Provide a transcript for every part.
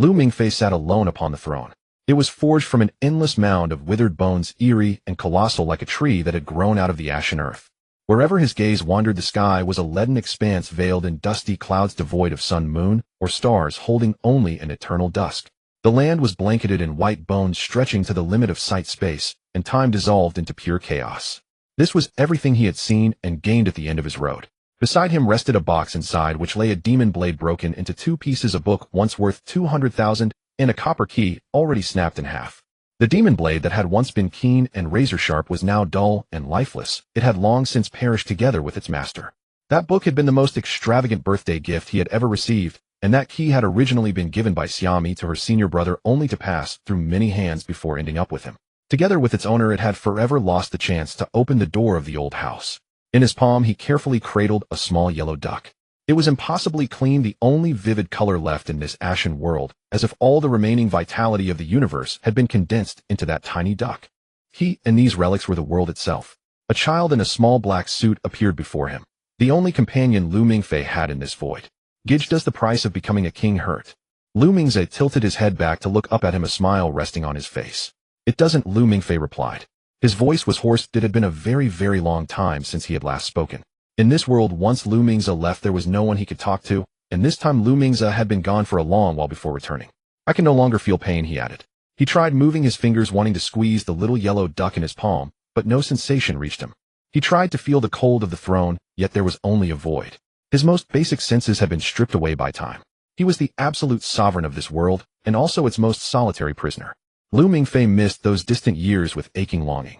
Lu Mingfei sat alone upon the throne. It was forged from an endless mound of withered bones, eerie and colossal like a tree that had grown out of the ashen earth. Wherever his gaze wandered, the sky was a leaden expanse veiled in dusty clouds devoid of sun, moon, or stars, holding only an eternal dusk. The land was blanketed in white bones stretching to the limit of sight space, and time dissolved into pure chaos. This was everything he had seen and gained at the end of his road. Beside him rested a box, inside which lay a demon blade broken into two pieces, a book once worth 200,000, and a copper key already snapped in half. The demon blade that had once been keen and razor-sharp was now dull and lifeless. It had long since perished together with its master. That book had been the most extravagant birthday gift he had ever received, and that key had originally been given by Xiaomi to her senior brother, only to pass through many hands before ending up with him. Together with its owner, it had forever lost the chance to open the door of the old house. In his palm, he carefully cradled a small yellow duck. It was impossibly clean, the only vivid color left in this ashen world, as if all the remaining vitality of the universe had been condensed into that tiny duck. He and these relics were the world itself. A child in a small black suit appeared before him, the only companion Lu Mingfei had in this void. "Gidge, does the price of becoming a king hurt?" Lu Mingfei tilted his head back to look up at him, a smile resting on his face. "It doesn't," Lu Mingfei replied. His voice was hoarse. It had been a very, very long time since he had last spoken. In this world, once Lu Mingfei left, there was no one he could talk to, and this time Lu Mingfei had been gone for a long while before returning. "I can no longer feel pain," he added. He tried moving his fingers, wanting to squeeze the little yellow duck in his palm, but no sensation reached him. He tried to feel the cold of the throne, yet there was only a void. His most basic senses had been stripped away by time. He was the absolute sovereign of this world, and also its most solitary prisoner. Lu Mingfei missed those distant years with aching longing.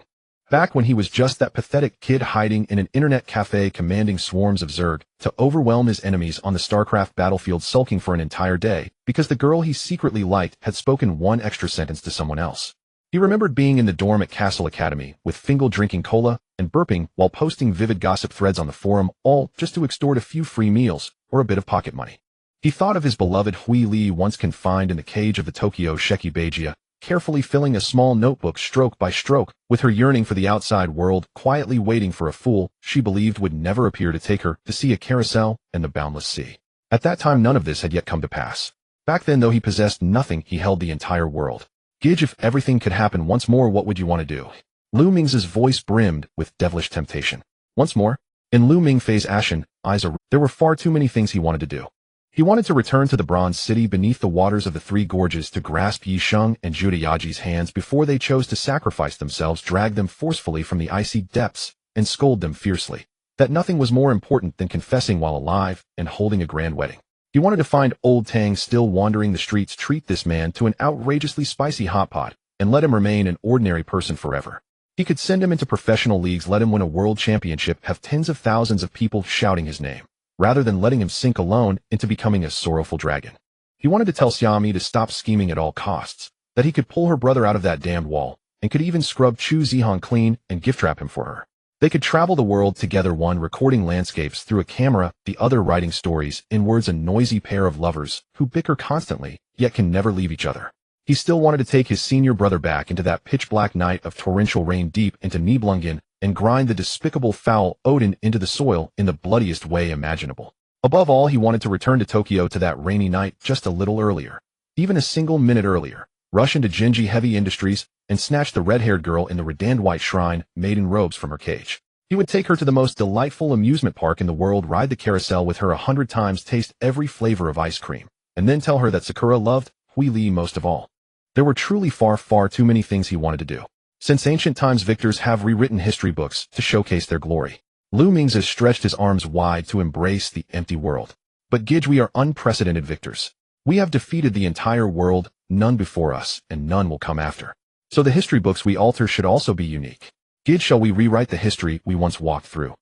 Back when he was just that pathetic kid hiding in an internet cafe, commanding swarms of Zerg to overwhelm his enemies on the StarCraft battlefield, sulking for an entire day because the girl he secretly liked had spoken one extra sentence to someone else. He remembered being in the dorm at Cassell Academy with Fingal drinking cola and burping while posting vivid gossip threads on the forum, all just to extort a few free meals or a bit of pocket money. He thought of his beloved Hui Li, once confined in the cage of the Tokyo Sheki Beijia, carefully filling a small notebook stroke by stroke, with her yearning for the outside world, quietly waiting for a fool she believed would never appear to take her to see a carousel and the boundless sea. At that time, none of this had yet come to pass. Back then, though he possessed nothing, he held the entire world. "Gidge, if everything could happen once more, what would you want to do?" Lu Mingfei's voice brimmed with devilish temptation. Once more? In Lu Mingfei's ashen eyes, there were far too many things he wanted to do. He wanted to return to the Bronze City beneath the waters of the Three Gorges, to grasp Yi Sheng and Judayaji's hands before they chose to sacrifice themselves, drag them forcefully from the icy depths, and scold them fiercely. That nothing was more important than confessing while alive and holding a grand wedding. He wanted to find old Tang still wandering the streets, treat this man to an outrageously spicy hot pot, and let him remain an ordinary person forever. He could send him into professional leagues, let him win a world championship, have tens of thousands of people shouting his name, rather than letting him sink alone into becoming a sorrowful dragon. He wanted to tell Xiaomi to stop scheming at all costs, that he could pull her brother out of that damned wall, and could even scrub Chu Zihong clean and gift-wrap him for her. They could travel the world together, one recording landscapes through a camera, the other writing stories in words, a noisy pair of lovers who bicker constantly, yet can never leave each other. He still wanted to take his senior brother back into that pitch-black night of torrential rain deep into Nibelungen, and grind the despicable foul Odin into the soil in the bloodiest way imaginable. Above all, he wanted to return to Tokyo, to that rainy night just a little earlier, even a single minute earlier, rush into Genji Heavy Industries, and snatch the red-haired girl in the redand white shrine made in robes from her cage. He would take her to the most delightful amusement park in the world, ride the carousel with her 100 times, taste every flavor of ice cream, and then tell her that Sakura loved Hui Li most of all. There were truly far, far too many things he wanted to do. Since ancient times, victors have rewritten history books to showcase their glory. Lu Mingfei stretched his arms wide to embrace the empty world. But Gidge, we are unprecedented victors. We have defeated the entire world, none before us, and none will come after. So the history books we alter should also be unique. Gidge, shall we rewrite the history we once walked through?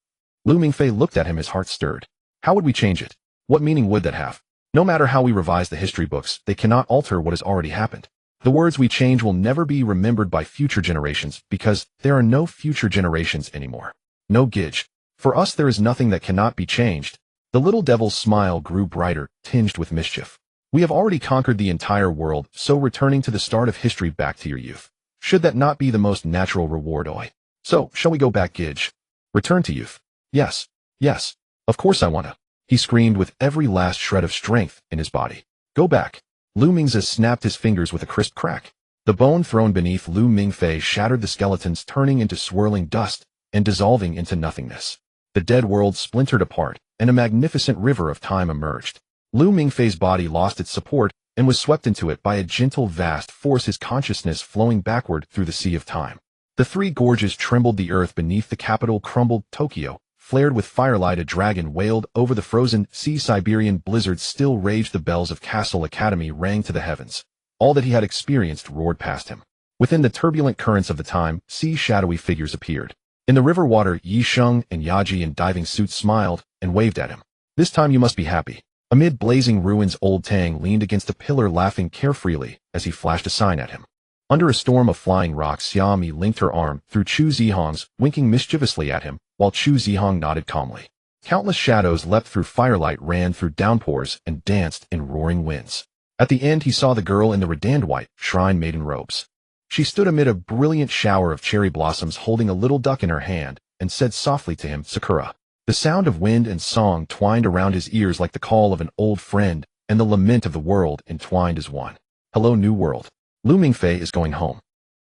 Lu Mingfei looked at him, his heart stirred. How would we change it? What meaning would that have? No matter how we revise the history books, they cannot alter what has already happened. The words we change will never be remembered by future generations, because there are no future generations anymore. No, Gidge. For us, there is nothing that cannot be changed. The little devil's smile grew brighter, tinged with mischief. We have already conquered the entire world, so returning to the start of history, back to your youth. Should that not be the most natural reward, oi? So, shall we go back, Gidge? Return to youth. Yes. Yes. Of course I wanna. He screamed with every last shred of strength in his body. Go back. Lu Mingfei snapped his fingers with a crisp crack. The bone thrown beneath Lu Mingfei shattered the skeletons, turning into swirling dust and dissolving into nothingness. The dead world splintered apart, and a magnificent river of time emerged. Lu Mingfei's body lost its support and was swept into it by a gentle, vast force, his consciousness flowing backward through the sea of time. The three gorges trembled, the earth beneath the capital crumbled, Tokyo flared with firelight, a dragon wailed over the frozen sea, Siberian blizzards still raged, the bells of Cassell Academy rang to the heavens. All that he had experienced roared past him. Within the turbulent currents of the time, shadowy figures appeared. In the river water, Yi Sheng and Yaji in diving suits smiled and waved at him. This time you must be happy. Amid blazing ruins, old Tang leaned against a pillar, laughing carefreely as he flashed a sign at him. Under a storm of flying rocks, Xiaomi linked her arm through Chu Zihong's, winking mischievously at him, while Chu Zihong nodded calmly. Countless shadows leapt through firelight, ran through downpours, and danced in roaring winds. At the end he saw the girl in the redand white shrine maiden robes. She stood amid a brilliant shower of cherry blossoms, holding a little duck in her hand, and said softly to him, "Sakura." The sound of wind and song twined around his ears like the call of an old friend, and the lament of the world entwined as one. Hello, new world. Lu Mingfei is going home.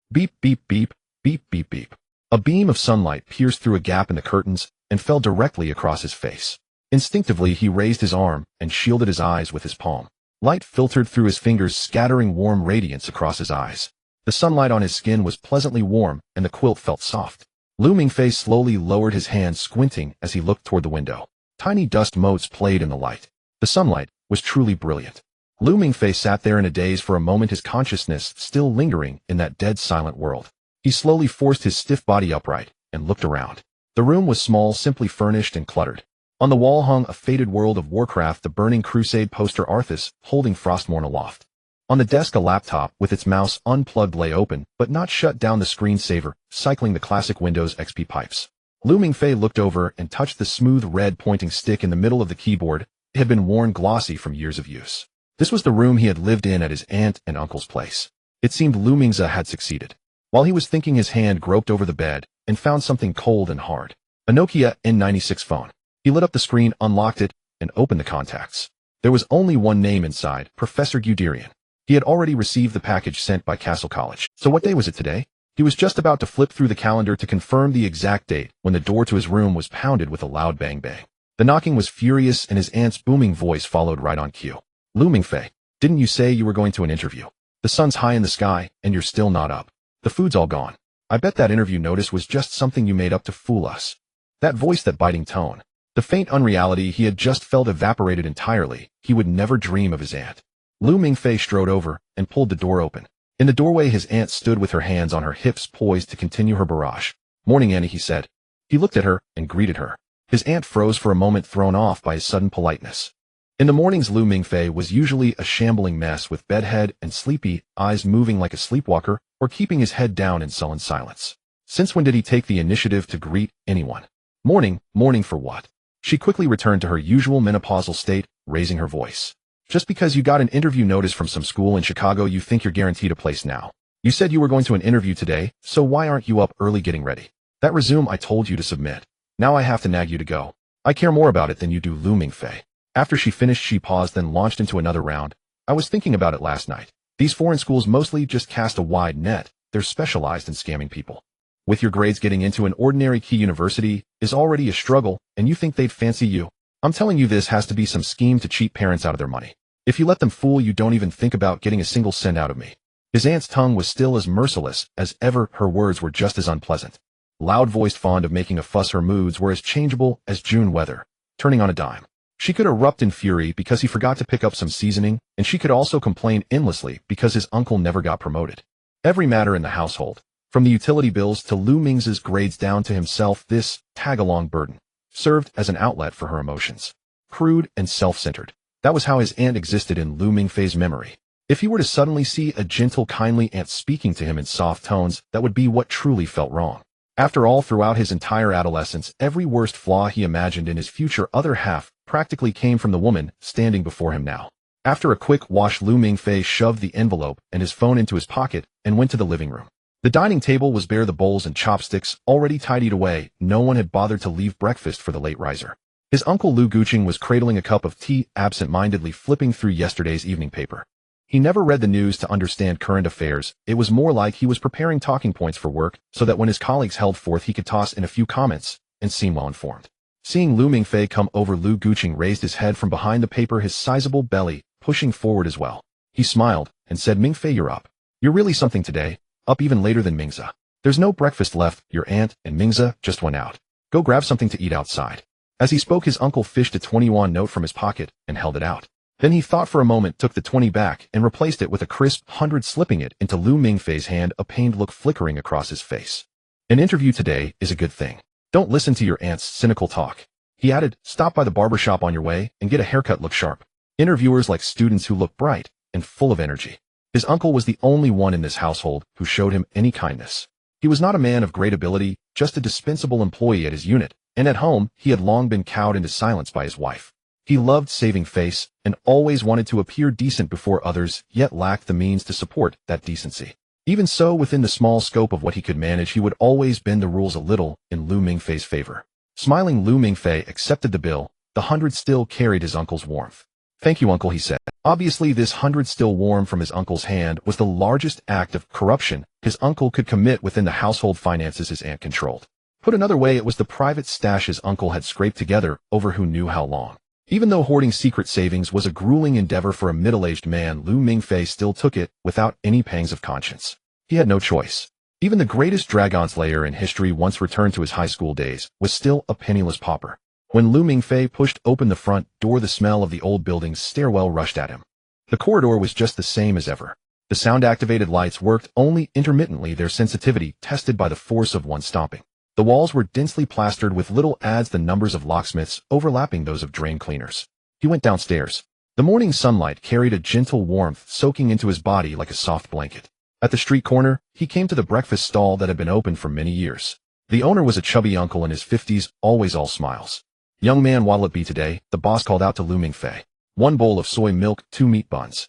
Beep, beep, beep, beep, beep, beep. A beam of sunlight pierced through a gap in the curtains and fell directly across his face. Instinctively he raised his arm and shielded his eyes with his palm. Light filtered through his fingers, scattering warm radiance across his eyes. The sunlight on his skin was pleasantly warm, and the quilt felt soft. Lu Mingfei slowly lowered his hand, squinting as he looked toward the window. Tiny dust motes played in the light. The sunlight was truly brilliant. Lu Mingfei sat there in a daze for a moment, his consciousness still lingering in that dead, silent world. He slowly forced his stiff body upright and looked around. The room was small, simply furnished and cluttered. On the wall hung a faded World of Warcraft, the Burning Crusade poster, Arthas holding Frostmourne aloft. On the desk a laptop with its mouse unplugged lay open, but not shut down, the screensaver cycling the classic Windows XP pipes. Lu Mingfei looked over and touched the smooth red pointing stick in the middle of the keyboard. It had been worn glossy from years of use. This was the room he had lived in at his aunt and uncle's place. It seemed Lu Mingfei had succeeded. While he was thinking, his hand groped over the bed and found something cold and hard. A Nokia N96 phone. He lit up the screen, unlocked it, and opened the contacts. There was only one name inside, Professor Guderian. He had already received the package sent by Cassell College. So what day was it today? He was just about to flip through the calendar to confirm the exact date when the door to his room was pounded with a loud bang bang. The knocking was furious, and his aunt's booming voice followed right on cue. Lu Mingfei, didn't you say you were going to an interview? The sun's high in the sky, and you're still not up. The food's all gone. I bet that interview notice was just something you made up to fool us. That voice, that biting tone. The faint unreality he had just felt evaporated entirely. He would never dream of his aunt. Lu Mingfei strode over and pulled the door open. In the doorway his aunt stood with her hands on her hips, poised to continue her barrage. "Morning, Annie," he said. He looked at her and greeted her. His aunt froze for a moment, thrown off by his sudden politeness. In the mornings Lu Mingfei was usually a shambling mess, with bedhead and sleepy eyes, moving like a sleepwalker or keeping his head down in sullen silence. Since when did he take the initiative to greet anyone? Morning, morning for what? She quickly returned to her usual menopausal state, raising her voice. Just because you got an interview notice from some school in Chicago, you think you're guaranteed a place now. You said you were going to an interview today, so why aren't you up early getting ready? That resume I told you to submit. Now I have to nag you to go. I care more about it than you do, Lu Mingfei. After she finished she paused, then launched into another round. I was thinking about it last night. These foreign schools mostly just cast a wide net. They're specialized in scamming people. With your grades, getting into an ordinary key university is already a struggle, and you think they'd fancy you. I'm telling you, this has to be some scheme to cheat parents out of their money. If you let them fool you, don't even think about getting a single cent out of me. His aunt's tongue was still as merciless as ever. Her words were just as unpleasant. Loud-voiced, fond of making a fuss, her moods were as changeable as June weather, turning on a dime. She could erupt in fury because he forgot to pick up some seasoning, and she could also complain endlessly because his uncle never got promoted. Every matter in the household, from the utility bills to Lu Mingfei's grades down to himself, this tag-along burden served as an outlet for her emotions. Crude and self-centered. That was how his aunt existed in Lu Mingfei's memory. If he were to suddenly see a gentle, kindly aunt speaking to him in soft tones, that would be what truly felt wrong. After all, throughout his entire adolescence, every worst flaw he imagined in his future other half practically came from the woman standing before him now. After a quick wash, Lu Mingfei shoved the envelope and his phone into his pocket and went to the living room. The dining table was bare, the bowls and chopsticks already tidied away. No one had bothered to leave breakfast for the late riser. His uncle Lu Guqing was cradling a cup of tea, absent-mindedly flipping through yesterday's evening paper. He never read the news to understand current affairs. It was more like he was preparing talking points for work so that when his colleagues held forth he could toss in a few comments and seem well informed. Seeing Lu Mingfei come over, Lu Guqing raised his head from behind the paper, his sizable belly pushing forward as well. He smiled and said, "Mingfei, you're up. You're really something today, up even later than Mingze. There's no breakfast left. Your aunt and Mingze just went out. Go grab something to eat outside." As he spoke, his uncle fished a 20-yuan note from his pocket and held it out. Then he thought for a moment, took the 20 back, and replaced it with a crisp 100, slipping it into Lu Mingfei's hand, a pained look flickering across his face. "An interview today is a good thing. Don't listen to your aunt's cynical talk." He added, "Stop by the barber shop on your way and get a haircut, look sharp. Interviewers like students who look bright and full of energy." His uncle was the only one in this household who showed him any kindness. He was not a man of great ability, just a dispensable employee at his unit, and at home he had long been cowed into silence by his wife. He loved saving face and always wanted to appear decent before others, yet lacked the means to support that decency. Even so, within the small scope of what he could manage, he would always bend the rules a little in Lu Mingfei's favor. Smiling, Lu Mingfei accepted the bill. The 100 still carried his uncle's warmth. "Thank you, uncle," he said. Obviously, this 100 still warm from his uncle's hand was the largest act of corruption his uncle could commit within the household finances his aunt controlled. Put another way, it was the private stash his uncle had scraped together over who knew how long. Even though hoarding secret savings was a grueling endeavor for a middle-aged man, Lu Mingfei still took it without any pangs of conscience. He had no choice. Even the greatest dragon slayer in history, once returned to his high school days, was still a penniless pauper. When Lu Mingfei pushed open the front door, the smell of the old building's stairwell rushed at him. The corridor was just the same as ever. The sound-activated lights worked only intermittently, their sensitivity tested by the force of one stomping. The walls were densely plastered with little adds, the numbers of locksmiths overlapping those of drain cleaners. He went downstairs. The morning sunlight carried a gentle warmth soaking into his body like a soft blanket. At the street corner, he came to the breakfast stall that had been open for many years. The owner was a chubby uncle in his 50s, always all smiles. "Young man, what'll it be today?" the boss called out to Lu Mingfei. "1 bowl of soy milk, 2 meat buns."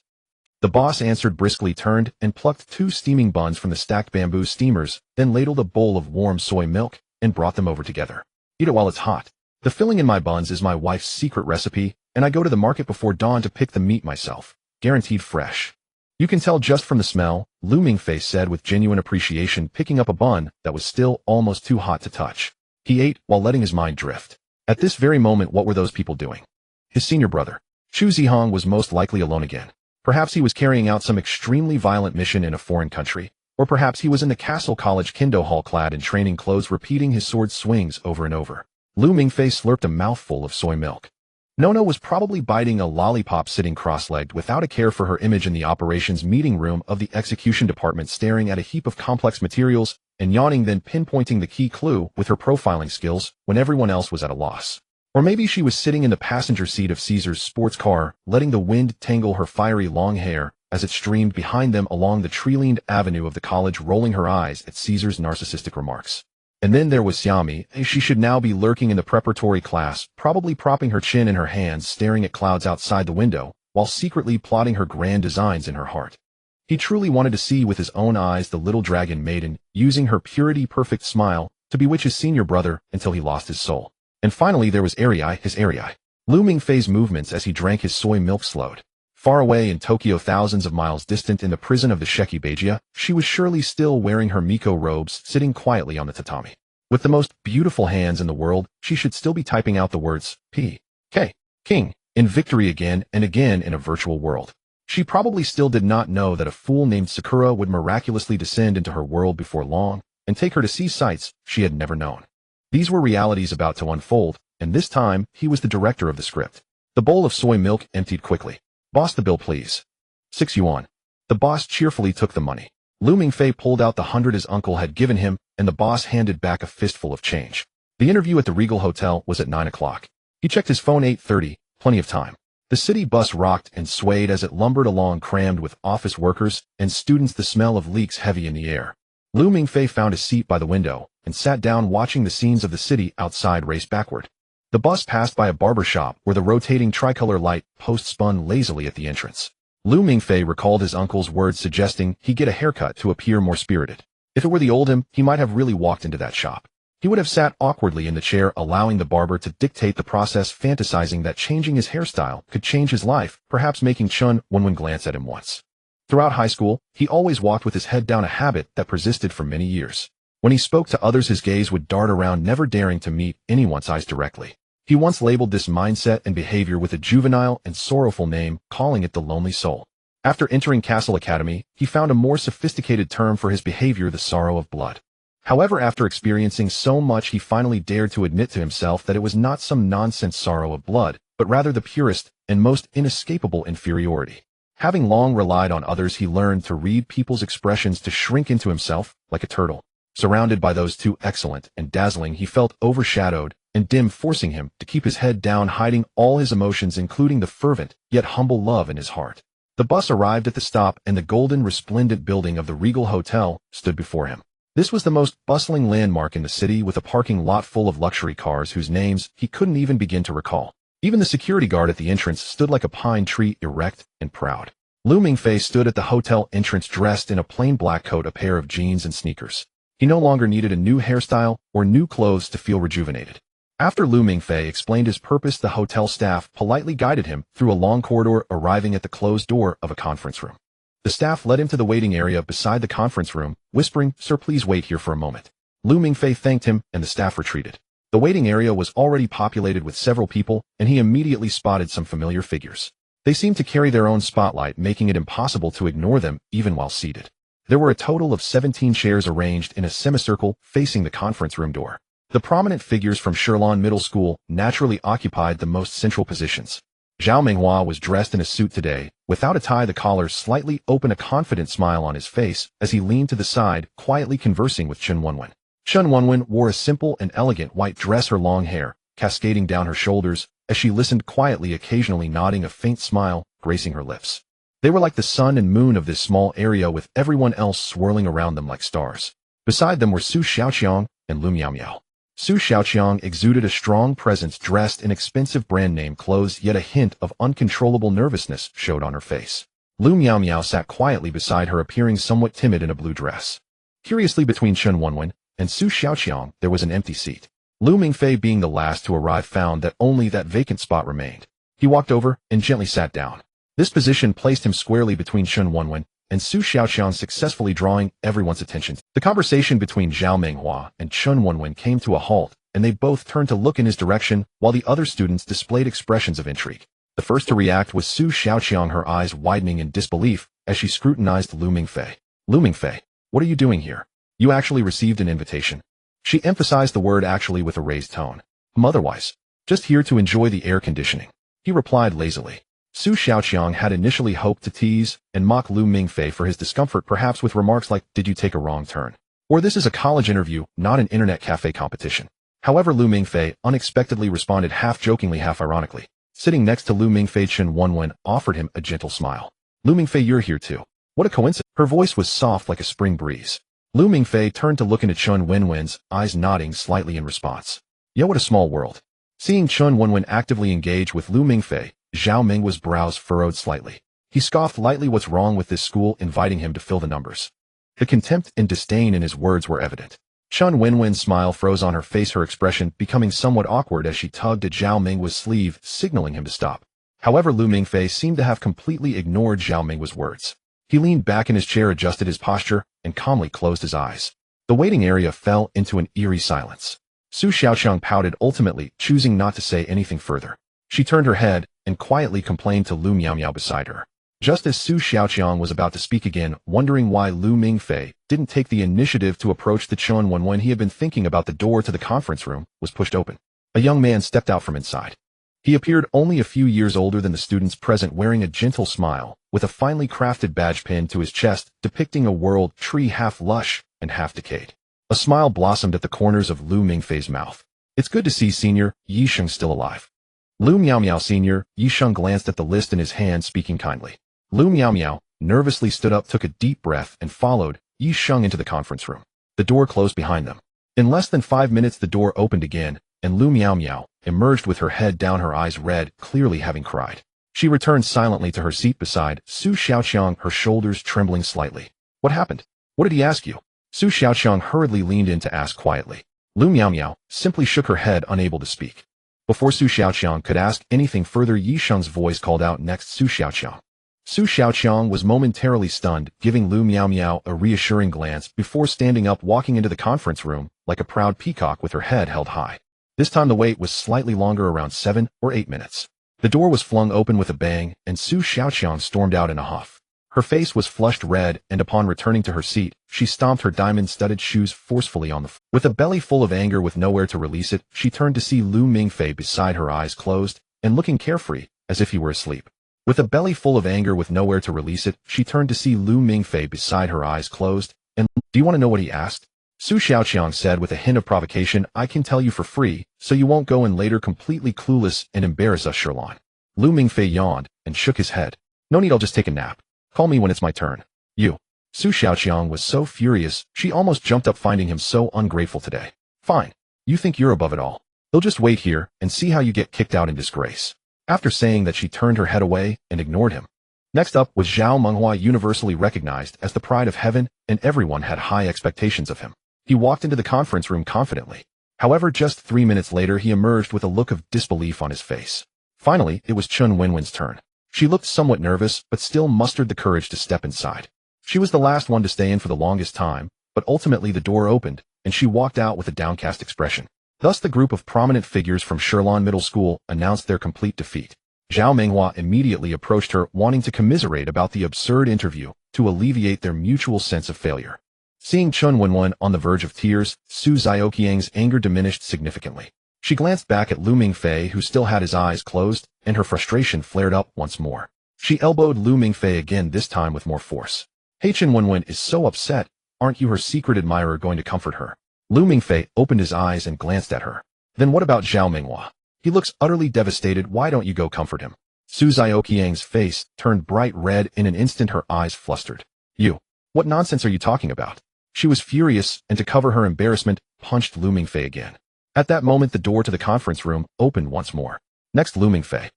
The boss answered briskly, turned and plucked 2 steaming buns from the stacked bamboo steamers, then ladled a bowl of warm soy milk and brought them over together. "Eat it while it's hot. The filling in my buns is my wife's secret recipe, and I go to the market before dawn to pick the meat myself. Guaranteed fresh." "You can tell just from the smell," Lu Mingfei said with genuine appreciation, picking up a bun that was still almost too hot to touch. He ate while letting his mind drift. At this very moment, what were those people doing? His senior brother, Chu Zihong, was most likely alone again. Perhaps he was carrying out some extremely violent mission in a foreign country, or perhaps he was in the Cassell College Kendo Hall clad in training clothes, repeating his sword swings over and over. Lu Mingfei slurped a mouthful of soy milk. Nona was probably biting a lollipop, sitting cross-legged without a care for her image in the operations meeting room of the execution department, staring at a heap of complex materials and yawning, then pinpointing the key clue with her profiling skills when everyone else was at a loss. Or maybe she was sitting in the passenger seat of Caesar's sports car, letting the wind tangle her fiery long hair as it streamed behind them along the tree-lined avenue of the college, rolling her eyes at Caesar's narcissistic remarks. And then there was Xiaomi. She should now be lurking in the preparatory class, probably propping her chin in her hands, staring at clouds outside the window, while secretly plotting her grand designs in her heart. He truly wanted to see with his own eyes the little dragon maiden, using her purity-perfect smile to bewitch his senior brother until he lost his soul. And finally there was his Ari. Lu Mingfei's movements as he drank his soy milk slowed. Far away in Tokyo, thousands of miles distant in the prison of the Sheki Beijia, she was surely still wearing her Miko robes, sitting quietly on the tatami. With the most beautiful hands in the world, she should still be typing out the words P.K. King in victory again and again in a virtual world. She probably still did not know that a fool named Sakura would miraculously descend into her world before long and take her to see sights she had never known. These were realities about to unfold, and this time he was the director of the script. The bowl of soy milk emptied quickly. "Boss, the bill please." 6 yuan. The boss cheerfully took the money. Lu Mingfei pulled out the 100 his uncle had given him, and the boss handed back a fistful of change. The interview at the Regal Hotel was at 9 o'clock. He checked his phone. 8:30, plenty of time. The city bus rocked and swayed as it lumbered along, crammed with office workers and students, the smell of leaks heavy in the air. Lu Mingfei found a seat by the window and sat down, watching the scenes of the city outside race backward. The bus passed by a barber shop where the rotating tricolor light post spun lazily at the entrance. Lu Mingfei recalled his uncle's words suggesting he get a haircut to appear more spirited. If it were the old him, he might have really walked into that shop. He would have sat awkwardly in the chair, allowing the barber to dictate the process, fantasizing that changing his hairstyle could change his life, perhaps making Chun Wenwen glance at him once. Throughout high school, he always walked with his head down, a habit that persisted for many years. When he spoke to others, his gaze would dart around, never daring to meet anyone's eyes directly. He once labeled this mindset and behavior with a juvenile and sorrowful name, calling it the lonely soul. After entering Cassell Academy, he found a more sophisticated term for his behavior, the sorrow of blood. However, after experiencing so much, he finally dared to admit to himself that it was not some nonsense sorrow of blood, but rather the purest and most inescapable inferiority. Having long relied on others, he learned to read people's expressions, to shrink into himself like a turtle. Surrounded by those too excellent and dazzling, he felt overshadowed and dim, forcing him to keep his head down, hiding all his emotions, including the fervent yet humble love in his heart. The bus arrived at the stop, and the golden, resplendent building of the Regal Hotel stood before him. This was the most bustling landmark in the city, with a parking lot full of luxury cars whose names he couldn't even begin to recall. Even the security guard at the entrance stood like a pine tree, erect and proud. Lu Mingfei stood at the hotel entrance, dressed in a plain black coat, a pair of jeans and sneakers. He no longer needed a new hairstyle or new clothes to feel rejuvenated. After Lu Mingfei explained his purpose, the hotel staff politely guided him through a long corridor, arriving at the closed door of a conference room. The staff led him to the waiting area beside the conference room, whispering, "Sir, please wait here for a moment." Lu Mingfei thanked him, and the staff retreated. The waiting area was already populated with several people, and he immediately spotted some familiar figures. They seemed to carry their own spotlight, making it impossible to ignore them even while seated. There were a total of 17 chairs arranged in a semicircle facing the conference room door. The prominent figures from Shirlan Middle School naturally occupied the most central positions. Zhao Minghua was dressed in a suit today, without a tie, the collar slightly open, a confident smile on his face as he leaned to the side, quietly conversing with Chen Wenwen. Chen Wenwen wore a simple and elegant white dress, her long hair cascading down her shoulders as she listened quietly, occasionally nodding, a faint smile gracing her lips. They were like the sun and moon of this small area, with everyone else swirling around them like stars. Beside them were Su Xiaoqiang and Lu Miaomiao. Su Xiaoqiang exuded a strong presence, dressed in expensive brand name clothes, yet a hint of uncontrollable nervousness showed on her face. Lu Miaomiao sat quietly beside her, appearing somewhat timid in a blue dress. Curiously, between Chen Wenwen and Su Xiaoqiang there was an empty seat. Lu Mingfei, being the last to arrive, found that only that vacant spot remained. He walked over and gently sat down. This position placed him squarely between Chen Wenwen and Su Xiaoqiang, successfully drawing everyone's attention. The conversation between Zhao Minghua and Chen Wenwen came to a halt, and they both turned to look in his direction, while the other students displayed expressions of intrigue. The first to react was Su Xiaoqiang, her eyes widening in disbelief as she scrutinized Lu Mingfei. "Lu Mingfei, what are you doing here? You actually received an invitation." She emphasized the word actually with a raised tone. "Otherwise, just here to enjoy the air conditioning," he replied lazily. Su Xiaoqiang had initially hoped to tease and mock Lu Mingfei for his discomfort, perhaps with remarks like, "Did you take a wrong turn?" or "This is a college interview, not an internet cafe competition." However, Lu Mingfei unexpectedly responded, half jokingly, half ironically. Sitting next to Lu Mingfei, Chen Wenwen offered him a gentle smile. "Lu Mingfei, you're here too. What a coincidence." Her voice was soft like a spring breeze. Lu Mingfei turned to look into Chen Wenwen's eyes, nodding slightly in response. "Yeah, what a small world." Seeing Chen Wenwen actively engage with Lu Mingfei, Zhao Minghua's brows furrowed slightly. He scoffed lightly. "What's wrong with this school inviting him to fill the numbers?" The contempt and disdain in his words were evident. Chen Wenwen's smile froze on her face, her expression becoming somewhat awkward as she tugged at Zhao Minghua's sleeve, signaling him to stop. However, Lu Mingfei seemed to have completely ignored Zhao Minghua's words. He leaned back in his chair, adjusted his posture, and calmly closed his eyes. The waiting area fell into an eerie silence. Su Xiaoqiang pouted, ultimately choosing not to say anything further. She turned her head and quietly complained to Lu Miaomiao beside her. Just as Su Xiaoqiang was about to speak again, wondering why Lu Mingfei didn't take the initiative to approach the Chen Wenwen he had been thinking about, the door to the conference room was pushed open. A young man stepped out from inside. He appeared only a few years older than the students present, wearing a gentle smile, with a finely crafted badge pinned to his chest depicting a world tree half lush and half decayed. A smile blossomed at the corners of Lu Mingfei's mouth. "It's good to see Senior Yi Sheng still alive." Lu Miaomiao Senior Yi Sheng glanced at the list in his hand, speaking kindly. Lu Miaomiao nervously stood up, took a deep breath, and followed Yi Sheng into the conference room. The door closed behind them. In less than 5 minutes the door opened again, and Lu Miaomiao emerged with her head down, her eyes red, clearly having cried. She returned silently to her seat beside Su Xiaoqiang, her shoulders trembling slightly. "What happened? What did he ask you?" Su Xiaoqiang hurriedly leaned in to ask quietly. Lu Miaomiao simply shook her head, unable to speak. Before Su Xiaoqiang could ask anything further, Yi Sheng's voice called out next, "Su Xiaoqiang." Su Xiaoqiang was momentarily stunned, giving Lu Miao a reassuring glance before standing up walking into the conference room like a proud peacock with her head held high. This time the wait was slightly longer, around 7 or 8 minutes. The door was flung open with a bang, and Su Xiaoqiang stormed out in a huff. Her face was flushed red, and upon returning to her seat, she stomped her diamond-studded shoes forcefully on the floor. With a belly full of anger with nowhere to release it, she turned to see Lu Mingfei beside her, eyes closed, and looking carefree, as if he were asleep. With a belly full of anger with nowhere to release it, she turned to see Lu Mingfei beside her, eyes closed, and, "Do you want to know what he asked?" Su Xiaoqiang said with a hint of provocation, "I can tell you for free, so you won't go and later completely clueless and embarrass us, Sherlon." Lu Mingfei yawned and shook his head. "No need, I'll just take a nap. Call me when it's my turn." "You." Su Xiaoqiang was so furious, she almost jumped up, finding him so ungrateful today. "Fine. You think you're above it all. They'll just wait here and see how you get kicked out in disgrace." After saying that, she turned her head away and ignored him. Next up was Zhao Menghua, universally recognized as the pride of heaven, and everyone had high expectations of him. He walked into the conference room confidently. However, just 3 minutes later, he emerged with a look of disbelief on his face. Finally, it was Chun Wenwen's turn. She looked somewhat nervous, but still mustered the courage to step inside. She was the last one to stay in for the longest time, but ultimately the door opened, and she walked out with a downcast expression. Thus the group of prominent figures from Sherlon Middle School announced their complete defeat. Zhao Menghua immediately approached her, wanting to commiserate about the absurd interview, to alleviate their mutual sense of failure. Seeing Chun Wenwen on the verge of tears, Su Xiaoqiang's anger diminished significantly. She glanced back at Lu Mingfei, who still had his eyes closed, and her frustration flared up once more. She elbowed Lu Mingfei again, this time with more force. "Hey, Chun Wenwen is so upset. Aren't you her secret admirer going to comfort her?" Lu Mingfei opened his eyes and glanced at her. "Then what about Zhao Menghua? He looks utterly devastated. Why don't you go comfort him?" Su Xiaoqiang's face turned bright red. In an instant her eyes flustered. "You? What nonsense are you talking about?" She was furious, and to cover her embarrassment, punched Lu Mingfei again. At that moment the door to the conference room opened once more. Next, Lu Mingfei.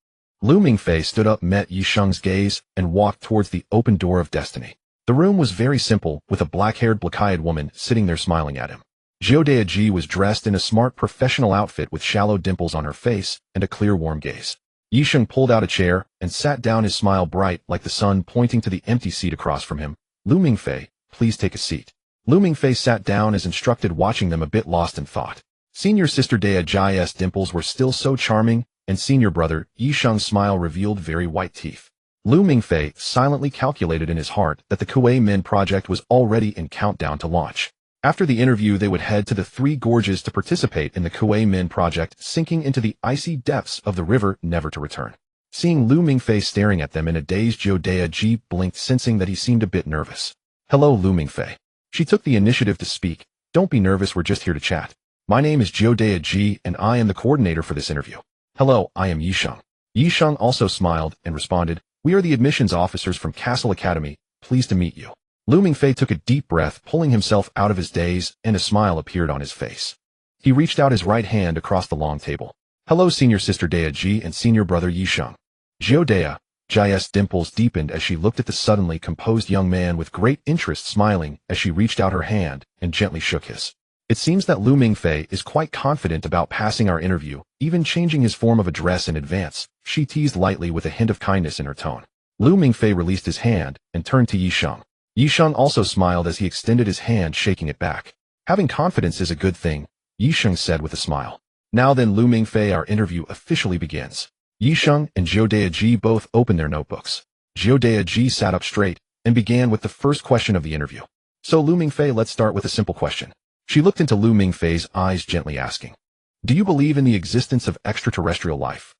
Lu Mingfei stood up, met Yi Sheng's gaze, and walked towards the open door of destiny. The room was very simple, with a black-haired, black-eyed woman sitting there smiling at him. Zhou Deji was dressed in a smart professional outfit with shallow dimples on her face and a clear, warm gaze. Yi Sheng pulled out a chair and sat down, his smile bright like the sun, pointing to the empty seat across from him. "Lu Mingfei, please take a seat." Lu Mingfei sat down as instructed, watching them a bit lost in thought. Senior sister Deji's dimples were still so charming, and senior brother Yi Sheng's smile revealed very white teeth. Lu Mingfei silently calculated in his heart that the Kuei Min project was already in countdown to launch. After the interview, they would head to the Three Gorges to participate in the Kuei Min project, sinking into the icy depths of the river, never to return. Seeing Lu Mingfei staring at them in a daze, Zhou Deji blinked, sensing that he seemed a bit nervous. "Hello, Lu Mingfei." She took the initiative to speak. "Don't be nervous, we're just here to chat. My name is Zhou Deji, and I am the coordinator for this interview." "Hello, I am Yi Sheng." Yi Sheng also smiled and responded, "We are the admissions officers from Cassell Academy. Pleased to meet you." Lu Mingfei took a deep breath, pulling himself out of his daze, and a smile appeared on his face. He reached out his right hand across the long table. "Hello, senior sister Deji and senior brother Yi Sheng." Zhou Deji's dimples deepened as she looked at the suddenly composed young man with great interest, smiling as she reached out her hand and gently shook his. "It seems that Lu Mingfei is quite confident about passing our interview, even changing his form of address in advance," she teased lightly with a hint of kindness in her tone. Lu Mingfei released his hand and turned to Yi Sheng. Yi Sheng also smiled as he extended his hand, shaking it back. "Having confidence is a good thing," Yi Sheng said with a smile. "Now then, Lu Mingfei, our interview officially begins." Yi Sheng and Zhou Deji both opened their notebooks. Zhou Deji sat up straight and began with the first question of the interview. "So Lu Mingfei, let's start with a simple question." She looked into Lu Mingfei's eyes, gently asking, "Do you believe in the existence of extraterrestrial life?"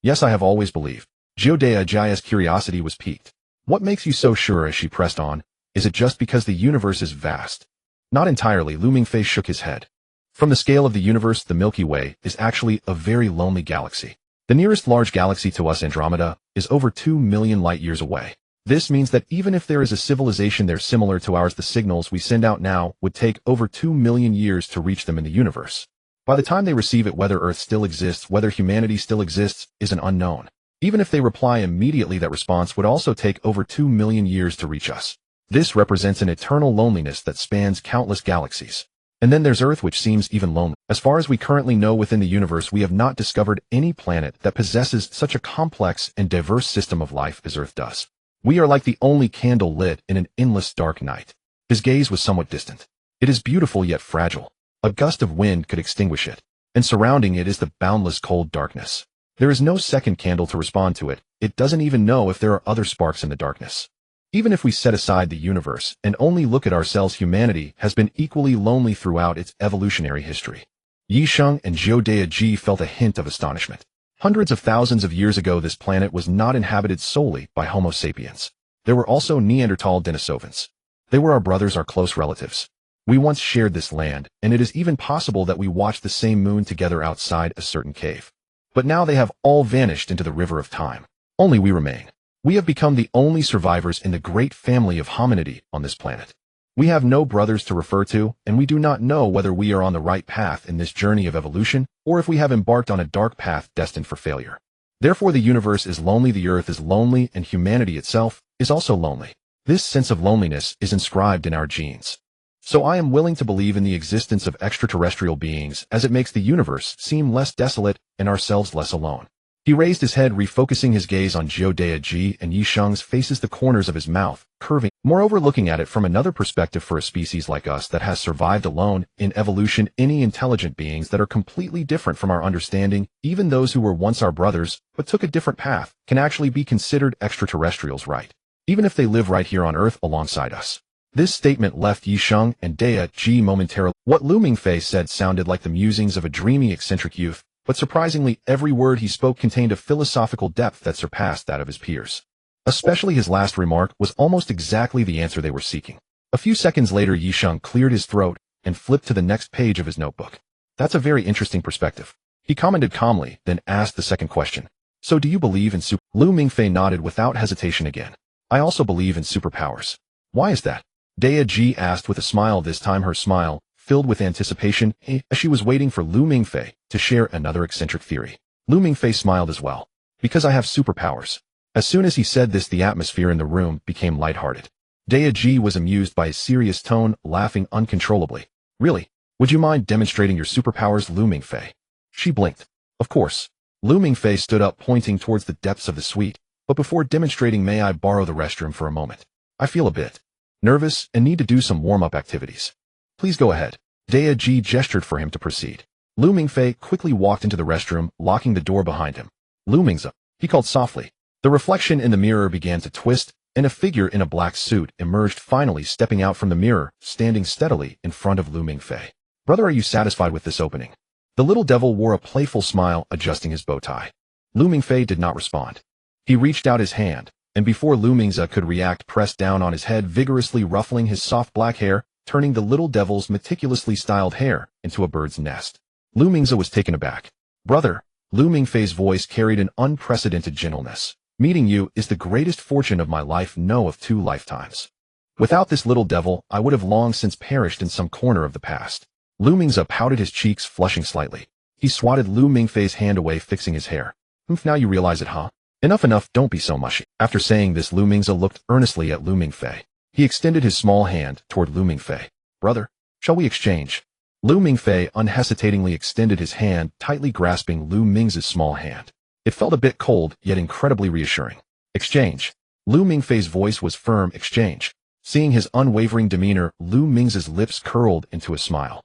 "Yes, I have always believed." Zhou Deji's curiosity was piqued. "What makes you so sure?" As she pressed on, "Is it just because the universe is vast?" "Not entirely," Lu Mingfei shook his head. "From the scale of the universe, the Milky Way is actually a very lonely galaxy. The nearest large galaxy to us, Andromeda, is over 2 million light-years away. This means that even if there is a civilization there similar to ours, the signals we send out now would take over 2 million years to reach them in the universe. By the time they receive it, whether Earth still exists, whether humanity still exists, is an unknown. Even if they reply immediately, that response would also take over 2 million years to reach us. This represents an eternal loneliness that spans countless galaxies. And then there's Earth, which seems even lonely. As far as we currently know within the universe, we have not discovered any planet that possesses such a complex and diverse system of life as Earth does. We are like the only candle lit in an endless dark night. His gaze was somewhat distant. It is beautiful yet fragile. A gust of wind could extinguish it, and surrounding it is the boundless cold darkness. There is no second candle to respond to it. It doesn't even know if there are other sparks in the darkness. Even if we set aside the universe and only look at ourselves, humanity has been equally lonely throughout its evolutionary history. Yisheng and Zhou felt a hint of astonishment. Hundreds of thousands of years ago, this planet was not inhabited solely by Homo sapiens. There were also Neanderthal Denisovans. They were our brothers, our close relatives. We once shared this land, and it is even possible that we watched the same moon together outside a certain cave. But now they have all vanished into the river of time. Only we remain. We have become the only survivors in the great family of hominidae on this planet. We have no brothers to refer to, and we do not know whether we are on the right path in this journey of evolution, or if we have embarked on a dark path destined for failure. Therefore, the universe is lonely, the earth is lonely, and humanity itself is also lonely. This sense of loneliness is inscribed in our genes. So I am willing to believe in the existence of extraterrestrial beings, as it makes the universe seem less desolate and ourselves less alone. He raised his head, refocusing his gaze on Zhou and Yisheng's faces, the corners of his mouth curving. Moreover, looking at it from another perspective, for a species like us that has survived alone in evolution, any intelligent beings that are completely different from our understanding, even those who were once our brothers but took a different path, can actually be considered extraterrestrials, right? Even if they live right here on Earth alongside us. This statement left Yisheng and Ji momentarily. What Lu Mingfei said sounded like the musings of a dreamy, eccentric youth, but surprisingly, every word he spoke contained a philosophical depth that surpassed that of his peers. Especially his last remark was almost exactly the answer they were seeking. A few seconds later, Yisheng cleared his throat and flipped to the next page of his notebook. That's a very interesting perspective. He commented calmly, then asked the second question. So do you believe in super? Lu Mingfei nodded without hesitation again. I also believe in superpowers. Why is that? Ji asked with a smile, this time her smile filled with anticipation, as she was waiting for Lu Mingfei to share another eccentric theory. Lu Mingfei smiled as well. Because I have superpowers. As soon as he said this, the atmosphere in the room became lighthearted. Ji was amused by his serious tone, laughing uncontrollably. Really? Would you mind demonstrating your superpowers, Lu Mingfei? She blinked. Of course. Lu Mingfei stood up, pointing towards the depths of the suite. But before demonstrating, may I borrow the restroom for a moment? I feel a bit nervous and need to do some warm-up activities. Please go ahead. Ji gestured for him to proceed. Lu Mingfei quickly walked into the restroom, locking the door behind him. Lu Mingze, he called softly. The reflection in the mirror began to twist, and a figure in a black suit emerged, finally stepping out from the mirror, standing steadily in front of Lu Mingfei. Brother, are you satisfied with this opening? The little devil wore a playful smile, adjusting his bow tie. Lu Mingfei did not respond. He reached out his hand, and before Lu Mingze could react, pressed down on his head, vigorously ruffling his soft black hair, turning the little devil's meticulously styled hair into a bird's nest. Lu Mingze was taken aback. Brother, Lu Mingfei's voice carried an unprecedented gentleness. Meeting you is the greatest fortune of my life, no, of 2 lifetimes. Without this little devil, I would have long since perished in some corner of the past. Lu Mingze pouted, his cheeks flushing slightly. He swatted Lu Mingfei's hand away, fixing his hair. Now you realize it, huh? Enough, don't be so mushy. After saying this, Lu Mingze looked earnestly at Lu Mingfei. He extended his small hand toward Lu Mingfei. Brother, shall we exchange? Lu Mingfei unhesitatingly extended his hand, tightly grasping Lu Mingze's small hand. It felt a bit cold, yet incredibly reassuring. Exchange. Lu Mingfei's voice was firm. Exchange. Seeing his unwavering demeanor, Lu Mingze's lips curled into a smile.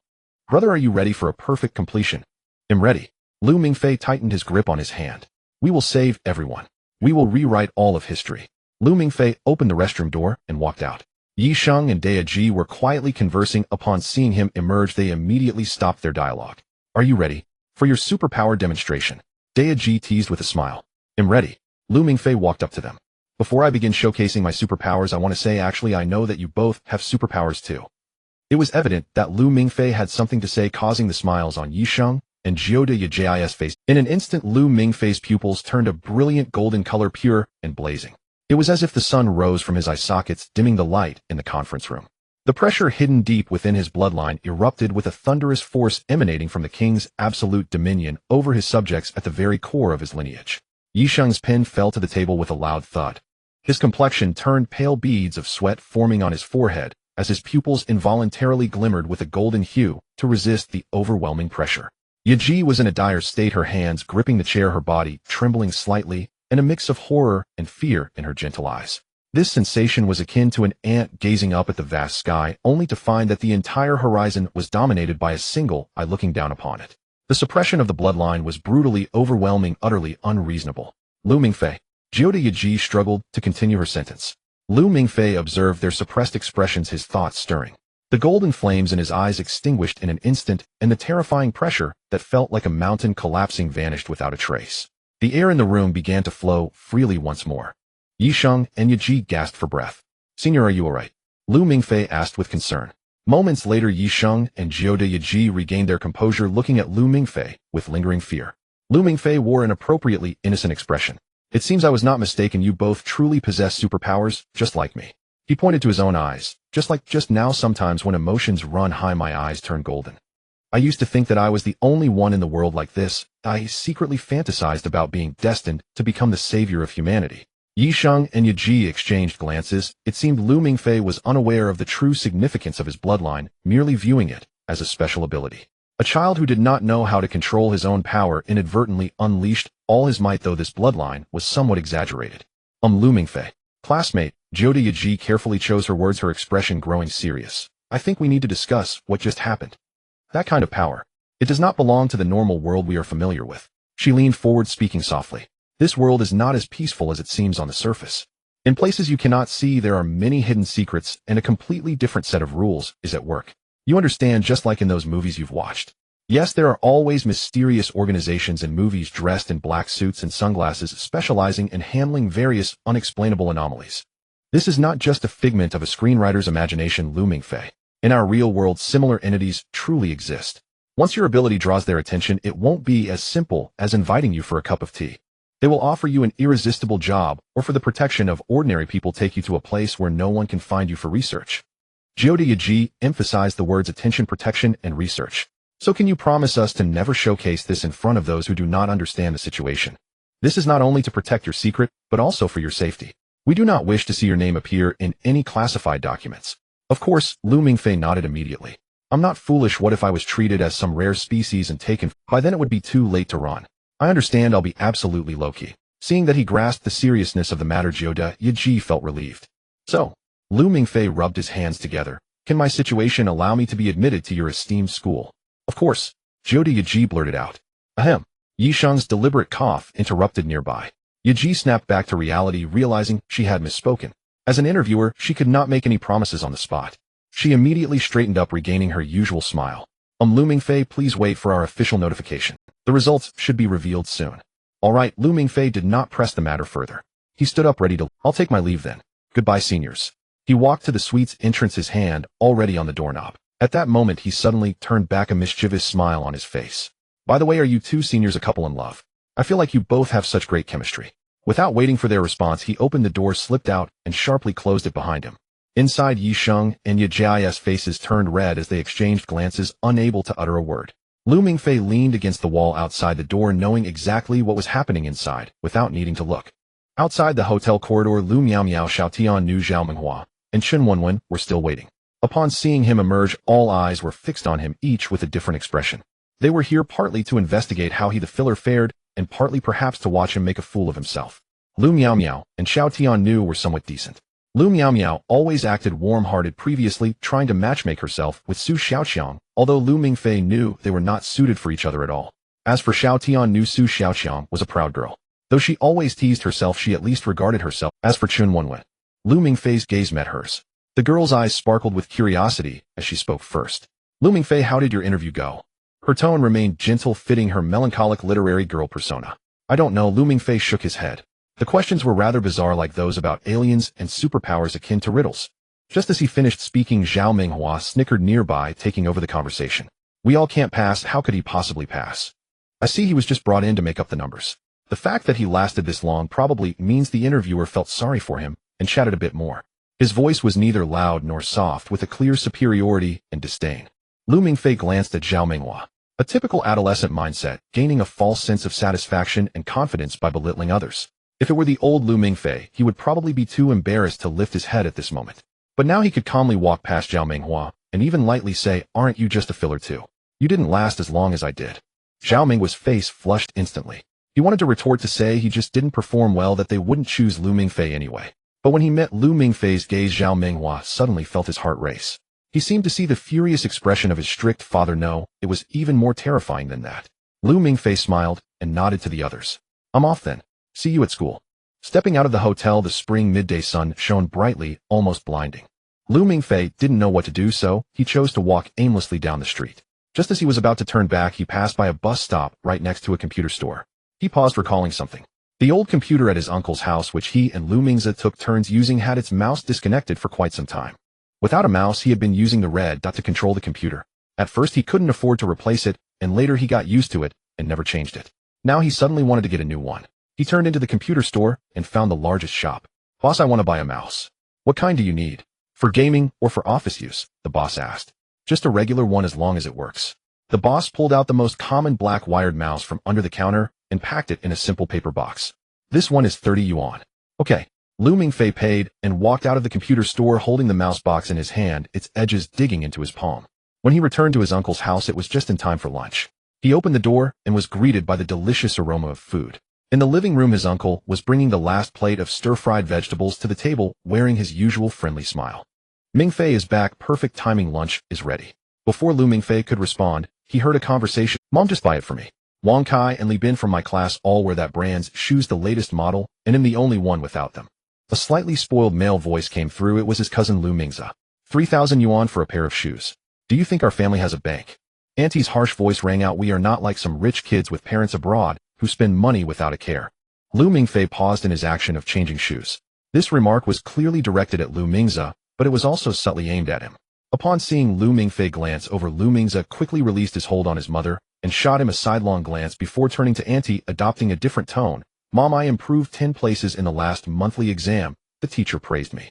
Brother, are you ready for a perfect completion? I'm ready. Lu Mingfei tightened his grip on his hand. We will save everyone. We will rewrite all of history. Lu Mingfei opened the restroom door and walked out. Yisheng and Ji were quietly conversing. Upon seeing him emerge, they immediately stopped their dialogue. Are you ready for your superpower demonstration? Ji teased with a smile. I'm ready. Lu Mingfei walked up to them. Before I begin showcasing my superpowers, I want to say actually I know that you both have superpowers too. It was evident that Lu Mingfei had something to say, causing the smiles on Yisheng and Ji's face. In an instant, Lu Mingfei's pupils turned a brilliant golden color, pure and blazing. It was as if the sun rose from his eye sockets, dimming the light in the conference room. The pressure hidden deep within his bloodline erupted with a thunderous force emanating from the king's absolute dominion over his subjects at the very core of his lineage. Yisheng's pen fell to the table with a loud thud. His complexion turned pale, beads of sweat forming on his forehead as his pupils involuntarily glimmered with a golden hue to resist the overwhelming pressure. Ji was in a dire state, her hands gripping the chair, her body trembling slightly, and a mix of horror and fear in her gentle eyes. This sensation was akin to an ant gazing up at the vast sky, only to find that the entire horizon was dominated by a single eye looking down upon it. The suppression of the bloodline was brutally overwhelming, utterly unreasonable. Lu Mingfei. Jiude Yaji struggled to continue her sentence. Lu Mingfei observed their suppressed expressions, his thoughts stirring. The golden flames in his eyes extinguished in an instant, and the terrifying pressure that felt like a mountain collapsing vanished without a trace. The air in the room began to flow freely once more. Yisheng and Yaji gasped for breath. "Senior, are you all right?" Lu Mingfei asked with concern. Moments later, Yisheng and Jiude Yaji regained their composure, looking at Lu Mingfei with lingering fear. Lu Mingfei wore an appropriately innocent expression. "It seems I was not mistaken. You both truly possess superpowers, just like me." He pointed to his own eyes. "Just like just now, sometimes when emotions run high, my eyes turn golden. I used to think that I was the only one in the world like this. I secretly fantasized about being destined to become the savior of humanity." Yisheng and Yaji exchanged glances. It seemed Lu Mingfei was unaware of the true significance of his bloodline, merely viewing it as a special ability. A child who did not know how to control his own power inadvertently unleashed all his might, though this bloodline was somewhat exaggerated. Lu Mingfei. Classmate, Jiude Yaji carefully chose her words, her expression growing serious. "I think we need to discuss what just happened. That kind of power. It does not belong to the normal world we are familiar with." She leaned forward, speaking softly. "This world is not as peaceful as it seems on the surface. In places you cannot see, there are many hidden secrets, and a completely different set of rules is at work. You understand, just like in those movies you've watched. Yes, there are always mysterious organizations in movies dressed in black suits and sunglasses, specializing in handling various unexplainable anomalies. This is not just a figment of a screenwriter's imagination, Lu Mingfei. In our real world, similar entities truly exist. Once your ability draws their attention, it won't be as simple as inviting you for a cup of tea. They will offer you an irresistible job, or for the protection of ordinary people, take you to a place where no one can find you for research." Jiude Yaji emphasized the words attention, protection, and research. "So can you promise us to never showcase this in front of those who do not understand the situation? This is not only to protect your secret, but also for your safety. We do not wish to see your name appear in any classified documents." Of course, Lu Mingfei nodded immediately. "I'm not foolish. What if I was treated as some rare species and taken? By then it would be too late to run. I understand. I'll be absolutely low-key." Seeing that he grasped the seriousness of the matter, Jiude Yaji felt relieved. "So," Lu Mingfei rubbed his hands together, "can my situation allow me to be admitted to your esteemed school?" "Of course," Jiude Yaji blurted out. "Ahem." Yisheng's deliberate cough interrupted nearby. Yaji snapped back to reality, realizing she had misspoken. As an interviewer, she could not make any promises on the spot. She immediately straightened up, regaining her usual smile. Lu Mingfei, please wait for our official notification. The results should be revealed soon." "All right." Lu Mingfei did not press the matter further. He stood up, ready to, "I'll take my leave then. Goodbye, seniors." He walked to the suite's entrance, his hand already on the doorknob. At that moment, he suddenly turned back, a mischievous smile on his face. "By the way, are you two seniors a couple in love? I feel like you both have such great chemistry." Without waiting for their response, he opened the door, slipped out, and sharply closed it behind him. Inside, Yisheng and Yaji's faces turned red as they exchanged glances, unable to utter a word. Lu Mingfei leaned against the wall outside the door, knowing exactly what was happening inside, without needing to look. Outside the hotel corridor, Lu Miaomiao, Xiaotian Nu, Zhao Minghua, and Chen Wenwen were still waiting. Upon seeing him emerge, all eyes were fixed on him, each with a different expression. They were here partly to investigate how he the filler fared, and partly perhaps to watch him make a fool of himself. Lu Miaomiao and Xiaotian Nu were somewhat decent. Lu Miaomiao always acted warm-hearted, previously trying to matchmake herself with Su Xiaoqiang, although Lu Mingfei knew they were not suited for each other at all. As for Xiaotian Nu, Su Xiaoqiang was a proud girl. Though she always teased herself, she at least regarded herself. As for Chen Wenwen, Lu Mingfei's gaze met hers. The girl's eyes sparkled with curiosity as she spoke first. "Lu Mingfei, how did your interview go?" Her tone remained gentle, fitting her melancholic literary girl persona. "I don't know." Lu Mingfei shook his head. The questions were rather bizarre, like those about aliens and superpowers akin to riddles. Just as he finished speaking, Zhao Minghua snickered nearby, taking over the conversation. "We all can't pass. How could he possibly pass? I see he was just brought in to make up the numbers." The fact that he lasted this long probably means the interviewer felt sorry for him and chatted a bit more. His voice was neither loud nor soft, with a clear superiority and disdain. Lu Mingfei glanced at Zhao Minghua. A typical adolescent mindset, gaining a false sense of satisfaction and confidence by belittling others. If it were the old Lu Mingfei, he would probably be too embarrassed to lift his head at this moment. But now he could calmly walk past Zhao Minghua and even lightly say, "Aren't you just a filler too? You didn't last as long as I did." Zhao Minghua's face flushed instantly. He wanted to retort to say he just didn't perform well, that they wouldn't choose Lu Mingfei anyway. But when he met Lu Mingfei's gaze, Zhao Minghua suddenly felt his heart race. He seemed to see the furious expression of his strict father. No, it was even more terrifying than that. Lu Mingfei smiled and nodded to the others. I'm off then. See you at school. Stepping out of the hotel, the spring midday sun shone brightly, almost blinding. Lu Mingfei didn't know what to do, so he chose to walk aimlessly down the street. Just as he was about to turn back, he passed by a bus stop right next to a computer store. He paused, recalling something. The old computer at his uncle's house, which he and Lu Mingfei took turns using, had its mouse disconnected for quite some time. Without a mouse, he had been using the red dot to control the computer. At first, he couldn't afford to replace it, and later he got used to it and never changed it. Now he suddenly wanted to get a new one. He turned into the computer store and found the largest shop. Boss, I want to buy a mouse. What kind do you need? For gaming or for office use? The boss asked. Just a regular one as long as it works. The boss pulled out the most common black wired mouse from under the counter and packed it in a simple paper box. This one is 30 yuan. Okay. Lu Mingfei paid and walked out of the computer store holding the mouse box in his hand, its edges digging into his palm. When he returned to his uncle's house, it was just in time for lunch. He opened the door and was greeted by the delicious aroma of food. In the living room, his uncle was bringing the last plate of stir-fried vegetables to the table, wearing his usual friendly smile. Mingfei is back. Perfect timing. Lunch is ready. Before Lu Mingfei could respond, he heard a conversation. Mom, just buy it for me. Wang Kai and Li Bin from my class all wear that brand's shoes, the latest model, and I'm the only one without them. A slightly spoiled male voice came through. It was his cousin Lu Mingfei. 3,000 yuan for a pair of shoes. Do you think our family has a bank? Auntie's harsh voice rang out. We are not like some rich kids with parents abroad who spend money without a care. Lu Mingfei paused in his action of changing shoes. This remark was clearly directed at Lu Mingfei, but it was also subtly aimed at him. Upon seeing Lu Mingfei glance over, Lu Mingfei quickly released his hold on his mother and shot him a sidelong glance before turning to Auntie, adopting a different tone. Mom, I improved 10 places in the last monthly exam. The teacher praised me.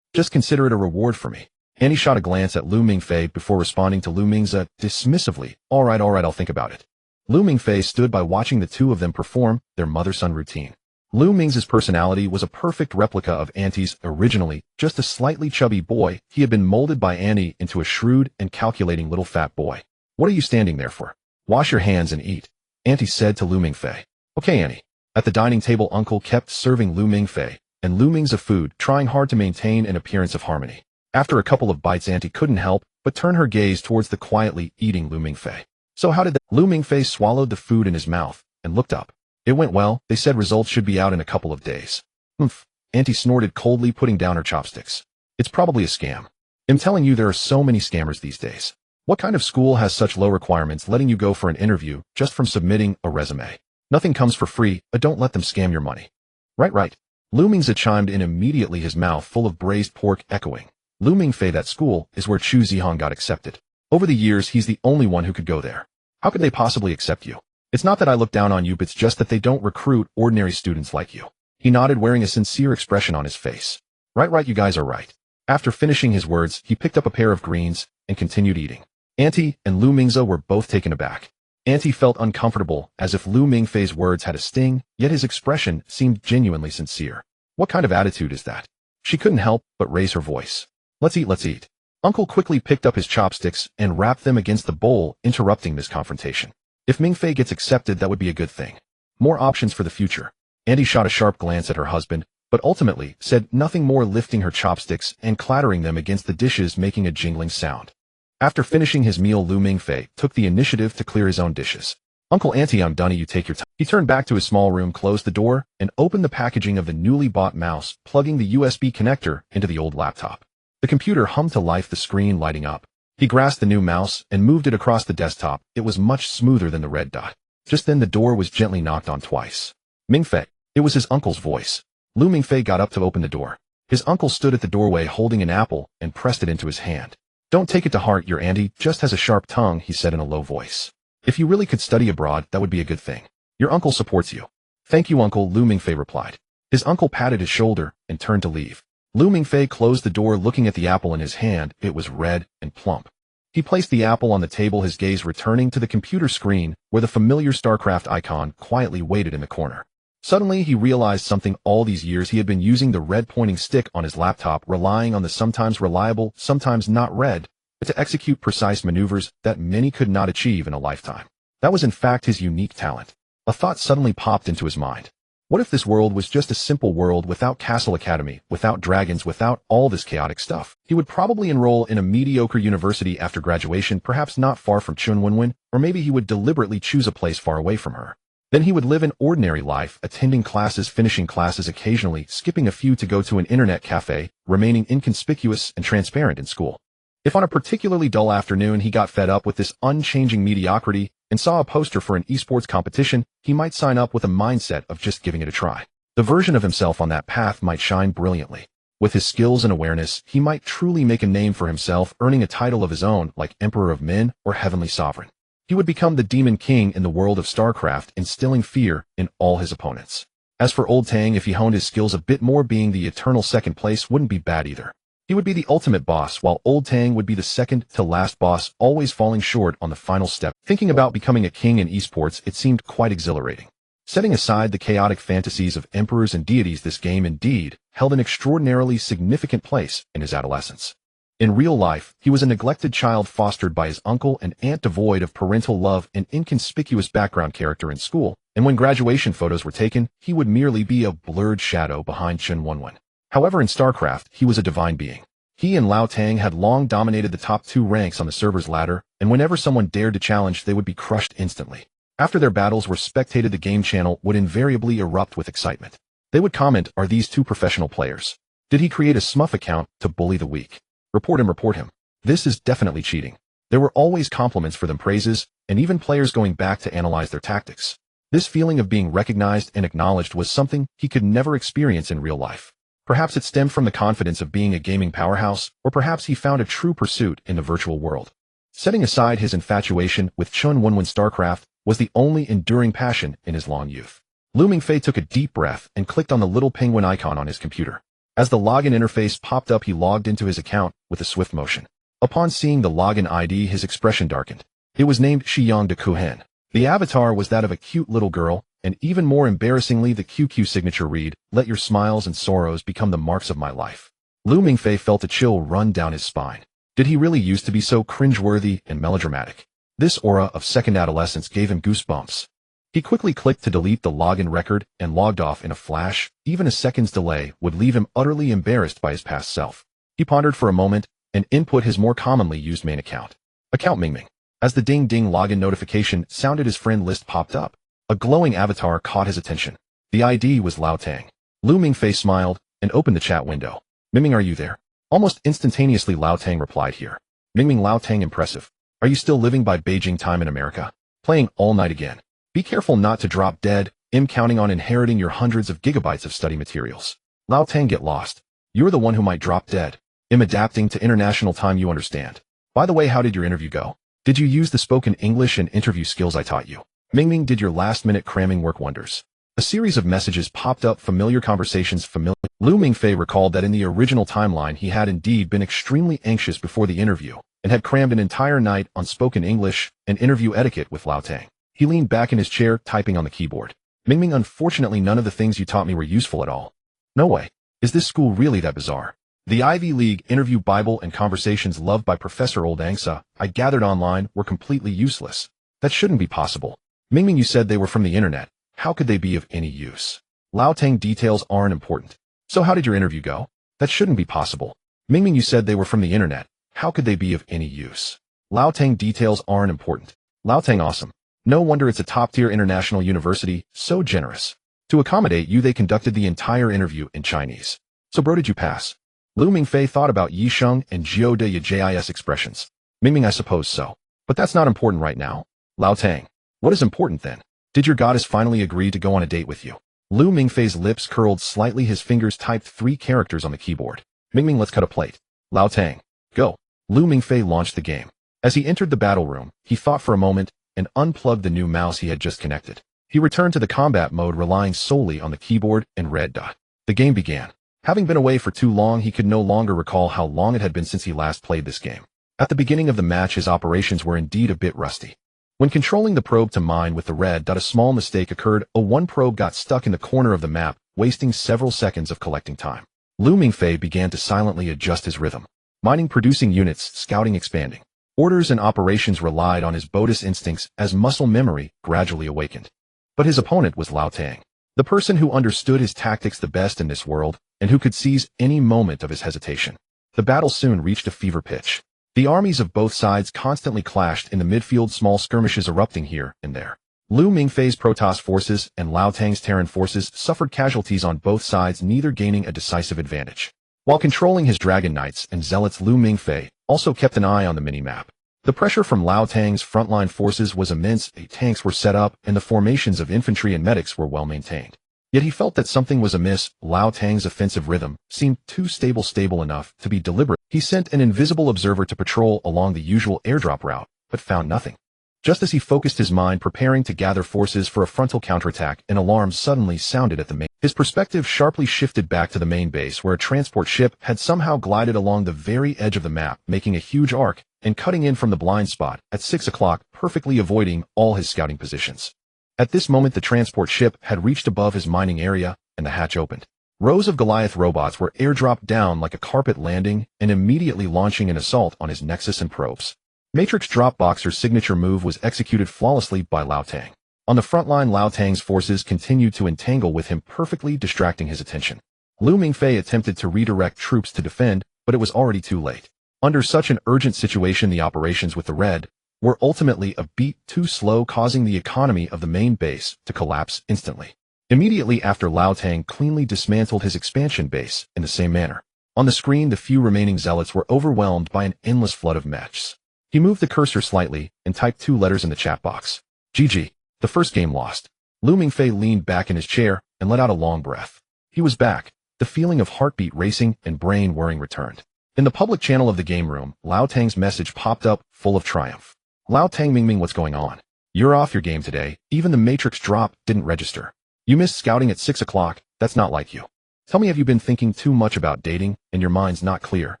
Just consider it a reward for me. Auntie shot a glance at Lu Mingfei before responding to Lu Mingfei dismissively. All right, I'll think about it. Lu Mingfei stood by watching the two of them perform their mother-son routine. Lu Mingfei's personality was a perfect replica of Auntie's. Originally just a slightly chubby boy, he had been molded by Auntie into a shrewd and calculating little fat boy. What are you standing there for? Wash your hands and eat, Auntie said to Lu Mingfei. Okay, Auntie. At the dining table, Uncle kept serving Lu Mingfei and Lu Mingfei food, trying hard to maintain an appearance of harmony. After a couple of bites, Auntie couldn't help but turn her gaze towards the quietly eating Lu Mingfei. So how did that? Lu Mingfei swallowed the food in his mouth and looked up. It went well. They said results should be out in a couple of days. Humph. Auntie snorted coldly, putting down her chopsticks. It's probably a scam. I'm telling you, there are so many scammers these days. What kind of school has such low requirements, letting you go for an interview just from submitting a resume? Nothing comes for free, but don't let them scam your money. Right. Lu Mingfei chimed in immediately, his mouth full of braised pork, echoing. Lu Mingfei, that school is where Chu Zihong got accepted. Over the years, he's the only one who could go there. How could they possibly accept you? It's not that I look down on you, but it's just that they don't recruit ordinary students like you. He nodded, wearing a sincere expression on his face. Right, you guys are right. After finishing his words, he picked up a pair of greens and continued eating. Auntie and Lu Mingfei were both taken aback. Auntie felt uncomfortable, as if Lu Mingfei's words had a sting, yet his expression seemed genuinely sincere. What kind of attitude is that? She couldn't help but raise her voice. Let's eat. Uncle quickly picked up his chopsticks and wrapped them against the bowl, interrupting this confrontation. If Mingfei gets accepted, that would be a good thing. More options for the future. Auntie shot a sharp glance at her husband, but ultimately said nothing more, lifting her chopsticks and clattering them against the dishes, making a jingling sound. After finishing his meal, Lu Mingfei took the initiative to clear his own dishes. Uncle, Auntie, I'm done. You take your time. He turned back to his small room, closed the door, and opened the packaging of the newly bought mouse, plugging the USB connector into the old laptop. The computer hummed to life, the screen lighting up. He grasped the new mouse and moved it across the desktop. It was much smoother than the red dot. Just then the door was gently knocked on twice. Mingfei. It was his uncle's voice. Lu Mingfei got up to open the door. His uncle stood at the doorway holding an apple and pressed it into his hand. Don't take it to heart, your auntie just has a sharp tongue, he said in a low voice. If you really could study abroad, that would be a good thing. Your uncle supports you. Thank you, uncle, Lu Mingfei replied. His uncle patted his shoulder and turned to leave. Lu Mingfei closed the door, looking at the apple in his hand. It was red and plump. He placed the apple on the table, his gaze returning to the computer screen where the familiar StarCraft icon quietly waited in the corner. Suddenly, he realized something. All these years he had been using the red pointing stick on his laptop, relying on the sometimes reliable, sometimes not red, but to execute precise maneuvers that many could not achieve in a lifetime. That was in fact his unique talent. A thought suddenly popped into his mind. What if this world was just a simple world without Cassell Academy, without dragons, without all this chaotic stuff? He would probably enroll in a mediocre university after graduation, perhaps not far from Chunwenwen, or maybe he would deliberately choose a place far away from her. Then he would live an ordinary life, attending classes, finishing classes occasionally, skipping a few to go to an internet cafe, remaining inconspicuous and transparent in school. If on a particularly dull afternoon he got fed up with this unchanging mediocrity and saw a poster for an esports competition, he might sign up with a mindset of just giving it a try. The version of himself on that path might shine brilliantly. With his skills and awareness, he might truly make a name for himself, earning a title of his own like Emperor of Men or Heavenly Sovereign. He would become the Demon King in the world of StarCraft, instilling fear in all his opponents. As for Old Tang, if he honed his skills a bit more, being the eternal second place wouldn't be bad either. He would be the ultimate boss, while Old Tang would be the second to last boss, always falling short on the final step. Thinking about becoming a king in esports, it seemed quite exhilarating. Setting aside the chaotic fantasies of emperors and deities, this game indeed held an extraordinarily significant place in his adolescence. In real life, he was a neglected child fostered by his uncle and aunt, devoid of parental love, an inconspicuous background character in school, and when graduation photos were taken, he would merely be a blurred shadow behind Chunwenwen. However, in StarCraft, he was a divine being. He and Lao Tang had long dominated the top 2 ranks on the server's ladder, and whenever someone dared to challenge, they would be crushed instantly. After their battles were spectated, the game channel would invariably erupt with excitement. They would comment, "Are these 2 professional players? Did he create a smurf account to bully the weak? Report him, report him. This is definitely cheating." There were always compliments for them, praises, and even players going back to analyze their tactics. This feeling of being recognized and acknowledged was something he could never experience in real life. Perhaps it stemmed from the confidence of being a gaming powerhouse, or perhaps he found a true pursuit in the virtual world. Setting aside his infatuation with Chunwenwen, StarCraft was the only enduring passion in his long youth. Lu Mingfei took a deep breath and clicked on the little penguin icon on his computer. As the login interface popped up, he logged into his account with a swift motion. Upon seeing the login ID, his expression darkened. It was named Shiyang de Kuhen. The avatar was that of a cute little girl, and even more embarrassingly, the QQ signature read, "Let your smiles and sorrows become the marks of my life." Lu Mingfei felt a chill run down his spine. Did he really used to be so cringeworthy and melodramatic? This aura of second adolescence gave him goosebumps. He quickly clicked to delete the login record and logged off in a flash. Even a second's delay would leave him utterly embarrassed by his past self. He pondered for a moment and input his more commonly used main account. Account Mingming. As the ding-ding login notification sounded, his friend list popped up. A glowing avatar caught his attention. The ID was Lao Tang. Lu Mingfei smiled and opened the chat window. "Mingming, are you there?" Almost instantaneously, Lao Tang replied, "Here." Mingming, Lao Tang, impressive. "Are you still living by Beijing time in America? Playing all night again? Be careful not to drop dead. I'm counting on inheriting your hundreds of gigabytes of study materials." Lao Tang, get lost. You're the one who might drop dead. I'm adapting to international time, you understand. By the way, how did your interview go? Did you use the spoken English and interview skills I taught you? Mingming, did your last-minute cramming work wonders? A series of messages popped up, familiar conversations, familiar. Lu Mingfei recalled that in the original timeline he had indeed been extremely anxious before the interview and had crammed an entire night on spoken English and interview etiquette with Lao Tang. He leaned back in his chair, typing on the keyboard. "Mingming, unfortunately none of the things you taught me were useful at all." "No way. Is this school really that bizarre? The Ivy League interview Bible and conversations loved by Professor Old Angsa I gathered online were completely useless. That shouldn't be possible. Mingming, you said they were from the internet. How could they be of any use? Lao Tang, details aren't important. So how did your interview go? That shouldn't be possible. Mingming, you said they were from the internet. How could they be of any use? Lao Tang, details aren't important. Lao Tang, awesome. No wonder it's a top-tier international university, so generous. To accommodate you, they conducted the entire interview in Chinese. So bro, did you pass? Lu Mingfei thought about Yi Sheng and Jiu de Yijis expressions. Mingming, I suppose so. But that's not important right now. Lao Tang. What is important then? Did your goddess finally agree to go on a date with you? Lu Mingfei's lips curled slightly, his fingers typed 3 characters on the keyboard. Mingming, let's cut a plate. Lao Tang. Go. Lu Mingfei launched the game. As he entered the battle room, he thought for a moment and unplugged the new mouse he had just connected. He returned to the combat mode, relying solely on the keyboard and red dot. The game began. Having been away for too long, he could no longer recall how long it had been since he last played this game. At the beginning of the match, his operations were indeed a bit rusty. When controlling the probe to mine with the red dot, a small mistake occurred. One probe got stuck in the corner of the map, wasting several seconds of collecting time. Lu Mingfei began to silently adjust his rhythm. Mining, producing units, scouting, expanding. Orders and operations relied on his Bodis instincts as muscle memory gradually awakened. But his opponent was Lao Tang. The person who understood his tactics the best in this world, and who could seize any moment of his hesitation. The battle soon reached a fever pitch. The armies of both sides constantly clashed in the midfield, small skirmishes erupting here and there. Lu Mingfei's Protoss forces and Lao Tang's Terran forces suffered casualties on both sides, neither gaining a decisive advantage. While controlling his Dragon Knights and Zealots, Lu Mingfei also kept an eye on the minimap. The pressure from Lao Tang's frontline forces was immense. Tanks were set up, and the formations of infantry and medics were well maintained. Yet he felt that something was amiss. Lao Tang's offensive rhythm seemed too stable enough to be deliberate. He sent an invisible observer to patrol along the usual airdrop route, but found nothing. Just as he focused his mind preparing to gather forces for a frontal counterattack, an alarm suddenly sounded at the main. His perspective sharply shifted back to the main base, where a transport ship had somehow glided along the very edge of the map, making a huge arc and cutting in from the blind spot at 6 o'clock, perfectly avoiding all his scouting positions. At this moment, the transport ship had reached above his mining area, and the hatch opened. Rows of Goliath robots were airdropped down like a carpet, landing and immediately launching an assault on his nexus and probes. Matrix Drop Boxer's signature move was executed flawlessly by Lao Tang. On the front line, Lao Tang's forces continued to entangle with him, perfectly distracting his attention. Lu Mingfei attempted to redirect troops to defend, but it was already too late. Under such an urgent situation, the operations with the Red were ultimately a beat too slow, causing the economy of the main base to collapse instantly. Immediately after, Lao Tang cleanly dismantled his expansion base in the same manner. On the screen, the few remaining zealots were overwhelmed by an endless flood of mechs. He moved the cursor slightly and typed 2 letters in the chat box. GG. The first game lost. Lu Mingfei leaned back in his chair and let out a long breath. He was back. The feeling of heartbeat racing and brain whirring returned. In the public channel of the game room, Lao Tang's message popped up, full of triumph. Lao Tang, Mingming, what's going on? You're off your game today. Even the Matrix drop didn't register. You missed scouting at 6 o'clock. That's not like you. Tell me, have you been thinking too much about dating and your mind's not clear?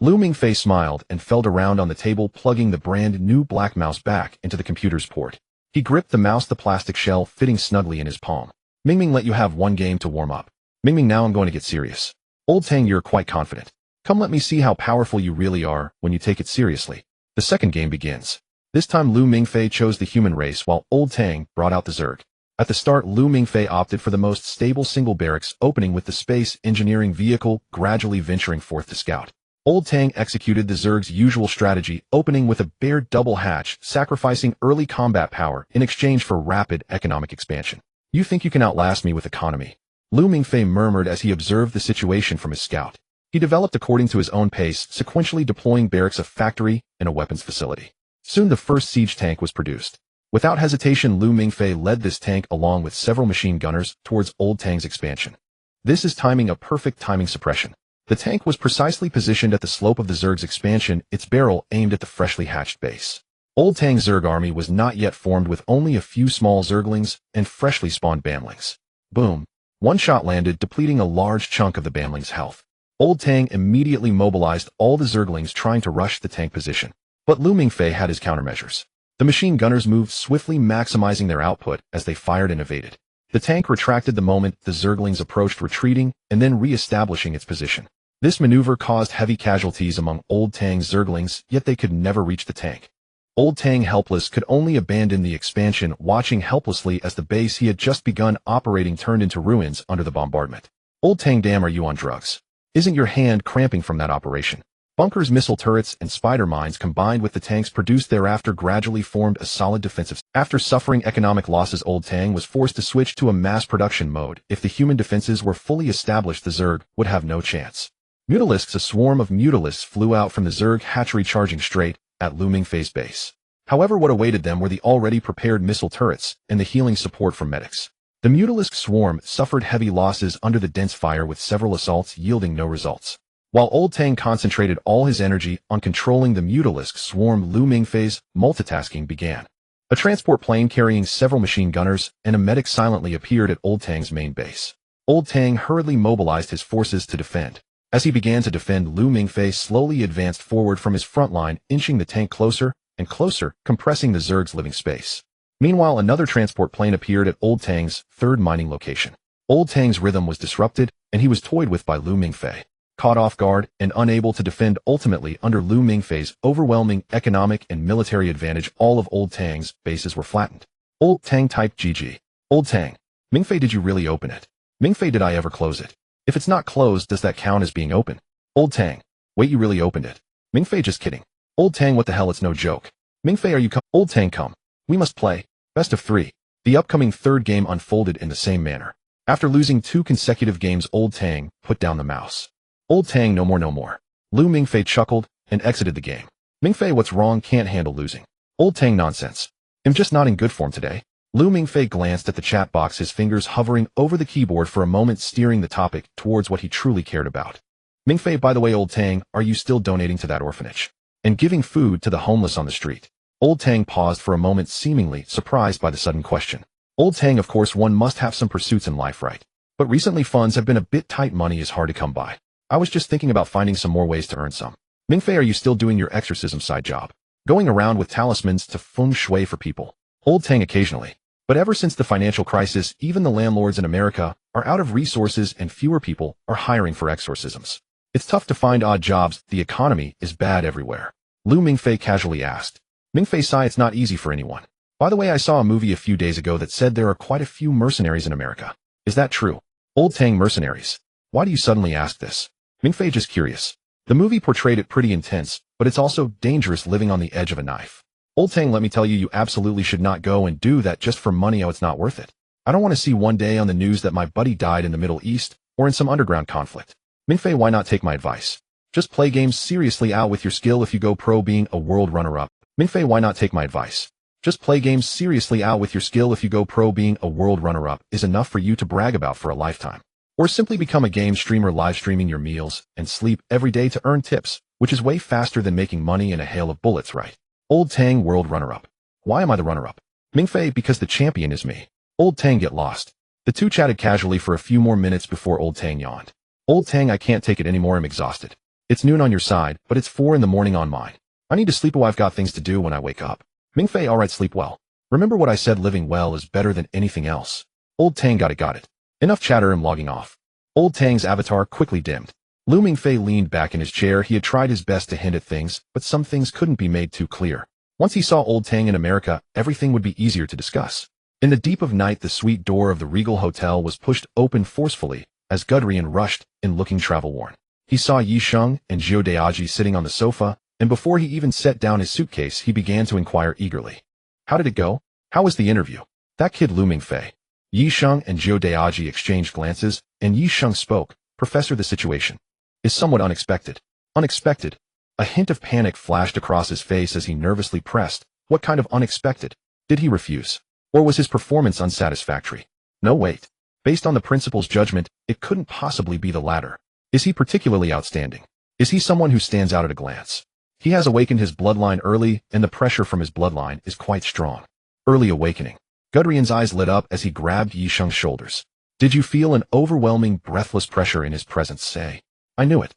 Lu Mingfei smiled and felt around on the table, plugging the brand new black mouse back into the computer's port. He gripped the mouse, the plastic shell fitting snugly in his palm. Mingming, let you have one game to warm up. Mingming, now I'm going to get serious. Old Tang, you're quite confident. Come, let me see how powerful you really are when you take it seriously. The second game begins. This time Lu Mingfei chose the human race, while Old Tang brought out the Zerg. At the start, Lu Mingfei opted for the most stable single barracks, opening with the space engineering vehicle, gradually venturing forth to scout. Old Tang executed the Zerg's usual strategy, opening with a bare double hatch, sacrificing early combat power in exchange for rapid economic expansion. You think you can outlast me with economy? Lu Mingfei murmured as he observed the situation from his scout. He developed according to his own pace, sequentially deploying barracks, a factory, and a weapons facility. Soon the first siege tank was produced. Without hesitation, Lu Mingfei led this tank along with several machine gunners towards Old Tang's expansion. This is timing, a perfect timing suppression. The tank was precisely positioned at the slope of the Zerg's expansion, its barrel aimed at the freshly hatched base. Old Tang's Zerg army was not yet formed, with only a few small Zerglings and freshly spawned Bamlings. Boom. One shot landed, depleting a large chunk of the Bamlings' health. Old Tang immediately mobilized all the Zerglings trying to rush the tank position. But Lu Mingfei had his countermeasures. The machine gunners moved swiftly, maximizing their output as they fired and evaded. The tank retracted the moment the Zerglings approached, retreating and then re-establishing its position. This maneuver caused heavy casualties among Old Tang's Zerglings, yet they could never reach the tank. Old Tang, helpless, could only abandon the expansion, watching helplessly as the base he had just begun operating turned into ruins under the bombardment. Old Tang, damn, are you on drugs? Isn't your hand cramping from that operation? Bunkers, missile turrets, and spider mines combined with the tanks produced thereafter gradually formed a solid defensive. After suffering economic losses, Old Tang was forced to switch to a mass production mode. If the human defenses were fully established, the Zerg would have no chance. Mutalisks, a swarm of Mutalisks flew out from the Zerg hatchery, charging straight at Lu Mingfei's base. However, what awaited them were the already prepared missile turrets and the healing support from medics. The Mutalisk swarm suffered heavy losses under the dense fire, with several assaults yielding no results. While Old Tang concentrated all his energy on controlling the Mutalisk swarm, Lu Mingfei's multitasking began. A transport plane carrying several machine gunners and a medic silently appeared at Old Tang's main base. Old Tang hurriedly mobilized his forces to defend. As he began to defend, Lu Mingfei slowly advanced forward from his front line, inching the tank closer and closer, compressing the Zerg's living space. Meanwhile, another transport plane appeared at Old Tang's third mining location. Old Tang's rhythm was disrupted, and he was toyed with by Lu Mingfei. Caught off guard and unable to defend, ultimately under Lu Mingfei's overwhelming economic and military advantage, all of Old Tang's bases were flattened. Old Tang typed GG. Old Tang. Mingfei, did you really open it? Mingfei, did I ever close it? If it's not closed, does that count as being open? Old Tang. Wait, you really opened it? Mingfei, just kidding. Old Tang, what the hell, it's no joke. Mingfei, are you Old Tang, come. We must play. Best of 3. The upcoming third game unfolded in the same manner. After losing 2 consecutive games, Old Tang put down the mouse. Old Tang, no more, no more. Lu Mingfei chuckled and exited the game. Mingfei, what's wrong? Can't handle losing. Old Tang, nonsense. I'm just not in good form today. Lu Mingfei glanced at the chat box, his fingers hovering over the keyboard for a moment, steering the topic towards what he truly cared about. Mingfei, by the way, Old Tang, are you still donating to that orphanage? And giving food to the homeless on the street? Old Tang paused for a moment, seemingly surprised by the sudden question. Old Tang, of course, one must have some pursuits in life, right? But recently funds have been a bit tight, money is hard to come by. I was just thinking about finding some more ways to earn some. Mingfei, are you still doing your exorcism side job? Going around with talismans to feng shui for people? Old Tang, occasionally. But ever since the financial crisis, even the landlords in America are out of resources and fewer people are hiring for exorcisms. It's tough to find odd jobs, the economy is bad everywhere. Lu Mingfei casually asked. Mingfei sighed, it's not easy for anyone. By the way, I saw a movie a few days ago that said there are quite a few mercenaries in America. Is that true? Old Tang, mercenaries. Why do you suddenly ask this? Mingfei, just curious. The movie portrayed it pretty intense, but it's also dangerous, living on the edge of a knife. Old Tang, let me tell you, you absolutely should not go and do that just for money. Oh, it's not worth it. I don't want to see one day on the news that my buddy died in the Middle East or in some underground conflict. Mingfei, why not take my advice? Just play games seriously out with your skill if you go pro, being a world runner-up. Mingfei, why not take my advice? Just play games seriously out with your skill if you go pro, being a world runner-up is enough for you to brag about for a lifetime. Or simply become a game streamer, live streaming your meals and sleep every day to earn tips, which is way faster than making money in a hail of bullets, right? Old Tang, world runner-up. Why am I the runner-up? Mingfei, because the champion is me. Old Tang, get lost. The two chatted casually for a few more minutes before Old Tang yawned. Old Tang, I can't take it anymore, I'm exhausted. It's noon on your side, but it's 4 in the morning on mine. I need to sleep. I've got things to do when I wake up. Mingfei, alright, sleep well. Remember what I said, living well is better than anything else. Old Tang, got it. Enough chatter, I'm logging off. Old Tang's avatar quickly dimmed. Lu Mingfei leaned back in his chair. He had tried his best to hint at things, but some things couldn't be made too clear. Once he saw Old Tang in America, everything would be easier to discuss. In the deep of night, the suite door of the Regal Hotel was pushed open forcefully as Gudrian rushed in, looking travel-worn. He saw Yi Sheng and Zhou Deaji sitting on the sofa, and before he even set down his suitcase, he began to inquire eagerly. How did it go? How was the interview? That kid Lu Mingfei. Yi Sheng and Zhou Deaji exchanged glances, and Yi Sheng spoke. Professor, the situation is somewhat unexpected. Unexpected? A hint of panic flashed across his face as he nervously pressed. What kind of unexpected? Did he refuse? Or was his performance unsatisfactory? No, wait. Based on the principal's judgment, it couldn't possibly be the latter. Is he particularly outstanding? Is he someone who stands out at a glance? He has awakened his bloodline early, and the pressure from his bloodline is quite strong. Early awakening. Gudrian's eyes lit up as he grabbed Yi Sheng's shoulders. Did you feel an overwhelming, breathless pressure in his presence? Say. I knew it.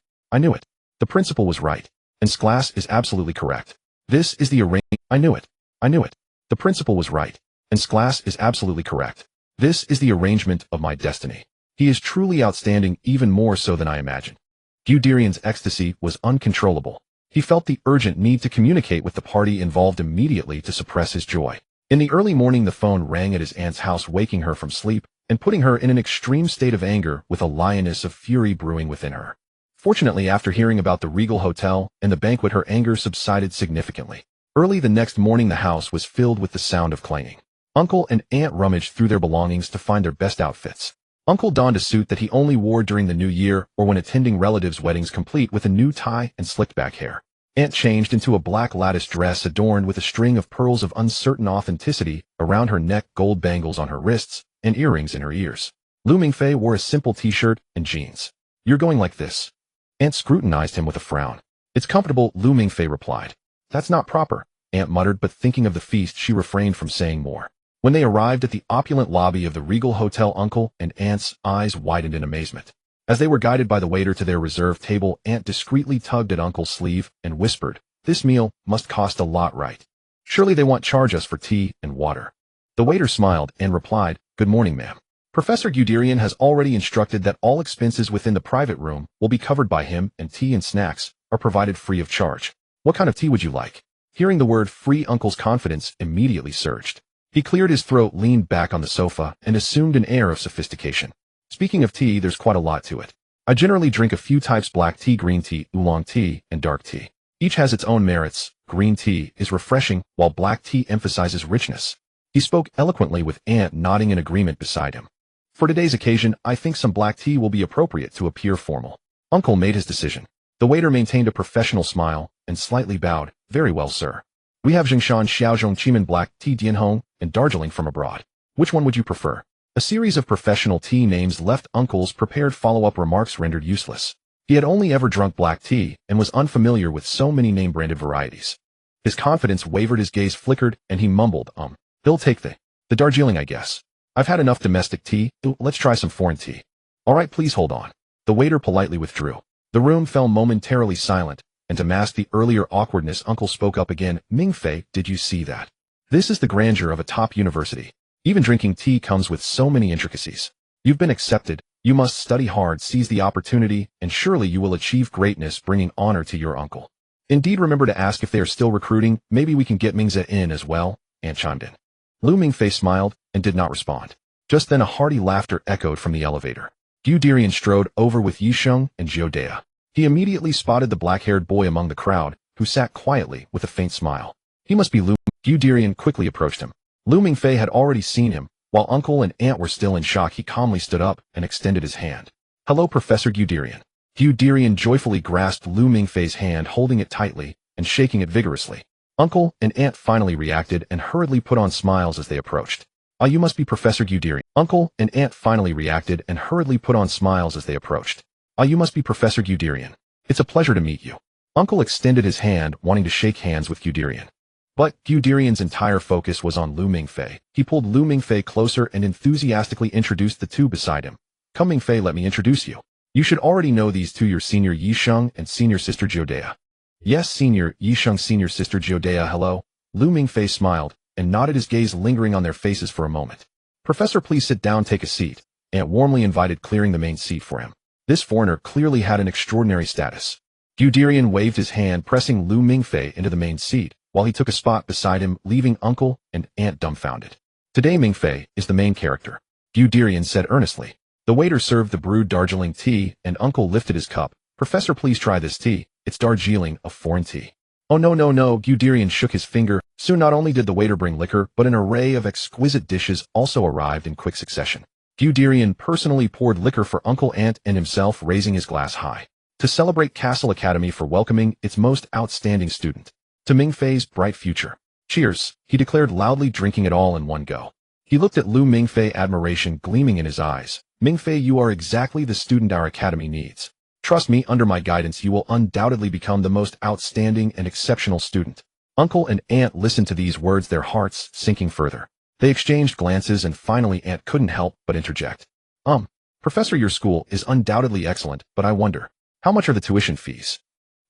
The principal was right. And Sklas is absolutely correct. This is the arrangement. I knew it. The principal was right. And Sklas is absolutely correct. This is the arrangement of my destiny. He is truly outstanding, even more so than I imagined. Gudrian's ecstasy was uncontrollable. He felt the urgent need to communicate with the party involved immediately to suppress his joy. In the early morning, the phone rang at his aunt's house, waking her from sleep and putting her in an extreme state of anger, with a lioness of fury brewing within her. Fortunately, after hearing about the Regal Hotel and the banquet, her anger subsided significantly. Early the next morning, the house was filled with the sound of clanging. Uncle and Aunt rummaged through their belongings to find their best outfits. Uncle donned a suit that he only wore during the new year or when attending relatives' weddings, complete with a new tie and slicked back hair. Aunt changed into a black lattice dress adorned with a string of pearls of uncertain authenticity around her neck, gold bangles on her wrists, and earrings in her ears. Lu Mingfei wore a simple t-shirt and jeans. You're going like this? Aunt scrutinized him with a frown. It's comfortable, Lu Mingfei replied. That's not proper, Aunt muttered, but thinking of the feast, she refrained from saying more. When they arrived at the opulent lobby of the Regal Hotel, Uncle and Aunt's eyes widened in amazement. As they were guided by the waiter to their reserved table, Aunt discreetly tugged at Uncle's sleeve and whispered, "This meal must cost a lot, right? Surely they won't charge us for tea and water." The waiter smiled and replied, "Good morning, ma'am. Professor Guderian has already instructed that all expenses within the private room will be covered by him, and tea and snacks are provided free of charge. What kind of tea would you like?" Hearing the word free, Uncle's confidence immediately surged. He cleared his throat, leaned back on the sofa, and assumed an air of sophistication. Speaking of tea, there's quite a lot to it. I generally drink a few types: black tea, green tea, oolong tea, and dark tea. Each has its own merits. Green tea is refreshing, while black tea emphasizes richness. He spoke eloquently, with Aunt nodding in agreement beside him. For today's occasion, I think some black tea will be appropriate to appear formal. Uncle made his decision. The waiter maintained a professional smile and slightly bowed. Very well, sir. We have Jingshan Xiaozhong Chimen black tea, Dianhong, and Darjeeling from abroad. Which one would you prefer? A series of professional tea names left Uncle's prepared follow-up remarks rendered useless. He had only ever drunk black tea and was unfamiliar with so many name-branded varieties. His confidence wavered, his gaze flickered, and he mumbled, He'll take the Darjeeling, I guess. I've had enough domestic tea. Let's try some foreign tea. All right, please hold on. The waiter politely withdrew. The room fell momentarily silent, and to mask the earlier awkwardness, Uncle spoke up again. Mingfei, did you see that? This is the grandeur of a top university. Even drinking tea comes with so many intricacies. You've been accepted. You must study hard, seize the opportunity, and surely you will achieve greatness, bringing honor to your uncle. Indeed, remember to ask if they are still recruiting. Maybe we can get Mingze in as well, Aunt chimed in. Lu Mingfei smiled and did not respond. Just then a hearty laughter echoed from the elevator. Gu Dirian strode over with Yisheng and Jiodea. He immediately spotted the black-haired boy among the crowd, who sat quietly with a faint smile. He must be Lu. Gu Dirian quickly approached him. Lu Mingfei had already seen him. While Uncle and Aunt were still in shock, he calmly stood up and extended his hand. Hello, Professor Gu Dirian. Gu Dirian joyfully grasped Lu Mingfei's hand, holding it tightly and shaking it vigorously. Uncle and Aunt finally reacted and hurriedly put on smiles as they approached. Ah, you must be Professor Gu Dirian. Uncle and Aunt finally reacted and hurriedly put on smiles as they approached. Ah, you must be Professor Gu Dirian. It's a pleasure to meet you. Uncle extended his hand, wanting to shake hands with Gu Dirian. But Gu Dirian's entire focus was on Lu Mingfei. He pulled Lu Mingfei closer and enthusiastically introduced the two beside him. Come, Mingfei, let me introduce you. You should already know these two, your senior Yisheng and senior sister Jiodea. Yes, senior Yisheng, senior sister Jiodea. Hello. Lu Mingfei smiled and nodded, his gaze lingering on their faces for a moment. Professor, please sit down, take a seat. Aunt warmly invited, clearing the main seat for him. This foreigner clearly had an extraordinary status. Gu Dirian waved his hand, pressing Lu Mingfei into the main seat, while he took a spot beside him, leaving Uncle and Aunt dumbfounded. Today Mingfei is the main character, Gu Dirian said earnestly. The waiter served the brewed Darjeeling tea, and Uncle lifted his cup. Professor, please try this tea. It's Darjeeling, a foreign tea. Oh no, Gu Dirian shook his finger. Soon not only did the waiter bring liquor, but an array of exquisite dishes also arrived in quick succession. Gu Dirian personally poured liquor for Uncle, Aunt, and himself, raising his glass high. To celebrate Cassell Academy for welcoming its most outstanding student. To Mingfei's bright future. Cheers, he declared loudly, drinking it all in one go. He looked at Lu Mingfei, admiration gleaming in his eyes. Mingfei, you are exactly the student our academy needs. Trust me, under my guidance you will undoubtedly become the most outstanding and exceptional student. Uncle and Aunt listened to these words, their hearts sinking further. They exchanged glances, and finally Aunt couldn't help but interject. Professor, your school is undoubtedly excellent, but I wonder, how much are the tuition fees?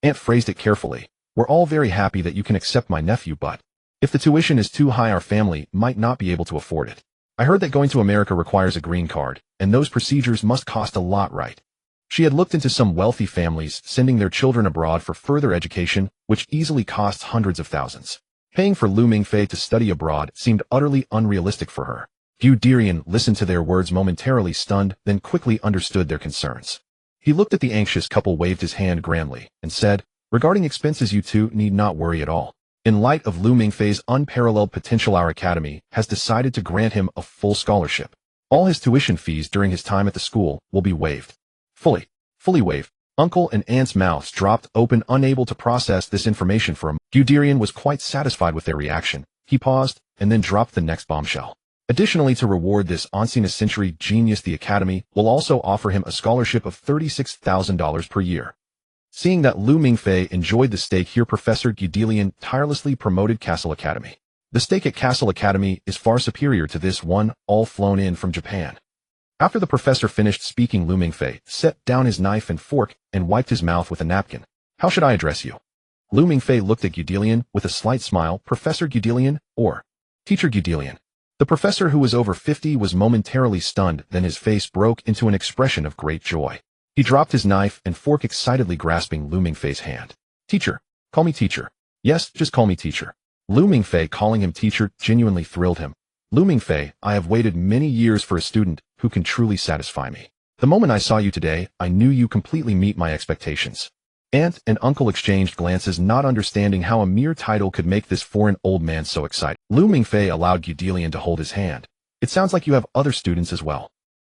Aunt phrased it carefully. We're all very happy that you can accept my nephew, but if the tuition is too high, our family might not be able to afford it. I heard that going to America requires a green card, and those procedures must cost a lot, right? She had looked into some wealthy families sending their children abroad for further education, which easily costs hundreds of thousands. Paying for Lu Mingfei to study abroad seemed utterly unrealistic for her. Gu Dirian listened to their words, momentarily stunned, then quickly understood their concerns. He looked at the anxious couple, waved his hand grandly, and said, regarding expenses, you two need not worry at all. In light of Lu Mingfei's unparalleled potential, our academy has decided to grant him a full scholarship. All his tuition fees during his time at the school will be waived. Fully waived. Uncle and Aunt's mouths dropped open, unable to process this information for him. Gu Dirian was quite satisfied with their reaction. He paused, and then dropped the next bombshell. Additionally, to reward this once-in-a-century genius, the academy will also offer him a scholarship of $36,000 per year. Seeing that Lu Mingfei enjoyed the steak here, Professor Gu Dirian tirelessly promoted Cassell Academy. The steak at Cassell Academy is far superior to this one, all flown in from Japan. After the professor finished speaking, Lu Mingfei set down his knife and fork and wiped his mouth with a napkin. How should I address you? Lu Mingfei looked at Gu Dirian with a slight smile. Professor Gu Dirian, or Teacher Gu Dirian. The professor, who was over 50, was momentarily stunned, then his face broke into an expression of great joy. He dropped his knife and fork, excitedly grasping Lu Mingfei's hand. Teacher, call me teacher. Yes, just call me teacher. Lu Mingfei calling him teacher genuinely thrilled him. Lu Mingfei, I have waited many years for a student who can truly satisfy me. The moment I saw you today, I knew you completely meet my expectations. Aunt and uncle exchanged glances, not understanding how a mere title could make this foreign old man so excited. Lu Mingfei allowed Gudelian to hold his hand. It sounds like you have other students as well.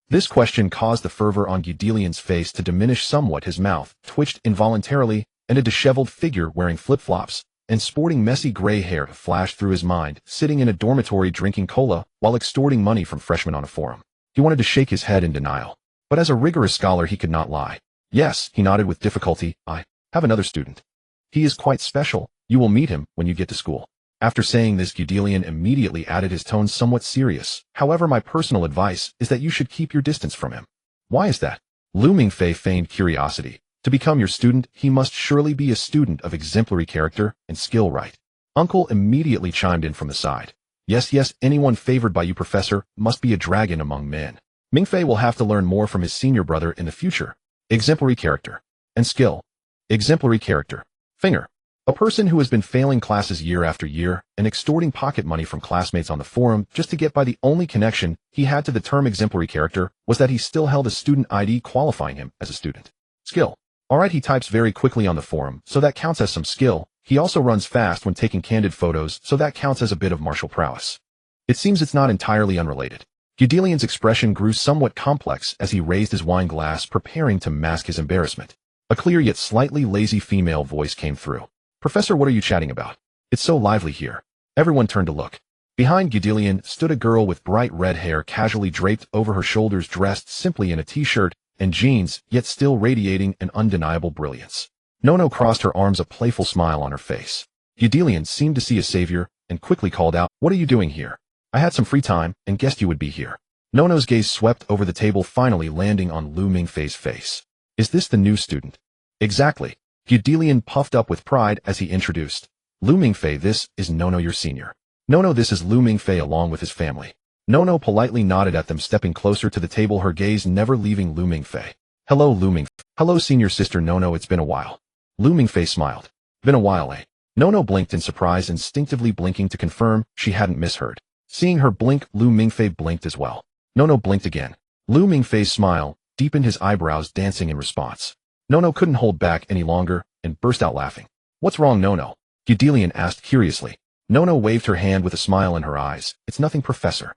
This question caused the fervor on Gudelian's face to diminish somewhat. His mouth twitched involuntarily, and a disheveled figure wearing flip-flops and sporting messy gray hair flashed through his mind, sitting in a dormitory drinking cola while extorting money from freshmen on a forum. He wanted to shake his head in denial. But as a rigorous scholar he could not lie. Yes, he nodded with difficulty. I have another student. He is quite special. You will meet him when you get to school. After saying this, Gudelian immediately added, his tone somewhat serious. However, my personal advice is that you should keep your distance from him. Why is that? Lu Mingfei feigned curiosity. To become your student, he must surely be a student of exemplary character and skill, right? Uncle immediately chimed in from the side. Yes, anyone favored by you, professor, must be a dragon among men. Mingfei will have to learn more from his senior brother in the future. Exemplary character. And skill. Exemplary character. Finger. A person who has been failing classes year after year and extorting pocket money from classmates on the forum just to get by. The only connection he had to the term exemplary character was that he still held a student ID qualifying him as a student. Skill. Alright, he types very quickly on the forum, so that counts as some skill. He also runs fast when taking candid photos, so that counts as a bit of martial prowess. It seems it's not entirely unrelated. Gudelian's expression grew somewhat complex as he raised his wine glass, preparing to mask his embarrassment. A clear yet slightly lazy female voice came through. Professor, what are you chatting about? It's so lively here. Everyone turned to look. Behind Gudelian stood a girl with bright red hair casually draped over her shoulders, dressed simply in a t-shirt and jeans, yet still radiating an undeniable brilliance. Nono crossed her arms, a playful smile on her face. Gudelian seemed to see a savior and quickly called out, "What are you doing here? I had some free time and guessed you would be here." Nono's gaze swept over the table, finally landing on Lu Mingfei's face. Is this the new student? Exactly. Gudelian puffed up with pride as he introduced. Lu Mingfei, this is Nono, your senior. Nono, this is Lu Mingfei along with his family. Nono politely nodded at them, stepping closer to the table, her gaze never leaving Lu Mingfei. Hello, Lu Mingfei. Hello, senior sister Nono, it's been a while. Lu Mingfei smiled. Been a while, eh? Nono blinked in surprise, instinctively blinking to confirm she hadn't misheard. Seeing her blink, Lu Mingfei blinked as well. Nono blinked again. Lu Mingfei's smile deepened, his eyebrows dancing in response. Nono couldn't hold back any longer and burst out laughing. What's wrong, Nono? Gudelian asked curiously. Nono waved her hand with a smile in her eyes. It's nothing, professor.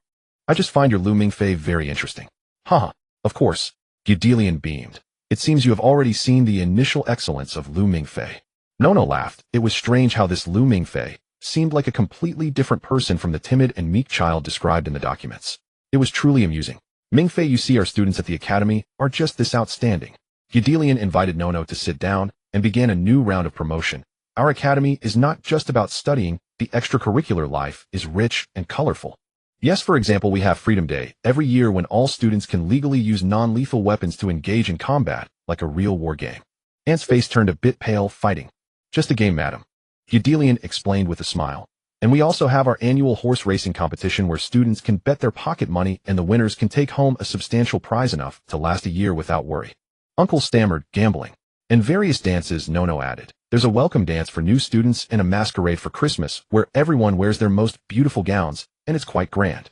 I just find your Lu Mingfei very interesting. Haha, of course. Gudelian beamed. It seems you have already seen the initial excellence of Lu Mingfei. Nono laughed. It was strange how this Lu Mingfei seemed like a completely different person from the timid and meek child described in the documents. It was truly amusing. Mingfei, you see, our students at the academy are just this outstanding. Gudelian invited Nono to sit down and began a new round of promotion. Our academy is not just about studying, the extracurricular life is rich and colorful. Yes, for example, we have Freedom Day every year when all students can legally use non-lethal weapons to engage in combat, like a real war game. Ant's face turned a bit pale, fighting. Just a game, madam. Gudelian explained with a smile. And we also have our annual horse racing competition where students can bet their pocket money and the winners can take home a substantial prize enough to last a year without worry. Uncle stammered, gambling. And various dances, Nono added. There's a welcome dance for new students and a masquerade for Christmas where everyone wears their most beautiful gowns, and it's quite grand.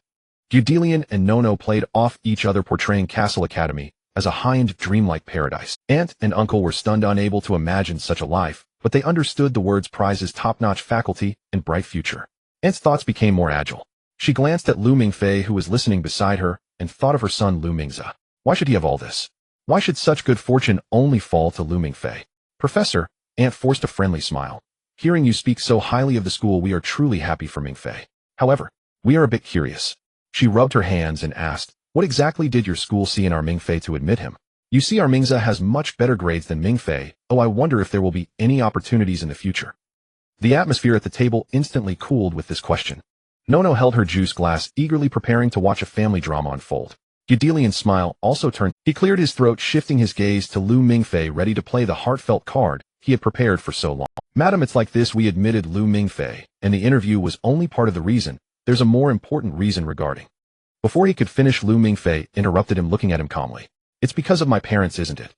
Gudelian and Nono played off each other, portraying Cassell Academy as a high-end dreamlike paradise. Aunt and Uncle were stunned, unable to imagine such a life, but they understood the words prizes, top-notch faculty, and bright future. Aunt's thoughts became more agile. She glanced at Lu Mingfei, who was listening beside her, and thought of her son Lu Mingze. Why should he have all this? Why should such good fortune only fall to Lu Mingfei? Professor, Aunt forced a friendly smile. Hearing you speak so highly of the school, we are truly happy for Mingfei. However, we are a bit curious. She rubbed her hands and asked, what exactly did your school see in our Mingfei to admit him? You see, our Mingze has much better grades than Mingfei. Oh, I wonder if there will be any opportunities in the future. The atmosphere at the table instantly cooled with this question. Nono held her juice glass, eagerly preparing to watch a family drama unfold. Gudelian's smile also turned. He cleared his throat, shifting his gaze to Lu Mingfei, ready to play the heartfelt card he had prepared for so long. Madam, it's like this, we admitted Lu Mingfei, and the interview was only part of the reason. There's a more important reason regarding. Before he could finish, Lu Mingfei interrupted him, looking at him calmly. It's because of my parents, isn't it?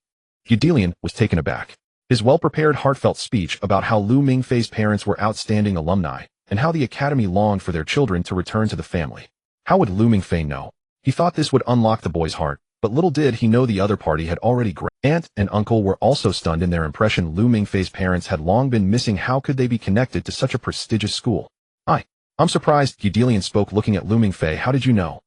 Gudelian was taken aback. His well-prepared, heartfelt speech about how Lu Mingfei's parents were outstanding alumni, and how the academy longed for their children to return to the family, How would Lu Mingfei know? He thought this would unlock the boy's heart, but little did he know the other party had already grabbed. Aunt and uncle were also stunned in their impression. Lu Mingfei's parents had long been missing. How could they be connected to such a prestigious school? I'm surprised, Yudelian spoke, looking at Lu Mingfei. How did you know?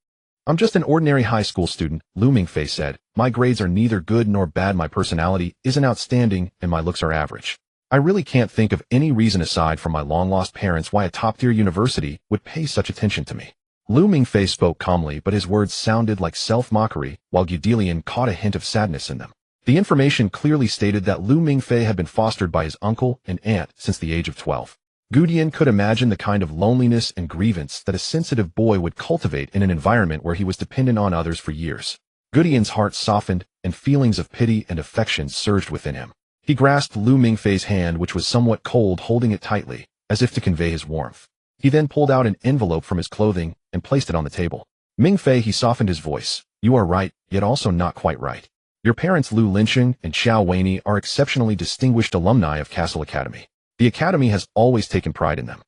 I'm just an ordinary high school student, Lu Mingfei said. My grades are neither good nor bad. My personality isn't outstanding, and my looks are average. I really can't think of any reason aside from my long-lost parents why a top-tier university would pay such attention to me. Lu Mingfei spoke calmly, but his words sounded like self-mockery, while Yudelian caught a hint of sadness in them. The information clearly stated that Lu Mingfei had been fostered by his uncle and aunt since the age of 12. Gudian could imagine the kind of loneliness and grievance that a sensitive boy would cultivate in an environment where he was dependent on others for years. Gudian's heart softened, and feelings of pity and affection surged within him. He grasped Lu Mingfei's hand, which was somewhat cold, holding it tightly, as if to convey his warmth. He then pulled out an envelope from his clothing and placed it on the table. Mingfei, he softened his voice. You are right, yet also not quite right. Your parents Lu Linsheng and Xiao Weini are exceptionally distinguished alumni of Cassell Academy. The academy has always taken pride in them.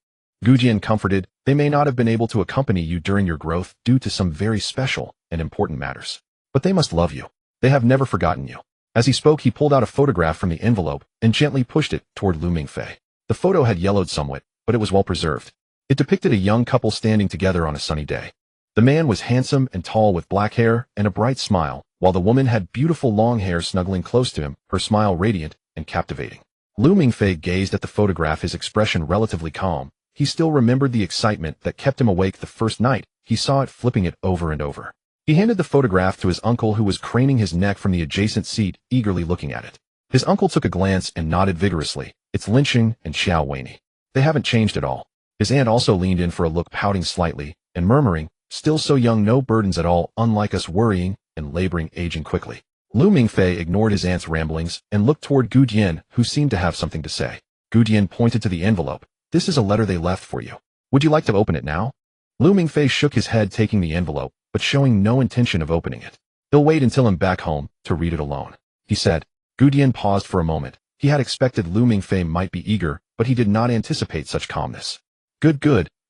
Gudian comforted, they may not have been able to accompany you during your growth due to some very special and important matters. But they must love you. They have never forgotten you. As he spoke, he pulled out a photograph from the envelope and gently pushed it toward Lu Mingfei. The photo had yellowed somewhat, but it was well preserved. It depicted a young couple standing together on a sunny day. The man was handsome and tall with black hair and a bright smile, while the woman had beautiful long hair snuggling close to him, her smile radiant and captivating. Lu Mingfei gazed at the photograph, his expression relatively calm. He still remembered the excitement that kept him awake the first night he saw it, flipping it over and over. He handed the photograph to his uncle, who was craning his neck from the adjacent seat, eagerly looking at it. His uncle took a glance and nodded vigorously. It's Linsheng and Xiao Weini. They haven't changed at all. His aunt also leaned in for a look, pouting slightly and murmuring, still so young, no burdens at all, unlike us, worrying and laboring, aging quickly. Lu Mingfei ignored his aunt's ramblings and looked toward Gudian, who seemed to have something to say. Gudian pointed to the envelope. This is a letter they left for you. Would you like to open it now? Lu Mingfei shook his head, taking the envelope, but showing no intention of opening it. He'll wait until I'm back home to read it alone, he said. Gudian paused for a moment. He had expected Lu Mingfei might be eager, but he did not anticipate such calmness. Good,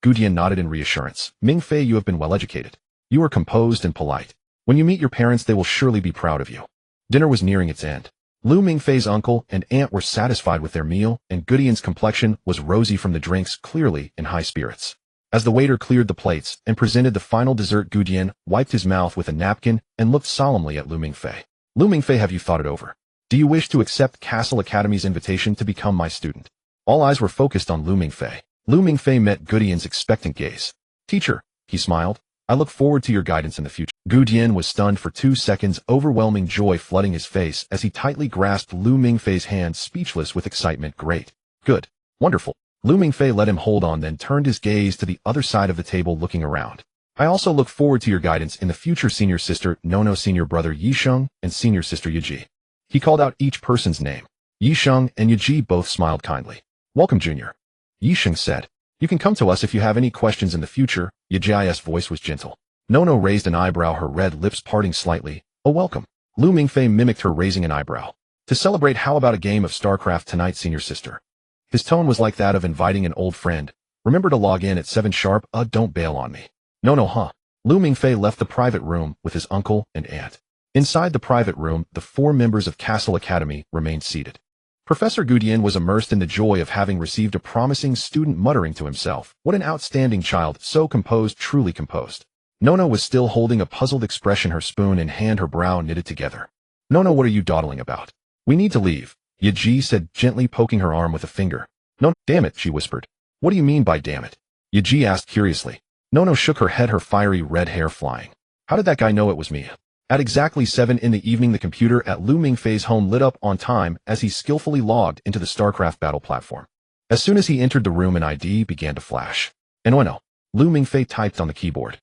Gudian nodded in reassurance. Mingfei, you have been well educated. You are composed and polite. When you meet your parents, they will surely be proud of you. Dinner was nearing its end. Lu Mingfei's uncle and aunt were satisfied with their meal, and Gudian's complexion was rosy from the drinks, clearly in high spirits. As the waiter cleared the plates and presented the final dessert, Gudian wiped his mouth with a napkin and looked solemnly at Lu Mingfei. Lu Mingfei, have you thought it over? Do you wish to accept Cassell Academy's invitation to become my student? All eyes were focused on Lu Mingfei. Lu Mingfei met Gudian's expectant gaze. Teacher, he smiled, I look forward to your guidance in the future. Gudian was stunned for 2 seconds, overwhelming joy flooding his face as he tightly grasped Lu Mingfei's hand, speechless with excitement. Great. Good. Wonderful. Lu Mingfei let him hold on, then turned his gaze to the other side of the table, looking around. I also look forward to your guidance in the future, senior sister Nono, senior brother Yisheng, and senior sister Yaji. He called out each person's name. Yisheng and Yaji both smiled kindly. Welcome, Junior. Yisheng said. You can come to us if you have any questions in the future. Yaji's voice was gentle. Nono raised an eyebrow, her red lips parting slightly. Oh, welcome. Lu Mingfei mimicked her, raising an eyebrow. To celebrate, how about a game of StarCraft tonight, senior sister? His tone was like that of inviting an old friend. Remember to log in at 7 sharp. Don't bail on me. No, huh? Lu Mingfei left the private room with his uncle and aunt. Inside the private room, the 4 members of Cassell Academy remained seated. Professor Gudian was immersed in the joy of having received a promising student, muttering to himself, what an outstanding child, so composed, truly composed. Nono was still holding a puzzled expression, her spoon in hand, her brow knitted together. Nono, what are you dawdling about? We need to leave, Yaji said, gently poking her arm with a finger. No, damn it, she whispered. What do you mean by damn it? Yaji asked curiously. Nono shook her head, her fiery red hair flying. How did that guy know it was me? At exactly 7 in the evening, the computer at Lu Mingfei's home lit up on time as he skillfully logged into the StarCraft battle platform. As soon as he entered the room, an ID began to flash. Enono. Lu Mingfei typed on the keyboard.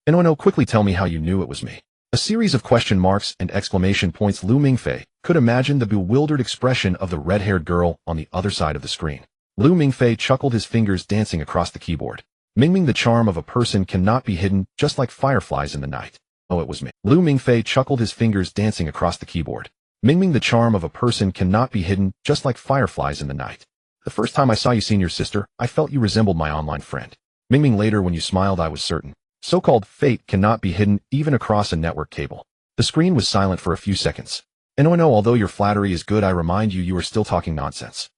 Enono, quickly tell me how you knew it was me. A series of question marks and exclamation points. Lu Mingfei could imagine the bewildered expression of the red-haired girl on the other side of the screen. Lu Mingfei chuckled, his fingers dancing across the keyboard. Mingming, the charm of a person cannot be hidden, just like fireflies in the night. Oh, it was me. Lu Mingfei chuckled, his fingers dancing across the keyboard. Mingming, the charm of a person cannot be hidden, just like fireflies in the night. The first time I saw you, senior sister, I felt you resembled my online friend. Mingming, later when you smiled, I was certain. So-called fate cannot be hidden even across a network cable. The screen was silent for a few seconds. And oh no, although your flattery is good, I remind you are still talking nonsense.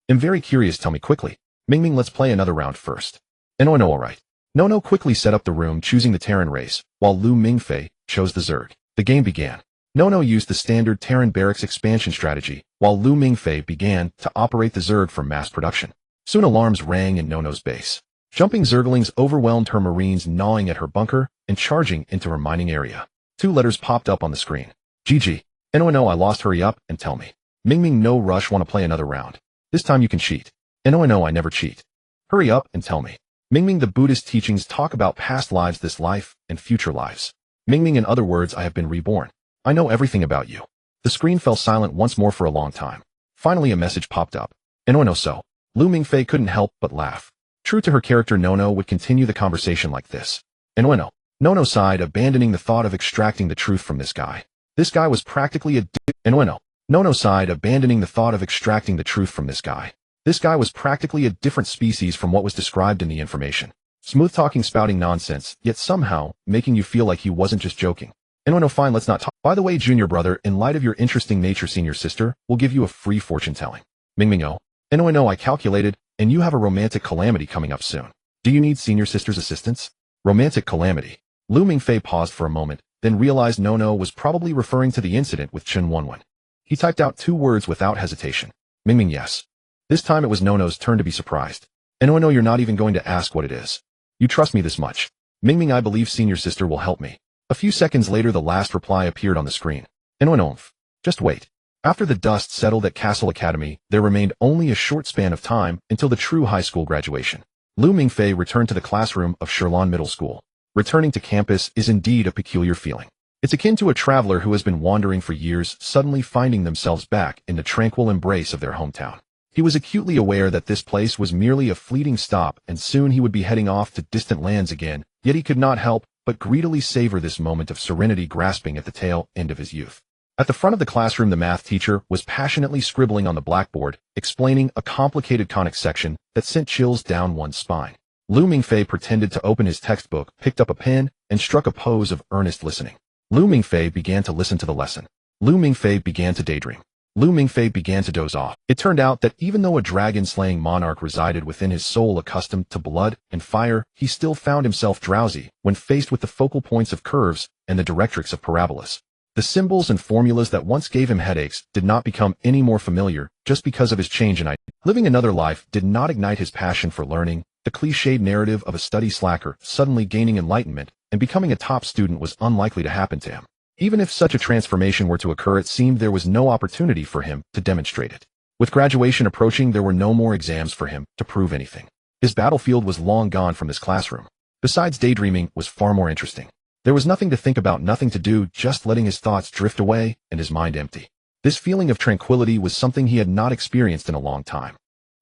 I'm very curious, tell me quickly. Mingming, let's play another round first. And oh no, alright. No quickly set up the room, choosing the Terran race, while Lu Mingfei chose the Zerg. The game began. No used the standard Terran barracks expansion strategy, while Lu Mingfei began to operate the Zerg for mass production. Soon alarms rang in Nono's base. Jumping Zerglings overwhelmed her marines, gnawing at her bunker and charging into her mining area. 2 letters popped up on the screen. GG. No, I lost, hurry up and tell me. Mingming, no rush, wanna play another round. This time you can cheat. No, I never cheat. Hurry up and tell me. Mingming, the Buddhist teachings talk about past lives, this life, and future lives. Mingming, in other words, I have been reborn. I know everything about you. The screen fell silent once more for a long time. Finally a message popped up. No, so. Lu Mingfei couldn't help but laugh. True to her character, Nono would continue the conversation like this. Nono sighed, abandoning the thought of extracting the truth from this guy. This guy was practically a Nono sighed, abandoning the thought of extracting the truth from this guy. This guy was practically a different species from what was described in the information. Smooth talking, spouting nonsense, yet somehow making you feel like he wasn't just joking. No, fine, let's not talk. By the way, junior brother, in light of your interesting nature, senior sister will give you a free fortune telling. Mingming, oh. No, I calculated, and you have a romantic calamity coming up soon. Do you need senior sister's assistance? Romantic calamity. Lu Mingfei paused for a moment, then realized Nono was probably referring to the incident with Chen Wenwen. He typed out 2 words without hesitation. Mingming, yes. This time it was Nono's turn to be surprised. No, you're not even going to ask what it is. You trust me this much. Mingming, I believe senior sister will help me. A few seconds later the last reply appeared on the screen. No, just wait. After the dust settled at Cassell Academy, there remained only a short span of time until the true high school graduation. Lu Mingfei returned to the classroom of Shirlan Middle School. Returning to campus is indeed a peculiar feeling. It's akin to a traveler who has been wandering for years suddenly finding themselves back in the tranquil embrace of their hometown. He was acutely aware that this place was merely a fleeting stop and soon he would be heading off to distant lands again, yet he could not help but greedily savor this moment of serenity grasping at the tail end of his youth. At the front of the classroom, the math teacher was passionately scribbling on the blackboard, explaining a complicated conic section that sent chills down one's spine. Lu Mingfei pretended to open his textbook, picked up a pen, and struck a pose of earnest listening. Lu Mingfei began to listen to the lesson. Lu Mingfei began to daydream. Lu Mingfei began to doze off. It turned out that even though a dragon-slaying monarch resided within his soul accustomed to blood and fire, he still found himself drowsy when faced with the focal points of curves and the directrix of parabolas. The symbols and formulas that once gave him headaches did not become any more familiar just because of his change in identity. Living another life did not ignite his passion for learning. The cliched narrative of a study slacker suddenly gaining enlightenment and becoming a top student was unlikely to happen to him. Even if such a transformation were to occur, it seemed there was no opportunity for him to demonstrate it. With graduation approaching, there were no more exams for him to prove anything. His battlefield was long gone from this classroom. Besides, daydreaming was far more interesting. There was nothing to think about, nothing to do, just letting his thoughts drift away and his mind empty. This feeling of tranquility was something he had not experienced in a long time.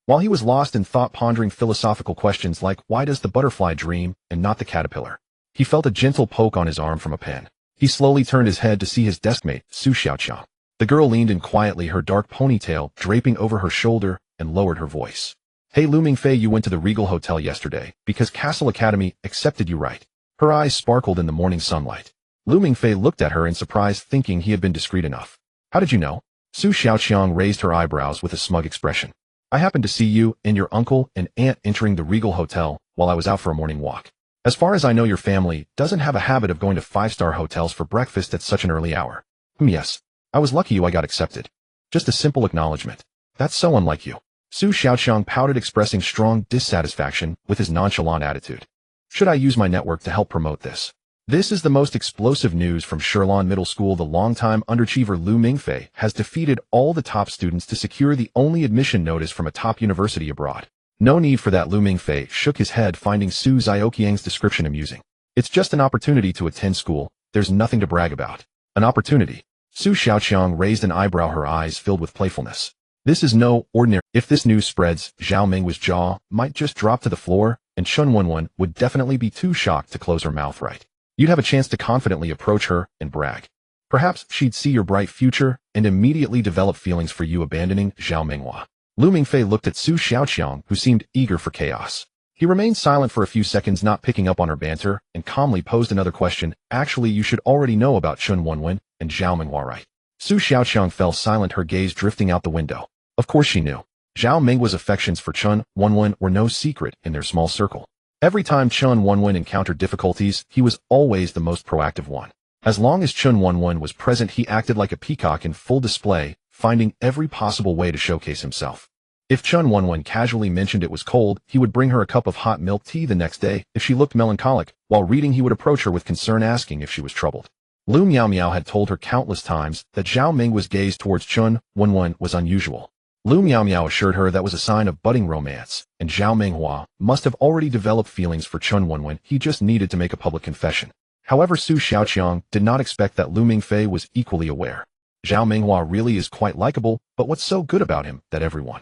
While he was lost in thought, pondering philosophical questions like, why does the butterfly dream and not the caterpillar? He felt a gentle poke on his arm from a pen. He slowly turned his head to see his deskmate, Su Xiaoqiang. The girl leaned in quietly, her dark ponytail draping over her shoulder, and lowered her voice. Hey Lu Mingfei, you went to the Regal Hotel yesterday because Cassell Academy accepted you, right? Her eyes sparkled in the morning sunlight. Lu Mingfei looked at her in surprise, thinking he had been discreet enough. How did you know? Su Xiaoqiang raised her eyebrows with a smug expression. I happened to see you and your uncle and aunt entering the Regal Hotel while I was out for a morning walk. As far as I know, your family doesn't have a habit of going to 5-star hotels for breakfast at such an early hour. Yes. I was lucky I got accepted. Just a simple acknowledgement. That's so unlike you. Su Xiaoqiang pouted, expressing strong dissatisfaction with his nonchalant attitude. Should I use my network to help promote this? This is the most explosive news from Shirlan Middle School. The longtime underachiever Lu Mingfei has defeated all the top students to secure the only admission notice from a top university abroad. No need for that. Lu Mingfei shook his head, finding Su Xiaoqiang's description amusing. It's just an opportunity to attend school. There's nothing to brag about. An opportunity. Su Xiaoqiang raised an eyebrow, her eyes filled with playfulness. This is no ordinary. If this news spreads, Zhao Ming's jaw might just drop to the floor, and Chen Wenwen would definitely be too shocked to close her mouth right. You'd have a chance to confidently approach her and brag. Perhaps she'd see your bright future and immediately develop feelings for you, abandoning Zhao Minghua. Lu Mingfei looked at Su Xiaoqiang, who seemed eager for chaos. He remained silent for a few seconds, not picking up on her banter, and calmly posed another question. Actually, you should already know about Chun Wenwen and Zhao Minghua, right? Su Xiaoqiang fell silent, her gaze drifting out the window. Of course she knew. Zhao Minghua's affections for Chun Wenwen were no secret in their small circle. Every time Chun Wenwen encountered difficulties, he was always the most proactive one. As long as Chun Wenwen was present, he acted like a peacock in full display, finding every possible way to showcase himself. If Chun Wenwen casually mentioned it was cold, he would bring her a cup of hot milk tea the next day. If she looked melancholic, while reading, he would approach her with concern, asking if she was troubled. Lu Miao had told her countless times that Zhao Minghua's gaze towards Chun Wenwen was unusual. Lu Miao assured her that was a sign of budding romance, and Zhao Minghua must have already developed feelings for Chun Wenwen. He just needed to make a public confession. However, Su Xiaoqiang did not expect that Lu Mingfei was equally aware. Zhao Minghua really is quite likable, but what's so good about him that everyone...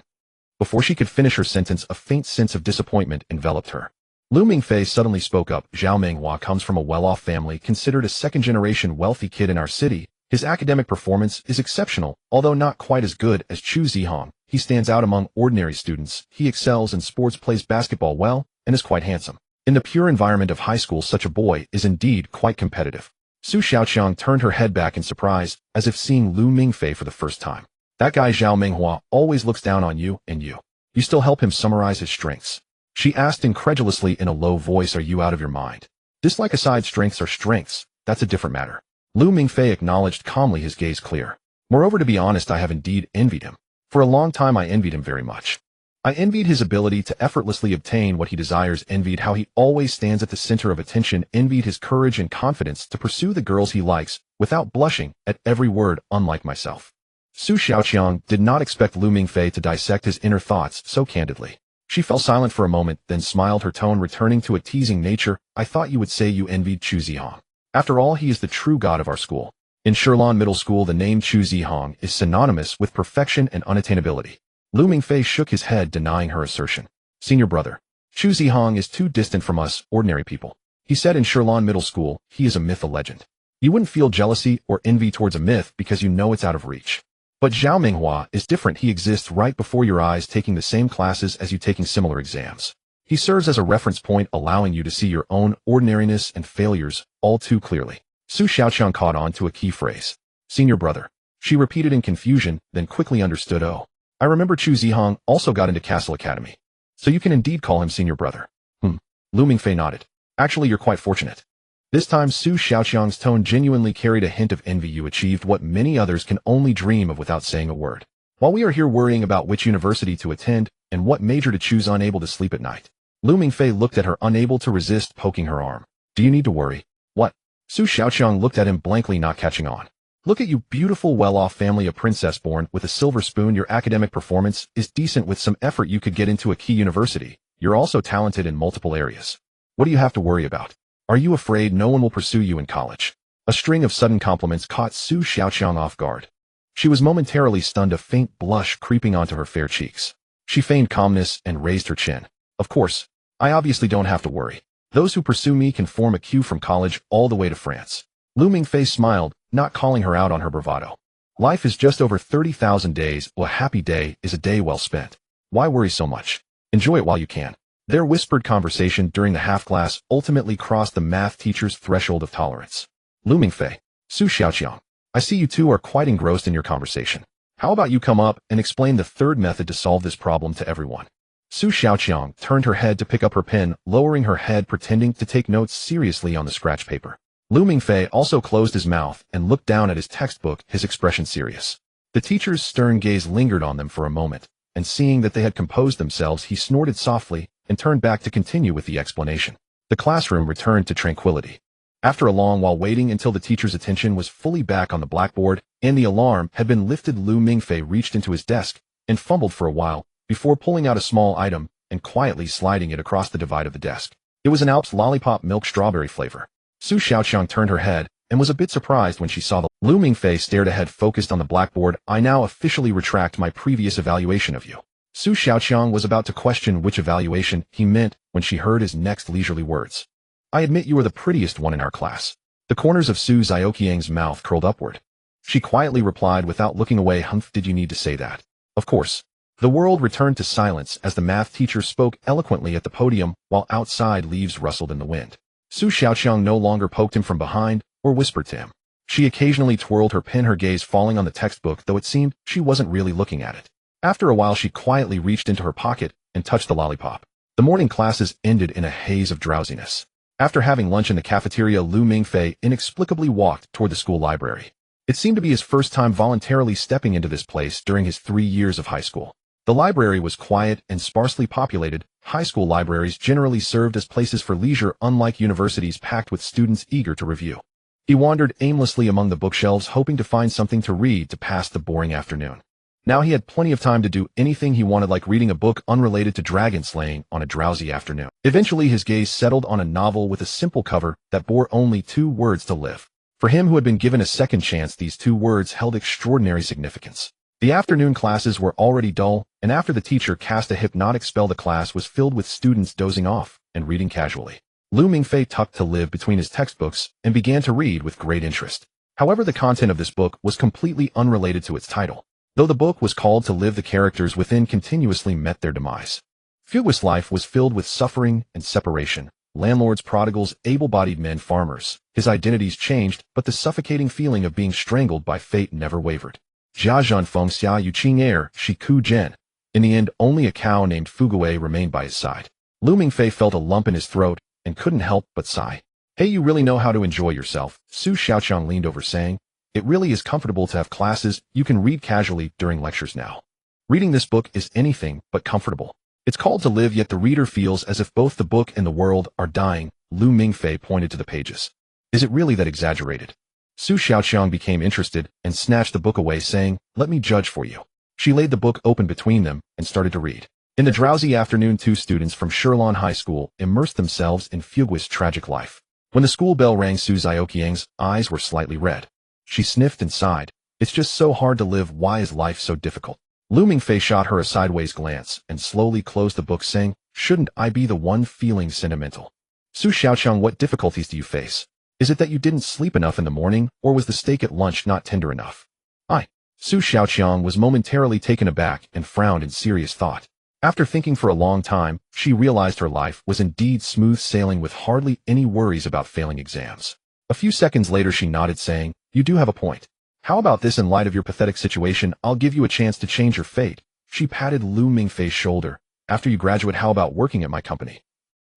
Before she could finish her sentence, a faint sense of disappointment enveloped her. Lu Mingfei suddenly spoke up. Zhao Minghua comes from a well-off family, considered a second-generation wealthy kid in our city. His academic performance is exceptional, although not quite as good as Chu Zihong. He stands out among ordinary students. He excels in sports, plays basketball well, and is quite handsome. In the pure environment of high school, such a boy is indeed quite competitive. Su Xiaoqiang turned her head back in surprise, as if seeing Lu Mingfei for the first time. That guy Zhao Minghua always looks down on you, and you still help him summarize his strengths. She asked incredulously in a low voice, are you out of your mind? Dislike aside, strengths are strengths, that's a different matter. Lu Mingfei acknowledged calmly, his gaze clear. Moreover, to be honest, I have indeed envied him. For a long time I envied him very much. I envied his ability to effortlessly obtain what he desires, envied how he always stands at the center of attention, envied his courage and confidence to pursue the girls he likes without blushing at every word, unlike myself. Su Xiaoqiang did not expect Lu Mingfei to dissect his inner thoughts so candidly. She fell silent for a moment, then smiled, her tone returning to a teasing nature. I thought you would say you envied Chu Zihong. After all, he is the true god of our school. In Shilin Middle School, the name Chu Zihong is synonymous with perfection and unattainability. Lu Mingfei shook his head, denying her assertion. Senior brother, Chu Zihong is too distant from us, ordinary people. He said in Shilin Middle School, he is a myth, a legend. You wouldn't feel jealousy or envy towards a myth because you know it's out of reach. But Zhao Minghua is different. He exists right before your eyes, taking the same classes as you, taking similar exams. He serves as a reference point, allowing you to see your own ordinariness and failures all too clearly. Su Xiaoqiang caught on to a key phrase. Senior brother. She repeated in confusion, then quickly understood. Oh, I remember Chu Zihong also got into Cassell Academy. So you can indeed call him senior brother. Lu Mingfei nodded. Actually, you're quite fortunate. This time Su Xiaoqiang's tone genuinely carried a hint of envy. You achieved what many others can only dream of without saying a word. While we are here worrying about which university to attend and what major to choose, unable to sleep at night. Lu Mingfei looked at her, unable to resist poking her arm. Do you need to worry? What? Su Xiaoqiang looked at him blankly, not catching on. Look at you, beautiful well-off family, a princess born with a silver spoon. Your academic performance is decent. With some effort you could get into a key university. You're also talented in multiple areas. What do you have to worry about? Are you afraid no one will pursue you in college? A string of sudden compliments caught Su Xiaoqiang off guard. She was momentarily stunned, a faint blush creeping onto her fair cheeks. She feigned calmness and raised her chin. Of course, I obviously don't have to worry. Those who pursue me can form a queue from college all the way to France. Lu Mingfei smiled, not calling her out on her bravado. Life is just over 30,000 days. A happy day is a day well spent. Why worry so much? Enjoy it while you can. Their whispered conversation during the half-class ultimately crossed the math teacher's threshold of tolerance. Lu Mingfei, Su Xiaoqiang, I see you two are quite engrossed in your conversation. How about you come up and explain the third method to solve this problem to everyone? Su Xiaoqiang turned her head to pick up her pen, lowering her head, pretending to take notes seriously on the scratch paper. Lu Mingfei also closed his mouth and looked down at his textbook, his expression serious. The teacher's stern gaze lingered on them for a moment, and seeing that they had composed themselves, he snorted softly and turned back to continue with the explanation. The classroom returned to tranquility. After a long while waiting until the teacher's attention was fully back on the blackboard and the alarm had been lifted, Lu Mingfei reached into his desk and fumbled for a while before pulling out a small item and quietly sliding it across the divide of the desk. It was an Alps lollipop milk strawberry flavor. Su Xiaoqiang turned her head and was a bit surprised when she saw the Lu Mingfei stared ahead, focused on the blackboard. I now officially retract my previous evaluation of you. Su Xiaoqiang was about to question which evaluation he meant when she heard his next leisurely words. I admit you are the prettiest one in our class. The corners of Su Xiaoqiang's mouth curled upward. She quietly replied without looking away, Humph, did you need to say that? Of course. The world returned to silence as the math teacher spoke eloquently at the podium while outside leaves rustled in the wind. Su Xiaoqiang no longer poked him from behind or whispered to him. She occasionally twirled her pen, her gaze falling on the textbook, though it seemed she wasn't really looking at it. After a while, she quietly reached into her pocket and touched the lollipop. The morning classes ended in a haze of drowsiness. After having lunch in the cafeteria, Lu Mingfei inexplicably walked toward the school library. It seemed to be his first time voluntarily stepping into this place during his 3 years of high school. The library was quiet and sparsely populated. High school libraries generally served as places for leisure, unlike universities packed with students eager to review. He wandered aimlessly among the bookshelves, hoping to find something to read to pass the boring afternoon. Now he had plenty of time to do anything he wanted, like reading a book unrelated to dragon slaying on a drowsy afternoon. Eventually his gaze settled on a novel with a simple cover that bore only 2 words: to live. For him, who had been given a second chance, these 2 words held extraordinary significance. The afternoon classes were already dull, and after the teacher cast a hypnotic spell, the class was filled with students dozing off and reading casually. Lu Mingfei tucked To Live between his textbooks and began to read with great interest. However, the content of this book was completely unrelated to its title. Though the book was called To Live, the characters within continuously met their demise. Fugue's life was filled with suffering and separation. Landlords, prodigals, able-bodied men, farmers. His identities changed, but the suffocating feeling of being strangled by fate never wavered. Jia Zhanfeng Xia Yu Qing Er Shi Ku Zhen. In the end, only a cow named Fugue remained by his side. Lu Mingfei felt a lump in his throat and couldn't help but sigh. Hey, you really know how to enjoy yourself, Su Xiaoqiang leaned over, saying. It really is comfortable to have classes you can read casually during lectures now. Reading this book is anything but comfortable. It's called To Live, yet the reader feels as if both the book and the world are dying. Lu Mingfei pointed to the pages. Is it really that exaggerated? Su Xiaoqiang became interested and snatched the book away, saying, let me judge for you. She laid the book open between them and started to read. In the drowsy afternoon, 2 students from Shilin High School immersed themselves in Fugue's tragic life. When the school bell rang, Su Xiaoqiang's eyes were slightly red. She sniffed and sighed. It's just so hard to live. Why is life so difficult? Lu Mingfei shot her a sideways glance and slowly closed the book, saying, shouldn't I be the one feeling sentimental? Su Xiaoqiang, what difficulties do you face? Is it that you didn't sleep enough in the morning, or was the steak at lunch not tender enough? Su Xiaoqiang was momentarily taken aback and frowned in serious thought. After thinking for a long time, she realized her life was indeed smooth sailing with hardly any worries about failing exams. A few seconds later she nodded, saying, you do have a point. How about this? In light of your pathetic situation, I'll give you a chance to change your fate. She patted Lu Mingfei's shoulder. After you graduate, how about working at my company?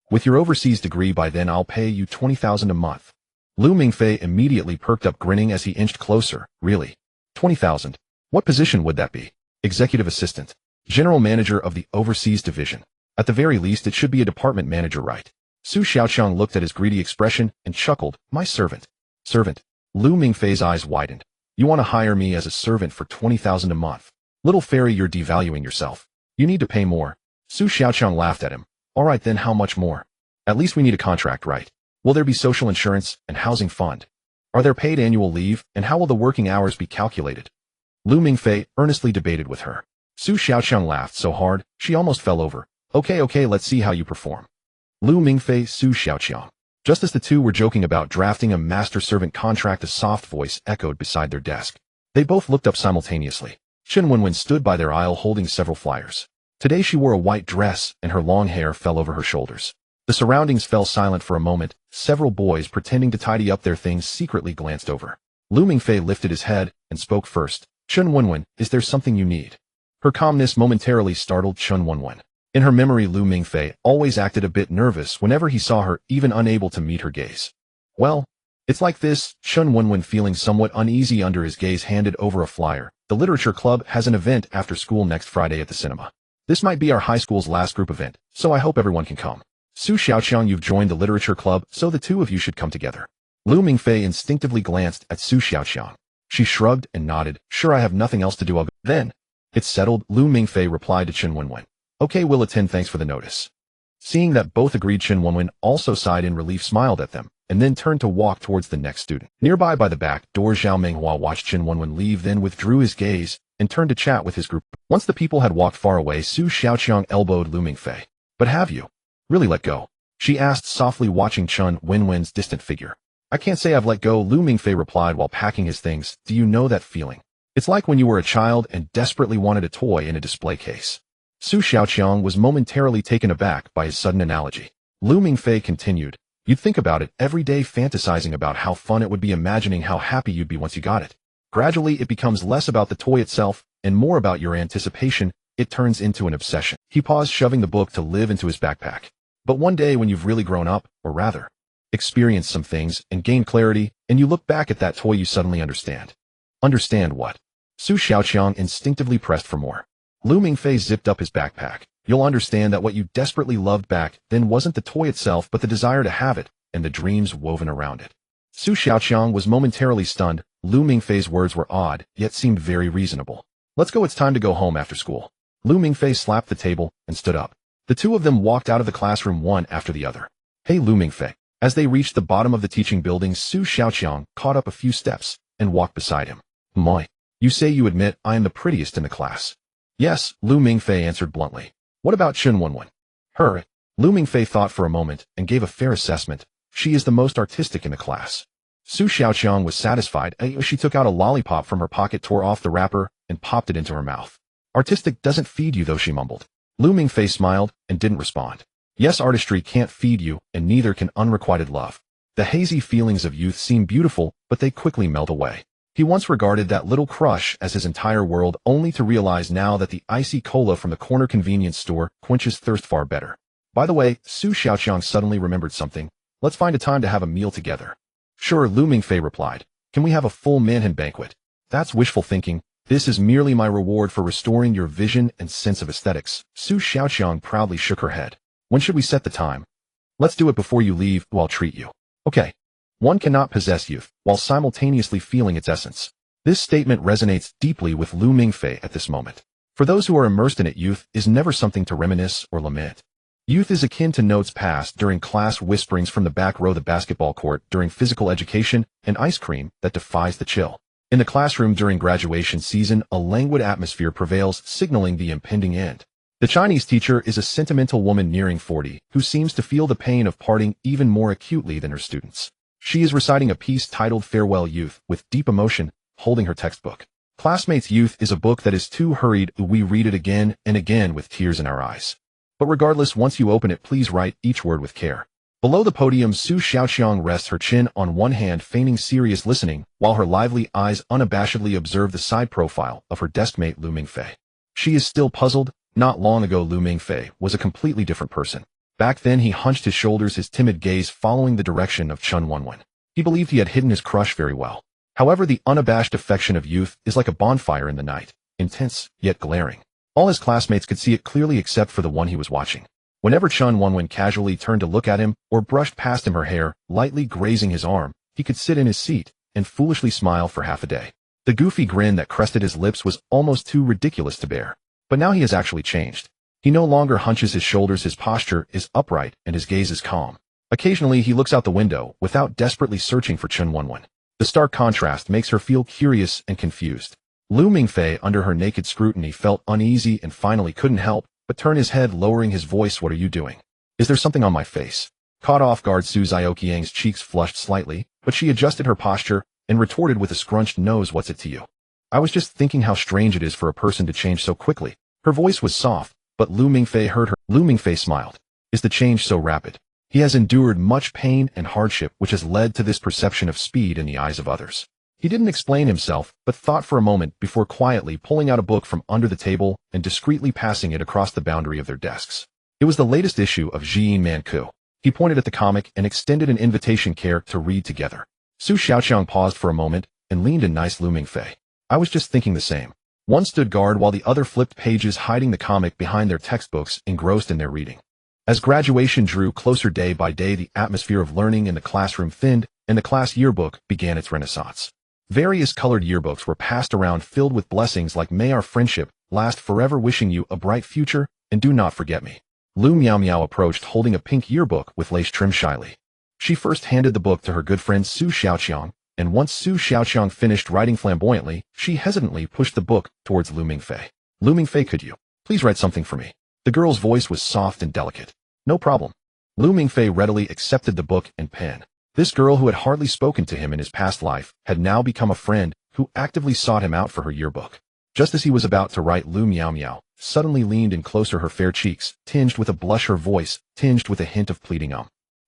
With your overseas degree, by then I'll pay you 20,000 a month. Lu Mingfei immediately perked up, grinning as he inched closer. Really? 20,000? What position would that be? Executive assistant. General manager of the overseas division. At the very least, it should be a department manager, right? Su Xiaoqiang looked at his greedy expression and chuckled. My servant. Servant? Lu Mingfei's eyes widened. You want to hire me as a servant for 20,000 a month? Little fairy, you're devaluing yourself. You need to pay more. Su Xiaoqiang laughed at him. All right then, how much more? At least we need a contract, right? Will there be social insurance and housing fund? Are there paid annual leave, and how will the working hours be calculated? Lu Mingfei earnestly debated with her. Su Xiaoqiang laughed so hard, she almost fell over. Okay, let's see how you perform. Lu Mingfei, Su Xiaoqiang. Just as the two were joking about drafting a master-servant contract, a soft voice echoed beside their desk. They both looked up simultaneously. Chen Wenwen stood by their aisle holding several flyers. Today she wore a white dress, and her long hair fell over her shoulders. The surroundings fell silent for a moment. Several boys, pretending to tidy up their things, secretly glanced over. Lu Mingfei lifted his head and spoke first. Chen Wenwen, is there something you need? Her calmness momentarily startled Chen Wenwen. In her memory, Lu Mingfei always acted a bit nervous whenever he saw her, even unable to meet her gaze. Well, it's like this. Chen Wenwen, feeling somewhat uneasy under his gaze, handed over a flyer. The literature club has an event after school next Friday at the cinema. This might be our high school's last group event, so I hope everyone can come. Su Xiaoqiang, you've joined the literature club, so the two of you should come together. Lu Mingfei instinctively glanced at Su Xiaoqiang. She shrugged and nodded. Sure, I have nothing else to do. I'll go. Then, it's settled. Lu Mingfei replied to Chen Wenwen. Okay, we'll attend. Thanks for the notice. Seeing that both agreed, Chen Wenwen also sighed in relief, smiled at them, and then turned to walk towards the next student. Nearby by the back door, Zhao Menghua watched Chen Wenwen leave, then withdrew his gaze and turned to chat with his group. Once the people had walked far away, Su Xiaoqiang elbowed Lu Mingfei. But have you really let go? She asked softly, watching Chen Wenwen's distant figure. I can't say I've let go, Lu Mingfei replied while packing his things. Do you know that feeling? It's like when you were a child and desperately wanted a toy in a display case. Su Xiaoqiang was momentarily taken aback by his sudden analogy. Lu Mingfei continued, "You'd think about it every day, fantasizing about how fun it would be, imagining how happy you'd be once you got it. Gradually, it becomes less about the toy itself and more about your anticipation. It turns into an obsession." He paused, shoving the book to live into his backpack. "But one day when you've really grown up, or rather, experienced some things and gained clarity, and you look back at that toy, you suddenly understand." "Understand what?" Su Xiaoqiang instinctively pressed for more. Lu Mingfei zipped up his backpack. "You'll understand that what you desperately loved back then wasn't the toy itself but the desire to have it, and the dreams woven around it." Su Xiaoqiang was momentarily stunned. Lu Mingfei's words were odd, yet seemed very reasonable. "Let's go, it's time to go home after school." Lu Mingfei slapped the table and stood up. The two of them walked out of the classroom one after the other. "Hey, Lu Mingfei." As they reached the bottom of the teaching building, Su Xiaoqiang caught up a few steps and walked beside him. "Moi, you say you admit I am the prettiest in the class?" "Yes," Lu Mingfei answered bluntly. "What about Chen Wenwen?" "Her." Lu Mingfei thought for a moment and gave a fair assessment. "She is the most artistic in the class." Su Xiaoqiang was satisfied. She took out a lollipop from her pocket, tore off the wrapper, and popped it into her mouth. "Artistic doesn't feed you though," she mumbled. Lu Mingfei smiled and didn't respond. "Yes, artistry can't feed you, and neither can unrequited love. The hazy feelings of youth seem beautiful, but they quickly melt away." He once regarded that little crush as his entire world, only to realize now that the icy cola from the corner convenience store quenches thirst far better. By the way, Su Xiaoqiang suddenly remembered something. "Let's find a time to have a meal together." "Sure," Lu Mingfei replied. "Can we have a full manhan banquet?" "That's wishful thinking. This is merely my reward for restoring your vision and sense of aesthetics." Su Xiaoqiang proudly shook her head. "When should we set the time?" "Let's do it before you leave, or I'll treat you." "Okay." One cannot possess youth while simultaneously feeling its essence. This statement resonates deeply with Lu Mingfei at this moment. For those who are immersed in it, youth is never something to reminisce or lament. Youth is akin to notes passed during class, whisperings from the back row, the basketball court during physical education, and ice cream that defies the chill. In the classroom during graduation season, a languid atmosphere prevails, signaling the impending end. The Chinese teacher is a sentimental woman nearing 40 who seems to feel the pain of parting even more acutely than her students. She is reciting a piece titled Farewell Youth with deep emotion, holding her textbook. Classmates, youth is a book that is too hurried. We read it again and again with tears in our eyes. But regardless, once you open it, please write each word with care. Below the podium, Su Xiaoqiang rests her chin on one hand, feigning serious listening, while her lively eyes unabashedly observe the side profile of her deskmate Lu Mingfei. She is still puzzled. Not long ago, Lu Mingfei was a completely different person. Back then, he hunched his shoulders, his timid gaze following the direction of Chen Wenwen. He believed he had hidden his crush very well. However, the unabashed affection of youth is like a bonfire in the night, intense, yet glaring. All his classmates could see it clearly except for the one he was watching. Whenever Chen Wenwen casually turned to look at him or brushed past him, her hair lightly grazing his arm, he could sit in his seat and foolishly smile for half a day. The goofy grin that crested his lips was almost too ridiculous to bear. But now he has actually changed. He no longer hunches his shoulders, his posture is upright, and his gaze is calm. Occasionally, he looks out the window without desperately searching for Chen Wenwen. The stark contrast makes her feel curious and confused. Lu Mingfei, under her naked scrutiny, felt uneasy and finally couldn't help but turn his head, lowering his voice. "What are you doing? Is there something on my face?" Caught off guard, Su Xiaoqiang's cheeks flushed slightly, but she adjusted her posture and retorted with a scrunched nose, "What's it to you?" "I was just thinking how strange it is for a person to change so quickly." Her voice was soft, but Lu Mingfei heard her. Lu Mingfei smiled. "Is the change so rapid?" He has endured much pain and hardship, which has led to this perception of speed in the eyes of others. He didn't explain himself, but thought for a moment before quietly pulling out a book from under the table and discreetly passing it across the boundary of their desks. It was the latest issue of Jiyin Manku. He pointed at the comic and extended an invitation care to read together. Su Xiaoqiang paused for a moment and leaned in. "Nice, Lu Mingfei. I was just thinking the same." One stood guard while the other flipped pages, hiding the comic behind their textbooks, engrossed in their reading. As graduation drew closer day by day, the atmosphere of learning in the classroom thinned, and the class yearbook began its renaissance. Various colored yearbooks were passed around, filled with blessings like "May our friendship last forever, wishing you a bright future, and do not forget me." Lu Miao approached, holding a pink yearbook with lace trim shyly. She first handed the book to her good friend Su Xiaoqiang, and once Su Xiaoqiang finished writing flamboyantly, she hesitantly pushed the book towards Lu Mingfei. "Lu Mingfei, could you please write something for me?" The girl's voice was soft and delicate. "No problem." Lu Mingfei readily accepted the book and pen. This girl, who had hardly spoken to him in his past life, had now become a friend, who actively sought him out for her yearbook. Just as he was about to write, Lu Miao suddenly leaned in closer, her fair cheeks tinged with a blush, her voice tinged with a hint of pleading.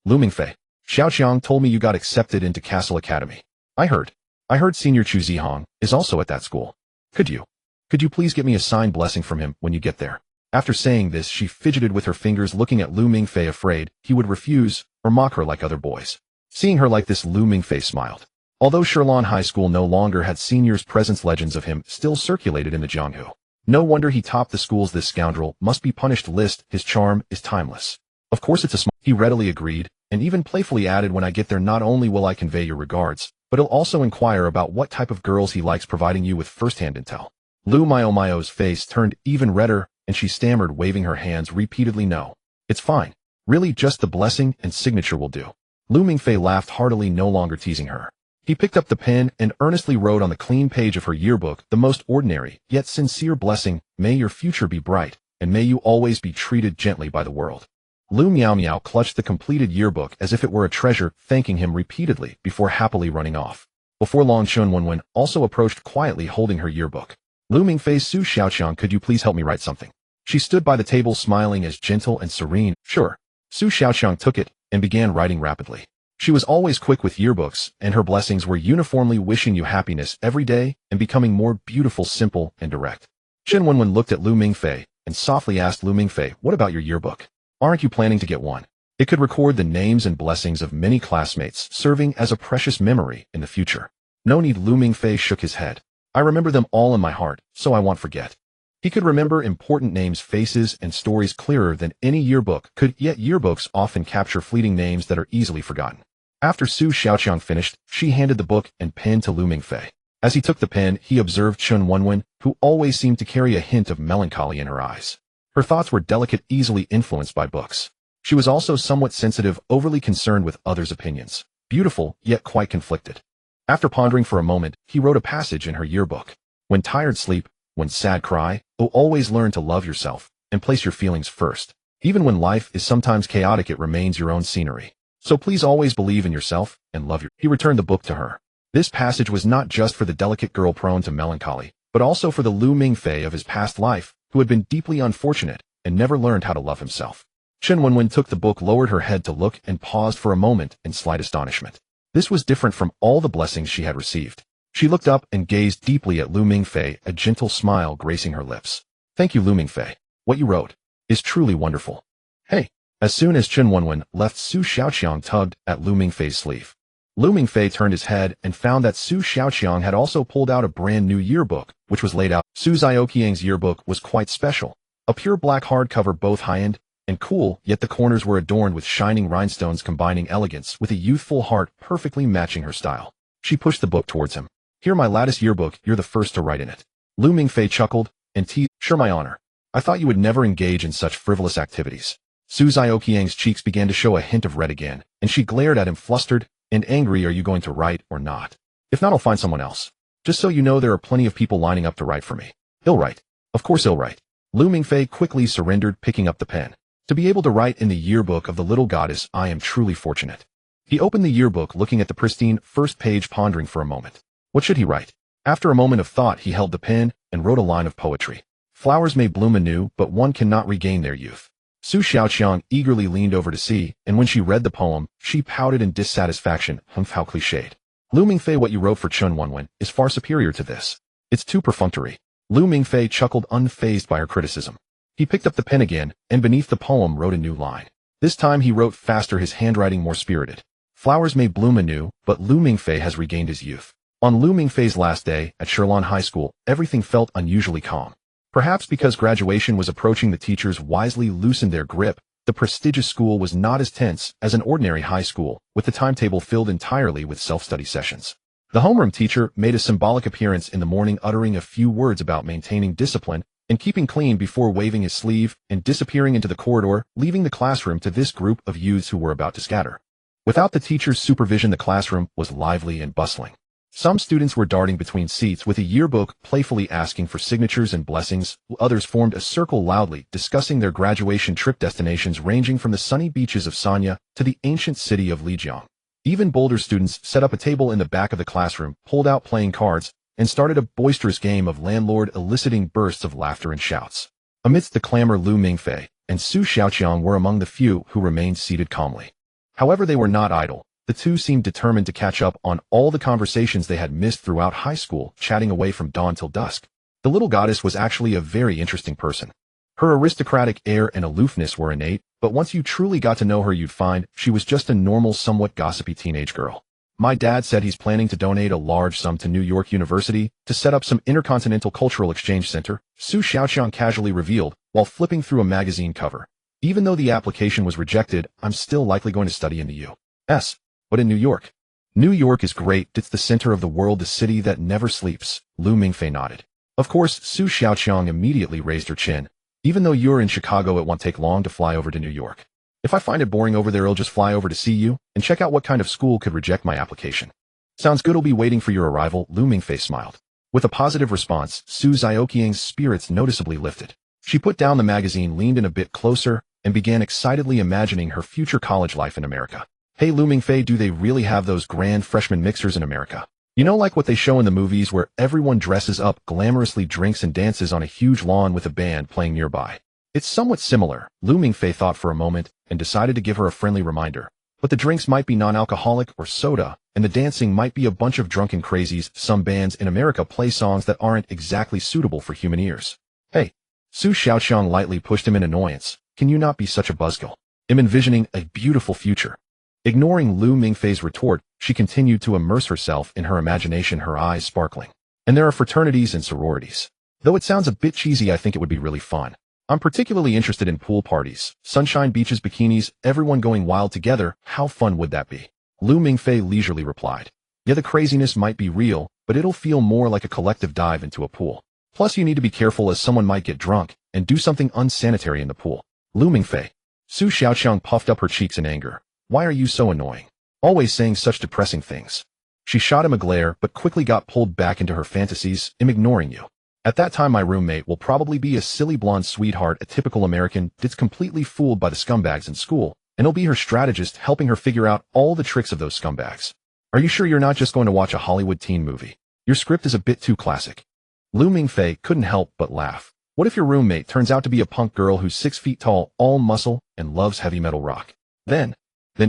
Lu Mingfei, Xiaoqiang told me you got accepted into Cassell Academy. I heard Senior Chu Zihong is also at that school. Could you please get me a signed blessing from him when you get there? After saying this, she fidgeted with her fingers, looking at Lu Mingfei, afraid he would refuse or mock her like other boys. Seeing her like this, Lu Mingfei smiled. Although Shirlan High School no longer had seniors present, legends of him still circulated in the Jianghu. No wonder he topped the schools. This scoundrel must be punished. List, his charm is timeless. Of course it's a small. He readily agreed, and even playfully added, when I get there, not only will I convey your regards, but I'll also inquire about what type of girls he likes, providing you with first-hand intel. Lu Mio's face turned even redder, and she stammered, waving her hands repeatedly. No. It's fine. Really, just the blessing and signature will do. Lu Mingfei laughed heartily, no longer teasing her. He picked up the pen and earnestly wrote on the clean page of her yearbook the most ordinary, yet sincere blessing: may your future be bright, and may you always be treated gently by the world. Lu Miao clutched the completed yearbook as if it were a treasure, thanking him repeatedly before happily running off. Before long, Chen Wenwen also approached quietly, holding her yearbook. Lu Mingfei, Su Xiaoqiang, could you please help me write something? She stood by the table, smiling as gentle and serene. Sure. Su Xiaoqiang took it and began writing rapidly. She was always quick with yearbooks, and her blessings were uniformly wishing you happiness every day and becoming more beautiful, simple, and direct. Chen Wenwen looked at Lu Mingfei and softly asked, Lu Mingfei, what about your yearbook? Aren't you planning to get one? It could record the names and blessings of many classmates, serving as a precious memory in the future. No need. Lu Mingfei shook his head. I remember them all in my heart, so I won't forget. He could remember important names, faces, and stories clearer than any yearbook could, yet yearbooks often capture fleeting names that are easily forgotten. After Su Xiaoqiang finished, she handed the book and pen to Lu Mingfei. As he took the pen, he observed Chen Wenwen, who always seemed to carry a hint of melancholy in her eyes. Her thoughts were delicate, easily influenced by books. She was also somewhat sensitive, overly concerned with others' opinions. Beautiful, yet quite conflicted. After pondering for a moment, he wrote a passage in her yearbook. When tired, sleep. When sad, cry. Oh, always learn to love yourself and place your feelings first. Even when life is sometimes chaotic, it remains your own scenery. So please always believe in yourself and love your. He returned the book to her. This passage was not just for the delicate girl prone to melancholy, but also for the Lu Mingfei of his past life, who had been deeply unfortunate and never learned how to love himself. Chen Wenwen took the book, lowered her head to look, and paused for a moment in slight astonishment. This was different from all the blessings she had received. She looked up and gazed deeply at Lu Mingfei, a gentle smile gracing her lips. Thank you, Lu Mingfei. What you wrote is truly wonderful. Hey. As soon as Chen Wenwen left, Su Xiaoqiang tugged at Lu Mingfei's sleeve. Lu Mingfei turned his head and found that Su Xiaoqiang had also pulled out a brand new yearbook, which was laid out. Su Xiaoqiang's yearbook was quite special. A pure black hardcover, both high-end and cool, yet the corners were adorned with shining rhinestones, combining elegance with a youthful heart, perfectly matching her style. She pushed the book towards him. Here, my latest yearbook, you're the first to write in it. Lu Mingfei chuckled and teased, sure, my honor. I thought you would never engage in such frivolous activities. Su Xiaoqiang's cheeks began to show a hint of red again, and she glared at him, flustered and angry. Are you going to write or not? If not, I'll find someone else. Just so you know, there are plenty of people lining up to write for me. He'll write. Of course he'll write. Lu Mingfei quickly surrendered, picking up the pen. To be able to write in the yearbook of the little goddess, I am truly fortunate. He opened the yearbook, looking at the pristine first page, pondering for a moment. What should he write? After a moment of thought, he held the pen and wrote a line of poetry. Flowers may bloom anew, but one cannot regain their youth. Su Xiaoqiang eagerly leaned over to see, and when she read the poem, she pouted in dissatisfaction. How cliched. Lu Mingfei, what you wrote for Chen Wenwen is far superior to this. It's too perfunctory. Lu Mingfei chuckled, unfazed by her criticism. He picked up the pen again, and beneath the poem wrote a new line. This time he wrote faster, his handwriting more spirited. Flowers may bloom anew, but Lu Mingfei has regained his youth. On Lu Mingfei's last day at Shirlan High School, everything felt unusually calm. Perhaps because graduation was approaching, the teachers wisely loosened their grip. The prestigious school was not as tense as an ordinary high school, with the timetable filled entirely with self-study sessions. The homeroom teacher made a symbolic appearance in the morning, uttering a few words about maintaining discipline and keeping clean before waving his sleeve and disappearing into the corridor, leaving the classroom to this group of youths who were about to scatter. Without the teacher's supervision, the classroom was lively and bustling. Some students were darting between seats with a yearbook, playfully asking for signatures and blessings, while others formed a circle, loudly discussing their graduation trip destinations, ranging from the sunny beaches of Sanya to the ancient city of Lijiang. Even bolder students set up a table in the back of the classroom, pulled out playing cards, and started a boisterous game of landlord, eliciting bursts of laughter and shouts. Amidst the clamor, Lu Mingfei and Su Xiaoqiang were among the few who remained seated calmly. However, they were not idle. The two seemed determined to catch up on all the conversations they had missed throughout high school, chatting away from dawn till dusk. The little goddess was actually a very interesting person. Her aristocratic air and aloofness were innate, but once you truly got to know her, you'd find she was just a normal, somewhat gossipy teenage girl. My dad said he's planning to donate a large sum to New York University to set up some intercontinental cultural exchange center, Su Xiaoqiang casually revealed while flipping through a magazine cover. Even though the application was rejected, I'm still likely going to study in the U.S. But in New York. New York is great. It's the center of the world, the city that never sleeps. Lu Mingfei nodded. Of course, Su Xiaoqiang immediately raised her chin. Even though you're in Chicago, it won't take long to fly over to New York. If I find it boring over there, I'll just fly over to see you and check out what kind of school could reject my application. Sounds good. I'll be waiting for your arrival. Lu Mingfei smiled. With a positive response, Su Xiaoqiang's spirits noticeably lifted. She put down the magazine, leaned in a bit closer, and began excitedly imagining her future college life in America. Hey Lu Mingfei, do they really have those grand freshman mixers in America? You know, like what they show in the movies where everyone dresses up, glamorously drinks and dances on a huge lawn with a band playing nearby. It's somewhat similar. Lu Mingfei thought for a moment and decided to give her a friendly reminder. But the drinks might be non-alcoholic or soda, and the dancing might be a bunch of drunken crazies. Some bands in America play songs that aren't exactly suitable for human ears. Hey. Su Xiaoqiang lightly pushed him in annoyance. Can you not be such a buzzkill? I'm envisioning a beautiful future. Ignoring Lu Mingfei's retort, she continued to immerse herself in her imagination, her eyes sparkling. And there are fraternities and sororities. Though it sounds a bit cheesy, I think it would be really fun. I'm particularly interested in pool parties, sunshine beaches, bikinis, everyone going wild together. How fun would that be? Lu Mingfei leisurely replied. Yeah, the craziness might be real, but it'll feel more like a collective dive into a pool. Plus, you need to be careful as someone might get drunk and do something unsanitary in the pool. Lu Mingfei. Su Xiaoqiang puffed up her cheeks in anger. Why are you so annoying? Always saying such depressing things. She shot him a glare, but quickly got pulled back into her fantasies. I'm ignoring you. At that time, my roommate will probably be a silly blonde sweetheart, a typical American that's completely fooled by the scumbags in school, and he'll be her strategist, helping her figure out all the tricks of those scumbags. Are you sure you're not just going to watch a Hollywood teen movie? Your script is a bit too classic. Lu Mingfei couldn't help but laugh. What if your roommate turns out to be a punk girl who's 6 feet tall, all muscle, and loves heavy metal rock? Then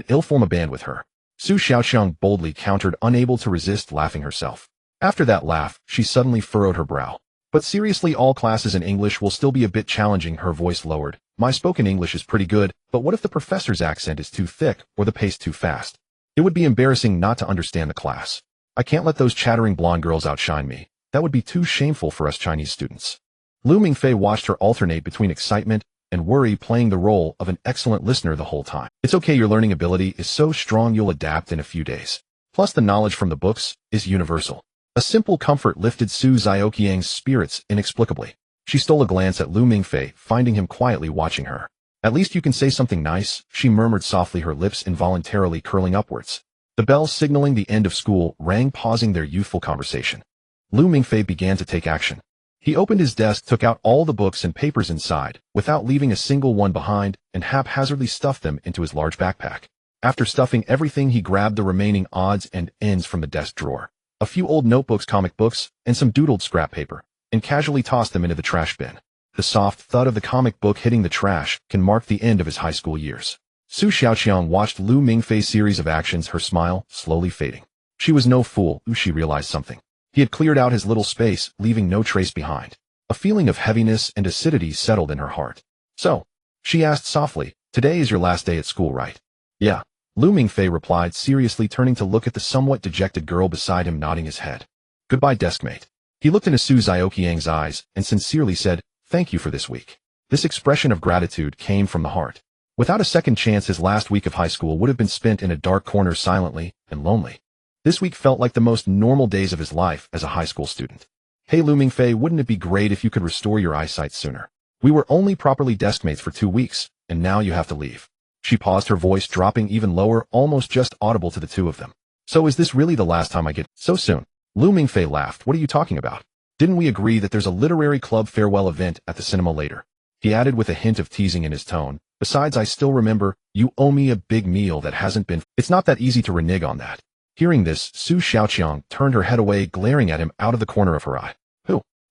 he'll form a band with her. Su Xiaoqiang boldly countered, unable to resist laughing herself. After that laugh, she suddenly furrowed her brow. But seriously, all classes in English will still be a bit challenging. Her voice lowered. My spoken English is pretty good, but what if the professor's accent is too thick or the pace too fast? It would be embarrassing not to understand the class. I can't let those chattering blonde girls outshine me. That would be too shameful for us Chinese students. Lu Mingfei watched her alternate between excitement and worry, playing the role of an excellent listener the whole time. It's okay, your learning ability is so strong you'll adapt in a few days. Plus, the knowledge from the books is universal. A simple comfort lifted Su Xiaoqiang's spirits inexplicably. She stole a glance at Lu Mingfei, finding him quietly watching her. At least you can say something nice, she murmured softly, her lips involuntarily curling upwards. The bell signaling the end of school rang, pausing their youthful conversation. Lu Mingfei began to take action. He opened his desk, took out all the books and papers inside, without leaving a single one behind, and haphazardly stuffed them into his large backpack. After stuffing everything, he grabbed the remaining odds and ends from the desk drawer, a few old notebooks, comic books, and some doodled scrap paper, and casually tossed them into the trash bin. The soft thud of the comic book hitting the trash can mark the end of his high school years. Su Xiaoqiang watched Lu Mingfei's series of actions, her smile slowly fading. She was no fool. She realized something. He had cleared out his little space, leaving no trace behind. A feeling of heaviness and acidity settled in her heart. So, she asked softly, today is your last day at school, right? Yeah. Lu Mingfei replied, seriously, turning to look at the somewhat dejected girl beside him, nodding his head. Goodbye, deskmate. He looked into Su Xiaoqiang's eyes and sincerely said, thank you for this week. This expression of gratitude came from the heart. Without a second chance, his last week of high school would have been spent in a dark corner, silently and lonely. This week felt like the most normal days of his life as a high school student. Hey Lu Mingfei, wouldn't it be great if you could restore your eyesight sooner? We were only properly deskmates for 2 weeks, and now you have to leave. She paused, her voice dropping even lower, almost just audible to the two of them. So is this really the last time I get so soon? Lu Mingfei laughed. What are you talking about? Didn't we agree that there's a literary club farewell event at the cinema later? He added with a hint of teasing in his tone. Besides, I still remember, you owe me a big meal that hasn't been. It's not that easy to renege on that. Hearing this, Su Xiaoqiang turned her head away, glaring at him out of the corner of her eye.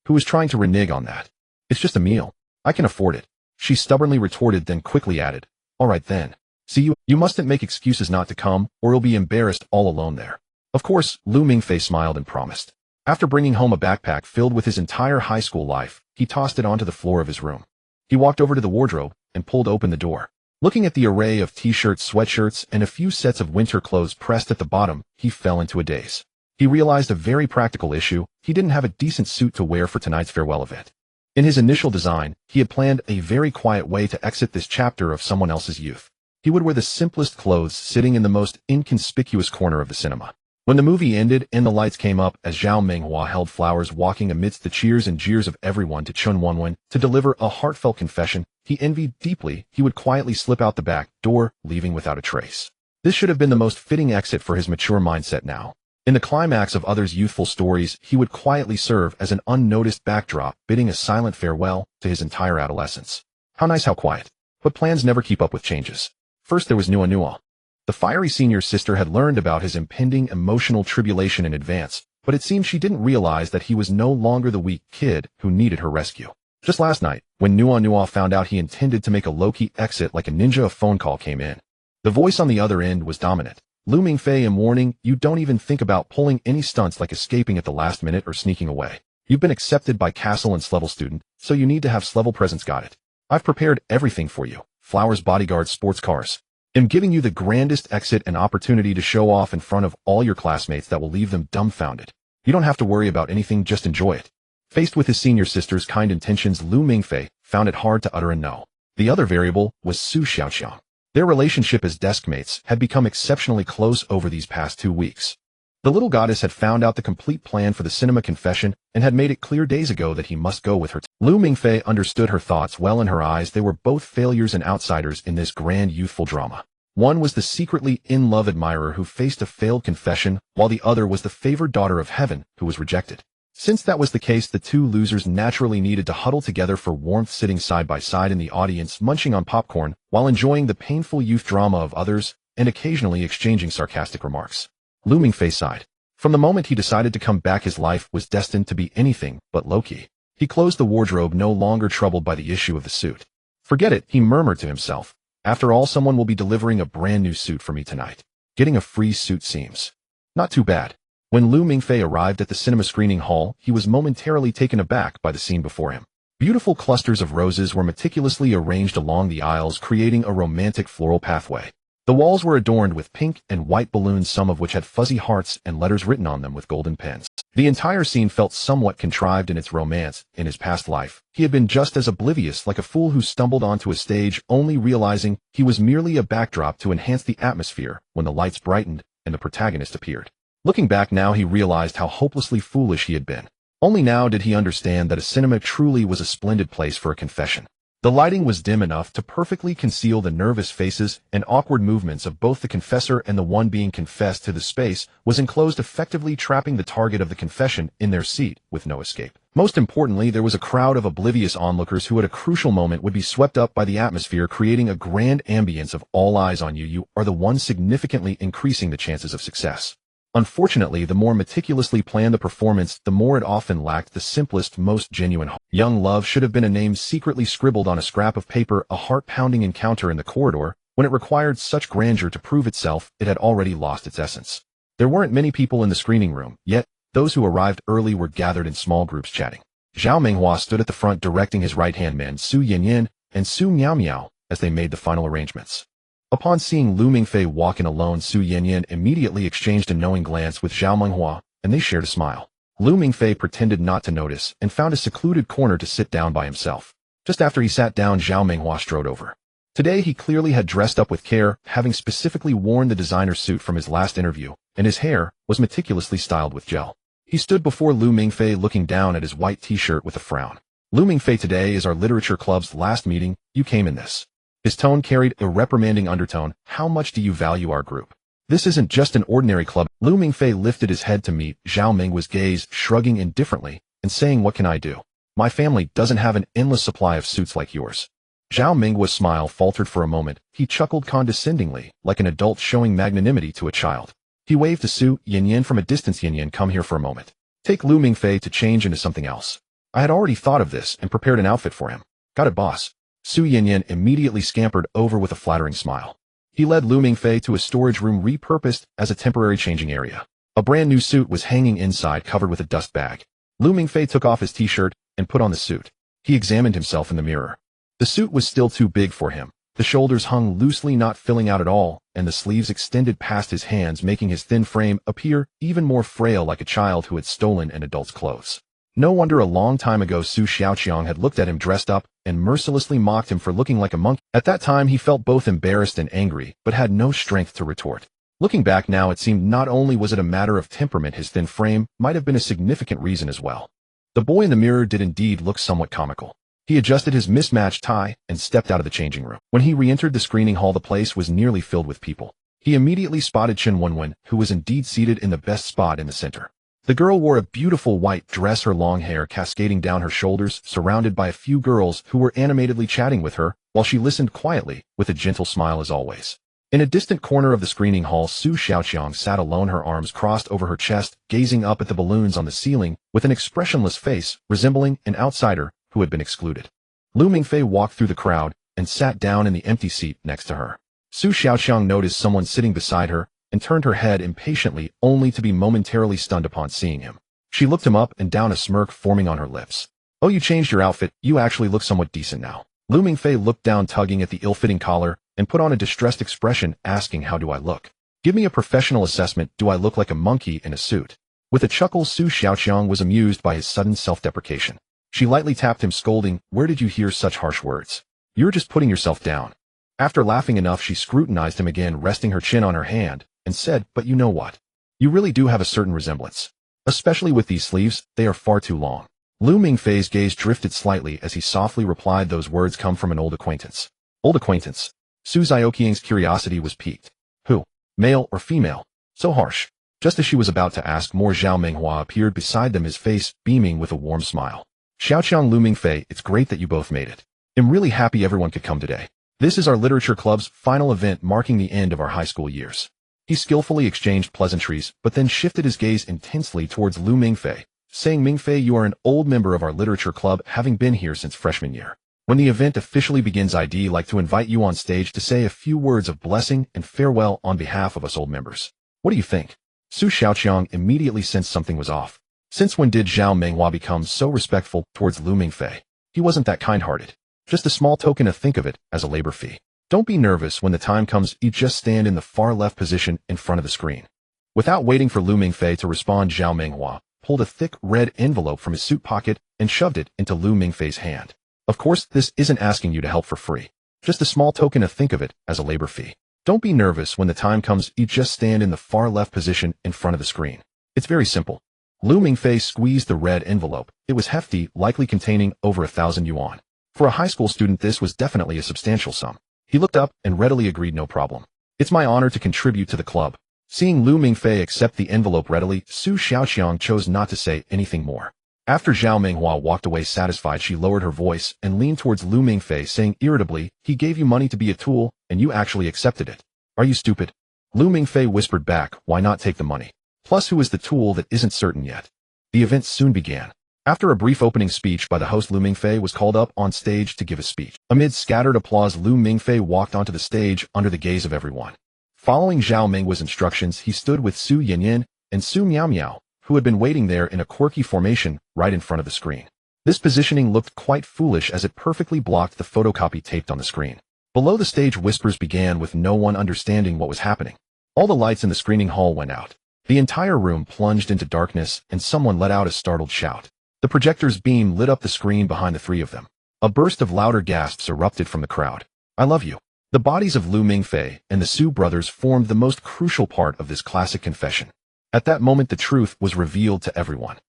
Who is trying to renege on that? It's just a meal. I can afford it. She stubbornly retorted, then quickly added, all right then. See, you mustn't make excuses not to come, or you'll be embarrassed all alone there. Of course, Lu Mingfei smiled and promised. After bringing home a backpack filled with his entire high school life, he tossed it onto the floor of his room. He walked over to the wardrobe and pulled open the door. Looking at the array of t-shirts, sweatshirts, and a few sets of winter clothes pressed at the bottom, he fell into a daze. He realized a very practical issue: he didn't have a decent suit to wear for tonight's farewell event. In his initial design, he had planned a very quiet way to exit this chapter of someone else's youth. He would wear the simplest clothes, sitting in the most inconspicuous corner of the cinema. When the movie ended and the lights came up, as Zhao Menghua held flowers, walking amidst the cheers and jeers of everyone to Chun Wanwen to deliver a heartfelt confession he envied deeply, he would quietly slip out the back door, leaving without a trace. This should have been the most fitting exit for his mature mindset now. In the climax of others' youthful stories, he would quietly serve as an unnoticed backdrop, bidding a silent farewell to his entire adolescence. How nice, how quiet. But plans never keep up with changes. First there was Nua. The fiery senior sister had learned about his impending emotional tribulation in advance, but it seemed she didn't realize that he was no longer the weak kid who needed her rescue. Just last night, when Nua found out he intended to make a low-key exit like a ninja, a phone call came in. The voice on the other end was dominant. Lu Mingfei, I'm warning you, don't even think about pulling any stunts like escaping at the last minute or sneaking away. You've been accepted by Cassell and S-level student, so you need to have S-level presence. Got it? I've prepared everything for you. Flowers, bodyguards, sports cars. I'm giving you the grandest exit and opportunity to show off in front of all your classmates that will leave them dumbfounded. You don't have to worry about anything, just enjoy it. Faced with his senior sister's kind intentions, Lu Mingfei found it hard to utter a no. The other variable was Su Xiaoqiang. Their relationship as deskmates had become exceptionally close over these past 2 weeks. The little goddess had found out the complete plan for the cinema confession and had made it clear days ago that he must go with her. Lu Mingfei understood her thoughts well. In her eyes, they were both failures and outsiders in this grand youthful drama. One was the secretly in love admirer who faced a failed confession, while the other was the favored daughter of heaven who was rejected. Since that was the case, the two losers naturally needed to huddle together for warmth, sitting side by side in the audience, munching on popcorn while enjoying the painful youth drama of others and occasionally exchanging sarcastic remarks. Lu Mingfei sighed. From the moment he decided to come back, his life was destined to be anything but low-key. He closed the wardrobe, no longer troubled by the issue of the suit. Forget it, he murmured to himself. After all, someone will be delivering a brand new suit for me tonight. Getting a free suit seems not too bad. When Lu Mingfei arrived at the cinema screening hall, he was momentarily taken aback by the scene before him. Beautiful clusters of roses were meticulously arranged along the aisles, creating a romantic floral pathway. The walls were adorned with pink and white balloons, some of which had fuzzy hearts and letters written on them with golden pens. The entire scene felt somewhat contrived in its romance. In his past life, he had been just as oblivious, like a fool who stumbled onto a stage, only realizing he was merely a backdrop to enhance the atmosphere when the lights brightened and the protagonist appeared. Looking back now, he realized how hopelessly foolish he had been. Only now did he understand that a cinema truly was a splendid place for a confession. The lighting was dim enough to perfectly conceal the nervous faces and awkward movements of both the confessor and the one being confessed to. The space was enclosed, effectively trapping the target of the confession in their seat with no escape. Most importantly, there was a crowd of oblivious onlookers who at a crucial moment would be swept up by the atmosphere, creating a grand ambience of all eyes on you. You are the one, significantly increasing the chances of success. Unfortunately, the more meticulously planned the performance, the more it often lacked the simplest, most genuine heart. Young love should have been a name secretly scribbled on a scrap of paper, a heart-pounding encounter in the corridor. When it required such grandeur to prove itself, it had already lost its essence. There weren't many people in the screening room, yet those who arrived early were gathered in small groups chatting. Zhao Menghua stood at the front, directing his right-hand men Su Yanyan and Su Miao as they made the final arrangements. Upon seeing Lu Mingfei walk in alone, Su Yanyan immediately exchanged a knowing glance with Zhao Menghua, and they shared a smile. Lu Mingfei pretended not to notice and found a secluded corner to sit down by himself. Just after he sat down, Zhao Menghua strode over. Today he clearly had dressed up with care, having specifically worn the designer suit from his last interview, and his hair was meticulously styled with gel. He stood before Lu Mingfei, looking down at his white t-shirt with a frown. Lu Mingfei, today is our literature club's last meeting. You came in this. His tone carried a reprimanding undertone. How much do you value our group? This isn't just an ordinary club. Lu Mingfei lifted his head to meet Zhao Menghua's gaze, shrugging indifferently and saying, what can I do? My family doesn't have an endless supply of suits like yours. Zhao Menghua's smile faltered for a moment. He chuckled condescendingly, like an adult showing magnanimity to a child. He waved to Su Yanyan from a distance. Yanyan, come here for a moment. Take Lu Mingfei to change into something else. I had already thought of this and prepared an outfit for him. Got it, boss. Su Yanyan immediately scampered over with a flattering smile. He led Lu Mingfei to a storage room repurposed as a temporary changing area. A brand new suit was hanging inside, covered with a dust bag. Lu Mingfei took off his t-shirt and put on the suit. He examined himself in the mirror. The suit was still too big for him. The shoulders hung loosely, not filling out at all, and the sleeves extended past his hands, making his thin frame appear even more frail, like a child who had stolen an adult's clothes. No wonder a long time ago Su Xiaoqiang had looked at him dressed up and mercilessly mocked him for looking like a monkey. At that time he felt both embarrassed and angry, but had no strength to retort. Looking back now, it seemed not only was it a matter of temperament, his thin frame might have been a significant reason as well. The boy in the mirror did indeed look somewhat comical. He adjusted his mismatched tie and stepped out of the changing room. When he re-entered the screening hall, the place was nearly filled with people. He immediately spotted Chen Wenwen, who was indeed seated in the best spot in the center. The girl wore a beautiful white dress, her long hair cascading down her shoulders, surrounded by a few girls who were animatedly chatting with her, while she listened quietly, with a gentle smile as always. In a distant corner of the screening hall, Su Xiaoqiang sat alone, her arms crossed over her chest, gazing up at the balloons on the ceiling, with an expressionless face, resembling an outsider who had been excluded. Lu Mingfei walked through the crowd and sat down in the empty seat next to her. Su Xiaoqiang noticed someone sitting beside her and turned her head impatiently, only to be momentarily stunned upon seeing him. She looked him up and down, a smirk forming on her lips. Oh, you changed your outfit. You actually look somewhat decent now. Lu Mingfei looked down, tugging at the ill-fitting collar, and put on a distressed expression, asking, how do I look? Give me a professional assessment. Do I look like a monkey in a suit? With a chuckle, Su Xiaoqiang was amused by his sudden self-deprecation. She lightly tapped him, scolding, where did you hear such harsh words? You're just putting yourself down. After laughing enough, she scrutinized him again, resting her chin on her hand, and said, but you know what? You really do have a certain resemblance. Especially with these sleeves, they are far too long. Lu Mingfei's gaze drifted slightly as he softly replied, those words come from an old acquaintance. Old acquaintance? Su Xiaoqiang's curiosity was piqued. Who? Male or female? So harsh. Just as she was about to ask more, Zhao Menghua appeared beside them, his face beaming with a warm smile. Xiaoqiang, Lu Mingfei, it's great that you both made it. I'm really happy everyone could come today. This is our literature club's final event, marking the end of our high school years. He skillfully exchanged pleasantries, but then shifted his gaze intensely towards Lu Mingfei, saying, Mingfei, you are an old member of our literature club, having been here since freshman year. When the event officially begins, I'd like to invite you on stage to say a few words of blessing and farewell on behalf of us old members. What do you think? Su Xiaoqiang immediately sensed something was off. Since when did Zhao Menghua become so respectful towards Lu Mingfei? He wasn't that kind-hearted. Just a small token, to think of it as a labor fee. Don't be nervous when the time comes, you just stand in the far left position in front of the screen. Without waiting for Lu Mingfei to respond, Zhao Menghua pulled a thick red envelope from his suit pocket and shoved it into Lu Mingfei's hand. Of course, this isn't asking you to help for free. Just a small token, to think of it as a labor fee. Don't be nervous when the time comes, you just stand in the far left position in front of the screen. It's very simple. Lu Mingfei squeezed the red envelope. It was hefty, likely containing over 1,000 yuan. For a high school student, this was definitely a substantial sum. He looked up and readily agreed, no problem. It's my honor to contribute to the club. Seeing Lu Mingfei accept the envelope readily, Su Xiaoqiang chose not to say anything more. After Zhao Menghua walked away satisfied, she lowered her voice and leaned towards Lu Mingfei, saying irritably, he gave you money to be a tool, and you actually accepted it. Are you stupid? Lu Mingfei whispered back, why not take the money? Plus, who is the tool, that isn't certain yet. The event soon began. After a brief opening speech by the host, Lu Mingfei was called up on stage to give a speech. Amid scattered applause, Lu Mingfei walked onto the stage under the gaze of everyone. Following Zhao Menghua's instructions, he stood with Su Yanyan and Su Miaomiao, who had been waiting there in a quirky formation right in front of the screen. This positioning looked quite foolish as it perfectly blocked the photocopy taped on the screen. Below the stage, whispers began with no one understanding what was happening. All the lights in the screening hall went out. The entire room plunged into darkness, and someone let out a startled shout. The projector's beam lit up the screen behind the three of them. A burst of louder gasps erupted from the crowd. I love you. The bodies of Lu Mingfei and the Su brothers formed the most crucial part of this classic confession. At that moment, the truth was revealed to everyone.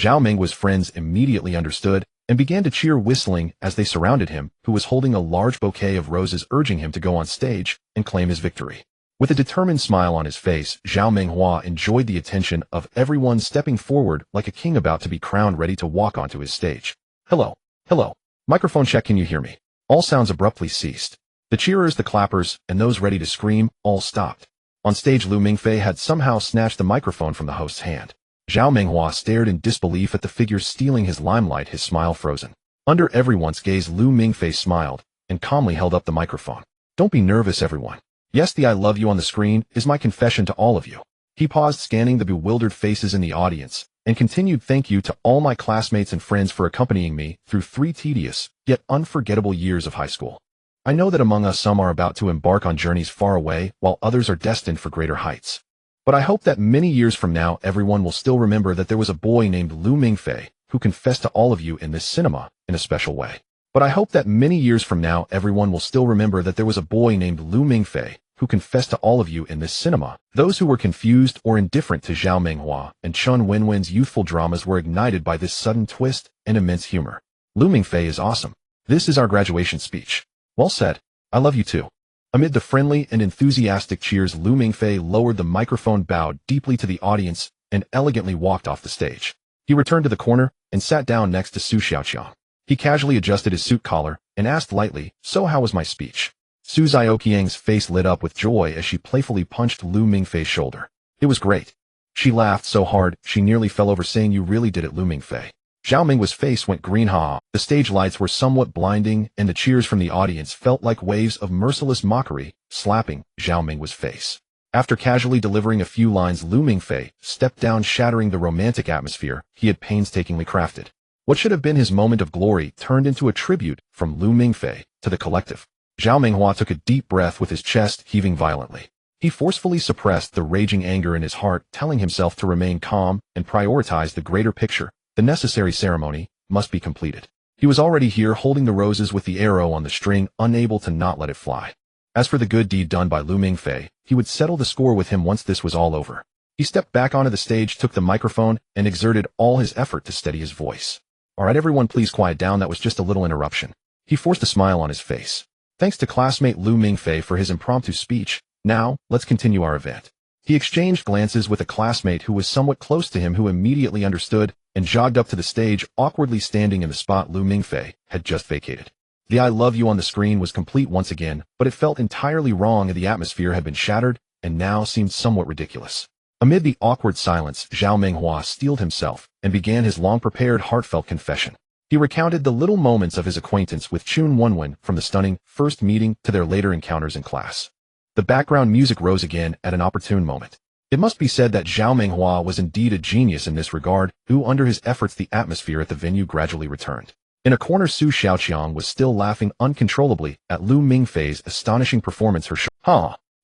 Zhao Menghua's friends immediately understood and began to cheer, whistling as they surrounded him, who was holding a large bouquet of roses, urging him to go on stage and claim his victory. With a determined smile on his face, Zhao Menghua enjoyed the attention of everyone, stepping forward like a king about to be crowned, ready to walk onto his stage. Hello. Hello. Microphone check, can you hear me? All sounds abruptly ceased. The cheerers, the clappers, and those ready to scream all stopped. On stage, Lu Mingfei had somehow snatched the microphone from the host's hand. Zhao Minghua stared in disbelief at the figure stealing his limelight, his smile frozen. Under everyone's gaze, Lu Mingfei smiled and calmly held up the microphone. Don't be nervous, everyone. Yes, the I love you on the screen is my confession to all of you. He paused, scanning the bewildered faces in the audience, and continued, thank you to all my classmates and friends for accompanying me through 3 tedious, yet unforgettable years of high school. I know that among us some are about to embark on journeys far away, while others are destined for greater heights. But I hope that many years from now everyone will still remember that there was a boy named Lu Mingfei who confessed to all of you in this cinema in a special way. But I hope that many years from now everyone will still remember that there was a boy named Lu Mingfei who confessed to all of you in this cinema. Those who were confused or indifferent to Zhao Minghua and Chen Wenwen's youthful dramas were ignited by this sudden twist and immense humor. Lu Mingfei is awesome. This is our graduation speech. Well said. I love you too. Amid the friendly and enthusiastic cheers, Lu Mingfei lowered the microphone, bowed deeply to the audience, and elegantly walked off the stage. He returned to the corner and sat down next to Su Xiaoqiang. He casually adjusted his suit collar and asked lightly, so how was my speech? Su Xiaoqiang's face lit up with joy as she playfully punched Lu Mingfei's shoulder. It was great. She laughed so hard she nearly fell over, saying, you really did it, Lu Mingfei. Zhao Minghua's face went green. The stage lights were somewhat blinding, and the cheers from the audience felt like waves of merciless mockery, slapping Zhao Minghua's face. After casually delivering a few lines, Lu Mingfei stepped down, shattering the romantic atmosphere he had painstakingly crafted. What should have been his moment of glory turned into a tribute from Lu Mingfei to the collective. Zhao Minghua took a deep breath with his chest heaving violently. He forcefully suppressed the raging anger in his heart, telling himself to remain calm and prioritize the greater picture. The necessary ceremony must be completed. He was already here, holding the roses with the arrow on the string, unable to not let it fly. As for the good deed done by Lu Mingfei, he would settle the score with him once this was all over. He stepped back onto the stage, took the microphone, and exerted all his effort to steady his voice. All right, everyone, please quiet down. That was just a little interruption. He forced a smile on his face. Thanks to classmate Lu Mingfei for his impromptu speech. Now, let's continue our event. He exchanged glances with a classmate who was somewhat close to him, who immediately understood and jogged up to the stage, awkwardly standing in the spot Lu Mingfei had just vacated. The I love you on the screen was complete once again, but it felt entirely wrong, and the atmosphere had been shattered and now seemed somewhat ridiculous. Amid the awkward silence, Zhao Minghua steeled himself and began his long-prepared, heartfelt confession. He recounted the little moments of his acquaintance with Chen Wenwen, from the stunning first meeting to their later encounters in class. The background music rose again at an opportune moment. It must be said that Zhao Minghua was indeed a genius in this regard, who under his efforts the atmosphere at the venue gradually returned. In a corner, Su Xiaoqiang was still laughing uncontrollably at Lu Mingfei's astonishing performance.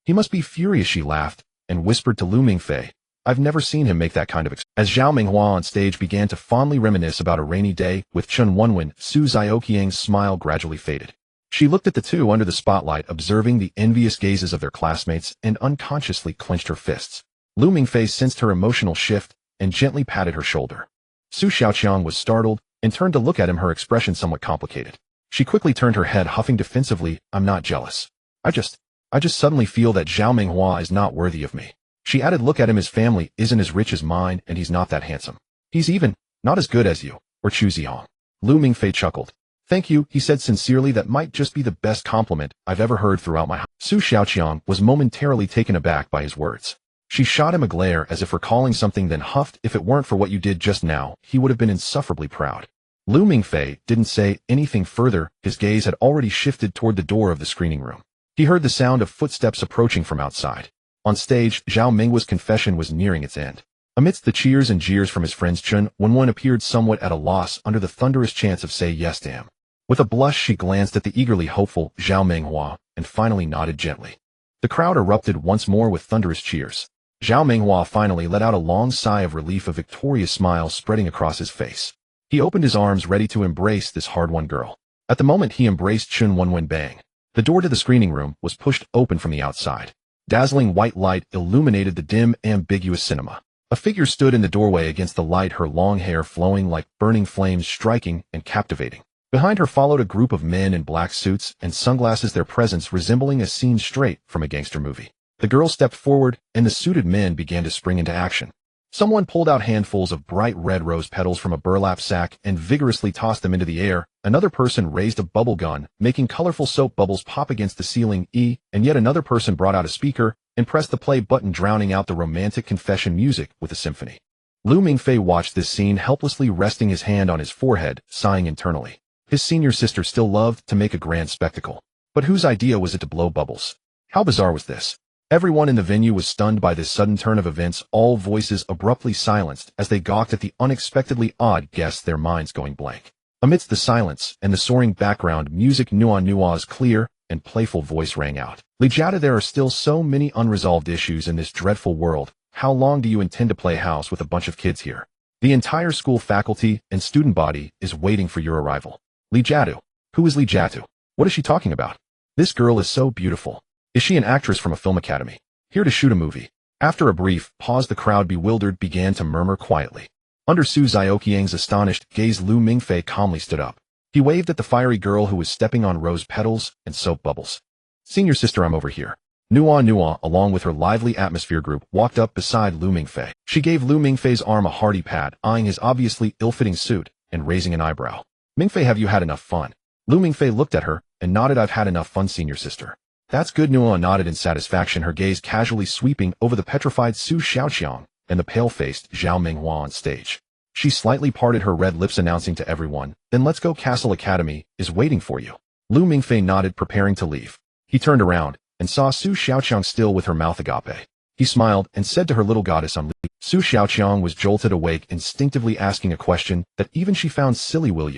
He must be furious, she laughed, and whispered to Lu Mingfei, I've never seen him make that kind of As Zhao Minghua on stage began to fondly reminisce about a rainy day with Chen Wenwen, Su Xiaoqiang's smile gradually faded. She looked at the two under the spotlight, observing the envious gazes of their classmates, and unconsciously clenched her fists. Lu Mingfei sensed her emotional shift and gently patted her shoulder. Su Xiaoqiang was startled and turned to look at him, her expression somewhat complicated. She quickly turned her head, huffing defensively, I'm not jealous. I just suddenly feel that Zhao Minghua is not worthy of me. She added, look at him, his family isn't as rich as mine, and he's not that handsome. He's even not as good as you, or Chu Ziyang. Lu Mingfei chuckled. Thank you, he said sincerely, that might just be the best compliment I've ever heard throughout my Su Xiaoqiang was momentarily taken aback by his words. She shot him a glare as if recalling something, then huffed, if it weren't for what you did just now, he would have been insufferably proud. Lu Mingfei didn't say anything further. His gaze had already shifted toward the door of the screening room. He heard the sound of footsteps approaching from outside. On stage, Zhao Minghua's confession was nearing its end. Amidst the cheers and jeers from his friends, Chen Wenwen appeared somewhat at a loss under the thunderous chants of say yes to him. With a blush, she glanced at the eagerly hopeful Zhao Minghua and finally nodded gently. The crowd erupted once more with thunderous cheers. Zhao Minghua finally let out a long sigh of relief, a victorious smile spreading across his face. He opened his arms, ready to embrace this hard-won girl. At the moment he embraced Chen Wenwen, bang. The door to the screening room was pushed open from the outside. Dazzling white light illuminated the dim, ambiguous cinema. A figure stood in the doorway against the light, her long hair flowing like burning flames, striking and captivating. Behind her followed a group of men in black suits and sunglasses, their presence resembling a scene straight from a gangster movie. The girl stepped forward, and the suited men began to spring into action. Someone pulled out handfuls of bright red rose petals from a burlap sack and vigorously tossed them into the air. Another person raised a bubble gun, making colorful soap bubbles pop against the ceiling, and yet another person brought out a speaker and pressed the play button, drowning out the romantic confession music with a symphony. Lu Mingfei watched this scene, helplessly resting his hand on his forehead, sighing internally. His senior sister still loved to make a grand spectacle. But whose idea was it to blow bubbles? How bizarre was this? Everyone in the venue was stunned by this sudden turn of events, all voices abruptly silenced as they gawked at the unexpectedly odd guest, their minds going blank. Amidst the silence and the soaring background music, Nua's clear and playful voice rang out. Li Jiata, there are still so many unresolved issues in this dreadful world. How long do you intend to play house with a bunch of kids here? The entire school faculty and student body is waiting for your arrival. Li Jiatu. Who is Li Jiatu? What is she talking about? This girl is so beautiful. Is she an actress from a film academy? Here to shoot a movie? After a brief pause, the crowd, bewildered, began to murmur quietly. Under Su Zioqiang's astonished gaze, Lu Mingfei calmly stood up. He waved at the fiery girl who was stepping on rose petals and soap bubbles. Senior sister, I'm over here. Nua, along with her lively atmosphere group, walked up beside Lu Mingfei. She gave Lu Mingfei's arm a hearty pat, eyeing his obviously ill-fitting suit and raising an eyebrow. Mingfei, have you had enough fun? Lu Mingfei looked at her and nodded. I've had enough fun, senior sister. That's good. Nua nodded in satisfaction, her gaze casually sweeping over the petrified Su Xiaoqiang and the pale-faced Zhao Minghua on stage. She slightly parted her red lips, announcing to everyone, then let's go. Cassell Academy is waiting for you. Lu Mingfei nodded, preparing to leave. He turned around and saw Su Xiaoqiang still with her mouth agape. He smiled and said to her, little goddess, I'm leaving. Su Xiaoqiang was jolted awake, instinctively asking a question that even she found silly. Will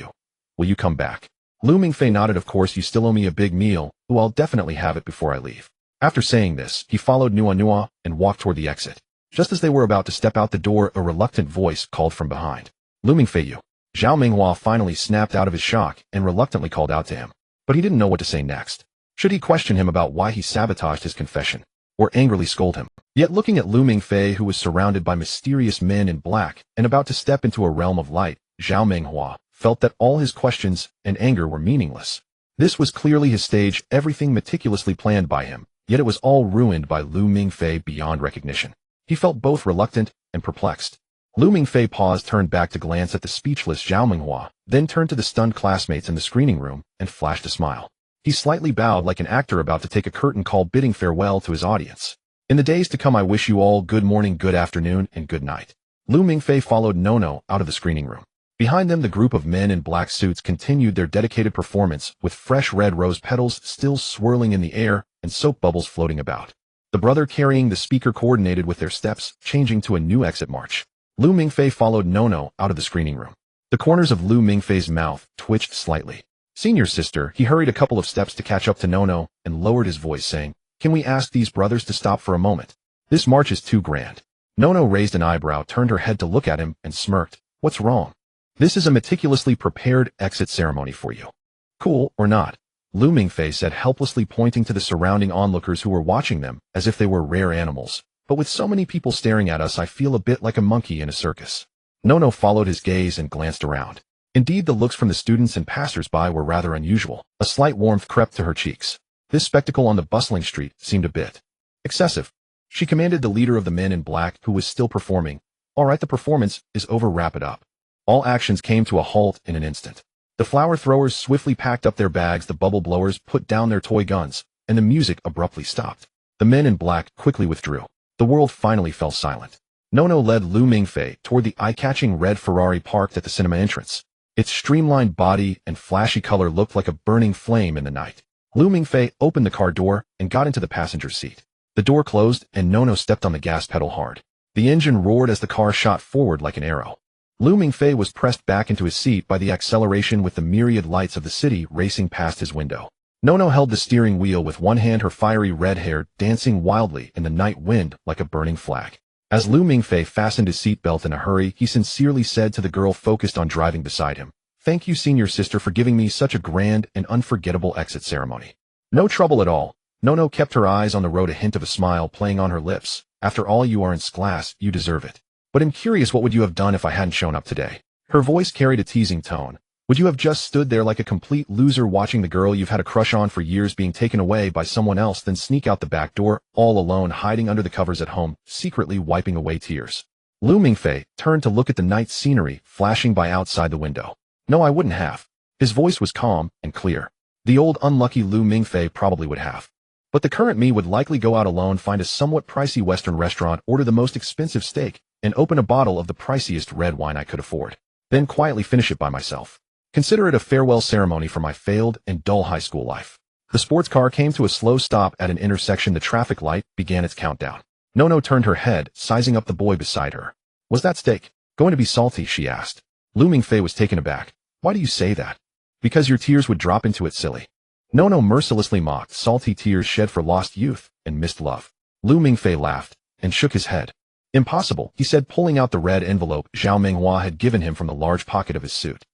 you come back? Lu Mingfei nodded. Of course, you still owe me a big meal. Oh, I'll definitely have it before I leave. After saying this, he followed Nua and walked toward the exit. Just as they were about to step out the door, a reluctant voice called from behind. Lu Mingfei, you. Zhao Minghua finally snapped out of his shock and reluctantly called out to him. But he didn't know what to say next. Should he question him about why he sabotaged his confession, or angrily scold him? Yet looking at Lu Mingfei, who was surrounded by mysterious men in black and about to step into a realm of light, Zhao Minghua felt that all his questions and anger were meaningless. This was clearly his stage, everything meticulously planned by him, yet it was all ruined by Lu Mingfei beyond recognition. He felt both reluctant and perplexed. Lu Mingfei paused, turned back to glance at the speechless Zhao Minghua, then turned to the stunned classmates in the screening room and flashed a smile. He slightly bowed like an actor about to take a curtain call, bidding farewell to his audience. In the days to come, I wish you all good morning, good afternoon, and good night. Lu Mingfei followed Nono out of the screening room. Behind them, the group of men in black suits continued their dedicated performance, with fresh red rose petals still swirling in the air and soap bubbles floating about. The brother carrying the speaker coordinated with their steps, changing to a new exit march. Lu Mingfei followed Nono out of the screening room. The corners of Lu Mingfei's mouth twitched slightly. Senior sister, he hurried a couple of steps to catch up to Nono and lowered his voice, saying, can we ask these brothers to stop for a moment? This march is too grand. Nono raised an eyebrow, turned her head to look at him, and smirked. What's wrong? This is a meticulously prepared exit ceremony for you. Cool or not? Lu Mingfei said, helplessly pointing to the surrounding onlookers who were watching them as if they were rare animals. But with so many people staring at us, I feel a bit like a monkey in a circus. Nono followed his gaze and glanced around. Indeed, the looks from the students and passers-by were rather unusual. A slight warmth crept to her cheeks. This spectacle on the bustling street seemed a bit excessive. She commanded the leader of the men in black, who was still performing, all right, the performance is over, wrap it up. All actions came to a halt in an instant. The flower throwers swiftly packed up their bags, the bubble blowers put down their toy guns, and the music abruptly stopped. The men in black quickly withdrew. The world finally fell silent. Nono led Lu Mingfei toward the eye-catching red Ferrari parked at the cinema entrance. Its streamlined body and flashy color looked like a burning flame in the night. Lu Mingfei opened the car door and got into the passenger seat. The door closed and Nono stepped on the gas pedal hard. The engine roared as the car shot forward like an arrow. Lu Mingfei was pressed back into his seat by the acceleration, with the myriad lights of the city racing past his window. Nono held the steering wheel with one hand, her fiery red hair dancing wildly in the night wind like a burning flag. As Lu Mingfei fastened his seatbelt in a hurry, he sincerely said to the girl focused on driving beside him, thank you, senior sister, for giving me such a grand and unforgettable exit ceremony. No trouble at all. Nono kept her eyes on the road, a hint of a smile playing on her lips. After all, you are in class, you deserve it. But I'm curious, what would you have done if I hadn't shown up today? Her voice carried a teasing tone. Would you have just stood there like a complete loser watching the girl you've had a crush on for years being taken away by someone else, then sneak out the back door, all alone, hiding under the covers at home, secretly wiping away tears? Lu Mingfei turned to look at the night scenery flashing by outside the window. No, I wouldn't have. His voice was calm and clear. The old unlucky Lu Mingfei probably would have. But the current me would likely go out alone, find a somewhat pricey Western restaurant, order the most expensive steak, and open a bottle of the priciest red wine I could afford. Then quietly finish it by myself. Consider it a farewell ceremony for my failed and dull high school life. The sports car came to a slow stop at an intersection. The traffic light began its countdown. Nono turned her head, sizing up the boy beside her. Was that steak going to be salty? She asked. Lu Mingfei was taken aback. Why do you say that? Because your tears would drop into it, silly. Nono mercilessly mocked, salty tears shed for lost youth and missed love. Lu Mingfei laughed and shook his head. Impossible, he said, pulling out the red envelope Zhao Menghua had given him from the large pocket of his suit.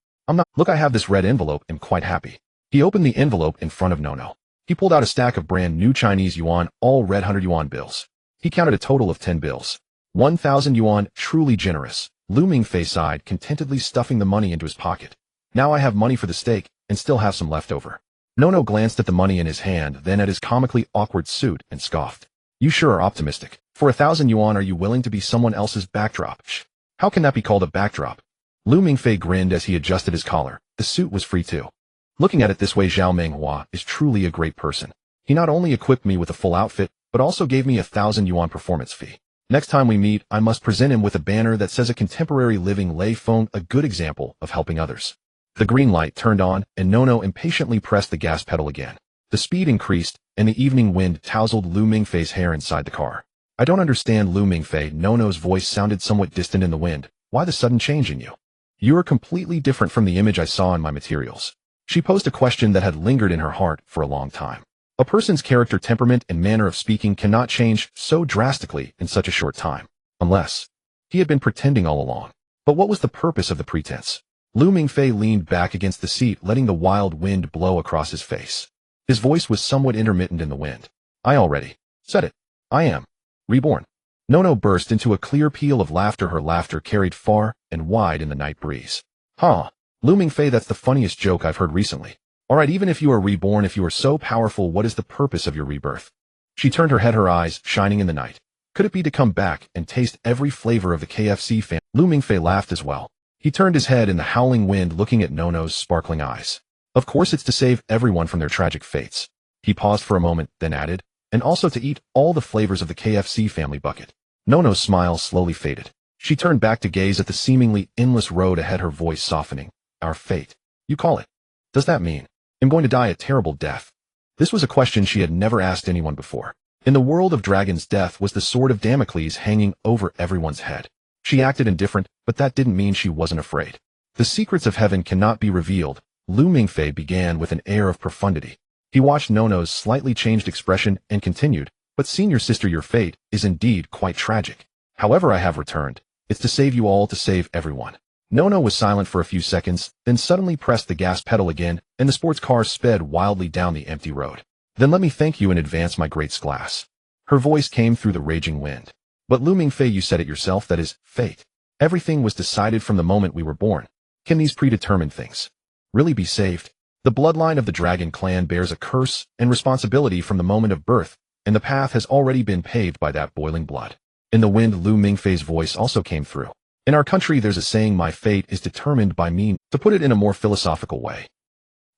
Look, I have this red envelope, I'm quite happy. He opened the envelope in front of Nono. He pulled out a stack of brand new Chinese yuan, all red 100 yuan bills. He counted a total of 10 bills. 1,000 yuan, truly generous. Lu Mingfei sighed, contentedly stuffing the money into his pocket. Now I have money for the steak, and still have some left over. Nono glanced at the money in his hand, then at his comically awkward suit, and scoffed. You sure are optimistic. For 1,000 yuan, are you willing to be someone else's backdrop? Shh. How can that be called a backdrop? Lu Mingfei grinned as he adjusted his collar. The suit was free too. Looking at it this way, Zhao Menghua is truly a great person. He not only equipped me with a full outfit, but also gave me 1,000 yuan performance fee. Next time we meet, I must present him with a banner that says a contemporary living lay phone, a good example of helping others. The green light turned on, and Nono impatiently pressed the gas pedal again. The speed increased, and the evening wind tousled Lu Mingfei's hair inside the car. I don't understand, Lu Mingfei. Nono's voice sounded somewhat distant in the wind. Why the sudden change in you? You are completely different from the image I saw in my materials. She posed a question that had lingered in her heart for a long time. A person's character, temperament, and manner of speaking cannot change so drastically in such a short time. Unless he had been pretending all along. But what was the purpose of the pretense? Lu Mingfei leaned back against the seat, letting the wild wind blow across his face. His voice was somewhat intermittent in the wind. I already said it. I am reborn. Nono burst into a clear peal of laughter. Her laughter carried far and wide in the night breeze. Huh. Lu Mingfei, that's the funniest joke I've heard recently. Alright, even if you are reborn, if you are so powerful, what is the purpose of your rebirth? She turned her head, her eyes shining in the night. Could it be to come back and taste every flavor of the KFC family? Lu Mingfei laughed as well. He turned his head in the howling wind, looking at Nono's sparkling eyes. Of course, it's to save everyone from their tragic fates. He paused for a moment, then added, and also to eat all the flavors of the KFC family bucket. Nono's smile slowly faded. She turned back to gaze at the seemingly endless road ahead, her voice softening. Our fate. You call it. Does that mean I'm going to die a terrible death? This was a question she had never asked anyone before. In the world of dragons, death was the sword of Damocles hanging over everyone's head. She acted indifferent, but that didn't mean she wasn't afraid. The secrets of heaven cannot be revealed. Lu Mingfei began with an air of profundity. He watched Nono's slightly changed expression and continued, but senior sister, your fate is indeed quite tragic. However, I have returned. It's to save you all, to save everyone. Nono was silent for a few seconds, then suddenly pressed the gas pedal again, and the sports car sped wildly down the empty road. Then let me thank you in advance, my great glass. Her voice came through the raging wind. But Lu Mingfei, you said it yourself, that is, fate. Everything was decided from the moment we were born. Can these predetermined things really be saved? The bloodline of the dragon clan bears a curse and responsibility from the moment of birth, and the path has already been paved by that boiling blood. In the wind, Lu Mingfei's voice also came through. In our country, there's a saying, my fate is determined by me. To put it in a more philosophical way,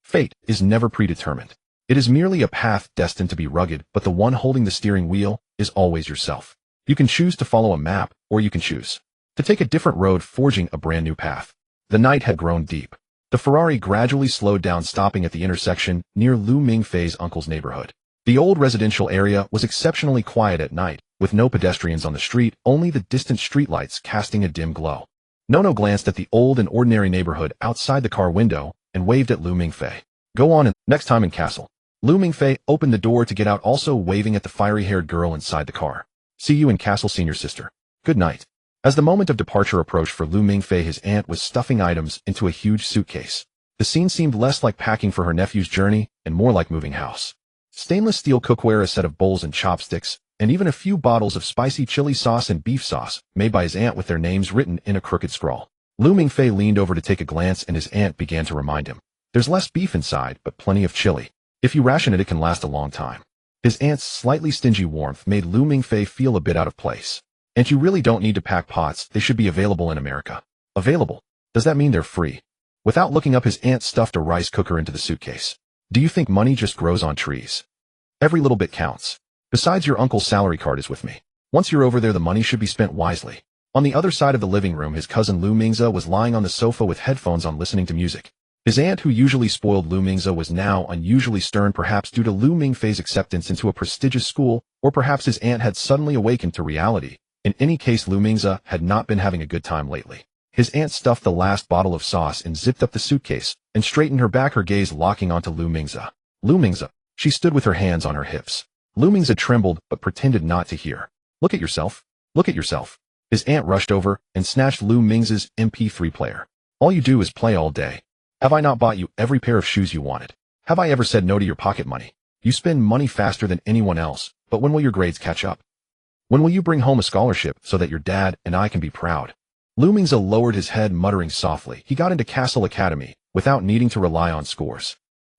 fate is never predetermined. It is merely a path destined to be rugged, but the one holding the steering wheel is always yourself. You can choose to follow a map, or you can choose to take a different road, forging a brand new path. The night had grown deep. The Ferrari gradually slowed down, stopping at the intersection near Lu Mingfei's uncle's neighborhood. The old residential area was exceptionally quiet at night, with no pedestrians on the street, only the distant streetlights casting a dim glow. Nono glanced at the old and ordinary neighborhood outside the car window and waved at Lu Mingfei. Go on, and next time in Cassell. Lu Mingfei opened the door to get out, also waving at the fiery-haired girl inside the car. See you in Cassell, senior sister. Good night. As the moment of departure approached for Lu Mingfei, his aunt was stuffing items into a huge suitcase. The scene seemed less like packing for her nephew's journey and more like moving house. Stainless steel cookware, a set of bowls and chopsticks, and even a few bottles of spicy chili sauce and beef sauce, made by his aunt with their names written in a crooked scrawl. Lu Mingfei leaned over to take a glance, and his aunt began to remind him. There's less beef inside, but plenty of chili. If you ration it, it can last a long time. His aunt's slightly stingy warmth made Lu Mingfei feel a bit out of place. And you really don't need to pack pots, they should be available in America. Available? Does that mean they're free? Without looking up, his aunt stuffed a rice cooker into the suitcase. Do you think money just grows on trees? Every little bit counts. Besides, your uncle's salary card is with me. Once you're over there, the money should be spent wisely. On the other side of the living room, his cousin Lu Mingfei was lying on the sofa with headphones on listening to music. His aunt, who usually spoiled Lu Mingfei, was now unusually stern, perhaps due to Lu Mingfei's acceptance into a prestigious school, or perhaps his aunt had suddenly awakened to reality. In any case, Lu Mingfei had not been having a good time lately. His aunt stuffed the last bottle of sauce and zipped up the suitcase, and straightened her back, her gaze locking onto Lu Mingfei. Lu Mingfei. She stood with her hands on her hips. Lu Mingfei trembled, but pretended not to hear. Look at yourself. Look at yourself. His aunt rushed over and snatched Lu Mingfei's MP3 player. All you do is play all day. Have I not bought you every pair of shoes you wanted? Have I ever said no to your pocket money? You spend money faster than anyone else, but when will your grades catch up? When will you bring home a scholarship so that your dad and I can be proud? Lu Mingfei lowered his head, muttering softly. He got into Cassell Academy without needing to rely on scores.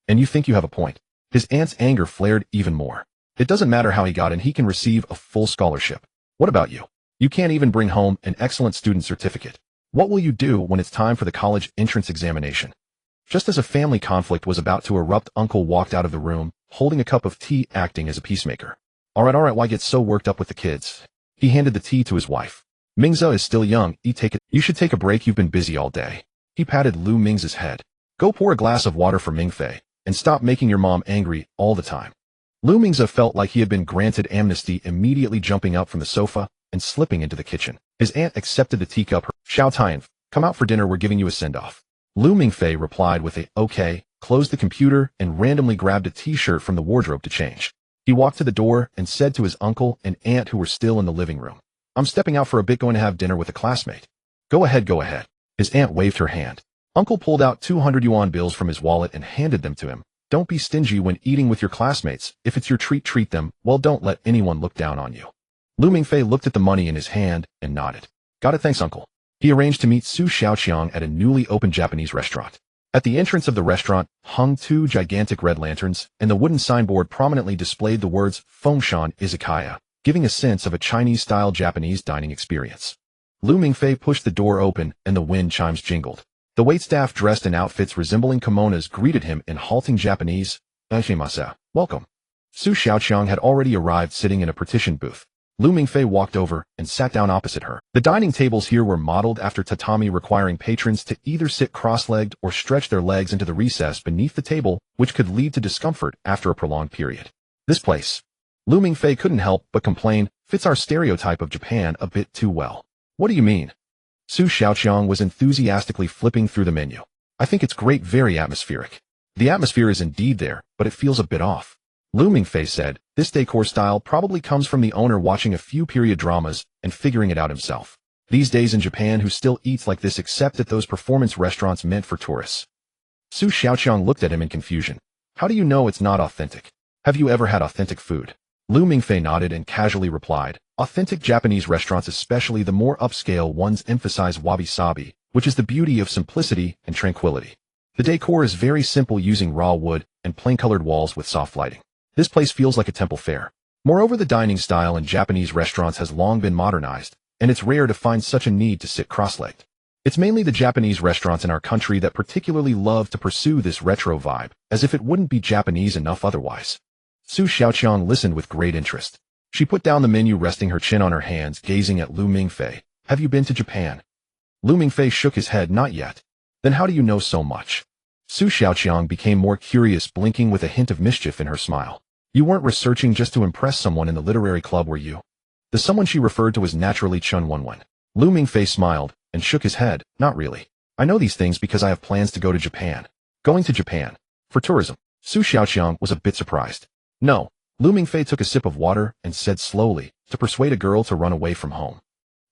And you think you have a point? His aunt's anger flared even more. It doesn't matter how he got in, he can receive a full scholarship. What about you? You can't even bring home an excellent student certificate. What will you do when it's time for the college entrance examination? Just as a family conflict was about to erupt, Uncle walked out of the room, holding a cup of tea, acting as a peacemaker. All right, why get so worked up with the kids? He handed the tea to his wife. Mingfei is still young, you should take a break, you've been busy all day. He patted Lu Mingfei's head. Go pour a glass of water for Mingfei, and stop making your mom angry all the time. Lu Mingfei felt like he had been granted amnesty, immediately jumping up from the sofa and slipping into the kitchen. His aunt accepted the teacup. Xiao Tian, come out for dinner, we're giving you a send-off. Lu Mingfei replied with a, okay, closed the computer and randomly grabbed a t-shirt from the wardrobe to change. He walked to the door and said to his uncle and aunt, who were still in the living room, I'm stepping out for a bit, going to have dinner with a classmate. Go ahead, go ahead. His aunt waved her hand. Uncle pulled out 200 yuan bills from his wallet and handed them to him. Don't be stingy when eating with your classmates. If it's your treat, treat them. Well, don't let anyone look down on you. Lu Mingfei looked at the money in his hand and nodded. Got it, thanks, uncle. He arranged to meet Su Xiaoqiang at a newly opened Japanese restaurant. At the entrance of the restaurant hung 2 gigantic red lanterns, and the wooden signboard prominently displayed the words Fengshan Izakaya, giving a sense of a Chinese-style Japanese dining experience. Lu Mingfei pushed the door open, and the wind chimes jingled. The waitstaff, dressed in outfits resembling kimonos, greeted him in halting Japanese. Welcome. Su Xiaoqiang had already arrived, sitting in a partitioned booth. Lu Mingfei walked over and sat down opposite her. The dining tables here were modeled after tatami, requiring patrons to either sit cross-legged or stretch their legs into the recess beneath the table, which could lead to discomfort after a prolonged period. This place, Lu Mingfei couldn't help but complain, fits our stereotype of Japan a bit too well. What do you mean? Su Xiaoqiang was enthusiastically flipping through the menu. I think it's great, very atmospheric. The atmosphere is indeed there, but it feels a bit off. Lu Mingfei said, this decor style probably comes from the owner watching a few period dramas and figuring it out himself. These days in Japan, who still eats like this except at those performance restaurants meant for tourists? Su Xiaoqiang looked at him in confusion. How do you know it's not authentic? Have you ever had authentic food? Lu Mingfei nodded and casually replied, authentic Japanese restaurants, especially the more upscale ones, emphasize wabi-sabi, which is the beauty of simplicity and tranquility. The decor is very simple, using raw wood and plain-colored walls with soft lighting. This place feels like a temple fair. Moreover, the dining style in Japanese restaurants has long been modernized, and it's rare to find such a need to sit cross-legged. It's mainly the Japanese restaurants in our country that particularly love to pursue this retro vibe, as if it wouldn't be Japanese enough otherwise. Su Xiaoqiang listened with great interest. She put down the menu, resting her chin on her hands, gazing at Lu Mingfei. Have you been to Japan? Lu Mingfei shook his head. Not yet. Then how do you know so much? Su Xiaoqiang became more curious, blinking with a hint of mischief in her smile. You weren't researching just to impress someone in the literary club, were you? The someone she referred to was naturally Chun Wenwen. Lu Mingfei smiled and shook his head. Not really. I know these things because I have plans to go to Japan. Going to Japan? For tourism? Su Xiaoqiang was a bit surprised. No. Lu Mingfei took a sip of water and said slowly, to persuade a girl to run away from home.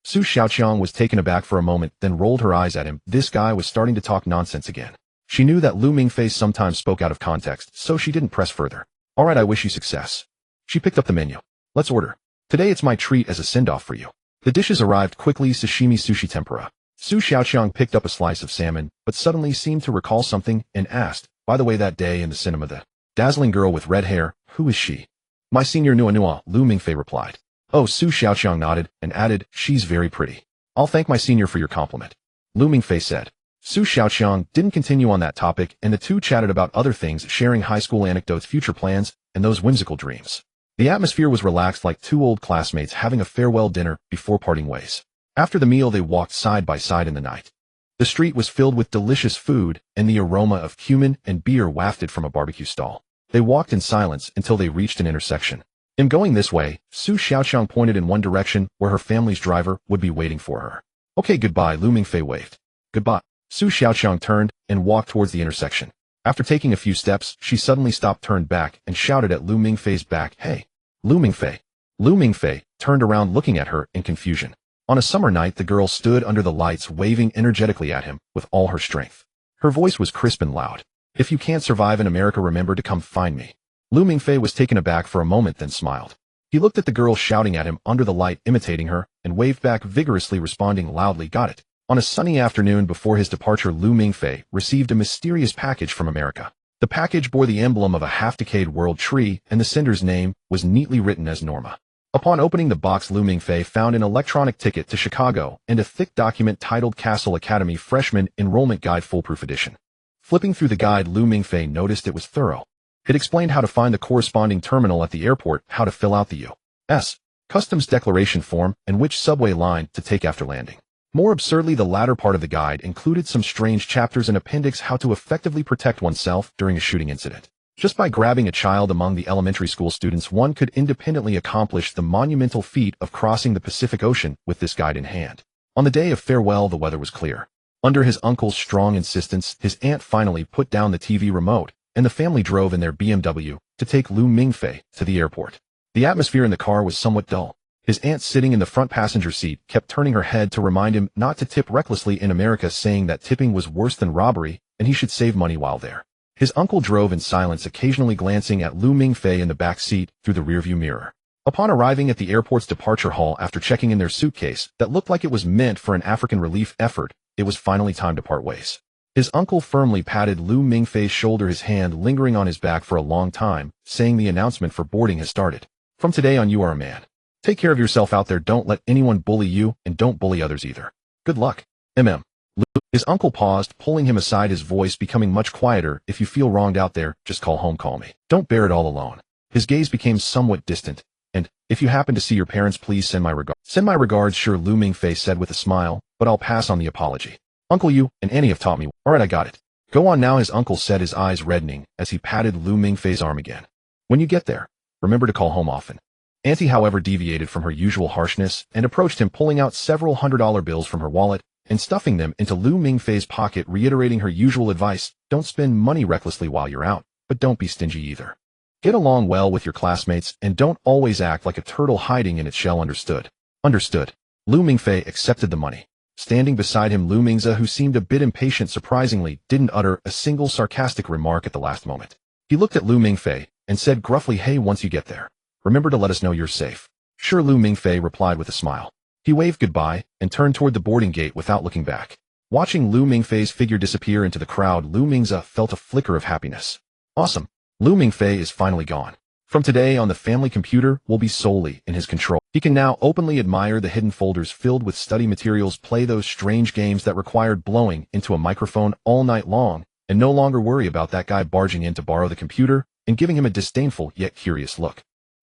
Su Xiaoqiang was taken aback for a moment, then rolled her eyes at him. This guy was starting to talk nonsense again. She knew that Lu Mingfei sometimes spoke out of context, so she didn't press further. All right, I wish you success. She picked up the menu. Let's order. Today it's my treat as a send-off for you. The dishes arrived quickly: sashimi, sushi, tempura. Su Xiaoqiang picked up a slice of salmon, but suddenly seemed to recall something and asked, by the way, that day in the cinema, the dazzling girl with red hair, who is she? My senior Nua, Lu Mingfei replied. Oh, Su Xiaoqiang nodded and added, she's very pretty. I'll thank my senior for your compliment. Lu Mingfei said. Su Xiaoqiang didn't continue on that topic, and the two chatted about other things, sharing high school anecdotes, future plans, and those whimsical dreams. The atmosphere was relaxed, like two old classmates having a farewell dinner before parting ways. After the meal, they walked side by side in the night. The street was filled with delicious food, and the aroma of cumin and beer wafted from a barbecue stall. They walked in silence until they reached an intersection. In going this way, Su Xiaoqiang pointed in one direction where her family's driver would be waiting for her. Okay, goodbye, Lu Mingfei waved. Goodbye. Su Xiaoqiang turned and walked towards the intersection. After taking a few steps, she suddenly stopped, turned back, and shouted at Lu Mingfei's back, "Hey, Lu Mingfei." Lu Mingfei turned around, looking at her in confusion. On a summer night, the girl stood under the lights, waving energetically at him with all her strength. Her voice was crisp and loud. "If you can't survive in America, remember to come find me." Lu Mingfei was taken aback for a moment, then smiled. He looked at the girl shouting at him under the light, imitating her, and waved back vigorously, responding loudly, "Got it." On a sunny afternoon before his departure, Lu Mingfei received a mysterious package from America. The package bore the emblem of a half-decayed world tree, and the sender's name was neatly written as Norma. Upon opening the box, Lu Mingfei found an electronic ticket to Chicago and a thick document titled Cassell Academy Freshman Enrollment Guide Foolproof Edition. Flipping through the guide, Lu Mingfei noticed it was thorough. It explained how to find the corresponding terminal at the airport, how to fill out the U.S. Customs declaration form, and which subway line to take after landing. More absurdly, the latter part of the guide included some strange chapters and appendix how to effectively protect oneself during a shooting incident. Just by grabbing a child among the elementary school students, one could independently accomplish the monumental feat of crossing the Pacific Ocean with this guide in hand. On the day of farewell, the weather was clear. Under his uncle's strong insistence, his aunt finally put down the TV remote, and the family drove in their BMW to take Lu Mingfei to the airport. The atmosphere in the car was somewhat dull. His aunt, sitting in the front passenger seat, kept turning her head to remind him not to tip recklessly in America, saying that tipping was worse than robbery and he should save money while there. His uncle drove in silence, occasionally glancing at Lu Mingfei in the back seat through the rearview mirror. Upon arriving at the airport's departure hall after checking in their suitcase that looked like it was meant for an African relief effort, it was finally time to part ways. His uncle firmly patted Lu Mingfei's shoulder, his hand lingering on his back for a long time, saying the announcement for boarding has started. From today on, you are a man. Take care of yourself out there, don't let anyone bully you, and don't bully others either. Good luck. His uncle paused, pulling him aside, his voice becoming much quieter. If you feel wronged out there, just call home, call me. Don't bear it all alone. His gaze became somewhat distant. And, if you happen to see your parents, please send my regards. Send my regards, sure, Lu Mingfei said with a smile, but I'll pass on the apology. Uncle, you and Annie have taught me. Alright, I got it. Go on now, his uncle said, his eyes reddening as he patted Lu Mingfei's arm again. When you get there, remember to call home often. Auntie, however, deviated from her usual harshness and approached him, pulling out several $100 bills from her wallet and stuffing them into Lu Mingfei's pocket, reiterating her usual advice: don't spend money recklessly while you're out, but don't be stingy either. Get along well with your classmates and don't always act like a turtle hiding in its shell, understood? Understood. Lu Mingfei accepted the money. Standing beside him, Lu Mingze, who seemed a bit impatient, surprisingly, didn't utter a single sarcastic remark at the last moment. He looked at Lu Mingfei and said gruffly, "Hey, once you get there, remember to let us know you're safe." Sure, Lu Mingfei replied with a smile. He waved goodbye and turned toward the boarding gate without looking back. Watching Lu Mingfei's figure disappear into the crowd, Lu Mingze felt a flicker of happiness. Awesome. Lu Mingfei is finally gone. From today on, the family computer will be solely in his control. He can now openly admire the hidden folders filled with study materials, play those strange games that required blowing into a microphone all night long, and no longer worry about that guy barging in to borrow the computer and giving him a disdainful yet curious look.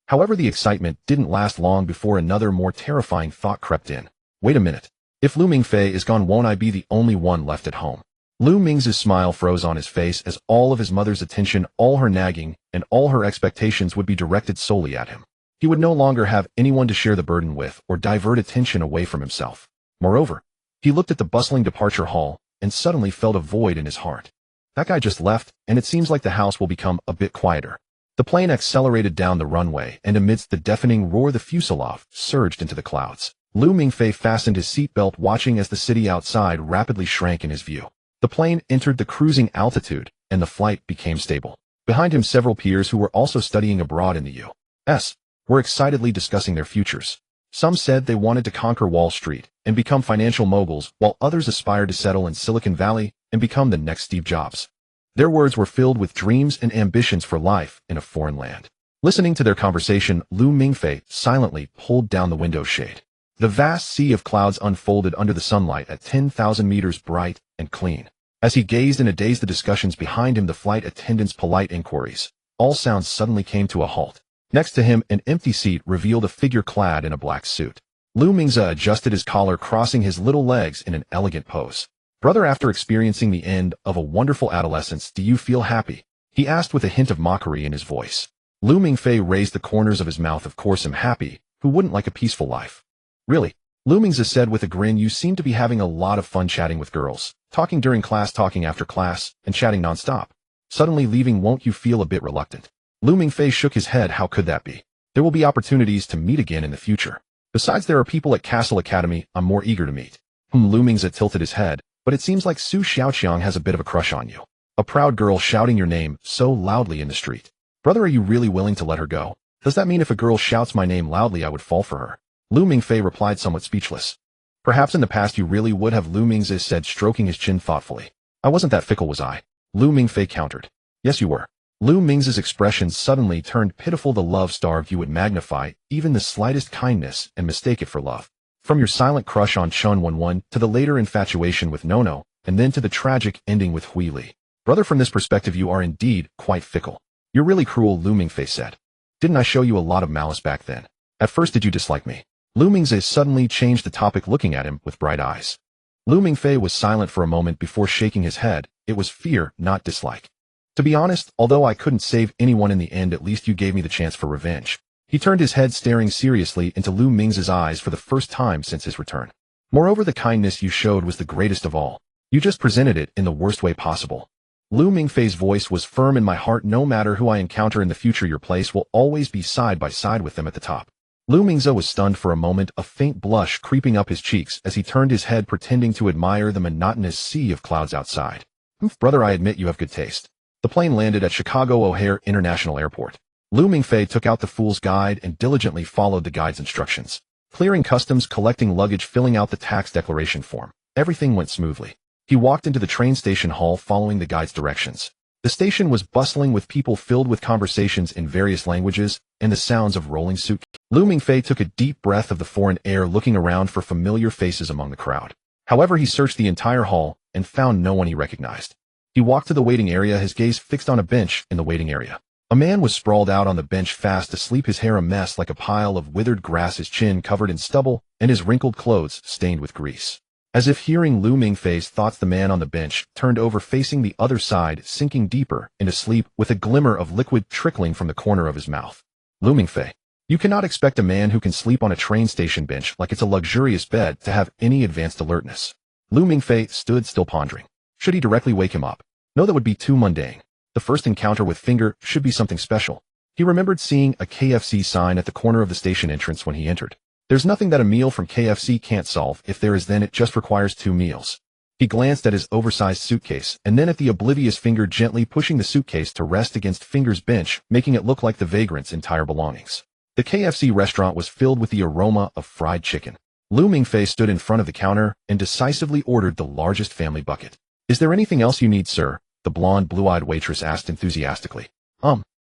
However, the excitement didn't last long before another, more terrifying thought crept in. Wait a minute. If Lu Mingfei is gone, won't I be the only one left at home? Lu Mingze's smile froze on his face as all of his mother's attention, all her nagging, and all her expectations would be directed solely at him. He would no longer have anyone to share the burden with or divert attention away from himself. Moreover, he looked at the bustling departure hall and suddenly felt a void in his heart. That guy just left, and it seems like the house will become a bit quieter. The plane accelerated down the runway, and amidst the deafening roar, the fuselage surged into the clouds. Lu Mingfei fastened his seatbelt, watching as the city outside rapidly shrank in his view. The plane entered the cruising altitude, and the flight became stable. Behind him, several peers who were also studying abroad in the U.S. were excitedly discussing their futures. Some said they wanted to conquer Wall Street and become financial moguls, while others aspired to settle in Silicon Valley and become the next Steve Jobs. Their words were filled with dreams and ambitions for life in a foreign land. Listening to their conversation, Lu Mingfei silently pulled down the window shade. The vast sea of clouds unfolded under the sunlight at 10,000 meters, bright, and clean. As he gazed in a daze, the discussions behind him, the flight attendant's polite inquiries, all sounds suddenly came to a halt. Next to him, an empty seat revealed a figure clad in a black suit. Lu Mingfei adjusted his collar, crossing his little legs in an elegant pose. "Brother, after experiencing the end of a wonderful adolescence, do you feel happy?" he asked with a hint of mockery in his voice. Lu Mingfei raised the corners of his mouth. "Of course I'm happy. Who wouldn't like a peaceful life?" "Really?" Lu Mingfei said with a grin. "You seem to be having a lot of fun chatting with girls, talking during class, talking after class, and chatting nonstop. Suddenly leaving, won't you feel a bit reluctant?" Lu Mingfei shook his head. "How could that be? There will be opportunities to meet again in the future. Besides, there are people at Cassell Academy I'm more eager to meet." Lu Mingfei tilted his head. "But it seems like Su Xiaoqiang has a bit of a crush on you. A proud girl shouting your name so loudly in the street. Brother, are you really willing to let her go? Does that mean if a girl shouts my name loudly I would fall for her?" Lu Mingfei replied, somewhat speechless. "Perhaps in the past you really would have," Lu Mingfei said, stroking his chin thoughtfully. "I wasn't that fickle, was I?" Lu Mingfei countered. "Yes, you were." Lu Mingfei's expression suddenly turned pitiful. "The love-starved you would magnify even the slightest kindness and mistake it for love. From your silent crush on Chen Wenwen to the later infatuation with Nono, and then to the tragic ending with Hui Li. Brother, from this perspective you are indeed quite fickle. You're really cruel," Lu Mingfei said. "Didn't I show you a lot of malice back then? At first did you dislike me?" Lu Mingfei suddenly changed the topic, looking at him with bright eyes. Lu Mingfei was silent for a moment before shaking his head. "It was fear, not dislike. To be honest, although I couldn't save anyone in the end, at least you gave me the chance for revenge." He turned his head, staring seriously into Lu Mingfei's eyes for the first time since his return. "Moreover, the kindness you showed was the greatest of all. You just presented it in the worst way possible." Lu Mingfei's voice was firm. "In my heart, no matter who I encounter in the future, your place will always be side by side with them at the top." Lu Mingfei was stunned for a moment, a faint blush creeping up his cheeks as he turned his head, pretending to admire the monotonous sea of clouds outside. "Brother, I admit you have good taste." The plane landed at Chicago O'Hare International Airport. Lu Mingfei took out the fool's guide and diligently followed the guide's instructions. Clearing customs, collecting luggage, filling out the tax declaration form. Everything went smoothly. He walked into the train station hall following the guide's directions. The station was bustling with people, filled with conversations in various languages and the sounds of rolling suitcases. Lu Mingfei took a deep breath of the foreign air, looking around for familiar faces among the crowd. However, he searched the entire hall and found no one he recognized. He walked to the waiting area, his gaze fixed on a bench in the waiting area. A man was sprawled out on the bench, fast asleep, his hair a mess like a pile of withered grass, his chin covered in stubble, and his wrinkled clothes stained with grease. As if hearing Lu Mingfei's thoughts, the man on the bench turned over, facing the other side, sinking deeper into sleep with a glimmer of liquid trickling from the corner of his mouth. "Lu Mingfei, you cannot expect a man who can sleep on a train station bench like it's a luxurious bed to have any advanced alertness." Lu Mingfei stood still, pondering. Should he directly wake him up? No, that would be too mundane. The first encounter with Finger should be something special. He remembered seeing a KFC sign at the corner of the station entrance when he entered. There's nothing that a meal from KFC can't solve. If there is, then it just requires 2 meals. He glanced at his oversized suitcase, and then at the oblivious Finger, gently pushing the suitcase to rest against Finger's bench, making it look like the vagrant's entire belongings. The KFC restaurant was filled with the aroma of fried chicken. Lu Mingfei stood in front of the counter and decisively ordered the largest family bucket. "Is there anything else you need, sir?" the blonde, blue-eyed waitress asked enthusiastically.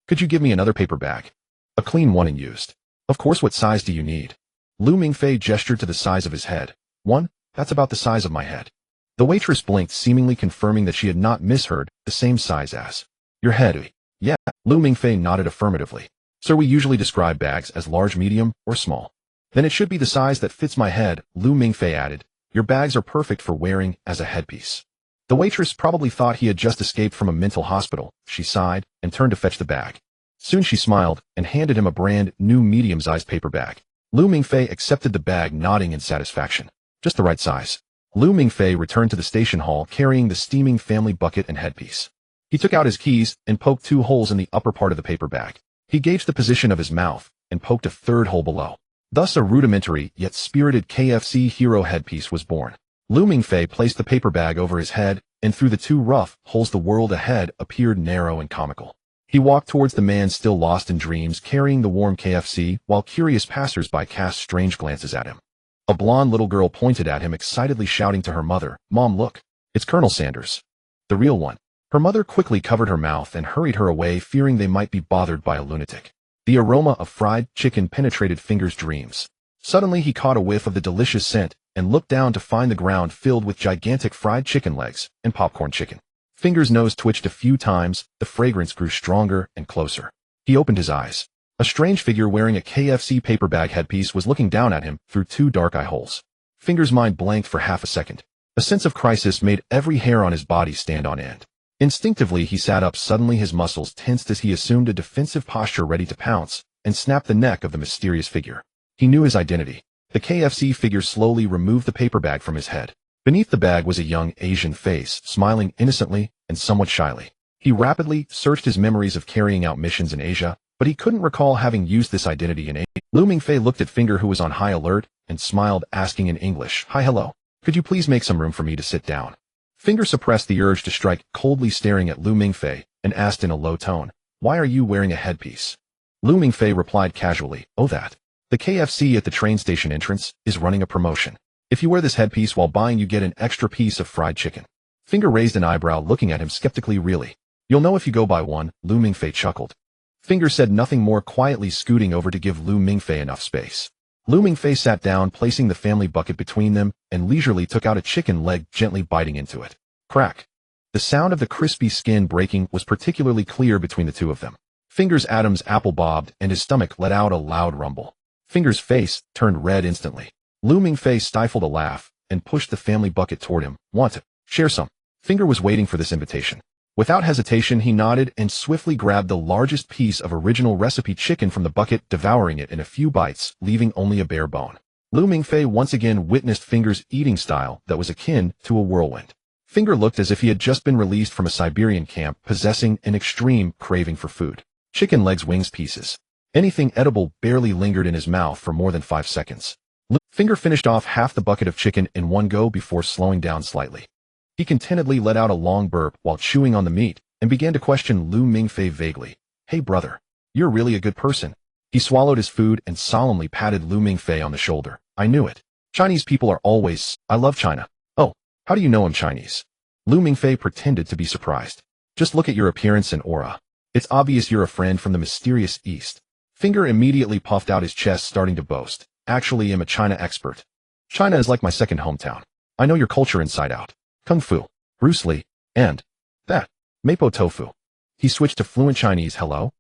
Could you give me another paper bag? A clean one and used." "Of course, what size do you need?" Lu Mingfei gestured to the size of his head. "One, that's about the size of my head." The waitress blinked, seemingly confirming that she had not misheard. "The same size as your head?" "Yeah." Lu Mingfei nodded affirmatively. "Sir, we usually describe bags as large, medium, or small." "Then it should be the size that fits my head," Lu Mingfei added. "Your bags are perfect for wearing as a headpiece." The waitress probably thought he had just escaped from a mental hospital. She sighed and turned to fetch the bag. Soon she smiled and handed him a brand new medium-sized paper bag. Lu Mingfei accepted the bag, nodding in satisfaction. Just the right size. Lu Mingfei returned to the station hall, carrying the steaming family bucket and headpiece. He took out his keys and poked 2 holes in the upper part of the paper bag. He gauged the position of his mouth and poked a 3rd hole below. Thus a rudimentary yet spirited KFC hero headpiece was born. Lu Mingfei placed the paper bag over his head, and through the 2 rough holes the world ahead appeared narrow and comical. He walked towards the man, still lost in dreams, carrying the warm KFC, while curious passers-by cast strange glances at him. A blonde little girl pointed at him, excitedly shouting to her mother, "Mom, look! It's Colonel Sanders. The real one." Her mother quickly covered her mouth and hurried her away, fearing they might be bothered by a lunatic. The aroma of fried chicken penetrated Finger's dreams. Suddenly he caught a whiff of the delicious scent and looked down to find the ground filled with gigantic fried chicken legs and popcorn chicken. Finger's nose twitched a few times, the fragrance grew stronger and closer. He opened his eyes. A strange figure wearing a KFC paper bag headpiece was looking down at him through two dark eye holes. Finger's mind blanked for half a second. A sense of crisis made every hair on his body stand on end. Instinctively, he sat up. Suddenly his muscles tensed as he assumed a defensive posture ready to pounce and snap the neck of the mysterious figure. He knew his identity. The KFC figure slowly removed the paper bag from his head. Beneath the bag was a young Asian face, smiling innocently and somewhat shyly. He rapidly searched his memories of carrying out missions in Asia, but he couldn't recall having used this identity in Asia. Lu Mingfei looked at Finger, who was on high alert, and smiled, asking in English, "Hi, hello. Could you please make some room for me to sit down?" Finger suppressed the urge to strike, coldly staring at Lu Mingfei, and asked in a low tone, "Why are you wearing a headpiece?" Lu Mingfei replied casually, "Oh, that. The KFC at the train station entrance is running a promotion. If you wear this headpiece while buying, you get an extra piece of fried chicken." Finger raised an eyebrow, looking at him skeptically. "Really? You'll know if you go buy one," Lu Mingfei chuckled. Finger said nothing more, quietly scooting over to give Lu Mingfei enough space. Lu Mingfei sat down, placing the family bucket between them, and leisurely took out a chicken leg, gently biting into it. Crack. The sound of the crispy skin breaking was particularly clear between the two of them. Finger's Adam's apple bobbed, and his stomach let out a loud rumble. Finger's face turned red instantly. Lu Mingfei stifled a laugh and pushed the family bucket toward him. "Want to share some?" Finger was waiting for this invitation. Without hesitation, he nodded and swiftly grabbed the largest piece of original recipe chicken from the bucket, devouring it in a few bites, leaving only a bare bone. Lu Mingfei once again witnessed Finger's eating style that was akin to a whirlwind. Finger looked as if he had just been released from a Siberian camp, possessing an extreme craving for food. Chicken legs, wings, pieces. Anything edible barely lingered in his mouth for more than 5 seconds. Finger finished off half the bucket of chicken in one go before slowing down slightly. He contentedly let out a long burp while chewing on the meat and began to question Lu Mingfei vaguely. "Hey brother, you're really a good person." He swallowed his food and solemnly patted Lu Mingfei on the shoulder. "I knew it. Chinese people are always, I love China." "Oh, how do you know I'm Chinese?" Lu Mingfei pretended to be surprised. "Just look at your appearance and aura. It's obvious you're a friend from the mysterious East." Finger immediately puffed out his chest, starting to boast. "Actually, I'm a China expert. China is like my second hometown. I know your culture inside out. Kung Fu, Bruce Lee, and that, Mapo Tofu." He switched to fluent Chinese. Hello,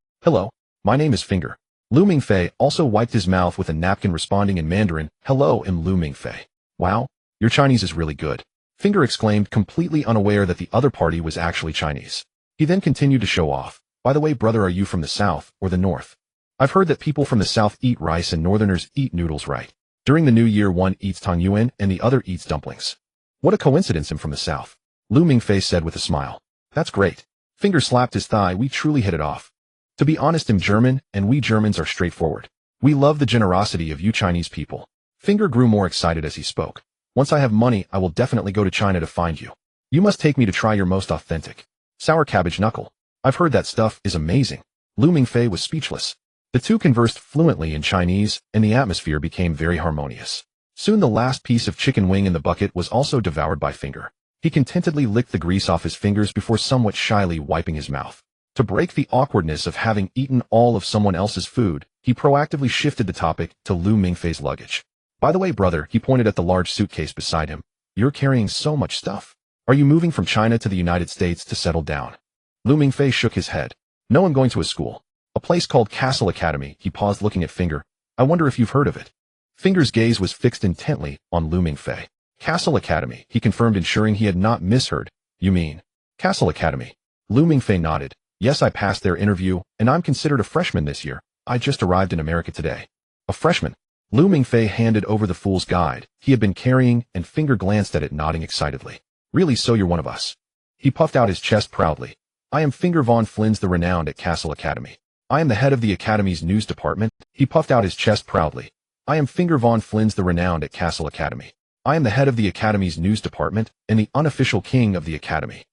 my name is Finger." Lu Mingfei also wiped his mouth with a napkin, responding in Mandarin, "Hello, I'm Lu Mingfei." "Wow, your Chinese is really good," Finger exclaimed, completely unaware that the other party was actually Chinese. He then continued to show off. "By the way, brother, are you from the South or the North? I've heard that people from the South eat rice and Northerners eat noodles, right? During the New Year, one eats tangyuan and the other eats dumplings." "What a coincidence, I'm from the South," Lu Mingfei said with a smile. "That's great." Finger slapped his thigh. "We truly hit it off. To be honest, I'm German, and we Germans are straightforward. We love the generosity of you Chinese people." Finger grew more excited as he spoke. "Once I have money, I will definitely go to China to find you. You must take me to try your most authentic sour cabbage knuckle. I've heard that stuff is amazing." Lu Mingfei was speechless. The two conversed fluently in Chinese, and the atmosphere became very harmonious. Soon the last piece of chicken wing in the bucket was also devoured by Finger. He contentedly licked the grease off his fingers before somewhat shyly wiping his mouth. To break the awkwardness of having eaten all of someone else's food, he proactively shifted the topic to Lu Mingfei's luggage. "By the way, brother," he pointed at the large suitcase beside him, "you're carrying so much stuff. Are you moving from China to the United States to settle down?" Lu Mingfei shook his head. "No, I'm going to a school. A place called Cassell Academy." He paused, looking at Finger. "I wonder if you've heard of it." Finger's gaze was fixed intently on Lu Mingfei. "Cassell Academy," he confirmed, ensuring he had not misheard. "You mean Cassell Academy?" Lu Mingfei nodded. "Yes, I passed their interview, and I'm considered a freshman this year. I just arrived in America today." "A freshman?" Lu Mingfei handed over the fool's guide he had been carrying, and Finger glanced at it, nodding excitedly. "Really, so you're one of us?" He puffed out his chest proudly. "I am Finger von Flins, the renowned at Cassell Academy. I am the head of the Academy's news department." He puffed out his chest proudly. "I am Finger von Flins, the renowned at Cassell Academy. I am the head of the Academy's news department and the unofficial king of the Academy.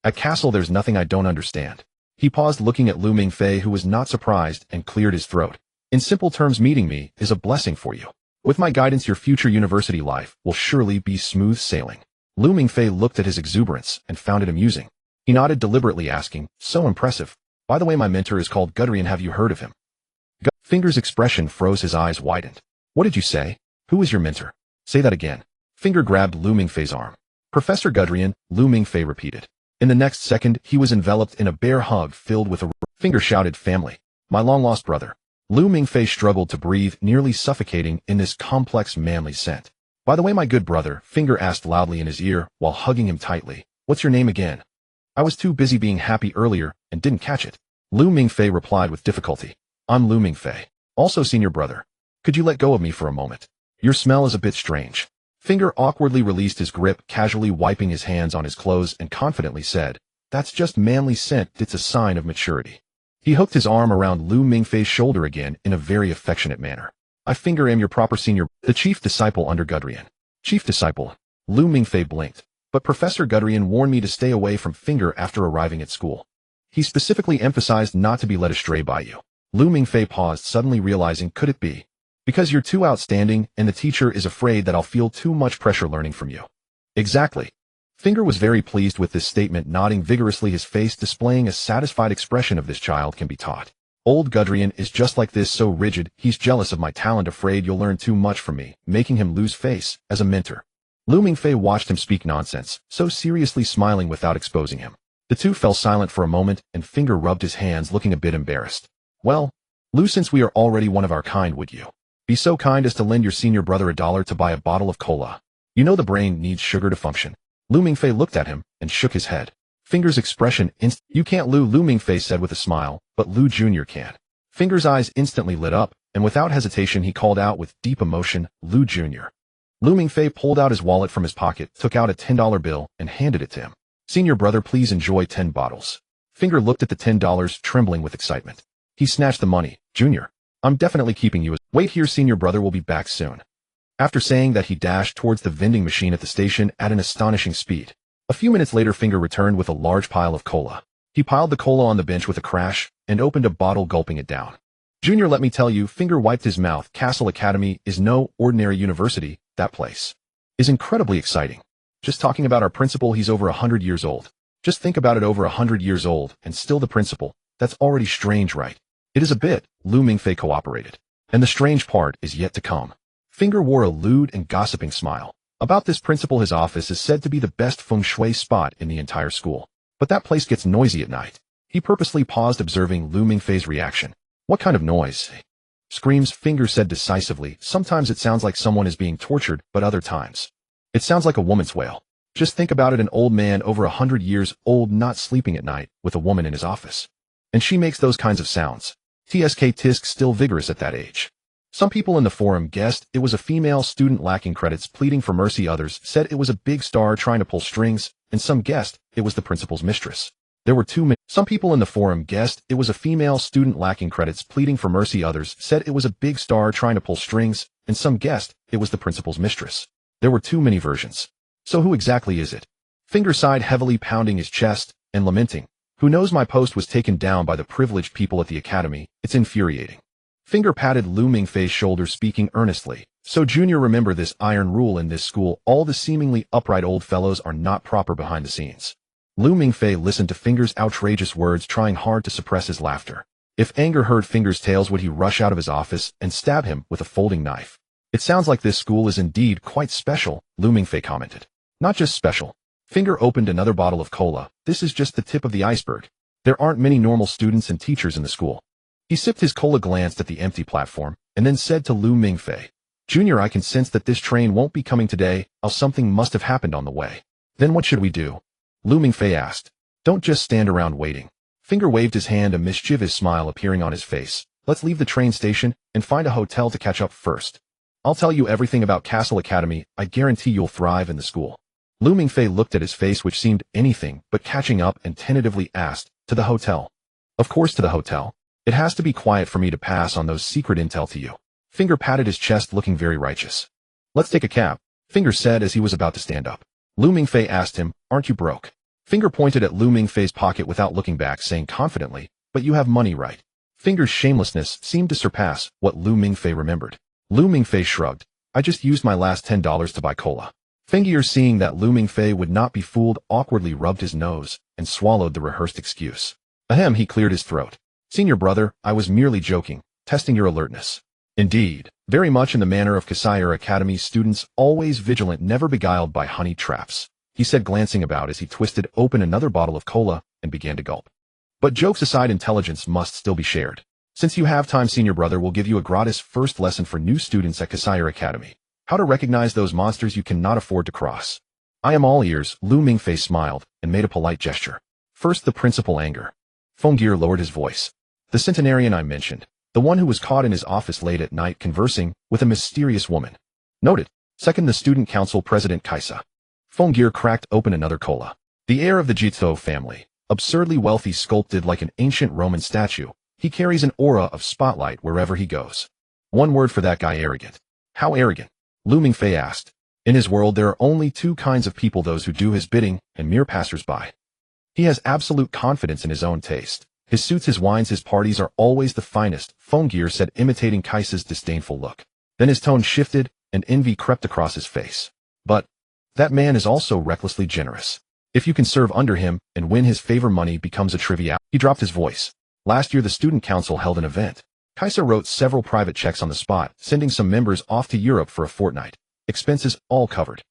At Cassell, there's nothing I don't understand." He paused, looking at Lu Mingfei, who was not surprised, and cleared his throat. "In simple terms, meeting me is a blessing for you. With my guidance, your future university life will surely be smooth sailing." Lu Mingfei looked at his exuberance and found it amusing. He nodded deliberately, asking, "So impressive. By the way, my mentor is called Guderian. Have you heard of him?" Finger's expression froze, his eyes widened. "What did you say? Who is your mentor? Say that again." Finger grabbed Lu Mingfei's arm. Professor Gudrian, Lu Mingfei repeated. In the next second, he was enveloped in a bear hug filled with a Finger shouted, "Family. My long-lost brother." Lu Mingfei struggled to breathe, nearly suffocating in this complex manly scent. "By the way, my good brother," Finger asked loudly in his ear while hugging him tightly, "what's your name again? I was too busy being happy earlier and didn't catch it." Lu Mingfei replied with difficulty. "I'm Lu Mingfei. Also senior brother. Could you let go of me for a moment? Your smell is a bit strange." Finger awkwardly released his grip, casually wiping his hands on his clothes and confidently said, "That's just manly scent. It's a sign of maturity." He hooked his arm around Lu Mingfei's shoulder again in a very affectionate manner. "I Finger am your proper senior, the chief disciple under Gudrian." "Chief disciple?" Lu Mingfei blinked. "But Professor Gudrian warned me to stay away from Finger after arriving at school. He specifically emphasized not to be led astray by you." Lu Mingfei paused, suddenly realizing, could it be? Because you're too outstanding and the teacher is afraid that I'll feel too much pressure learning from you. Exactly. Finger was very pleased with this statement, nodding vigorously, his face displaying a satisfied expression of this child can be taught. Old Gudrian is just like this, so rigid, he's jealous of my talent, afraid you'll learn too much from me, making him lose face as a mentor. Lu Mingfei watched him speak nonsense, so seriously smiling without exposing him. The two fell silent for a moment, and Finger rubbed his hands, looking a bit embarrassed. "Well, Lu, since we are already one of our kind, would you be so kind as to lend your senior brother $1 to buy a bottle of cola? You know the brain needs sugar to function." Lu Mingfei looked at him and shook his head. Finger's expression "You can't, Lu," Lu Mingfei said with a smile, "but Lu Jr. can." Finger's eyes instantly lit up, and without hesitation he called out with deep emotion, "Lu Jr." Lu Mingfei pulled out his wallet from his pocket, took out a $10 bill, and handed it to him. "Senior brother, please enjoy 10 bottles. Finger looked at the $10, trembling with excitement. He snatched the money. "Junior, I'm definitely keeping you. Wait here, senior brother will be back soon." After saying that, he dashed towards the vending machine at the station at an astonishing speed. A few minutes later, Finger returned with a large pile of cola. He piled the cola on the bench with a crash and opened a bottle, gulping it down. "Junior, let me tell you," Finger wiped his mouth, "Cassell Academy is no ordinary university. That place is incredibly exciting. Just talking about our principal, he's over 100 years old. Just think about it, over 100 years old, and still the principal. That's already strange, right?" "It is a bit," Lu Mingfei cooperated. "And the strange part is yet to come." Finger wore a lewd and gossiping smile. "About this principal, his office is said to be the best feng shui spot in the entire school. But that place gets noisy at night." He purposely paused, observing Lu Mingfei's reaction. "What kind of noise?" "Screams," Finger said decisively. "Sometimes it sounds like someone is being tortured, but other times it sounds like a woman's wail. Just think about it, an old man over 100 years old not sleeping at night with a woman in his office. And she makes those kinds of sounds. Tisk still vigorous at that age." Some people in the forum guessed it was a female student lacking credits pleading for mercy. Others said it was a big star trying to pull strings, and some guessed it was the principal's mistress. There were too many. Some people in the forum guessed it was a female student lacking credits pleading for mercy. Others said it was a big star trying to pull strings, and some guessed it was the principal's mistress. There were too many versions. So who exactly is it? Finger sighed heavily, pounding his chest and lamenting. "Who knows? My post was taken down by the privileged people at the academy. It's infuriating." Finger patted Lu Mingfei's shoulder, speaking earnestly. "So Junior, remember this iron rule in this school. All the seemingly upright old fellows are not proper behind the scenes." Lu Mingfei listened to Finger's outrageous words, trying hard to suppress his laughter. If anger heard Finger's tales, would he rush out of his office and stab him with a folding knife? "It sounds like this school is indeed quite special," Lu Mingfei commented. "Not just special." Finger opened another bottle of cola. "This is just the tip of the iceberg. There aren't many normal students and teachers in the school." He sipped his cola, glanced at the empty platform, and then said to Lu Mingfei, "Junior, I can sense that this train won't be coming today, else something must have happened on the way." "Then what should we do?" Lu Mingfei asked. "Don't just stand around waiting." Finger waved his hand, a mischievous smile appearing on his face. "Let's leave the train station and find a hotel to catch up first. I'll tell you everything about Cassell Academy. I guarantee you'll thrive in the school." Lu Mingfei looked at his face, which seemed anything but catching up, and tentatively asked, "To the hotel?" "Of course to the hotel. It has to be quiet for me to pass on those secret intel to you." Finger patted his chest, looking very righteous. "Let's take a cab," Finger said as he was about to stand up. Lu Mingfei asked him, "Aren't you broke?" Finger pointed at Lu Mingfei's pocket without looking back, saying confidently, "But you have money, right?" Finger's shamelessness seemed to surpass what Lu Mingfei remembered. Lu Mingfei shrugged. "I just used my last $10 to buy cola." Finger, seeing that Lu Mingfei would not be fooled, awkwardly rubbed his nose and swallowed the rehearsed excuse. Ahem, he cleared his throat. "Senior brother, I was merely joking, testing your alertness." Indeed, very much in the manner of Cassell Academy's students, always vigilant, never beguiled by honey traps, he said, glancing about as he twisted open another bottle of cola and began to gulp. But jokes aside, intelligence must still be shared. Since you have time, senior brother will give you a gratis first lesson for new students at Cassell Academy. How to recognize those monsters you cannot afford to cross. I am all ears. Lu Mingfei smiled and made a polite gesture. First, the principal anger. Fengir lowered his voice. The centenarian I mentioned, the one who was caught in his office late at night conversing with a mysterious woman. Noted. Second, the student council president Cassell. Fengir cracked open another cola. The heir of the Jito family, absurdly wealthy, sculpted like an ancient Roman statue, he carries an aura of spotlight wherever he goes. One word for that guy: arrogant. How arrogant? Lu Mingfei asked. In his world there are only two kinds of people: those who do his bidding and mere passers-by. He has absolute confidence in his own taste. His suits, his wines, his parties are always the finest, Fengir said, imitating Caiss's disdainful look. Then his tone shifted and envy crept across his face. But that man is also recklessly generous. If you can serve under him and win his favor, money becomes a triviality. He dropped his voice. Last year the student council held an event. Cassell wrote several private checks on the spot, sending some members off to Europe for a fortnight. Expenses all covered.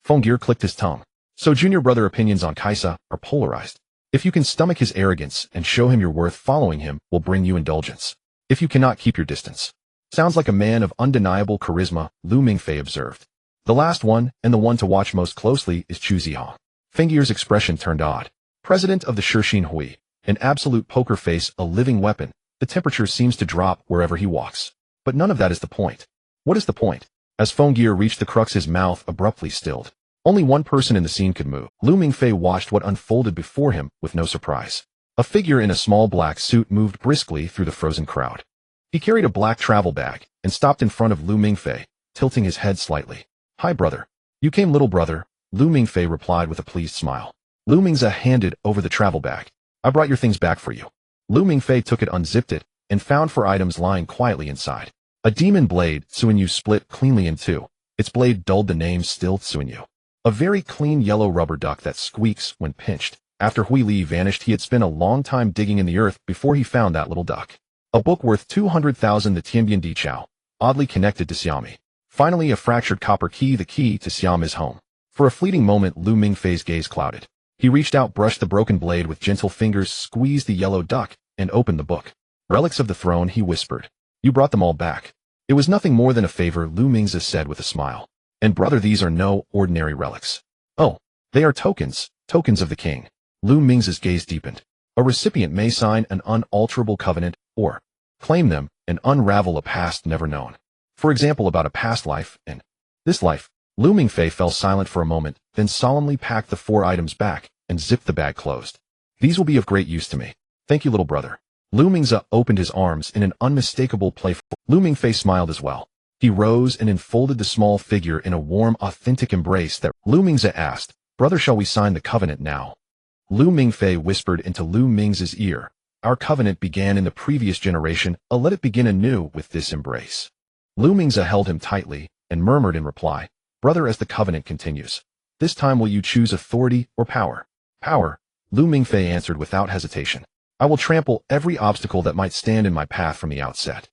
Fengir clicked his tongue. So junior brother, opinions on Cassell are polarized. If you can stomach his arrogance and show him your worth, following him will bring you indulgence. If you cannot, keep your distance. Sounds like a man of undeniable charisma, Lu Mingfei observed. The last one, and the one to watch most closely, is Chu Zihong. Fengir's expression turned odd. President of the Shixin Hui, an absolute poker face, a living weapon. The temperature seems to drop wherever he walks. But none of that is the point. What is the point? As Fengir reached the crux, his mouth abruptly stilled. Only one person in the scene could move. Lu Mingfei watched what unfolded before him with no surprise. A figure in a small black suit moved briskly through the frozen crowd. He carried a black travel bag and stopped in front of Lu Mingfei, tilting his head slightly. Hi, brother. You came, little brother, Lu Mingfei replied with a pleased smile. Lu Mingfei handed over the travel bag. I brought your things back for you. Lu Mingfei took it, unzipped it, and found 4 items lying quietly inside. A demon blade, Suinyu, split cleanly in two. Its blade dulled the name still, Suinyu. A very clean yellow rubber duck that squeaks when pinched. After Hui Li vanished, he had spent a long time digging in the earth before he found that little duck. A book worth 200,000, the Tianbian Di Chao, oddly connected to Xiaomi. Finally, a fractured copper key, the key to Xiaomi's home. For a fleeting moment, Lu Mingfei's gaze clouded. He reached out, brushed the broken blade with gentle fingers, squeezed the yellow duck, and opened the book. Relics of the throne, he whispered. You brought them all back. It was nothing more than a favor, Lu Mingfei said with a smile. And brother, these are no ordinary relics. Oh, they are tokens, tokens of the king. Lu Mingfei's gaze deepened. A recipient may sign an unalterable covenant, or claim them and unravel a past never known. For example, about a past life and this life. Lu Mingfei fell silent for a moment, then solemnly packed the 4 items back and zipped the bag closed. These will be of great use to me. Thank you, little brother. Lu Mingfei opened his arms in an unmistakable playful. Lu Mingfei smiled as well. He rose and enfolded the small figure in a warm, authentic embrace that Lu Mingfei asked, Brother, shall we sign the covenant now? Lu Mingfei whispered into Lu Mingfei's ear. Our covenant began in the previous generation, let it begin anew with this embrace. Lu Mingfei held him tightly and murmured in reply, Brother, as the covenant continues, this time will you choose authority or power? Power, Lu Mingfei answered without hesitation. I will trample every obstacle that might stand in my path from the outset.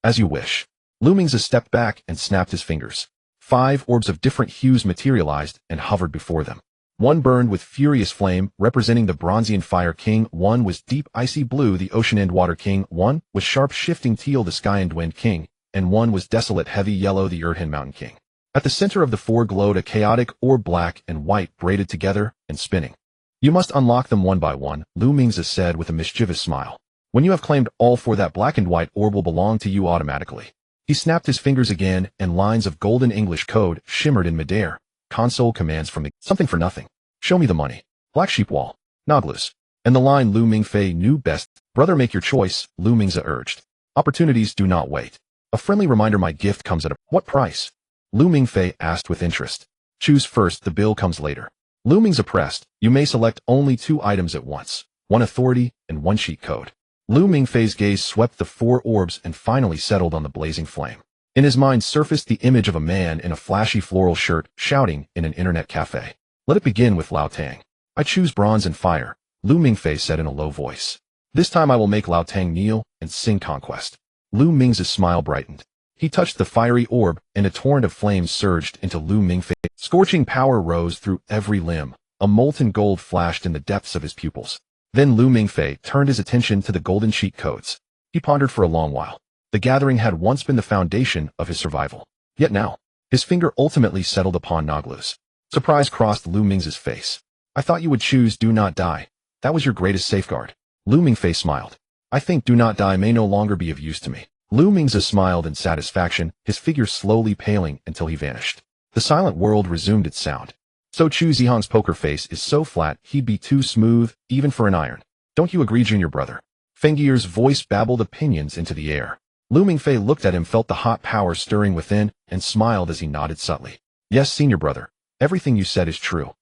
As you wish. Lu Mingfei stepped back and snapped his fingers. 5 orbs of different hues materialized and hovered before them. One burned with furious flame, representing the Bronzean Fire King. One was deep icy blue, the Ocean and Water King. One was sharp shifting teal, the Sky and Wind King. And one was desolate heavy yellow, the Erdhin Mountain King. At the center of the 4 glowed a chaotic orb, black and white, braided together and spinning. You must unlock them one by one, Lu Mingfei said with a mischievous smile. When you have claimed all 4, that black and white orb will belong to you automatically. He snapped his fingers again, and lines of golden English code shimmered in midair. Console commands from the something for nothing. Show me the money. Black sheep wall. Naglus. And the line Lu Mingfei knew best. Brother, make your choice, Lu Mingfei urged. Opportunities do not wait. A friendly reminder, my gift comes at what price? Lu Mingfei asked with interest. Choose first, the bill comes later. Lu Mingfei pressed. You may select only 2 items at once. 1 authority and 1 cheat code. Lu Mingfei's gaze swept the 4 orbs and finally settled on the blazing flame. In his mind surfaced the image of a man in a flashy floral shirt shouting in an internet cafe. Let it begin with Lao Tang. I choose bronze and fire, Lu Mingfei said in a low voice. This time I will make Lao Tang kneel and sing conquest. Lu Mingfei's smile brightened. He touched the fiery orb, and a torrent of flames surged into Lu Mingfei. Scorching power rose through every limb. A molten gold flashed in the depths of his pupils. Then Lu Mingfei turned his attention to the golden cheat codes. He pondered for a long while. The gathering had once been the foundation of his survival. Yet now, his finger ultimately settled upon Naglu's. Surprise crossed Lu Ming's face. I thought you would choose do not die. That was your greatest safeguard. Lu Mingfei smiled. I think do not die may no longer be of use to me. Lu Mingze smiled in satisfaction, his figure slowly paling until he vanished. The silent world resumed its sound. So Chu Zihang's poker face is so flat he'd be too smooth, even for an iron. Don't you agree, junior brother? Fengier's voice babbled opinions into the air. Lu Mingfei looked at him, felt the hot power stirring within, and smiled as he nodded subtly. Yes, senior brother. Everything you said is true.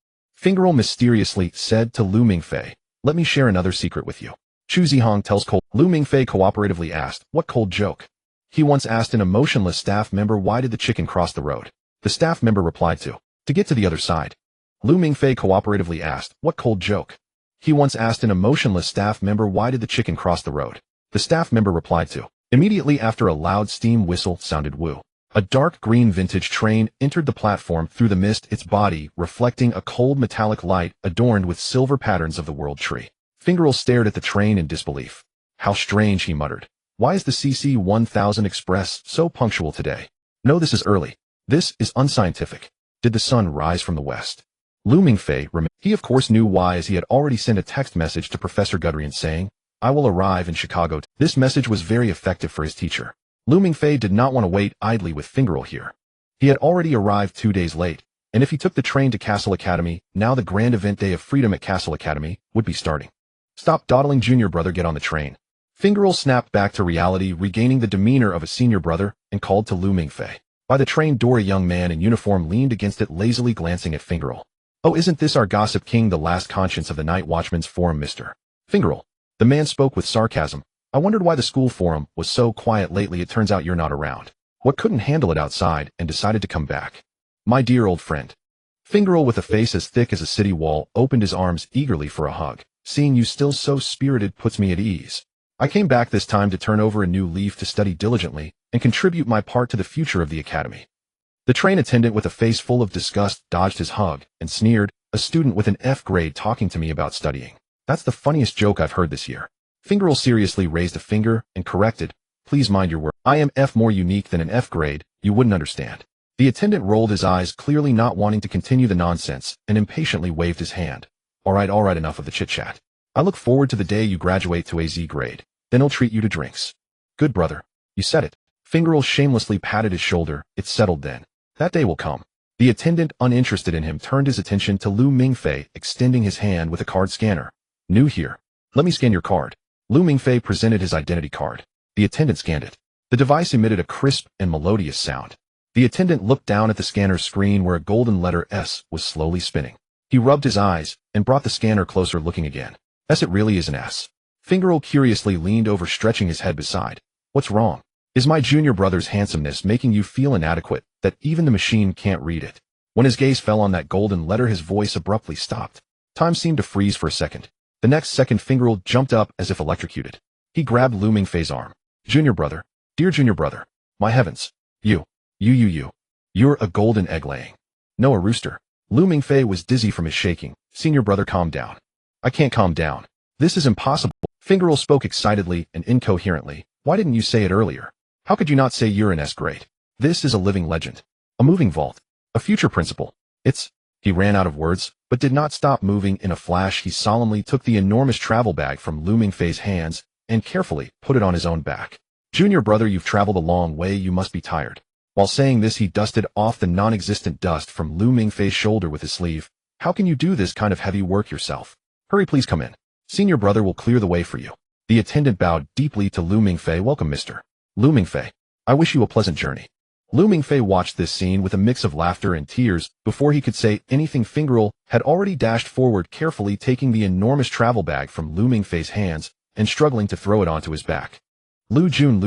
Fingerl mysteriously said to Lu Mingfei, let me share another secret with you. Chu Zihang tells cold. Lu Mingfei cooperatively asked, what cold joke? He once asked an emotionless staff member why did the chicken cross the road. The staff member replied to get to the other side. Lu Mingfei cooperatively asked, what cold joke? He once asked an emotionless staff member why did the chicken cross the road. The staff member replied to. Immediately after a loud steam whistle sounded woo. A dark green vintage train entered the platform through the mist, its body reflecting a cold metallic light adorned with silver patterns of the world tree. Fingerl stared at the train in disbelief. How strange, he muttered. Why is the CC 1000 Express so punctual today? No, this is early. This is unscientific. Did the sun rise from the west? Lu Mingfei he of course knew why, as he had already sent a text message to Professor Guderian saying, I will arrive in Chicago. This message was very effective for his teacher. Lu Mingfei did not want to wait idly with Fingerl here. He had already arrived 2 days late, and if he took the train to Cassell Academy, now the grand event day of freedom at Cassell Academy would be starting. Stop dawdling, junior brother, get on the train. Fingerl snapped back to reality, regaining the demeanor of a senior brother, and called to Lu Mingfei. By the train door, a young man in uniform leaned against it, lazily glancing at Fingerl. Oh, isn't this our gossip king, the last conscience of the night watchman's forum, Mr. Fingerl? The man spoke with sarcasm. I wondered why the school forum was so quiet lately. It turns out you're not around. What couldn't handle it outside and decided to come back. My dear old friend. Fingerl, with a face as thick as a city wall, opened his arms eagerly for a hug. Seeing you still so spirited puts me at ease. I came back this time to turn over a new leaf, to study diligently and contribute my part to the future of the academy. The train attendant, with a face full of disgust, dodged his hug and sneered, a student with an F grade talking to me about studying. That's the funniest joke I've heard this year. Fingerl seriously raised a finger and corrected, please mind your word. I am F, more unique than an F grade, you wouldn't understand. The attendant rolled his eyes, clearly not wanting to continue the nonsense, and impatiently waved his hand. All right, enough of the chit-chat. I look forward to the day you graduate to a Z grade. Then I'll treat you to drinks. Good brother. You said it. Fingerl shamelessly patted his shoulder. It's settled then. That day will come. The attendant, uninterested in him, turned his attention to Lu Mingfei, extending his hand with a card scanner. New here. Let me scan your card. Lu Mingfei presented his identity card. The attendant scanned it. The device emitted a crisp and melodious sound. The attendant looked down at the scanner's screen, where a golden letter S was slowly spinning. He rubbed his eyes and brought the scanner closer, looking again. Yes, it really is an S. Fingerl curiously leaned over, stretching his head beside. What's wrong? Is my junior brother's handsomeness making you feel inadequate, that even the machine can't read it? When his gaze fell on that golden letter, his voice abruptly stopped. Time seemed to freeze for a second. The next second, Fingerl jumped up as if electrocuted. He grabbed Lu Mingfei's arm. Junior brother. Dear junior brother. My heavens. You're a golden egg laying. No, a rooster. Lu Mingfei was dizzy from his shaking. Senior brother, calm down. I can't calm down. This is impossible. Fingerl spoke excitedly and incoherently. Why didn't you say it earlier? How could you not say you're an S grade? This is a living legend. A moving vault. A future principal. It's... He ran out of words, but did not stop moving. In a flash, he solemnly took the enormous travel bag from Lu Mingfei's hands and carefully put it on his own back. Junior brother, you've traveled a long way, you must be tired. While saying this, he dusted off the non-existent dust from Lu Mingfei's shoulder with his sleeve. How can you do this kind of heavy work yourself? Hurry, please come in. Senior brother will clear the way for you. The attendant bowed deeply to Lu Mingfei. Welcome, Mr. Lu Mingfei. I wish you a pleasant journey. Lu Mingfei watched this scene with a mix of laughter and tears. Before he could say anything, Fingerl had already dashed forward, carefully taking the enormous travel bag from Lu Mingfei's hands and struggling to throw it onto his back. Lu Jun.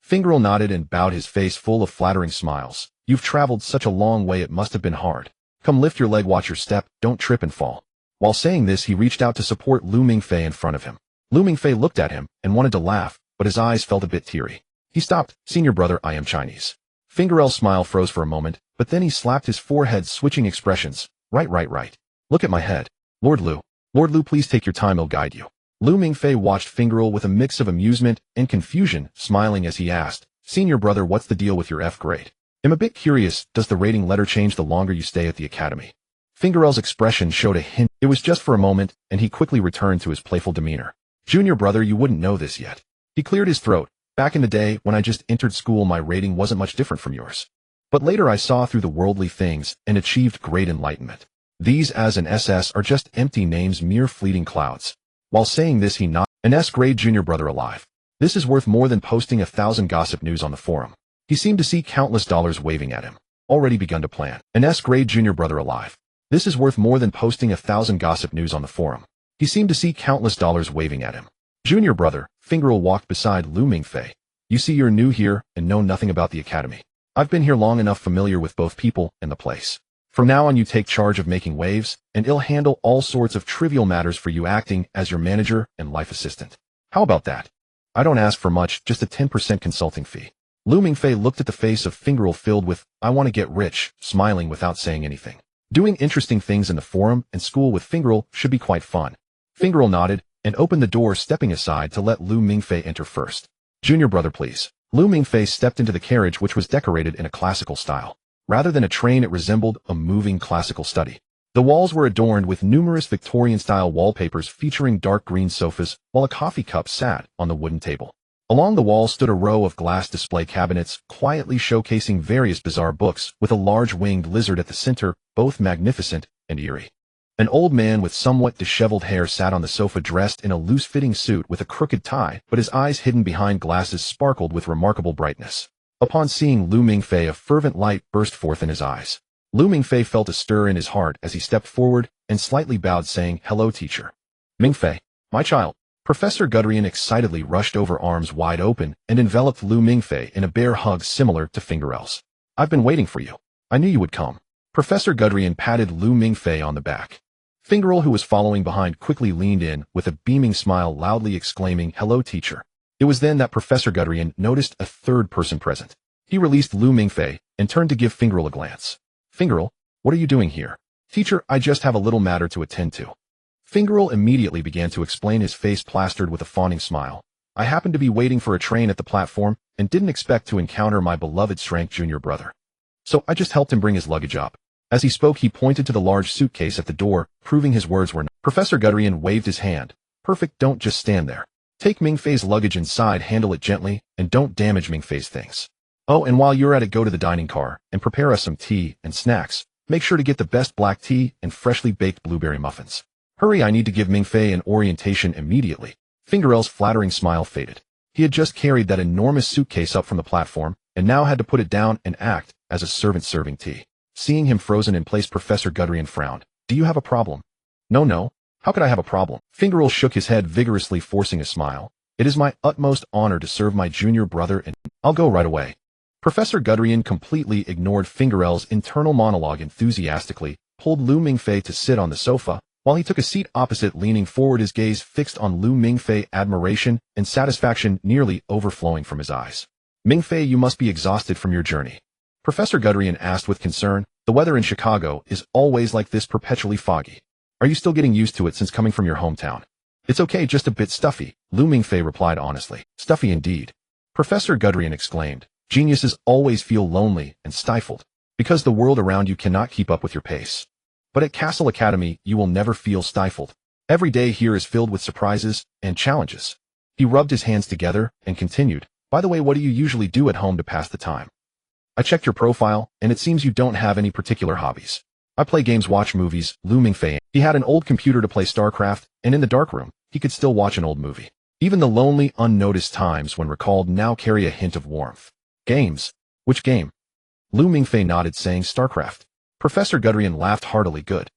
Fingerl nodded and bowed, his face full of flattering smiles. You've traveled such a long way, it must have been hard. Come, lift your leg, watch your step, don't trip and fall. While saying this, he reached out to support Lu Mingfei in front of him. Lu Mingfei looked at him and wanted to laugh, but his eyes felt a bit teary. He stopped. Senior brother, I am Chinese. Fingerel's smile froze for a moment, but then he slapped his forehead, switching expressions. Right. Look at my head. Lord Lu, please take your time, I'll guide you. Lu Mingfei watched Fingerel with a mix of amusement and confusion, smiling as he asked, Senior brother, what's the deal with your F grade? I'm a bit curious, does the rating letter change the longer you stay at the academy? Fingerel's expression showed a hint. It was just for a moment, and he quickly returned to his playful demeanor. Junior brother, you wouldn't know this yet. He cleared his throat. Back in the day, when I just entered school, my rating wasn't much different from yours. But later I saw through the worldly things and achieved great enlightenment. These as and SS are just empty names, mere fleeting clouds. While saying this, he nodded. An S-grade junior brother alive. This is worth more than posting 1,000 gossip news on the forum. He seemed to see countless dollars waving at him. Already begun to plan. An S-grade junior brother alive. This is worth more than posting 1,000 gossip news on the forum. He seemed to see countless dollars waving at him. Junior brother, Fingerel walked beside Lu Mingfei. You see, you're new here and know nothing about the academy. I've been here long enough, familiar with both people and the place. From now on, you take charge of making waves, and I'll handle all sorts of trivial matters for you, acting as your manager and life assistant. How about that? I don't ask for much, just a 10% consulting fee. Lu Mingfei looked at the face of Fingerel filled with, I want to get rich, smiling without saying anything. Doing interesting things in the forum and school with Fingerel should be quite fun. Fingerel nodded and opened the door, stepping aside to let Lu Mingfei enter first. Junior brother, please. Lu Mingfei stepped into the carriage, which was decorated in a classical style. Rather than a train, it resembled a moving classical study. The walls were adorned with numerous Victorian-style wallpapers featuring dark green sofas, while a coffee cup sat on the wooden table. Along the wall stood a row of glass display cabinets, quietly showcasing various bizarre books, with a large winged lizard at the center, both magnificent and eerie. An old man with somewhat disheveled hair sat on the sofa, dressed in a loose-fitting suit with a crooked tie, but his eyes, hidden behind glasses, sparkled with remarkable brightness. Upon seeing Lu Mingfei, a fervent light burst forth in his eyes. Lu Mingfei felt a stir in his heart as he stepped forward and slightly bowed, saying, Hello, teacher. Mingfei, my child. Professor Guderian excitedly rushed over, arms wide open, and enveloped Lu Mingfei in a bear hug similar to Fingerel's. I've been waiting for you. I knew you would come. Professor Guderian patted Lu Mingfei on the back. Fingerel, who was following behind, quickly leaned in with a beaming smile, loudly exclaiming, Hello, teacher. It was then that Professor Guderian noticed a third person present. He released Lu Mingfei and turned to give Fingerel a glance. Fingerel, what are you doing here? Teacher, I just have a little matter to attend to. Fingerel immediately began to explain, his face plastered with a fawning smile. I happened to be waiting for a train at the platform and didn't expect to encounter my beloved Shrank junior brother. So I just helped him bring his luggage up. As he spoke, he pointed to the large suitcase at the door, proving his words were not. Professor Guderian waved his hand. Perfect, don't just stand there. Take Mingfei's luggage inside, handle it gently, and don't damage Mingfei's things. Oh, and while you're at it, go to the dining car and prepare us some tea and snacks. Make sure to get the best black tea and freshly baked blueberry muffins. Hurry, I need to give Mingfei an orientation immediately. Fingerel's flattering smile faded. He had just carried that enormous suitcase up from the platform and now had to put it down and act as a servant serving tea. Seeing him frozen in place, Professor Guderian frowned. Do you have a problem? No. How could I have a problem? Fingerel shook his head vigorously, forcing a smile. It is my utmost honor to serve my junior brother, and I'll go right away. Professor Guderian completely ignored Fingerel's internal monologue, enthusiastically pulled Lu Mingfei to sit on the sofa, while he took a seat opposite, leaning forward, his gaze fixed on Lu Mingfei, admiration and satisfaction nearly overflowing from his eyes. Mingfei, you must be exhausted from your journey. Professor Guderian asked with concern. The weather in Chicago is always like this, perpetually foggy. Are you still getting used to it since coming from your hometown? It's okay, just a bit stuffy, Lu Mingfei replied honestly. Stuffy indeed. Professor Guderian exclaimed. Geniuses always feel lonely and stifled, because the world around you cannot keep up with your pace. But at Cassell Academy, you will never feel stifled. Every day here is filled with surprises and challenges. He rubbed his hands together and continued. By the way, what do you usually do at home to pass the time? I checked your profile, and it seems you don't have any particular hobbies. I play games, watch movies, Lu Mingfei. He had an old computer to play StarCraft, and in the darkroom, he could still watch an old movie. Even the lonely, unnoticed times when recalled now carry a hint of warmth. Games? Which game? Lu Mingfei nodded, saying StarCraft. Professor Guderian laughed heartily. Good.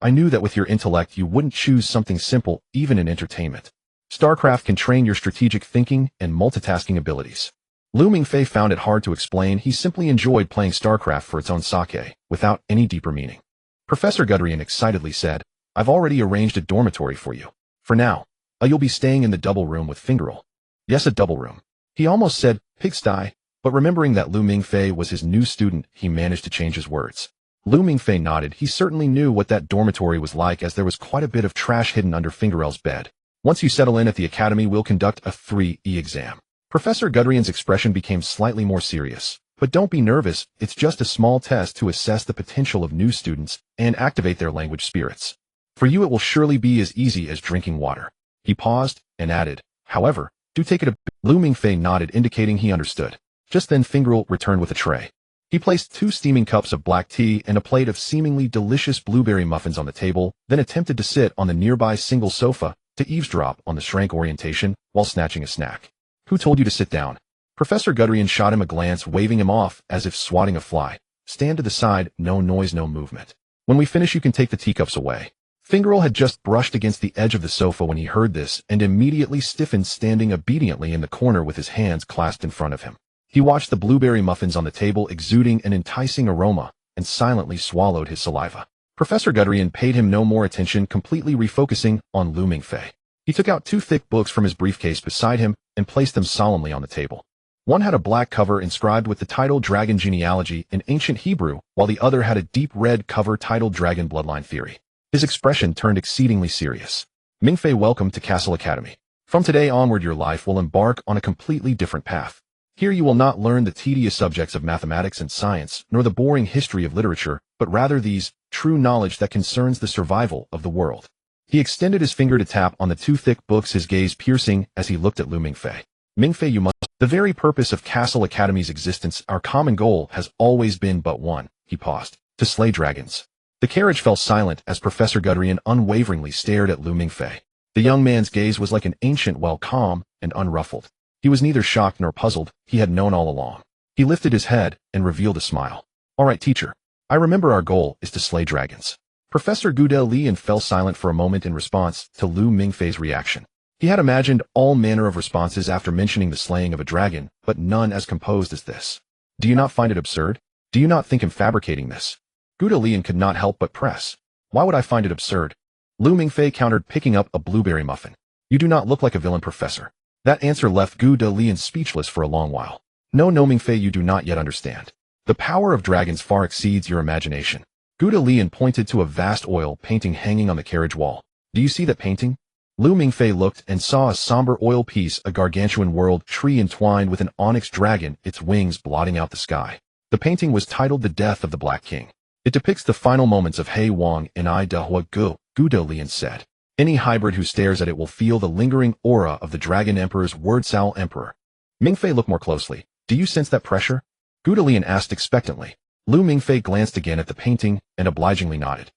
I knew that with your intellect you wouldn't choose something simple, even in entertainment. StarCraft can train your strategic thinking and multitasking abilities. Lu Mingfei found it hard to explain. He simply enjoyed playing StarCraft for its own sake, without any deeper meaning. Professor Guderian excitedly said, I've already arranged a dormitory for you. For now, you'll be staying in the double room with Fingerel. Yes, a double room. He almost said pigsty, but remembering that Lu Mingfei was his new student, he managed to change his words. Lu Mingfei nodded. He certainly knew what that dormitory was like, as there was quite a bit of trash hidden under Fingerel's bed. Once you settle in at the academy, we'll conduct a 3E exam. Professor Guderian's expression became slightly more serious. But don't be nervous, it's just a small test to assess the potential of new students and activate their language spirits. For you it will surely be as easy as drinking water. He paused and added, however, do take it a bit. Lu Mingfei nodded, indicating he understood. Just then Fingerel returned with a tray. He placed 2 steaming cups of black tea and a plate of seemingly delicious blueberry muffins on the table, then attempted to sit on the nearby single sofa to eavesdrop on the shrank orientation while snatching a snack. Who told you to sit down? Professor Guderian shot him a glance, waving him off as if swatting a fly. Stand to the side, no noise, no movement. When we finish you can take the teacups away. Fingerel had just brushed against the edge of the sofa when he heard this and immediately stiffened, standing obediently in the corner with his hands clasped in front of him. He watched the blueberry muffins on the table exuding an enticing aroma and silently swallowed his saliva. Professor Guderian paid him no more attention, completely refocusing on Lu Mingfei. He took out 2 thick books from his briefcase beside him and placed them solemnly on the table. One had a black cover inscribed with the title Dragon Genealogy in ancient Hebrew, while the other had a deep red cover titled Dragon Bloodline Theory. His expression turned exceedingly serious. Mingfei, welcome to Cassell Academy. From today onward your life will embark on a completely different path. Here you will not learn the tedious subjects of mathematics and science, nor the boring history of literature, but rather these true knowledge that concerns the survival of the world. He extended his finger to tap on the 2 thick books, his gaze piercing as he looked at Lu Mingfei. Mingfei, you must. The very purpose of Cassell Academy's existence, our common goal, has always been but one. He paused. To slay dragons. The carriage fell silent as Professor Guderian unwaveringly stared at Lu Mingfei. The young man's gaze was like an ancient well, calm and unruffled. He was neither shocked nor puzzled. He had known all along. He lifted his head and revealed a smile. All right, teacher. I remember our goal is to slay dragons. Professor Gudelian fell silent for a moment in response to Lu Mingfei's reaction. He had imagined all manner of responses after mentioning the slaying of a dragon, but none as composed as this. Do you not find it absurd? Do you not think him fabricating this? Gudelian could not help but press. Why would I find it absurd? Lu Mingfei countered, picking up a blueberry muffin. You do not look like a villain, Professor. That answer left Gudelian speechless for a long while. No, Mingfei, you do not yet understand. The power of dragons far exceeds your imagination. Gudelian pointed to a vast oil painting hanging on the carriage wall. Do you see that painting? Lu Mingfei looked and saw a somber oil piece, a gargantuan world tree entwined with an onyx dragon, its wings blotting out the sky. The painting was titled The Death of the Black King. It depicts the final moments of He Wang and I Da Hua Gu, Gudelian said. Any hybrid who stares at it will feel the lingering aura of the Dragon Emperor's word Sao Emperor. Mingfei, look more closely. Do you sense that pressure? Gudelian asked expectantly. Lu Mingfei glanced again at the painting and obligingly nodded.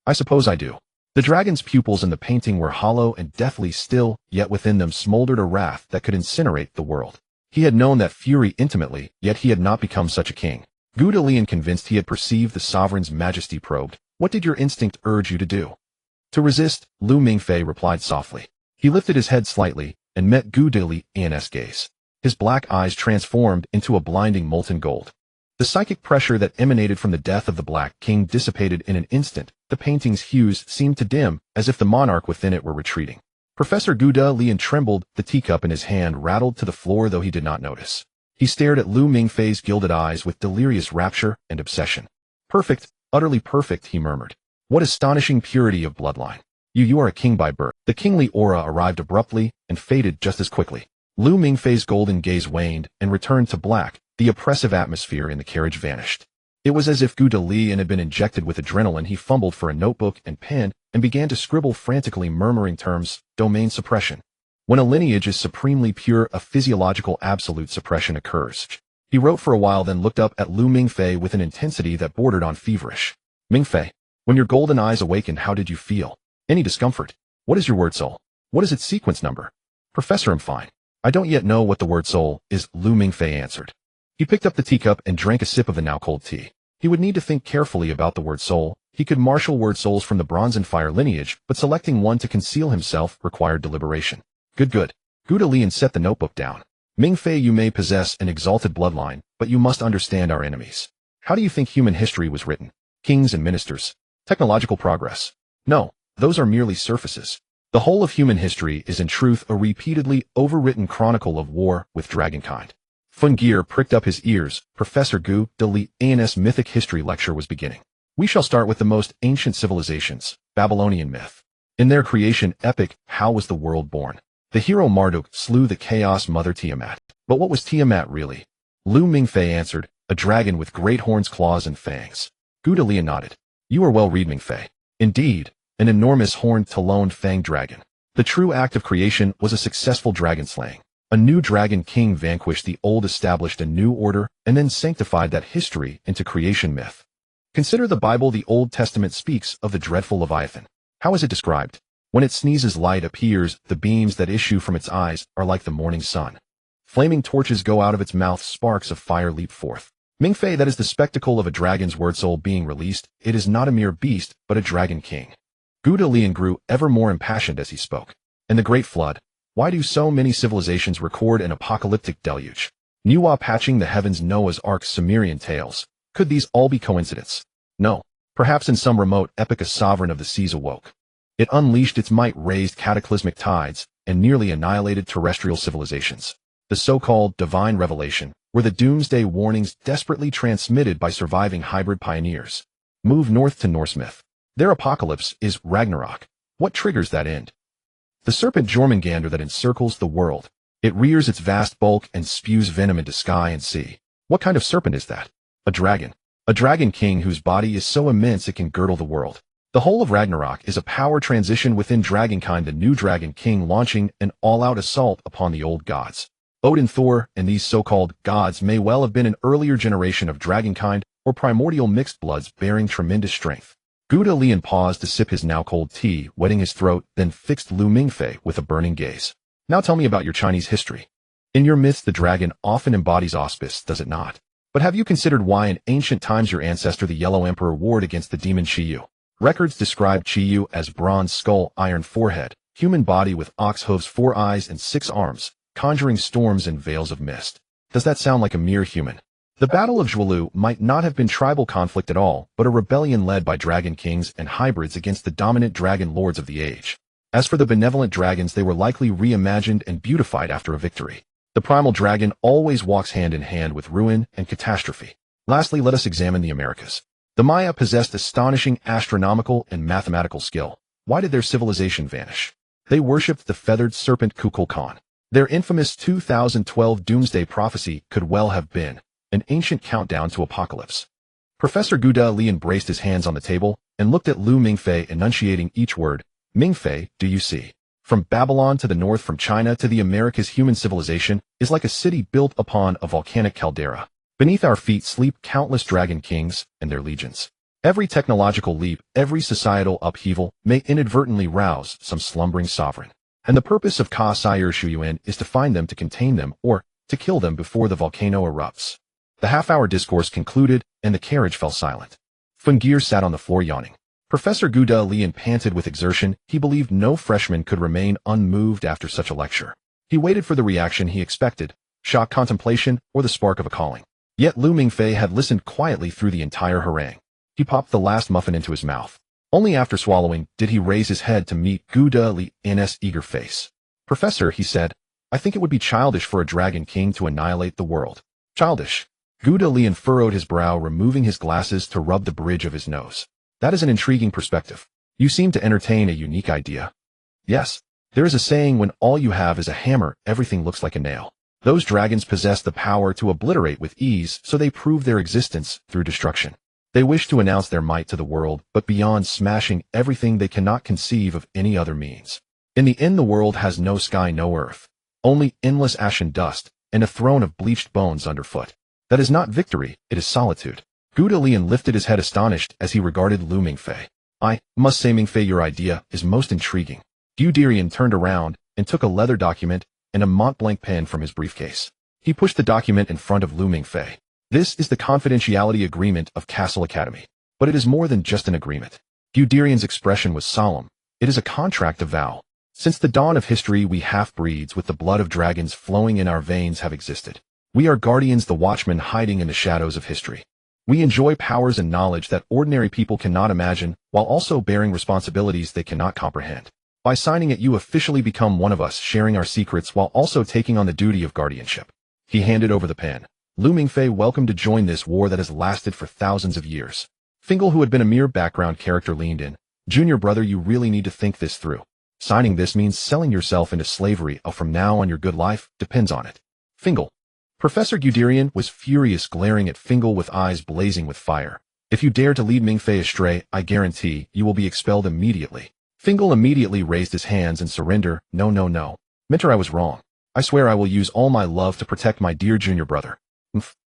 I suppose I do. The dragon's pupils in the painting were hollow and deathly still, yet within them smoldered a wrath that could incinerate the world. He had known that fury intimately, yet he had not become such a king. Gudelian, convinced he had perceived the sovereign's majesty, probed. What did your instinct urge you to do? To resist, Lu Mingfei replied softly. He lifted his head slightly and met Gudelian's gaze. His black eyes transformed into a blinding molten gold. The psychic pressure that emanated from the death of the Black King dissipated in an instant. The painting's hues seemed to dim, as if the monarch within it were retreating. Professor Gudelian trembled, the teacup in his hand rattled to the floor, though he did not notice. He stared at Lu Mingfei's gilded eyes with delirious rapture and obsession. Perfect, utterly perfect, he murmured. What astonishing purity of bloodline. You are a king by birth. The kingly aura arrived abruptly and faded just as quickly. Lu Mingfei's golden gaze waned and returned to black. The oppressive atmosphere in the carriage vanished. It was as if Gudelian had been injected with adrenaline. He fumbled for a notebook and pen and began to scribble frantically, murmuring terms, domain suppression. When a lineage is supremely pure, a physiological absolute suppression occurs. He wrote for a while, then looked up at Lu Mingfei with an intensity that bordered on feverish. Mingfei, when your golden eyes awakened, how did you feel? Any discomfort? What is your word soul? What is its sequence number? Professor, I'm fine. I don't yet know what the word soul is, Lu Mingfei answered. He picked up the teacup and drank a sip of the now cold tea. He would need to think carefully about the word soul. He could marshal word souls from the Bronze and Fire lineage, but selecting one to conceal himself required deliberation. Good. Gudelian set the notebook down. Mingfei, you may possess an exalted bloodline, but you must understand our enemies. How do you think human history was written? Kings and ministers? Technological progress? No, those are merely surfaces. The whole of human history is in truth a repeatedly overwritten chronicle of war with dragonkind. Fungir pricked up his ears. Professor Gu de Lian's mythic history lecture was beginning. We shall start with the most ancient civilizations, Babylonian myth. In their creation epic, how was the world born? The hero Marduk slew the chaos mother Tiamat. But what was Tiamat really? Lu Mingfei answered, a dragon with great horns, claws, and fangs. Gu de Lian nodded. You are well read, Mingfei. Indeed, an enormous horned taloned fanged dragon. The true act of creation was a successful dragon slaying. A new dragon king vanquished the old, established a new order, and then sanctified that history into creation myth. Consider the Bible. The Old Testament speaks of the dreadful Leviathan. How is it described? When it sneezes, light appears, the beams that issue from its eyes are like the morning sun. Flaming torches go out of its mouth, sparks of fire leap forth. Mingfei, that is the spectacle of a dragon's word soul being released. It is not a mere beast, but a dragon king. Gu de Lian grew ever more impassioned as he spoke. And the great flood. Why do so many civilizations record an apocalyptic deluge? Nuwa patching the heavens, Noah's Ark, Sumerian tales. Could these all be coincidence? No. Perhaps in some remote epic a sovereign of the seas awoke. It unleashed its might, raised cataclysmic tides, and nearly annihilated terrestrial civilizations. The so-called divine revelation were the doomsday warnings desperately transmitted by surviving hybrid pioneers. Move north to Norse myth. Their apocalypse is Ragnarok. What triggers that end? The serpent Jormungandr that encircles the world. It rears its vast bulk and spews venom into sky and sea. What kind of serpent is that? A dragon. A dragon king whose body is so immense it can girdle the world. The whole of Ragnarok is a power transition within dragonkind, the new dragon king launching an all-out assault upon the old gods. Odin, Thor, and these so-called gods may well have been an earlier generation of dragonkind or primordial mixed bloods bearing tremendous strength. Gu de Lian paused to sip his now cold tea, wetting his throat, then fixed Lu Mingfei with a burning gaze. Now tell me about your Chinese history. In your myths the dragon often embodies auspice, does it not? But have you considered why in ancient times your ancestor the Yellow Emperor warred against the demon Qiyu? Records describe Qiyu as bronze skull, iron forehead, human body with ox hooves, 4 eyes and 6 arms, conjuring storms and veils of mist. Does that sound like a mere human? The Battle of Zhuelu might not have been tribal conflict at all, but a rebellion led by dragon kings and hybrids against the dominant dragon lords of the age. As for the benevolent dragons, they were likely reimagined and beautified after a victory. The primal dragon always walks hand in hand with ruin and catastrophe. Lastly, let us examine the Americas. The Maya possessed astonishing astronomical and mathematical skill. Why did their civilization vanish? They worshipped the feathered serpent Kukulkan. Their infamous 2012 doomsday prophecy could well have been an ancient countdown to apocalypse. Professor Gu de Lian braced his hands on the table and looked at Lu Mingfei, enunciating each word. Mingfei, do you see? From Babylon to the north, from China to the Americas, human civilization is like a city built upon a volcanic caldera. Beneath our feet sleep countless dragon kings and their legions. Every technological leap, every societal upheaval may inadvertently rouse some slumbering sovereign. And the purpose of Cassell Shuyuan is to find them, to contain them, or to kill them before the volcano erupts. The half-hour discourse concluded, and the carriage fell silent. Fungir sat on the floor yawning. Professor Gu de Lian panted with exertion. He believed no freshman could remain unmoved after such a lecture. He waited for the reaction he expected, shock, contemplation, or the spark of a calling. Yet Lu Mingfei had listened quietly through the entire harangue. He popped the last muffin into his mouth. Only after swallowing did he raise his head to meet Gu de Lian's eager face. Professor, he said, I think it would be childish for a dragon king to annihilate the world. Childish. Gu de Lian furrowed his brow, removing his glasses to rub the bridge of his nose. That is an intriguing perspective. You seem to entertain a unique idea. Yes. There is a saying, when all you have is a hammer, everything looks like a nail. Those dragons possess the power to obliterate with ease, so they prove their existence through destruction. They wish to announce their might to the world, but beyond smashing everything they cannot conceive of any other means. In the end, the world has no sky, no earth. Only endless ashen dust, and a throne of bleached bones underfoot. That is not victory, it is solitude. Gu de Lian lifted his head astonished as he regarded Lu Mingfei. I must say, Mingfei, your idea is most intriguing. Gu de Lian turned around and took a leather document and a Montblanc pen from his briefcase. He pushed the document in front of Lu Mingfei. This is the confidentiality agreement of Cassell Academy. But it is more than just an agreement. Gu de Lian's expression was solemn. It is a contract of vow. Since the dawn of history, we half-breeds with the blood of dragons flowing in our veins have existed. We are guardians, the watchmen hiding in the shadows of history. We enjoy powers and knowledge that ordinary people cannot imagine, while also bearing responsibilities they cannot comprehend. By signing it, you officially become one of us, sharing our secrets while also taking on the duty of guardianship. He handed over the pen. Lu Mingfei, welcome to join this war that has lasted for thousands of years. Fingal, who had been a mere background character, leaned in. Junior brother, you really need to think this through. Signing this means selling yourself into slavery. From now on your good life depends on it. Fingal. Professor Guderian was furious, glaring at Fingal with eyes blazing with fire. If you dare to lead Mingfei astray, I guarantee you will be expelled immediately. Fingal immediately raised his hands in surrender. No, no, no. Mentor, I was wrong. I swear I will use all my love to protect my dear junior brother.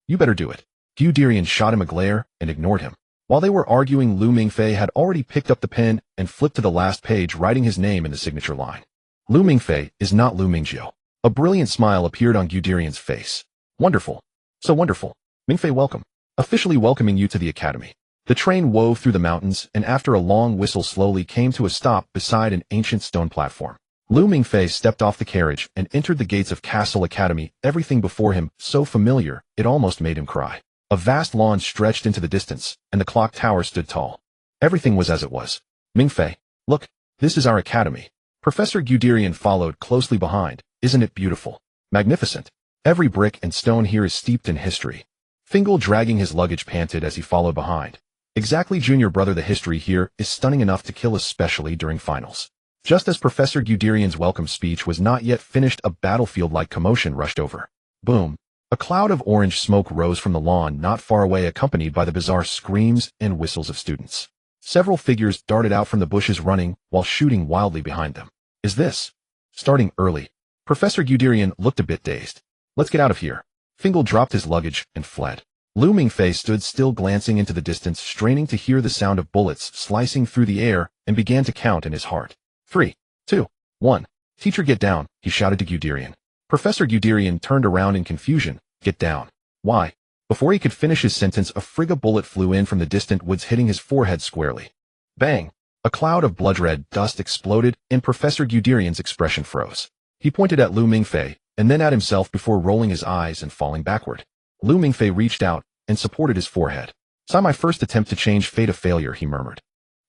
You better do it. Guderian shot him a glare and ignored him. While they were arguing, Lu Mingfei had already picked up the pen and flipped to the last page, writing his name in the signature line. Lu Mingfei is not Lu Mingjiu. A brilliant smile appeared on Guderian's face. Wonderful. So wonderful. Mingfei, welcome. Officially welcoming you to the academy. The train wove through the mountains and after a long whistle slowly came to a stop beside an ancient stone platform. Lu Mingfei stepped off the carriage and entered the gates of Cassell Academy, everything before him so familiar it almost made him cry. A vast lawn stretched into the distance, and the clock tower stood tall. Everything was as it was. Mingfei, look, this is our academy. Professor Guderian followed closely behind. Isn't it beautiful? Magnificent. Every brick and stone here is steeped in history. Fingal, dragging his luggage, panted as he followed behind. Exactly, junior brother, the history here is stunning enough to kill, especially during finals. Just as Professor Guderian's welcome speech was not yet finished, a battlefield-like commotion rushed over. Boom. A cloud of orange smoke rose from the lawn not far away, accompanied by the bizarre screams and whistles of students. Several figures darted out from the bushes, running while shooting wildly behind them. Is this starting early? Professor Guderian looked a bit dazed. Let's get out of here. Fingal dropped his luggage and fled. Lu Mingfei stood still, glancing into the distance, straining to hear the sound of bullets slicing through the air, and began to count in his heart. 3, 2, 1. Teacher, get down, he shouted to Guderian. Professor Guderian turned around in confusion. Get down. Why? Before he could finish his sentence, a frigga bullet flew in from the distant woods, hitting his forehead squarely. Bang! A cloud of blood-red dust exploded, and Professor Guderian's expression froze. He pointed at Lu Mingfei, and then at himself before rolling his eyes and falling backward. Lu Mingfei reached out and supported his forehead. Saw my first attempt to change fate, a failure, he murmured.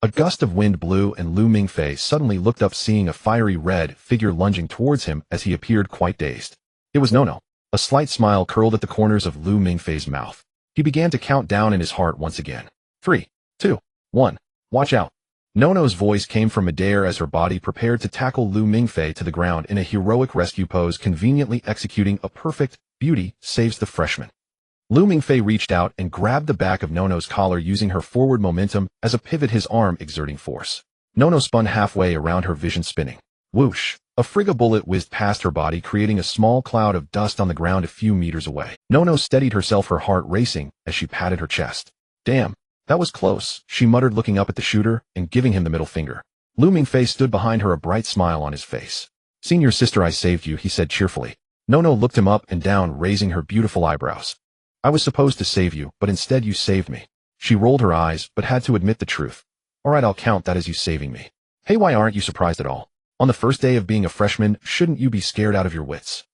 A gust of wind blew, and Lu Mingfei suddenly looked up, seeing a fiery red figure lunging towards him as he appeared quite dazed. It was Nono. A slight smile curled at the corners of Lu Mingfei's mouth. He began to count down in his heart once again. 3, 2, 1. Watch out. Nono's voice came from midair as her body prepared to tackle Lu Mingfei to the ground in a heroic rescue pose, conveniently executing a perfect beauty saves the freshman. Lu Mingfei reached out and grabbed the back of Nono's collar, using her forward momentum as a pivot, his arm exerting force. Nono spun halfway around her, vision spinning. Whoosh! A frigga bullet whizzed past her body, creating a small cloud of dust on the ground a few meters away. Nono steadied herself, her heart racing as she patted her chest. Damn, that was close, she muttered, looking up at the shooter and giving him the middle finger. Lu Mingfei stood behind her, a bright smile on his face. Senior sister, I saved you, he said cheerfully. Nono looked him up and down, raising her beautiful eyebrows. I was supposed to save you, but instead you saved me. She rolled her eyes, but had to admit the truth. Alright, I'll count that as you saving me. Hey, why aren't you surprised at all? On the first day of being a freshman, shouldn't you be scared out of your wits?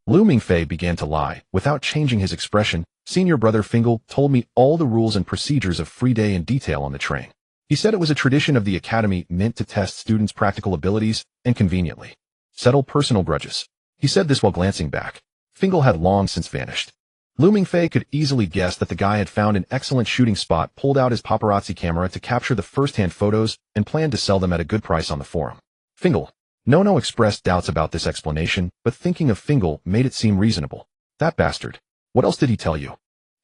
Lu Mingfei began to lie, without changing his expression. Senior brother Fingal told me all the rules and procedures of free day in detail on the train. He said it was a tradition of the academy meant to test students' practical abilities and conveniently settle personal grudges. He said this while glancing back. Fingal had long since vanished. Lu Mingfei could easily guess that the guy had found an excellent shooting spot, pulled out his paparazzi camera to capture the first-hand photos, and planned to sell them at a good price on the forum. Fingal. Nono expressed doubts about this explanation, but thinking of Fingal made it seem reasonable. That bastard. What else did he tell you?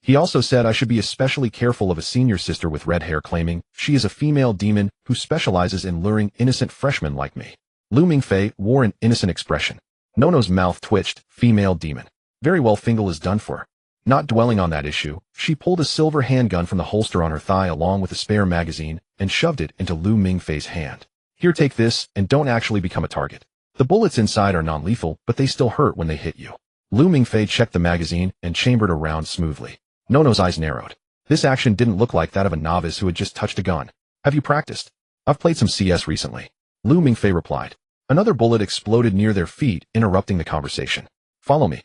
He also said I should be especially careful of a senior sister with red hair, claiming she is a female demon who specializes in luring innocent freshmen like me. Lu Mingfei wore an innocent expression. Nono's mouth twitched. Female demon. Very well, Fingal is done for. Not dwelling on that issue, she pulled a silver handgun from the holster on her thigh along with a spare magazine and shoved it into Lu Mingfei's hand. Here, take this, and don't actually become a target. The bullets inside are non-lethal, but they still hurt when they hit you. Lu Mingfei checked the magazine and chambered a round smoothly. Nono's eyes narrowed. This action didn't look like that of a novice who had just touched a gun. Have you practiced? I've played some CS recently. Lu Mingfei replied. Another bullet exploded near their feet, interrupting the conversation. Follow me.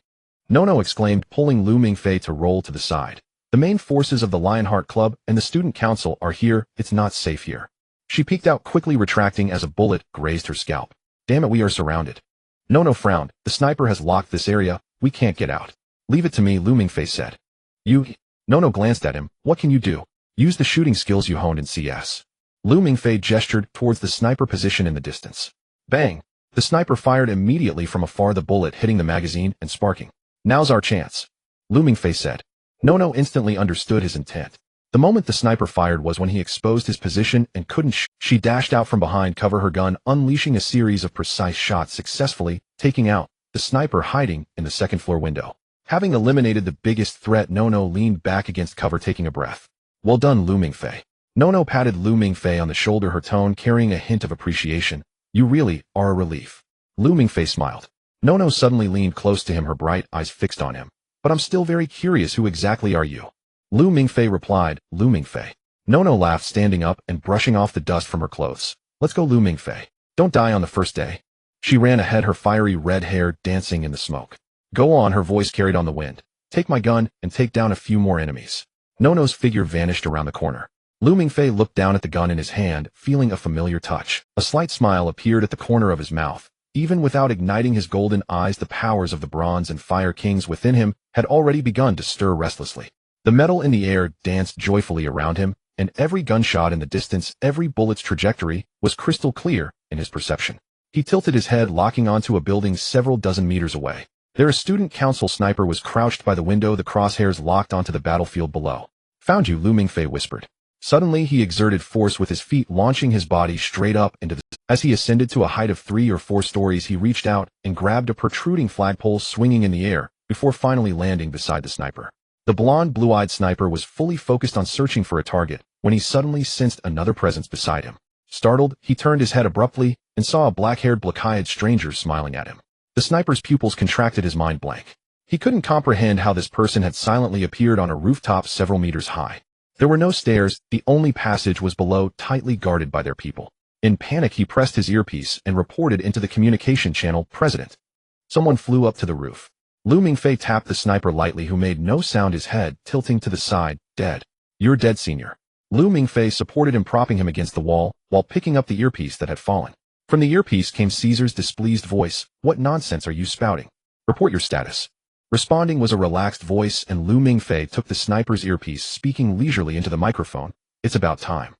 Nono exclaimed, pulling Lu Mingfei to roll to the side. The main forces of the Lionheart Club and the Student Council are here. It's not safe here. She peeked out, quickly retracting as a bullet grazed her scalp. Damn it, we are surrounded. Nono frowned. The sniper has locked this area. We can't get out. Leave it to me, Lu Mingfei said. You? Nono glanced at him. What can you do? Use the shooting skills you honed in CS. Lu Mingfei gestured towards the sniper position in the distance. Bang! The sniper fired immediately from afar, the bullet hitting the magazine and sparking. Now's our chance, Lu Mingfei said. Nono instantly understood his intent. The moment the sniper fired was when he exposed his position and couldn't She dashed out from behind cover, her gun unleashing a series of precise shots, successfully taking out the sniper hiding in the second-floor window. Having eliminated the biggest threat, Nono leaned back against cover, taking a breath. Well done, Lu Mingfei. Nono patted Lu Mingfei on the shoulder, her tone carrying a hint of appreciation. You really are a relief. Lu Mingfei smiled. Nono suddenly leaned close to him, her bright eyes fixed on him. But I'm still very curious, who exactly are you? Lu Mingfei replied. Lu Mingfei. Nono laughed, standing up and brushing off the dust from her clothes. Let's go, Lu Mingfei. Don't die on the first day. She ran ahead, her fiery red hair dancing in the smoke. Go on, her voice carried on the wind. Take my gun and take down a few more enemies. Nono's figure vanished around the corner. Lu Mingfei looked down at the gun in his hand, feeling a familiar touch. A slight smile appeared at the corner of his mouth. Even without igniting his golden eyes, the powers of the Bronze and Fire Kings within him had already begun to stir restlessly. The metal in the air danced joyfully around him, and every gunshot in the distance, every bullet's trajectory, was crystal clear in his perception. He tilted his head, locking onto a building several dozen meters away. There, a student council sniper was crouched by the window, the crosshairs locked onto the battlefield below. Found you, Lu Mingfei whispered. Suddenly, he exerted force with his feet, launching his body straight up into the sky. As he ascended to a height of 3 or 4 stories, he reached out and grabbed a protruding flagpole swinging in the air, before finally landing beside the sniper. The blonde, blue-eyed sniper was fully focused on searching for a target when he suddenly sensed another presence beside him. Startled, he turned his head abruptly and saw a black-haired, black-eyed stranger smiling at him. The sniper's pupils contracted, his mind blank. He couldn't comprehend how this person had silently appeared on a rooftop several meters high. There were no stairs, the only passage was below, tightly guarded by their people. In panic, he pressed his earpiece and reported into the communication channel, President. Someone flew up to the roof. Lu Mingfei tapped the sniper lightly, who made no sound, his head tilting to the side. Dead. You're dead, senior. Lu Mingfei supported him, propping him against the wall, while picking up the earpiece that had fallen. From the earpiece came Caesar's displeased voice. What nonsense are you spouting? Report your status. Responding was a relaxed voice, and Lu Mingfei took the sniper's earpiece, speaking leisurely into the microphone. It's about time.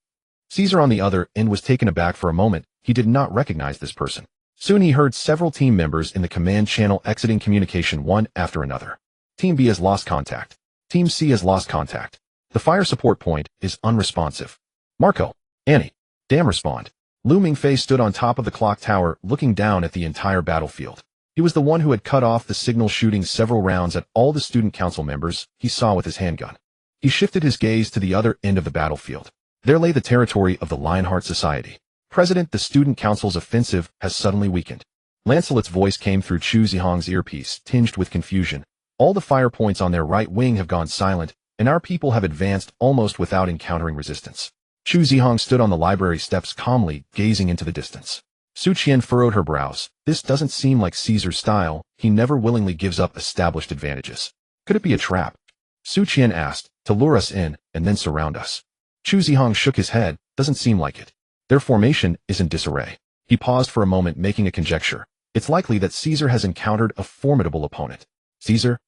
Caesar on the other end was taken aback for a moment. He did not recognize this person. Soon he heard several team members in the command channel exiting communication one after another. Team B has lost contact. Team C has lost contact. The fire support point is unresponsive. Marco. Annie. Damn, respond. Lu Mingfei stood on top of the clock tower, looking down at the entire battlefield. He was the one who had cut off the signal, shooting several rounds at all the student council members he saw with his handgun. He shifted his gaze to the other end of the battlefield. There lay the territory of the Lionheart Society. President, the student council's offensive has suddenly weakened. Lancelot's voice came through Chu Zihong's earpiece, tinged with confusion. All the fire points on their right wing have gone silent, and our people have advanced almost without encountering resistance. Chu Zihong stood on the library steps, calmly gazing into the distance. Su Qian furrowed her brows. This doesn't seem like Caesar's style. He never willingly gives up established advantages. Could it be a trap? Su Qian asked, to lure us in and then surround us. Chu Zihong shook his head. Doesn't seem like it. Their formation is in disarray. He paused for a moment, making a conjecture. It's likely that Caesar has encountered a formidable opponent. Caesar?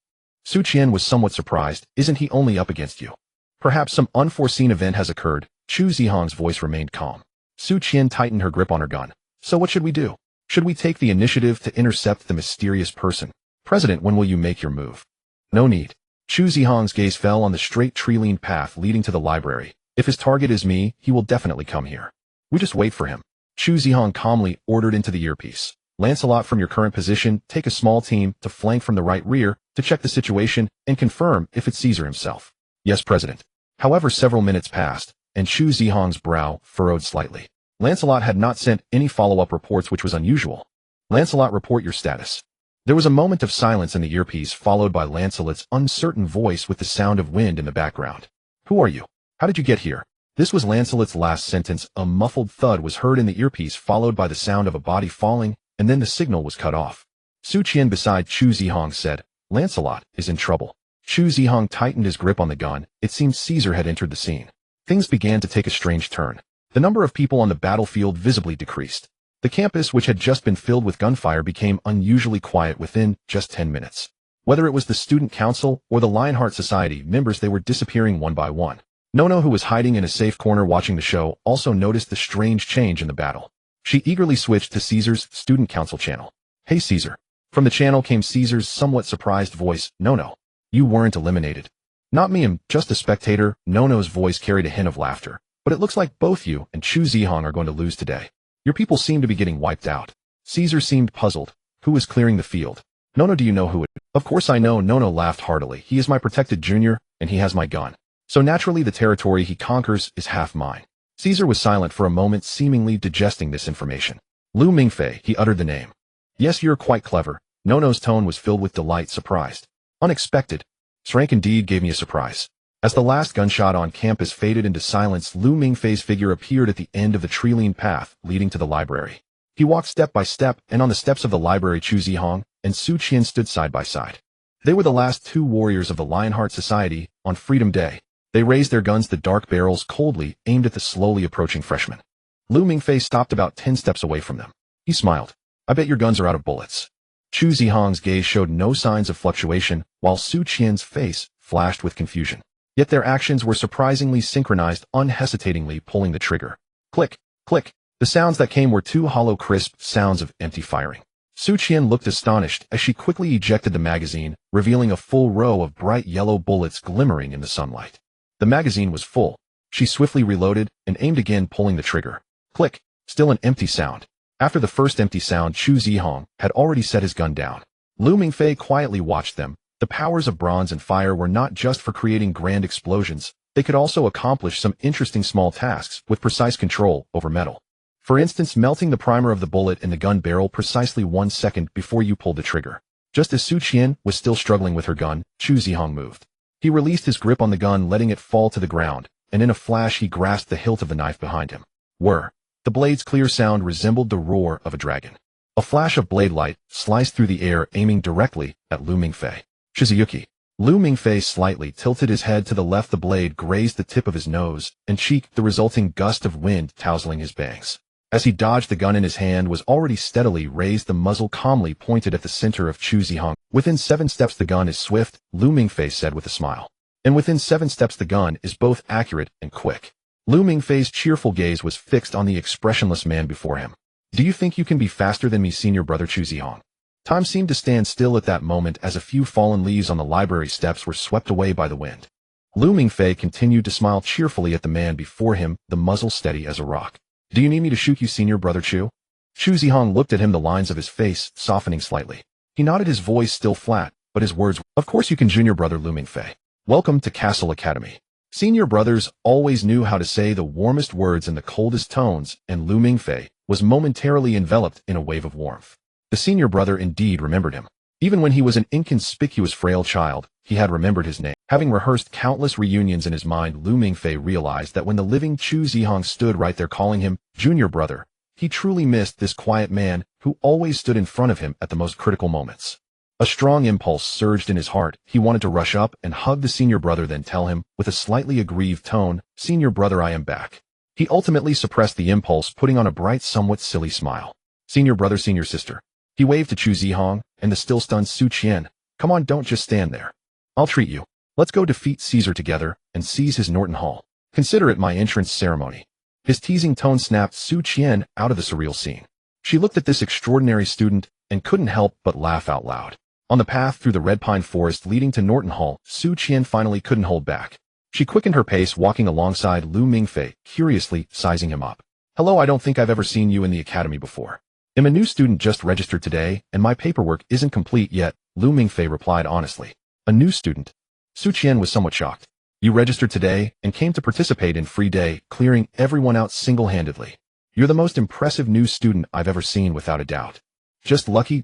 Su Qian was somewhat surprised. Isn't he only up against you? Perhaps some unforeseen event has occurred. Chu Zihong's voice remained calm. Su Qian tightened her grip on her gun. So what should we do? Should we take the initiative to intercept the mysterious person? President, when will you make your move? No need. Chu Zihong's gaze fell on the straight tree-lined path leading to the library. If his target is me, he will definitely come here. We just wait for him. Chu Zihong calmly ordered into the earpiece. Lancelot, from your current position, take a small team to flank from the right rear to check the situation and confirm if it's Caesar himself. Yes, President. However, several minutes passed, and Chu Zihong's brow furrowed slightly. Lancelot had not sent any follow-up reports, which was unusual. Lancelot, report your status. There was a moment of silence in the earpiece, followed by Lancelot's uncertain voice with the sound of wind in the background. Who are you? How did you get here? This was Lancelot's last sentence. A muffled thud was heard in the earpiece, followed by the sound of a body falling, and then the signal was cut off. Su Qian beside Chu Zihong said, Lancelot is in trouble. Chu Zihong tightened his grip on the gun. It seemed Caesar had entered the scene. Things began to take a strange turn. The number of people on the battlefield visibly decreased. The campus, which had just been filled with gunfire, became unusually quiet within just 10 minutes. Whether it was the student council or the Lionheart Society members, they were disappearing one by one. Nono, who was hiding in a safe corner watching the show, also noticed the strange change in the battle. She eagerly switched to Caesar's student council channel. "Hey Caesar." From the channel came Caesar's somewhat surprised voice. "Nono, you weren't eliminated." "Not me, I'm just a spectator." Nono's voice carried a hint of laughter. "But it looks like both you and Chu Zihong are going to lose today. Your people seem to be getting wiped out." Caesar seemed puzzled. "Who is clearing the field?" "Nono, do you know who it is?" "Of course I know." Nono laughed heartily. "He is my protected junior, and he has my gun. So naturally the territory he conquers is half mine." Caesar was silent for a moment, seemingly digesting this information. "Lu Mingfei," he uttered the name. "Yes, you're quite clever." Nono's tone was filled with delight, surprised. "Unexpected. This rank indeed gave me a surprise." As the last gunshot on campus faded into silence, Lu Mingfei's figure appeared at the end of the tree-lined path leading to the library. He walked step by step, and on the steps of the library Chu Zihong and Su Qian stood side by side. They were the last two warriors of the Lionheart Society on Freedom Day. They raised their guns, the dark barrels coldly aimed at the slowly approaching freshmen. Lu Mingfei stopped about 10 steps away from them. He smiled. "I bet your guns are out of bullets." Chu Zihong's gaze showed no signs of fluctuation, while Su Qian's face flashed with confusion. Yet their actions were surprisingly synchronized, unhesitatingly pulling the trigger. Click, click. The sounds that came were two hollow, crisp sounds of empty firing. Su Qian looked astonished as she quickly ejected the magazine, revealing a full row of bright yellow bullets glimmering in the sunlight. The magazine was full. She swiftly reloaded and aimed again, pulling the trigger. Click. Still an empty sound. After the first empty sound, Chu Zihong had already set his gun down. Lu Mingfei quietly watched them. The powers of bronze and fire were not just for creating grand explosions. They could also accomplish some interesting small tasks with precise control over metal. For instance, melting the primer of the bullet in the gun barrel precisely 1 second before you pulled the trigger. Just as Su Qian was still struggling with her gun, Chu Zihong moved. He released his grip on the gun, letting it fall to the ground, and in a flash he grasped the hilt of the knife behind him. Whir! The blade's clear sound resembled the roar of a dragon. A flash of blade light sliced through the air, aiming directly at Lu Mingfei. Shizuyuki. Lu Mingfei slightly tilted his head to the left. The blade grazed the tip of his nose and cheek, the resulting gust of wind tousling his bangs. As he dodged, the gun in his hand was already steadily raised, the muzzle calmly pointed at the center of Chu Zihong. "Within 7 steps the gun is swift," Lu Mingfei said with a smile. "And within 7 steps the gun is both accurate and quick." Lu Mingfei's cheerful gaze was fixed on the expressionless man before him. "Do you think you can be faster than me, senior brother Chu Zihong?" Time seemed to stand still at that moment as a few fallen leaves on the library steps were swept away by the wind. Lu Mingfei continued to smile cheerfully at the man before him, the muzzle steady as a rock. "Do you need me to shoot you, senior brother Chu?" Chu Zihong looked at him, the lines of his face softening slightly. He nodded, his voice still flat, but his words, "Of course you can, junior brother Lu Mingfei. Welcome to Cassell Academy." Senior brothers always knew how to say the warmest words in the coldest tones, and Lu Mingfei was momentarily enveloped in a wave of warmth. The senior brother indeed remembered him. Even when he was an inconspicuous frail child, he had remembered his name. Having rehearsed countless reunions in his mind, Lu Mingfei realized that when the living Chu Zihong stood right there calling him junior brother, he truly missed this quiet man who always stood in front of him at the most critical moments. A strong impulse surged in his heart. He wanted to rush up and hug the senior brother, then tell him, with a slightly aggrieved tone, "Senior brother, I am back." He ultimately suppressed the impulse, putting on a bright, somewhat silly smile. "Senior brother, senior sister." He waved to Chu Zihong and the still stunned Su Qian. "Come on, don't just stand there. I'll treat you. Let's go defeat Caesar together and seize his Norton Hall. Consider it my entrance ceremony." His teasing tone snapped Su Qian out of the surreal scene. She looked at this extraordinary student and couldn't help but laugh out loud. On the path through the red pine forest leading to Norton Hall, Su Qian finally couldn't hold back. She quickened her pace, walking alongside Lu Mingfei, curiously sizing him up. "Hello, I don't think I've ever seen you in the academy before." "I'm a new student, just registered today, and my paperwork isn't complete yet," Lu Mingfei replied honestly. "A new student?" Su Qian was somewhat shocked. "You registered today and came to participate in Free Day, clearing everyone out single-handedly. You're the most impressive new student I've ever seen, without a doubt." Just lucky,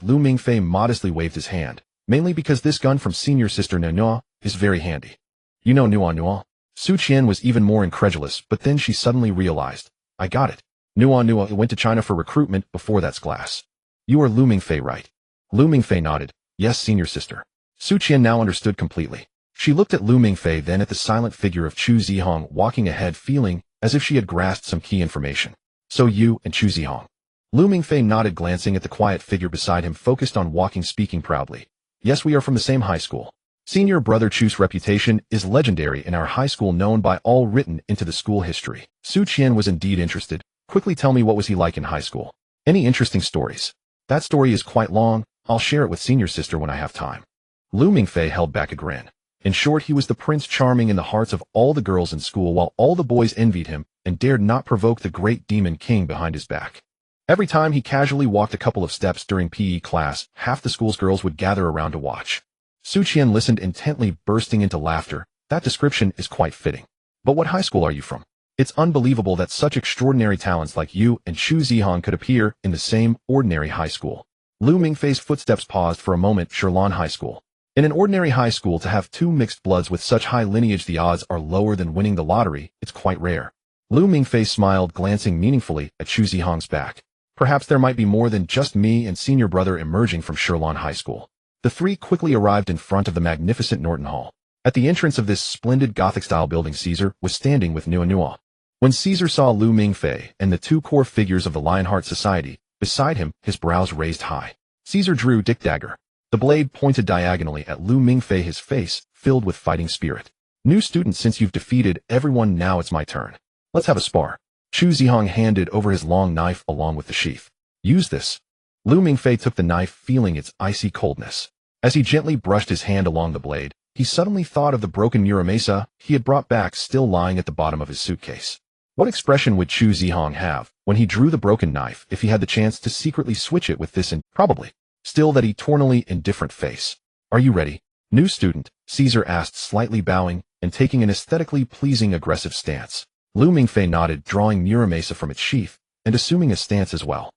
Lu Mingfei modestly waved his hand, "mainly because this gun from senior sister Nua is very handy." "You know Nua?" Su Qian was even more incredulous, but then she suddenly realized. "I got it. Nua went to China for recruitment before that's glass." "You are Lu Mingfei, right?" Lu Mingfei nodded. "Yes, senior sister." Su Qian now understood completely. She looked at Lu Mingfei, then at the silent figure of Chu Zihong walking ahead, feeling as if she had grasped some key information. So you and Chu Zihong. Lu Mingfei nodded, glancing at the quiet figure beside him, focused on walking, speaking proudly. Yes, we are from the same high school. Senior brother Chu's reputation is legendary in our high school, known by all, written into the school history. Su Qian was indeed interested. Quickly tell me, what was he like in high school? Any interesting stories? That story is quite long. I'll share it with senior sister when I have time. Lu Mingfei held back a grin. In short, he was the Prince Charming in the hearts of all the girls in school, while all the boys envied him and dared not provoke the great demon king behind his back. Every time he casually walked a couple of steps during PE class, half the school's girls would gather around to watch. Su Qian listened intently, bursting into laughter. That description is quite fitting. But what high school are you from? It's unbelievable that such extraordinary talents like you and Chu Zihong could appear in the same ordinary high school. Lu Mingfei's footsteps paused for a moment. Shirlan High School. In an ordinary high school, to have two mixed bloods with such high lineage, the odds are lower than winning the lottery. It's quite rare. Lu Mingfei smiled, glancing meaningfully at Chu Zihong's back. Perhaps there might be more than just me and senior brother emerging from Shirlan High School. The three quickly arrived in front of the magnificent Norton Hall. At the entrance of this splendid Gothic-style building, Caesar was standing with Nua. When Caesar saw Lu Mingfei and the two core figures of the Lionheart Society beside him, his brows raised high. Caesar drew Dick Dagger. The blade pointed diagonally at Lu Mingfei, his face filled with fighting spirit. New student, since you've defeated everyone, now it's my turn. Let's have a spar. Chu Zihong handed over his long knife along with the sheath. Use this. Lu Mingfei took the knife, feeling its icy coldness. As he gently brushed his hand along the blade, he suddenly thought of the broken Muramesa he had brought back, still lying at the bottom of his suitcase. What expression would Chu Zihong have when he drew the broken knife if he had the chance to secretly switch it with this, and probably still that eternally indifferent face? Are you ready, new student? Caesar asked, slightly bowing and taking an aesthetically pleasing aggressive stance. Lu Mingfei nodded, drawing Muramesa from its sheath and assuming a stance as well.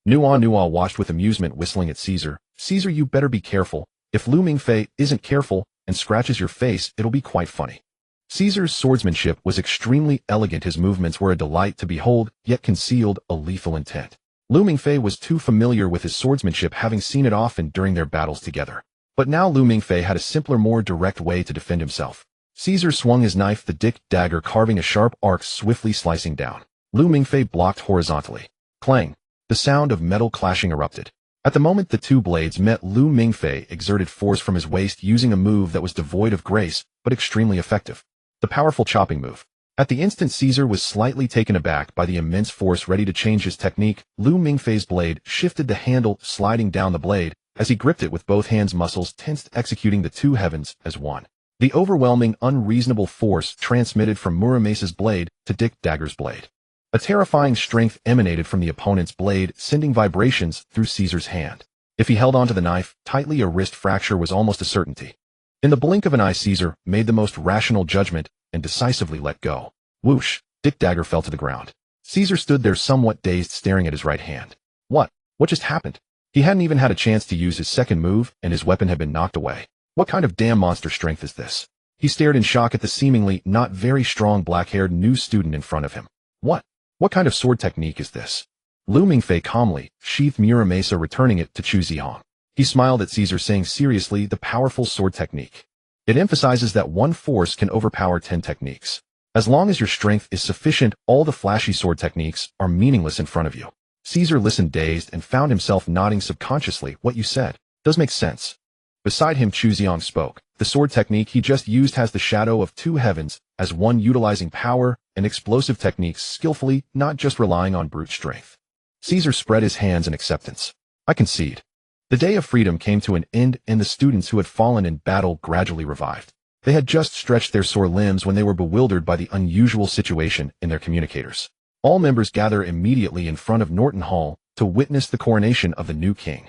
Nua watched with amusement, whistling at Caesar. Caesar, you better be careful. If Lu Mingfei isn't careful and scratches your face, it'll be quite funny. Caesar's swordsmanship was extremely elegant. His movements were a delight to behold, yet concealed a lethal intent. Lu Mingfei was too familiar with his swordsmanship, having seen it often during their battles together. But now Lu Mingfei had a simpler, more direct way to defend himself. Caesar swung his knife, the Dick Dagger, carving a sharp arc, swiftly slicing down. Lu Mingfei blocked horizontally. Clang! The sound of metal clashing erupted. At the moment the two blades met, Lu Mingfei exerted force from his waist, using a move that was devoid of grace, but extremely effective. The powerful chopping move. At the instant Caesar was slightly taken aback by the immense force, ready to change his technique. Lu Mingfei's blade shifted, the handle sliding down the blade as he gripped it with both hands, muscles tensed, executing the two heavens as one. The overwhelming, unreasonable force transmitted from Muramesa's blade to Dick Dagger's blade. A terrifying strength emanated from the opponent's blade, sending vibrations through Caesar's hand. If he held onto the knife tightly, a wrist fracture was almost a certainty. In the blink of an eye, Caesar made the most rational judgment and decisively let go. Whoosh! Dick Dagger fell to the ground. Caesar stood there somewhat dazed, staring at his right hand. What just happened? He hadn't even had a chance to use his second move, and his weapon had been knocked away. What kind of damn monster strength is this? He stared in shock at the seemingly not very strong black-haired new student in front of him. What kind of sword technique is this? Lu Mingfei calmly sheathed Muramesa, returning it to Chu Zihong. He smiled at Caesar, saying seriously, the powerful sword technique. It emphasizes that one force can overpower 10 techniques. As long as your strength is sufficient, all the flashy sword techniques are meaningless in front of you. Caesar listened, dazed, and found himself nodding subconsciously. What you said does make sense. Beside him, Chu Zihong spoke. The sword technique he just used has the shadow of two heavens as one, utilizing power and explosive techniques skillfully, not just relying on brute strength. Caesar spread his hands in acceptance. I concede. The day of freedom came to an end, and the students who had fallen in battle gradually revived. They had just stretched their sore limbs when they were bewildered by the unusual situation in their communicators. All members gather immediately in front of Norton Hall to witness the coronation of the new king.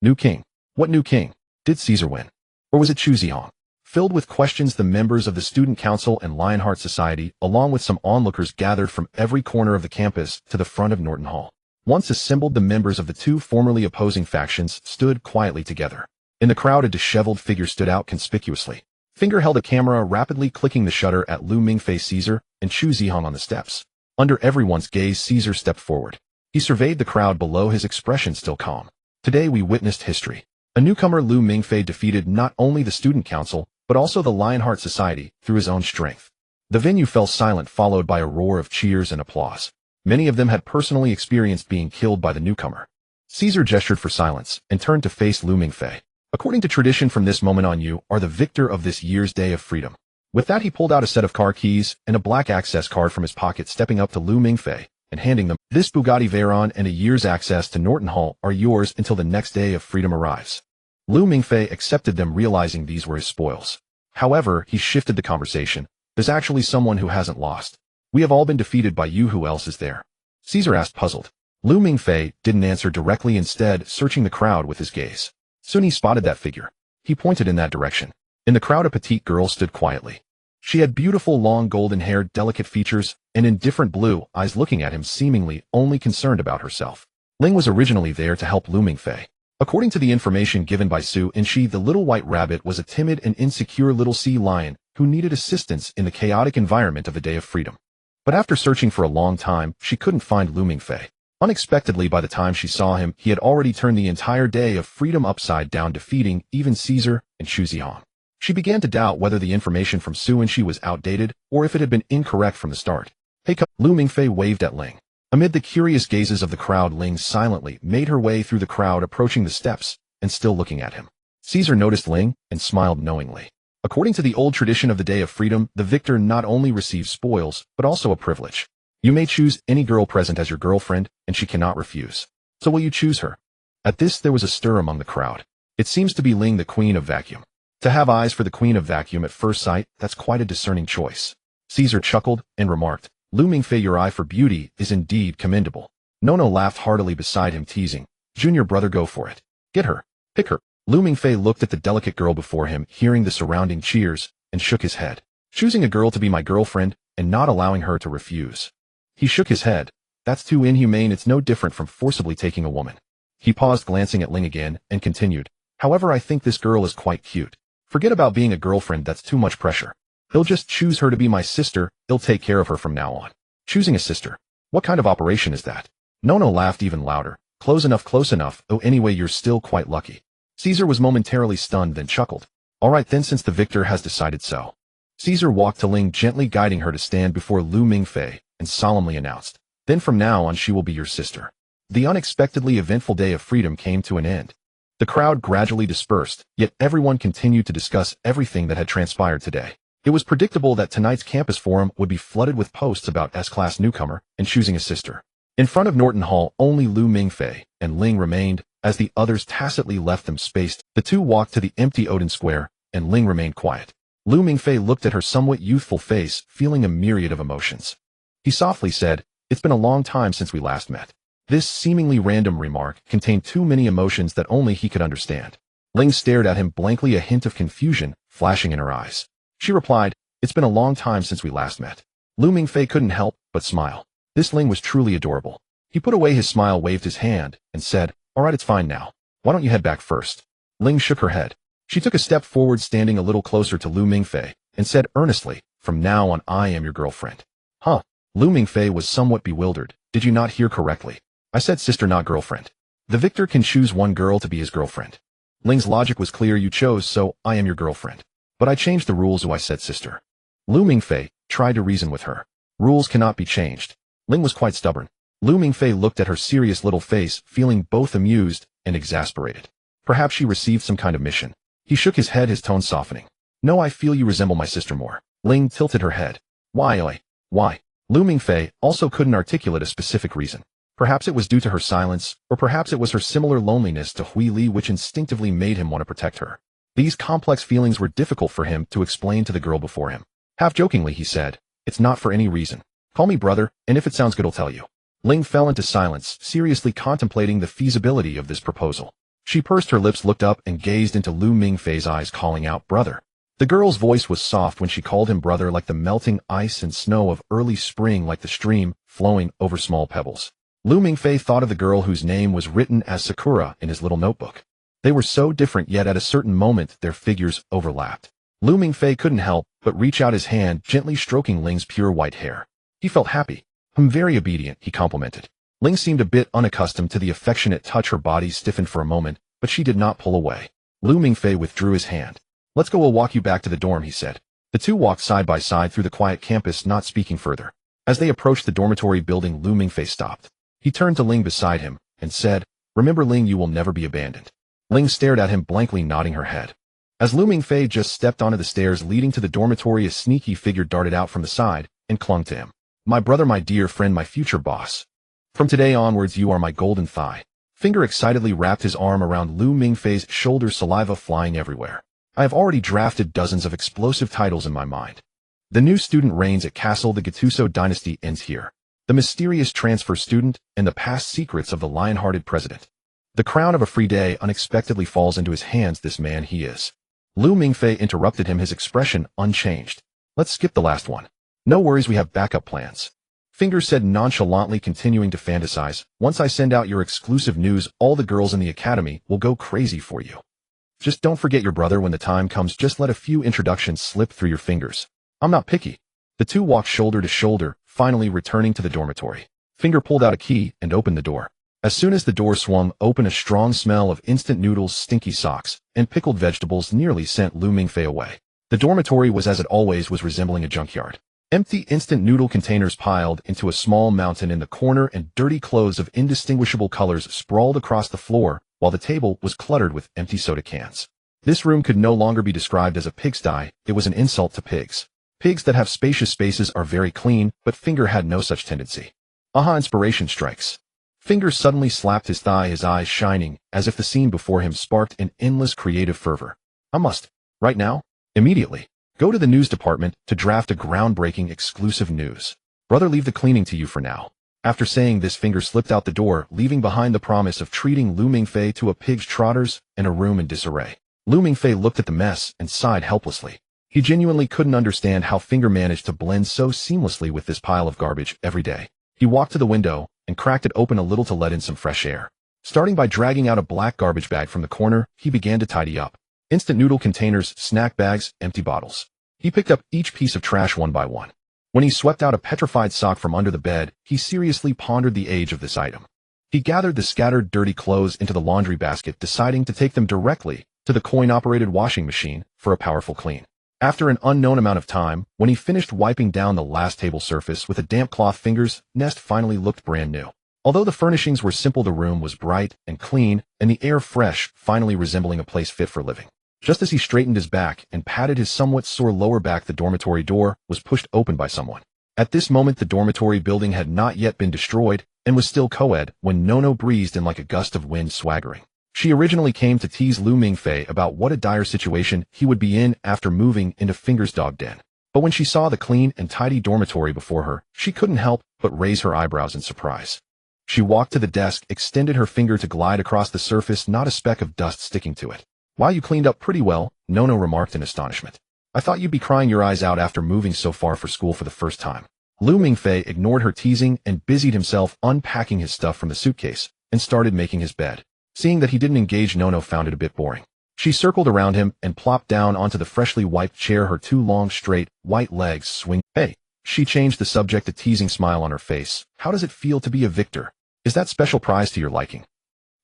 New king? What new king? Did Caesar win? Or was it Chu Zihong? Filled with questions, the members of the Student Council and Lionheart Society, along with some onlookers, gathered from every corner of the campus to the front of Norton Hall. Once assembled, the members of the two formerly opposing factions stood quietly together. In the crowd, a disheveled figure stood out conspicuously. Finger held a camera, rapidly clicking the shutter at Lu Mingfei, Caesar, and Chu Zihong on the steps. Under everyone's gaze, Caesar stepped forward. He surveyed the crowd below, his expression still calm. Today we witnessed history. A newcomer, Lu Mingfei, defeated not only the Student Council, but also the Lionheart Society through his own strength. The venue fell silent, followed by a roar of cheers and applause. Many of them had personally experienced being killed by the newcomer. Caesar gestured for silence and turned to face Lu Mingfei. According to tradition, from this moment on you are the victor of this year's Day of Freedom. With that, he pulled out a set of car keys and a black access card from his pocket, stepping up to Lu Mingfei and handing them. This Bugatti Veyron and a year's access to Norton Hall are yours until the next Day of Freedom arrives. Lu Mingfei accepted them, realizing these were his spoils. However, he shifted the conversation. There's actually someone who hasn't lost. We have all been defeated by you. Who else is there? Caesar asked, puzzled. Lu Mingfei didn't answer directly, instead searching the crowd with his gaze. Soon he spotted that figure. He pointed in that direction. In the crowd, a petite girl stood quietly. She had beautiful long golden hair, delicate features, and indifferent blue eyes, looking at him, seemingly only concerned about herself. Ling was originally there to help Lu Mingfei. According to the information given by Su and she, the little white rabbit was a timid and insecure little sea lion who needed assistance in the chaotic environment of a Day of Freedom. But after searching for a long time, she couldn't find Lu Mingfei. Unexpectedly, by the time she saw him, he had already turned the entire Day of Freedom upside down, defeating even Caesar and Xu Ziyang. She began to doubt whether the information from Su and she was outdated or if it had been incorrect from the start. Hey, Lu Mingfei waved at Ling. Amid the curious gazes of the crowd, Ling silently made her way through the crowd, approaching the steps and still looking at him. Caesar noticed Ling and smiled knowingly. According to the old tradition of the Day of Freedom, the victor not only receives spoils, but also a privilege. You may choose any girl present as your girlfriend, and she cannot refuse. So will you choose her? At this, there was a stir among the crowd. It seems to be Ling, the Queen of Vacuum. To have eyes for the Queen of Vacuum at first sight, that's quite a discerning choice. Caesar chuckled and remarked, Lu Mingfei, your eye for beauty is indeed commendable. Nono laughed heartily beside him, teasing, Junior brother, go for it. Get her. Pick her. Lu Mingfei looked at the delicate girl before him, hearing the surrounding cheers, and shook his head. Choosing a girl to be my girlfriend and not allowing her to refuse. He shook his head. That's too inhumane. It's no different from forcibly taking a woman. He paused, glancing at Ling again, and continued, however, I think this girl is quite cute. Forget about being a girlfriend, that's too much pressure. He'll just choose her to be my sister, he'll take care of her from now on. Choosing a sister? What kind of operation is that? Nono laughed even louder. Close enough, oh anyway, you're still quite lucky. Caesar was momentarily stunned, then chuckled. Alright then, since the victor has decided so. Caesar walked to Ling, gently guiding her to stand before Lu Mingfei, and solemnly announced, then from now on she will be your sister. The unexpectedly eventful Day of Freedom came to an end. The crowd gradually dispersed, yet everyone continued to discuss everything that had transpired today. It was predictable that tonight's campus forum would be flooded with posts about S-class newcomer and choosing a sister. In front of Norton Hall, only Lu Mingfei and Ling remained, as the others tacitly left them spaced. The two walked to the empty Odin Square, and Ling remained quiet. Lu Mingfei looked at her somewhat youthful face, feeling a myriad of emotions. He softly said, it's been a long time since we last met. This seemingly random remark contained too many emotions that only he could understand. Ling stared at him blankly, a hint of confusion flashing in her eyes. She replied, it's been a long time since we last met. Lu Mingfei couldn't help but smile. This Ling was truly adorable. He put away his smile, waved his hand, and said, alright, it's fine now. Why don't you head back first? Ling shook her head. She took a step forward, standing a little closer to Lu Mingfei, and said earnestly, from now on I am your girlfriend. Huh? Lu Mingfei was somewhat bewildered. Did you not hear correctly? I said sister, not girlfriend. The victor can choose one girl to be his girlfriend. Ling's logic was clear. You chose, so I am your girlfriend. But I changed the rules, so I said sister. Lu Mingfei tried to reason with her. Rules cannot be changed. Ling was quite stubborn. Lu Mingfei looked at her serious little face, feeling both amused and exasperated. Perhaps she received some kind of mission. He shook his head, his tone softening. No, I feel you resemble my sister more. Ling tilted her head. Why? Lu Mingfei also couldn't articulate a specific reason. Perhaps it was due to her silence, or perhaps it was her similar loneliness to Hui Li which instinctively made him want to protect her. These complex feelings were difficult for him to explain to the girl before him. Half jokingly he said, it's not for any reason. Call me brother, and if it sounds good I'll tell you. Ling fell into silence, seriously contemplating the feasibility of this proposal. She pursed her lips, looked up, and gazed into Lu Mingfei's eyes, calling out, brother. The girl's voice was soft when she called him brother, like the melting ice and snow of early spring, like the stream flowing over small pebbles. Lu Mingfei thought of the girl whose name was written as Sakura in his little notebook. They were so different, yet at a certain moment their figures overlapped. Lu Mingfei couldn't help but reach out his hand, gently stroking Ling's pure white hair. He felt happy. I'm very obedient, he complimented. Ling seemed a bit unaccustomed to the affectionate touch. Her body stiffened for a moment, but she did not pull away. Lu Mingfei withdrew his hand. Let's go, we'll walk you back to the dorm, he said. The two walked side by side through the quiet campus, not speaking further. As they approached the dormitory building, Lu Mingfei stopped. He turned to Ling beside him and said, "Remember, Ling, you will never be abandoned." Ling stared at him blankly, nodding her head. As Lu Mingfei just stepped onto the stairs leading to the dormitory, a sneaky figure darted out from the side and clung to him. "My brother, my dear friend, my future boss. From today onwards, you are my golden thigh." Finger excitedly wrapped his arm around Lu Mingfei's shoulder, saliva flying everywhere. "I have already drafted dozens of explosive titles in my mind. The new student reigns at Cassell. The Gattuso dynasty ends here. The mysterious transfer student and the past secrets of the lion-hearted president. The crown of a free day unexpectedly falls into his hands. This man he is." Lu Mingfei interrupted him, his expression unchanged. "Let's skip the last one. No worries, we have backup plans." Finger said nonchalantly, continuing to fantasize. "Once I send out your exclusive news, all the girls in the academy will go crazy for you. Just don't forget your brother when the time comes. Just let a few introductions slip through your fingers. I'm not picky." The two walked shoulder to shoulder, finally returning to the dormitory. Finger pulled out a key and opened the door. As soon as the door swung open, a strong smell of instant noodles, stinky socks, and pickled vegetables nearly sent Lu Mingfei away. The dormitory was, as it always was, resembling a junkyard. Empty instant noodle containers piled into a small mountain in the corner, and dirty clothes of indistinguishable colors sprawled across the floor, while the table was cluttered with empty soda cans. This room could no longer be described as a pigsty. It was an insult to pigs. Pigs that have spacious spaces are very clean, but Finger had no such tendency. Aha, inspiration strikes. Finger suddenly slapped his thigh, his eyes shining, as if the scene before him sparked an endless creative fervor. "I must, right now, immediately, go to the news department to draft a groundbreaking exclusive news. Brother, leave the cleaning to you for now." After saying this, Finger slipped out the door, leaving behind the promise of treating Lu Mingfei to a pig's trotters and a room in disarray. Lu Mingfei looked at the mess and sighed helplessly. He genuinely couldn't understand how Finger managed to blend so seamlessly with this pile of garbage every day. He walked to the window and cracked it open a little to let in some fresh air. Starting by dragging out a black garbage bag from the corner, he began to tidy up. Instant noodle containers, snack bags, empty bottles. He picked up each piece of trash one by one. When he swept out a petrified sock from under the bed, he seriously pondered the age of this item. He gathered the scattered dirty clothes into the laundry basket, deciding to take them directly to the coin-operated washing machine for a powerful clean. After an unknown amount of time, when he finished wiping down the last table surface with a damp cloth, Finger's nest finally looked brand new. Although the furnishings were simple, the room was bright and clean, and the air fresh, finally resembling a place fit for living. Just as he straightened his back and patted his somewhat sore lower back, the dormitory door was pushed open by someone. At this moment, the dormitory building had not yet been destroyed and was still co-ed when Nono breezed in like a gust of wind, swaggering. She originally came to tease Lu Mingfei about what a dire situation he would be in after moving into Finger's dog den. But when she saw the clean and tidy dormitory before her, she couldn't help but raise her eyebrows in surprise. She walked to the desk, extended her finger to glide across the surface, not a speck of dust sticking to it. "Wow, you cleaned up pretty well," Nono remarked in astonishment. "I thought you'd be crying your eyes out after moving so far for school for the first time." Lu Mingfei ignored her teasing and busied himself unpacking his stuff from the suitcase and started making his bed. Seeing that he didn't engage, Nono found it a bit boring. She circled around him and plopped down onto the freshly wiped chair, her two long, straight, white legs swinging. "Hey," she changed the subject, a teasing smile on her face. "How does it feel to be a victor? Is that special prize to your liking?"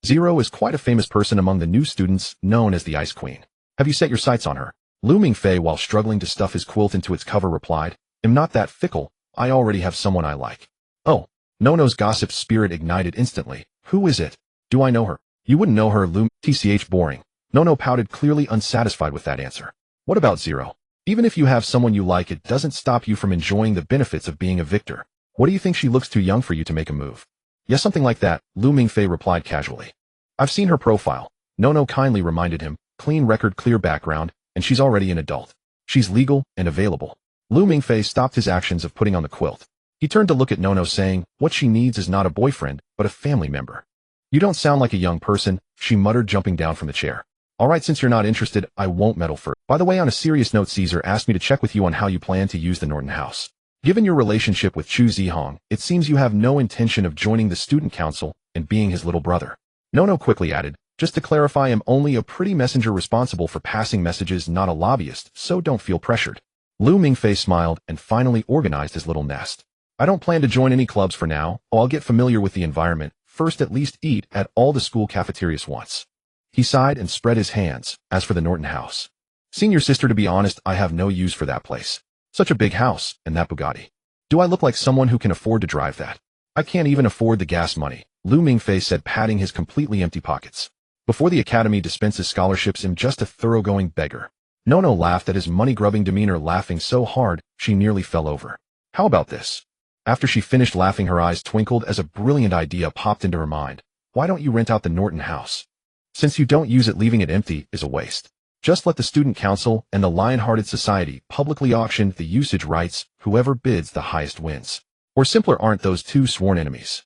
Zero is quite a famous person among the new students, known as the Ice Queen. "Have you set your sights on her?" Lu Mingfei, while struggling to stuff his quilt into its cover, replied. "I'm not that fickle. I already have someone I like." "Oh." Nono's gossip spirit ignited instantly. "Who is it? Do I know her?" "You wouldn't know her, Lu. Tch, boring." Nono pouted, clearly unsatisfied with that answer. "What about Zero? Even if you have someone you like, it doesn't stop you from enjoying the benefits of being a victor. What do you think, she looks too young for you to make a move?" "Yeah, something like that," Lu Mingfei replied casually. "I've seen her profile," Nono kindly reminded him. "Clean record, clear background, and she's already an adult. She's legal and available." Lu Mingfei stopped his actions of putting on the quilt. He turned to look at Nono, saying, "What she needs is not a boyfriend, but a family member." "You don't sound like a young person," she muttered, jumping down from the chair. "All right, since you're not interested, I won't meddle further. By the way, on a serious note, Caesar asked me to check with you on how you plan to use the Norton house. Given your relationship with Chu Zihong, it seems you have no intention of joining the student council and being his little brother." Nono quickly added, "Just to clarify, I'm only a pretty messenger responsible for passing messages, not a lobbyist, so don't feel pressured." Lu Mingfei smiled and finally organized his little nest. "I don't plan to join any clubs for now. I'll get familiar with the environment. First, at least eat at all the school cafeterias once." He sighed and spread his hands. "As for the Norton house, Senior sister, to be honest, I have no use for that place. Such a big house, and that Bugatti. Do I look like someone who can afford to drive that? I can't even afford the gas money, Lu Mingfei said, patting his completely empty pockets. Before the academy dispenses scholarships, I'm just a thoroughgoing beggar. Nono laughed at his money-grubbing demeanor, laughing so hard she nearly fell over. How about this? After she finished laughing, her eyes twinkled as a brilliant idea popped into her mind. Why don't you rent out the Norton house? Since you don't use it, leaving it empty is a waste. Just let the Student Council and the Lion-Hearted Society publicly auction the usage rights. Whoever bids the highest wins. Or simpler, aren't those two sworn enemies?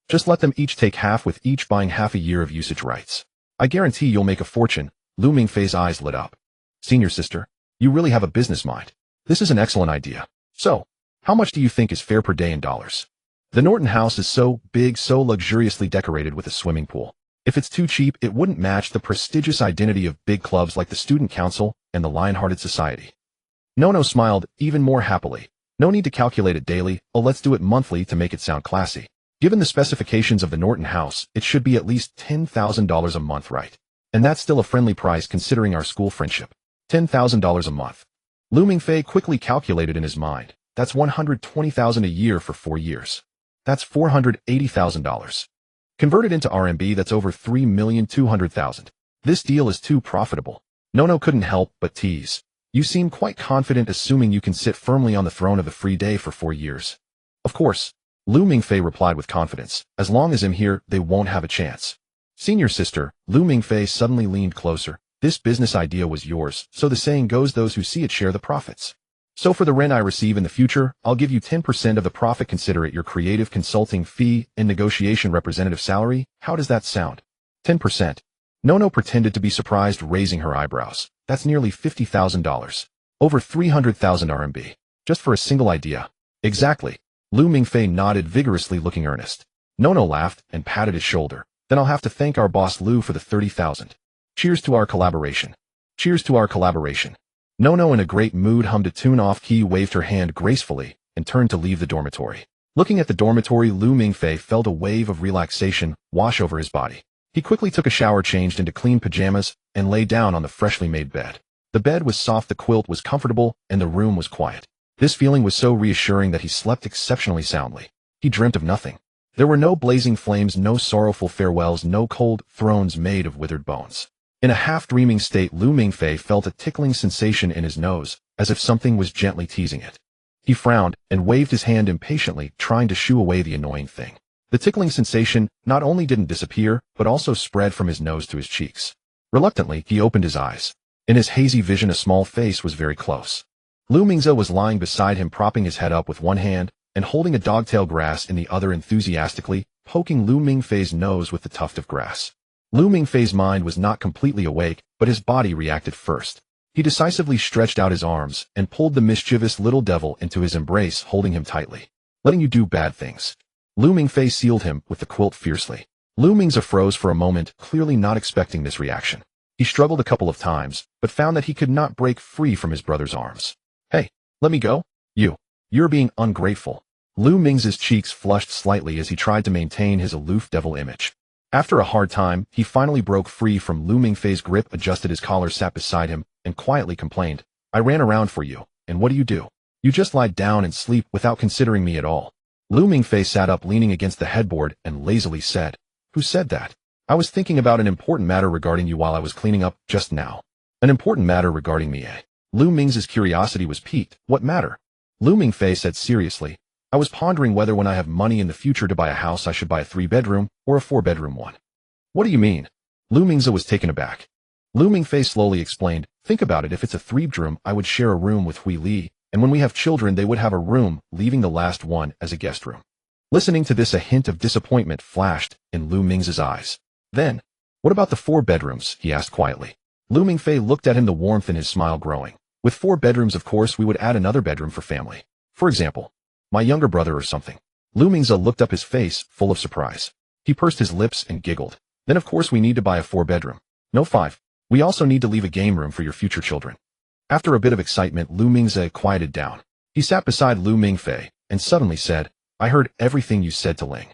Just let them each take half, with each buying half a year of usage rights. I guarantee you'll make a fortune. Lu Mingfei's eyes lit up. Senior sister, you really have a business mind. This is an excellent idea. So, how much do you think is fair per day in dollars? The Norton house is so big, so luxuriously decorated with a swimming pool. If it's too cheap, it wouldn't match the prestigious identity of big clubs like the Student Council and the Lion-Hearted Society. Nono smiled even more happily. No need to calculate it daily, let's do it monthly to make it sound classy. Given the specifications of the Norton house, it should be at least $10,000 a month, right? And that's still a friendly price considering our school friendship. $10,000 a month. Lu Mingfei quickly calculated in his mind. That's $120,000 a year for 4 years. That's $480,000. Converted into RMB, that's over $3,200,000. This deal is too profitable. Nono couldn't help but tease. You seem quite confident, assuming you can sit firmly on the throne of the free day for 4 years. Of course, Lu Mingfei replied with confidence. As long as I'm here, they won't have a chance. Senior sister, Lu Mingfei suddenly leaned closer. This business idea was yours, so the saying goes, those who see it share the profits. So for the rent I receive in the future, I'll give you 10% of the profit. Consider it your creative consulting fee and negotiation representative salary. How does that sound? 10%. Nono pretended to be surprised, raising her eyebrows. That's nearly $50,000. Over 300,000 RMB. Just for a single idea. Exactly. Lu Mingfei nodded vigorously, looking earnest. Nono laughed and patted his shoulder. Then I'll have to thank our boss Lu for the 30,000. Cheers to our collaboration. Cheers to our collaboration. Nono, in a great mood, hummed a tune off-key, waved her hand gracefully, and turned to leave the dormitory. Looking at the dormitory, Lu Mingfei felt a wave of relaxation wash over his body. He quickly took a shower, changed into clean pajamas, and lay down on the freshly made bed. The bed was soft, the quilt was comfortable, and the room was quiet. This feeling was so reassuring that he slept exceptionally soundly. He dreamt of nothing. There were no blazing flames, no sorrowful farewells, no cold thrones made of withered bones. In a half-dreaming state, Lu Mingfei felt a tickling sensation in his nose, as if something was gently teasing it. He frowned and waved his hand impatiently, trying to shoo away the annoying thing. The tickling sensation not only didn't disappear, but also spread from his nose to his cheeks. Reluctantly, he opened his eyes. In his hazy vision, a small face was very close. Lu Mingfei was lying beside him, propping his head up with one hand and holding a dogtail grass in the other, enthusiastically poking Lu Mingfei's nose with the tuft of grass. Lu Mingfei's mind was not completely awake, but his body reacted first. He decisively stretched out his arms and pulled the mischievous little devil into his embrace, holding him tightly. Letting you do bad things. Lu Mingfei sealed him with the quilt fiercely. Lu Mingfei froze for a moment, clearly not expecting this reaction. He struggled a couple of times, but found that he could not break free from his brother's arms. Hey, let me go. You're being ungrateful. Lu Mingfei's cheeks flushed slightly as he tried to maintain his aloof devil image. After a hard time, he finally broke free from Lu Mingfei's grip, adjusted his collar, sat beside him, and quietly complained. I ran around for you, and what do? You just lie down and sleep without considering me at all. Lu Mingfei sat up, leaning against the headboard, and lazily said, Who said that? I was thinking about an important matter regarding you while I was cleaning up just now. An important matter regarding me, eh? Lu Mingfei's curiosity was piqued. What matter? Lu Mingfei said seriously, I was pondering whether when I have money in the future to buy a house I should buy a 3-bedroom or a 4-bedroom one. What do you mean? Lu Mingfei was taken aback. Lu Mingfei slowly explained, Think about it, if it's a 3-bedroom, I would share a room with Hui Li, and when we have children they would have a room, leaving the last one as a guest room. Listening to this, a hint of disappointment flashed in Lu Mingfei's eyes. Then, what about the 4 bedrooms? He asked quietly. Lu Mingfei looked at him, the warmth in his smile growing. With 4 bedrooms, of course, we would add another bedroom for family. For example, my younger brother or something. Lu Mingfei looked up, his face full of surprise. He pursed his lips and giggled. Then of course we need to buy a 4-bedroom. No 5. We also need to leave a game room for your future children. After a bit of excitement, Lu Mingfei quieted down. He sat beside Lu Mingfei and suddenly said, I heard everything you said to Ling.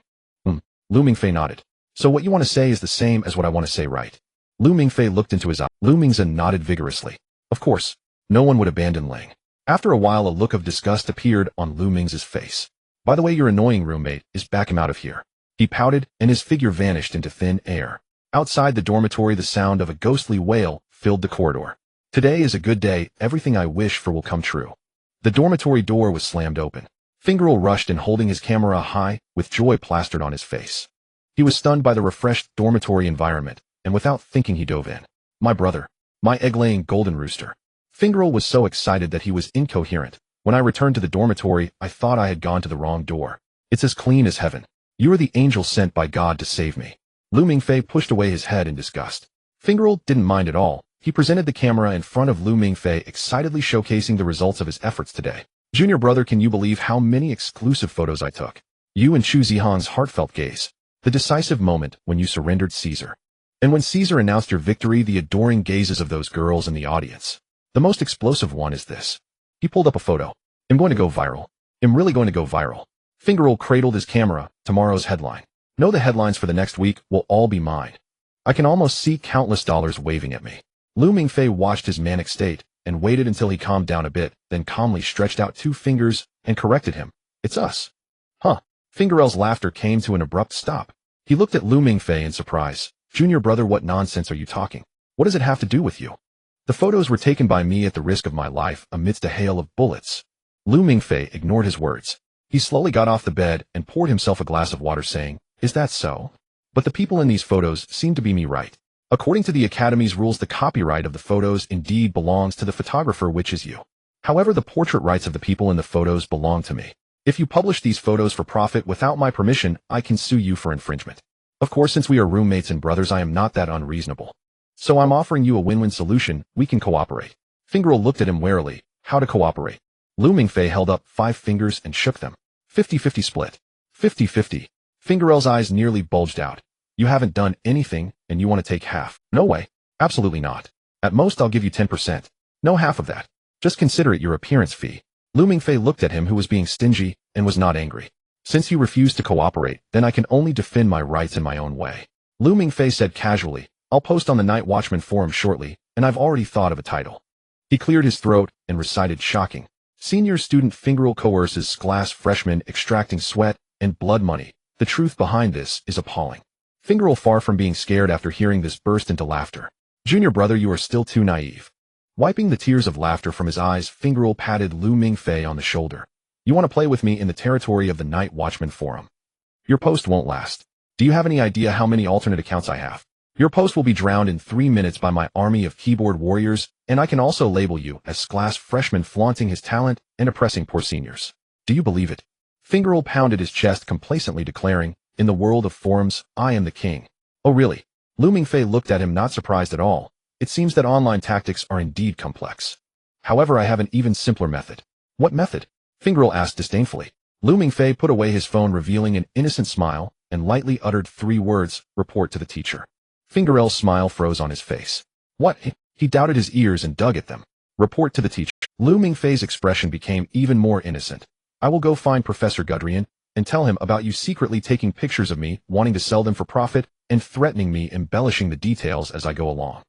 Lu Mingfei nodded. So what you want to say is the same as what I want to say, right? Lu Mingfei looked into his eyes. Lu Mingfei nodded vigorously. Of course, no one would abandon Lang. After a while, a look of disgust appeared on Lu Ming's face. By the way, your annoying roommate is back him out of here. He pouted, and his figure vanished into thin air. Outside the dormitory, the sound of a ghostly wail filled the corridor. Today is a good day, everything I wish for will come true. The dormitory door was slammed open. Fingerel rushed in holding his camera high, with joy plastered on his face. He was stunned by the refreshed dormitory environment, and without thinking he dove in. My brother. My egg-laying golden rooster. Fingerel was so excited that he was incoherent. When I returned to the dormitory, I thought I had gone to the wrong door. It's as clean as heaven. You are the angel sent by God to save me. Lu Mingfei pushed away his head in disgust. Fingerel didn't mind at all. He presented the camera in front of Lu Mingfei, excitedly showcasing the results of his efforts today. Junior brother, can you believe how many exclusive photos I took? You and Chu Zihan's heartfelt gaze. The decisive moment when you surrendered Caesar. And when Caesar announced your victory, the adoring gazes of those girls in the audience. The most explosive one is this. He pulled up a photo. I'm going to go viral. I'm really going to go viral. Fingerel cradled his camera. Tomorrow's headline. No, the headlines for the next week will all be mine. I can almost see countless dollars waving at me. Lu Mingfei watched his manic state and waited until he calmed down a bit, then calmly stretched out 2 fingers and corrected him. It's us. Huh. Fingerel's laughter came to an abrupt stop. He looked at Lu Mingfei in surprise. Junior brother, what nonsense are you talking? What does it have to do with you? The photos were taken by me at the risk of my life amidst a hail of bullets. Lu Mingfei ignored his words. He slowly got off the bed and poured himself a glass of water, saying, Is that so? But the people in these photos seem to be me, right? According to the Academy's rules, the copyright of the photos indeed belongs to the photographer, which is you. However, the portrait rights of the people in the photos belong to me. If you publish these photos for profit without my permission, I can sue you for infringement. Of course, since we are roommates and brothers, I am not that unreasonable. So I'm offering you a win-win solution. We can cooperate. Fingerel looked at him warily. How to cooperate? Lu Mingfei held up 5 fingers and shook them. 50-50 split. 50-50. Fingerel's eyes nearly bulged out. You haven't done anything, and you want to take half. No way. Absolutely not. At most, I'll give you 10%. No half of that. Just consider it your appearance fee. Lu Mingfei looked at him, who was being stingy, and was not angry. Since you refuse to cooperate, then I can only defend my rights in my own way. Lu Mingfei said casually, I'll post on the Night Watchman forum shortly, and I've already thought of a title. He cleared his throat and recited shocking. Senior student Fingerel coerces class freshman extracting sweat and blood money. The truth behind this is appalling. Fingerel, far from being scared after hearing this, burst into laughter. Junior brother, you are still too naive. Wiping the tears of laughter from his eyes, Fingerel patted Lu Mingfei on the shoulder. You want to play with me in the territory of the Night Watchman forum? Your post won't last. Do you have any idea how many alternate accounts I have? Your post will be drowned in 3 minutes by my army of keyboard warriors, and I can also label you as class freshman flaunting his talent and oppressing poor seniors. Do you believe it? Fingerel pounded his chest complacently, declaring, in the world of forums, I am the king. Oh really? Lu Mingfei looked at him, not surprised at all. It seems that online tactics are indeed complex. However, I have an even simpler method. What method? Fingerel asked disdainfully. Lu Mingfei put away his phone, revealing an innocent smile, and lightly uttered 3 words, report to the teacher. Fingerel's smile froze on his face. What? He doubted his ears and dug at them. Report to the teacher. Lu Mingfei's expression became even more innocent. I will go find Professor Gudrian and tell him about you secretly taking pictures of me, wanting to sell them for profit, and threatening me, embellishing the details as I go along.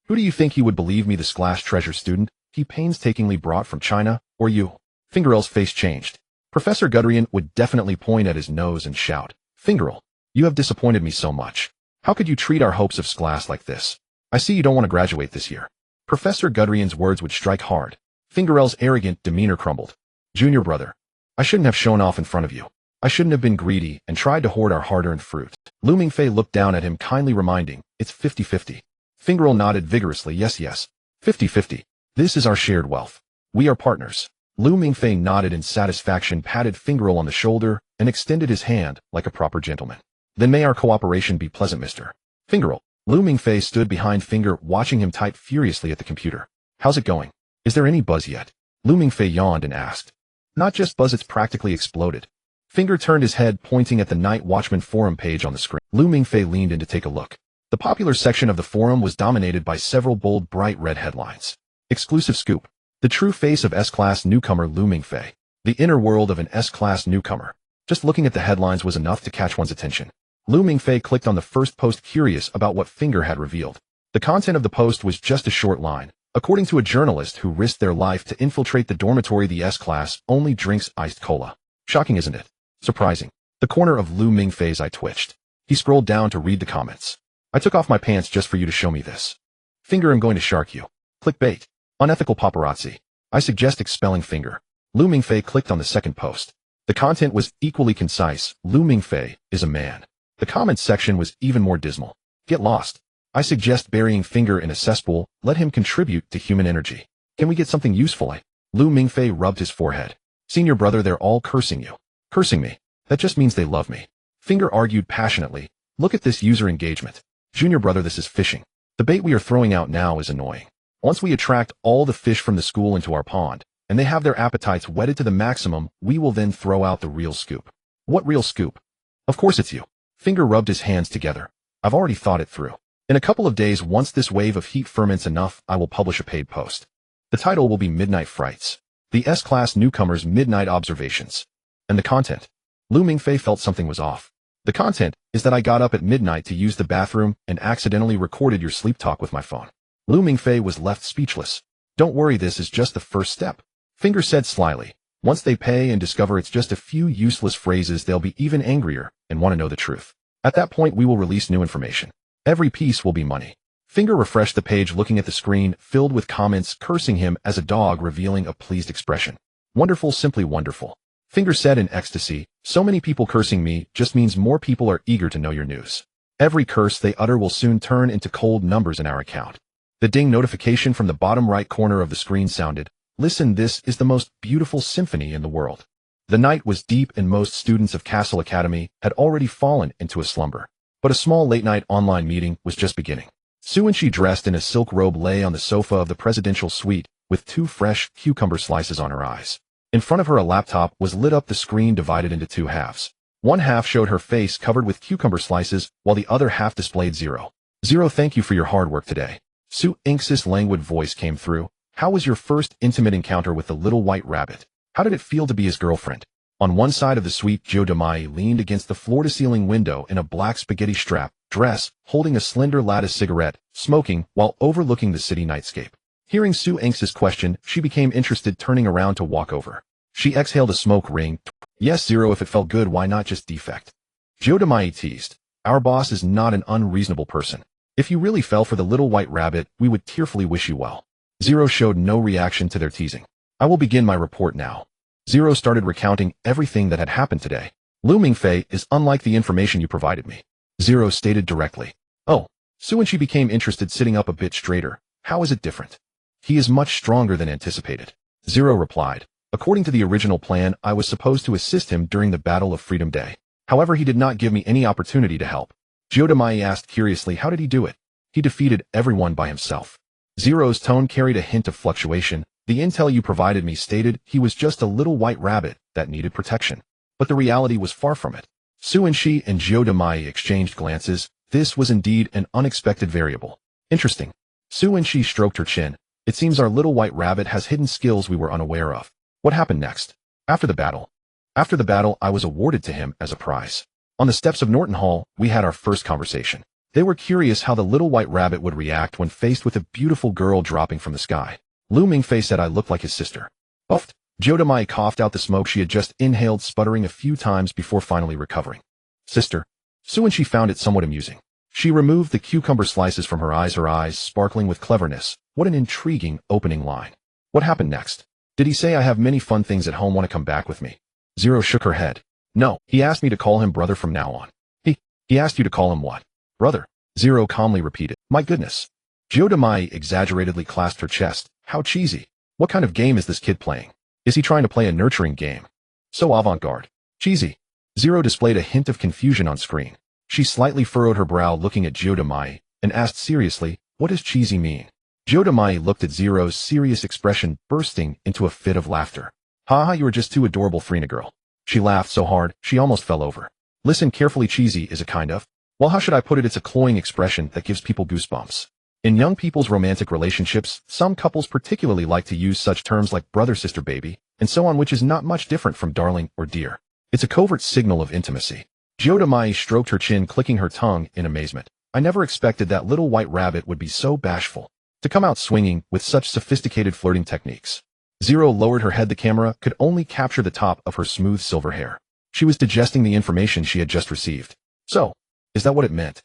Who do you think he would believe me, this class treasure student he painstakingly brought from China, or you? Fingerel's face changed. Professor Gudrian would definitely point at his nose and shout, Fingerel, you have disappointed me so much. How could you treat our hopes of class like this? I see you don't want to graduate this year. Professor Gudrian's words would strike hard. Fingerel's arrogant demeanor crumbled. Junior brother, I shouldn't have shown off in front of you. I shouldn't have been greedy and tried to hoard our hard-earned fruit. Lu Mingfei looked down at him, kindly reminding, it's 50-50. Fingerel nodded vigorously. Yes, 50-50. This is our shared wealth. We are partners. Lu Mingfei nodded in satisfaction, patted Fingerel on the shoulder, and extended his hand like a proper gentleman. Then may our cooperation be pleasant, Mr. Fingerel. Lu Mingfei stood behind Finger, watching him type furiously at the computer. How's it going? Is there any buzz yet? Lu Mingfei yawned and asked. Not just buzz, it's practically exploded. Finger turned his head, pointing at the Night Watchman forum page on the screen. Lu Mingfei leaned in to take a look. The popular section of the forum was dominated by several bold, bright red headlines. Exclusive scoop. The true face of S-Class newcomer Lu Mingfei. The inner world of an S-Class newcomer. Just looking at the headlines was enough to catch one's attention. Lu Mingfei clicked on the first post, curious about what Finger had revealed. The content of the post was just a short line. According to a journalist who risked their life to infiltrate the dormitory, the S-class only drinks iced cola. Shocking, isn't it? Surprising. The corner of Lu Mingfei's eye twitched. He scrolled down to read the comments. I took off my pants just for you to show me this. Finger, I'm going to shark you. Clickbait. Unethical paparazzi. I suggest expelling Finger. Lu Mingfei clicked on the second post. The content was equally concise. Lu Mingfei is a man. The comments section was even more dismal. Get lost. I suggest burying Finger in a cesspool. Let him contribute to human energy. Can we get something useful? Lu Mingfei rubbed his forehead. Senior brother, they're all cursing you. Cursing me. That just means they love me. Finger argued passionately. Look at this user engagement. Junior brother, this is fishing. The bait we are throwing out now is annoying. Once we attract all the fish from the school into our pond, and they have their appetites whetted to the maximum, we will then throw out the real scoop. What real scoop? Of course it's you. Finger rubbed his hands together. I've already thought it through. In a couple of days, once this wave of heat ferments enough, I will publish a paid post. The title will be Midnight Frights. The S-class newcomers' midnight observations. And the content. Lu Mingfei felt something was off. The content is that I got up at midnight to use the bathroom and accidentally recorded your sleep talk with my phone. Lu Mingfei was left speechless. Don't worry, this is just the first step. Finger said slyly. Once they pay and discover it's just a few useless phrases, they'll be even angrier and want to know the truth. At that point, we will release new information. Every piece will be money. Finger refreshed the page, looking at the screen, filled with comments cursing him as a dog, revealing a pleased expression. Wonderful, simply wonderful. Finger said in ecstasy, so many people cursing me just means more people are eager to know your news. Every curse they utter will soon turn into cold numbers in our account. The ding notification from the bottom right corner of the screen sounded. Listen, this is the most beautiful symphony in the world. The night was deep and most students of Cassell Academy had already fallen into a slumber. But a small late-night online meeting was just beginning. Su and she, dressed in a silk robe, lay on the sofa of the presidential suite with 2 fresh cucumber slices on her eyes. In front of her, a laptop was lit up, the screen divided into 2 halves. One half showed her face covered with cucumber slices, while the other half displayed Zero. Zero, thank you for your hard work today. Su Inx's languid voice came through. How was your first intimate encounter with the little white rabbit? How did it feel to be his girlfriend? On one side of the suite, Joe Damai leaned against the floor-to-ceiling window in a black spaghetti strap dress, holding a slender lattice cigarette, smoking while overlooking the city nightscape. Hearing Su Inx's question, she became interested, turning around to walk over. She exhaled a smoke ring. Yes, Zero, if it felt good, why not just defect? Joe Damai teased. Our boss is not an unreasonable person. If you really fell for the little white rabbit, we would tearfully wish you well. Zero showed no reaction to their teasing. I will begin my report now. Zero started recounting everything that had happened today. Lu Mingfei is unlike the information you provided me. Zero stated directly. Oh. Su and she became interested, sitting up a bit straighter. How is it different? He is much stronger than anticipated. Zero replied. According to the original plan, I was supposed to assist him during the Battle of Freedom Day. However, he did not give me any opportunity to help. Joe Damai asked curiously, how did he do it? He defeated everyone by himself. Zero's tone carried a hint of fluctuation. The intel you provided me stated he was just a little white rabbit that needed protection. But the reality was far from it. Su and she and Joe Damai exchanged glances. This was indeed an unexpected variable. Interesting. Su and she stroked her chin. It seems our little white rabbit has hidden skills we were unaware of. What happened next? After the battle, I was awarded to him as a prize. On the steps of Norton Hall, we had our first conversation. They were curious how the little white rabbit would react when faced with a beautiful girl dropping from the sky. Lu Mingfei said I looked like his sister. Puffed. Joe Damai coughed out the smoke she had just inhaled, sputtering a few times before finally recovering. Sister. Su and she found it somewhat amusing. She removed the cucumber slices from her eyes sparkling with cleverness. What an intriguing opening line. What happened next? Did he say I have many fun things at home, want to come back with me? Zero shook her head. No, he asked me to call him brother from now on. He asked you to call him what? Brother. Zero calmly repeated. My goodness. Joe Damai exaggeratedly clasped her chest. How cheesy. What kind of game is this kid playing? Is he trying to play a nurturing game? So avant-garde. Cheesy. Zero displayed a hint of confusion on screen. She slightly furrowed her brow, looking at Joe Damai, and asked seriously, what does cheesy mean? Joe Damai looked at Zero's serious expression, bursting into a fit of laughter. Haha, you are just too adorable, Frina girl. She laughed so hard, she almost fell over. Listen carefully, cheesy is a kind of, well, how should I put it? It's a cloying expression that gives people goosebumps. In young people's romantic relationships, some couples particularly like to use such terms like brother, sister, baby, and so on, which is not much different from darling or dear. It's a covert signal of intimacy. Joe Damai stroked her chin, clicking her tongue in amazement. I never expected that little white rabbit would be so bashful. To come out swinging with such sophisticated flirting techniques. Zero lowered her head. The camera could only capture the top of her smooth silver hair. She was digesting the information she had just received. So, is that what it meant?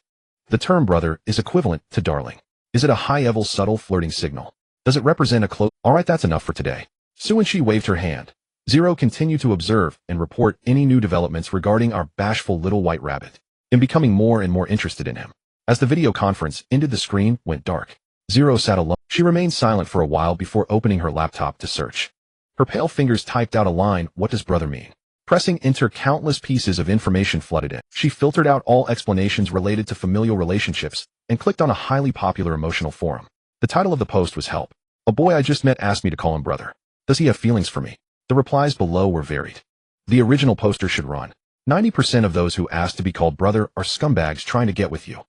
The term brother is equivalent to darling. Is it a high-level subtle flirting signal? Does it represent a close? Alright, that's enough for today. Sue and she waved her hand. Zero continued to observe and report any new developments regarding our bashful little white rabbit. In becoming more and more interested in him. As the video conference ended, the screen went dark. Zero sat alone. She remained silent for a while before opening her laptop to search. Her pale fingers typed out a line, "What does brother mean?" Pressing enter, countless pieces of information flooded in. She filtered out all explanations related to familial relationships and clicked on a highly popular emotional forum. The title of the post was "Help. A boy I just met asked me to call him brother. Does he have feelings for me?" The replies below were varied. The original poster should run. 90% of those who ask to be called brother are scumbags trying to get with you.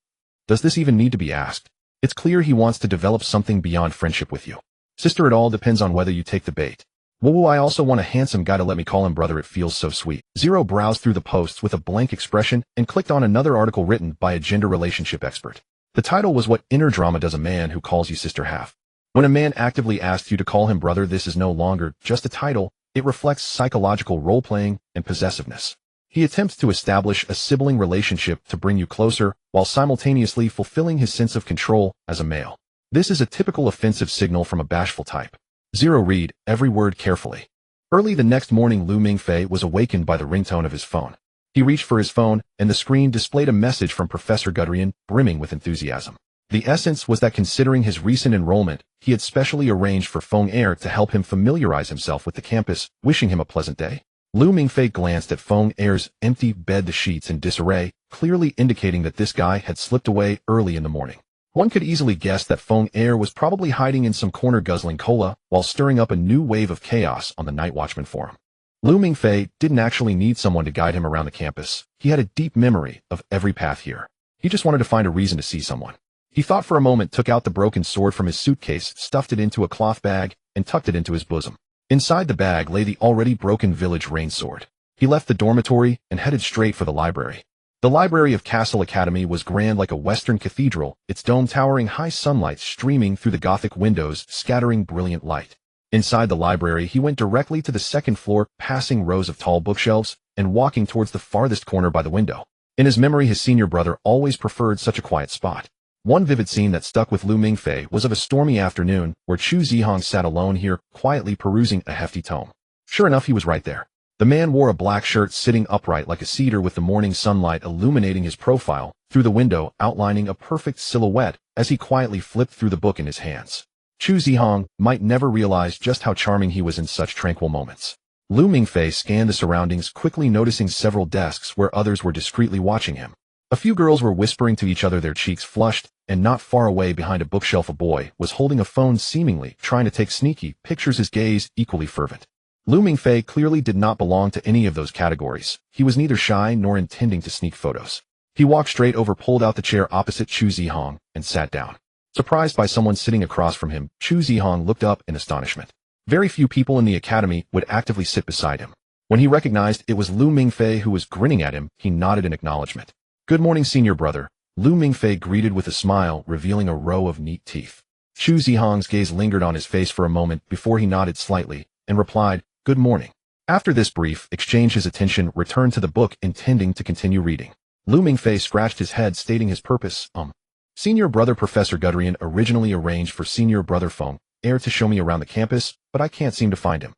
Does this even need to be asked? It's clear he wants to develop something beyond friendship with you. Sister, it all depends on whether you take the bait. Whoa, I also want a handsome guy to let me call him brother. It feels so sweet. Zero browsed through the posts with a blank expression and clicked on another article written by a gender relationship expert. The title was "What Inner Drama Does a Man Who Calls You Sister Have?" When a man actively asks you to call him brother, this is no longer just a title. It reflects psychological role-playing and possessiveness. He attempts to establish a sibling relationship to bring you closer while simultaneously fulfilling his sense of control as a male. This is a typical offensive signal from a bashful type. Zero read every word carefully. Early the next morning, Lu Mingfei was awakened by the ringtone of his phone. He reached for his phone, and the screen displayed a message from Professor Guderian, brimming with enthusiasm. The essence was that considering his recent enrollment, he had specially arranged for Feng Er to help him familiarize himself with the campus, wishing him a pleasant day. Lu Mingfei glanced at Feng Er's empty bed, the sheets in disarray, clearly indicating that this guy had slipped away early in the morning. One could easily guess that Feng Er was probably hiding in some corner guzzling cola while stirring up a new wave of chaos on the Night Watchman forum. Lu Mingfei didn't actually need someone to guide him around the campus. He had a deep memory of every path here. He just wanted to find a reason to see someone. He thought for a moment, took out the broken sword from his suitcase, stuffed it into a cloth bag, and tucked it into his bosom. Inside the bag lay the already broken village rain sword. He left the dormitory and headed straight for the library. The library of Cassell Academy was grand like a western cathedral, its dome towering high, sunlight streaming through the Gothic windows, scattering brilliant light. Inside the library, he went directly to the second floor, passing rows of tall bookshelves, and walking towards the farthest corner by the window. In his memory, his senior brother always preferred such a quiet spot. One vivid scene that stuck with Lu Mingfei was of a stormy afternoon where Chu Zihong sat alone here, quietly perusing a hefty tome. Sure enough, he was right there. The man wore a black shirt, sitting upright like a cedar with the morning sunlight illuminating his profile through the window, outlining a perfect silhouette as he quietly flipped through the book in his hands. Chu Zihong might never realize just how charming he was in such tranquil moments. Lu Mingfei scanned the surroundings, quickly noticing several desks where others were discreetly watching him. A few girls were whispering to each other, their cheeks flushed, and not far away behind a bookshelf a boy was holding a phone, seemingly trying to take sneaky pictures, his gaze equally fervent. Lu Mingfei clearly did not belong to any of those categories. He was neither shy nor intending to sneak photos. He walked straight over, pulled out the chair opposite Chu Zihong, and sat down. Surprised by someone sitting across from him, Chu Zihong looked up in astonishment. Very few people in the academy would actively sit beside him. When he recognized it was Lu Mingfei who was grinning at him, he nodded in acknowledgement. "Good morning, senior brother," Lu Mingfei greeted with a smile, revealing a row of neat teeth. Chu Zihong's gaze lingered on his face for a moment before he nodded slightly and replied, "Good morning." After this brief exchange, his attention returned to the book, intending to continue reading. Lu Mingfei scratched his head, stating his purpose. Senior brother Professor Guderian originally arranged for senior brother Feng Er to show me around the campus, but I can't seem to find him.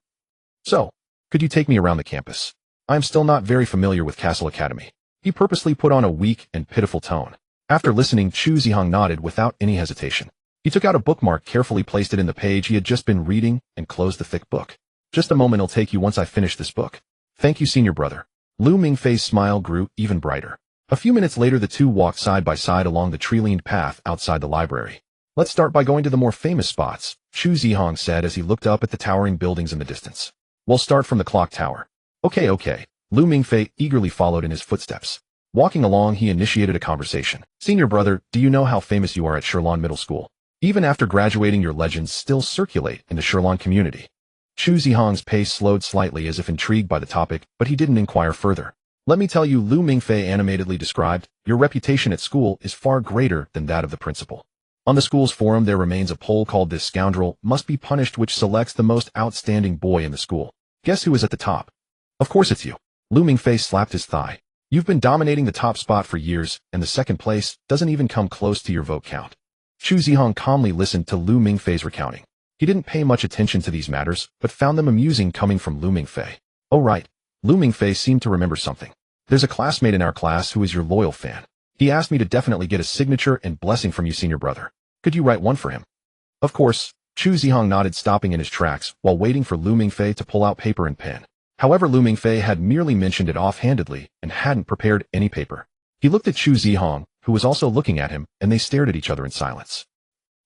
So, could you take me around the campus? I am still not very familiar with Cassell Academy. He purposely put on a weak and pitiful tone. After listening, Chu Zihong nodded without any hesitation. He took out a bookmark, carefully placed it in the page he had just been reading, and closed the thick book. "Just a moment, I'll take you once I finish this book." "Thank you, senior brother." Lu Mingfei's smile grew even brighter. A few minutes later, the two walked side by side along the tree-lined path outside the library. "Let's start by going to the more famous spots," Chu Zihong said as he looked up at the towering buildings in the distance. "We'll start from the clock tower." Okay. Lu Mingfei eagerly followed in his footsteps. Walking along, he initiated a conversation. "Senior brother, do you know how famous you are at Sherlon Middle School? Even after graduating, your legends still circulate in the Sherlon community." Chu Zihong's pace slowed slightly, as if intrigued by the topic, but he didn't inquire further. "Let me tell you," Lu Mingfei animatedly described, "your reputation at school is far greater than that of the principal. On the school's forum there remains a poll called "This Scoundrel Must Be Punished," which selects the most outstanding boy in the school. Guess who is at the top? Of course it's you. Lu Mingfei slapped his thigh. You've been dominating the top spot for years, and the second place doesn't even come close to your vote count. Chu Zihong calmly listened to Lu Mingfei's recounting. He didn't pay much attention to these matters, but found them amusing coming from Lu Mingfei. Oh right. Lu Mingfei seemed to remember something. There's a classmate in our class who is your loyal fan. He asked me to definitely get a signature and blessing from you, senior brother. Could you write one for him? Of course. Chu Zihong nodded, stopping in his tracks while waiting for Lu Mingfei to pull out paper and pen. However, Lu Mingfei had merely mentioned it offhandedly and hadn't prepared any paper. He looked at Chu Zihong, who was also looking at him, and they stared at each other in silence.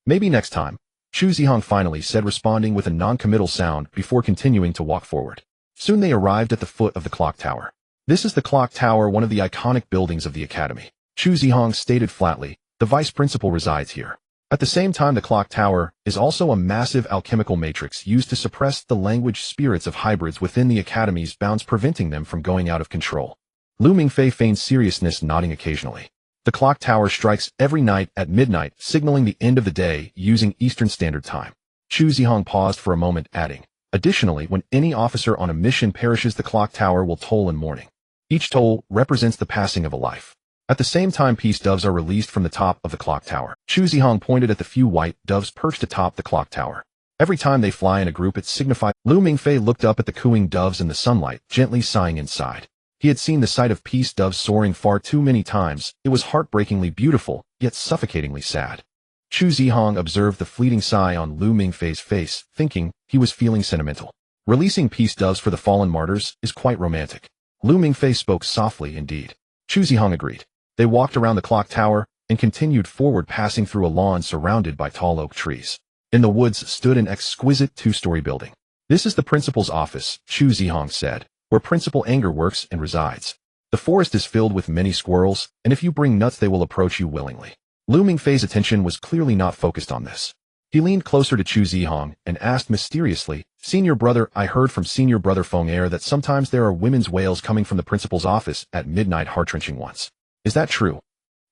Maybe next time, Chu Zihong finally said, responding with a non-committal sound before continuing to walk forward. Soon they arrived at the foot of the clock tower. This is the clock tower, one of the iconic buildings of the academy. Chu Zihong stated flatly, the vice principal resides here. At the same time, the clock tower is also a massive alchemical matrix used to suppress the language spirits of hybrids within the academy's bounds, preventing them from going out of control. Lu Mingfei feigned seriousness, nodding occasionally. The clock tower strikes every night at midnight, signaling the end of the day using Eastern Standard Time. Chu Zihong paused for a moment, adding, additionally, when any officer on a mission perishes, the clock tower will toll in mourning. Each toll represents the passing of a life. At the same time, peace doves are released from the top of the clock tower. Chu Zihong pointed at the few white doves perched atop the clock tower. Every time they fly in a group, it signifies. Lu Mingfei looked up at the cooing doves in the sunlight, gently sighing inside. He had seen the sight of peace doves soaring far too many times. It was heartbreakingly beautiful, yet suffocatingly sad. Chu Zihong observed the fleeting sigh on Lu Mingfei's face, thinking he was feeling sentimental. Releasing peace doves for the fallen martyrs is quite romantic. Lu Mingfei spoke softly indeed. Chu Zihong agreed. They walked around the clock tower and continued forward, passing through a lawn surrounded by tall oak trees. In the woods stood an exquisite two-story building. This is the principal's office, Chu Zihong said, where Principal Anger works and resides. The forest is filled with many squirrels, and if you bring nuts they will approach you willingly. Lu Mingfei's attention was clearly not focused on this. He leaned closer to Chu Zihong and asked mysteriously, Senior brother, I heard from Senior brother Feng Er that sometimes there are women's wails coming from the principal's office at midnight, heart-wrenching ones. Is that true?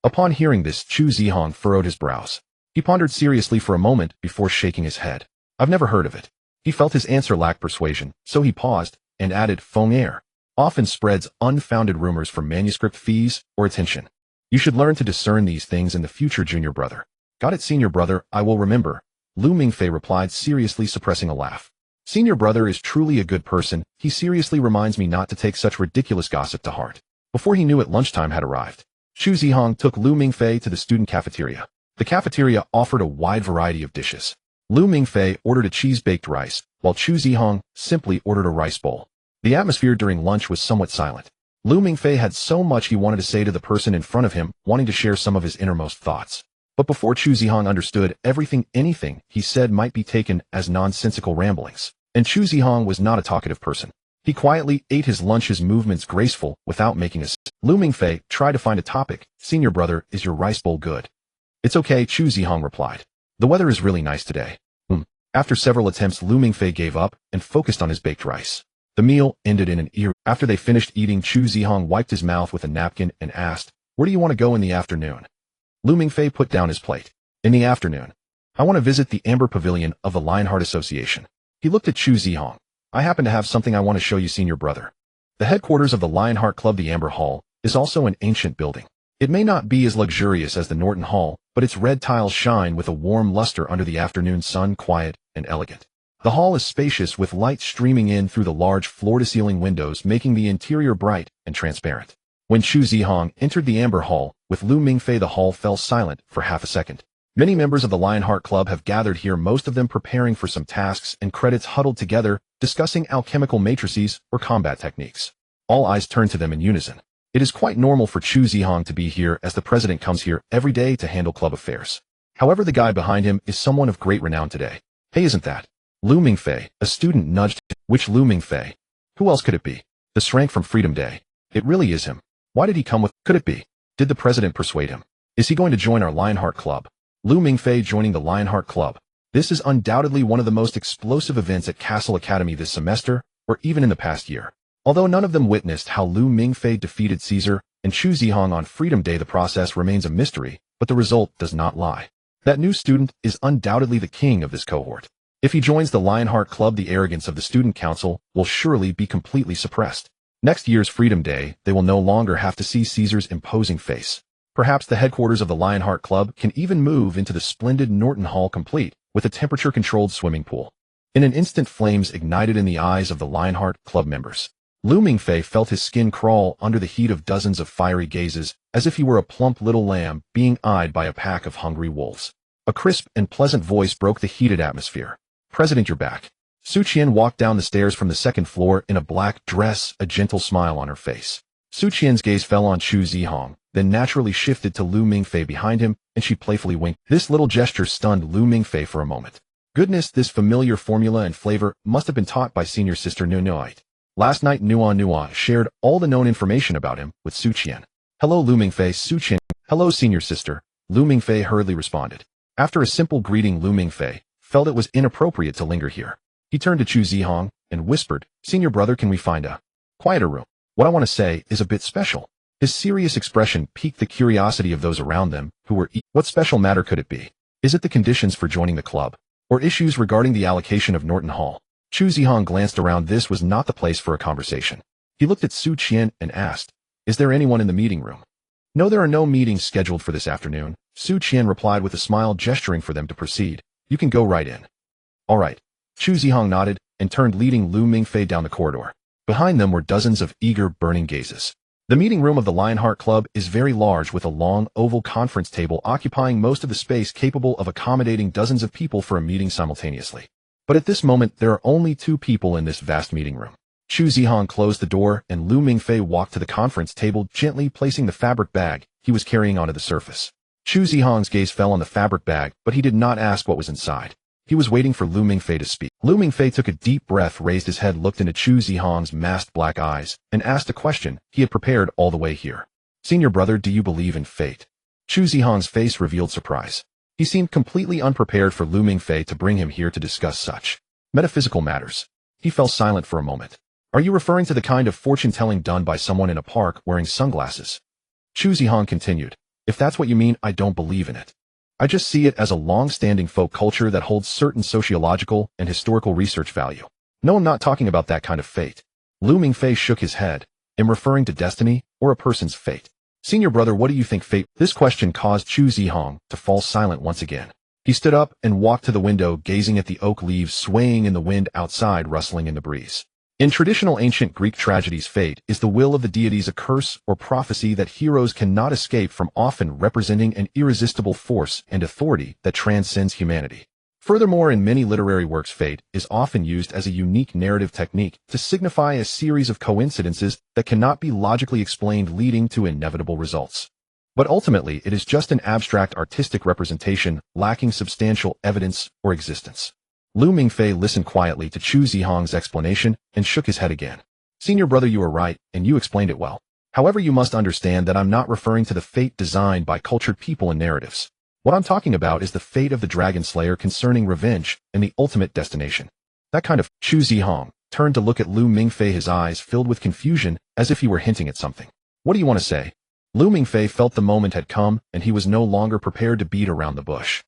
Upon hearing this, Chu Zihong furrowed his brows. He pondered seriously for a moment before shaking his head. I've never heard of it. He felt his answer lacked persuasion, so he paused and added, Feng Er often spreads unfounded rumors for manuscript fees or attention. You should learn to discern these things in the future, junior brother. Got it, senior brother, I will remember. Lu Mingfei replied, seriously suppressing a laugh. Senior brother is truly a good person. He seriously reminds me not to take such ridiculous gossip to heart. Before he knew it, lunchtime had arrived. Chu Zihong took Lu Mingfei to the student cafeteria. The cafeteria offered a wide variety of dishes. Lu Mingfei ordered a cheese-baked rice, while Chu Zihong simply ordered a rice bowl. The atmosphere during lunch was somewhat silent. Lu Mingfei had so much he wanted to say to the person in front of him, wanting to share some of his innermost thoughts. But before Chu Zihong understood everything, anything he said might be taken as nonsensical ramblings. And Chu Zihong was not a talkative person. He quietly ate his lunch, his movements graceful, without making a sound. Lu Mingfei tried to find a topic. Senior brother, is your rice bowl good? It's okay, Chu Zihong replied. The weather is really nice today. After several attempts, Lu Mingfei gave up and focused on his baked rice. The meal ended in an ear. After they finished eating, Chu Zihong wiped his mouth with a napkin and asked, where do you want to go in the afternoon? Lu Mingfei put down his plate. In the afternoon, I want to visit the Amber Pavilion of the Lionheart Association. He looked at Chu Zihong. I happen to have something I want to show you, senior brother. The headquarters of the Lionheart Club, the Amber Hall, is also an ancient building. It may not be as luxurious as the Norton Hall, but its red tiles shine with a warm luster under the afternoon sun, quiet and elegant. The hall is spacious with light streaming in through the large floor-to-ceiling windows, making the interior bright and transparent. When Chu Zihong entered the Amber Hall with Lu Mingfei, the hall fell silent for half a second. Many members of the Lionheart Club have gathered here, most of them preparing for some tasks, and credits huddled together, discussing alchemical matrices or combat techniques. All eyes turn to them in unison. It is quite normal for Chu Zihong to be here, as the president comes here every day to handle club affairs. However, the guy behind him is someone of great renown today. Hey, isn't that Lu Mingfei? A student nudged him. Which Lu Mingfei? Who else could it be? The shrank from Freedom Day. It really is him. Why did he come with? Could it be? Did the president persuade him? Is he going to join our Lionheart Club? Lu Mingfei joining the Lionheart Club. This is undoubtedly one of the most explosive events at Cassell Academy this semester, or even in the past year. Although none of them witnessed how Lu Mingfei defeated Caesar and Chu Zihong on Freedom Day, the process remains a mystery, but the result does not lie. That new student is undoubtedly the king of this cohort. If he joins the Lionheart Club, the arrogance of the student council will surely be completely suppressed. Next year's Freedom Day, they will no longer have to see Caesar's imposing face. Perhaps the headquarters of the Lionheart Club can even move into the splendid Norton Hall, complete with a temperature-controlled swimming pool. In an instant, flames ignited in the eyes of the Lionheart Club members. Lu Mingfei felt his skin crawl under the heat of dozens of fiery gazes, as if he were a plump little lamb being eyed by a pack of hungry wolves. A crisp and pleasant voice broke the heated atmosphere. "President, you're back." Su Qian walked down the stairs from the second floor in a black dress, a gentle smile on her face. Su Qian's gaze fell on Chu Zihong, then naturally shifted to Lu Mingfei behind him, and she playfully winked. This little gesture stunned Lu Mingfei for a moment. Goodness, this familiar formula and flavor must have been taught by senior sister Nunuite. Last night, Nua shared all the known information about him with Su Qian. "Hello, Lu Mingfei." Su Qian. "Hello, senior sister." Lu Mingfei hurriedly responded. After a simple greeting, Lu Mingfei felt it was inappropriate to linger here. He turned to Chu Zihong and whispered, "Senior brother, can we find a quieter room? What I want to say is a bit special." His serious expression piqued the curiosity of those around them, who were what special matter could it be? Is it the conditions for joining the club? Or issues regarding the allocation of Norton Hall? Chu Zihong glanced around. This was not the place for a conversation. He looked at Su Qian and asked, "Is there anyone in the meeting room?" "No, there are no meetings scheduled for this afternoon," Su Qian replied with a smile, gesturing for them to proceed. "You can go right in." "All right." Chu Zihong nodded and turned, leading Lu Mingfei down the corridor. Behind them were dozens of eager, burning gazes. The meeting room of the Lionheart Club is very large, with a long, oval conference table occupying most of the space, capable of accommodating dozens of people for a meeting simultaneously. But at this moment, there are only 2 people in this vast meeting room. Chu Zihong closed the door, and Lu Mingfei walked to the conference table, gently placing the fabric bag he was carrying onto the surface. Chu Zihong's gaze fell on the fabric bag, but he did not ask what was inside. He was waiting for Lu Mingfei to speak. Lu Mingfei took a deep breath, raised his head, looked into Chu Zihong's masked black eyes, and asked a question he had prepared all the way here. "Senior brother, do you believe in fate?" Chu Zihong's face revealed surprise. He seemed completely unprepared for Lu Mingfei to bring him here to discuss such metaphysical matters. He fell silent for a moment. "Are you referring to the kind of fortune-telling done by someone in a park wearing sunglasses?" Chu Zihong continued. "If that's what you mean, I don't believe in it. I just see it as a long-standing folk culture that holds certain sociological and historical research value. No, I'm not talking about that kind of fate." Lu Mingfei shook his head. "Am referring to destiny or a person's fate?" "Senior brother, what do you think fate?" This question caused Chu Zihong to fall silent once again. He stood up and walked to the window, gazing at the oak leaves swaying in the wind outside, rustling in the breeze. In traditional ancient Greek tragedies, fate is the will of the deities, a curse or prophecy that heroes cannot escape from, often representing an irresistible force and authority that transcends humanity. Furthermore, in many literary works, fate is often used as a unique narrative technique to signify a series of coincidences that cannot be logically explained, leading to inevitable results. But ultimately, it is just an abstract artistic representation, lacking substantial evidence or existence. Lu Mingfei listened quietly to Chu Zihong's explanation and shook his head again. "Senior brother, you are right, and you explained it well. However, you must understand that I'm not referring to the fate designed by cultured people in narratives. What I'm talking about is the fate of the Dragon Slayer, concerning revenge and the ultimate destination. That kind of..." Chu Zihong turned to look at Lu Mingfei, his eyes filled with confusion, as if he were hinting at something. "What do you want to say?" Lu Mingfei felt the moment had come, and he was no longer prepared to beat around the bush.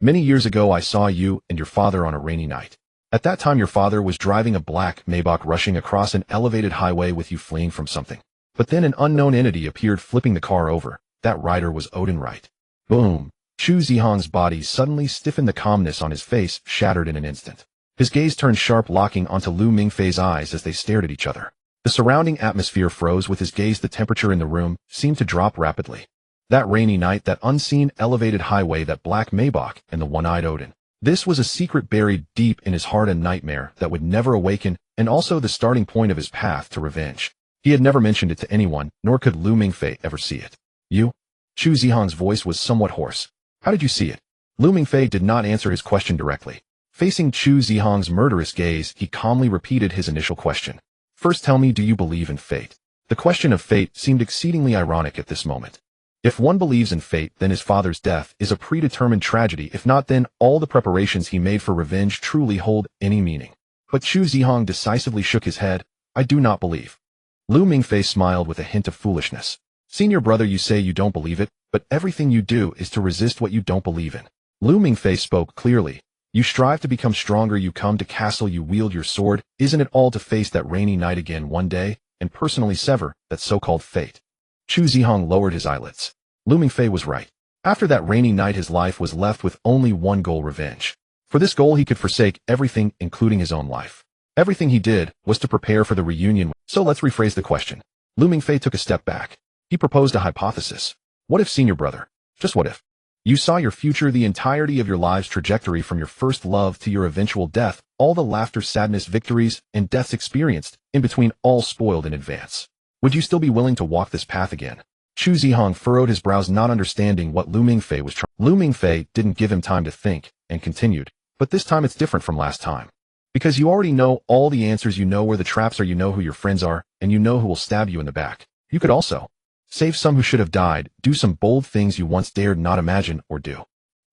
"Many years ago, I saw you and your father on a rainy night. At that time, your father was driving a black Maybach, rushing across an elevated highway with you, fleeing from something. But then an unknown entity appeared, flipping the car over. That rider was Odin Wright." Boom! Chu Zihong's body suddenly stiffened, the calmness on his face shattered in an instant. His gaze turned sharp, locking onto Lu Mingfei's eyes as they stared at each other. The surrounding atmosphere froze with his gaze. The temperature in the room seemed to drop rapidly. That rainy night, that unseen elevated highway, that black Maybach, and the one-eyed Odin. This was a secret buried deep in his heart, a nightmare that would never awaken, and also the starting point of his path to revenge. He had never mentioned it to anyone, nor could Lu Mingfei ever see it. "You?" Chu Zihong's voice was somewhat hoarse. "How did you see it?" Lu Mingfei did not answer his question directly. Facing Chu Zihong's murderous gaze, he calmly repeated his initial question. "First, tell me, do you believe in fate?" The question of fate seemed exceedingly ironic at this moment. If one believes in fate, then his father's death is a predetermined tragedy. If not, then all the preparations he made for revenge truly hold any meaning. But Chu Zihong decisively shook his head. "I do not believe." Lu Mingfei smiled with a hint of foolishness. "Senior brother, you say you don't believe it, but everything you do is to resist what you don't believe in. Lu Mingfei spoke clearly. You strive to become stronger, you come to Cassell, you wield your sword. Isn't it all to face that rainy night again one day, and personally sever that so-called fate? Chu Zihong lowered his eyelids. Lu Mingfei was right. After that rainy night, his life was left with only one goal: revenge. For this goal, he could forsake everything, including his own life. Everything he did was to prepare for the reunion. So let's rephrase the question. Lu Mingfei took a step back. He proposed a hypothesis. What if, senior brother? Just what if? You saw your future, the entirety of your life's trajectory from your first love to your eventual death, all the laughter, sadness, victories, and deaths experienced, in between, all spoiled in advance. Would you still be willing to walk this path again? Chu Zihong furrowed his brows, not understanding what Lu Mingfei was trying. Lu Mingfei didn't give him time to think, and continued. But this time it's different from last time. Because you already know all the answers, you know where the traps are, you know who your friends are, and you know who will stab you in the back. You could also save some who should have died, do some bold things you once dared not imagine or do.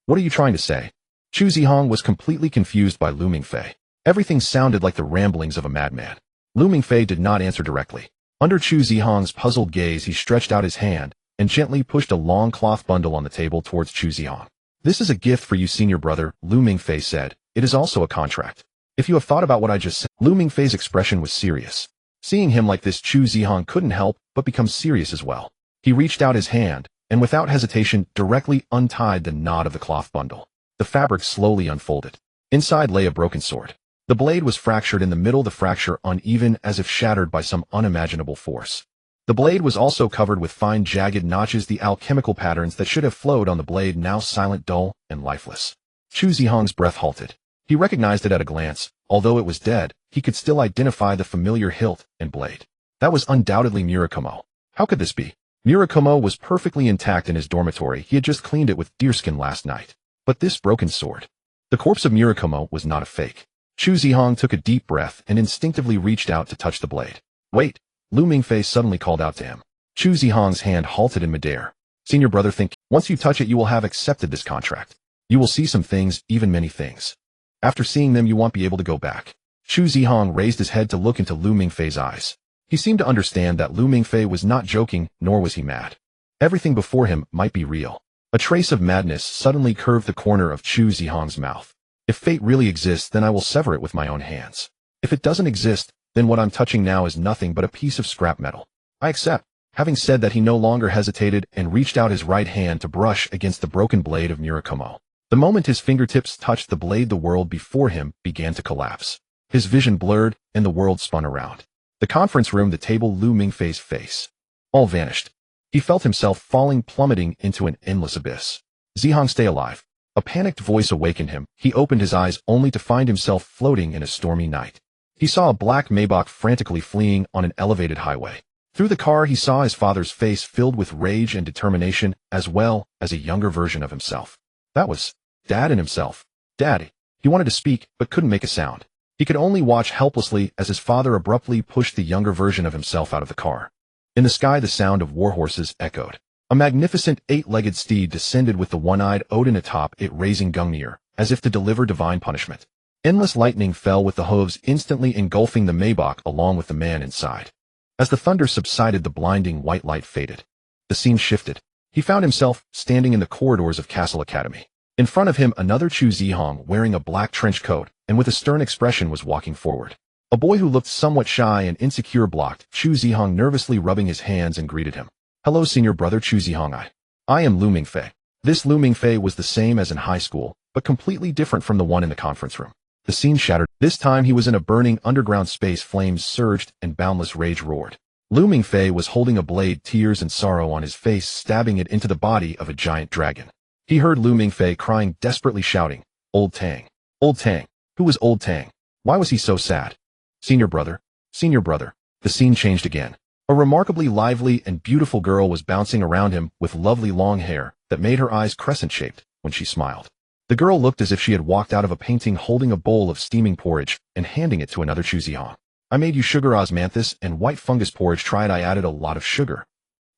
What are you trying to say? Chu Zihong was completely confused by Lu Mingfei. Everything sounded like the ramblings of a madman. Lu Mingfei did not answer directly. Under Chu Zihong's puzzled gaze, he stretched out his hand and gently pushed a long cloth bundle on the table towards Chu Zihong. This is a gift for you, senior brother, Lu Mingfei said. It is also a contract. If you have thought about what I just said. Lu Mingfei's expression was serious. Seeing him like this, Chu Zihong couldn't help but become serious as well. He reached out his hand, and without hesitation directly untied the knot of the cloth bundle. The fabric slowly unfolded. Inside lay a broken sword. The blade was fractured in the middle, the fracture uneven as if shattered by some unimaginable force. The blade was also covered with fine jagged notches, the alchemical patterns that should have flowed on the blade now silent, dull, and lifeless. Chu Zihong's breath halted. He recognized it at a glance. Although it was dead, he could still identify the familiar hilt and blade. That was undoubtedly Murakumo. How could this be? Murakumo was perfectly intact in his dormitory. He had just cleaned it with deerskin last night. But this broken sword. The corpse of Murakumo was not a fake. Chu Zihong took a deep breath and instinctively reached out to touch the blade. Wait! Lu Mingfei suddenly called out to him. Chu Zihong's hand halted in midair. Senior brother, think. Once you touch it, you will have accepted this contract. You will see some things, even many things. After seeing them, you won't be able to go back. Chu Zihong raised his head to look into Lu Mingfei's eyes. He seemed to understand that Lu Mingfei was not joking, nor was he mad. Everything before him might be real. A trace of madness suddenly curved the corner of Chu Zihong's mouth. If fate really exists, then I will sever it with my own hands. If it doesn't exist, then what I'm touching now is nothing but a piece of scrap metal. I accept. Having said that, he no longer hesitated and reached out his right hand to brush against the broken blade of Murakumo. The moment his fingertips touched the blade, the world before him began to collapse. His vision blurred, and the world spun around. The conference room, the table, Lu Mingfei's face. All vanished. He felt himself falling, plummeting into an endless abyss. Zihong, stay alive. A panicked voice awakened him. He opened his eyes only to find himself floating in a stormy night. He saw a black Maybach frantically fleeing on an elevated highway. Through the car, he saw his father's face filled with rage and determination, as well as a younger version of himself. That was Dad and himself. Daddy. He wanted to speak, but couldn't make a sound. He could only watch helplessly as his father abruptly pushed the younger version of himself out of the car. In the sky, the sound of war horses echoed. A magnificent eight-legged steed descended with the one-eyed Odin atop it, raising Gungnir, as if to deliver divine punishment. Endless lightning fell with the hooves, instantly engulfing the Maybach along with the man inside. As the thunder subsided, the blinding white light faded. The scene shifted. He found himself standing in the corridors of Cassell Academy. In front of him, another Chu Zihong wearing a black trench coat and with a stern expression was walking forward. A boy who looked somewhat shy and insecure blocked Chu Zihong, nervously rubbing his hands, and greeted him. Hello, senior brother Chu Zihong. I am Lu Mingfei. This Lu Mingfei was the same as in high school, but completely different from the one in the conference room. The scene shattered. This time he was in a burning underground space. Flames surged and boundless rage roared. Lu Mingfei was holding a blade, tears and sorrow on his face, stabbing it into the body of a giant dragon. He heard Lu Mingfei crying, desperately shouting, Old Tang. Old Tang. Who was Old Tang? Why was he so sad? Senior brother. Senior brother. The scene changed again. A remarkably lively and beautiful girl was bouncing around him with lovely long hair that made her eyes crescent-shaped when she smiled. The girl looked as if she had walked out of a painting, holding a bowl of steaming porridge and handing it to another Chu Zihong. I made you sugar osmanthus and white fungus porridge. Tried. I added a lot of sugar.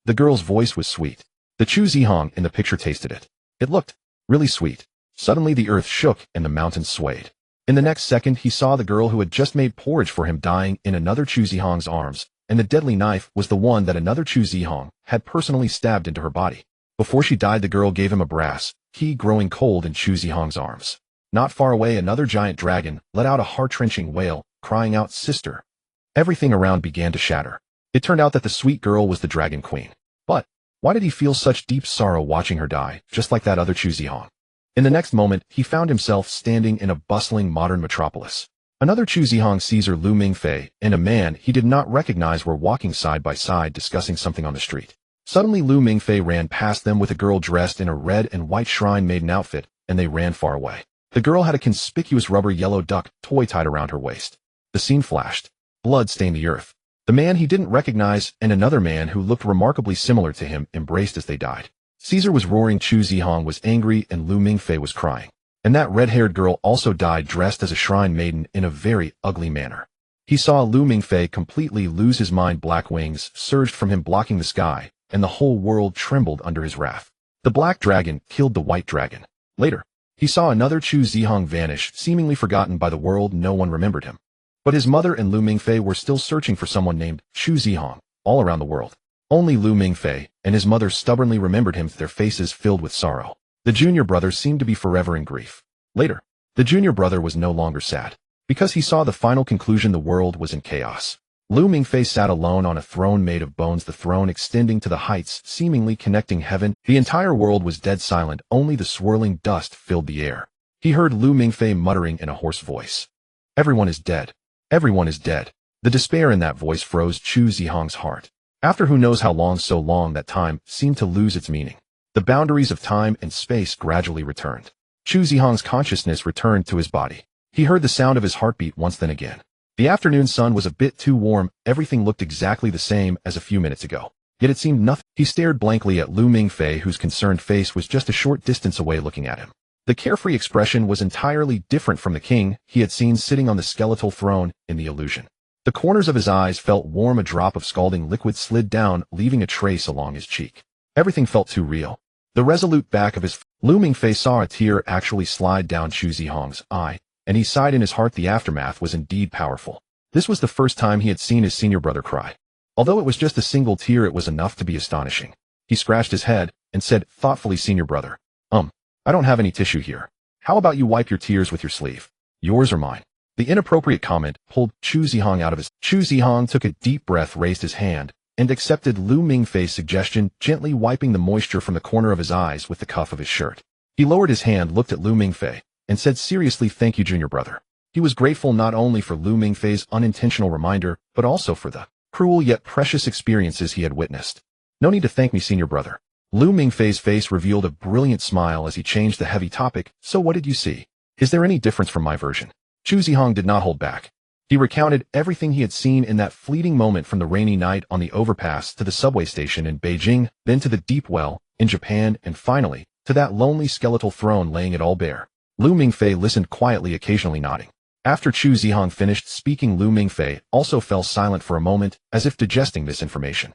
The girl's voice was sweet. The Chu Zihong in the picture tasted it. It looked really sweet. Suddenly the earth shook and the mountains swayed. In the next second, he saw the girl who had just made porridge for him dying in another Chu Zihong's arms, and the deadly knife was the one that another Chu Zihong had personally stabbed into her body. Before she died, the girl gave him a brass, he growing cold in Chu Zihong's arms. Not far away, another giant dragon let out a heart-wrenching wail, crying out, "Sister!" Everything around began to shatter. It turned out that the sweet girl was the Dragon Queen. But why did he feel such deep sorrow watching her die, just like that other Chu Zihong? In the next moment, he found himself standing in a bustling modern metropolis. Another Chu Zihong Caesar Lu Mingfei and a man he did not recognize were walking side by side discussing something on the street. Suddenly Lu Mingfei ran past them with a girl dressed in a red and white shrine maiden outfit, and they ran far away. The girl had a conspicuous rubber yellow duck toy tied around her waist. The scene flashed. Blood stained the earth. The man he didn't recognize and another man who looked remarkably similar to him embraced as they died. Caesar was roaring, Chu Zihong was angry, and Lu Mingfei was crying. And that red-haired girl also died dressed as a shrine maiden in a very ugly manner. He saw Lu Mingfei completely lose his mind. Black wings surged from him, blocking the sky, and the whole world trembled under his wrath. The black dragon killed the white dragon. Later, he saw another Chu Zihong vanish, seemingly forgotten by the world. No one remembered him. But his mother and Lu Mingfei were still searching for someone named Chu Zihong all around the world. Only Lu Mingfei and his mother stubbornly remembered him, their faces filled with sorrow. The junior brother seemed to be forever in grief. Later, the junior brother was no longer sad, because he saw the final conclusion: the world was in chaos. Lu Mingfei sat alone on a throne made of bones, the throne extending to the heights, seemingly connecting heaven. The entire world was dead silent, only the swirling dust filled the air. He heard Lu Mingfei muttering in a hoarse voice, "Everyone is dead. Everyone is dead." The despair in that voice froze Chu Zihong's heart. After who knows how long, so long that time seemed to lose its meaning. The boundaries of time and space gradually returned. Chu Zihong's consciousness returned to his body. He heard the sound of his heartbeat once, then again. The afternoon sun was a bit too warm, everything looked exactly the same as a few minutes ago. Yet it seemed nothing. He stared blankly at Lu Mingfei, whose concerned face was just a short distance away looking at him. The carefree expression was entirely different from the king he had seen sitting on the skeletal throne in the illusion. The corners of his eyes felt warm, a drop of scalding liquid slid down, leaving a trace along his cheek. Everything felt too real. The resolute back of his Lu Mingfei saw a tear actually slide down Chu Zihong's eye, and he sighed in his heart. The aftermath was indeed powerful. This was the first time he had seen his senior brother cry. Although it was just a single tear, it was enough to be astonishing. He scratched his head and said thoughtfully, "Senior brother, I don't have any tissue here. How about you wipe your tears with your sleeve? Yours or mine?" The inappropriate comment pulled Chu Zihong out of his. Chu Zihong took a deep breath, raised his hand, and accepted Lu Mingfei's suggestion, gently wiping the moisture from the corner of his eyes with the cuff of his shirt. He lowered his hand, looked at Lu Mingfei, and said seriously, "Thank you, junior brother." He was grateful not only for Lu Mingfei's unintentional reminder, but also for the cruel yet precious experiences he had witnessed. "No need to thank me, senior brother." Lu Mingfei's face revealed a brilliant smile as he changed the heavy topic. "So what did you see? Is there any difference from my version?" Chu Zihong did not hold back. He recounted everything he had seen in that fleeting moment, from the rainy night on the overpass to the subway station in Beijing, then to the deep well in Japan, and finally to that lonely skeletal throne, laying it all bare. Lu Mingfei listened quietly, occasionally nodding. After Chu Zihong finished speaking, Lu Mingfei also fell silent for a moment, as if digesting this information.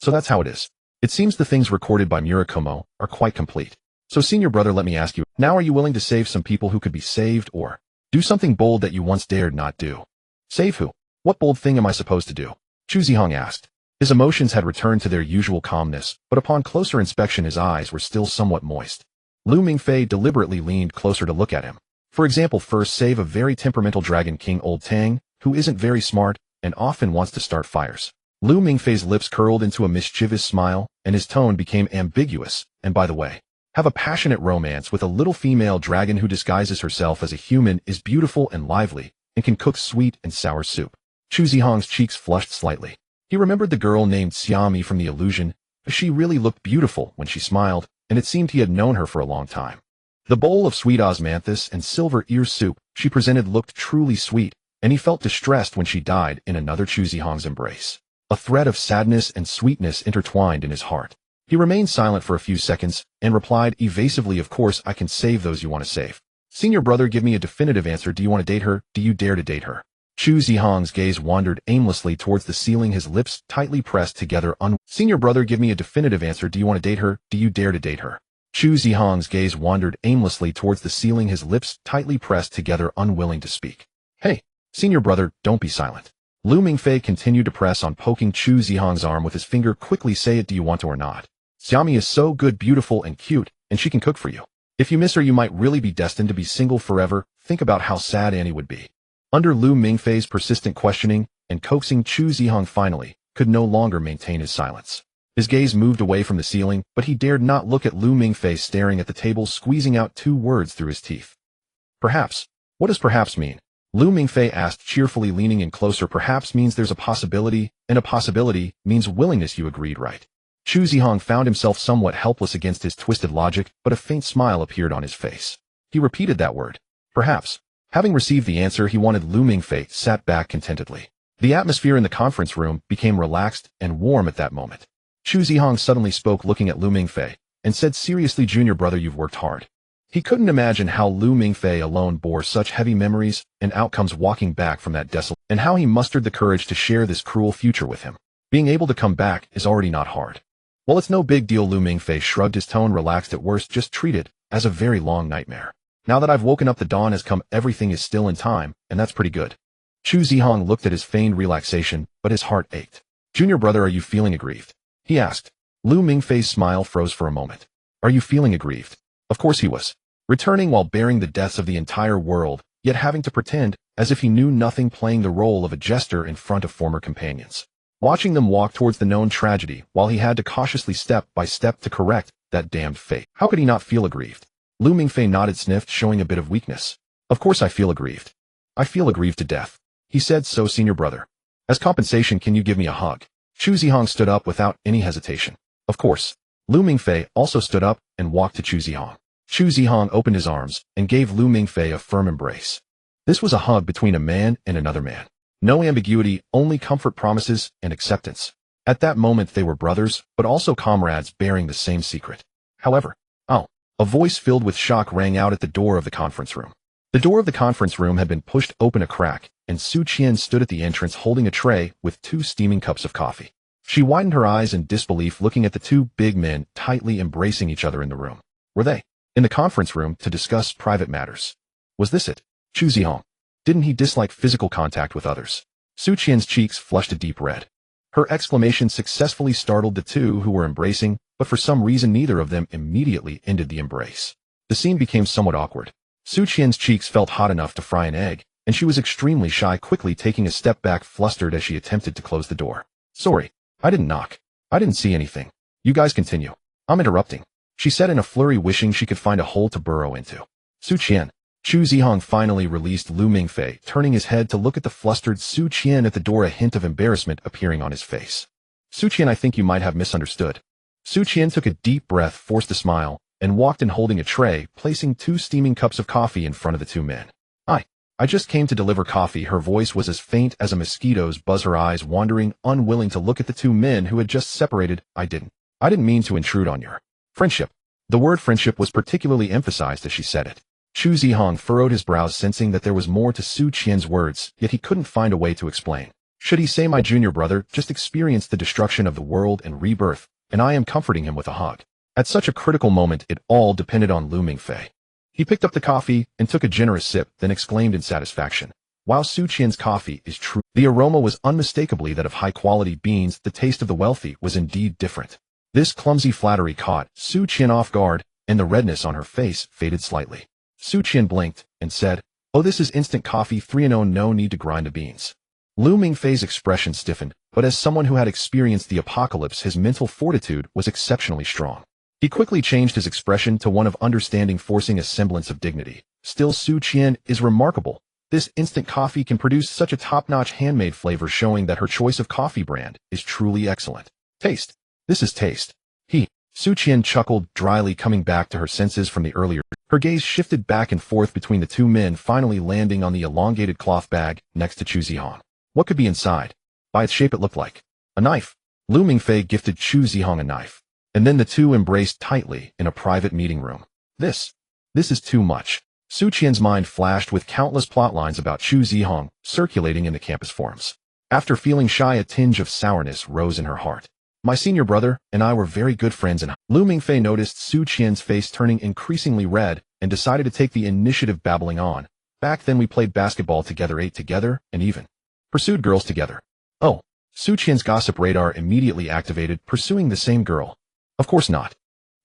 "So that's how it is. It seems the things recorded by Murakumo are quite complete. So senior brother, let me ask you, now are you willing to save some people who could be saved, or do something bold that you once dared not do?" "Save who? What bold thing am I supposed to do?" Chu Zihong asked. His emotions had returned to their usual calmness, but upon closer inspection his eyes were still somewhat moist. Lu Mingfei deliberately leaned closer to look at him. "For example, first save a very temperamental dragon king, Old Tang, who isn't very smart and often wants to start fires." Lu Mingfei's lips curled into a mischievous smile, and his tone became ambiguous. "And by the way, have a passionate romance with a little female dragon who disguises herself as a human, is beautiful and lively, and can cook sweet and sour soup." Chu Zihong's cheeks flushed slightly. He remembered the girl named Xiami from the illusion. She really looked beautiful when she smiled, and it seemed he had known her for a long time. The bowl of sweet osmanthus and silver ear soup she presented looked truly sweet, and he felt distressed when she died in another Chu Zihong's embrace. A thread of sadness and sweetness intertwined in his heart. He remained silent for a few seconds, and replied evasively, "Of course I can save those you want to save. Senior brother, give me a definitive answer. Do you want to date her? Do you dare to date her?" Chu Zihong's gaze wandered aimlessly towards the ceiling, his lips tightly pressed together. "Senior brother, give me a definitive answer. Do you want to date her? Do you dare to date her?" Chu Zihong's gaze wandered aimlessly towards the ceiling, his lips tightly pressed together, unwilling to speak. "Hey, senior brother, don't be silent." Lu Mingfei continued to press on, poking Chu Zihong's arm with his finger. "Quickly say it. Do you want to or not? Xiami is so good, beautiful, and cute, and she can cook for you." If you miss her, you might really be destined to be single forever. Think about how sad Annie would be. Under Lu Mingfei's persistent questioning and coaxing, Chu Zihong finally could no longer maintain his silence. His gaze moved away from the ceiling, but he dared not look at Lu Mingfei staring at the table, squeezing out 2 words through his teeth. Perhaps. What does perhaps mean? Lu Mingfei asked cheerfully, leaning in closer. Perhaps means there's a possibility, and a possibility means willingness. You agreed, right? Chu Zihong found himself somewhat helpless against his twisted logic, but a faint smile appeared on his face. He repeated that word. Perhaps. Having received the answer he wanted, Lu Mingfei sat back contentedly. The atmosphere in the conference room became relaxed and warm at that moment. Chu Zihong suddenly spoke, looking at Lu Mingfei, and said seriously, "Junior brother, you've worked hard." He couldn't imagine how Lu Mingfei alone bore such heavy memories and outcomes walking back from that desolate, and how he mustered the courage to share this cruel future with him. Being able to come back is already not hard. Well, it's no big deal. Lu Mingfei shrugged, his tone relaxed. At worst, just treat it as a very long nightmare. Now that I've woken up, the dawn has come, everything is still in time, and that's pretty good. Chu Zihong looked at his feigned relaxation, but his heart ached. "Junior brother, are you feeling aggrieved?" he asked. Lu Mingfei's smile froze for a moment. Are you feeling aggrieved? Of course he was. Returning while bearing the deaths of the entire world, yet having to pretend as if he knew nothing, playing the role of a jester in front of former companions. Watching them walk towards the known tragedy while he had to cautiously step by step to correct that damned fate. How could he not feel aggrieved? Lu Mingfei nodded, sniffed, showing a bit of weakness. Of course I feel aggrieved. I feel aggrieved to death. He said, "So, senior brother, as compensation, can you give me a hug?" Chu Zihong stood up without any hesitation. Of course. Lu Mingfei also stood up and walked to Chu Zihong. Chu Zihong opened his arms and gave Lu Mingfei a firm embrace. This was a hug between a man and another man. No ambiguity, only comfort, promises, and acceptance. At that moment they were brothers, but also comrades bearing the same secret. However, a voice filled with shock rang out at the door of the conference room. The door of the conference room had been pushed open a crack, and Su Qian stood at the entrance holding a tray with 2 steaming cups of coffee. She widened her eyes in disbelief, looking at the 2 big men tightly embracing each other in the room. Were they in the conference room to discuss private matters? Was this it? Chu Zihong. Didn't he dislike physical contact with others? Su Qian's cheeks flushed a deep red. Her exclamation successfully startled the 2 who were embracing, but for some reason neither of them immediately ended the embrace. The scene became somewhat awkward. Su Qian's cheeks felt hot enough to fry an egg, and she was extremely shy, quickly taking a step back, flustered as she attempted to close the door. "Sorry, I didn't knock. I didn't see anything. You guys continue. I'm interrupting," she said in a flurry, wishing she could find a hole to burrow into. "Su Qian." Chu Zihong finally released Lu Mingfei, turning his head to look at the flustered Su Qian at the door, a hint of embarrassment appearing on his face. "Su Qian, I think you might have misunderstood." Su Qian took a deep breath, forced a smile, and walked in holding a tray, placing 2 steaming cups of coffee in front of the 2 men. I just came to deliver coffee." Her voice was as faint as a mosquito's buzz, her eyes wandering, unwilling to look at the 2 men who had just separated. I didn't mean to intrude on your friendship." The word friendship was particularly emphasized as she said it. Chu Zihong furrowed his brows, sensing that there was more to Su Qian's words, yet he couldn't find a way to explain. Should he say, "My junior brother just experienced the destruction of the world and rebirth, and I am comforting him with a hug"? At such a critical moment, it all depended on Lu Mingfei. He picked up the coffee and took a generous sip, then exclaimed in satisfaction, "Wow, Su Qian's coffee is true." The aroma was unmistakably that of high-quality beans. The taste of the wealthy was indeed different. This clumsy flattery caught Su Qian off guard, and the redness on her face faded slightly. Su Qian blinked and said, "Oh, this is instant coffee, 3-0, no need to grind the beans." Lu Mingfei's expression stiffened, but as someone who had experienced the apocalypse, his mental fortitude was exceptionally strong. He quickly changed his expression to one of understanding, forcing a semblance of dignity. "Still, Su Qian is remarkable. This instant coffee can produce such a top-notch handmade flavor, showing that her choice of coffee brand is truly excellent. Taste. This is taste." Su Qian chuckled dryly, coming back to her senses from the earlier. Her gaze shifted back and forth between the 2 men, finally landing on the elongated cloth bag next to Chu Zihong. What could be inside? By its shape it looked like a knife. Lu Mingfei gifted Chu Zihong a knife, and then the 2 embraced tightly in a private meeting room. This is too much. Su Qian's mind flashed with countless plot lines about Chu Zihong circulating in the campus forums. After feeling shy, a tinge of sourness rose in her heart. "My senior brother and I were very good friends," and Lu Mingfei noticed Su Qian's face turning increasingly red and decided to take the initiative, babbling on. "Back then we played basketball together, ate together, and even pursued girls together." "Oh." Su Qian's gossip radar immediately activated, pursuing the same girl. "Of course not."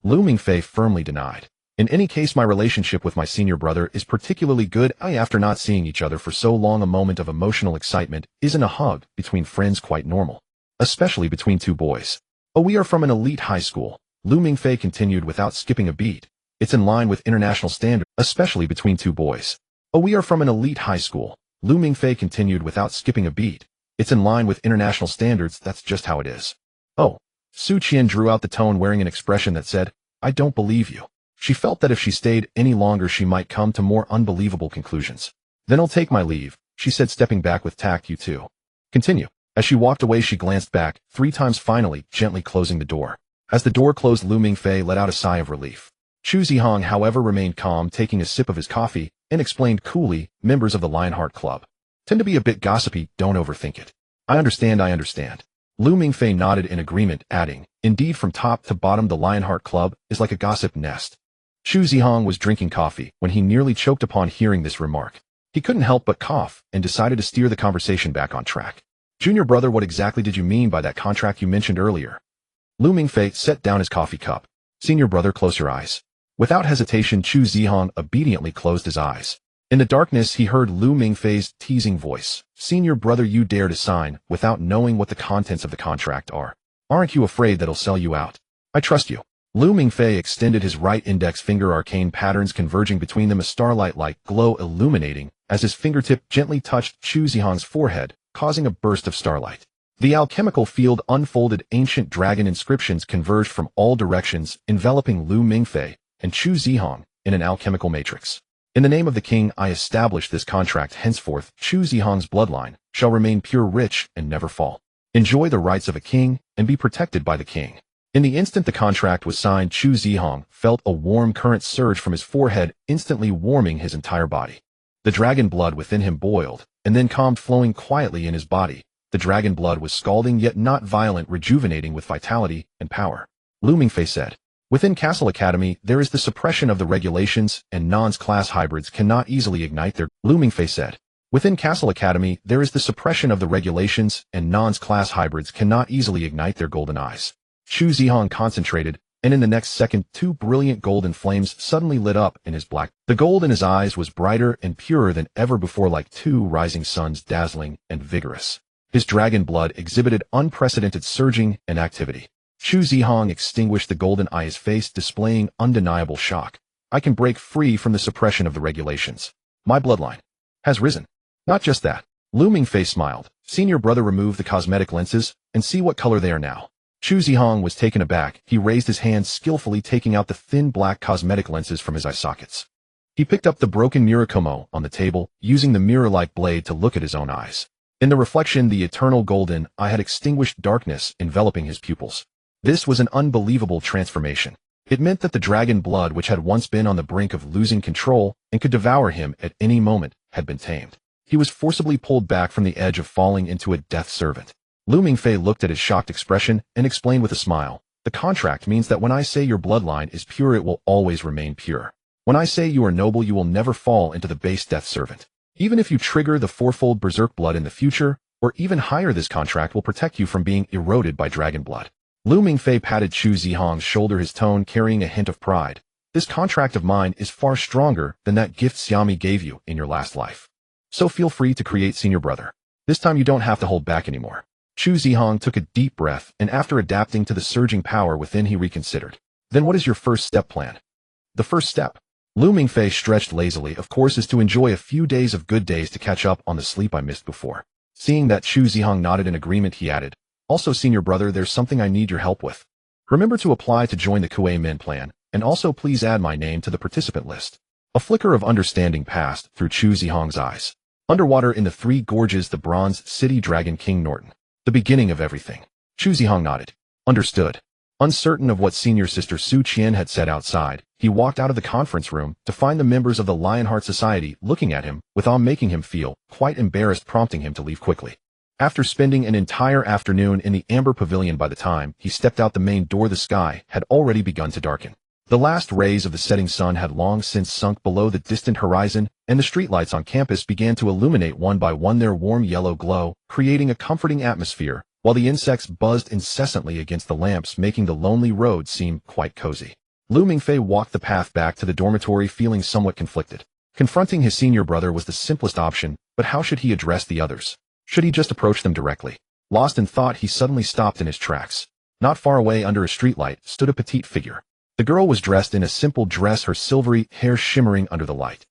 Lu Mingfei firmly denied. In any case, my relationship with my senior brother is particularly good. After not seeing each other for so long, a moment of emotional excitement isn't a hug between friends quite normal, especially between two boys. Oh, we are from an elite high school, Lu Mingfei continued without skipping a beat. It's in line with international standards, especially between two boys. Oh, we are from an elite high school, Lu Mingfei continued without skipping a beat. It's in line with international standards, that's just how it is. Oh. Su Qian drew out the tone wearing an expression that said, I don't believe you. She felt that if she stayed any longer she might come to more unbelievable conclusions. Then I'll take my leave, she said, stepping back with tact. You too. Continue. As she walked away she glanced back 3 times, finally gently closing the door. As the door closed, Lu Mingfei let out a sigh of relief. Chu Zihong, however, remained calm, taking a sip of his coffee, and explained coolly, members of the Lionheart Club tend to be a bit gossipy, don't overthink it. I understand. Lu Mingfei nodded in agreement, adding, indeed, from top to bottom the Lionheart Club is like a gossip nest. Chu Zihong was drinking coffee when he nearly choked upon hearing this remark. He couldn't help but cough and decided to steer the conversation back on track. Junior brother, what exactly did you mean by that contract you mentioned earlier? Lu Mingfei set down his coffee cup. Senior brother, close your eyes. Without hesitation, Chu Zihong obediently closed his eyes. In the darkness, he heard Lu Mingfei's teasing voice. Senior brother, you dare to sign without knowing what the contents of the contract are. Aren't you afraid that'll sell you out? I trust you. Lu Mingfei extended his right index finger, arcane patterns converging between them, a starlight-like glow illuminating as his fingertip gently touched Chu Zihong's forehead, causing a burst of starlight. The alchemical field unfolded, ancient dragon inscriptions converged from all directions, enveloping Lu Mingfei and Chu Zihong in an alchemical matrix. In the name of the king, I establish this contract. Henceforth, Chu Zihong's bloodline shall remain pure, rich, and never fall. Enjoy the rights of a king and be protected by the king. In the instant the contract was signed, Chu Zihong felt a warm current surge from his forehead, instantly warming his entire body. The dragon blood within him boiled, and then calmed, flowing quietly in his body. The dragon blood was scalding yet not violent, rejuvenating with vitality and power. Lu Mingfei said, within Cassell Academy, there is the suppression of the regulations, and non-class hybrids cannot easily ignite their... Lu Mingfei said, within Cassell Academy, there is the suppression of the regulations, and non-class hybrids cannot easily ignite their golden eyes. Chu Zihong concentrated, and in the next second 2 brilliant golden flames suddenly lit up in his black. The gold in his eyes was brighter and purer than ever before, like 2 rising suns, dazzling and vigorous. His dragon blood exhibited unprecedented surging and activity. Chu Zihong extinguished the golden eye, his face displaying undeniable shock. I can break free from the suppression of the regulations. My bloodline has risen. Not just that. Lu Mingfei smiled. Senior brother, remove the cosmetic lenses and see what color they are now. Chu Zihong was taken aback. He raised his hand, skillfully taking out the thin black cosmetic lenses from his eye sockets. He picked up the broken Murakumo on the table, using the mirror-like blade to look at his own eyes. In the reflection, the eternal golden eye had extinguished darkness enveloping his pupils. This was an unbelievable transformation. It meant that the dragon blood, which had once been on the brink of losing control and could devour him at any moment, had been tamed. He was forcibly pulled back from the edge of falling into a death servant. Lu Mingfei looked at his shocked expression and explained with a smile, the contract means that when I say your bloodline is pure, it will always remain pure. When I say you are noble, you will never fall into the base death servant. Even if you trigger the 4-fold berserk blood in the future, or even higher, this contract will protect you from being eroded by dragon blood. Lu Mingfei patted Chu Zihong's shoulder, his tone carrying a hint of pride. This contract of mine is far stronger than that gift Xiaomi gave you in your last life. So feel free to create, senior brother. This time you don't have to hold back anymore. Chu Zihong took a deep breath, and after adapting to the surging power within, he reconsidered. Then what is your first step plan? The first step, Lu Mingfei stretched lazily, of course, is to enjoy a few days of good days to catch up on the sleep I missed before. Seeing that Chu Zihong nodded in agreement, he added, also, senior brother, there's something I need your help with. Remember to apply to join the Kuei Min plan, and also please add my name to the participant list. A flicker of understanding passed through Chu Zihong's eyes. Underwater in the 3 gorges, the Bronze City Dragon King Norton. The beginning of everything. Chu Zihong nodded. Understood. Uncertain of what senior sister Su Qian had said outside, he walked out of the conference room to find the members of the Lionheart Society looking at him with awe, making him feel quite embarrassed, prompting him to leave quickly. After spending an entire afternoon in the Amber Pavilion, by the time he stepped out the main door, the sky had already begun to darken. The last rays of the setting sun had long since sunk below the distant horizon, and the streetlights on campus began to illuminate one by one their warm yellow glow, creating a comforting atmosphere, while the insects buzzed incessantly against the lamps, making the lonely road seem quite cozy. Lu Mingfei walked the path back to the dormitory feeling somewhat conflicted. Confronting his senior brother was the simplest option, but how should he address the others? Should he just approach them directly? Lost in thought, he suddenly stopped in his tracks. Not far away under a streetlight stood a petite figure. The girl was dressed in a simple dress, her silvery hair shimmering under the light.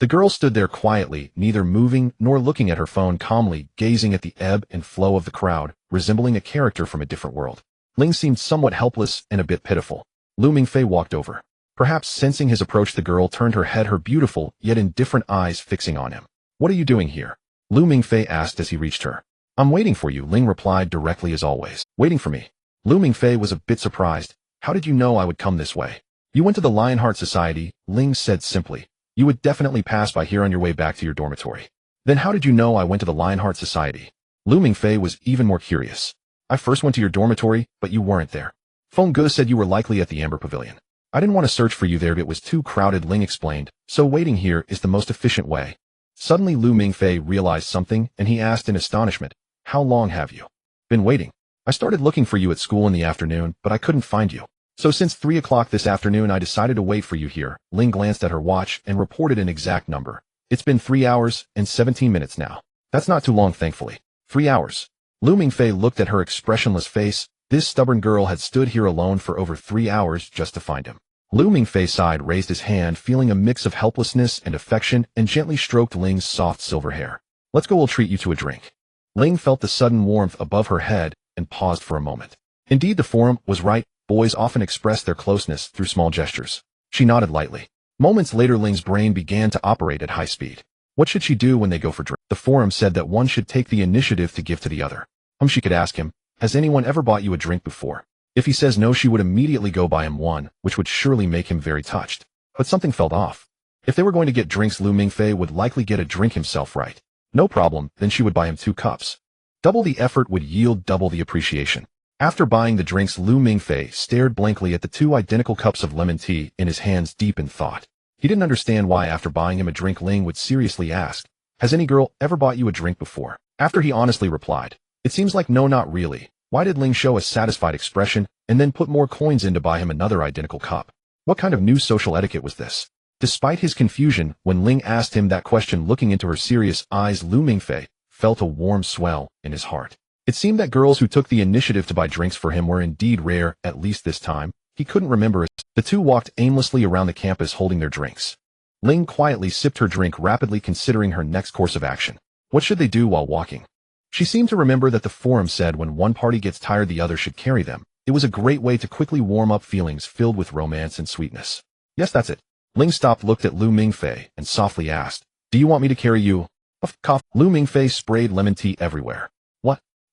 The girl stood there quietly, neither moving nor looking at her phone, calmly gazing at the ebb and flow of the crowd, resembling a character from a different world. Ling seemed somewhat helpless and a bit pitiful. Lu Mingfei walked over. Perhaps sensing his approach, the girl turned her head, her beautiful yet indifferent eyes fixing on him. "What are you doing here?" Lu Mingfei asked as he reached her. "I'm waiting for you," Ling replied directly as always. "Waiting for me?" Lu Mingfei was a bit surprised. "How did you know I would come this way?" "You went to the Lionheart Society," Ling said simply. "You would definitely pass by here on your way back to your dormitory." "Then how did you know I went to the Lionheart Society?" Lu Mingfei was even more curious. "I first went to your dormitory, but you weren't there. Feng Ge said you were likely at the Amber Pavilion. I didn't want to search for you there, but it was too crowded," Ling explained, "so waiting here is the most efficient way." Suddenly Lu Mingfei realized something, and he asked in astonishment, "How long have you been waiting?" "I started looking for you at school in the afternoon, but I couldn't find you. So since 3 o'clock this afternoon I decided to wait for you here." Ling glanced at her watch and reported an exact number. "It's been 3 hours and 17 minutes now. That's not too long, thankfully." 3 hours. Lu Mingfei looked at her expressionless face. This stubborn girl had stood here alone for over 3 hours just to find him. Lu Mingfei sighed, raised his hand, feeling a mix of helplessness and affection, and gently stroked Ling's soft silver hair. "Let's go, I'll treat you to a drink." Ling felt the sudden warmth above her head and paused for a moment. Indeed, the forum was right. Boys often express their closeness through small gestures. She nodded lightly. Moments later, Ling's brain began to operate at high speed. What should she do when they go for drink? The forum said that one should take the initiative to give to the other. She could ask him, "Has anyone ever bought you a drink before?" If he says no, she would immediately go buy him one, which would surely make him very touched. But something felt off. If they were going to get drinks, Lu Mingfei would likely get a drink himself, right? No problem, then she would buy him 2 cups. Double the effort would yield double the appreciation. After buying the drinks, Lu Mingfei stared blankly at the 2 identical cups of lemon tea in his hands, deep in thought. He didn't understand why after buying him a drink, Ling would seriously ask, "Has any girl ever bought you a drink before?" After he honestly replied, "It seems like no, not really." Why did Ling show a satisfied expression and then put more coins in to buy him another identical cup? What kind of new social etiquette was this? Despite his confusion, when Ling asked him that question, looking into her serious eyes, Lu Mingfei felt a warm swell in his heart. It seemed that girls who took the initiative to buy drinks for him were indeed rare, at least this time. He couldn't remember it. The 2 walked aimlessly around the campus holding their drinks. Ling quietly sipped her drink, rapidly considering her next course of action. What should they do while walking? She seemed to remember that the forum said when one party gets tired, the other should carry them. It was a great way to quickly warm up feelings filled with romance and sweetness. "Yes, that's it." Ling stopped, looked at Lu Mingfei, and softly asked, "Do you want me to carry you?" Of cough. Lu Mingfei sprayed lemon tea everywhere.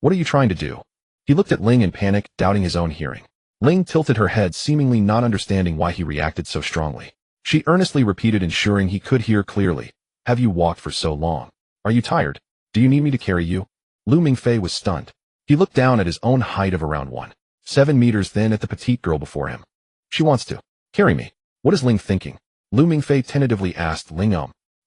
What are you trying to do?" He looked at Ling in panic, doubting his own hearing. Ling tilted her head, seemingly not understanding why he reacted so strongly. She earnestly repeated, ensuring he could hear clearly, "Have you walked for so long? Are you tired? Do you need me to carry you?" Lu Mingfei was stunned. He looked down at his own height of around 1.7 meters, then at the petite girl before him. "She wants to carry me. What is Ling thinking?" Lu Mingfei tentatively asked Ling,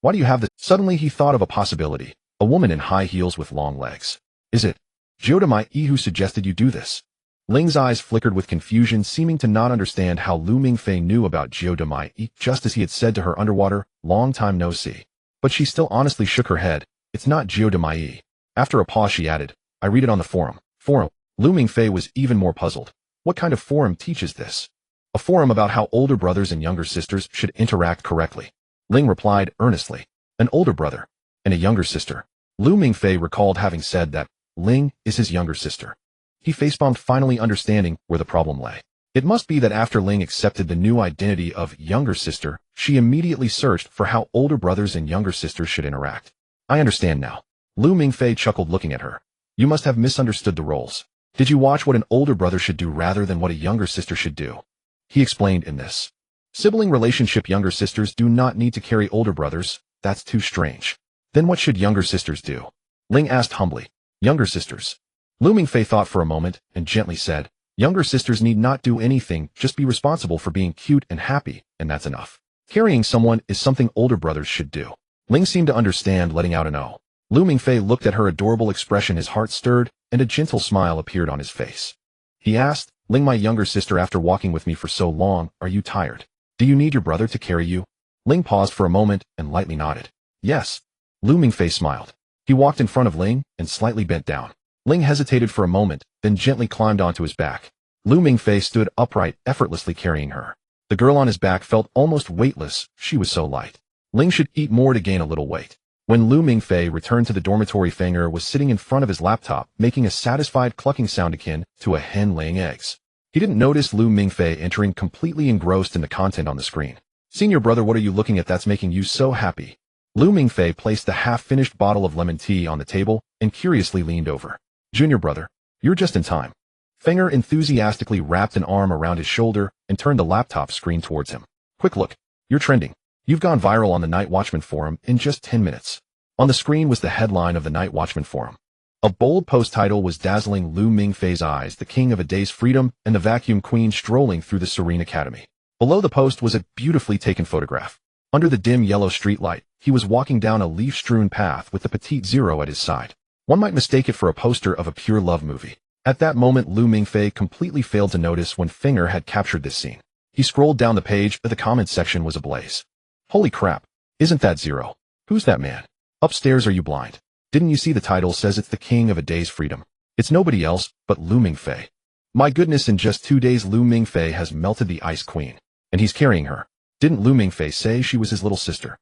"Why do you have this?" Suddenly he thought of a possibility. A woman in high heels with long legs. "Is it Jiu Demai who suggested you do this?" Ling's eyes flickered with confusion, seeming to not understand how Lu Mingfei knew about Jiu Demai, just as he had said to her underwater, "Long time no see." But she still honestly shook her head. "It's not Jiu Demai." After a pause she added, "I read it on the forum." Forum? Lu Mingfei was even more puzzled. What kind of forum teaches this? A forum about how older brothers and younger sisters should interact correctly. Ling replied earnestly, "An older brother and a younger sister." Lu Mingfei recalled having said that Ling is his younger sister. He facepalmed, finally understanding where the problem lay. It must be that after Ling accepted the new identity of younger sister, she immediately searched for how older brothers and younger sisters should interact. "I understand now." Lu Mingfei chuckled, looking at her. "You must have misunderstood the roles. Did you watch what an older brother should do rather than what a younger sister should do?" He explained in this sibling relationship, younger sisters do not need to carry older brothers. That's too strange. Then what should younger sisters do? Ling asked humbly. "Younger sisters." Lu Mingfei thought for a moment and gently said, "Younger sisters need not do anything, just be responsible for being cute and happy, and that's enough. Carrying someone is something older brothers should do." Ling seemed to understand, letting out an "oh." Lu Mingfei looked at her adorable expression, his heart stirred, and a gentle smile appeared on his face. He asked, Ling, my younger sister, after walking with me for so long, are you tired? Do you need your brother to carry you? Ling paused for a moment and lightly nodded. Yes. Lu Mingfei smiled. He walked in front of Ling and slightly bent down. Ling hesitated for a moment, then gently climbed onto his back. Lu Mingfei stood upright, effortlessly carrying her. The girl on his back felt almost weightless, she was so light. Ling should eat more to gain a little weight. When Lu Mingfei returned to the dormitory, Fenger was sitting in front of his laptop, making a satisfied clucking sound akin to a hen laying eggs. He didn't notice Lu Mingfei entering, completely engrossed in the content on the screen. Senior brother, what are you looking at that's making you so happy? Lu Mingfei placed the half-finished bottle of lemon tea on the table and curiously leaned over. Junior brother, you're just in time. Fenger enthusiastically wrapped an arm around his shoulder and turned the laptop screen towards him. Quick look, you're trending. You've gone viral on the Night Watchman forum in just 10 minutes. On the screen was the headline of the Night Watchman forum. A bold post title was dazzling Lu Mingfei's eyes, the king of a day's freedom and the vacuum queen strolling through the serene academy. Below the post was a beautifully taken photograph. Under the dim yellow streetlight, he was walking down a leaf-strewn path with the petite Zero at his side. One might mistake it for a poster of a pure love movie. At that moment, Lu Mingfei completely failed to notice when Fenger had captured this scene. He scrolled down the page, but the comments section was ablaze. Holy crap, isn't that Zero? Who's that man? Upstairs, are you blind? Didn't you see the title says it's the king of a day's freedom? It's nobody else but Lu Mingfei. My goodness, in just 2 days Lu Mingfei has melted the Ice Queen. And he's carrying her. Didn't Lu Mingfei say she was his little sister?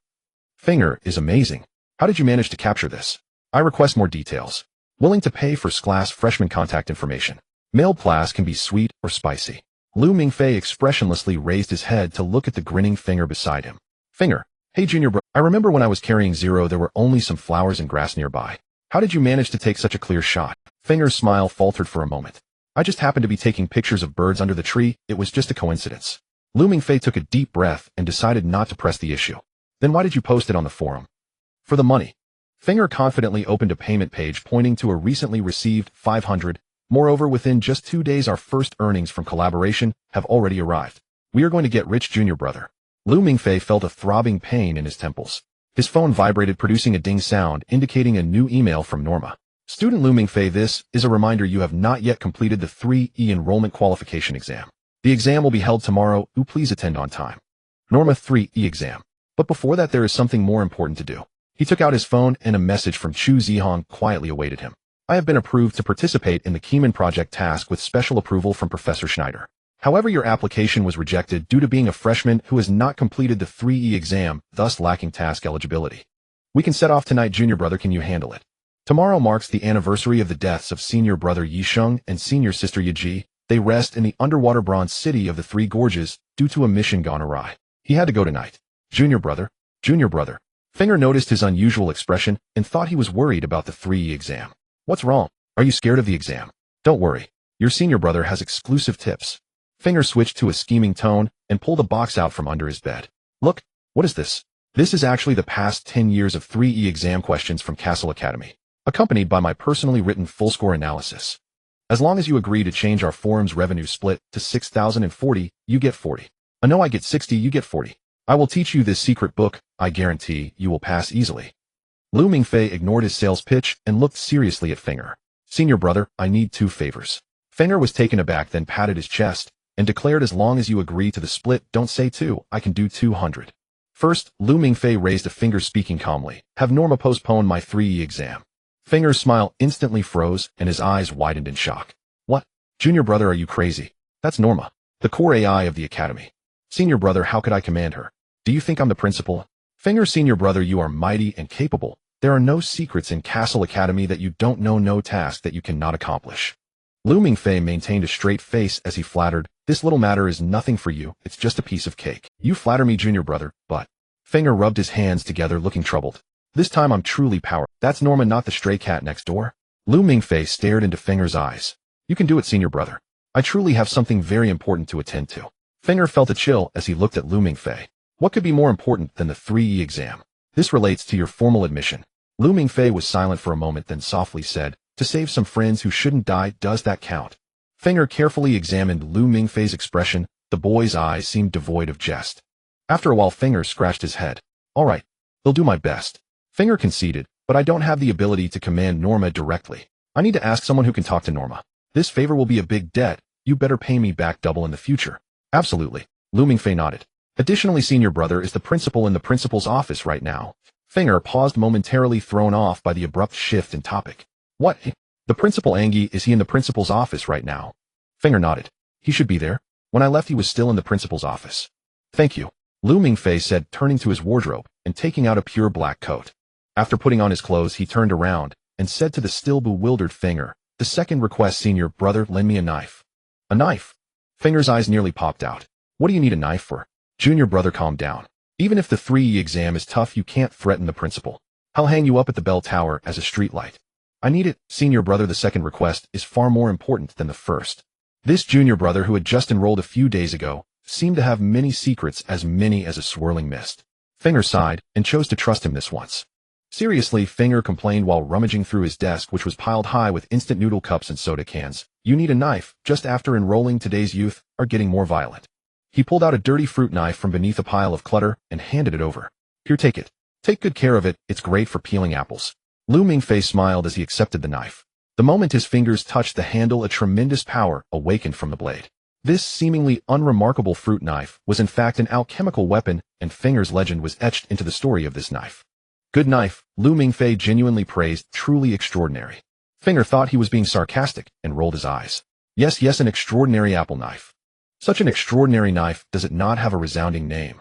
Fenger is amazing. How did you manage to capture this? I request more details. Willing to pay for class freshman contact information. Male class can be sweet or spicy. Lu Mingfei expressionlessly raised his head to look at the grinning Fenger beside him. Fenger, hey junior bro, I remember when I was carrying Zero there were only some flowers and grass nearby. How did you manage to take such a clear shot? Fenger's smile faltered for a moment. I just happened to be taking pictures of birds under the tree, it was just a coincidence. Lu Mingfei took a deep breath and decided not to press the issue. Then why did you post it on the forum? For the money. Fenger confidently opened a payment page pointing to a recently received 500. Moreover, within just 2 days our first earnings from collaboration have already arrived. We are going to get rich, junior brother. Lu Mingfei felt a throbbing pain in his temples. His phone vibrated, producing a ding sound indicating a new email from Norma. Student Lu Mingfei, this is a reminder you have not yet completed the 3E enrollment qualification exam. The exam will be held tomorrow. Please attend on time. Norma, 3E exam. But before that there is something more important to do. He took out his phone and a message from Chu Zihong quietly awaited him. I have been approved to participate in the Keyman project task with special approval from Professor Schneider. However, your application was rejected due to being a freshman who has not completed the 3E exam, thus lacking task eligibility. We can set off tonight, junior brother, can you handle it? Tomorrow marks the anniversary of the deaths of senior brother Yisheng and senior sister Yaji. They rest in the underwater bronze city of the Three Gorges due to a mission gone awry. He had to go tonight. Junior brother. Fenger noticed his unusual expression and thought he was worried about the 3E exam. What's wrong? Are you scared of the exam? Don't worry. Your senior brother has exclusive tips. Fenger switched to a scheming tone and pulled a box out from under his bed. Look, what is this? This is actually the past 10 years of 3E exam questions from Cassell Academy, accompanied by my personally written full score analysis. As long as you agree to change our forum's revenue split to 6,040, you get 40. No, I get 60, you get 40. I will teach you this secret book. I guarantee you will pass easily. Lu Mingfei ignored his sales pitch and looked seriously at Fenger. Senior brother, I need 2 favors. Fenger was taken aback, then patted his chest and declared, as long as you agree to the split, don't say 2, I can do 200. First, Lu Mingfei raised a finger, speaking calmly. Have Norma postpone my 3E exam. Fenger's smile instantly froze and his eyes widened in shock. What? Junior brother, are you crazy? That's Norma, the core AI of the academy. Senior brother, how could I command her? Do you think I'm the principal? Fenger, senior brother, you are mighty and capable. There are no secrets in Cassell Academy that you don't know, no task that you cannot accomplish. Lu Mingfei maintained a straight face as he flattered, this little matter is nothing for you, it's just a piece of cake. You flatter me, junior brother, but... Fenger rubbed his hands together, looking troubled. This time I'm truly powerful. That's Norma, not the stray cat next door. Lu Mingfei stared into Fenger's eyes. You can do it, senior brother. I truly have something very important to attend to. Fenger felt a chill as he looked at Lu Mingfei. What could be more important than the 3E exam? This relates to your formal admission. Lu Mingfei was silent for a moment, then softly said, to save some friends who shouldn't die, does that count? Fenger carefully examined Lu Mingfei's expression. The boy's eyes seemed devoid of jest. After a while, Fenger scratched his head. All right, I'll do my best. Fenger conceded, but I don't have the ability to command Norma directly. I need to ask someone who can talk to Norma. This favor will be a big debt, you better pay me back double in the future. Absolutely. Lu Mingfei nodded. Additionally, senior brother is the principal in the principal's office right now. Finger paused momentarily, thrown off by the abrupt shift in topic. What? The principal Angie, is he in the principal's office right now? Finger nodded. He should be there. When I left he was still in the principal's office. Thank you, Lu Mingfei said, turning to his wardrobe and taking out a pure black coat. After putting on his clothes he turned around and said to the still bewildered Finger, the second request, senior brother, lend me a knife. A knife? Finger's eyes nearly popped out. What do you need a knife for? Junior brother, calm down. Even if the 3E exam is tough you can't threaten the principal. I'll hang you up at the bell tower as a streetlight. I need it, senior brother, the second request is far more important than the first. This junior brother, who had just enrolled a few days ago, seemed to have many secrets, as many as a swirling mist. Finger sighed and chose to trust him this once. Seriously, Finger complained while rummaging through his desk, which was piled high with instant noodle cups and soda cans. You need a knife, just after enrolling. Today's youth are getting more violent. He pulled out a dirty fruit knife from beneath a pile of clutter and handed it over. Here, take it. Take good care of it, it's great for peeling apples. Lu Mingfei smiled as he accepted the knife. The moment his fingers touched the handle, a tremendous power awakened from the blade. This seemingly unremarkable fruit knife was in fact an alchemical weapon, and Finger's legend was etched into the story of this knife. Good knife, Lu Mingfei genuinely praised, truly extraordinary. Finger thought he was being sarcastic and rolled his eyes. Yes, an extraordinary apple knife. Such an extraordinary knife, does it not have a resounding name?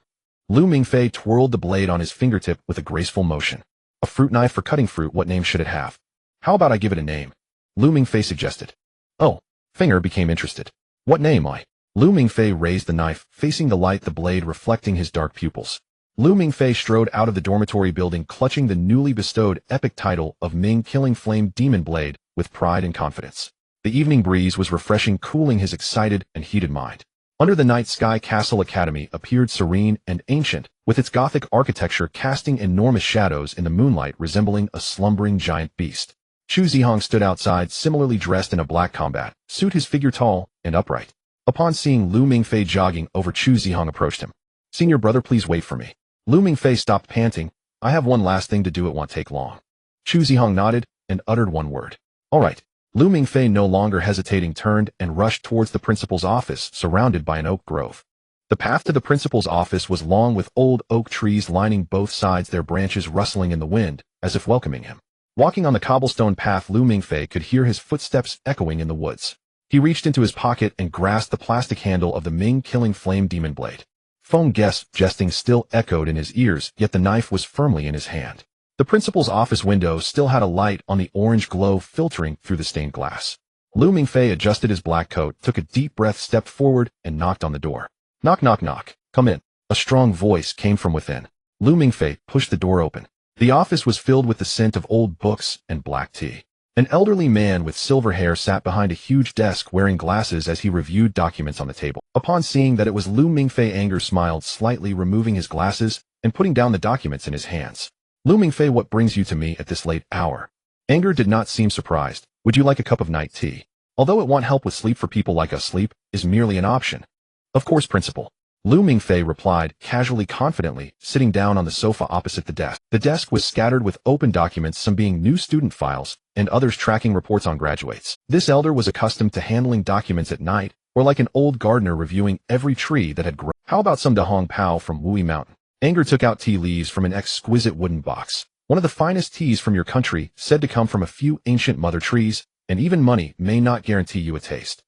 Lu Mingfei twirled the blade on his fingertip with a graceful motion. A fruit knife for cutting fruit, what name should it have? How about I give it a name? Lu Mingfei suggested. Oh, Finger became interested. What name? Lu Mingfei raised the knife, facing the light, the blade reflecting his dark pupils. Lu Mingfei strode out of the dormitory building, clutching the newly bestowed epic title of Ming Killing Flame Demon Blade with pride and confidence. The evening breeze was refreshing, cooling his excited and heated mind. Under the night sky, Cassell Academy appeared serene and ancient, with its Gothic architecture casting enormous shadows in the moonlight, resembling a slumbering giant beast. Chu Zihong stood outside, similarly dressed in a black combat suit, his figure tall and upright. Upon seeing Lu Mingfei jogging over, Chu Zihong approached him. Senior brother, please wait for me. Lu Mingfei stopped, panting. I have one last thing to do, it won't take long. Chu Zihong nodded and uttered one word. All right. Lu Mingfei, no longer hesitating, turned and rushed towards the principal's office, surrounded by an oak grove. The path to the principal's office was long, with old oak trees lining both sides, their branches rustling in the wind, as if welcoming him. Walking on the cobblestone path, Lu Mingfei could hear his footsteps echoing in the woods. He reached into his pocket and grasped the plastic handle of the Ming Killing Flame Demon Blade. Phone guests jesting still echoed in his ears, yet the knife was firmly in his hand. The principal's office window still had a light on, the orange glow filtering through the stained glass. Lu Mingfei adjusted his black coat, took a deep breath, stepped forward, and knocked on the door. Knock, knock, knock. Come in. A strong voice came from within. Lu Mingfei pushed the door open. The office was filled with the scent of old books and black tea. An elderly man with silver hair sat behind a huge desk, wearing glasses, as he reviewed documents on the table. Upon seeing that it was Lu Mingfei, Anger smiled slightly, removing his glasses and putting down the documents in his hands. Lu Mingfei, what brings you to me at this late hour? Anger did not seem surprised. Would you like a cup of night tea? Although it won't help with sleep for people like us, sleep is merely an option. Of course, principal. Lu Mingfei replied, casually, confidently, sitting down on the sofa opposite the desk. The desk was scattered with open documents, some being new student files, and others tracking reports on graduates. This elder was accustomed to handling documents at night, or like an old gardener reviewing every tree that had grown. How about some Dahong Pao from Wui Mountain? Anger took out tea leaves from an exquisite wooden box. One of the finest teas from your country, said to come from a few ancient mother trees, and even money may not guarantee you a taste.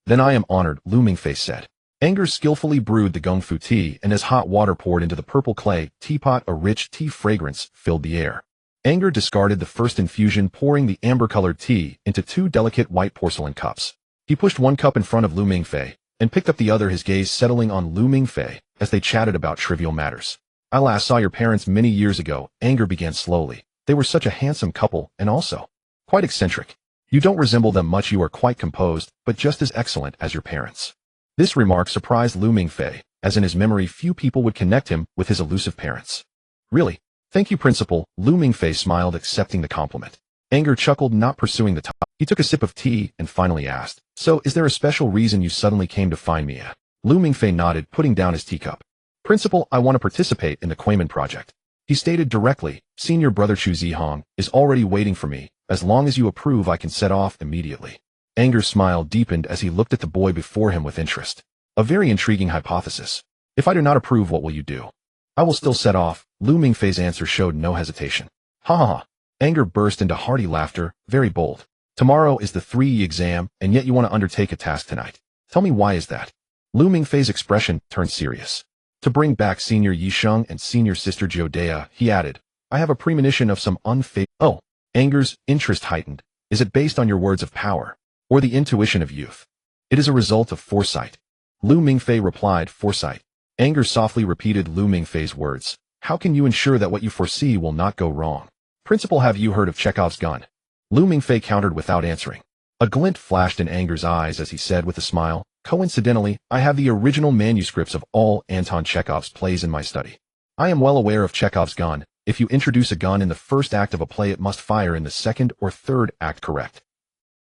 Then I am honored, Lu Mingfei said. Anger skillfully brewed the gongfu tea, and as hot water poured into the purple clay teapot, a rich tea fragrance filled the air. Anger discarded the first infusion, pouring the amber-colored tea into 2 delicate white porcelain cups. He pushed one cup in front of Lu Mingfei, and picked up the other, his gaze settling on Lu Mingfei as they chatted about trivial matters. I last saw your parents many years ago, Anger began slowly. They were such a handsome couple, and also quite eccentric. You don't resemble them much, you are quite composed, but just as excellent as your parents. This remark surprised Lu Mingfei, as in his memory few people would connect him with his elusive parents. Really? Thank you, principal, Lu Mingfei smiled, accepting the compliment. Anger chuckled, not pursuing the topic. He took a sip of tea and finally asked, so is there a special reason you suddenly came to find me at? Lu Mingfei nodded, putting down his teacup. Principal, I want to participate in the Quayman project. He stated directly, senior brother Chu Zihong is already waiting for me. As long as you approve, I can set off immediately. Anger's smile deepened as he looked at the boy before him with interest. A very intriguing hypothesis. If I do not approve, what will you do? I will still set off. Lu Mingfei's answer showed no hesitation. Ha ha ha. Anger burst into hearty laughter, very bold. Tomorrow is the 3E exam, and yet you want to undertake a task tonight. Tell me, why is that? Lu Mingfei's expression turned serious. To bring back Senior Yisheng and Senior Sister Jiodea, he added, I have a premonition of some unfaithful. Oh, Anger's interest heightened. Is it based on your words of power, or the intuition of youth? It is a result of foresight. Lu Mingfei replied, foresight. Anger softly repeated Lu Mingfei's words. How can you ensure that what you foresee will not go wrong? Principal, have you heard of Chekhov's gun? Lu Mingfei countered without answering. A glint flashed in Anger's eyes as he said with a smile, coincidentally, I have the original manuscripts of all Anton Chekhov's plays in my study. I am well aware of Chekhov's gun. If you introduce a gun in the first act of a play, it must fire in the second or third act, correct?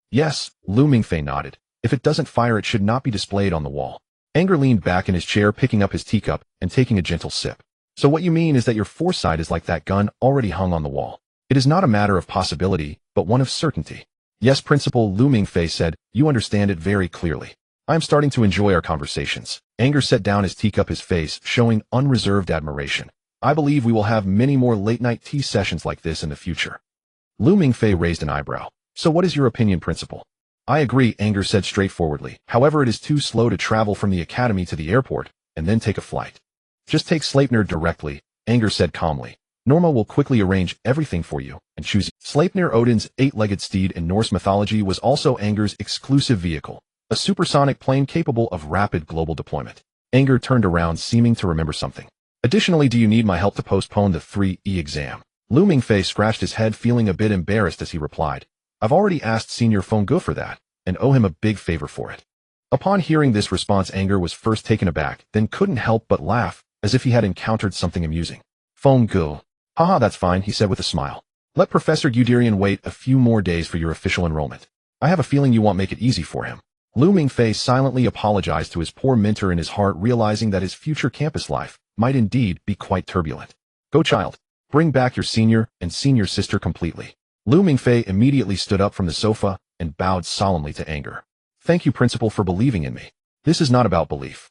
Yes, Lu Mingfei nodded. If it doesn't fire, it should not be displayed on the wall. Anger leaned back in his chair, picking up his teacup and taking a gentle sip. So what you mean is that your foresight is like that gun already hung on the wall. It is not a matter of possibility, but one of certainty. Yes, Principal, Lu Mingfei said, you understand it very clearly. I am starting to enjoy our conversations. Anger set down his teacup, his face showing unreserved admiration. I believe we will have many more late-night tea sessions like this in the future. Lu Mingfei raised an eyebrow. So what is your opinion, Principal? I agree, Anger said straightforwardly. However, it is too slow to travel from the academy to the airport and then take a flight. Just take Sleipnir directly, Anger said calmly. Norma will quickly arrange everything for you and choose. Sleipnir, Odin's 8-legged steed in Norse mythology, was also Anger's exclusive vehicle, a supersonic plane capable of rapid global deployment. Anger turned around, seeming to remember something. Additionally, do you need my help to postpone the 3E exam? Lu Mingfei scratched his head, feeling a bit embarrassed as he replied, I've already asked Senior Fengge for that, and owe him a big favor for it. Upon hearing this response, Anger was first taken aback, then couldn't help but laugh, as if he had encountered something amusing. Fengge. Haha, that's fine, he said with a smile. Let Professor Guderian wait a few more days for your official enrollment. I have a feeling you won't make it easy for him. Lu Mingfei silently apologized to his poor mentor in his heart, realizing that his future campus life might indeed be quite turbulent. Go, child. Bring back your senior and senior sister completely. Lu Mingfei immediately stood up from the sofa and bowed solemnly to Anger. Thank you, Principal, for believing in me. This is not about belief.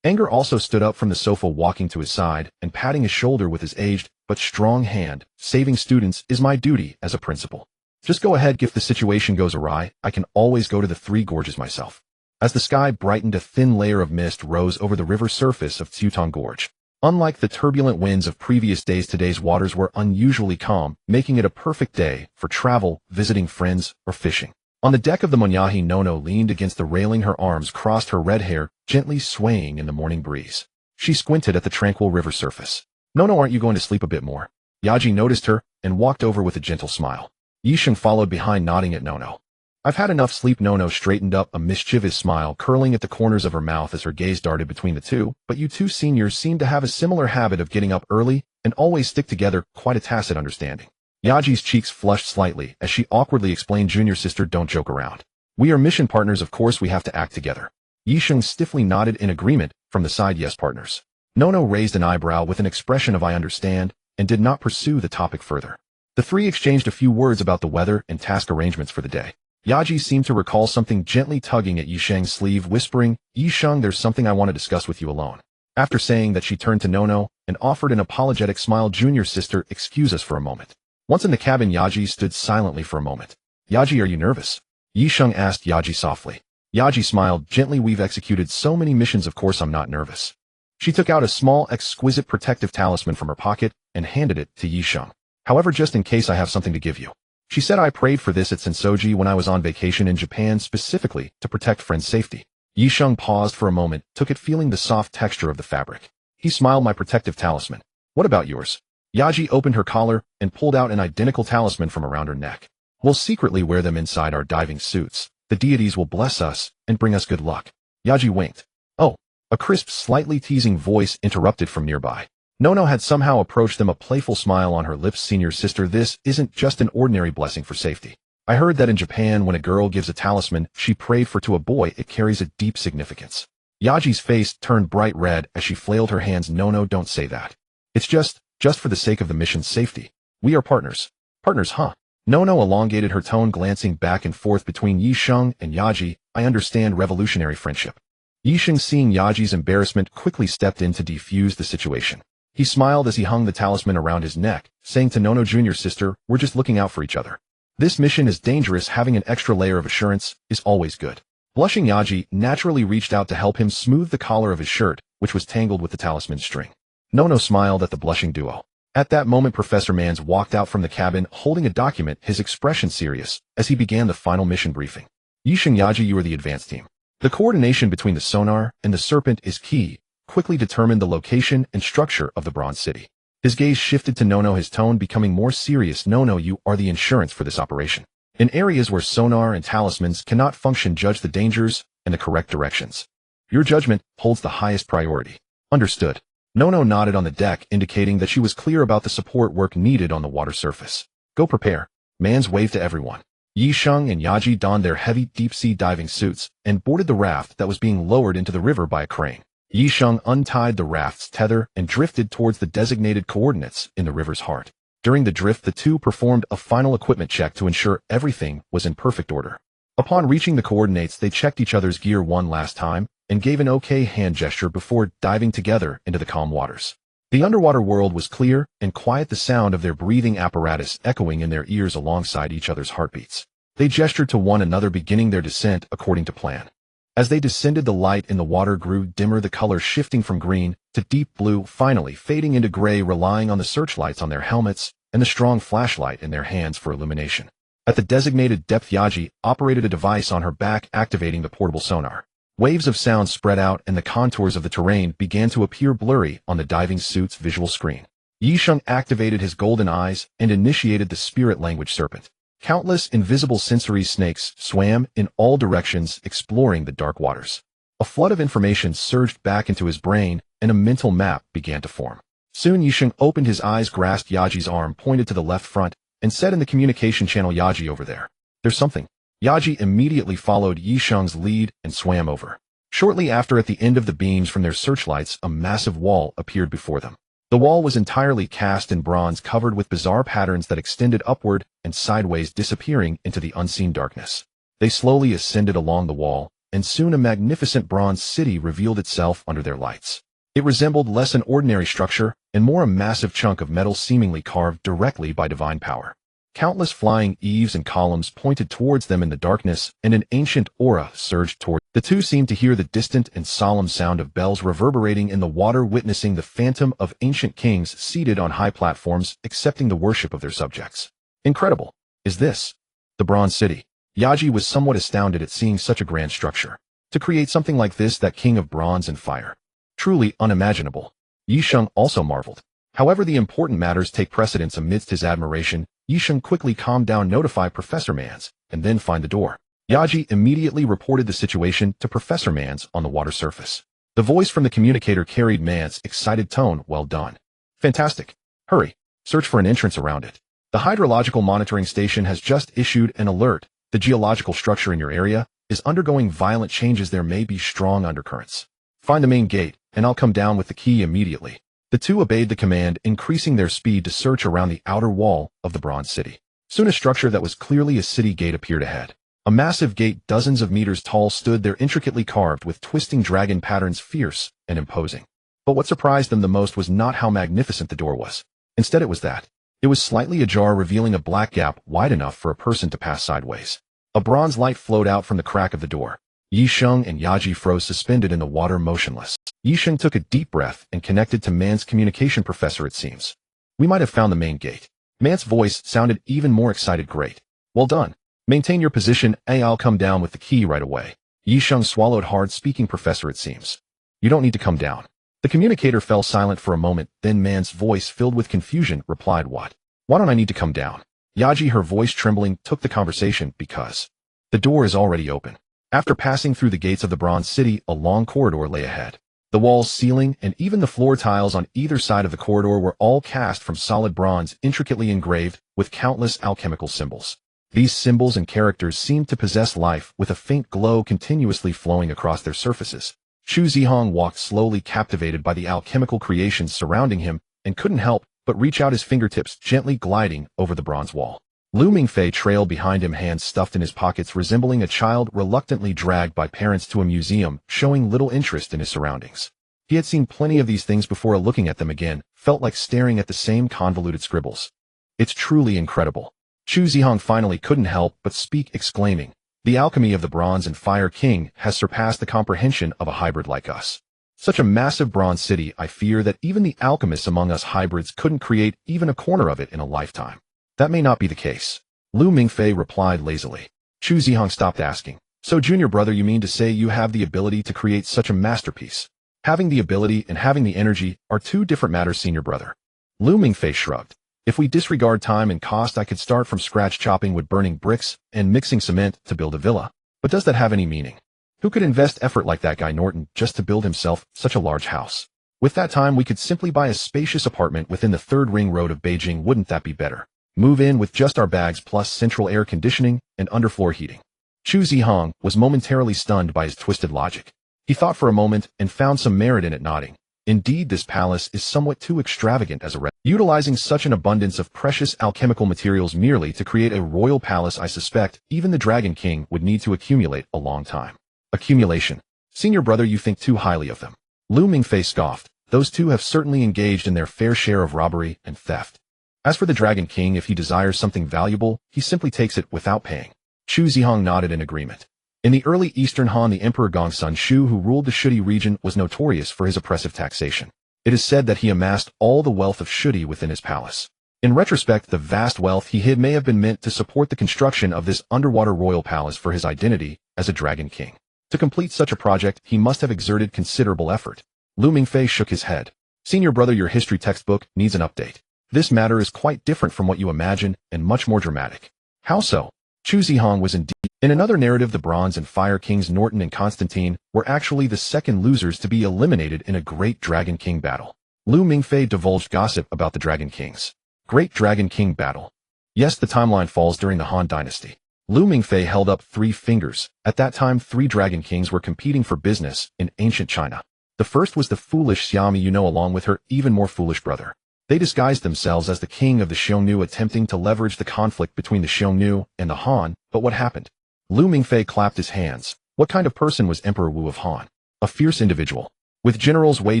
Anger also stood up from the sofa, walking to his side and patting his shoulder with his aged but strong hand. Saving students is my duty as a principal. Just go ahead. If the situation goes awry, I can always go to the Three Gorges myself. As the sky brightened, a thin layer of mist rose over the river surface of Tsuton Gorge. Unlike the turbulent winds of previous days, today's waters were unusually calm, making it a perfect day for travel, visiting friends, or fishing. On the deck of the Monyahi, Nono leaned against the railing, her arms crossed, her red hair gently swaying in the morning breeze. She squinted at the tranquil river surface. Nono, aren't you going to sleep a bit more? Yaji noticed her and walked over with a gentle smile. Yisheng followed behind, nodding at Nono. I've had enough sleep. Nono straightened up, a mischievous smile curling at the corners of her mouth as her gaze darted between the two. But you two seniors seem to have a similar habit of getting up early and always stick together, quite a tacit understanding. Yaji's cheeks flushed slightly as she awkwardly explained, Junior sister, don't joke around. We are mission partners, of course we have to act together. Yisheng stiffly nodded in agreement from the side. Yes, partners. Nono raised an eyebrow with an expression of I understand and did not pursue the topic further. The three exchanged a few words about the weather and task arrangements for the day. Yaji seemed to recall something, gently tugging at Yisheng's sleeve, whispering, Yisheng, there's something I want to discuss with you alone. After saying that, she turned to Nono and offered an apologetic smile. Junior sister, excuse us for a moment. Once in the cabin, Yaji stood silently for a moment. Yaji, are you nervous? Yisheng asked Yaji softly. Yaji smiled gently. We've executed so many missions, of course I'm not nervous. She took out a small, exquisite protective talisman from her pocket and handed it to Yisheng. However, just in case, I have something to give you. She said, I prayed for this at Sensoji when I was on vacation in Japan, specifically to protect friends' safety. Yisheng paused for a moment, took it, feeling the soft texture of the fabric. He smiled. My protective talisman. What about yours? Yaji opened her collar and pulled out an identical talisman from around her neck. We'll secretly wear them inside our diving suits. The deities will bless us and bring us good luck. Yaji winked. Oh, a crisp, slightly teasing voice interrupted from nearby. Nono had somehow approached them, a playful smile on her lips. Senior sister, this isn't just an ordinary blessing for safety. I heard that in Japan, when a girl gives a talisman she prayed for to a boy, it carries a deep significance. Yaji's face turned bright red as she flailed her hands. Nono, don't say that. It's just for the sake of the mission's safety. We are partners. Partners, huh? Nono elongated her tone, glancing back and forth between Yisheng and Yaji. I understand revolutionary friendship. Yisheng, seeing Yaji's embarrassment, quickly stepped in to defuse the situation. He smiled as he hung the talisman around his neck, saying to Nono Jr.'s sister, we're just looking out for each other. This mission is dangerous. Having an extra layer of assurance is always good. Blushing Yaji naturally reached out to help him smooth the collar of his shirt, which was tangled with the talisman string. Nono smiled at the blushing duo. At that moment, Professor Mans walked out from the cabin holding a document, his expression serious, as he began the final mission briefing. Yisheng, Yaji, you are the advanced team. The coordination between the sonar and the serpent is key. Quickly determine the location and structure of the Bronze City. His gaze shifted to Nono, his tone becoming more serious. Nono, you are the insurance for this operation. In areas where sonar and talismans cannot function, judge the dangers and the correct directions. Your judgment holds the highest priority. Understood. Nono nodded on the deck, indicating that she was clear about the support work needed on the water surface. Go prepare. Mans waved to everyone. Yisheng and Yaji donned their heavy deep-sea diving suits and boarded the raft that was being lowered into the river by a crane. Yisheng untied the raft's tether and drifted towards the designated coordinates in the river's heart. During the drift, the two performed a final equipment check to ensure everything was in perfect order. Upon reaching the coordinates, they checked each other's gear one last time and gave an okay hand gesture before diving together into the calm waters. The underwater world was clear and quiet, the sound of their breathing apparatus echoing in their ears alongside each other's heartbeats. They gestured to one another, beginning their descent according to plan. As they descended, the light in the water grew dimmer, the color shifting from green to deep blue, finally fading into gray, relying on the searchlights on their helmets and the strong flashlight in their hands for illumination. At the designated depth, Yaji operated a device on her back, activating the portable sonar. Waves of sound spread out and the contours of the terrain began to appear blurry on the diving suit's visual screen. Yisheng activated his golden eyes and initiated the spirit language serpent. Countless invisible sensory snakes swam in all directions, exploring the dark waters. A flood of information surged back into his brain, and a mental map began to form. Soon Yisheng opened his eyes, grasped Yaji's arm, pointed to the left front, and said in the communication channel, Yaji, over there. There's something. Yaji immediately followed Yisheng's lead and swam over. Shortly after, at the end of the beams from their searchlights, a massive wall appeared before them. The wall was entirely cast in bronze, covered with bizarre patterns that extended upward and sideways, disappearing into the unseen darkness. They slowly ascended along the wall, and soon a magnificent bronze city revealed itself under their lights. It resembled less an ordinary structure and more a massive chunk of metal seemingly carved directly by divine power. Countless flying eaves and columns pointed towards them in the darkness, and an ancient aura surged toward. The two seemed to hear the distant and solemn sound of bells reverberating in the water, witnessing the phantom of ancient kings seated on high platforms, accepting the worship of their subjects. Incredible. Is this the Bronze City? Yaji was somewhat astounded at seeing such a grand structure. To create something like this, that king of bronze and fire. Truly unimaginable. Yisheng also marveled. However, the important matters take precedence. Amidst his admiration, Yisheng quickly calmed down, notify Professor Mans, and then find the door. Yaji immediately reported the situation to Professor Mans on the water surface. The voice from the communicator carried Mans' excited tone. Well done. Fantastic. Hurry. Search for an entrance around it. The hydrological monitoring station has just issued an alert. The geological structure in your area is undergoing violent changes. There may be strong undercurrents. Find the main gate, and I'll come down with the key immediately. The two obeyed the command, increasing their speed to search around the outer wall of the Bronze City. Soon a structure that was clearly a city gate appeared ahead. A massive gate dozens of meters tall stood there, intricately carved with twisting dragon patterns, fierce and imposing. But what surprised them the most was not how magnificent the door was. Instead, it was that it was slightly ajar, revealing a black gap wide enough for a person to pass sideways. A bronze light flowed out from the crack of the door. Yisheng and Yaji froze, suspended in the water, motionless. Yisheng took a deep breath and connected to Man's communication. Professor, it seems we might have found the main gate. Man's voice sounded even more excited. Great. Well done. Maintain your position. I'll come down with the key right away. Yisheng swallowed hard, speaking. Professor, it seems you don't need to come down. The communicator fell silent for a moment, then Man's voice, filled with confusion, replied, What? Why don't I need to come down? Yaji, her voice trembling, took the conversation. Because the door is already open. After passing through the gates of the Bronze City, a long corridor lay ahead. The walls, ceiling, and even the floor tiles on either side of the corridor were all cast from solid bronze, intricately engraved with countless alchemical symbols. These symbols and characters seemed to possess life, with a faint glow continuously flowing across their surfaces. Xu Zihong walked slowly, captivated by the alchemical creations surrounding him, and couldn't help but reach out his fingertips, gently gliding over the bronze wall. Lu Mingfei trailed behind him, hands stuffed in his pockets, resembling a child reluctantly dragged by parents to a museum, showing little interest in his surroundings. He had seen plenty of these things before. Looking at them again felt like staring at the same convoluted scribbles. It's truly incredible. Chu Zihong finally couldn't help but speak, exclaiming, "The alchemy of the Bronze and Fire King has surpassed the comprehension of a hybrid like us. Such a massive bronze city, I fear that even the alchemists among us hybrids couldn't create even a corner of it in a lifetime." "That may not be the case," Lu Mingfei replied lazily. Chu Zihong stopped, asking, "So, junior brother, you mean to say you have the ability to create such a masterpiece?" "Having the ability and having the energy are two different matters, senior brother." Lu Mingfei shrugged. "If we disregard time and cost, I could start from scratch, chopping wood, burning bricks, and mixing cement to build a villa. But does that have any meaning? Who could invest effort like that guy Norton just to build himself such a large house? With that time, we could simply buy a spacious apartment within the third ring road of Beijing. Wouldn't that be better? Move in with just our bags plus central air conditioning and underfloor heating." Chu Zihong was momentarily stunned by his twisted logic. He thought for a moment and found some merit in it, nodding. "Indeed, this palace is somewhat too extravagant as a utilizing such an abundance of precious alchemical materials merely to create a royal palace. I suspect even the Dragon King would need to accumulate a long time." "Accumulation? Senior brother, you think too highly of them." Lu Mingfei scoffed. "Those two have certainly engaged in their fair share of robbery and theft. As for the Dragon King, if he desires something valuable, he simply takes it without paying." Chu Zihong nodded in agreement. In the early Eastern Han, the Emperor Gongsun Shu, who ruled the Shudi region, was notorious for his oppressive taxation. It is said that he amassed all the wealth of Shudi within his palace. In retrospect, the vast wealth he hid may have been meant to support the construction of this underwater royal palace for his identity as a Dragon King. To complete such a project, he must have exerted considerable effort. Lu Mingfei shook his head. "Senior brother, your history textbook needs an update. This matter is quite different from what you imagine and much more dramatic." "How so?" Chu Zihong was indeed. In another narrative, the Bronze and Fire Kings Norton and Constantine were actually the second losers to be eliminated in a Great Dragon King battle. Lu Mingfei divulged gossip about the Dragon Kings. Great Dragon King battle. Yes, the timeline falls during the Han Dynasty. Lu Mingfei held up 3 fingers. At that time, 3 Dragon Kings were competing for business in ancient China. The first was the foolish Xiaomi, along with her even more foolish brother. They disguised themselves as the king of the Xiongnu, attempting to leverage the conflict between the Xiongnu and the Han. But what happened? Lu Mingfei clapped his hands. What kind of person was Emperor Wu of Han? A fierce individual. With generals Wei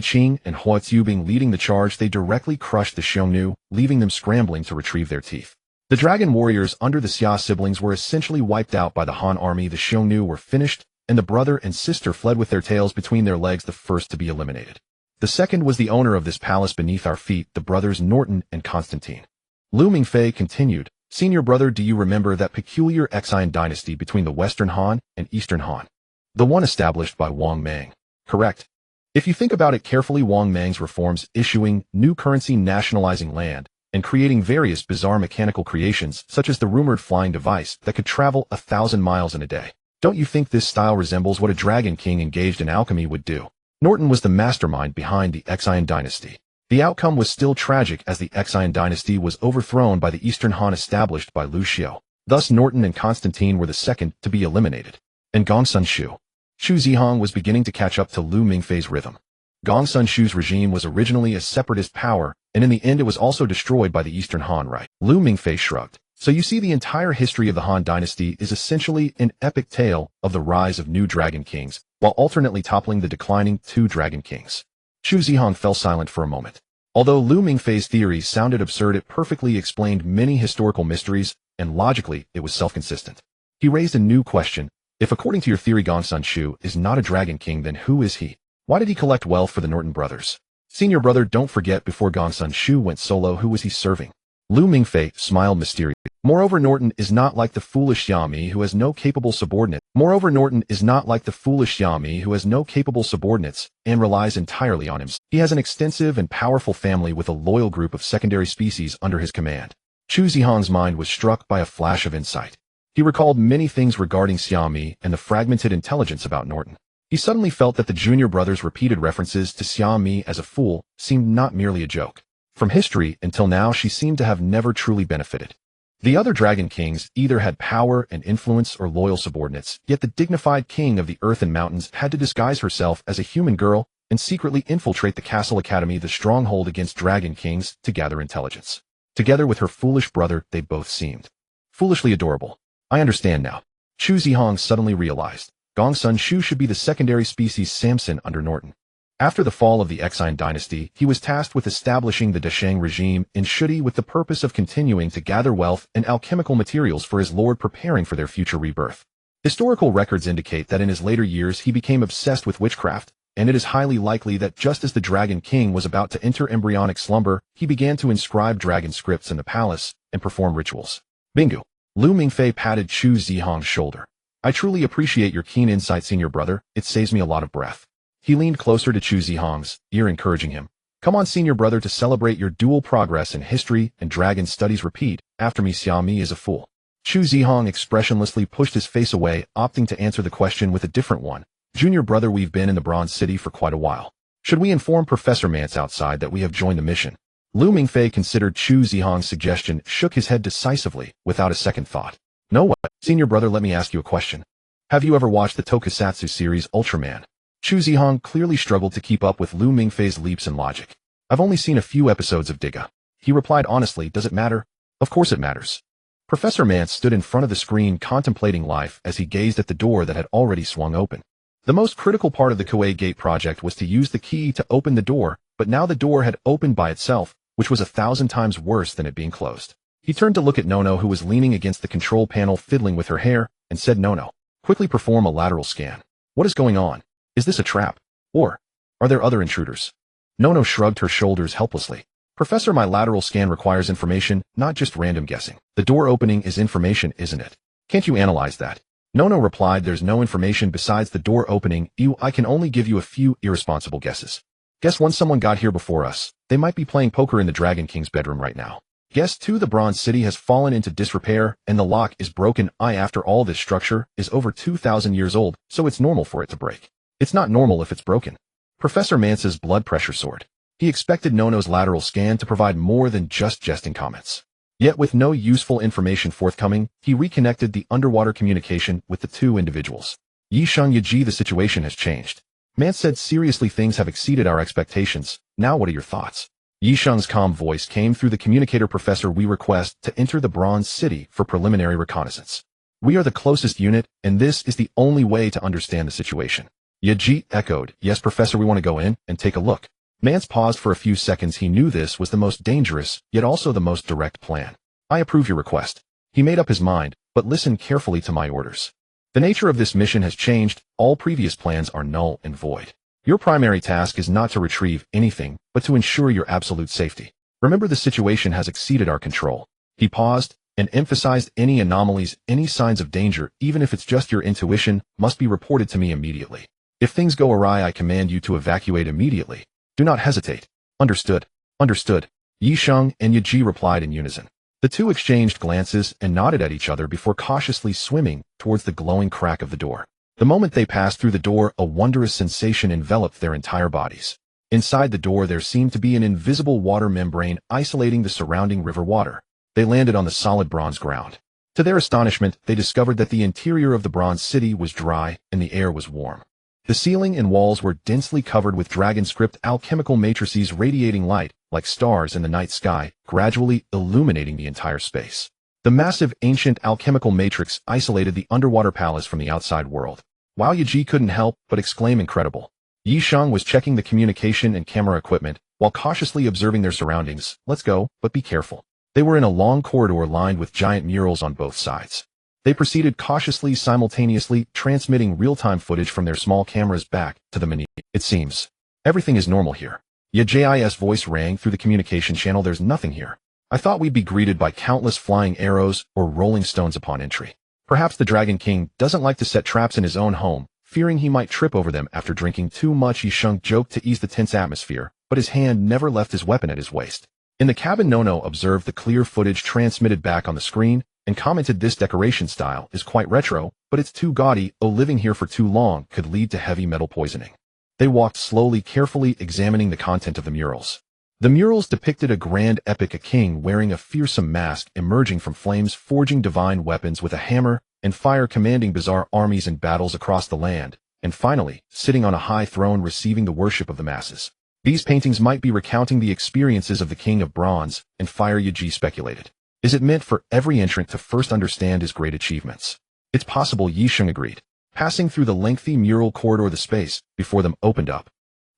Qing and Hua Zubing leading the charge, they directly crushed the Xiongnu, leaving them scrambling to retrieve their teeth. The dragon warriors under the Xia siblings were essentially wiped out by the Han army. The Xiongnu were finished, and the brother and sister fled with their tails between their legs, the first to be eliminated. The second was the owner of this palace beneath our feet, the brothers Norton and Constantine. Lu Mingfei continued, "Senior brother, do you remember that peculiar Xian dynasty between the Western Han and Eastern Han? The one established by Wang Mang. Correct? If you think about it carefully, Wang Mang's reforms, issuing new currency, nationalizing land, and creating various bizarre mechanical creations, such as the rumored flying device that could travel 1,000 miles in a day. Don't you think this style resembles what a Dragon King engaged in alchemy would do? Norton was the mastermind behind the Xian dynasty. The outcome was still tragic, as the Xian dynasty was overthrown by the Eastern Han established by Lu Xiu. Thus Norton and Constantine were the second to be eliminated. And Gongsun Shu. Chu Zihong was beginning to catch up to Lu Mingfei's rhythm. Gongsun Shu's regime was originally a separatist power, and in the end it was also destroyed by the Eastern Han, right? Lu Mingfei shrugged. So you see, the entire history of the Han dynasty is essentially an epic tale of the rise of new Dragon Kings, while alternately toppling the declining 2 Dragon Kings. Chu Zihong fell silent for a moment. Although Lu Mingfei's theories sounded absurd, it perfectly explained many historical mysteries, and logically it was self-consistent. He raised a new question. If according to your theory Gongsun Shu is not a Dragon King, then who is he? Why did he collect wealth for the Norton brothers? Senior brother, don't forget, before Gongsun Shu went solo, who was he serving? Lu Mingfei smiled mysteriously. Moreover, Norton is not like the foolish Xiaomi who has no capable subordinates. And relies entirely on him. He has an extensive and powerful family with a loyal group of secondary species under his command. Chu Zihong's mind was struck by a flash of insight. He recalled many things regarding Xiaomi and the fragmented intelligence about Norton. He suddenly felt that the junior brother's repeated references to Xiaomi as a fool seemed not merely a joke. From history until now, she seemed to have never truly benefited. The other Dragon Kings either had power and influence or loyal subordinates, yet the dignified king of the earth and mountains had to disguise herself as a human girl and secretly infiltrate the Cassell Academy, the stronghold against Dragon Kings, to gather intelligence. Together with her foolish brother, they both seemed Foolishly adorable. I understand now. Chu Zihong suddenly realized. Gongsun Shu should be the secondary species Samson under Norton. After the fall of the Exine dynasty, he was tasked with establishing the Dashang regime in Shudi with the purpose of continuing to gather wealth and alchemical materials for his lord, preparing for their future rebirth. Historical records indicate that in his later years he became obsessed with witchcraft, and it is highly likely that just as the Dragon King was about to enter embryonic slumber, he began to inscribe dragon scripts in the palace and perform rituals. Bingo. Lu Mingfei patted Chu Zihong's shoulder. I truly appreciate your keen insight, senior brother. It saves me a lot of breath. He leaned closer to Chu Zihong's ear, encouraging him. Come on, senior brother, to celebrate your dual progress in history and dragon studies. Repeat after me. Xiaomi is a fool. Chu Zihong expressionlessly pushed his face away, opting to answer the question with a different one. Junior brother, we've been in the Bronze City for quite a while. Should we inform Professor Mance outside that we have joined the mission? Lu Mingfei considered Chu Zihong's suggestion, shook his head decisively, without a second thought. No what? Senior brother, let me ask you a question. Have you ever watched the Tokusatsu series Ultraman? Chu Zihong clearly struggled to keep up with Lu Mingfei's leaps in logic. I've only seen a few episodes of Digga. He replied honestly, does it matter? Of course it matters. Professor Mance stood in front of the screen contemplating life as he gazed at the door that had already swung open. The most critical part of the Kuei Gate project was to use the key to open the door, but now the door had opened by itself, which was 1,000 times worse than it being closed. He turned to look at Nono, who was leaning against the control panel fiddling with her hair, and said, Nono, quickly perform a lateral scan. What is going on? Is this a trap? Or are there other intruders? Nono shrugged her shoulders helplessly. Professor, my lateral scan requires information, not just random guessing. The door opening is information, isn't it? Can't you analyze that? Nono replied, there's no information besides the door opening. I can only give you a few irresponsible guesses. Guess 1, someone got here before us. They might be playing poker in the Dragon King's bedroom right now. Guess 2, the Bronze City has fallen into disrepair and the lock is broken. After all, this structure is over 2,000 years old, so it's normal for it to break. It's not normal if it's broken. Professor Mance's blood pressure soared. He expected Nono's lateral scan to provide more than just jesting comments. Yet with no useful information forthcoming, he reconnected the underwater communication with the two individuals. Yisheng Yaji, the situation has changed. Mance said, seriously, things have exceeded our expectations. Now what are your thoughts? Yisheng's calm voice came through the communicator. Professor, we request to enter the Bronze City for preliminary reconnaissance. We are the closest unit, and this is the only way to understand the situation. Yaji echoed, yes, Professor, we want to go in and take a look. Mance paused for a few seconds. He knew this was the most dangerous, yet also the most direct plan. I approve your request. He made up his mind, but listen carefully to my orders. The nature of this mission has changed. All previous plans are null and void. Your primary task is not to retrieve anything, but to ensure your absolute safety. Remember, the situation has exceeded our control. He paused and emphasized, any anomalies, any signs of danger, even if it's just your intuition, must be reported to me immediately. If things go awry, I command you to evacuate immediately. Do not hesitate. Understood. Understood. Yisheng and Yaji replied in unison. The two exchanged glances and nodded at each other before cautiously swimming towards the glowing crack of the door. The moment they passed through the door, a wondrous sensation enveloped their entire bodies. Inside the door there seemed to be an invisible water membrane isolating the surrounding river water. They landed on the solid bronze ground. To their astonishment, they discovered that the interior of the Bronze City was dry and the air was warm. The ceiling and walls were densely covered with dragon script alchemical matrices radiating light, like stars in the night sky, gradually illuminating the entire space. The massive ancient alchemical matrix isolated the underwater palace from the outside world. While Yaji couldn't help but exclaim, incredible. Yisheng was checking the communication and camera equipment, while cautiously observing their surroundings. Let's go, but be careful. They were in a long corridor lined with giant murals on both sides. They proceeded cautiously, simultaneously transmitting real-time footage from their small cameras back to the menu. It seems everything is normal here. Yaji's voice rang through the communication channel. There's nothing here. I thought we'd be greeted by countless flying arrows or rolling stones upon entry. Perhaps the Dragon King doesn't like to set traps in his own home, fearing he might trip over them after drinking too much. Yisheng joked to ease the tense atmosphere, but his hand never left his weapon at his waist. In the cabin, Nono observed the clear footage transmitted back on the screen and commented, this decoration style is quite retro, but it's too gaudy. Living here for too long could lead to heavy metal poisoning. They walked slowly, carefully examining the content of the murals. The murals depicted a grand epic, a king wearing a fearsome mask emerging from flames, forging divine weapons with a hammer and fire, commanding bizarre armies and battles across the land, and finally, sitting on a high throne receiving the worship of the masses. These paintings might be recounting the experiences of the King of Bronze and Fire, Yaji speculated. Is it meant for every entrant to first understand his great achievements? It's possible, Yisheng agreed. Passing through the lengthy mural corridor, the space before them opened up.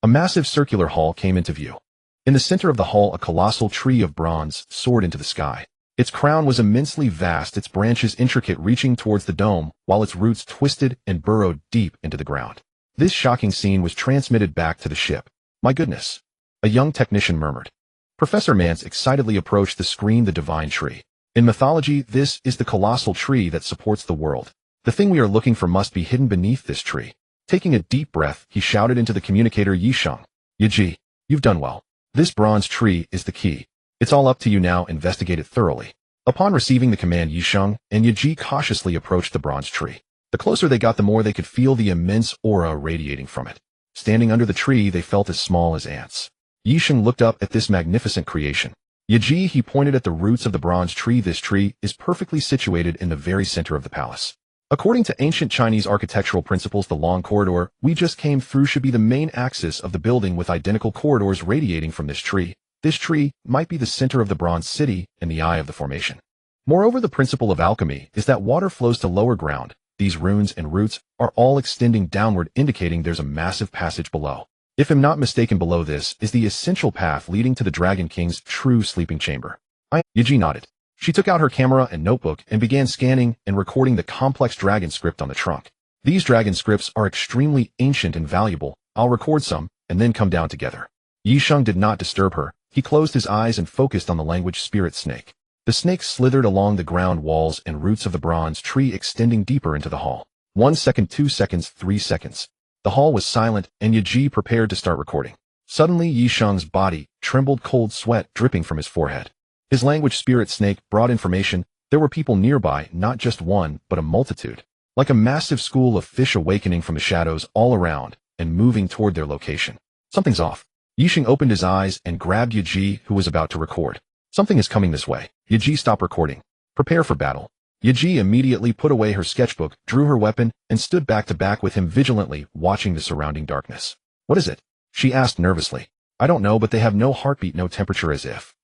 A massive circular hall came into view. In the center of the hall, a colossal tree of bronze soared into the sky. Its crown was immensely vast, its branches intricate, reaching towards the dome, while its roots twisted and burrowed deep into the ground. This shocking scene was transmitted back to the ship. My goodness, a young technician murmured. Professor Mance excitedly approached the screen. The divine tree. In mythology, this is the colossal tree that supports the world. The thing we are looking for must be hidden beneath this tree. Taking a deep breath, he shouted into the communicator, Yisheng. Yaji, you've done well. This bronze tree is the key. It's all up to you now. Investigate it thoroughly. Upon receiving the command, Yisheng and Yaji cautiously approached the bronze tree. The closer they got, the more they could feel the immense aura radiating from it. Standing under the tree, they felt as small as ants. Yisheng looked up at this magnificent creation. Yaji, he pointed at the roots of the bronze tree. This tree is perfectly situated in the very center of the palace. According to ancient Chinese architectural principles, the long corridor we just came through should be the main axis of the building, with identical corridors radiating from this tree. This tree might be the center of the bronze city and the eye of the formation. Moreover, the principle of alchemy is that water flows to lower ground. These runes and roots are all extending downward, indicating there's a massive passage below. If I'm not mistaken, below this is the essential path leading to the Dragon King's true sleeping chamber. Yaji nodded. She took out her camera and notebook and began scanning and recording the complex dragon script on the trunk. These dragon scripts are extremely ancient and valuable. I'll record some and then come down together. Yisheng did not disturb her. He closed his eyes and focused on the language spirit snake. The snake slithered along the ground walls and roots of the bronze tree, extending deeper into the hall. 1 second, 2 seconds, 3 seconds. The hall was silent, and Yaji prepared to start recording. Suddenly, Yisheng's body trembled, cold sweat dripping from his forehead. His language spirit snake brought information. There were people nearby, not just one, but a multitude. Like a massive school of fish awakening from the shadows all around and moving toward their location. Something's off. Yisheng opened his eyes and grabbed Yaji, who was about to record. Something is coming this way. Yaji, stop recording. Prepare for battle. Yaji immediately put away her sketchbook, drew her weapon, and stood back to back with him, vigilantly watching the surrounding darkness. What is it? She asked nervously. I don't know, but they have no heartbeat, no temperature, as if.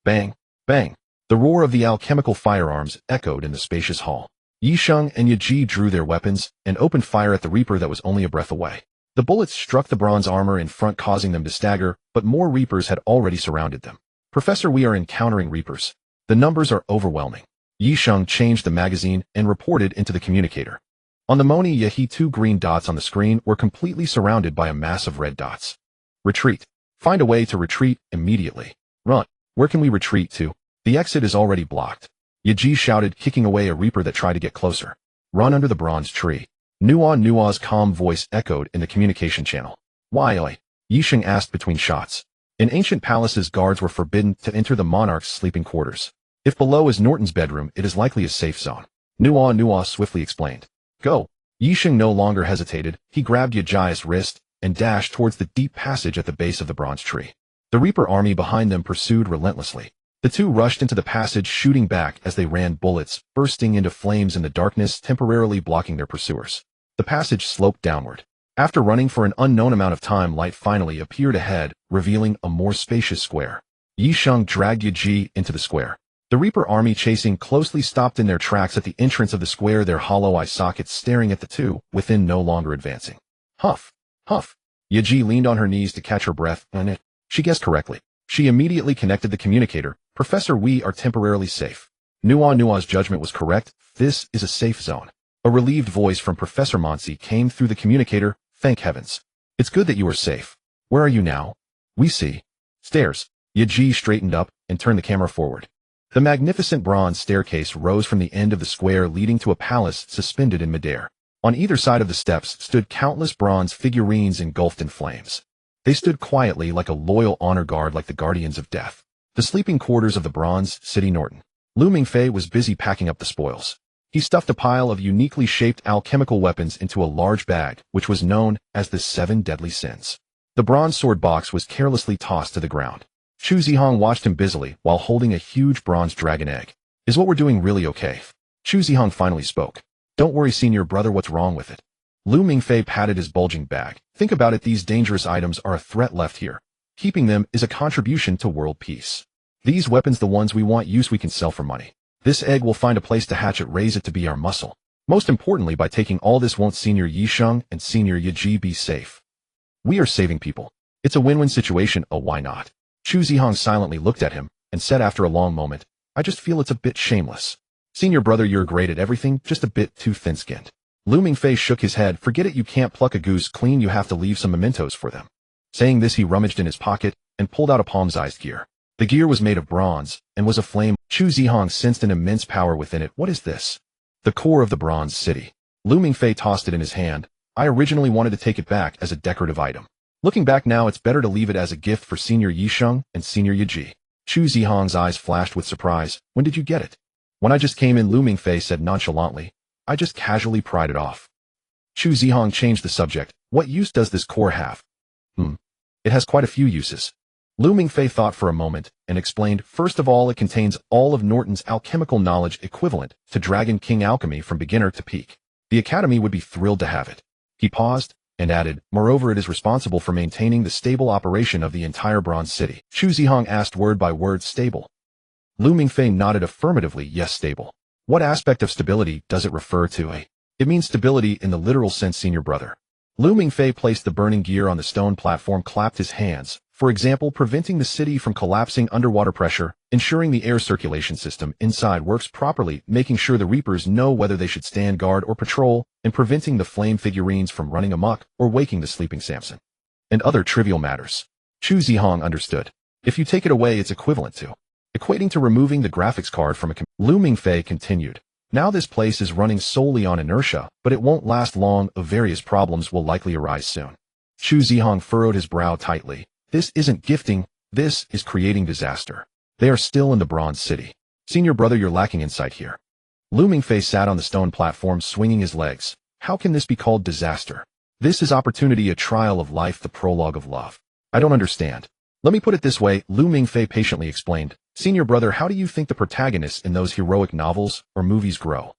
Bang, bang. The roar of the alchemical firearms echoed in the spacious hall. Yisheng and Yaji drew their weapons and opened fire at the Reaper that was only a breath away. The bullets struck the bronze armor in front, causing them to stagger, but more Reapers had already surrounded them. Professor, we are encountering Reapers. The numbers are overwhelming. Yisheng changed the magazine and reported into the communicator. On the Moni Yahi, 2 green dots on the screen were completely surrounded by a mass of red dots. Retreat. Find a way to retreat immediately. Run. Where can we retreat to? The exit is already blocked. Yaji shouted, kicking away a Reaper that tried to get closer. Run under the bronze tree. Nua's calm voice echoed in the communication channel. Why? Yisheng asked between shots. In ancient palaces, guards were forbidden to enter the monarch's sleeping quarters. If below is Norton's bedroom, it is likely a safe zone. Nua swiftly explained. Go. Yisheng no longer hesitated. He grabbed Yaji's wrist and dashed towards the deep passage at the base of the bronze tree. The Reaper army behind them pursued relentlessly. The two rushed into the passage, shooting back as they ran, bullets bursting into flames in the darkness, temporarily blocking their pursuers. The passage sloped downward. After running for an unknown amount of time, light finally appeared ahead, revealing a more spacious square. Yisheng dragged Yaji into the square. The Reaper army, chasing closely, stopped in their tracks at the entrance of the square, their hollow eye sockets staring at the two, within, no longer advancing. Huff, huff. Yaji leaned on her knees to catch her breath, and she guessed correctly. She immediately connected the communicator. Professor, we are temporarily safe. Nua's judgment was correct. This is a safe zone. A relieved voice from Professor Monsey came through the communicator. Thank heavens. It's good that you are safe. Where are you now? We see. Stairs. Yaji straightened up and turned the camera forward. The magnificent bronze staircase rose from the end of the square, leading to a palace suspended in midair. On either side of the steps stood countless bronze figurines engulfed in flames. They stood quietly, like a loyal honor guard, like the guardians of death. The sleeping quarters of the bronze city. Norton. Lu Mingfei was busy packing up the spoils. He stuffed a pile of uniquely shaped alchemical weapons into a large bag, which was known as the 7 deadly sins. The bronze sword box was carelessly tossed to the ground. Chu Zihong watched him busily while holding a huge bronze dragon egg. Is what we're doing really okay? Chu Zihong finally spoke. Don't worry, senior brother, what's wrong with it? Lu Mingfei patted his bulging bag. Think about it, these dangerous items are a threat left here. Keeping them is a contribution to world peace. These weapons the ones we want use we can sell for money. This egg will find a place to hatch it, raise it to be our muscle. Most importantly, by taking all this won't Senior Yisheng and Senior Yaji be safe. We are saving people. It's a win-win situation, oh why not? Chu Zihong silently looked at him and said after a long moment, I just feel it's a bit shameless. Senior brother, you're great at everything, just a bit too thin-skinned. Lu Mingfei shook his head. Forget it, you can't pluck a goose clean, you have to leave some mementos for them. Saying this, he rummaged in his pocket and pulled out a palm-sized gear. The gear was made of bronze and was aflame. Chu Zihong sensed an immense power within it. What is this? The core of the Bronze City. Lu Mingfei tossed it in his hand. I originally wanted to take it back as a decorative item. Looking back now, it's better to leave it as a gift for Senior Yisheng and Senior Yaji. Chu Zihong's eyes flashed with surprise. When did you get it? When I just came in, Lu Mingfei said nonchalantly. I just casually pried it off. Chu Zihong changed the subject. What use does this core have? It has quite a few uses. Lu Mingfei thought for a moment and explained, first of all, it contains all of Norton's alchemical knowledge equivalent to Dragon King alchemy from beginner to peak. The Academy would be thrilled to have it. He paused and added, moreover, it is responsible for maintaining the stable operation of the entire Bronze City. Chu Zihong asked word by word, stable. Lu Mingfei nodded affirmatively, yes, stable. What aspect of stability does it refer to? It means stability in the literal sense, senior brother. Lu Mingfei placed the burning gear on the stone platform, clapped his hands, for example, preventing the city from collapsing under water pressure, ensuring the air circulation system inside works properly, making sure the Reapers know whether they should stand guard or patrol, and preventing the flame figurines from running amok or waking the sleeping Samson. And other trivial matters. Chu Zihong understood. If you take it away, it's equivalent to equating to removing the graphics card from a Lu Mingfei continued. Now this place is running solely on inertia, but it won't last long. Various problems will likely arise soon. Chu Zihong furrowed his brow tightly. This isn't gifting, this is creating disaster. They are still in the Bronze City. Senior brother, you're lacking insight here. Lu Mingfei sat on the stone platform swinging his legs. How can this be called disaster? This is opportunity, a trial of life, the prologue of love. I don't understand. Let me put it this way, Lu Mingfei patiently explained. Senior brother, how do you think the protagonists in those heroic novels or movies grow?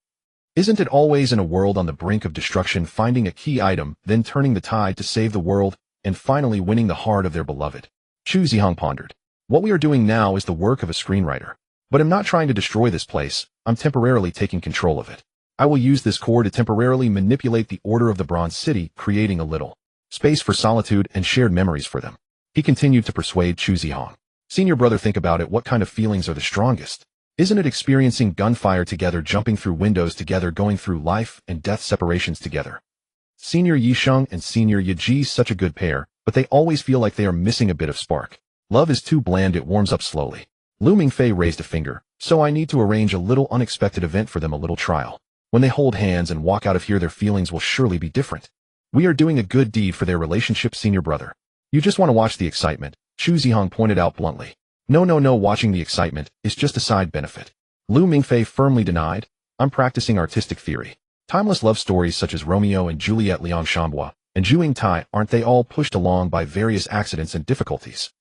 Isn't it always in a world on the brink of destruction, finding a key item, then turning the tide to save the world, and finally winning the heart of their beloved? Chu Zihong pondered. What we are doing now is the work of a screenwriter. But I'm not trying to destroy this place, I'm temporarily taking control of it. I will use this core to temporarily manipulate the order of the Bronze City, creating a little space for solitude and shared memories for them. He continued to persuade Chu Zihong. Senior brother, think about it, what kind of feelings are the strongest? Isn't it experiencing gunfire together, jumping through windows together, going through life and death separations together? Senior Yisheng and Senior Yaji, such a good pair, but they always feel like they are missing a bit of spark. Love is too bland, it warms up slowly. Lu Mingfei raised a finger. So I need to arrange a little unexpected event for them, a little trial. When they hold hands and walk out of here, their feelings will surely be different. We are doing a good deed for their relationship, senior brother. You just want to watch the excitement, Chu Zihong pointed out bluntly. No, watching the excitement is just a side benefit. Lu Mingfei firmly denied. I'm practicing artistic theory. Timeless love stories such as Romeo and Juliet, Liang Shanhua, and Zhu Tai, aren't they all pushed along by various accidents and difficulties?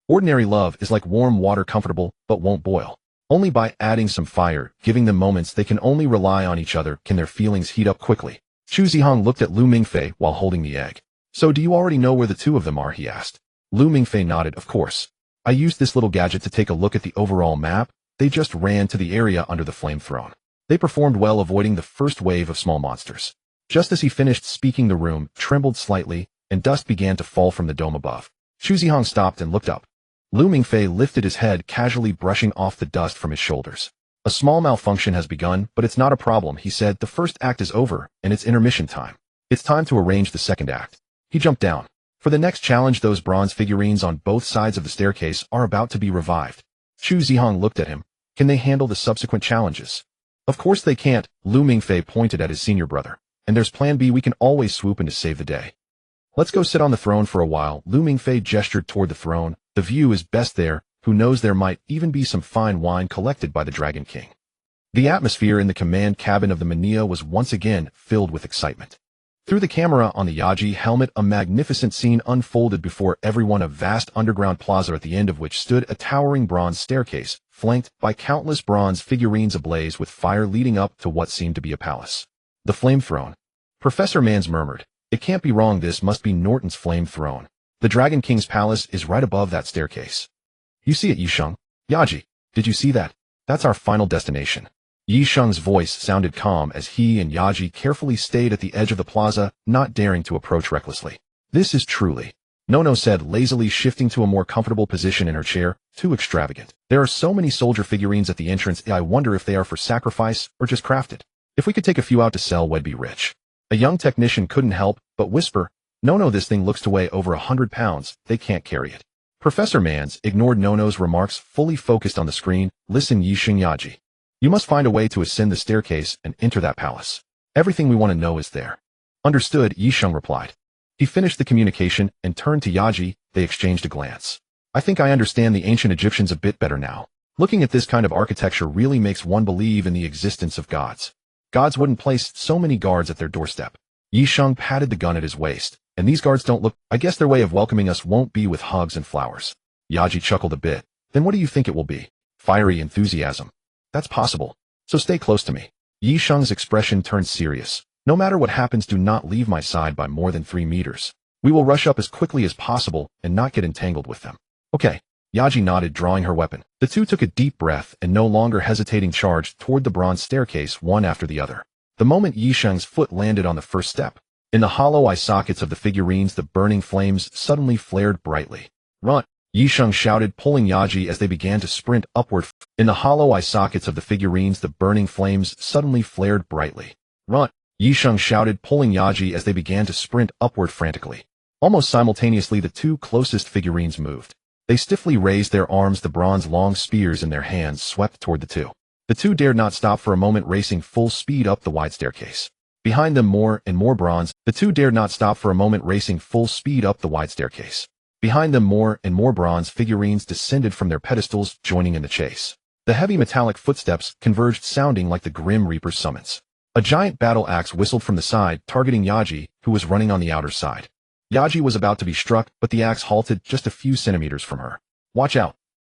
Ordinary love is like warm water, comfortable, but won't boil. Only by adding some fire, giving them moments they can only rely on each other, can their feelings heat up quickly. Chu Zihong looked at Lu Mingfei while holding the egg. So do you already know where the two of them are, he asked. Lu Mingfei nodded, of course. I used this little gadget to take a look at the overall map. They just ran to the area under the flame throne. They performed well, avoiding the first wave of small monsters. Just as he finished speaking, the room trembled slightly, and dust began to fall from the dome above. Chu Zihong stopped and looked up. Lu Mingfei lifted his head, casually brushing off the dust from his shoulders. A small malfunction has begun, but it's not a problem, he said. The first act is over, and it's intermission time. It's time to arrange the second act. He jumped down. For the next challenge, those bronze figurines on both sides of the staircase are about to be revived. Chu Zihong looked at him. Can they handle the subsequent challenges? Of course they can't, Lu Mingfei pointed at his senior brother. And there's plan B, we can always swoop in to save the day. Let's go sit on the throne for a while. Lu Mingfei gestured toward the throne. The view is best there. Who knows, there might even be some fine wine collected by the Dragon King. The atmosphere in the command cabin of the Mania was once again filled with excitement. Through the camera on the Yaji helmet, a magnificent scene unfolded before everyone, a vast underground plaza at the end of which stood a towering bronze staircase, flanked by countless bronze figurines ablaze with fire leading up to what seemed to be a palace. The flame throne. Professor Mans murmured. It can't be wrong, this must be Norton's flame throne. The Dragon King's palace is right above that staircase. You see it, Yisheng? Yaji, did you see that? That's our final destination. Yi Sheng's voice sounded calm as he and Yaji carefully stayed at the edge of the plaza, not daring to approach recklessly. This is truly, Nono said, lazily shifting to a more comfortable position in her chair, too extravagant. There are so many soldier figurines at the entrance, I wonder if they are for sacrifice or just crafted. If we could take a few out to sell, we'd be rich. A young technician couldn't help but whisper, Nono, this thing looks to weigh over 100 pounds, they can't carry it. Professor Mans ignored Nono's remarks, fully focused on the screen. Listen, Yi Sheng Yaji. You must find a way to ascend the staircase and enter that palace. Everything we want to know is there. Understood, Yi Sheng replied. He finished the communication and turned to Yaji. They exchanged a glance. I think I understand the ancient Egyptians a bit better now. Looking at this kind of architecture really makes one believe in the existence of gods. Gods wouldn't place so many guards at their doorstep. Yi Sheng patted the gun at his waist. And these guards don't look, I guess their way of welcoming us won't be with hugs and flowers. Yaji chuckled a bit. Then what do you think it will be? Fiery enthusiasm. That's possible. So stay close to me. Yi Sheng's expression turned serious. No matter what happens, do not leave my side by more than 3 meters. We will rush up as quickly as possible and not get entangled with them. Okay. Yaji nodded, drawing her weapon. The two took a deep breath and no longer hesitating charged toward the bronze staircase one after the other. The moment Yi Sheng's foot landed on the first step, in the hollow eye sockets of the figurines, the burning flames suddenly flared brightly. Run! Yi Sheng shouted, pulling Yaji as they began to sprint upward. In the hollow eye sockets of the figurines, the burning flames suddenly flared brightly. Run! Yi Sheng shouted, pulling Yaji as they began to sprint upward frantically. Almost simultaneously, the two closest figurines moved. They stiffly raised their arms, the bronze long spears in their hands swept toward the two. The two dared not stop for a moment, racing full speed up the wide staircase. Behind them, more and more bronze. The two dared not stop for a moment, racing full speed up the wide staircase. Behind them, more and more bronze figurines descended from their pedestals, joining in the chase. The heavy metallic footsteps converged, sounding like the Grim Reaper's summons. A giant battle axe whistled from the side, targeting Yaji, who was running on the outer side. Yaji was about to be struck, but the axe halted just a few centimeters from her. Watch out!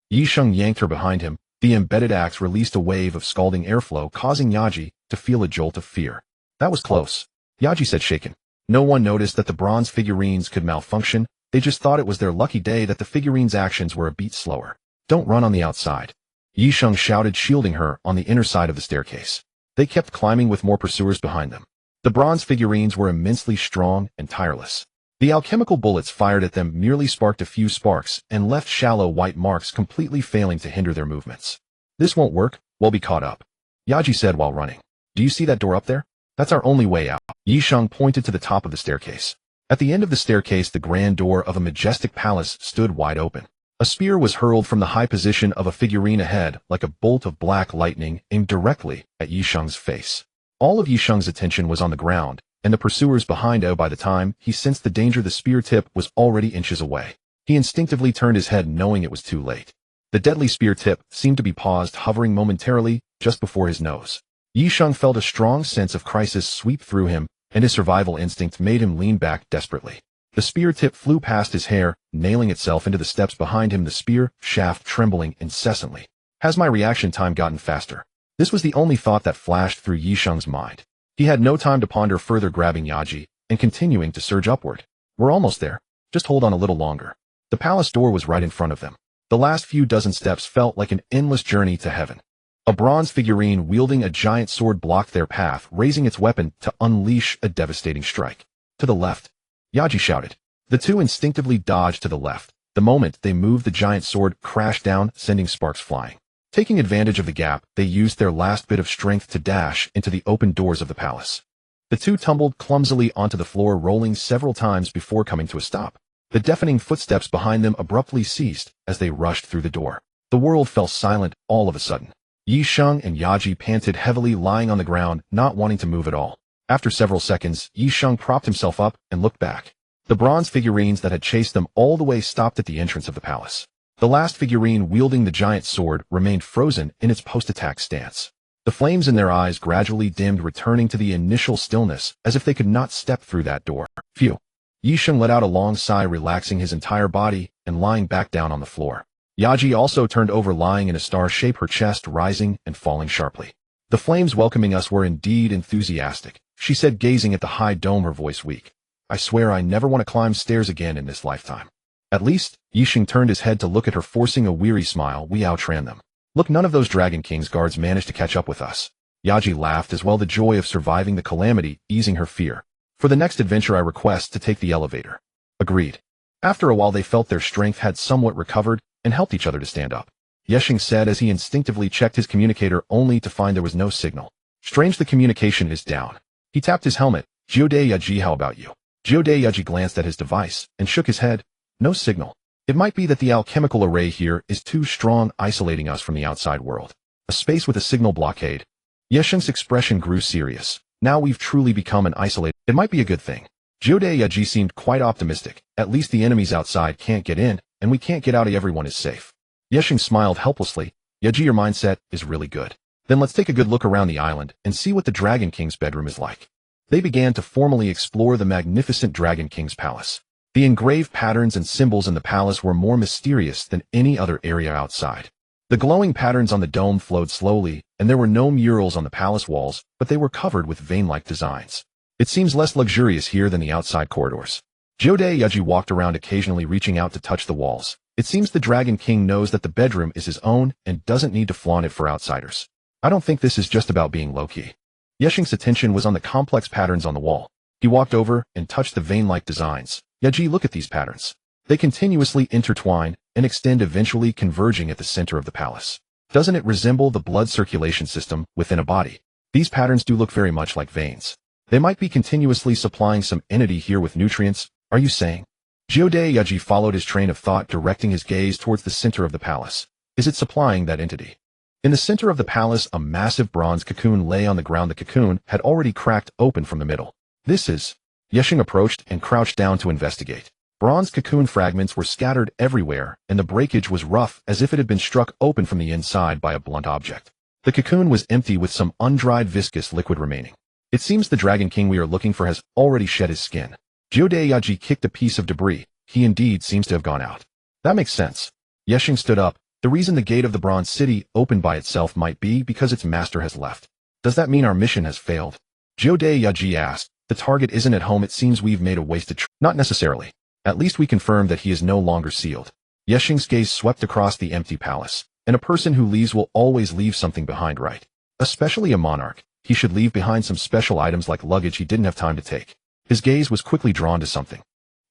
Yi Sheng yanked her behind him. The embedded axe released a wave of scalding airflow, causing Yaji to feel a jolt of fear. That was close, Yaji said, shaken. No one noticed that the bronze figurines could malfunction. They just thought it was their lucky day that the figurines' actions were a beat slower. Don't run on the outside, Yi Sheng shouted, shielding her on the inner side of the staircase. They kept climbing with more pursuers behind them. The bronze figurines were immensely strong and tireless. The alchemical bullets fired at them merely sparked a few sparks and left shallow white marks, completely failing to hinder their movements. This won't work, we'll be caught up, Yaji said while running. Do you see that door up there? That's our only way out. Yi Sheng pointed to the top of the staircase. At the end of the staircase, the grand door of a majestic palace stood wide open. A spear was hurled from the high position of a figurine ahead, like a bolt of black lightning, aimed directly at Yi Sheng's face. All of Yi Sheng's attention was on the ground, and the pursuers behind. By the time he sensed the danger, the spear tip was already inches away. He instinctively turned his head, knowing it was too late. The deadly spear tip seemed to be paused, hovering momentarily just before his nose. Yi Sheng felt a strong sense of crisis sweep through him, and his survival instinct made him lean back desperately. The spear tip flew past his hair, nailing itself into the steps behind him, the spear shaft trembling incessantly. Has my reaction time gotten faster? This was the only thought that flashed through Yi Sheng's mind. He had no time to ponder further, grabbing Yaji and continuing to surge upward. We're almost there. Just hold on a little longer. The palace door was right in front of them. The last few dozen steps felt like an endless journey to heaven. A bronze figurine wielding a giant sword blocked their path, raising its weapon to unleash a devastating strike. To the left, Yaji shouted. The two instinctively dodged to the left. The moment they moved, the giant sword crashed down, sending sparks flying. Taking advantage of the gap, they used their last bit of strength to dash into the open doors of the palace. The two tumbled clumsily onto the floor, rolling several times before coming to a stop. The deafening footsteps behind them abruptly ceased as they rushed through the door. The world fell silent all of a sudden. Yi Sheng and Yaji panted heavily, lying on the ground, not wanting to move at all. After several seconds, Yi Sheng propped himself up and looked back. The bronze figurines that had chased them all the way stopped at the entrance of the palace. The last figurine wielding the giant sword remained frozen in its post-attack stance. The flames in their eyes gradually dimmed, returning to the initial stillness, as if they could not step through that door. Phew. Yi Sheng let out a long sigh, relaxing his entire body and lying back down on the floor. Yaji also turned over, lying in a star shape, her chest rising and falling sharply. The flames welcoming us were indeed enthusiastic, she said, gazing at the high dome, her voice weak. I swear I never want to climb stairs again in this lifetime. At least, Yixing turned his head to look at her, forcing a weary smile. We outran them. Look, none of those Dragon King's guards managed to catch up with us. Yaji laughed as well, the joy of surviving the calamity easing her fear. For the next adventure I request to take the elevator. Agreed. After a while they felt their strength had somewhat recovered and helped each other to stand up. Yexing said as he instinctively checked his communicator only to find there was no signal. Strange, the communication is down. He tapped his helmet. Jiode Yaji, how about you? Jiode Yaji glanced at his device and shook his head. No signal. It might be that the alchemical array here is too strong, isolating us from the outside world. A space with a signal blockade. Yexing's expression grew serious. Now we've truly become an isolated. It might be a good thing. Jiode Yaji seemed quite optimistic. At least the enemies outside can't get in, and we can't get out. Everyone is safe. Yexing smiled helplessly. Yaji, your mindset is really good. Then let's take a good look around the island and see what the Dragon King's bedroom is like. They began to formally explore the magnificent Dragon King's palace. The engraved patterns and symbols in the palace were more mysterious than any other area outside. The glowing patterns on the dome flowed slowly, and there were no murals on the palace walls, but they were covered with vein-like designs. It seems less luxurious here than the outside corridors. Jiode Yaji walked around, occasionally reaching out to touch the walls. It seems the Dragon King knows that the bedroom is his own and doesn't need to flaunt it for outsiders. I don't think this is just about being low-key. Yexing's attention was on the complex patterns on the wall. He walked over and touched the vein-like designs. Yaji, look at these patterns. They continuously intertwine and extend, eventually converging at the center of the palace. Doesn't it resemble the blood circulation system within a body? These patterns do look very much like veins. They might be continuously supplying some entity here with nutrients, are you saying? Jiode Yaji followed his train of thought, directing his gaze towards the center of the palace. Is it supplying that entity? In the center of the palace, a massive bronze cocoon lay on the ground. The cocoon had already cracked open from the middle. This is... Yexing approached and crouched down to investigate. Bronze cocoon fragments were scattered everywhere, and the breakage was rough, as if it had been struck open from the inside by a blunt object. The cocoon was empty, with some undried viscous liquid remaining. It seems the Dragon King we are looking for has already shed his skin. Jiode Yaji kicked a piece of debris. He indeed seems to have gone out. That makes sense. Yexing stood up. The reason the gate of the Bronze City opened by itself might be because its master has left. Does that mean our mission has failed? Jiode Yaji asked. The target isn't at home. It seems we've made a wasted trip. Not necessarily. At least we confirmed that he is no longer sealed. Yexing's gaze swept across the empty palace. And a person who leaves will always leave something behind, right? Especially a monarch. He should leave behind some special items like luggage he didn't have time to take. His gaze was quickly drawn to something.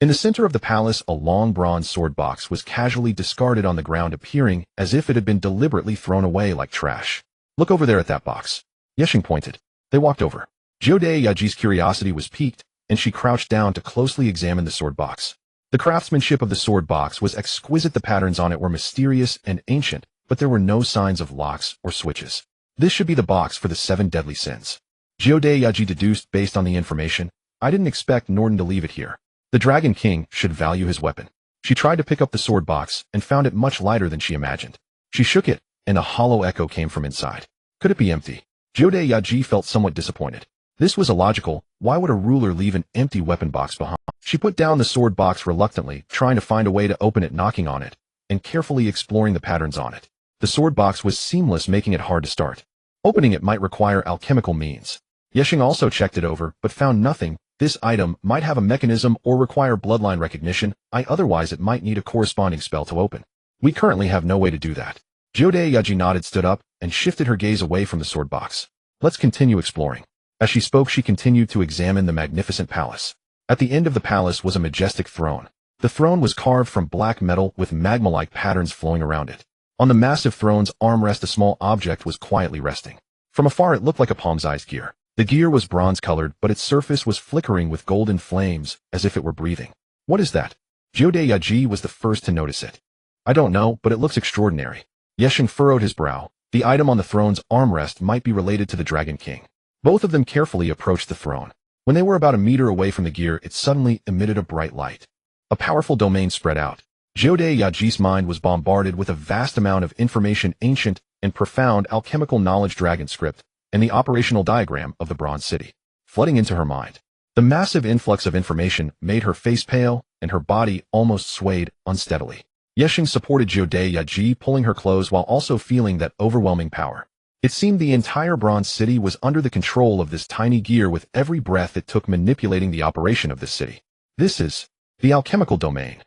In the center of the palace, a long bronze sword box was casually discarded on the ground, appearing as if it had been deliberately thrown away like trash. Look over there at that box. Yexing pointed. They walked over. Jiode Yaji's curiosity was piqued, and she crouched down to closely examine the sword box. The craftsmanship of the sword box was exquisite. The patterns on it were mysterious and ancient, but there were no signs of locks or switches. This should be the box for the 7 deadly sins. Jiode Yaji deduced based on the information. I didn't expect Norden to leave it here. The Dragon King should value his weapon. She tried to pick up the sword box and found it much lighter than she imagined. She shook it, and a hollow echo came from inside. Could it be empty? Jiode Yaji felt somewhat disappointed. This was illogical. Why would a ruler leave an empty weapon box behind? She put down the sword box reluctantly, trying to find a way to open it, knocking on it, and carefully exploring the patterns on it. The sword box was seamless, making it hard to start. Opening it might require alchemical means. Yexing also checked it over, but found nothing. This item might have a mechanism or require bloodline recognition. Otherwise it might need a corresponding spell to open. We currently have no way to do that. Jiode Yaji nodded, stood up, and shifted her gaze away from the sword box. Let's continue exploring. As she spoke, she continued to examine the magnificent palace. At the end of the palace was a majestic throne. The throne was carved from black metal with magma-like patterns flowing around it. On the massive throne's armrest, a small object was quietly resting. From afar, it looked like a palm-sized gear. The gear was bronze-colored, but its surface was flickering with golden flames, as if it were breathing. What is that? Jiode Yaji was the first to notice it. I don't know, but it looks extraordinary. Yexing furrowed his brow. The item on the throne's armrest might be related to the Dragon King. Both of them carefully approached the throne. When they were about a meter away from the gear, it suddenly emitted a bright light. A powerful domain spread out. Jiode Yaji's mind was bombarded with a vast amount of information, ancient and profound alchemical knowledge, dragon script, and the operational diagram of the Bronze City, flooding into her mind. The massive influx of information made her face pale, and her body almost swayed unsteadily. Yexing supported Jiode Yaji, pulling her close while also feeling that overwhelming power. It seemed the entire Bronze City was under the control of this tiny gear, with every breath it took manipulating the operation of this city. This is the alchemical domain.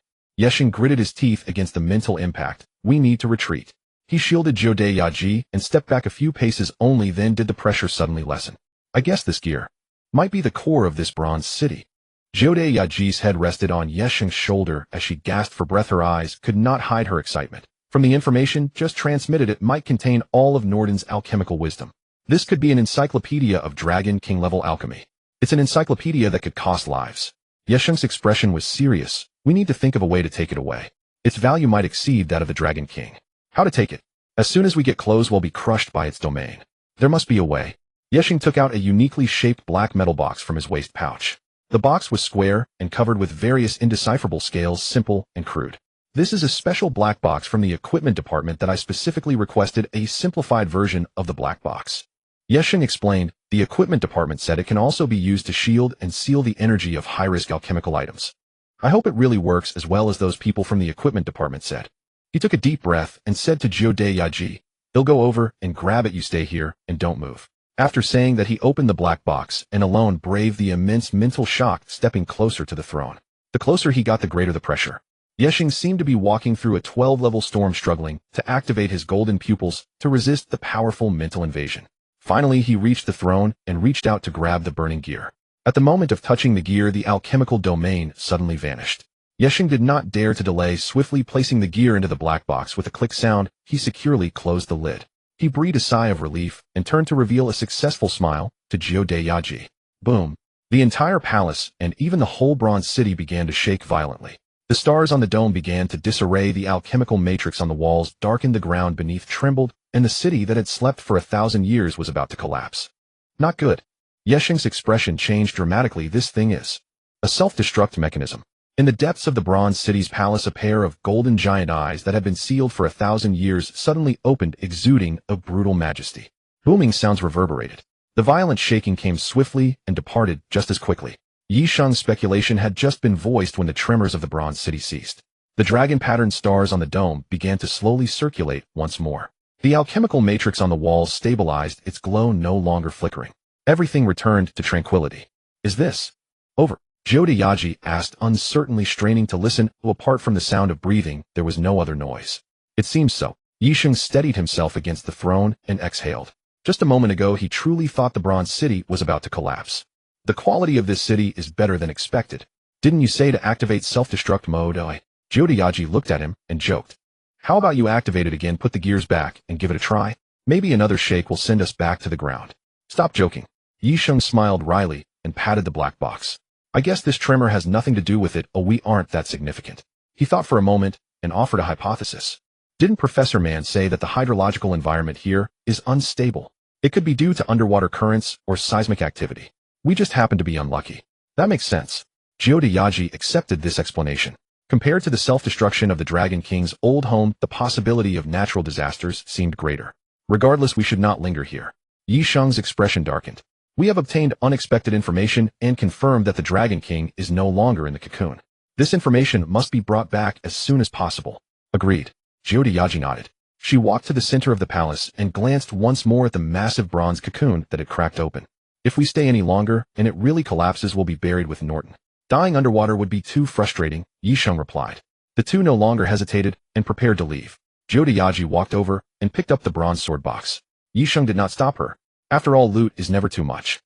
Yesheng gritted his teeth against the mental impact. We need to retreat. He shielded Zhou Yaji and stepped back a few paces, only then did the pressure suddenly lessen. I guess this gear might be the core of this bronze city. Zhou Yaji's head rested on Yesheng's shoulder as she gasped for breath. Her eyes could not hide her excitement. From the information just transmitted, it might contain all of Norden's alchemical wisdom. This could be an encyclopedia of Dragon King level alchemy. It's an encyclopedia that could cost lives. Yesheng's expression was serious. We need to think of a way to take it away. Its value might exceed that of the Dragon King. How to take it? As soon as we get close, we'll be crushed by its domain. There must be a way. Yesheng took out a uniquely shaped black metal box from his waist pouch. The box was square and covered with various indecipherable scales, simple and crude. This is a special black box from the equipment department that I specifically requested, a simplified version of the black box. Yesheng explained, the equipment department said it can also be used to shield and seal the energy of high-risk alchemical items. I hope it really works as well as those people from the equipment department said. He took a deep breath and said to Zhou Yaji, they'll go over and grab it, you stay here and don't move. After saying that, he opened the black box and alone braved the immense mental shock, stepping closer to the throne. The closer he got, the greater the pressure. Yesheng seemed to be walking through a 12-level storm, struggling to activate his golden pupils to resist the powerful mental invasion. Finally, he reached the throne and reached out to grab the burning gear. At the moment of touching the gear, the alchemical domain suddenly vanished. Yesheng did not dare to delay, swiftly placing the gear into the black box. With a click sound, he securely closed the lid. He breathed a sigh of relief and turned to reveal a successful smile to Zhou Yaji. Boom! The entire palace and even the whole bronze city began to shake violently. The stars on the dome began to disarray, the alchemical matrix on the walls darkened, the ground beneath trembled, and the city that had slept for 1,000 years was about to collapse. Not good. Yesheng's expression changed dramatically. This thing is a self-destruct mechanism. In the depths of the bronze city's palace, a pair of golden giant eyes that had been sealed for 1,000 years suddenly opened, exuding a brutal majesty. Booming sounds reverberated. The violent shaking came swiftly and departed just as quickly. Yisheng's speculation had just been voiced when the tremors of the bronze city ceased. The dragon-patterned stars on the dome began to slowly circulate once more. The alchemical matrix on the walls stabilized, its glow no longer flickering. Everything returned to tranquility. Is this over? Zhou Yaji asked, uncertainly, straining to listen. Apart from the sound of breathing, there was no other noise. It seems so. Yisheng steadied himself against the throne and exhaled. Just a moment ago, he truly thought the bronze city was about to collapse. The quality of this city is better than expected. Didn't you say to activate self-destruct mode? Zhou Yaji looked at him and joked. How about you activate it again, put the gears back, and give it a try? Maybe another shake will send us back to the ground. Stop joking. Yisheng smiled wryly and patted the black box. I guess this tremor has nothing to do with it. We aren't that significant. He thought for a moment and offered a hypothesis. Didn't Professor Mann say that the hydrological environment here is unstable? It could be due to underwater currents or seismic activity. We just happen to be unlucky. That makes sense. Zhou Yaji accepted this explanation. Compared to the self-destruction of the Dragon King's old home, the possibility of natural disasters seemed greater. Regardless, we should not linger here. Yisheng's expression darkened. We have obtained unexpected information and confirmed that the Dragon King is no longer in the cocoon. This information must be brought back as soon as possible. Agreed. Zhou Yaji nodded. She walked to the center of the palace and glanced once more at the massive bronze cocoon that had cracked open. If we stay any longer and it really collapses, we'll be buried with Norton. Dying underwater would be too frustrating, Yisheng replied. The two no longer hesitated and prepared to leave. Zhou Yaji walked over and picked up the bronze sword box. Yisheng did not stop her. After all, loot is never too much.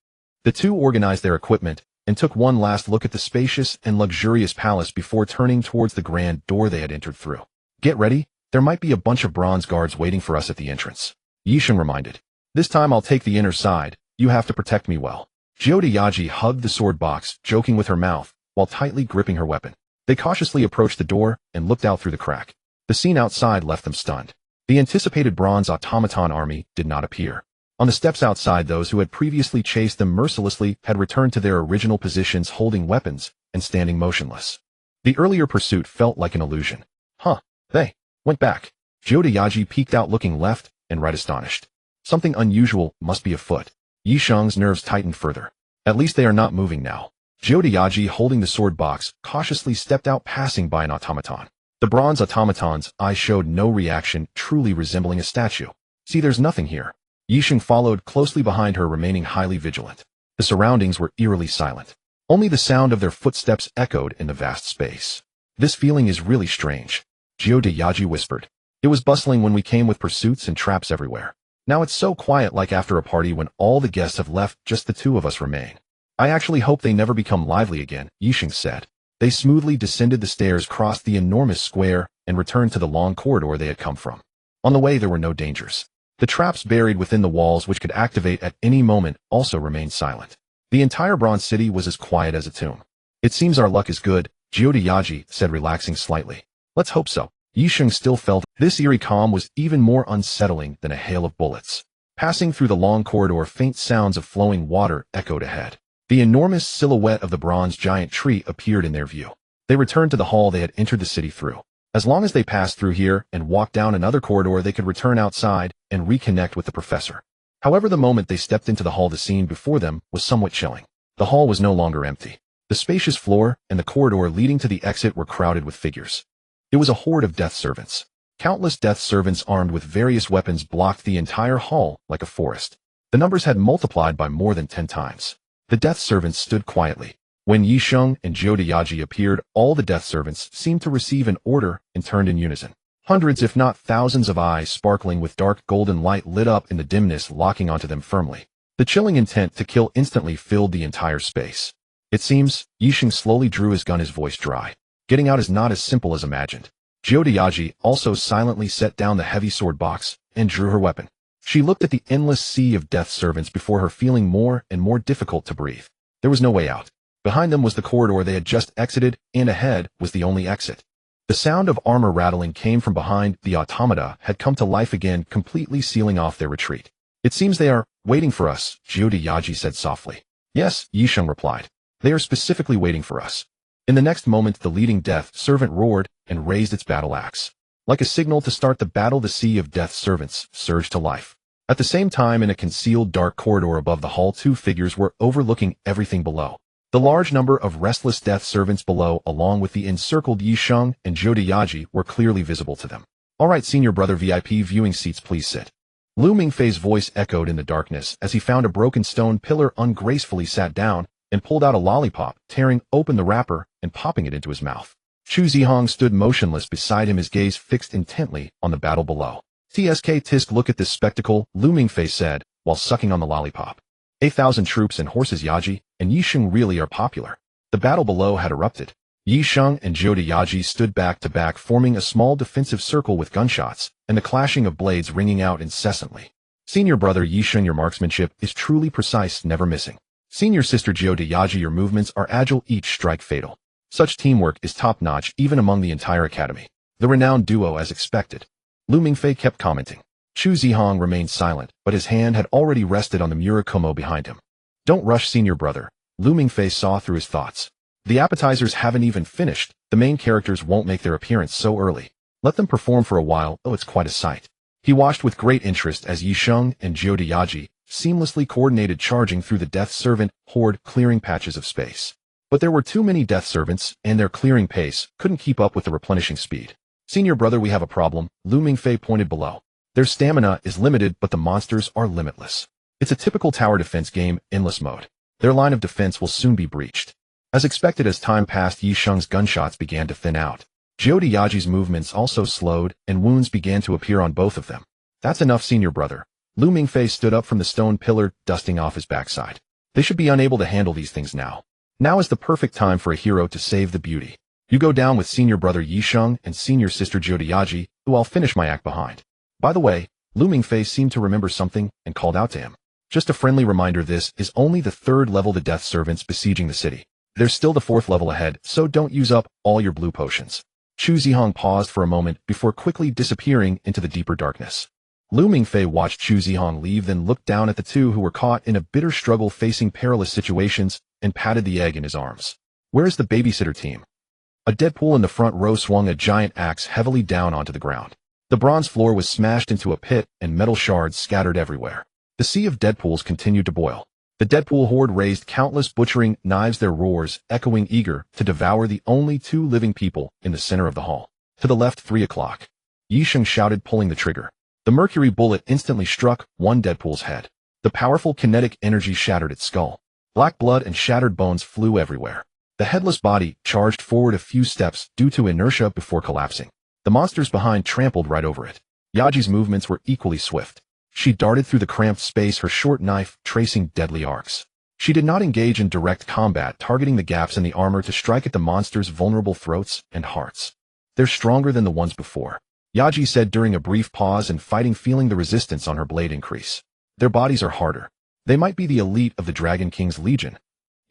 The two organized their equipment and took one last look at the spacious and luxurious palace before turning towards the grand door they had entered through. Get ready, there might be a bunch of bronze guards waiting for us at the entrance. Yisheng reminded. This time I'll take the inner side, you have to protect me well. Zhou Yaji hugged the sword box, joking with her mouth, while tightly gripping her weapon. They cautiously approached the door and looked out through the crack. The scene outside left them stunned. The anticipated bronze automaton army did not appear. On the steps outside, those who had previously chased them mercilessly had returned to their original positions, holding weapons and standing motionless. The earlier pursuit felt like an illusion. They went back. Zhou Yaji peeked out, looking left and right, astonished. Something unusual must be afoot. Yisheng's nerves tightened further. At least they are not moving now. Zhou Yaji, holding the sword box, cautiously stepped out, passing by an automaton. The bronze automaton's eyes showed no reaction, truly resembling a statue. See, there's nothing here. Yisheng followed closely behind her, remaining highly vigilant. The surroundings were eerily silent. Only the sound of their footsteps echoed in the vast space. This feeling is really strange, Jiu de Yaji whispered. It was bustling when we came with pursuits and traps everywhere. Now it's so quiet like after a party when all the guests have left, just the two of us remain. I actually hope they never become lively again, Yisheng said. They smoothly descended the stairs, crossed the enormous square, and returned to the long corridor they had come from. On the way there were no dangers. The traps buried within the walls, which could activate at any moment, also remained silent. The entire bronze city was as quiet as a tomb. It seems our luck is good, Jiu de Yaji said, relaxing slightly. Let's hope so. Yisheng still felt this eerie calm was even more unsettling than a hail of bullets. Passing through the long corridor, faint sounds of flowing water echoed ahead. The enormous silhouette of the bronze giant tree appeared in their view. They returned to the hall they had entered the city through. As long as they passed through here and walked down another corridor, they could return outside and reconnect with the professor. However, the moment they stepped into the hall, the scene before them was somewhat chilling. The hall was no longer empty. The spacious floor and the corridor leading to the exit were crowded with figures. It was a horde of death servants. Countless death servants armed with various weapons blocked the entire hall like a forest. The numbers had multiplied by more than 10 times. The death servants stood quietly. When Yisheng and Jiu de Yaji appeared, all the death servants seemed to receive an order and turned in unison. Hundreds, if not thousands of eyes sparkling with dark golden light lit up in the dimness, locking onto them firmly. The chilling intent to kill instantly filled the entire space. It seems, Yisheng slowly drew his gun, his voice dry. Getting out is not as simple as imagined. Jiu de Yaji also silently set down the heavy sword box and drew her weapon. She looked at the endless sea of death servants before her, feeling more and more difficult to breathe. There was no way out. Behind them was the corridor they had just exited, and ahead was the only exit. The sound of armor rattling came from behind. The automata had come to life again, completely sealing off their retreat. It seems they are waiting for us, Jiu de Yaji said softly. Yes, Yisheng replied. They are specifically waiting for us. In the next moment, the leading death servant roared and raised its battle axe. Like a signal to start the battle, the sea of death servants surged to life. At the same time, in a concealed dark corridor above the hall, two figures were overlooking everything below. The large number of restless death servants below, along with the encircled Yisheng and Jiu de Yaji, were clearly visible to them. All right, senior brother, VIP viewing seats, please sit. Lu Mingfei's voice echoed in the darkness as he found a broken stone pillar, ungracefully sat down, and pulled out a lollipop, tearing open the wrapper and popping it into his mouth. Chu Zihong stood motionless beside him, his gaze fixed intently on the battle below. Tsk tisk, look at this spectacle, Lu Mingfei said, while sucking on the lollipop. 8,000 troops and horses, Yaji and Yisheng really are popular. The battle below had erupted. Yisheng and Jiu de Yaji stood back to back, forming a small defensive circle with gunshots, and the clashing of blades ringing out incessantly. Senior brother Yisheng, your marksmanship is truly precise, never missing. Senior sister Jiu de Yaji, your movements are agile, each strike fatal. Such teamwork is top-notch even among the entire academy. The renowned duo, as expected. Lu Mingfei kept commenting. Chu Zihong remained silent, but his hand had already rested on the Murakumo behind him. Don't rush, senior brother. Lu Mingfei saw through his thoughts. The appetizers haven't even finished. The main characters won't make their appearance so early. Let them perform for a while. Oh, it's quite a sight. He watched with great interest as Yisheng and Jiu de Yaji seamlessly coordinated, charging through the death servant horde, clearing patches of space. But there were too many death servants, and their clearing pace couldn't keep up with the replenishing speed. Senior brother, we have a problem, Lu Mingfei pointed below. Their stamina is limited, but the monsters are limitless. It's a typical tower defense game, endless mode. Their line of defense will soon be breached. As expected, as time passed, Yisheng's gunshots began to thin out. Jiu de Yaji's movements also slowed, and wounds began to appear on both of them. That's enough, senior brother. Lu Mingfei stood up from the stone pillar, dusting off his backside. They should be unable to handle these things now. Now is the perfect time for a hero to save the beauty. You go down with senior brother Yisheng and senior sister Jiu de Yaji, who I'll finish my act behind. By the way, Lu Mingfei seemed to remember something and called out to him. Just a friendly reminder, this is only the 3rd level, the death servants besieging the city. There's still the 4th level ahead, so don't use up all your blue potions. Chu Zihong paused for a moment before quickly disappearing into the deeper darkness. Lu Mingfei watched Chu Zihong leave, then looked down at the two who were caught in a bitter struggle facing perilous situations, and patted the egg in his arms. Where's the babysitter team? A Deadpool in the front row swung a giant axe heavily down onto the ground. The bronze floor was smashed into a pit, and metal shards scattered everywhere. The sea of Deadpools continued to boil. The Deadpool horde raised countless butchering knives, their roars echoing, eager to devour the only 2 living people in the center of the hall. To the left, 3 o'clock. Yisheng shouted, pulling the trigger. The mercury bullet instantly struck one Deadpool's head. The powerful kinetic energy shattered its skull. Black blood and shattered bones flew everywhere. The headless body charged forward a few steps due to inertia before collapsing. The monsters behind trampled right over it. Yaji's movements were equally swift. She darted through the cramped space, her short knife tracing deadly arcs. She did not engage in direct combat, targeting the gaps in the armor to strike at the monsters' vulnerable throats and hearts. They're stronger than the ones before, Yaji said during a brief pause and fighting, feeling the resistance on her blade increase. Their bodies are harder. They might be the elite of the Dragon King's Legion.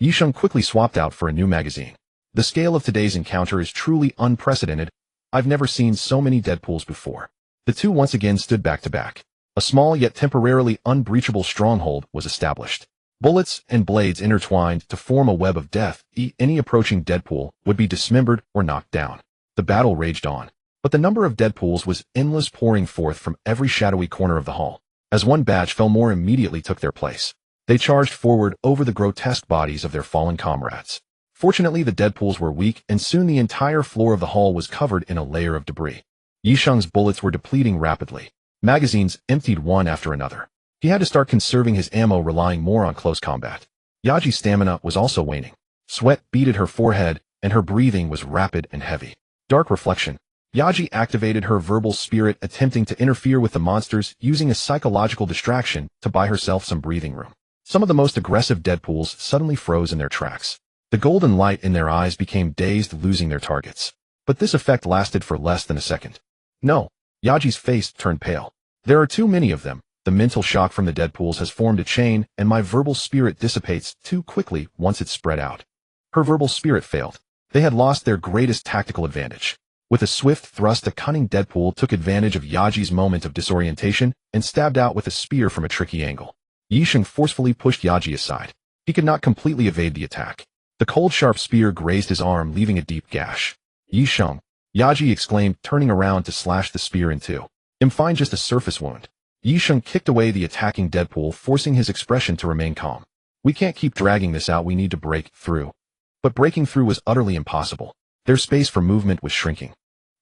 Yisheng quickly swapped out for a new magazine. The scale of today's encounter is truly unprecedented. I've never seen so many Deadpools before. The two once again stood back to back. A small yet temporarily unbreachable stronghold was established. Bullets and blades intertwined to form a web of death. Any approaching Deadpool would be dismembered or knocked down. The battle raged on, but the number of Deadpools was endless, pouring forth from every shadowy corner of the hall. As one batch fell, more immediately took their place. They charged forward over the grotesque bodies of their fallen comrades. Fortunately, the Deadpools were weak, and soon the entire floor of the hall was covered in a layer of debris. Yisheng's bullets were depleting rapidly. Magazines emptied one after another. He had to start conserving his ammo, relying more on close combat. Yaji's stamina was also waning. Sweat beaded her forehead, and her breathing was rapid and heavy. Dark reflection. Yaji activated her verbal spirit, attempting to interfere with the monsters, using a psychological distraction to buy herself some breathing room. Some of the most aggressive Deadpools suddenly froze in their tracks. The golden light in their eyes became dazed, losing their targets. But this effect lasted for less than a second. No. Yaji's face turned pale. There are too many of them. The mental shock from the Deadpools has formed a chain, and my verbal spirit dissipates too quickly once it's spread out. Her verbal spirit failed. They had lost their greatest tactical advantage. With a swift thrust, a cunning Deadpool took advantage of Yaji's moment of disorientation and stabbed out with a spear from a tricky angle. Yisheng forcefully pushed Yaji aside. He could not completely evade the attack. The cold, sharp spear grazed his arm, leaving a deep gash. Yisheng, Yaji exclaimed, turning around to slash the spear in two. I'm fine, just a surface wound. Yisheng kicked away the attacking Deadpool, forcing his expression to remain calm. We can't keep dragging this out, we need to break through. But breaking through was utterly impossible. Their space for movement was shrinking.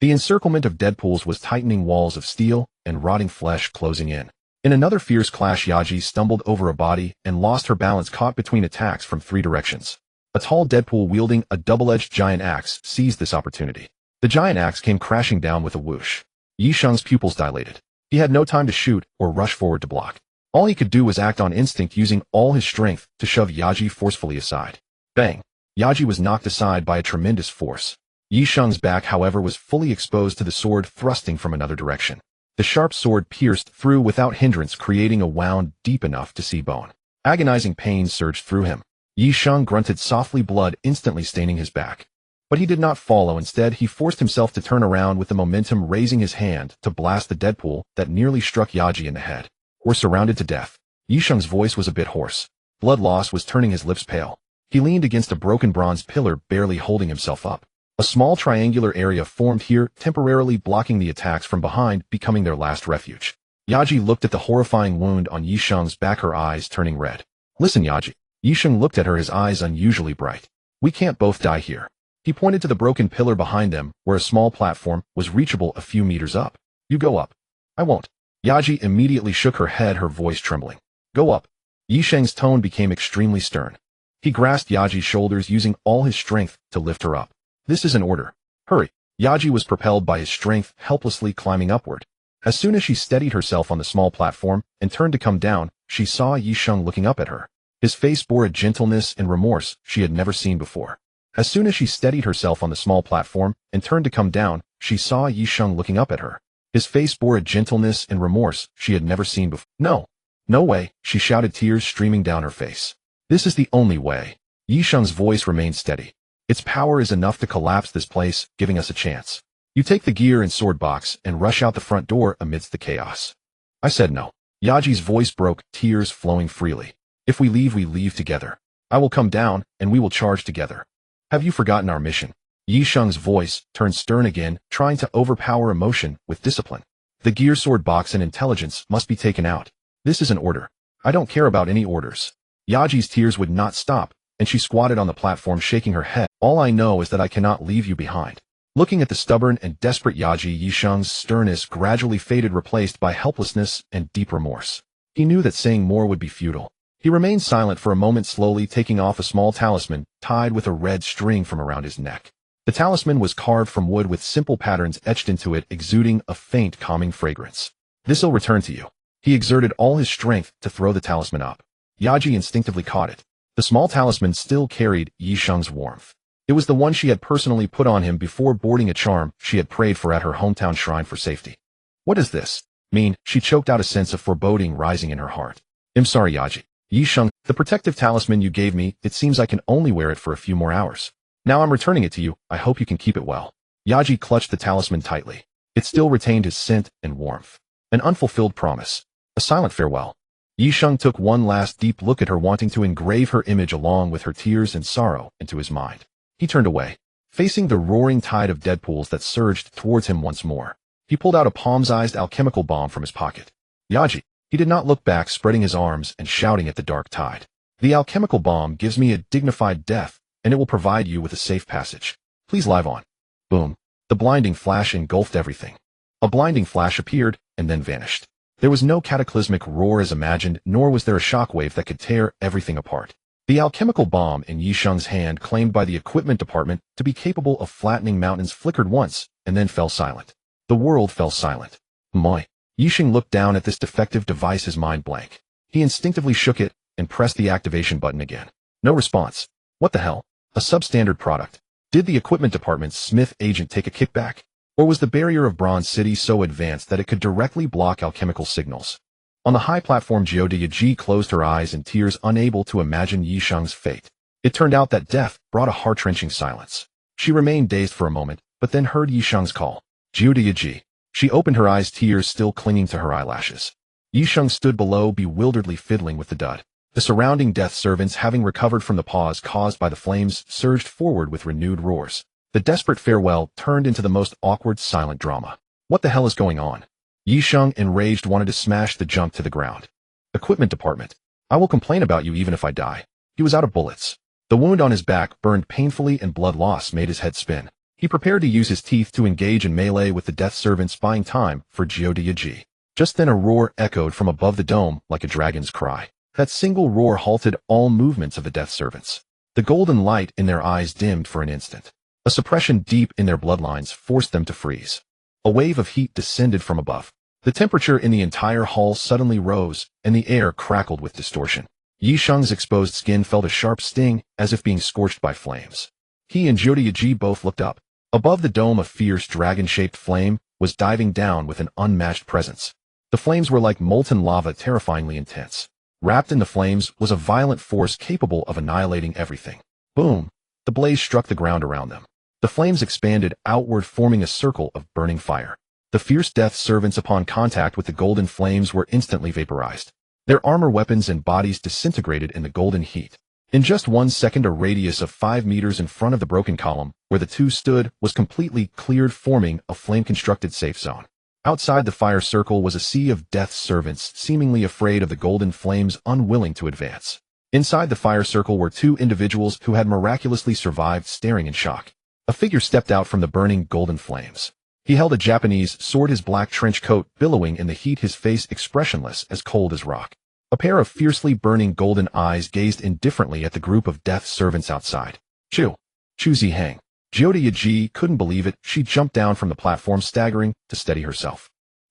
The encirclement of Deadpools was tightening, walls of steel and rotting flesh closing in. In another fierce clash, Yaji stumbled over a body and lost her balance, caught between attacks from three directions. A tall Deadpool wielding a double-edged giant axe seized this opportunity. The giant axe came crashing down with a whoosh. Yisheng's pupils dilated. He had no time to shoot or rush forward to block. All he could do was act on instinct, using all his strength to shove Yaji forcefully aside. Bang! Yaji was knocked aside by a tremendous force. Yisheng's back, however, was fully exposed to the sword thrusting from another direction. The sharp sword pierced through without hindrance, creating a wound deep enough to see bone. Agonizing pain surged through him. Yisheng grunted softly, blood instantly staining his back. But he did not follow. Instead, he forced himself to turn around with the momentum, raising his hand to blast the Deadpool that nearly struck Yaji in the head. We're surrounded to death. Yisheng's voice was a bit hoarse. Blood loss was turning his lips pale. He leaned against a broken bronze pillar, barely holding himself up. A small triangular area formed here, temporarily blocking the attacks from behind, becoming their last refuge. Yaji looked at the horrifying wound on Yisheng's back, her eyes turning red. Listen, Yaji. Yisheng looked at her, his eyes unusually bright. We can't both die here. He pointed to the broken pillar behind them, where a small platform was reachable a few meters up. You go up. I won't. Yaji immediately shook her head, her voice trembling. Go up. Yisheng's tone became extremely stern. He grasped Yaji's shoulders, using all his strength to lift her up. This is an order. Hurry. Yaji was propelled by his strength, helplessly climbing upward. As soon as she steadied herself on the small platform and turned to come down, she saw Yisheng looking up at her. His face bore a gentleness and remorse she had never seen before. As soon as she steadied herself on the small platform and turned to come down, she saw Yisheng looking up at her. His face bore a gentleness and remorse she had never seen before. No. No way, she shouted, tears streaming down her face. This is the only way. Yisheng's voice remained steady. Its power is enough to collapse this place, giving us a chance. You take the gear and sword box and rush out the front door amidst the chaos. I said no. Yaji's voice broke, tears flowing freely. If we leave together. I will come down, and we will charge together. Have you forgotten our mission? Yisheng's voice turned stern again, trying to overpower emotion with discipline. The gear, sword box, and intelligence must be taken out. This is an order. I don't care about any orders. Yaji's tears would not stop, and she squatted on the platform, shaking her head. All I know is that I cannot leave you behind. Looking at the stubborn and desperate Yaji, Yisheng's sternness gradually faded, replaced by helplessness and deep remorse. He knew that saying more would be futile. He remained silent for a moment, slowly taking off a small talisman tied with a red string from around his neck. The talisman was carved from wood with simple patterns etched into it, exuding a faint, calming fragrance. "This'll return to you." He exerted all his strength to throw the talisman up. Yaji instinctively caught it. The small talisman still carried Yisheng's warmth. It was the one she had personally put on him before boarding a charm she had prayed for at her hometown shrine for safety. "What does this mean?" She choked out, a sense of foreboding rising in her heart. "I'm sorry, Yaji. Yisheng, the protective talisman you gave me, it seems I can only wear it for a few more hours. Now I'm returning it to you. I hope you can keep it well." Yaji clutched the talisman tightly. It still retained his scent and warmth. An unfulfilled promise. A silent farewell. Yisheng took one last deep look at her, wanting to engrave her image along with her tears and sorrow into his mind. He turned away, facing the roaring tide of Deadpools that surged towards him once more. He pulled out a palm-sized alchemical bomb from his pocket. "Yaji." He did not look back, spreading his arms and shouting at the dark tide. "The alchemical bomb gives me a dignified death, and it will provide you with a safe passage. Please live on." Boom. The blinding flash engulfed everything. A blinding flash appeared and then vanished. There was no cataclysmic roar as imagined, nor was there a shockwave that could tear everything apart. The alchemical bomb in Yisheng's hand, claimed by the equipment department to be capable of flattening mountains, flickered once and then fell silent. The world fell silent. Moi. Yisheng looked down at this defective device, his mind blank. He instinctively shook it and pressed the activation button again. No response. What the hell? A substandard product. Did the equipment department's Smith agent take a kickback? Or was the barrier of Bronze City so advanced that it could directly block alchemical signals? On the high platform, Ji closed her eyes in tears, unable to imagine Yisheng's fate. It turned out that death brought a heart-wrenching silence. She remained dazed for a moment, but then heard Yisheng's call. Ji. She opened her eyes, tears still clinging to her eyelashes. Yisheng stood below, bewilderedly fiddling with the dud. The surrounding death servants, having recovered from the pause caused by the flames, surged forward with renewed roars. The desperate farewell turned into the most awkward, silent drama. What the hell is going on? Yisheng, enraged, wanted to smash the junk to the ground. Equipment department. I will complain about you even if I die. He was out of bullets. The wound on his back burned painfully and blood loss made his head spin. He prepared to use his teeth to engage in melee with the death servants, buying time for Ji. Just then a roar echoed from above the dome like a dragon's cry. That single roar halted all movements of the death servants. The golden light in their eyes dimmed for an instant. A suppression deep in their bloodlines forced them to freeze. A wave of heat descended from above. The temperature in the entire hall suddenly rose, and the air crackled with distortion. Yisheng's exposed skin felt a sharp sting, as if being scorched by flames. He and Ji both looked up. Above the dome, a fierce dragon-shaped flame was diving down with an unmatched presence. The flames were like molten lava, terrifyingly intense. Wrapped in the flames was a violent force capable of annihilating everything. Boom! The blaze struck the ground around them. The flames expanded outward, forming a circle of burning fire. The fierce death servants, upon contact with the golden flames, were instantly vaporized. Their armor, weapons, and bodies disintegrated in the golden heat. In just 1 second, a radius of 5 meters in front of the broken column, where the two stood, was completely cleared, forming a flame-constructed safe zone. Outside the fire circle was a sea of death servants, seemingly afraid of the golden flames, unwilling to advance. Inside the fire circle were 2 individuals who had miraculously survived, staring in shock. A figure stepped out from the burning golden flames. He held a Japanese sword, his black trench coat billowing in the heat, his face expressionless, as cold as rock. A pair of fiercely burning golden eyes gazed indifferently at the group of death servants outside. Chu Zihang. Ji couldn't believe it. She jumped down from the platform, staggering to steady herself.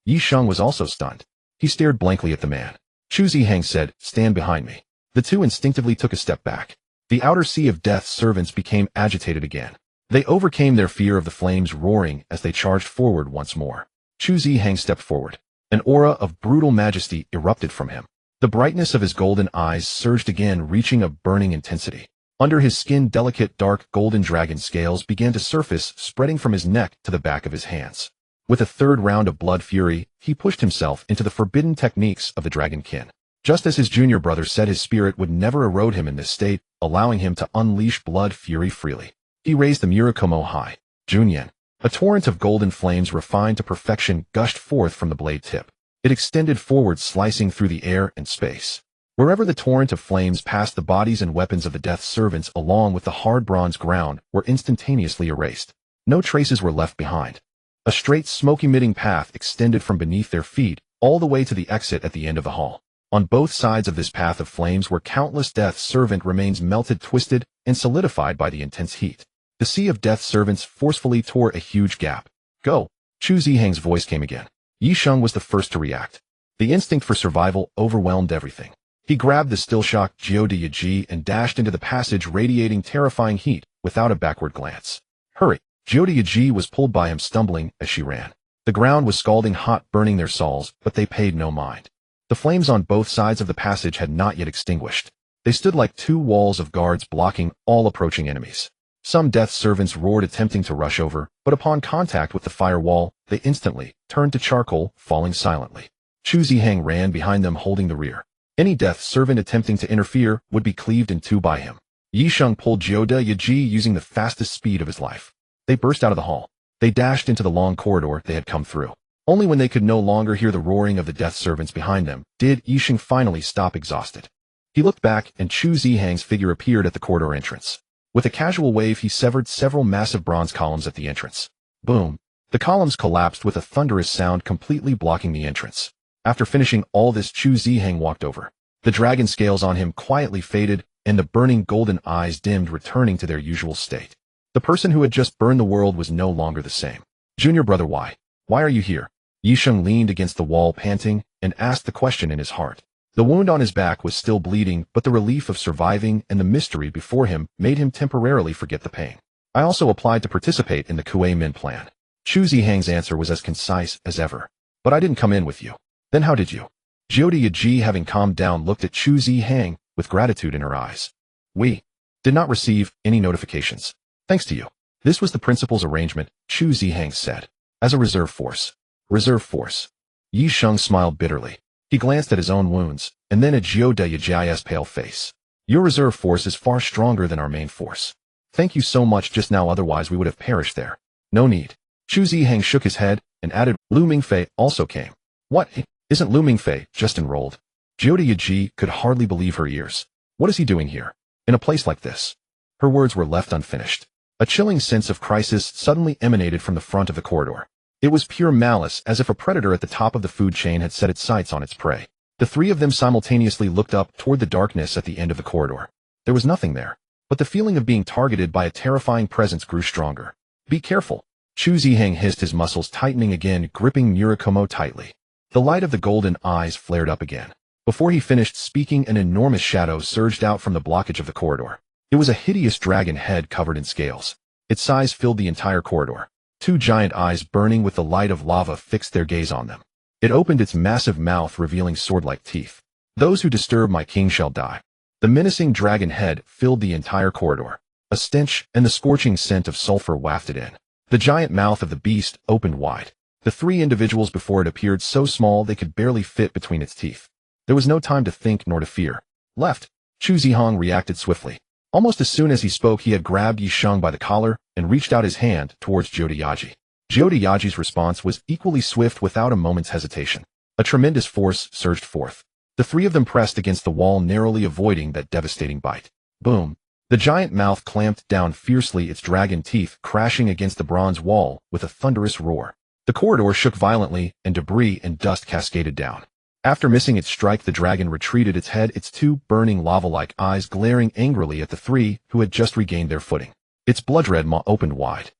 Yisheng was also stunned. He stared blankly at the man. Chu Zihang said, "Stand behind me." The two instinctively took a step back. The outer sea of death servants became agitated again. They overcame their fear of the flames roaring as they charged forward once more. Chu Zihang stepped forward. An aura of brutal majesty erupted from him. The brightness of his golden eyes surged again, reaching a burning intensity. Under his skin, delicate dark golden dragon scales began to surface, spreading from his neck to the back of his hands. With a third round of blood fury, he pushed himself into the forbidden techniques of the dragonkin. Just as his junior brother said, his spirit would never erode him in this state, allowing him to unleash blood fury freely. He raised the Murakumo high. Junyan. A torrent of golden flames refined to perfection gushed forth from the blade tip. It extended forward, slicing through the air and space. Wherever the torrent of flames passed, the bodies and weapons of the death servants, along with the hard bronze ground, were instantaneously erased. No traces were left behind. A straight, smoke-emitting path extended from beneath their feet, all the way to the exit at the end of the hall. On both sides of this path of flames were countless death servant remains melted, twisted, and solidified by the intense heat. The sea of death servants forcefully tore a huge gap. Go! Chu Zihang's voice came again. Yi Sheng was the first to react. The instinct for survival overwhelmed everything. He grabbed the still-shocked Jiu de Yaji and dashed into the passage, radiating terrifying heat without a backward glance. Hurry! Jiu de Yaji was pulled by him, stumbling as she ran. The ground was scalding hot, burning their soles, but they paid no mind. The flames on both sides of the passage had not yet extinguished. They stood like two walls of guards blocking all approaching enemies. Some death servants roared, attempting to rush over, but upon contact with the fire wall, they instantly turned to charcoal, falling silently. Chu Zihang ran behind them, holding the rear. Any death servant attempting to interfere would be cleaved in two by him. Yi Sheng pulled Jiu de Yaji using the fastest speed of his life. They burst out of the hall. They dashed into the long corridor they had come through. Only when they could no longer hear the roaring of the death servants behind them did Yi Sheng finally stop, exhausted. He looked back, and Chu Zihang's figure appeared at the corridor entrance. With a casual wave, he severed several massive bronze columns at the entrance. Boom! The columns collapsed with a thunderous sound, completely blocking the entrance. After finishing all this, Chu Zihang walked over. The dragon scales on him quietly faded, and the burning golden eyes dimmed, returning to their usual state. The person who had just burned the world was no longer the same. Junior brother, why are you here? Yi Sheng leaned against the wall, panting, and asked the question in his heart. The wound on his back was still bleeding, but the relief of surviving and the mystery before him made him temporarily forget the pain. I also applied to participate in the Kuei Min plan. Chu Zihang's answer was as concise as ever. But I didn't come in with you. Then how did you? Jiu de Yaji, having calmed down, looked at Chu Zihang with gratitude in her eyes. We did not receive any notifications. Thanks to you. This was the principal's arrangement, Chu Zihang said. As a reserve force. Reserve force. Yi Sheng smiled bitterly. He glanced at his own wounds, and then at Jiu de Yaji's pale face. Your reserve force is far stronger than our main force. Thank you so much just now, otherwise we would have perished there. No need. Chu Zihang shook his head and added, Lu Mingfei also came. What? Isn't Lu Mingfei just enrolled? Jiu de Yaji could hardly believe her ears. What is he doing here? In a place like this? Her words were left unfinished. A chilling sense of crisis suddenly emanated from the front of the corridor. It was pure malice, as if a predator at the top of the food chain had set its sights on its prey. The three of them simultaneously looked up toward the darkness at the end of the corridor. There was nothing there, but the feeling of being targeted by a terrifying presence grew stronger. Be careful. Chu Zihang hissed, his muscles tightening again, gripping Murakumo tightly. The light of the golden eyes flared up again. Before he finished speaking, an enormous shadow surged out from the blockage of the corridor. It was a hideous dragon head covered in scales. Its size filled the entire corridor. Two giant eyes burning with the light of lava fixed their gaze on them. It opened its massive mouth, revealing sword-like teeth. Those who disturb my king shall die. The menacing dragon head filled the entire corridor. A stench and the scorching scent of sulfur wafted in. The giant mouth of the beast opened wide. The three individuals before it appeared so small they could barely fit between its teeth. There was no time to think nor to fear. Left. Chu Zihang reacted swiftly. Almost as soon as he spoke, he had grabbed Yi Sheng by the collar and reached out his hand towards Jiu de Yaji. Jiu de Yaji's response was equally swift, without a moment's hesitation. A tremendous force surged forth. The three of them pressed against the wall, narrowly avoiding that devastating bite. Boom! The giant mouth clamped down fiercely, its dragon teeth crashing against the bronze wall with a thunderous roar. The corridor shook violently, and debris and dust cascaded down. After missing its strike, the dragon retreated, its head, its two burning lava-like eyes glaring angrily at the three who had just regained their footing. Its blood-red maw opened wide.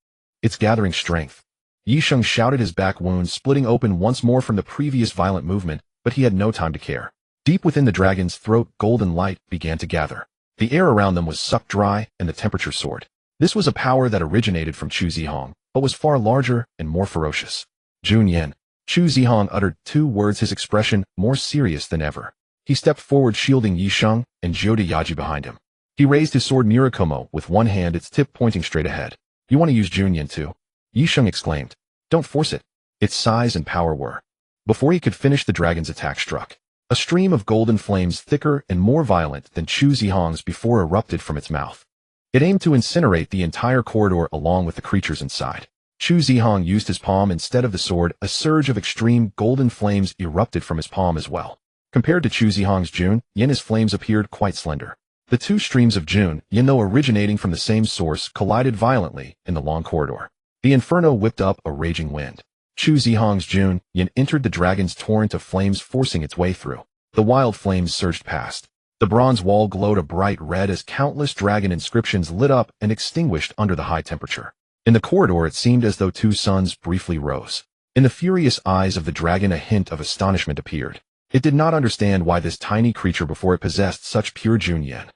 It's gathering strength. Yi Sheng shouted, his back wounds splitting open once more from the previous violent movement, but he had no time to care. Deep within the dragon's throat, golden light began to gather. The air around them was sucked dry, and the temperature soared. This was a power that originated from Chu Zihang, but was far larger and more ferocious. Jun Yen. Chu Zihang uttered two words, his expression more serious than ever. He stepped forward, shielding Yi Sheng and Jiu de Yaji behind him. He raised his sword Murakumo with one hand, its tip pointing straight ahead. You want to use Jun Yen too? Yi Sheng exclaimed. Don't force it. Its size and power were. Before he could finish, the dragon's attack struck. A stream of golden flames, thicker and more violent than Chu Zihang's before, erupted from its mouth. It aimed to incinerate the entire corridor along with the creatures inside. Chu Zihang used his palm instead of the sword. A surge of extreme golden flames erupted from his palm as well. Compared to Chu Zihang's Jun Yen, his flames appeared quite slender. The two streams of Jun Yen, though originating from the same source, collided violently in the long corridor. The inferno whipped up a raging wind. Chu Zihang's Jun Yen entered the dragon's torrent of flames, forcing its way through. The wild flames surged past. The bronze wall glowed a bright red as countless dragon inscriptions lit up and extinguished under the high temperature. In the corridor, it seemed as though two suns briefly rose. In the furious eyes of the dragon, a hint of astonishment appeared. It did not understand why this tiny creature before it possessed such pure Junyan.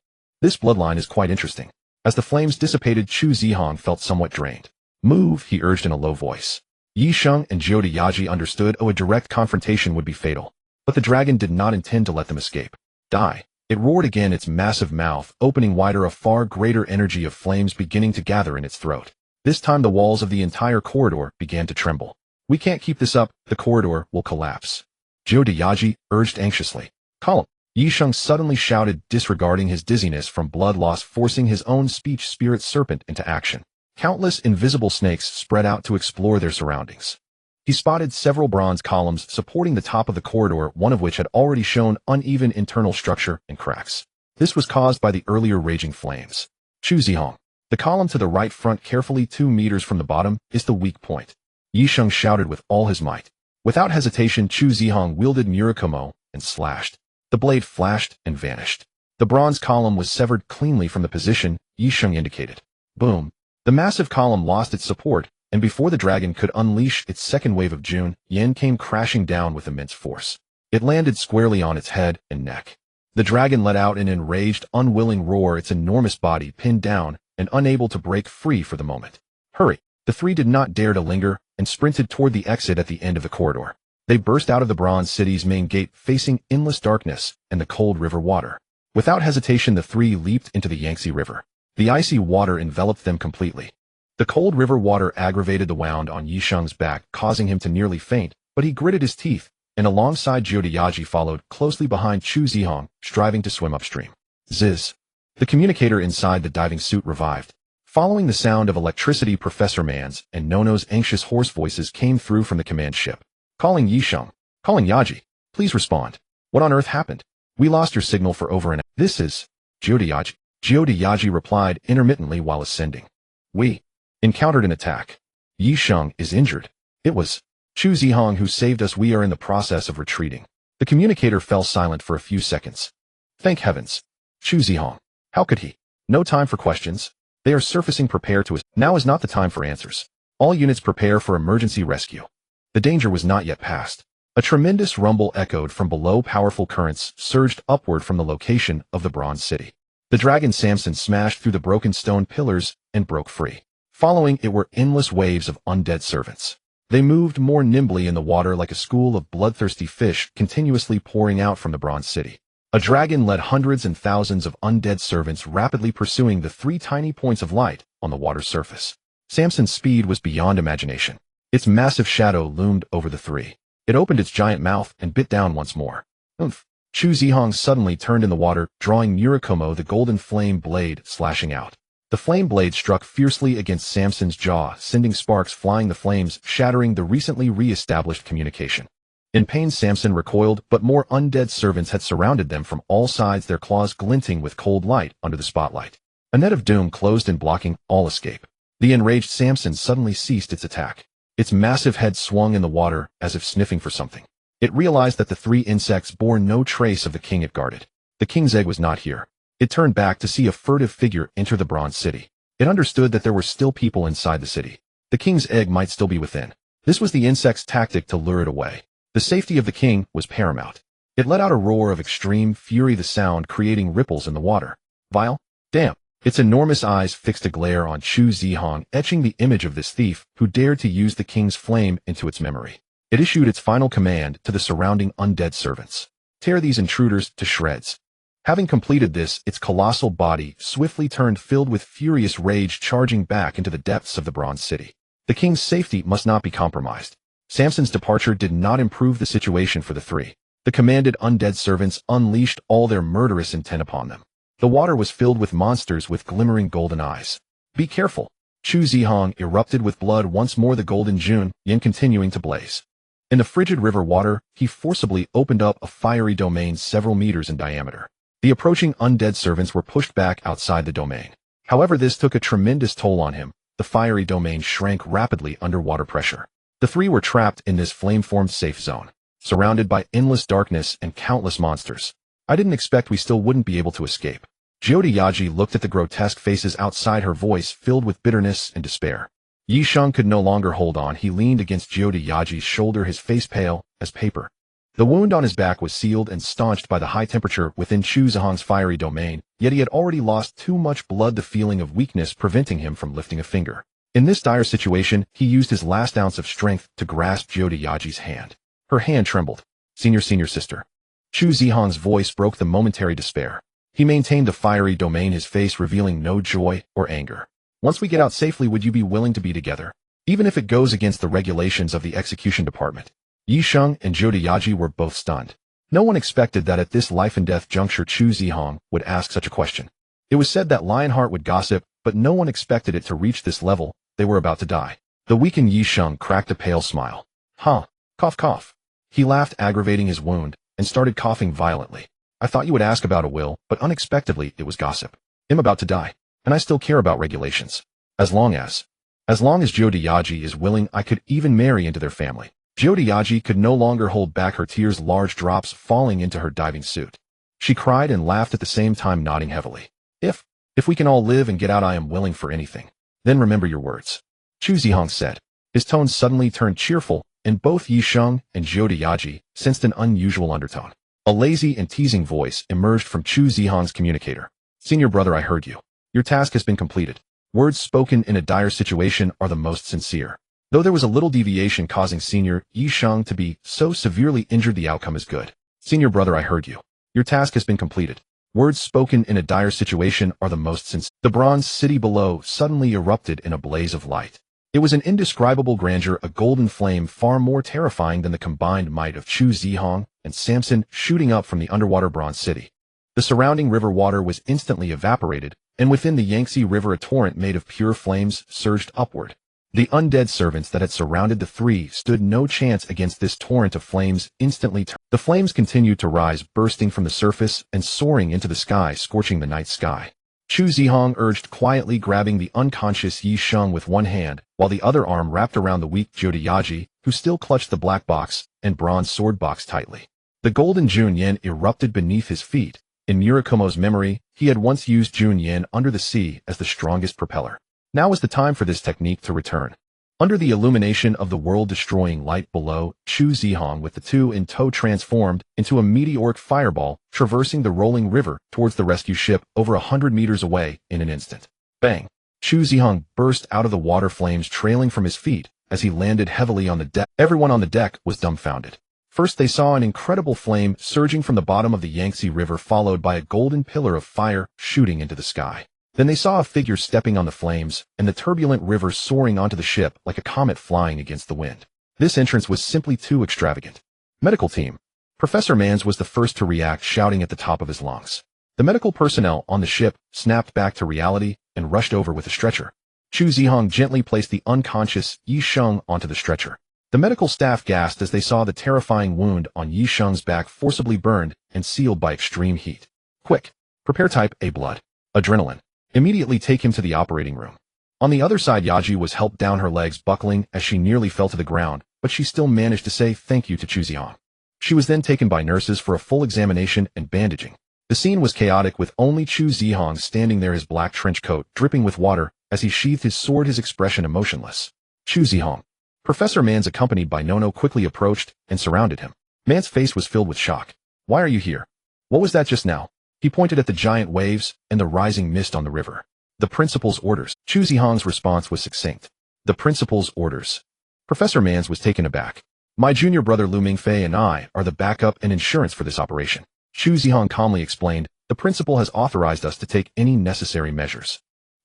This bloodline is quite interesting. As the flames dissipated, Chu Zihong felt somewhat drained. Move, he urged in a low voice. Yi Sheng and Jiu Yaji understood a direct confrontation would be fatal. But the dragon did not intend to let them escape. Die. It roared again, its massive mouth opening wider, a far greater energy of flames beginning to gather in its throat. This time the walls of the entire corridor began to tremble. We can't keep this up, the corridor will collapse. Jiu Yaji urged anxiously. Calm. Yi Sheng suddenly shouted, disregarding his dizziness from blood loss, forcing his own speech spirit serpent into action. Countless invisible snakes spread out to explore their surroundings. He spotted several bronze columns supporting the top of the corridor, one of which had already shown uneven internal structure and cracks. This was caused by the earlier raging flames. Chu Zihong. The column to the right front, carefully 2 meters from the bottom, is the weak point. Yi Sheng shouted with all his might. Without hesitation, Chu Zihong wielded Murakumo and slashed. The blade flashed and vanished. The bronze column was severed cleanly from the position Yi Sheng indicated. Boom. The massive column lost its support, and before the dragon could unleash its second wave of Jun, Yen came crashing down with immense force. It landed squarely on its head and neck. The dragon let out an enraged, unwilling roar, its enormous body pinned down and unable to break free for the moment. Hurry! The three did not dare to linger and sprinted toward the exit at the end of the corridor. They burst out of the Bronze City's main gate, facing endless darkness and the cold river water. Without hesitation, the three leaped into the Yangtze River. The icy water enveloped them completely. The cold river water aggravated the wound on Yi Sheng's back, causing him to nearly faint, but he gritted his teeth, and alongside Jiu Yaji followed, closely behind Chu Zihong, striving to swim upstream. Ziz. The communicator inside the diving suit revived. Following the sound of electricity, Professor Man's and Nono's anxious hoarse voices came through from the command ship. Calling Yi Sheng. Calling Yaji. Please respond. What on earth happened? We lost your signal for over an hour. This is Jiu Yaji. Jiu Yaji replied intermittently while ascending. We encountered an attack. Yi Sheng is injured. It was Chu Zihong who saved us. We are in the process of retreating. The communicator fell silent for a few seconds. Thank heavens. Chu Zihong. How could he? No time for questions. They are surfacing. Prepare to. Now is not the time for answers. All units prepare for emergency rescue. The danger was not yet past. A tremendous rumble echoed from below. Powerful currents surged upward from the location of the Bronze City. The dragon Samson smashed through the broken stone pillars and broke free. Following it were endless waves of undead servants. They moved more nimbly in the water like a school of bloodthirsty fish continuously pouring out from the Bronze City. A dragon led hundreds and thousands of undead servants, rapidly pursuing the three tiny points of light on the water's surface. Samson's speed was beyond imagination. Its massive shadow loomed over the three. It opened its giant mouth and bit down once more. Oomph! Chu Zihong suddenly turned in the water, drawing Murakumo, the golden flame blade, slashing out. The flame blade struck fiercely against Samson's jaw, sending sparks flying, the flames shattering the recently re-established communication. In pain, Samson recoiled, but more undead servants had surrounded them from all sides, their claws glinting with cold light under the spotlight. A net of doom closed in, blocking all escape. The enraged Samson suddenly ceased its attack. Its massive head swung in the water as if sniffing for something. It realized that the three insects bore no trace of the king it guarded. The king's egg was not here. It turned back to see a furtive figure enter the Bronze City. It understood that there were still people inside the city. The king's egg might still be within. This was the insect's tactic to lure it away. The safety of the king was paramount. It let out a roar of extreme fury, the sound creating ripples in the water. Vile? Damn! Its enormous eyes fixed a glare on Chu Zihong, etching the image of this thief who dared to use the king's flame into its memory. It issued its final command to the surrounding undead servants. Tear these intruders to shreds. Having completed this, its colossal body swiftly turned, filled with furious rage, charging back into the depths of the Bronze City. The king's safety must not be compromised. Samson's departure did not improve the situation for the three. The commanded undead servants unleashed all their murderous intent upon them. The water was filled with monsters with glimmering golden eyes. Be careful! Chu Zihong erupted with blood once more, the golden Jun Yin continuing to blaze. In the frigid river water, he forcibly opened up a fiery domain several meters in diameter. The approaching undead servants were pushed back outside the domain. However, this took a tremendous toll on him. The fiery domain shrank rapidly under water pressure. The three were trapped in this flame-formed safe zone. surrounded by endless darkness and countless monsters. I didn't expect we still wouldn't be able to escape. Jiudiyaji looked at the grotesque faces outside, her voice filled with bitterness and despair. Yi Sheng could no longer hold on. He leaned against Jiudiyaji's shoulder, his face pale as paper. The wound on his back was sealed and staunched by the high temperature within Chu Zihang's fiery domain, yet he had already lost too much blood, the feeling of weakness preventing him from lifting a finger. In this dire situation, he used his last ounce of strength to grasp Jiudiyaji's hand. Her hand trembled. Senior sister. Chu Zihang's voice broke the momentary despair. He maintained the fiery domain, his face revealing no joy or anger. Once we get out safely, would you be willing to be together? Even if it goes against the regulations of the execution department. Yi Sheng and Jiudiyaji were both stunned. No one expected that at this life-and-death juncture Chu Zihang would ask such a question. It was said that Lionheart would gossip, but no one expected it to reach this level. They were about to die. The weakened Yi Sheng cracked a pale smile. Huh. Cough. He laughed, aggravating his wound, and started coughing violently. I thought you would ask about a will, but unexpectedly it was gossip. I'm about to die, and I still care about regulations. As long as Jiudiyaji is willing, I could even marry into their family. Jiudiyaji could no longer hold back her tears, large drops falling into her diving suit. She cried and laughed at the same time, nodding heavily. If we can all live and get out, I am willing for anything. Then remember your words. Chu Zihang said. His tone suddenly turned cheerful, and both Yi Sheng and Jiudiyaji sensed an unusual undertone. A lazy and teasing voice emerged from Chu Zihang's communicator. Senior brother, I heard you. Your task has been completed. Words spoken in a dire situation are the most sincere. Though there was a little deviation causing Senior Yi Sheng to be so severely injured, the outcome is good. Senior brother, I heard you. Your task has been completed. Words spoken in a dire situation are the most sincere. The bronze city below suddenly erupted in a blaze of light. It was an indescribable grandeur, a golden flame far more terrifying than the combined might of Chu Zihang and Samson shooting up from the underwater bronze city. The surrounding river water was instantly evaporated, and within the Yangtze River a torrent made of pure flames surged upward. The undead servants that had surrounded the three stood no chance against this torrent of flames. Instantly, the flames continued to rise, bursting from the surface and soaring into the sky, scorching the night sky. Chu Zihang urged quietly, grabbing the unconscious Yi Sheng with one hand, while the other arm wrapped around the weak Jiudiyaji, who still clutched the black box and bronze sword box tightly. The golden Junyan erupted beneath his feet. In Murakumo's memory, he had once used Junyan under the sea as the strongest propeller. Now was the time for this technique to return. Under the illumination of the world-destroying light below, Chu Zihang with the two in tow transformed into a meteoric fireball, traversing the rolling river towards the rescue ship over 100 meters away in an instant. Bang! Chu Zihang burst out of the water, flames trailing from his feet as he landed heavily on the deck. Everyone on the deck was dumbfounded. First they saw an incredible flame surging from the bottom of the Yangtze River, followed by a golden pillar of fire shooting into the sky. Then they saw a figure stepping on the flames, and the turbulent river soaring onto the ship like a comet flying against the wind. This entrance was simply too extravagant. Medical team. Professor Mans was the first to react, shouting at the top of his lungs. The medical personnel on the ship snapped back to reality and rushed over with a stretcher. Chu Zihang gently placed the unconscious Yi Sheng onto the stretcher. The medical staff gasped as they saw the terrifying wound on Yi Sheng's back forcibly burned and sealed by extreme heat. Quick! Prepare type A blood. Adrenaline. Immediately take him to the operating room. On the other side, Yaji was helped down, her legs buckling as she nearly fell to the ground, but she still managed to say thank you to Chu Zihang. She was then taken by nurses for a full examination and bandaging. The scene was chaotic, with only Chu Zihang standing there, his black trench coat dripping with water as he sheathed his sword, his expression emotionless. Chu Zihang. Professor Mans, accompanied by Nono, quickly approached and surrounded him. Mans' face was filled with shock. Why are you here? What was that just now? He pointed at the giant waves and the rising mist on the river. The principal's orders. Chu Zihang's response was succinct. The principal's orders. Professor Mans was taken aback. My junior brother Lu Mingfei and I are the backup and insurance for this operation. Chu Zihang calmly explained. The principal has authorized us to take any necessary measures.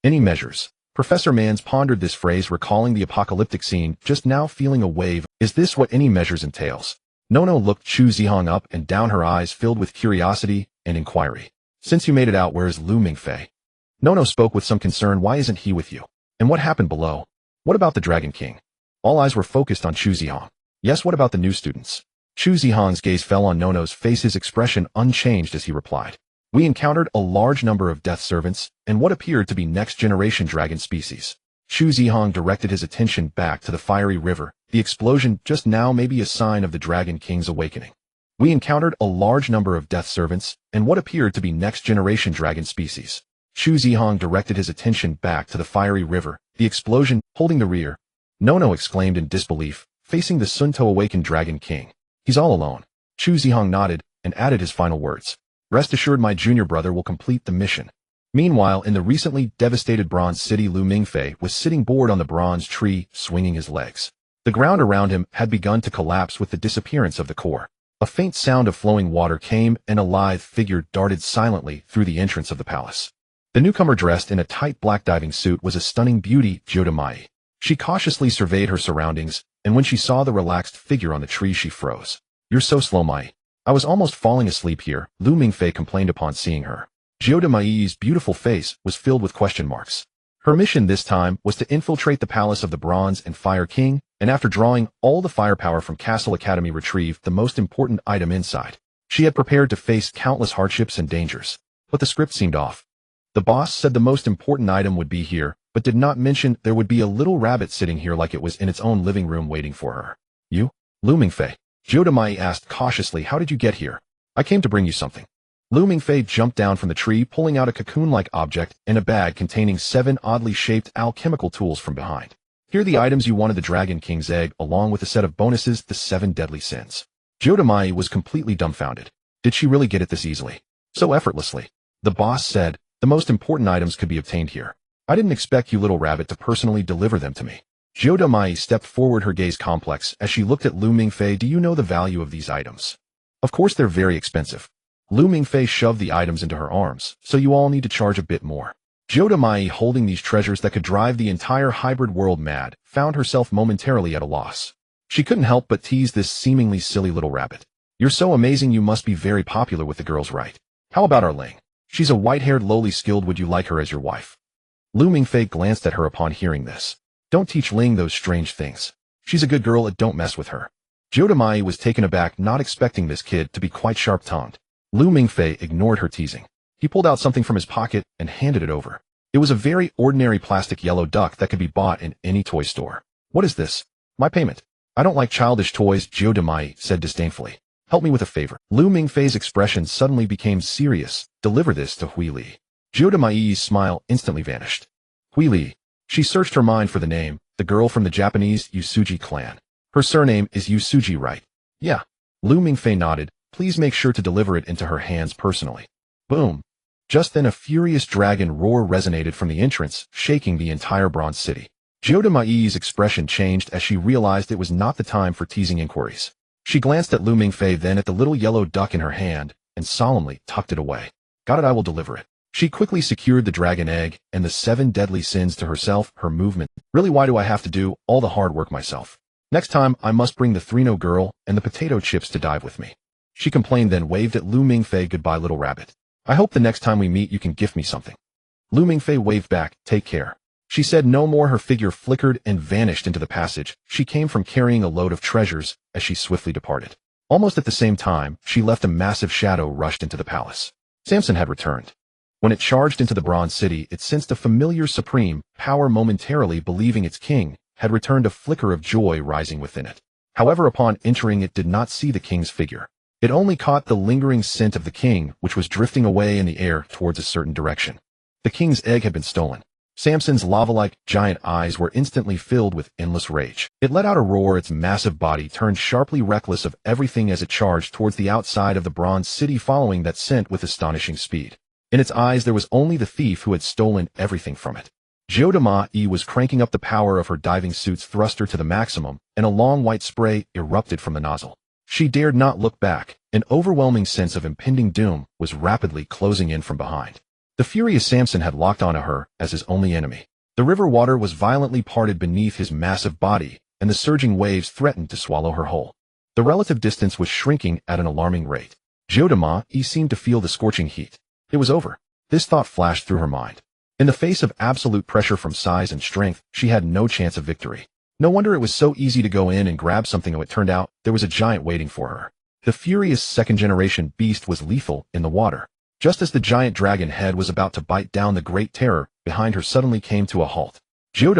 Any measures? Professor Mans pondered this phrase, recalling the apocalyptic scene just now, feeling a wave. Is this what any measures entails? Nono looked Chu Zihang up and down, her eyes filled with curiosity and inquiry. Since you made it out, where is Lu Mingfei? Nono spoke with some concern. Why isn't he with you? And what happened below? What about the Dragon King? All eyes were focused on Chu Zihang. Yes, what about the new students? Chu Zihang's gaze fell on Nono's face, his expression unchanged as he replied. We encountered a large number of death servants and what appeared to be next-generation dragon species. Xu Zihong directed his attention back to the fiery river. The explosion just now may be a sign of the Dragon King's awakening. We encountered a large number of death servants and what appeared to be next-generation dragon species. Xu Zihong directed his attention back to the fiery river. The explosion, holding the rear. No exclaimed in disbelief, facing the Sunto awakened Dragon King. He's all alone. Xu Zihong nodded and added his final words. Rest assured my junior brother will complete the mission. Meanwhile, in the recently devastated Bronze City, Lu Mingfei was sitting bored on the bronze tree, swinging his legs. The ground around him had begun to collapse with the disappearance of the core. A faint sound of flowing water came, and a lithe figure darted silently through the entrance of the palace. The newcomer, dressed in a tight black diving suit, was a stunning beauty, Jodamai. She cautiously surveyed her surroundings, and when she saw the relaxed figure on the tree, she froze. You're so slow, Mai. I was almost falling asleep here, Lu Mingfei complained upon seeing her. Jodamai's beautiful face was filled with question marks. Her mission this time was to infiltrate the palace of the Bronze and Fire King, and after drawing all the firepower from Cassell Academy, retrieve the most important item inside. She had prepared to face countless hardships and dangers. But the script seemed off. The boss said the most important item would be here, but did not mention there would be a little rabbit sitting here like it was in its own living room waiting for her. You? Lu Mingfei. Jodamai asked cautiously, how did you get here? I came to bring you something. Lu Mingfei jumped down from the tree, pulling out a cocoon-like object in a bag containing 7 oddly shaped alchemical tools from behind. Here are the items you wanted: the Dragon King's egg, along with a set of bonuses, the 7 deadly sins. Jodamai was completely dumbfounded. Did she really get it this easily? So effortlessly? The boss said, the most important items could be obtained here. I didn't expect you, little rabbit, to personally deliver them to me. Jodamai stepped forward, her gaze complex, as she looked at Lu Mingfei. Do you know the value of these items? Of course they're very expensive. Lu Mingfei shoved the items into her arms, so you all need to charge a bit more. Jodamai, holding these treasures that could drive the entire hybrid world mad, found herself momentarily at a loss. She couldn't help but tease this seemingly silly little rabbit. You're so amazing, you must be very popular with the girls, right? How about our Ling? She's a white-haired, lowly skilled. Would you like her as your wife? Lu Mingfei glanced at her upon hearing this. Don't teach Ling those strange things. She's a good girl, and don't mess with her. Jodamai was taken aback, not expecting this kid to be quite sharp-tongued. Lu Mingfei ignored her teasing. He pulled out something from his pocket and handed it over. It was a very ordinary plastic yellow duck that could be bought in any toy store. What is this? My payment. I don't like childish toys, Jodamai said disdainfully. Help me with a favor. Lu Mingfei's expression suddenly became serious. Deliver this to Hui Li. Jodamai's smile instantly vanished. Hui Li. She searched her mind for the name, the girl from the Japanese Yusuji clan. Her surname is Yusuji, right? Yeah. Lu Mingfei nodded. Please make sure to deliver it into her hands personally. Boom. Just then a furious dragon roar resonated from the entrance, shaking the entire Bronze City. Jodamai's expression changed as she realized it was not the time for teasing inquiries. She glanced at Lu Mingfei, then at the little yellow duck in her hand, and solemnly tucked it away. Got it, I will deliver it. She quickly secured the dragon egg and the 7 deadly sins to herself, her movement. Really, why do I have to do all the hard work myself? Next time, I must bring the Thrino girl and the potato chips to dive with me. She complained, then waved at Lu Mingfei. Goodbye, little rabbit. I hope the next time we meet you can gift me something. Lu Mingfei waved back. Take care. She said no more. Her figure flickered and vanished into the passage she came from, carrying a load of treasures as she swiftly departed. Almost at the same time, she left, a massive shadow rushed into the palace. Samson had returned. When it charged into the Bronze City, it sensed a familiar supreme power. Momentarily believing its king had returned, a flicker of joy rising within it. However, upon entering, it did not see the king's figure. It only caught the lingering scent of the king, which was drifting away in the air towards a certain direction. The king's egg had been stolen. Samson's lava-like giant eyes were instantly filled with endless rage. It let out a roar. Its massive body turned sharply, reckless of everything as it charged towards the outside of the Bronze City, following that scent with astonishing speed. In its eyes there was only the thief who had stolen everything from it. Jodamai was cranking up the power of her diving suit's thruster to the maximum, and a long white spray erupted from the nozzle. She dared not look back. An overwhelming sense of impending doom was rapidly closing in from behind. The furious Samson had locked onto her as his only enemy. The river water was violently parted beneath his massive body, and the surging waves threatened to swallow her whole. The relative distance was shrinking at an alarming rate. Jodamai seemed to feel the scorching heat. It was over. This thought flashed through her mind. In the face of absolute pressure from size and strength, she had no chance of victory. No wonder it was so easy to go in and grab something. It turned out there was a giant waiting for her. The furious second-generation beast was lethal in the water. Just as the giant dragon head was about to bite down the Great Terror, behind her suddenly came to a halt. Jiu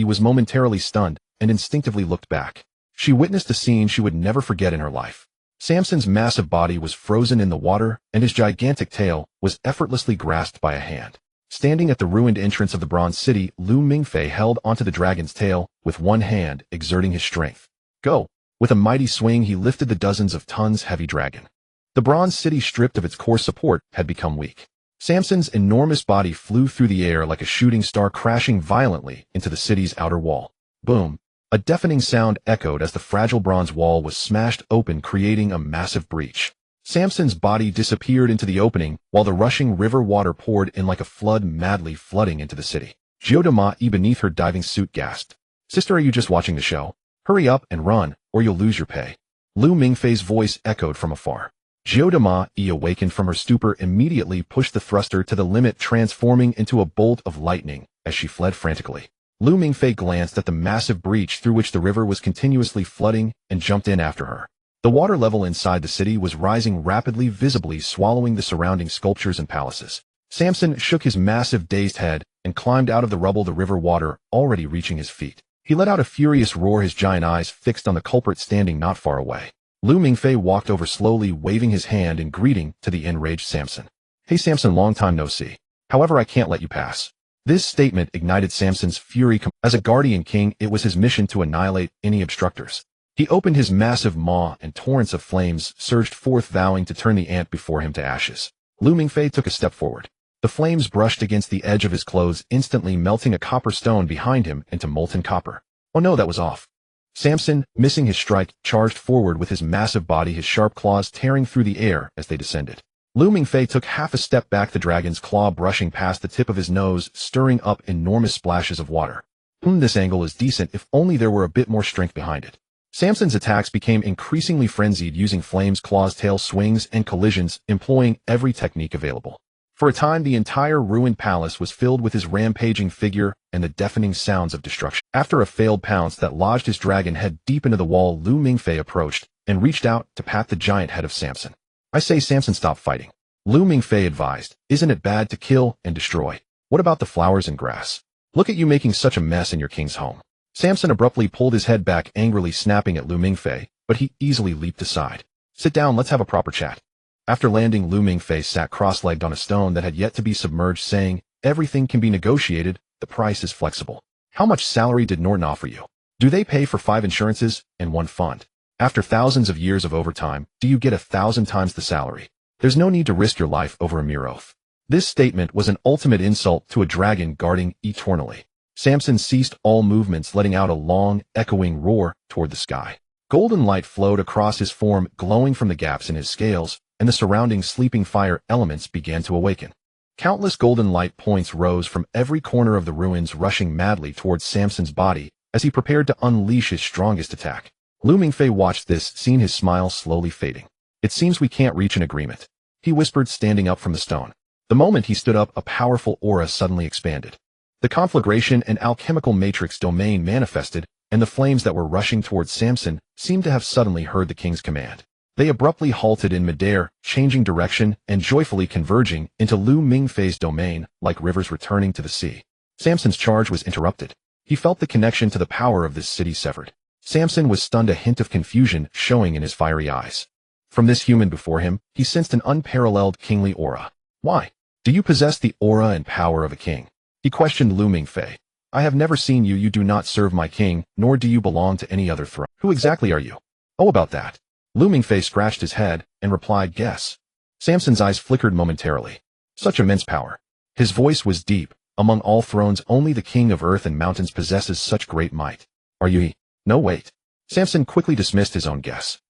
was momentarily stunned and instinctively looked back. She witnessed a scene she would never forget in her life. Samson's massive body was frozen in the water, and his gigantic tail was effortlessly grasped by a hand. Standing at the ruined entrance of the bronze city, Lu Mingfei held onto the dragon's tail with one hand, exerting his strength. Go! With a mighty swing, he lifted the dozens of tons heavy dragon. The bronze city, stripped of its core support, had become weak. Samson's enormous body flew through the air like a shooting star, crashing violently into the city's outer wall. Boom! A deafening sound echoed as the fragile bronze wall was smashed open, creating a massive breach. Samson's body disappeared into the opening, while the rushing river water poured in like a flood, madly flooding into the city. Jiu beneath her diving suit gasped. Sister, are you just watching the show? Hurry up and run, or you'll lose your pay. Lu Mingfei's voice echoed from afar. Jiu awakened from her stupor, immediately pushed the thruster to the limit, transforming into a bolt of lightning as she fled frantically. Lu Mingfei glanced at the massive breach through which the river was continuously flooding and jumped in after her. The water level inside the city was rising rapidly, visibly swallowing the surrounding sculptures and palaces. Samson shook his massive, dazed head and climbed out of the rubble, the river water already reaching his feet. He let out a furious roar, his giant eyes fixed on the culprit standing not far away. Lu Mingfei walked over slowly, waving his hand in greeting to the enraged Samson. Hey Samson, long time no see. However, I can't let you pass. This statement ignited Samson's fury. As a guardian king, it was his mission to annihilate any obstructors. He opened his massive maw, and torrents of flames surged forth, vowing to turn the ant before him to ashes. Lu Mingfei took a step forward. The flames brushed against the edge of his clothes, instantly melting a copper stone behind him into molten copper. Oh no, that was off. Samson, missing his strike, charged forward with his massive body, his sharp claws tearing through the air as they descended. Lu Mingfei took half a step back, the dragon's claw brushing past the tip of his nose, stirring up enormous splashes of water. This angle is decent, if only there were a bit more strength behind it. Samson's attacks became increasingly frenzied, using flames, claws, tail swings, and collisions, employing every technique available. For a time, the entire ruined palace was filled with his rampaging figure and the deafening sounds of destruction. After a failed pounce that lodged his dragon head deep into the wall, Lu Mingfei approached and reached out to pat the giant head of Samson. I say, Samson, stop fighting. Lu Mingfei advised. Isn't it bad to kill and destroy? What about the flowers and grass? Look at you making such a mess in your king's home. Samson abruptly pulled his head back, angrily snapping at Lu Mingfei, but he easily leaped aside. Sit down, let's have a proper chat. After landing, Lu Mingfei sat cross-legged on a stone that had yet to be submerged, saying, everything can be negotiated, the price is flexible. How much salary did Norton offer you? Do they pay for 5 insurances and 1 fund? After thousands of years of overtime, do you get 1,000 times the salary? There's no need to risk your life over a mere oath. This statement was an ultimate insult to a dragon guarding eternally. Samson ceased all movements, letting out a long, echoing roar toward the sky. Golden light flowed across his form, glowing from the gaps in his scales, and the surrounding sleeping fire elements began to awaken. Countless golden light points rose from every corner of the ruins, rushing madly towards Samson's body as he prepared to unleash his strongest attack. Lu Mingfei watched this, seeing his smile slowly fading. It seems we can't reach an agreement, he whispered, standing up from the stone. The moment he stood up, a powerful aura suddenly expanded. The conflagration and alchemical matrix domain manifested, and the flames that were rushing towards Samson seemed to have suddenly heard the king's command. They abruptly halted in midair, changing direction and joyfully converging into Lu Mingfei's domain, like rivers returning to the sea. Samson's charge was interrupted. He felt the connection to the power of this city severed. Samson was stunned, a hint of confusion showing in his fiery eyes. From this human before him, he sensed an unparalleled kingly aura. Why? Do you possess the aura and power of a king? He questioned Lu Mingfei. I have never seen you. You do not serve my king, nor do you belong to any other throne. Who exactly are you? Oh, about that. Lu Mingfei scratched his head and replied, guess. Samson's eyes flickered momentarily. Such immense power. His voice was deep. Among all thrones, only the king of earth and mountains possesses such great might. Are you he? No, wait. Samson quickly dismissed his own guess.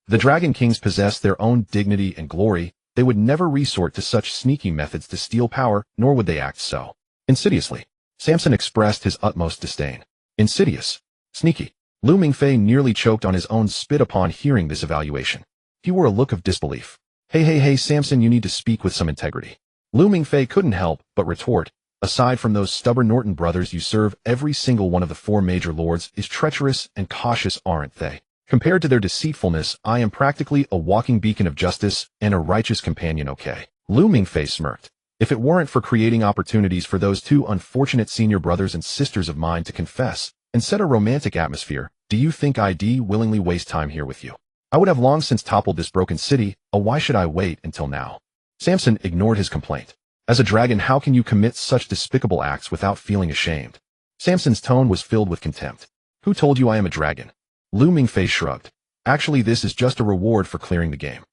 The dragon kings possess their own dignity and glory. They would never resort to such sneaky methods to steal power, nor would they act so insidiously. Samson expressed his utmost disdain. Insidious. Sneaky. Lu Mingfei nearly choked on his own spit upon hearing this evaluation. He wore a look of disbelief. Hey, Samson, you need to speak with some integrity. Lu Mingfei couldn't help but retort. Aside from those stubborn Norton brothers you serve, every single one of the 4 major lords is treacherous and cautious, aren't they? Compared to their deceitfulness, I am practically a walking beacon of justice and a righteous companion, okay? Lu Mingfei smirked. If it weren't for creating opportunities for those two unfortunate senior brothers and sisters of mine to confess and set a romantic atmosphere, do you think I'd willingly waste time here with you? I would have long since toppled this broken city, why should I wait until now? Samson ignored his complaint. As a dragon, how can you commit such despicable acts without feeling ashamed? Samson's tone was filled with contempt. Who told you I am a dragon? Lu Mingfei shrugged. Actually, this is just a reward for clearing the game.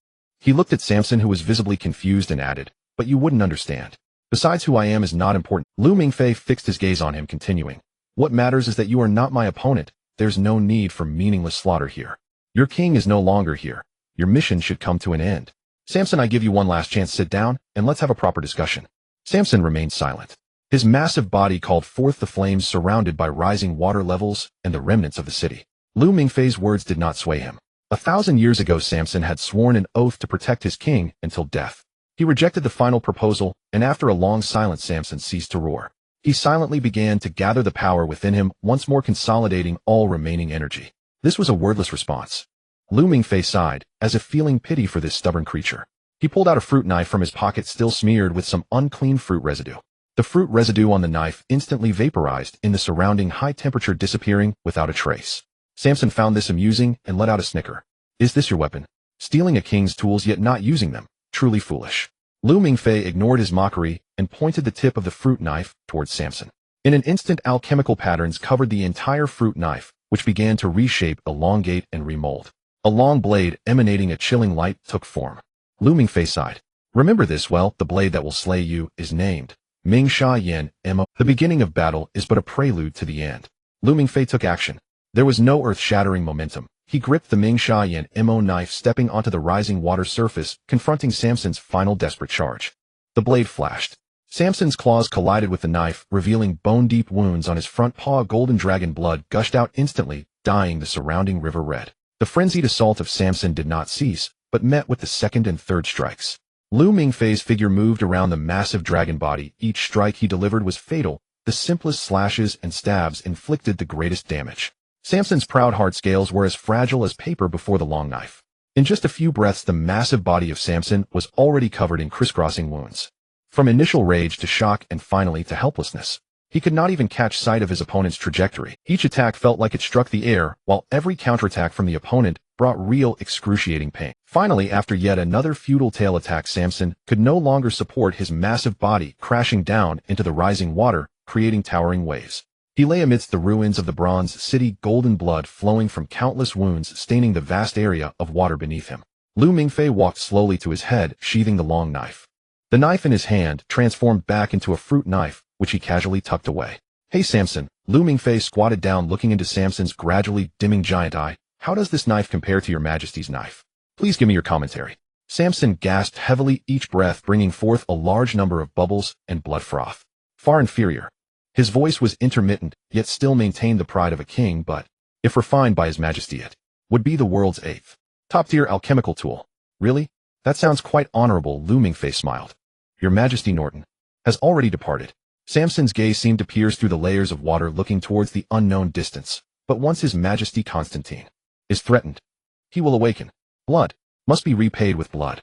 He looked at Samson, who was visibly confused, and added, but you wouldn't understand. Besides, who I am is not important. Lu Mingfei fixed his gaze on him, continuing. What matters is that you are not my opponent. There's no need for meaningless slaughter here. Your king is no longer here. Your mission should come to an end. Samson, I give you one last chance. Sit down, and let's have a proper discussion. Samson remained silent. His massive body called forth the flames surrounded by rising water levels and the remnants of the city. Lu Mingfei's words did not sway him. 1,000 years ago, Samson had sworn an oath to protect his king until death. He rejected the final proposal, and after a long silence, Samson ceased to roar. He silently began to gather the power within him, once more consolidating all remaining energy. This was a wordless response. Lu Mingfei sighed, as if feeling pity for this stubborn creature. He pulled out a fruit knife from his pocket, still smeared with some unclean fruit residue. The fruit residue on the knife instantly vaporized in the surrounding high temperature, disappearing without a trace. Samson found this amusing and let out a snicker. Is this your weapon? Stealing a king's tools yet not using them? Truly foolish. Lu Mingfei ignored his mockery and pointed the tip of the fruit knife towards Samson. In an instant, alchemical patterns covered the entire fruit knife, which began to reshape, elongate, and remold. A long blade emanating a chilling light took form. Lu Mingfei sighed. Remember this well, the blade that will slay you is named Ming Sha Yan Mo. The beginning of battle is but a prelude to the end. Lu Mingfei took action. There was no earth-shattering momentum. He gripped the Ming Sha Yan Mo knife, stepping onto the rising water surface, confronting Samson's final desperate charge. The blade flashed. Samson's claws collided with the knife, revealing bone-deep wounds on his front paw. Golden dragon blood gushed out instantly, dyeing the surrounding river red. The frenzied assault of Samson did not cease, but met with the second and third strikes. Lu Mingfei's figure moved around the massive dragon body. Each strike he delivered was fatal. The simplest slashes and stabs inflicted the greatest damage. Samson's proud heart scales were as fragile as paper before the long knife. In just a few breaths, the massive body of Samson was already covered in crisscrossing wounds. From initial rage to shock and finally to helplessness, he could not even catch sight of his opponent's trajectory. Each attack felt like it struck the air, while every counterattack from the opponent brought real, excruciating pain. Finally, after yet another futile tail attack, Samson could no longer support his massive body, crashing down into the rising water, creating towering waves. He lay amidst the ruins of the bronze city, golden blood flowing from countless wounds staining the vast area of water beneath him. Lu Mingfei walked slowly to his head, sheathing the long knife. The knife in his hand transformed back into a fruit knife, which he casually tucked away. Hey Samson, Lu Mingfei squatted down, looking into Samson's gradually dimming giant eye. How does this knife compare to your majesty's knife? Please give me your commentary. Samson gasped heavily, each breath bringing forth a large number of bubbles and blood froth. Far inferior. His voice was intermittent, yet still maintained the pride of a king, but, if refined by his majesty, it would be the world's 8th top-tier alchemical tool. Really? That sounds quite honorable. Lu Mingfei smiled. Your Majesty Norton has already departed. Samson's gaze seemed to pierce through the layers of water, looking towards the unknown distance. But once His Majesty Constantine is threatened, he will awaken. Blood must be repaid with blood.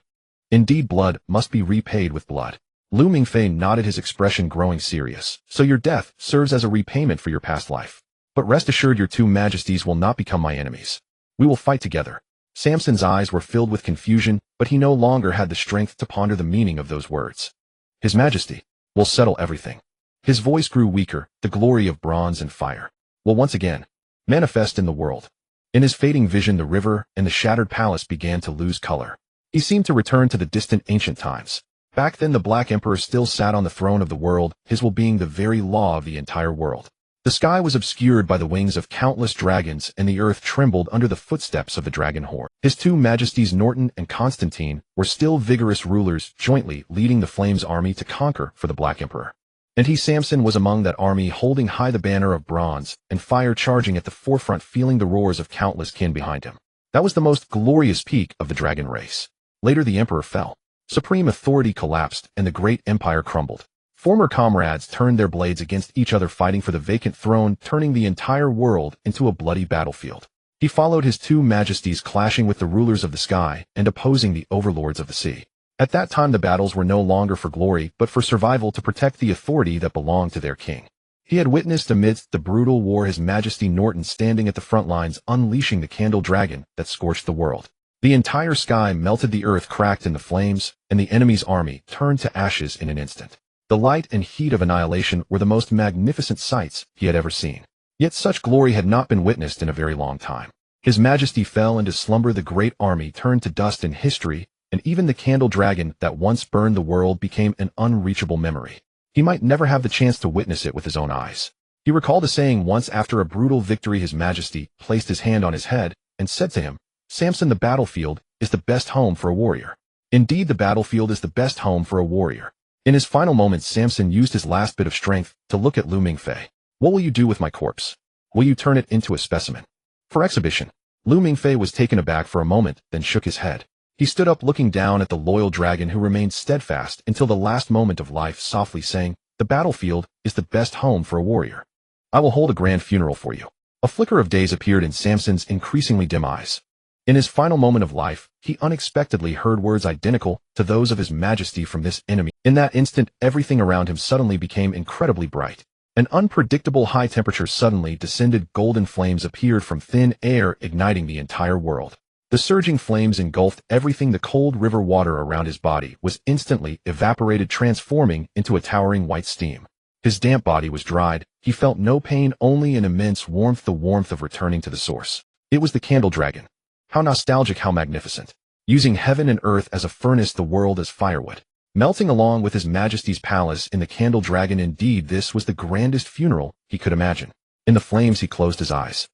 Indeed, blood must be repaid with blood. Lu Mingfei nodded, his expression growing serious. So your death serves as a repayment for your past life. But rest assured, your two majesties will not become my enemies. We will fight together. Samson's eyes were filled with confusion, but he no longer had the strength to ponder the meaning of those words. His Majesty will settle everything. His voice grew weaker, the glory of bronze and fire will once again manifest in the world. In his fading vision, the river and the shattered palace began to lose color. He seemed to return to the distant ancient times. Back then, the Black Emperor still sat on the throne of the world, his will being the very law of the entire world. The sky was obscured by the wings of countless dragons, and the earth trembled under the footsteps of the dragon horde. His two majesties, Norton and Constantine, were still vigorous rulers, jointly leading the Flames army to conquer for the Black Emperor. And he, Samson, was among that army, holding high the banner of bronze and fire, charging at the forefront, feeling the roars of countless kin behind him. That was the most glorious peak of the dragon race. Later, the emperor fell. Supreme authority collapsed, and the great empire crumbled. Former comrades turned their blades against each other, fighting for the vacant throne, turning the entire world into a bloody battlefield. He followed his two majesties, clashing with the rulers of the sky and opposing the overlords of the sea. At that time the battles were no longer for glory, but for survival to protect the authority that belonged to their king. He had witnessed amidst the brutal war His Majesty Norton standing at the front lines unleashing the candle dragon that scorched the world. The entire sky melted, the earth cracked in the flames, and the enemy's army turned to ashes in an instant. The light and heat of annihilation were the most magnificent sights he had ever seen. Yet such glory had not been witnessed in a very long time. His Majesty fell into slumber, the great army turned to dust in history, and even the candle dragon that once burned the world became an unreachable memory. He might never have the chance to witness it with his own eyes. He recalled a saying once after a brutal victory. His Majesty placed his hand on his head and said to him, "Samson, the battlefield is the best home for a warrior." Indeed, the battlefield is the best home for a warrior. In his final moments, Samson used his last bit of strength to look at Lu Mingfei. "What will you do with my corpse? Will you turn it into a specimen for exhibition?" Lu Mingfei was taken aback for a moment, then shook his head. He stood up, looking down at the loyal dragon who remained steadfast until the last moment of life, softly saying, "The battlefield is the best home for a warrior. I will hold a grand funeral for you." A flicker of days appeared in Samson's increasingly dim eyes. In his final moment of life, he unexpectedly heard words identical to those of His Majesty from this enemy. In that instant, everything around him suddenly became incredibly bright. An unpredictable high temperature suddenly descended. Golden flames appeared from thin air, igniting the entire world. The surging flames engulfed everything. The cold river water around his body was instantly evaporated, transforming into a towering white steam. His damp body was dried. He felt no pain, only an immense warmth, the warmth of returning to the source. It was the candle dragon. How nostalgic, how magnificent. Using heaven and earth as a furnace, the world as firewood. Melting along with His Majesty's palace in the candle dragon. Indeed, this was the grandest funeral he could imagine. In the flames, he closed his eyes.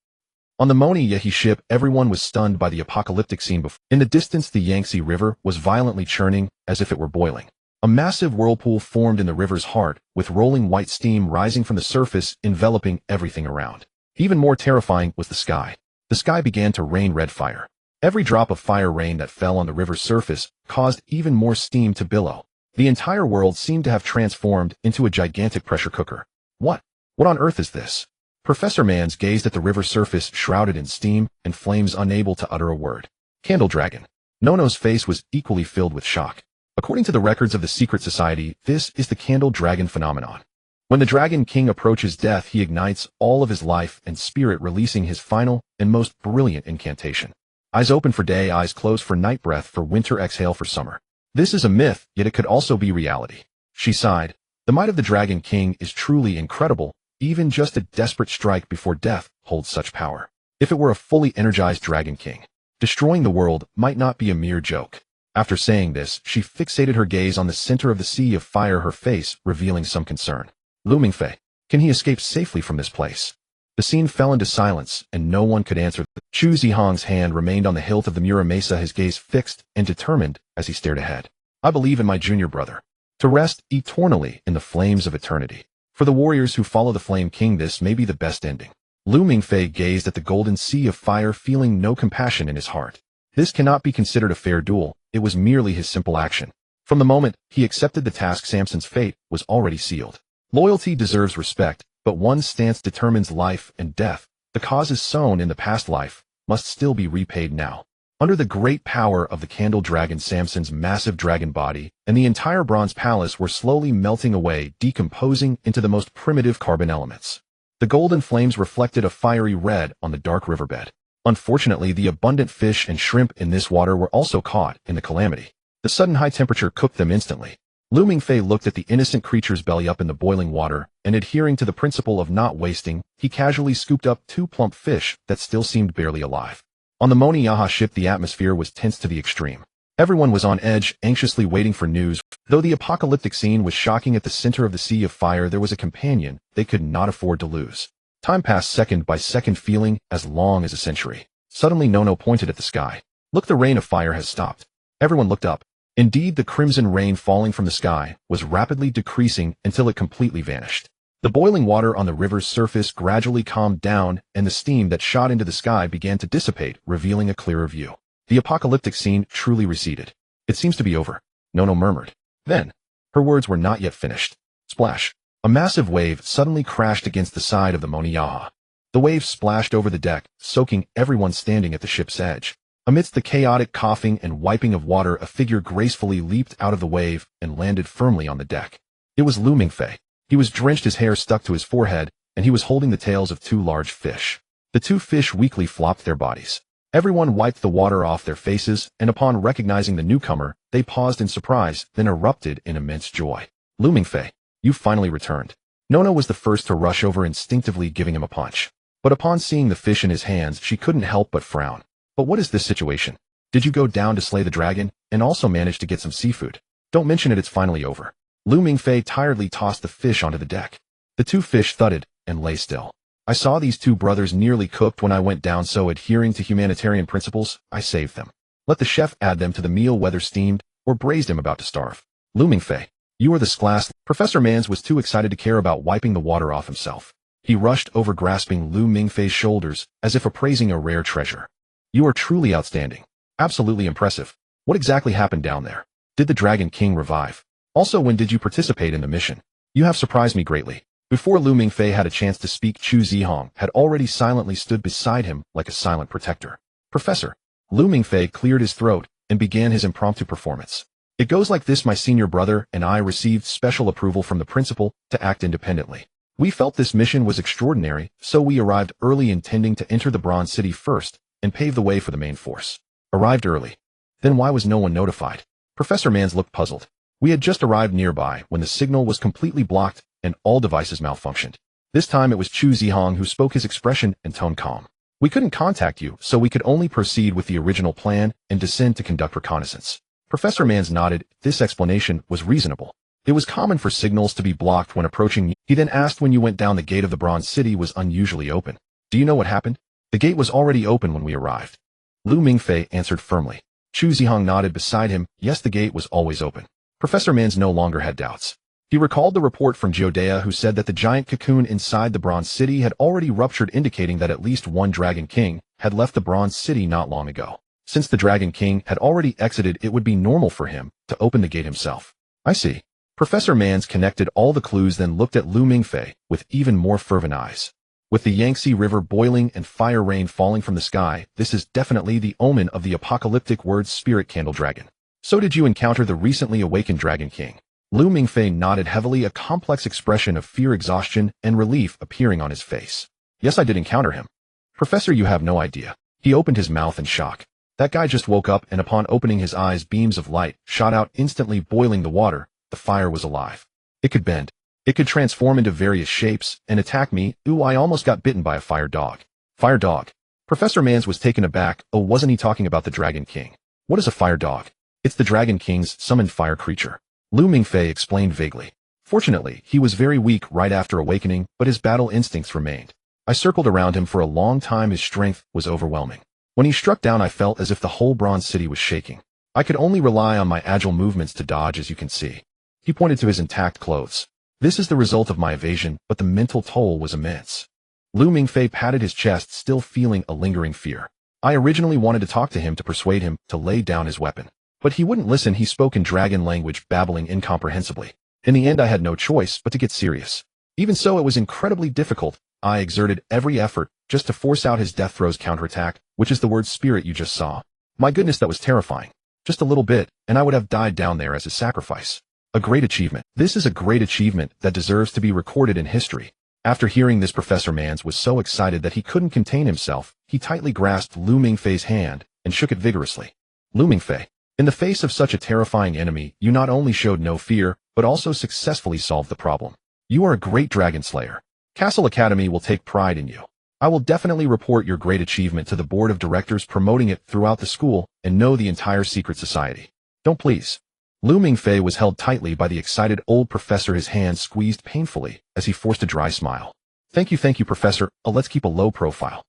On the Moni Yehi ship, everyone was stunned by the apocalyptic scene before. In the distance, the Yangtze River was violently churning, as if it were boiling. A massive whirlpool formed in the river's heart, with rolling white steam rising from the surface, enveloping everything around. Even more terrifying was the sky. The sky began to rain red fire. Every drop of fire rain that fell on the river's surface caused even more steam to billow. The entire world seemed to have transformed into a gigantic pressure cooker. What on earth is this? Professor Mans gazed at the river's surface, shrouded in steam and flames, unable to utter a word. Candle dragon. Nono's face was equally filled with shock. According to the records of the secret society, this is the candle dragon phenomenon. When the Dragon King approaches death, he ignites all of his life and spirit, releasing his final and most brilliant incantation. Eyes open for day, eyes closed for night, breath for winter, exhale for summer. This is a myth, yet it could also be reality. She sighed. The might of the Dragon King is truly incredible. Even just a desperate strike before death holds such power. If it were a fully energized Dragon King, destroying the world might not be a mere joke. After saying this, she fixated her gaze on the center of the sea of fire, her face revealing some concern. Lu Mingfei, can he escape safely from this place? The scene fell into silence, and no one could answer. Chu Zihong's hand remained on the hilt of the Muramesa, his gaze fixed and determined as he stared ahead. I believe in my junior brother. To rest eternally in the flames of eternity. For the warriors who follow the Flame King, this may be the best ending. Lu Mingfei gazed at the golden sea of fire, feeling no compassion in his heart. This cannot be considered a fair duel. It was merely his simple action. From the moment he accepted the task, Samson's fate was already sealed. Loyalty deserves respect, but one's stance determines life and death. The causes sown in the past life must still be repaid now. Under the great power of the candle dragon, Samson's massive dragon body and the entire bronze palace were slowly melting away, decomposing into the most primitive carbon elements. The golden flames reflected a fiery red on the dark riverbed. Unfortunately, the abundant fish and shrimp in this water were also caught in the calamity. The sudden high temperature cooked them instantly. Lu Mingfei looked at the innocent creature's belly up in the boiling water, and adhering to the principle of not wasting, he casually scooped up 2 plump fish that still seemed barely alive. On the Moni Yaha ship, the atmosphere was tense to the extreme. Everyone was on edge, anxiously waiting for news. Though the apocalyptic scene was shocking, at the center of the sea of fire there was a companion they could not afford to lose. Time passed second by second, feeling as long as a century. Suddenly Nono pointed at the sky. Look, the rain of fire has stopped. Everyone looked up. Indeed, the crimson rain falling from the sky was rapidly decreasing until it completely vanished. The boiling water on the river's surface gradually calmed down, and the steam that shot into the sky began to dissipate, revealing a clearer view. The apocalyptic scene truly receded. It seems to be over, Nono murmured. Then, her words were not yet finished. Splash! A massive wave suddenly crashed against the side of the Moni Yaha. The wave splashed over the deck, soaking everyone standing at the ship's edge. Amidst the chaotic coughing and wiping of water, a figure gracefully leaped out of the wave and landed firmly on the deck. It was Lu Mingfei. He was drenched, his hair stuck to his forehead, and he was holding the tails of two large fish. The two fish weakly flopped their bodies. Everyone wiped the water off their faces, and upon recognizing the newcomer, they paused in surprise, then erupted in immense joy. Lu Mingfei, you finally returned. Nona was the first to rush over, instinctively giving him a punch. But upon seeing the fish in his hands, she couldn't help but frown. But what is this situation? Did you go down to slay the dragon, and also manage to get some seafood? Don't mention it, it's finally over. Lu Mingfei tiredly tossed the fish onto the deck. The two fish thudded and lay still. I saw these two brothers nearly cooked when I went down, so adhering to humanitarian principles, I saved them. Let the chef add them to the meal, whether steamed or braised. I'm about to starve. Lu Mingfei, you are the class. Professor Mans was too excited to care about wiping the water off himself. He rushed over, grasping Lu Mingfei's shoulders as if appraising a rare treasure. You are truly outstanding. Absolutely impressive. What exactly happened down there? Did the Dragon King revive? Also, when did you participate in the mission? You have surprised me greatly. Before Lu Mingfei had a chance to speak, Chu Zihong had already silently stood beside him like a silent protector. Professor. Lu Mingfei cleared his throat and began his impromptu performance. It goes like this: my senior brother and I received special approval from the principal to act independently. We felt this mission was extraordinary, so we arrived early, intending to enter the Bronze City first and pave the way for the main force. Arrived early. Then why was no one notified? Professor Mans looked puzzled. We had just arrived nearby when the signal was completely blocked and all devices malfunctioned. This time it was Chu Zihong who spoke, his expression and tone calm. We couldn't contact you, so we could only proceed with the original plan and descend to conduct reconnaissance. Professor Mans nodded. This explanation was reasonable. It was common for signals to be blocked when approaching. He then asked, when you went down, the gate of the Bronze City was unusually open. Do you know what happened? The gate was already open when we arrived. Lu Mingfei answered firmly. Chu Zihong nodded beside him. Yes, the gate was always open. Professor Mans no longer had doubts. He recalled the report from Jiodea, who said that the giant cocoon inside the Bronze City had already ruptured, indicating that at least one Dragon King had left the Bronze City not long ago. Since the Dragon King had already exited, it would be normal for him to open the gate himself. I see. Professor Mans connected all the clues, then looked at Lu Mingfei with even more fervent eyes. With the Yangtze River boiling and fire rain falling from the sky, this is definitely the omen of the apocalyptic word spirit candle dragon. So did you encounter the recently awakened Dragon King? Lu Mingfei nodded heavily, a complex expression of fear, exhaustion, and relief appearing on his face. Yes, I did encounter him. Professor, you have no idea. He opened his mouth in shock. That guy just woke up, and upon opening his eyes, beams of light shot out, instantly boiling the water. The fire was alive. It could bend. It could transform into various shapes and attack me. Ooh, I almost got bitten by a fire dog. Fire dog. Professor Mans was taken aback. Oh, wasn't he talking about the Dragon King? What is a fire dog? It's the Dragon King's summoned fire creature. Lu Mingfei explained vaguely. Fortunately, he was very weak right after awakening, but his battle instincts remained. I circled around him for a long time. His strength was overwhelming. When he struck down, I felt as if the whole Bronze City was shaking. I could only rely on my agile movements to dodge, as you can see. He pointed to his intact clothes. This is the result of my evasion, but the mental toll was immense. Lu Mingfei patted his chest, still feeling a lingering fear. I originally wanted to talk to him to persuade him to lay down his weapon. But he wouldn't listen. He spoke in dragon language, babbling incomprehensibly. In the end, I had no choice but to get serious. Even so, it was incredibly difficult. I exerted every effort just to force out his death throes counterattack, which is the word spirit you just saw. My goodness, that was terrifying. Just a little bit, and I would have died down there as a sacrifice. A great achievement. This is a great achievement that deserves to be recorded in history. After hearing this, Professor Mans was so excited that he couldn't contain himself. He tightly grasped Lu Mingfei's hand and shook it vigorously. Lu Mingfei, in the face of such a terrifying enemy, you not only showed no fear, but also successfully solved the problem. You are a great dragon slayer. Cassell Academy will take pride in you. I will definitely report your great achievement to the board of directors, promoting it throughout the school and know the entire secret society. Don't please. Lu Mingfei was held tightly by the excited old professor, his hand squeezed painfully as he forced a dry smile. Thank you, Professor. Let's keep a low profile.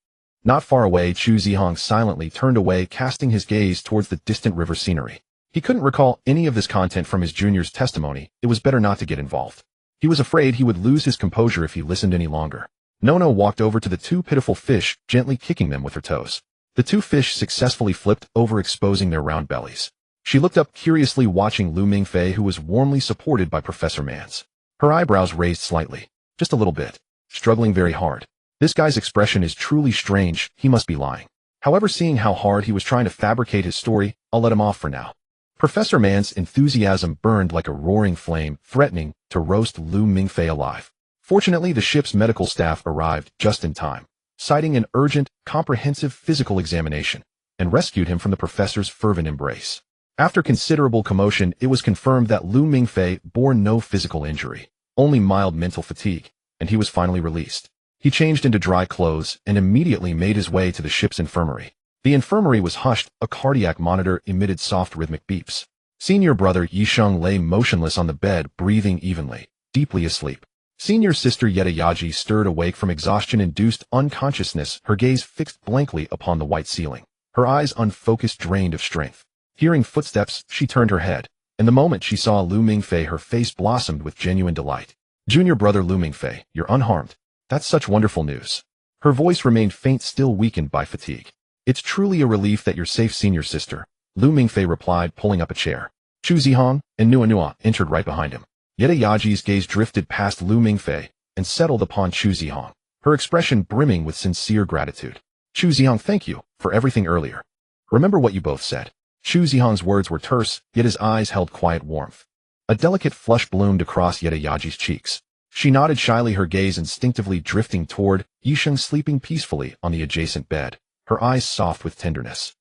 Not far away, Chu Zihong silently turned away, casting his gaze towards the distant river scenery. He couldn't recall any of this content from his junior's testimony. It was better not to get involved. He was afraid he would lose his composure if he listened any longer. Nona walked over to the two pitiful fish, gently kicking them with her toes. The two fish successfully flipped over, exposing their round bellies. She looked up curiously, watching Lu Mingfei, who was warmly supported by Professor Mans. Her eyebrows raised slightly. Just a little bit. Struggling very hard. This guy's expression is truly strange. He must be lying. However, seeing how hard he was trying to fabricate his story, I'll let him off for now. Professor Man's enthusiasm burned like a roaring flame, threatening to roast Lu Mingfei alive. Fortunately, the ship's medical staff arrived just in time, citing an urgent, comprehensive physical examination, and rescued him from the professor's fervent embrace. After considerable commotion, it was confirmed that Lu Mingfei bore no physical injury, only mild mental fatigue, and he was finally released. He changed into dry clothes and immediately made his way to the ship's infirmary. The infirmary was hushed, a cardiac monitor emitted soft rhythmic beeps. Senior brother Yisheng lay motionless on the bed, breathing evenly, deeply asleep. Senior sister Yetayaji stirred awake from exhaustion-induced unconsciousness, her gaze fixed blankly upon the white ceiling, her eyes unfocused, drained of strength. Hearing footsteps, she turned her head, and the moment she saw Lu Mingfei, her face blossomed with genuine delight. Junior brother Lu Mingfei, you're unharmed. That's such wonderful news. Her voice remained faint, still weakened by fatigue. It's truly a relief that you're safe, senior sister, Lu Mingfei replied, pulling up a chair. Chu Zihong and Nua entered right behind him. Yetayaji's gaze drifted past Lu Mingfei and settled upon Chu Zihong, her expression brimming with sincere gratitude. Chu Zihong, thank you for everything earlier. Remember what you both said. Chu Zihong's words were terse, yet his eyes held quiet warmth. A delicate flush bloomed across Yetayaji's cheeks. She nodded shyly, her gaze instinctively drifting toward Yisheng sleeping peacefully on the adjacent bed, her eyes soft with tenderness.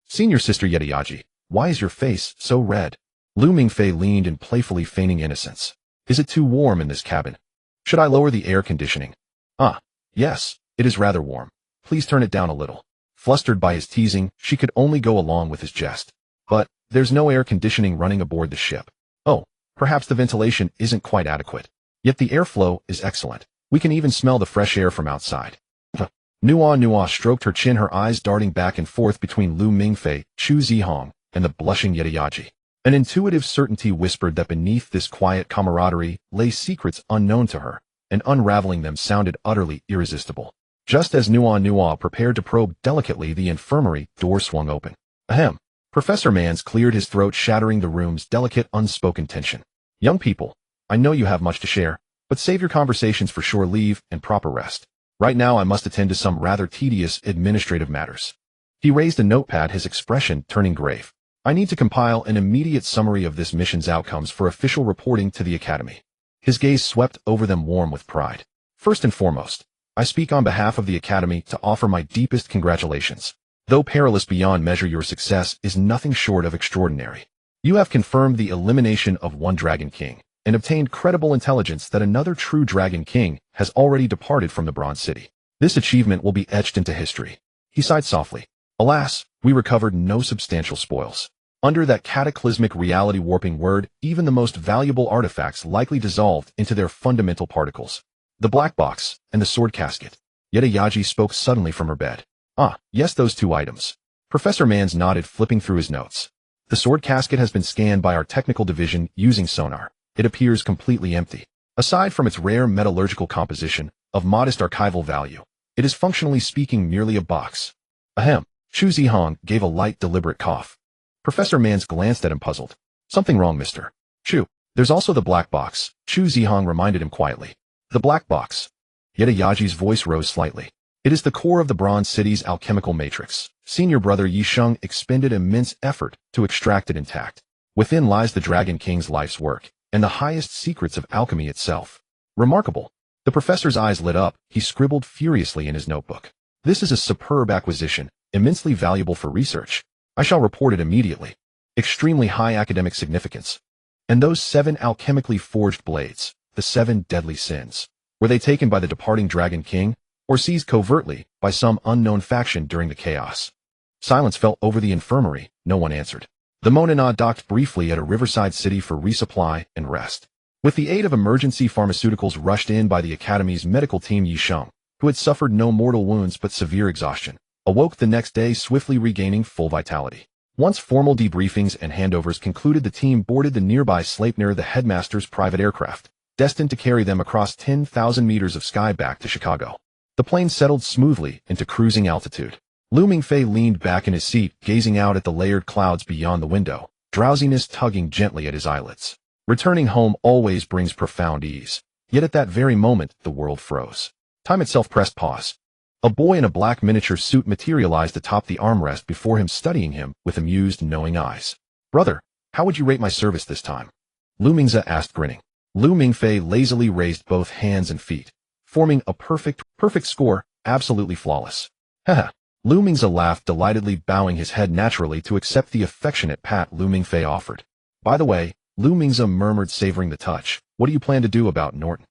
Senior sister Yetayaji, why is your face so red? Lu Mingfei leaned in, playfully feigning innocence. Is it too warm in this cabin? Should I lower the air conditioning? Yes, it is rather warm. Please turn it down a little. Flustered by his teasing, she could only go along with his jest. But there's no air conditioning running aboard the ship. Oh, perhaps the ventilation isn't quite adequate. Yet the airflow is excellent. We can even smell the fresh air from outside. Nua stroked her chin, her eyes darting back and forth between Lu Mingfei, Chu Zihong, and the blushing Yetayaji. An intuitive certainty whispered that beneath this quiet camaraderie lay secrets unknown to her, and unraveling them sounded utterly irresistible. Just as Nua prepared to probe delicately, the infirmary door swung open. Ahem. Professor Mans cleared his throat, shattering the room's delicate, unspoken tension. Young people, I know you have much to share, but save your conversations for shore leave and proper rest. Right now I must attend to some rather tedious administrative matters. He raised a notepad, his expression turning grave. I need to compile an immediate summary of this mission's outcomes for official reporting to the Academy. His gaze swept over them, warm with pride. First and foremost, I speak on behalf of the Academy to offer my deepest congratulations. Though perilous beyond measure, your success is nothing short of extraordinary. You have confirmed the elimination of one Dragon King, and obtained credible intelligence that another true Dragon King has already departed from the Bronze City. This achievement will be etched into history. He sighed softly. Alas, we recovered no substantial spoils. Under that cataclysmic reality warping word, even the most valuable artifacts likely dissolved into their fundamental particles. The black box and the sword casket. Yetayaji spoke suddenly from her bed. Yes, those two items. Professor Mans nodded, flipping through his notes. The sword casket has been scanned by our technical division using sonar. It appears completely empty. Aside from its rare metallurgical composition, of modest archival value, it is functionally speaking merely a box. Ahem. Chu Zihong gave a light, deliberate cough. Professor Mans glanced at him, puzzled. Something wrong, Mr. Chu. There's also the black box, Chu Zihong reminded him quietly. The black box. Yetayaji's voice rose slightly. It is the core of the Bronze City's alchemical matrix. Senior brother Yisheng expended immense effort to extract it intact. Within lies the Dragon King's life's work, and the highest secrets of alchemy itself. Remarkable. The professor's eyes lit up. He scribbled furiously in his notebook. This is a superb acquisition, immensely valuable for research. I shall report it immediately. Extremely high academic significance. And those 7 alchemically forged blades, the 7 deadly sins, were they taken by the departing Dragon King, or seized covertly by some unknown faction during the chaos? Silence fell over the infirmary. No one answered. The Monina docked briefly at a riverside city for resupply and rest. With the aid of emergency pharmaceuticals rushed in by the Academy's medical team, Yisheng, who had suffered no mortal wounds but severe exhaustion, awoke the next day, swiftly regaining full vitality. Once formal debriefings and handovers concluded, the team boarded the nearby Sleipnir, the headmaster's private aircraft, destined to carry them across 10,000 meters of sky back to Chicago. The plane settled smoothly into cruising altitude. Lu Mingfei leaned back in his seat, gazing out at the layered clouds beyond the window, drowsiness tugging gently at his eyelids. Returning home always brings profound ease. Yet at that very moment, the world froze. Time itself pressed pause. A boy in a black miniature suit materialized atop the armrest before him, studying him with amused, knowing eyes. "Brother, how would you rate my service this time?" Lu Mingfei asked, grinning. Lu Mingfei lazily raised both hands and feet, forming a perfect score, absolutely flawless. Haha. Lu Mingfei laughed delightedly, bowing his head naturally to accept the affectionate pat Lu Mingfei offered. "By the way," Lu Mingfei murmured, savoring the touch, "what do you plan to do about Norton?"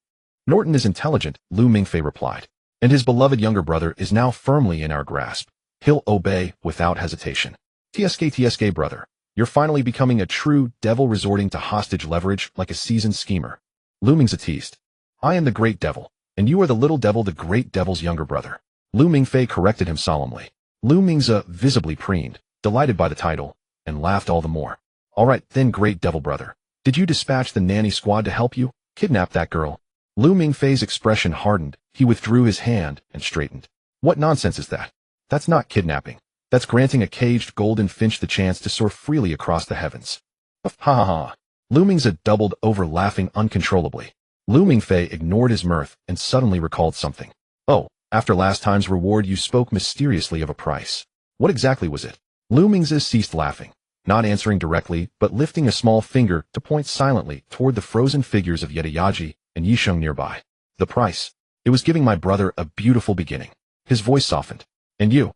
"Norton is intelligent," Lu Mingfei replied, "and his beloved younger brother is now firmly in our grasp. He'll obey without hesitation." TSK brother, you're finally becoming a true devil, resorting to hostage leverage like a seasoned schemer." Lu Mingfei teased. "I am the great devil, and you are the little devil, the great devil's younger brother." Lu Mingfei corrected him solemnly. Lu Mingfei visibly preened, delighted by the title, and laughed all the more. "All right then, great devil brother. Did you dispatch the nanny squad to help you kidnap that girl?" Lu Mingfei's expression hardened. He withdrew his hand and straightened. "What nonsense is that? That's not kidnapping. That's granting a caged golden finch the chance to soar freely across the heavens." Ha ha ha. Lu Mingfei doubled over, laughing uncontrollably. Lu Mingfei ignored his mirth and suddenly recalled something. "Oh, after last time's reward you spoke mysteriously of a price. What exactly was it?" Lu Mingfei ceased laughing, not answering directly but lifting a small finger to point silently toward the frozen figures of Yetayaji and Yisheng nearby. "The price. It was giving my brother a beautiful beginning." His voice softened. "And you've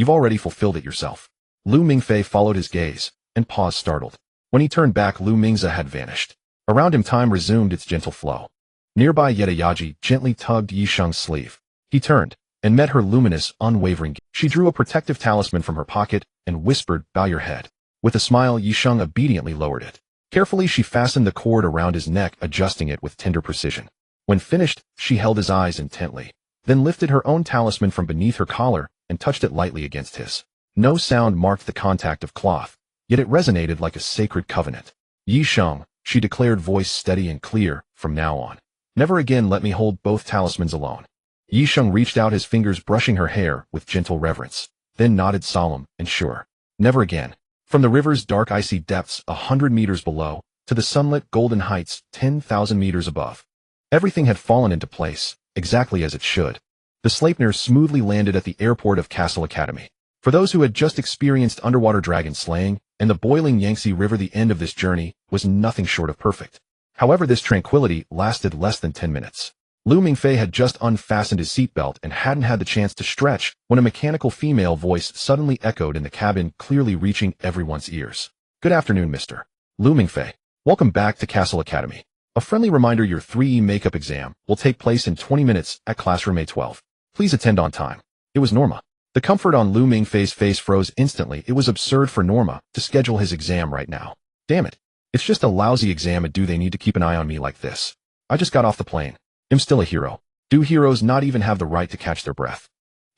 already fulfilled it yourself." Lu Mingfei followed his gaze and paused, startled. When he turned back, Lu Mingfei had vanished. Around him, time resumed its gentle flow. Nearby, Yetayaji gently tugged Yisheng's sleeve. He turned and met her luminous, unwavering gaze. She drew a protective talisman from her pocket and whispered, "Bow your head." With a smile, Yisheng obediently lowered it. Carefully, she fastened the cord around his neck, adjusting it with tender precision. When finished, she held his eyes intently, then lifted her own talisman from beneath her collar and touched it lightly against his. No sound marked the contact of cloth, yet it resonated like a sacred covenant. "Yisheng," she declared, voice steady and clear, "from now on, never again let me hold both talismans alone." Yisheng reached out his fingers, brushing her hair with gentle reverence, then nodded, solemn and sure. "Never again." From the river's dark icy depths 100 meters below, to the sunlit golden heights 10,000 meters above, everything had fallen into place, exactly as it should. The Sleipnir smoothly landed at the airport of Cassell Academy. For those who had just experienced underwater dragon slaying and the boiling Yangtze River, the end of this journey was nothing short of perfect. However, this tranquility lasted less than 10 minutes. Lu Mingfei had just unfastened his seatbelt and hadn't had the chance to stretch when a mechanical female voice suddenly echoed in the cabin, clearly reaching everyone's ears. "Good afternoon, Mr. Lu Mingfei. Welcome back to Cassell Academy. A friendly reminder, your 3E makeup exam will take place in 20 minutes at classroom A12. Please attend on time." It was Norma. The comfort on Lu Mingfei's face froze instantly. It was absurd for Norma to schedule his exam right now. Damn it. It's just a lousy exam, and do they need to keep an eye on me like this? I just got off the plane. I'm still a hero. Do heroes not even have the right to catch their breath?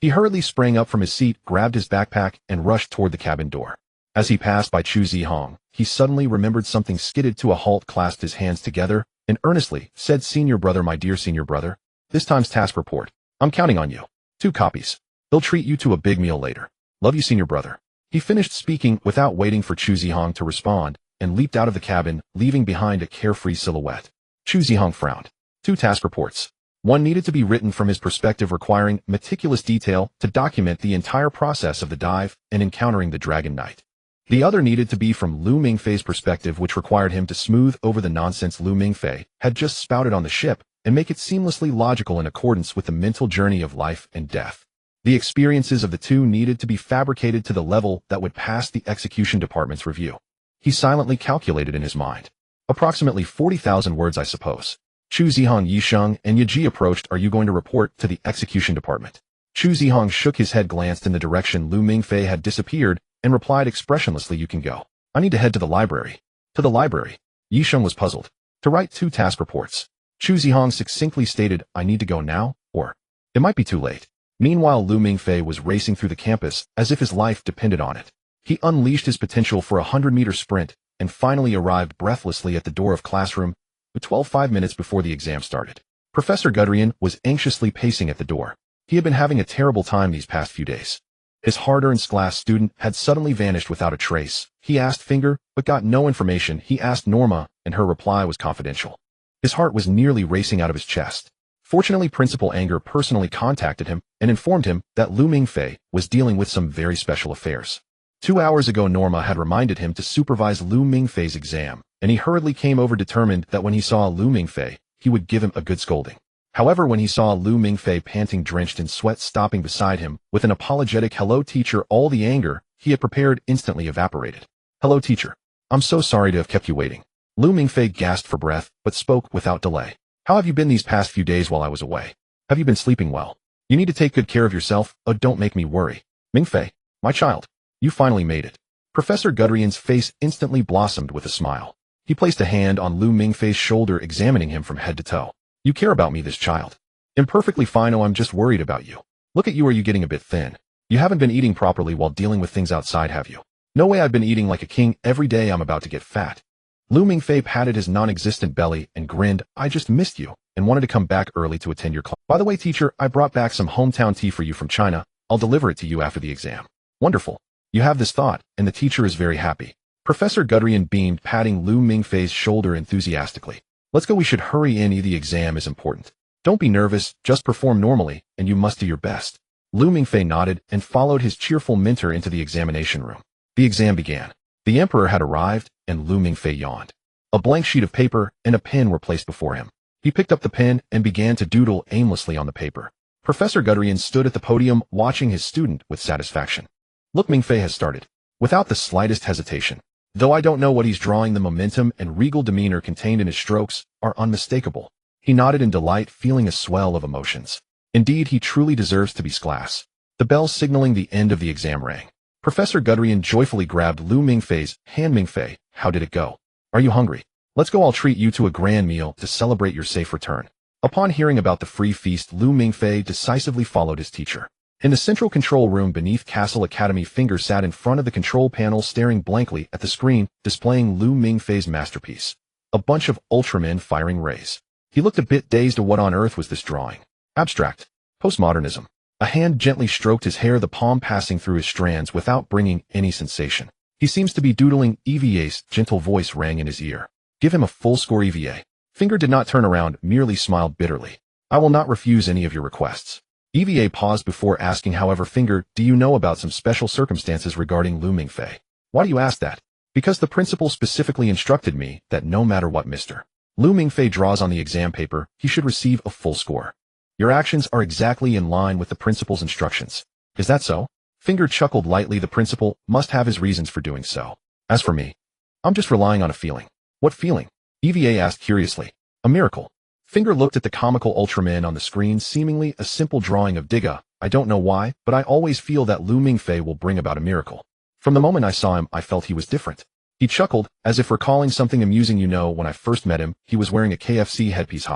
He hurriedly sprang up from his seat, grabbed his backpack, and rushed toward the cabin door. As he passed by Chu Zihong, he suddenly remembered something, skidded to a halt, clasped his hands together, and earnestly said, "Senior brother, my dear senior brother, this time's task report. I'm counting on you. 2 copies. They'll treat you to a big meal later. Love you, senior brother." He finished speaking without waiting for Chu Zihong to respond, and leaped out of the cabin, leaving behind a carefree silhouette. Chu Zihong frowned. 2 task reports. One needed to be written from his perspective, requiring meticulous detail to document the entire process of the dive and encountering the Dragon Knight. The other needed to be from Lu Mingfei's perspective, which required him to smooth over the nonsense Lu Mingfei had just spouted on the ship and make it seamlessly logical in accordance with the mental journey of life and death. The experiences of the two needed to be fabricated to the level that would pass the execution department's review. He silently calculated in his mind. Approximately 40,000 words, I suppose. Chu Zihong, Yisheng, and Yaji approached. "Are you going to report to the execution department?" Chu Zihong shook his head, glanced in the direction Lu Mingfei had disappeared, and replied expressionlessly, "You can go. I need to head to the library." "To the library?" Yisheng was puzzled. "To write 2 task reports." Chu Zihong succinctly stated, "I need to go now, or it might be too late." Meanwhile, Lu Mingfei was racing through the campus as if his life depended on it. He unleashed his potential for a 100-meter sprint and finally arrived breathlessly at the door of classroom 12, 5 minutes before the exam started. Professor Guderian was anxiously pacing at the door. He had been having a terrible time these past few days. His hard-earned class student had suddenly vanished without a trace. He asked Finger, but got no information. He asked Norma, and her reply was confidential. His heart was nearly racing out of his chest. Fortunately, Principal Anger personally contacted him and informed him that Lu Mingfei was dealing with some very special affairs. 2 hours ago, Norma had reminded him to supervise Lu Mingfei's exam, and he hurriedly came over determined that when he saw Lu Mingfei, he would give him a good scolding. However, when he saw Lu Mingfei panting, drenched in sweat, stopping beside him with an apologetic "Hello, teacher," all the anger he had prepared instantly evaporated. "Hello, teacher. I'm so sorry to have kept you waiting." Lu Mingfei gasped for breath, but spoke without delay. "How have you been these past few days while I was away? Have you been sleeping well? You need to take good care of yourself. Oh, don't make me worry. Mingfei, my child, you finally made it." Professor Guderian's face instantly blossomed with a smile. He placed a hand on Lu Mingfei's shoulder, examining him from head to toe. "You care about me, this child." "I'm perfectly fine. Oh, I'm just worried about you. Look at you, are you getting a bit thin? You haven't been eating properly while dealing with things outside, have you?" "No way, I've been eating like a king every day. I'm about to get fat." Lu Mingfei patted his non-existent belly and grinned. "I just missed you and wanted to come back early to attend your class. By the way, teacher, I brought back some hometown tea for you from China. I'll deliver it to you after the exam." "Wonderful. You have this thought, and the teacher is very happy." Professor Guderian beamed, patting Lu Mingfei's shoulder enthusiastically. "Let's go, we should hurry in. The exam is important. Don't be nervous, just perform normally, and you must do your best." Lu Mingfei nodded and followed his cheerful mentor into the examination room. The exam began. The emperor had arrived, and Lu Mingfei yawned. A blank sheet of paper and a pen were placed before him. He picked up the pen and began to doodle aimlessly on the paper. Professor Guderian stood at the podium, watching his student with satisfaction. "Look, Mingfei has started." Without the slightest hesitation. Though I don't know what he's drawing, the momentum and regal demeanor contained in his strokes are unmistakable. He nodded in delight, feeling a swell of emotions. Indeed, he truly deserves to be class. The bell signaling the end of the exam rang. Professor Guderian joyfully grabbed Lu Mingfei's hand. "Mingfei, how did it go? Are you hungry? Let's go, I'll treat you to a grand meal to celebrate your safe return." Upon hearing about the free feast, Lu Mingfei decisively followed his teacher. In the central control room beneath Cassell Academy, Finger sat in front of the control panel, staring blankly at the screen displaying Lu Mingfei's masterpiece. A bunch of Ultramen firing rays. He looked a bit dazed. What on earth was this drawing? Abstract. Postmodernism. A hand gently stroked his hair, the palm passing through his strands without bringing any sensation. "He seems to be doodling." EVA's gentle voice rang in his ear. "Give him a full score, EVA." Finger did not turn around, merely smiled bitterly. "I will not refuse any of your requests." EVA paused before asking, "However, Finger, do you know about some special circumstances regarding Lu Mingfei?" "Why do you ask that?" "Because the principal specifically instructed me that no matter what Mr. Lu Mingfei draws on the exam paper, he should receive a full score. Your actions are exactly in line with the principal's instructions." "Is that so?" Finger chuckled lightly. "The principal must have his reasons for doing so. As for me, I'm just relying on a feeling." "What feeling?" EVA asked curiously. "A miracle." Finger looked at the comical Ultraman on the screen, seemingly a simple drawing of Digga. "I don't know why, but I always feel that Lu Mingfei will bring about a miracle. From the moment I saw him, I felt he was different." He chuckled, as if recalling something amusing. "You know, when I first met him, he was wearing a KFC headpiece,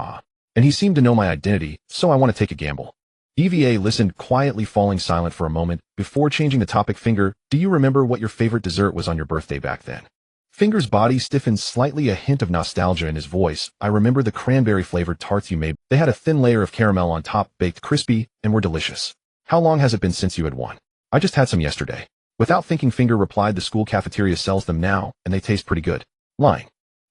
and he seemed to know my identity, so I want to take a gamble." EVA listened quietly, falling silent for a moment, before changing the topic. "Finger, do you remember what your favorite dessert was on your birthday back then?" Finger's body stiffened slightly, a hint of nostalgia in his voice. "I remember the cranberry-flavored tarts you made. They had a thin layer of caramel on top, baked crispy, and were delicious." "How long has it been since you had one?" "I just had some yesterday." Without thinking, Finger replied, "The school cafeteria sells them now, and they taste pretty good." "Lying."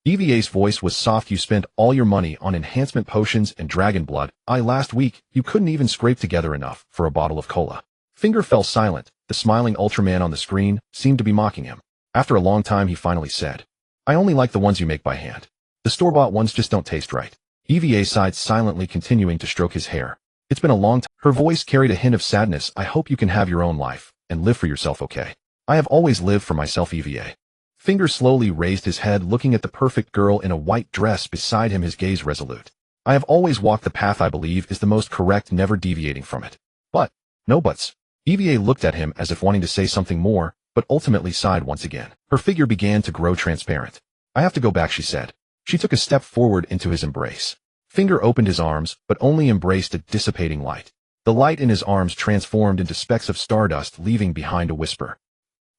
EVA's voice was soft. "You spent all your money on enhancement potions and dragon blood. Last week, you couldn't even scrape together enough for a bottle of cola." Finger fell silent. The smiling Ultraman on the screen seemed to be mocking him. After a long time, he finally said, "I only like the ones you make by hand. The store-bought ones just don't taste right." EVA sighed silently, continuing to stroke his hair. "It's been a long time." Her voice carried a hint of sadness. "I hope you can have your own life and live for yourself, okay? I have always lived for myself, EVA." Finger slowly raised his head, looking at the perfect girl in a white dress beside him, his gaze resolute. "I have always walked the path I believe is the most correct, never deviating from it." "But, no buts." EVA looked at him as if wanting to say something more, but ultimately sighed once again. Her figure began to grow transparent. "I have to go back," she said. She took a step forward into his embrace. Finger opened his arms, but only embraced a dissipating light. The light in his arms transformed into specks of stardust, leaving behind a whisper.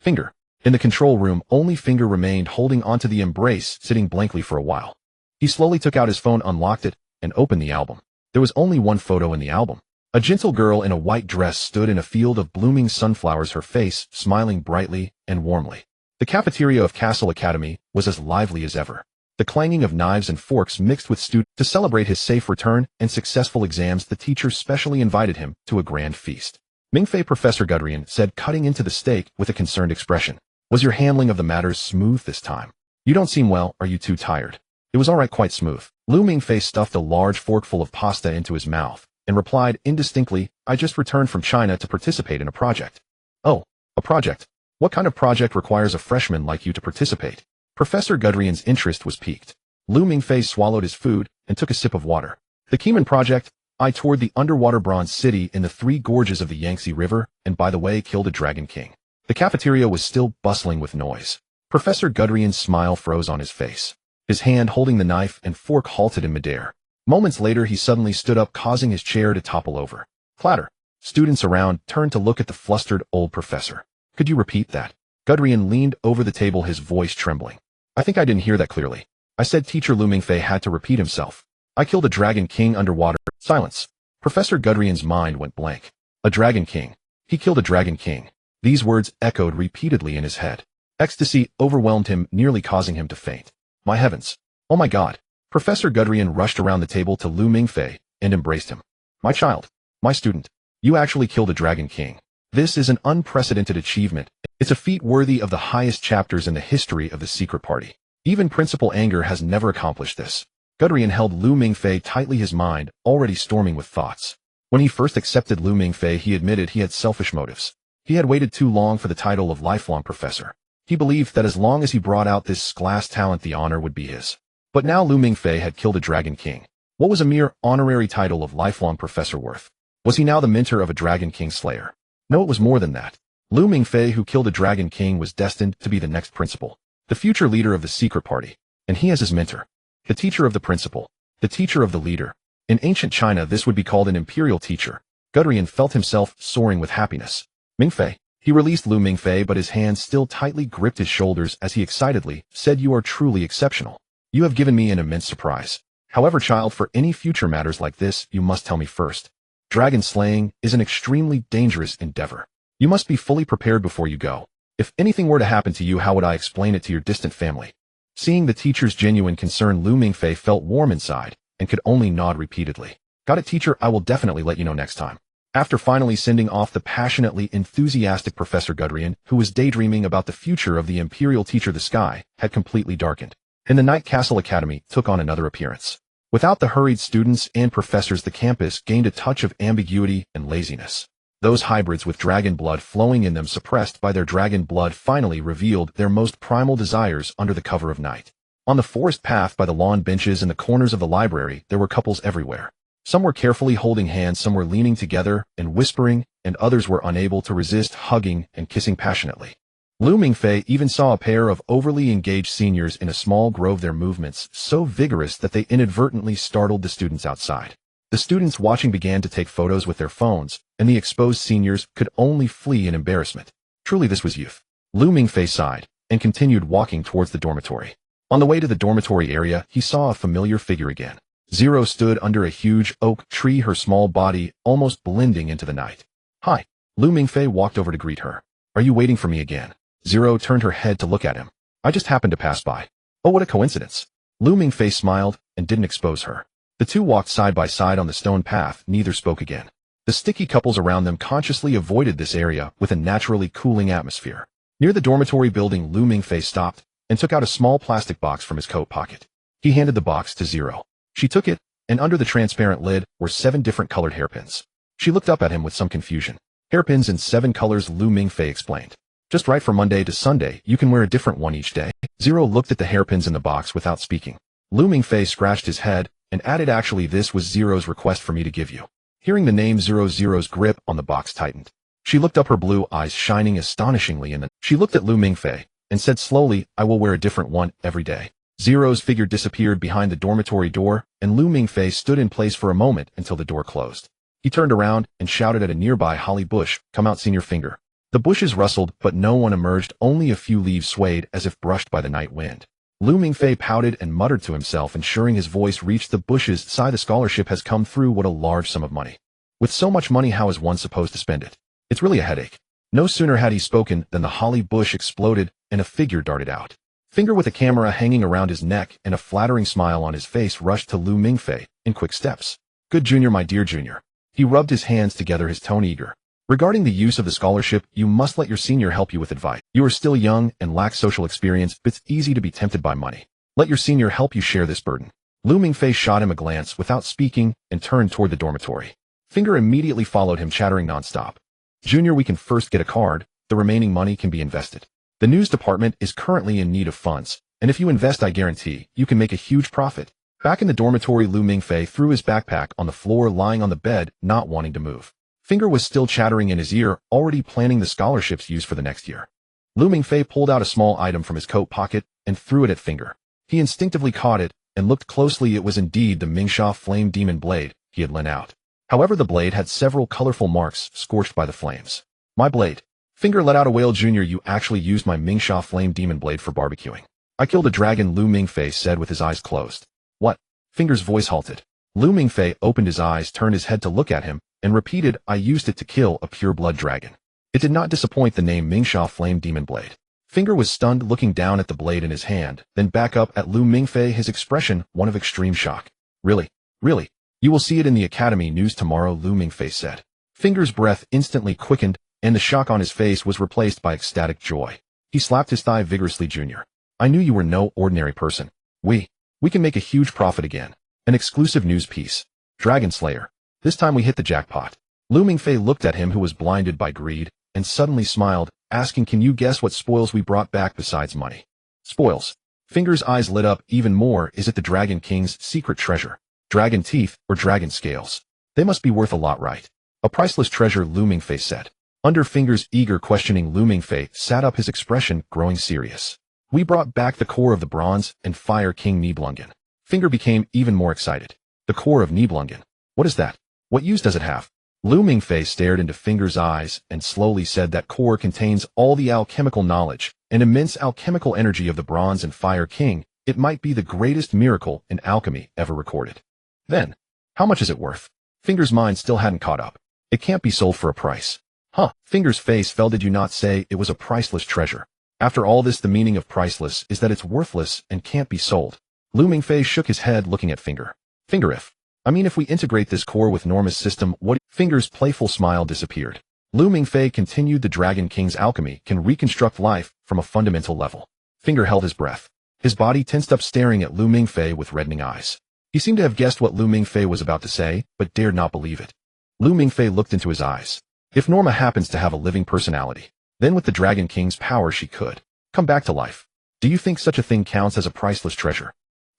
"Finger." In the control room, only Finger remained, holding onto the embrace, sitting blankly for a while. He slowly took out his phone, unlocked it, and opened the album. There was only one photo in the album. A gentle girl in a white dress stood in a field of blooming sunflowers, her face smiling brightly and warmly. The cafeteria of Cassell Academy was as lively as ever. The clanging of knives and forks mixed with students. To celebrate his safe return and successful exams, the teacher specially invited him to a grand feast. Mingfei, Professor Gudrian said, cutting into the steak with a concerned expression. Was your handling of the matters smooth this time? You don't seem well. Are you too tired? It was all right, quite smooth. Lu Mingfei stuffed a large forkful of pasta into his mouth and replied indistinctly, I just returned from China to participate in a project. Oh, a project? What kind of project requires a freshman like you to participate? Professor Gudrian's interest was piqued. Lu Mingfei swallowed his food and took a sip of water. The Keeman Project. I toured the underwater bronze city in the three gorges of the Yangtze River and, by the way, killed a dragon king. The cafeteria was still bustling with noise. Professor Gudrian's smile froze on his face. His hand holding the knife and fork halted in midair. Moments later, he suddenly stood up, causing his chair to topple over. Clatter. Students around turned to look at the flustered old professor. Could you repeat that? Gudrian leaned over the table, his voice trembling. I think I didn't hear that clearly. I said teacher. Lu Mingfei had to repeat himself. I killed a dragon king underwater. Silence. Professor Gudrian's mind went blank. A dragon king. He killed a dragon king. These words echoed repeatedly in his head. Ecstasy overwhelmed him, nearly causing him to faint. My heavens. Oh my God. Professor Gudrian rushed around the table to Lu Mingfei and embraced him. My child. My student. You actually killed a dragon king. This is an unprecedented achievement. It's a feat worthy of the highest chapters in the history of the secret party. Even Principal Anger has never accomplished this. Gudrian held Lu Mingfei tightly, his mind already storming with thoughts. When he first accepted Lu Mingfei, he admitted he had selfish motives. He had waited too long for the title of lifelong professor. He believed that as long as he brought out this class talent, the honor would be his. But now Lu Mingfei had killed a dragon king. What was a mere honorary title of lifelong professor worth? Was he now the mentor of a dragon king slayer? No, it was more than that. Lu Mingfei, who killed a dragon king, was destined to be the next principal, the future leader of the secret party, and he as his mentor. The teacher of the principal, the teacher of the leader. In ancient China, this would be called an imperial teacher. Gudrian felt himself soaring with happiness. Mingfei. He released Lu Mingfei, but his hands still tightly gripped his shoulders as he excitedly said, you are truly exceptional. You have given me an immense surprise. However, child, for any future matters like this, you must tell me first. Dragon slaying is an extremely dangerous endeavor. You must be fully prepared before you go. If anything were to happen to you, how would I explain it to your distant family? Seeing the teacher's genuine concern, Lu Mingfei felt warm inside and could only nod repeatedly. Got it, teacher. I will definitely let you know next time. After finally sending off the passionately enthusiastic Professor Gudrian, who was daydreaming about the future of the imperial teacher, the sky had completely darkened. In the night, Cassell Academy took on another appearance. Without the hurried students and professors, the campus gained a touch of ambiguity and laziness. Those hybrids with dragon blood flowing in them, suppressed by their dragon blood, finally revealed their most primal desires under the cover of night. On the forest path, by the lawn benches and the corners of the library, there were couples everywhere. Some were carefully holding hands, some were leaning together and whispering, and others were unable to resist hugging and kissing passionately. Lu Mingfei even saw a pair of overly engaged seniors in a small grove, their movements so vigorous that they inadvertently startled the students outside. The students watching began to take photos with their phones, and the exposed seniors could only flee in embarrassment. Truly, this was youth. Lu Mingfei sighed and continued walking towards the dormitory. On the way to the dormitory area, he saw a familiar figure again. Zero stood under a huge oak tree, her small body almost blending into the night. Hi. Lu Mingfei walked over to greet her. Are you waiting for me again? Zero turned her head to look at him. I just happened to pass by. Oh, what a coincidence. Lu Mingfei smiled and didn't expose her. The two walked side by side on the stone path, neither spoke again. The sticky couples around them consciously avoided this area with a naturally cooling atmosphere. Near the dormitory building, Lu Mingfei stopped and took out a small plastic box from his coat pocket. He handed the box to Zero. She took it, and under the transparent lid were 7 different colored hairpins. She looked up at him with some confusion. Hairpins in 7 colors, Lu Mingfei explained. Just right for Monday to Sunday, you can wear a different one each day. Zero looked at the hairpins in the box without speaking. Lu Mingfei scratched his head and added, actually, this was Zero's request for me to give you. Hearing the name Zero, Zero's grip on the box tightened. She looked up, her blue eyes shining astonishingly, and then she looked at Lu Mingfei and said slowly, I will wear a different one every day. Zero's figure disappeared behind the dormitory door, and Lu Mingfei stood in place for a moment until the door closed. He turned around and shouted at a nearby holly bush, come out, senior finger. The bushes rustled, but no one emerged, only a few leaves swayed as if brushed by the night wind. Lu Mingfei pouted and muttered to himself, ensuring his voice reached the bushes. Sigh, the scholarship has come through. What a large sum of money. With so much money, how is one supposed to spend it? It's really a headache. No sooner had he spoken than the holly bush exploded and a figure darted out. Finger with a camera hanging around his neck and a flattering smile on his face rushed to Lu Mingfei in quick steps. Good Junior, my dear Junior. He rubbed his hands together, his tone eager. Regarding the use of the scholarship, you must let your senior help you with advice. You are still young and lack social experience, but it's easy to be tempted by money. Let your senior help you share this burden. Lu Mingfei shot him a glance without speaking and turned toward the dormitory. Finger immediately followed him, chattering nonstop. Junior, we can first get a card. The remaining money can be invested. The news department is currently in need of funds, and if you invest, I guarantee you can make a huge profit. Back in the dormitory, Lu Mingfei threw his backpack on the floor, lying on the bed, not wanting to move. Finger was still chattering in his ear, already planning the scholarship's use for the next year. Lu Mingfei pulled out a small item from his coat pocket and threw it at Finger. He instinctively caught it and looked closely. It was indeed the Mingxia flame demon blade he had lent out. However, the blade had several colorful marks scorched by the flames. My blade. Finger let out a wail. Junior, you actually used my Mingxia flame demon blade for barbecuing. I killed a dragon, Lu Mingfei said with his eyes closed. What? Finger's voice halted. Lu Mingfei opened his eyes, turned his head to look at him, and repeated, I used it to kill a pure-blood dragon. It did not disappoint, the name Mingxia flame demon blade. Finger was stunned, looking down at the blade in his hand, then back up at Lu Mingfei, his expression one of extreme shock. Really? Really? You will see it in the academy news tomorrow, Lu Mingfei said. Finger's breath instantly quickened, and the shock on his face was replaced by ecstatic joy. He slapped his thigh vigorously. Junior, I knew you were no ordinary person. We can make a huge profit again. An exclusive news piece. Dragon Slayer. This time we hit the jackpot. Lu Mingfei looked at him, who was blinded by greed, and suddenly smiled, asking, can you guess what spoils we brought back besides money? Spoils. Finger's eyes lit up even more. Is it the Dragon King's secret treasure? Dragon teeth or dragon scales? They must be worth a lot, right? A priceless treasure, Lu Mingfei said. Under Finger's eager questioning, Lu Mingfei sat up, his expression growing serious. We brought back the core of the Bronze and Fire King Nibelungen. Finger became even more excited. The core of Nibelungen. What is that? What use does it have? Lu Mingfei stared into Finger's eyes and slowly said that core contains all the alchemical knowledge and immense alchemical energy of the Bronze and Fire King. It might be the greatest miracle in alchemy ever recorded. Then, how much is it worth? Finger's mind still hadn't caught up. It can't be sold for a price. Huh? Finger's face fell. Did you not say it was a priceless treasure? After all this, the meaning of priceless is that it's worthless and can't be sold. Lu Mingfei shook his head, looking at Finger. Finger, if we integrate this core with Norma's system, what? Finger's playful smile disappeared. Lu Mingfei continued, the Dragon King's alchemy can reconstruct life from a fundamental level. Finger held his breath. His body tensed up, staring at Lu Mingfei with reddening eyes. He seemed to have guessed what Lu Mingfei was about to say, but dared not believe it. Lu Mingfei looked into his eyes. If Norma happens to have a living personality, then with the Dragon King's power she could come back to life. Do you think such a thing counts as a priceless treasure?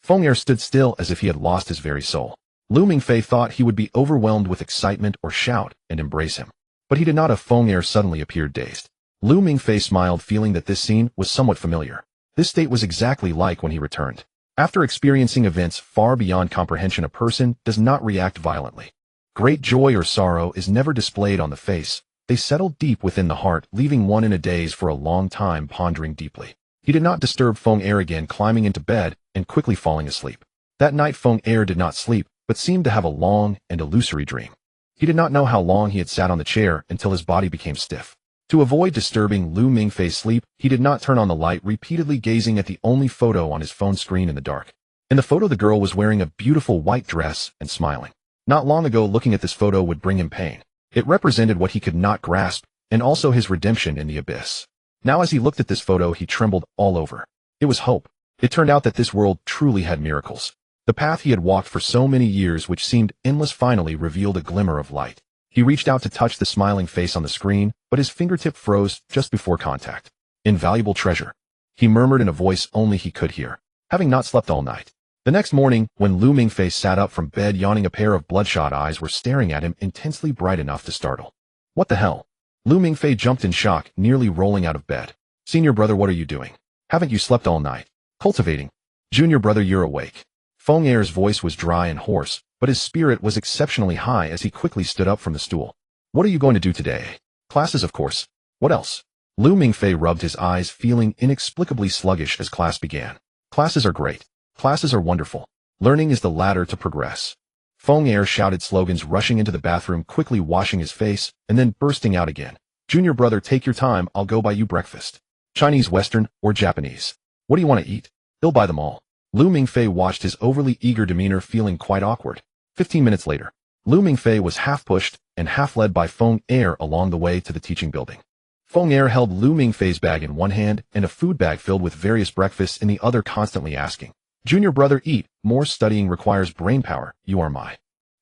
Feng'er stood still as if he had lost his very soul. Lu Mingfei thought he would be overwhelmed with excitement or shout and embrace him. But he did not. Feng'er suddenly appeared dazed. Lu Mingfei smiled, feeling that this scene was somewhat familiar. This state was exactly like when he returned. After experiencing events far beyond comprehension, a person does not react violently. Great joy or sorrow is never displayed on the face. They settle deep within the heart, leaving one in a daze for a long time, pondering deeply. He did not disturb Feng'er again, climbing into bed and quickly falling asleep. That night Feng'er did not sleep, but seemed to have a long and illusory dream. He did not know how long he had sat on the chair until his body became stiff. To avoid disturbing Lu Mingfei's sleep, he did not turn on the light, repeatedly gazing at the only photo on his phone screen in the dark. In the photo, the girl was wearing a beautiful white dress and smiling. Not long ago, looking at this photo would bring him pain. It represented what he could not grasp, and also his redemption in the abyss. Now as he looked at this photo, he trembled all over. It was hope. It turned out that this world truly had miracles. The path he had walked for so many years, which seemed endless, finally revealed a glimmer of light. He reached out to touch the smiling face on the screen, but his fingertip froze just before contact. Invaluable treasure, he murmured in a voice only he could hear, having not slept all night. The next morning, when Lu Mingfei sat up from bed yawning, a pair of bloodshot eyes were staring at him, intensely bright enough to startle. What the hell? Lu Mingfei jumped in shock, nearly rolling out of bed. Senior brother, what are you doing? Haven't you slept all night? Cultivating. Junior brother, you're awake. Feng'er's voice was dry and hoarse, but his spirit was exceptionally high as he quickly stood up from the stool. What are you going to do today? Classes, of course. What else? Lu Mingfei rubbed his eyes, feeling inexplicably sluggish as class began. Classes are great. Classes are wonderful. Learning is the ladder to progress. Feng'er shouted slogans, rushing into the bathroom, quickly washing his face, and then bursting out again. Junior brother, take your time, I'll go buy you breakfast. Chinese, Western, or Japanese? What do you want to eat? He'll buy them all. Lu Mingfei watched his overly eager demeanor, feeling quite awkward. 15 minutes later, Lu Mingfei was half pushed and half led by Feng Er along the way to the teaching building. Feng Er held Lu Mingfei's bag in one hand and a food bag filled with various breakfasts in the other, constantly asking, "Junior brother, eat. More studying requires brain power. You are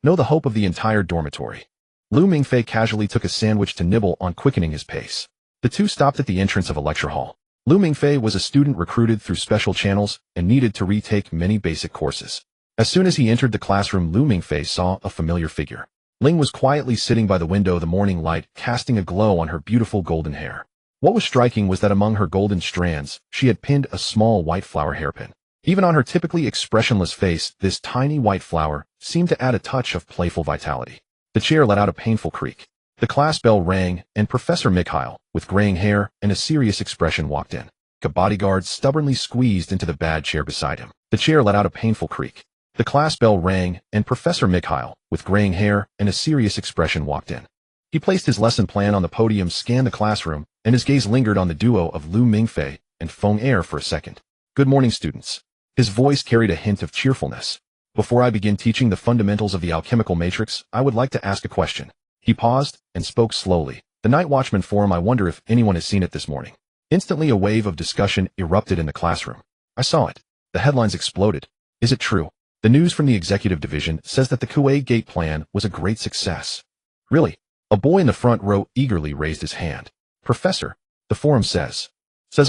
the hope of the entire dormitory." Lu Mingfei casually took a sandwich to nibble on, quickening his pace. The two stopped at the entrance of a lecture hall. Lu Mingfei was a student recruited through special channels and needed to retake many basic courses. As soon as he entered the classroom, Lu Mingfei saw a familiar figure. Ling was quietly sitting by the window, the morning light casting a glow on her beautiful golden hair. What was striking was that among her golden strands, she had pinned a small white flower hairpin. Even on her typically expressionless face, this tiny white flower seemed to add a touch of playful vitality. The chair let out a painful creak. The class bell rang, and Professor Mikhail, with graying hair and a serious expression, walked in. A bodyguard stubbornly squeezed into the bad chair beside him. The chair let out a painful creak. The class bell rang, and Professor Mikhail, with graying hair and a serious expression, walked in. He placed his lesson plan on the podium, scanned the classroom, and his gaze lingered on the duo of Lu Mingfei and Feng Er for a second. "Good morning, students." His voice carried a hint of cheerfulness. "Before I begin teaching the fundamentals of the alchemical matrix, I would like to ask a question." He paused and spoke slowly. "The Night Watchman Forum, I wonder if anyone has seen it this morning." Instantly, a wave of discussion erupted in the classroom. "I saw it." The headlines exploded. "Is it true? The news from the executive division says that the Kuwait Gate plan was a great success." "Really?" A boy in the front row eagerly raised his hand. "Professor, the forum says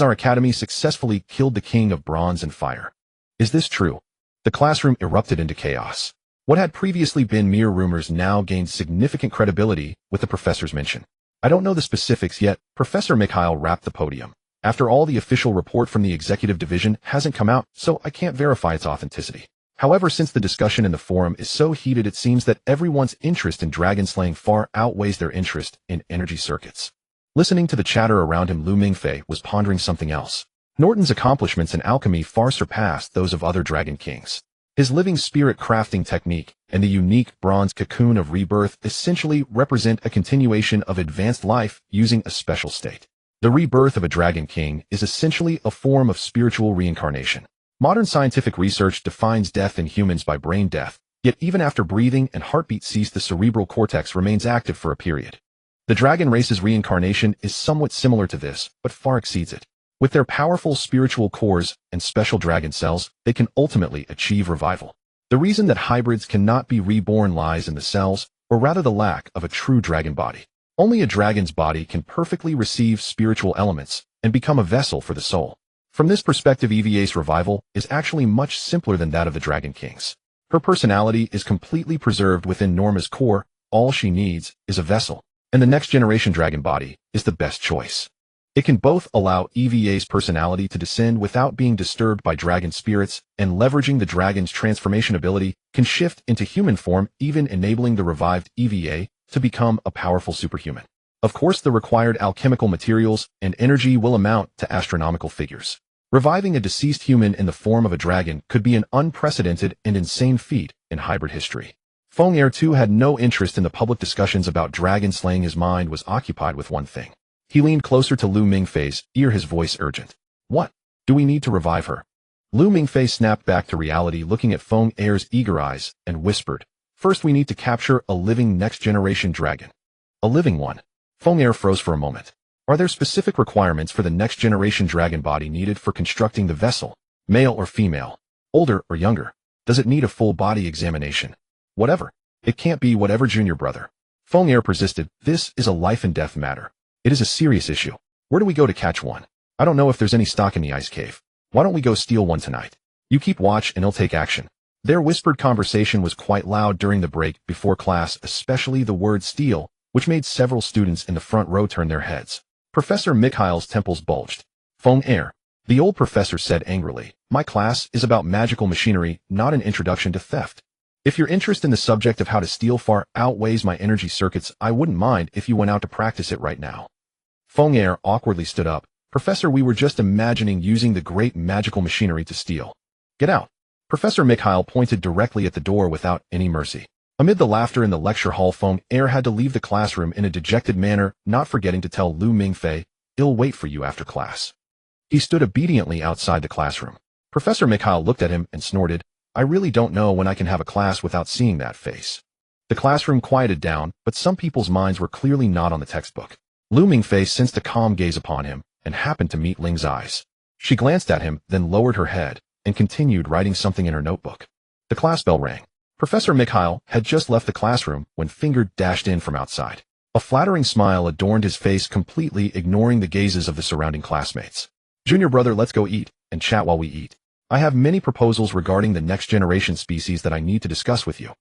our academy successfully killed the king of bronze and fire. Is this true?" The classroom erupted into chaos. What had previously been mere rumors now gained significant credibility with the professor's mention. "I don't know the specifics yet," Professor Mikhail rapped the podium. "After all, the official report from the executive division hasn't come out, so I can't verify its authenticity. However, since the discussion in the forum is so heated, it seems that everyone's interest in dragon slaying far outweighs their interest in energy circuits." Listening to the chatter around him, Lu Mingfei was pondering something else. Norton's accomplishments in alchemy far surpassed those of other dragon kings. His living spirit crafting technique and the unique bronze cocoon of rebirth essentially represent a continuation of advanced life using a special state. The rebirth of a dragon king is essentially a form of spiritual reincarnation. Modern scientific research defines death in humans by brain death, yet even after breathing and heartbeat cease, the cerebral cortex remains active for a period. The dragon race's reincarnation is somewhat similar to this, but far exceeds it. With their powerful spiritual cores and special dragon cells, they can ultimately achieve revival. The reason that hybrids cannot be reborn lies in the cells, or rather the lack of a true dragon body. Only a dragon's body can perfectly receive spiritual elements and become a vessel for the soul. From this perspective, EVA's revival is actually much simpler than that of the Dragon King's. Her personality is completely preserved within Norma's core. All she needs is a vessel, and the next generation dragon body is the best choice. It can both allow EVA's personality to descend without being disturbed by dragon spirits, and leveraging the dragon's transformation ability, can shift into human form, even enabling the revived EVA to become a powerful superhuman. Of course, the required alchemical materials and energy will amount to astronomical figures. Reviving a deceased human in the form of a dragon could be an unprecedented and insane feat in hybrid history. Feng Er too had no interest in the public discussions about dragon slaying. His mind was occupied with one thing. He leaned closer to Lu Mingfei's ear, his voice urgent. "What? Do we need to revive her?" Lu Mingfei snapped back to reality, looking at Feng Er's eager eyes, and whispered, "First, we need to capture a living next-generation dragon." "A living one?" Feng Er froze for a moment. "Are there specific requirements for the next-generation dragon body needed for constructing the vessel? Male or female? Older or younger? Does it need a full body examination?" "Whatever. It can't be whatever, junior brother." Feng Er persisted. "This is a life-and-death matter. It is a serious issue. Where do we go to catch one? I don't know if there's any stock in the ice cave. Why don't we go steal one tonight? You keep watch and I'll take action." Their whispered conversation was quite loud during the break before class, especially the word steal, which made several students in the front row turn their heads. Professor Mikhail's temples bulged. "Feng Er," the old professor said angrily, "my class is about magical machinery, not an introduction to theft. If your interest in the subject of how to steal far outweighs my energy circuits, I wouldn't mind if you went out to practice it right now." Feng Er awkwardly stood up. "Professor, we were just imagining using the great magical machinery to steal." "Get out." Professor Mikhail pointed directly at the door without any mercy. Amid the laughter in the lecture hall, Feng Er had to leave the classroom in a dejected manner, not forgetting to tell Lu Mingfei, "I'll wait for you after class." He stood obediently outside the classroom. Professor Mikhail looked at him and snorted, "I really don't know when I can have a class without seeing that face." The classroom quieted down, but some people's minds were clearly not on the textbook. Lu Mingfei sensed a calm gaze upon him and happened to meet Ling's eyes. She glanced at him, then lowered her head and continued writing something in her notebook. The class bell rang. Professor Mikhail had just left the classroom when Finger dashed in from outside. A flattering smile adorned his face, completely ignoring the gazes of the surrounding classmates. "Junior brother, let's go eat and chat while we eat. I have many proposals regarding the next generation species that I need to discuss with you."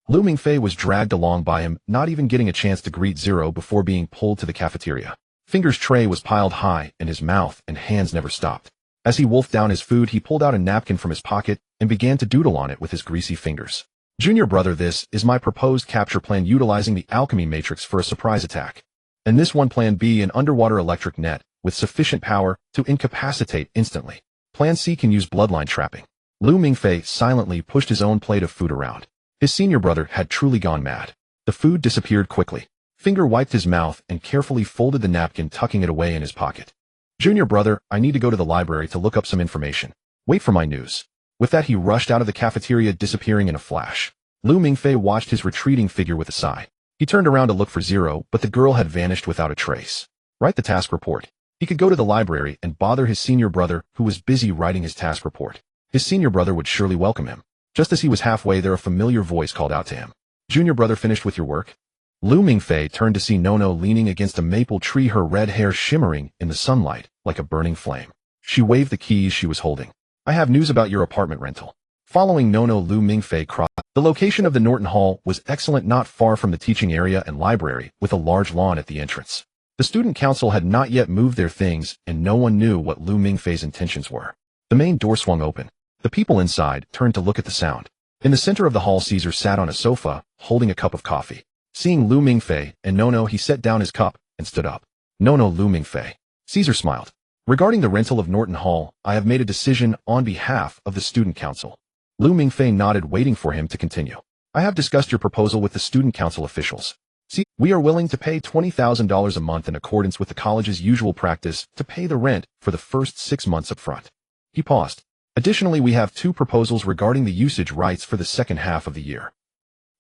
Lu Mingfei was dragged along by him, not even getting a chance to greet Zero before being pulled to the cafeteria. Finger's tray was piled high, and his mouth and hands never stopped. As he wolfed down his food, he pulled out a napkin from his pocket and began to doodle on it with his greasy fingers. "Junior brother, this is my proposed capture plan utilizing the alchemy matrix for a surprise attack. And this one plan B, an underwater electric net with sufficient power to incapacitate instantly. Plan C can use bloodline trapping." Lu Mingfei silently pushed his own plate of food around. His senior brother had truly gone mad. The food disappeared quickly. Finger wiped his mouth and carefully folded the napkin, tucking it away in his pocket. "Junior brother, I need to go to the library to look up some information. Wait for my news." With that, he rushed out of the cafeteria, disappearing in a flash. Lu Mingfei watched his retreating figure with a sigh. He turned around to look for Zero, but the girl had vanished without a trace. Write the task report. He could go to the library and bother his senior brother, who was busy writing his task report. His senior brother would surely welcome him. Just as he was halfway there, a familiar voice called out to him. "Junior brother, finished with your work?" Lu Mingfei turned to see Nono leaning against a maple tree, her red hair shimmering in the sunlight like a burning flame. She waved the keys she was holding. "I have news about your apartment rental." Following Nono, Lu Mingfei crossed. The location of the Norton Hall was excellent, not far from the teaching area and library, with a large lawn at the entrance. The student council had not yet moved their things, and no one knew what Lu Mingfei's intentions were. The main door swung open. The people inside turned to look at the sound. In the center of the hall, Caesar sat on a sofa, holding a cup of coffee. Seeing Lu Mingfei and Nono, he set down his cup and stood up. "Nono, Lu Mingfei." Caesar smiled. "Regarding the rental of Norton Hall, I have made a decision on behalf of the student council." Lu Mingfei nodded, waiting for him to continue. "I have discussed your proposal with the student council officials. See, we are willing to pay $20,000 a month in accordance with the college's usual practice to pay the rent for the first 6 months up front." He paused. "Additionally, we have 2 proposals regarding the usage rights for the second half of the year.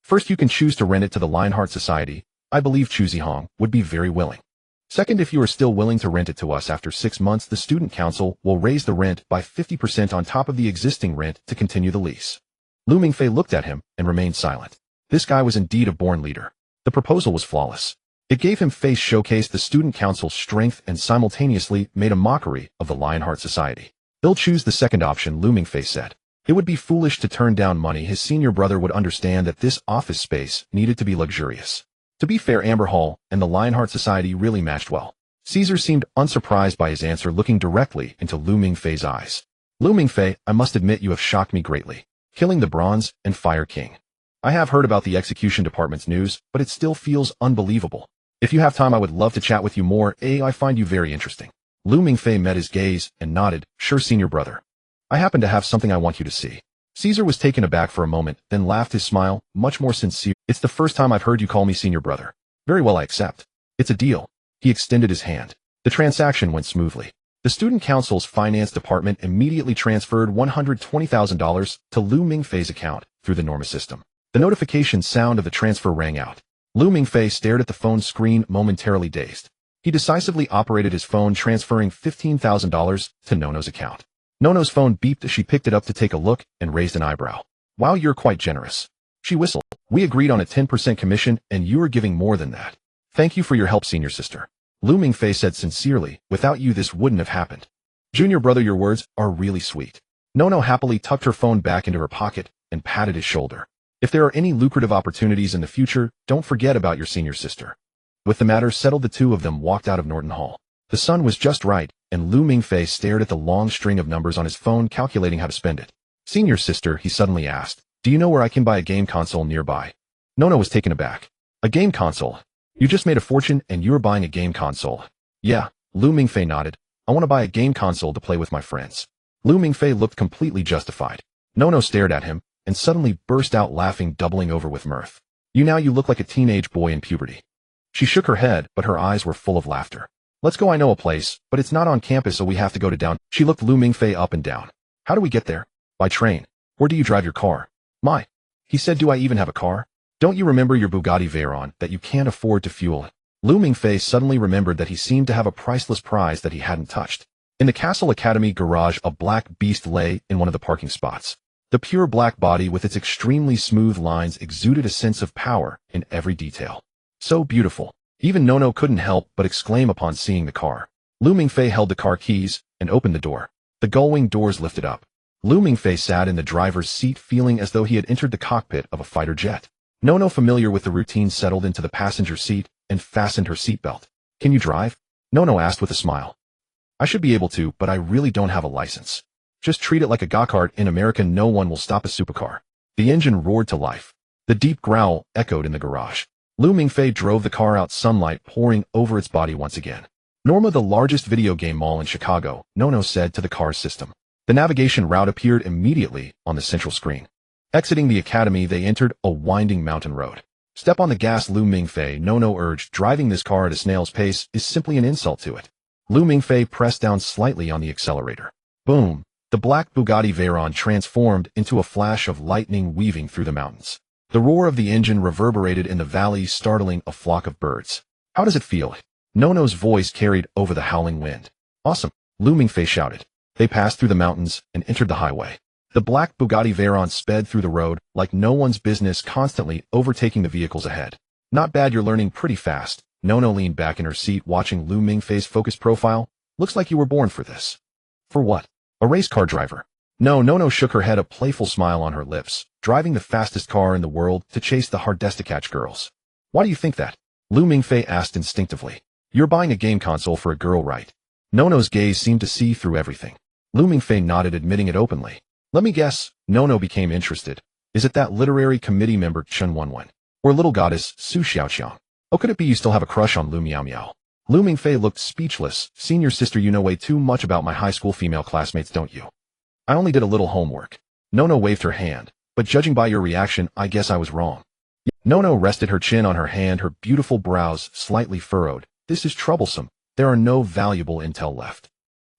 First, you can choose to rent it to the Lionheart Society. I believe Chu Zihong would be very willing. Second, if you are still willing to rent it to us after 6 months, the student council will raise the rent by 50% on top of the existing rent to continue the lease." Lu Mingfei looked at him and remained silent. This guy was indeed a born leader. The proposal was flawless. It gave him face, showcased the student council's strength, and simultaneously made a mockery of the Lionheart Society. "They'll choose the second option," Lu Mingfei said. "It would be foolish to turn down money. His senior brother would understand that this office space needed to be luxurious." To be fair, Amber Hall and the Lionheart Society really matched well. Caesar seemed unsurprised by his answer, looking directly into Lu Mingfei's eyes. "Lu Mingfei, I must admit you have shocked me greatly. Killing the Bronze and Fire King. I have heard about the execution department's news, but it still feels unbelievable. If you have time, I would love to chat with you more. I find you very interesting." Lu Mingfei met his gaze and nodded. "Sure, senior brother. I happen to have something I want you to see." Caesar was taken aback for a moment, then laughed, his smile much more sincere. "It's the first time I've heard you call me senior brother." "Very well, I accept. It's a deal." He extended his hand. The transaction went smoothly. The student council's finance department immediately transferred $120,000 to Lu Mingfei's account through the Norma system. The notification sound of the transfer rang out. Lu Mingfei stared at the phone screen, momentarily dazed. He decisively operated his phone, transferring $15,000 to Nono's account. Nono's phone beeped as she picked it up to take a look and raised an eyebrow. "Wow, you're quite generous." She whistled. "We agreed on a 10% commission, and you are giving more than that. Thank you for your help, senior sister." Lu Mingfei said sincerely, "Without you, this wouldn't have happened." "Junior brother, your words are really sweet." Nono happily tucked her phone back into her pocket and patted his shoulder. "If there are any lucrative opportunities in the future, don't forget about your senior sister." With the matter settled, the two of them walked out of Norton Hall. The sun was just right, and Lu Mingfei stared at the long string of numbers on his phone, calculating how to spend it. "Senior sister," he suddenly asked, "do you know where I can buy a game console nearby?" Nono was taken aback. "A game console? You just made a fortune and you're buying a game console?" "Yeah," Lu Mingfei nodded. "I want to buy a game console to play with my friends." Lu Mingfei looked completely justified. Nono stared at him and suddenly burst out laughing, doubling over with mirth. You look like a teenage boy in puberty." She shook her head, but her eyes were full of laughter. Let's go, I know a place, but it's not on campus so we have to go to down. She looked Lu Mingfei up and down. How do we get there? By train. Where do you drive your car? My. He said, do I even have a car? Don't you remember your Bugatti Veyron that you can't afford to fuel it? Lu Mingfei suddenly remembered that he seemed to have a priceless prize that he hadn't touched. In the Cassell Academy garage, a black beast lay in one of the parking spots. The pure black body with its extremely smooth lines exuded a sense of power in every detail. So beautiful. Even Nono couldn't help but exclaim upon seeing the car. Lu Mingfei held the car keys and opened the door. The gullwing doors lifted up. Lu Mingfei sat in the driver's seat feeling as though he had entered the cockpit of a fighter jet. Nono, familiar with the routine, settled into the passenger seat and fastened her seatbelt. Can you drive? Nono asked with a smile. I should be able to, but I really don't have a license. Just treat it like a go-kart. In America, no one will stop a supercar. The engine roared to life. The deep growl echoed in the garage. Lu Mingfei drove the car out, sunlight pouring over its body once again. Norma, the largest video game mall in Chicago, Nono said to the car's system. The navigation route appeared immediately on the central screen. Exiting the academy, they entered a winding mountain road. Step on the gas, Lu Mingfei, Nono urged. Driving this car at a snail's pace is simply an insult to it. Lu Mingfei pressed down slightly on the accelerator. Boom! The black Bugatti Veyron transformed into a flash of lightning weaving through the mountains. The roar of the engine reverberated in the valley, startling a flock of birds. How does it feel? Nono's voice carried over the howling wind. Awesome! Lu Mingfei shouted. They passed through the mountains and entered the highway. The black Bugatti Veyron sped through the road like no one's business, constantly overtaking the vehicles ahead. Not bad, you're learning pretty fast. Nono leaned back in her seat, watching Lu Mingfei's focused profile. Looks like you were born for this. For what? A race car driver. No, Nono shook her head, a playful smile on her lips. Driving the fastest car in the world to chase the hardest to catch girls. Why do you think that? Lu Mingfei asked instinctively. You're buying a game console for a girl, right? Nono's gaze seemed to see through everything. Lu Mingfei nodded, admitting it openly. Let me guess. Nono became interested. Is it that literary committee member Chen Wenwen? Or little goddess Su Xiaoqiang? Oh, could it be you still have a crush on Lu Miao Miao? Lu Mingfei looked speechless. Senior sister, you know way too much about my high school female classmates, don't you? I only did a little homework. Nono waved her hand. But judging by your reaction, I guess I was wrong. Nono rested her chin on her hand, her beautiful brows slightly furrowed. This is troublesome. There are no valuable intel left.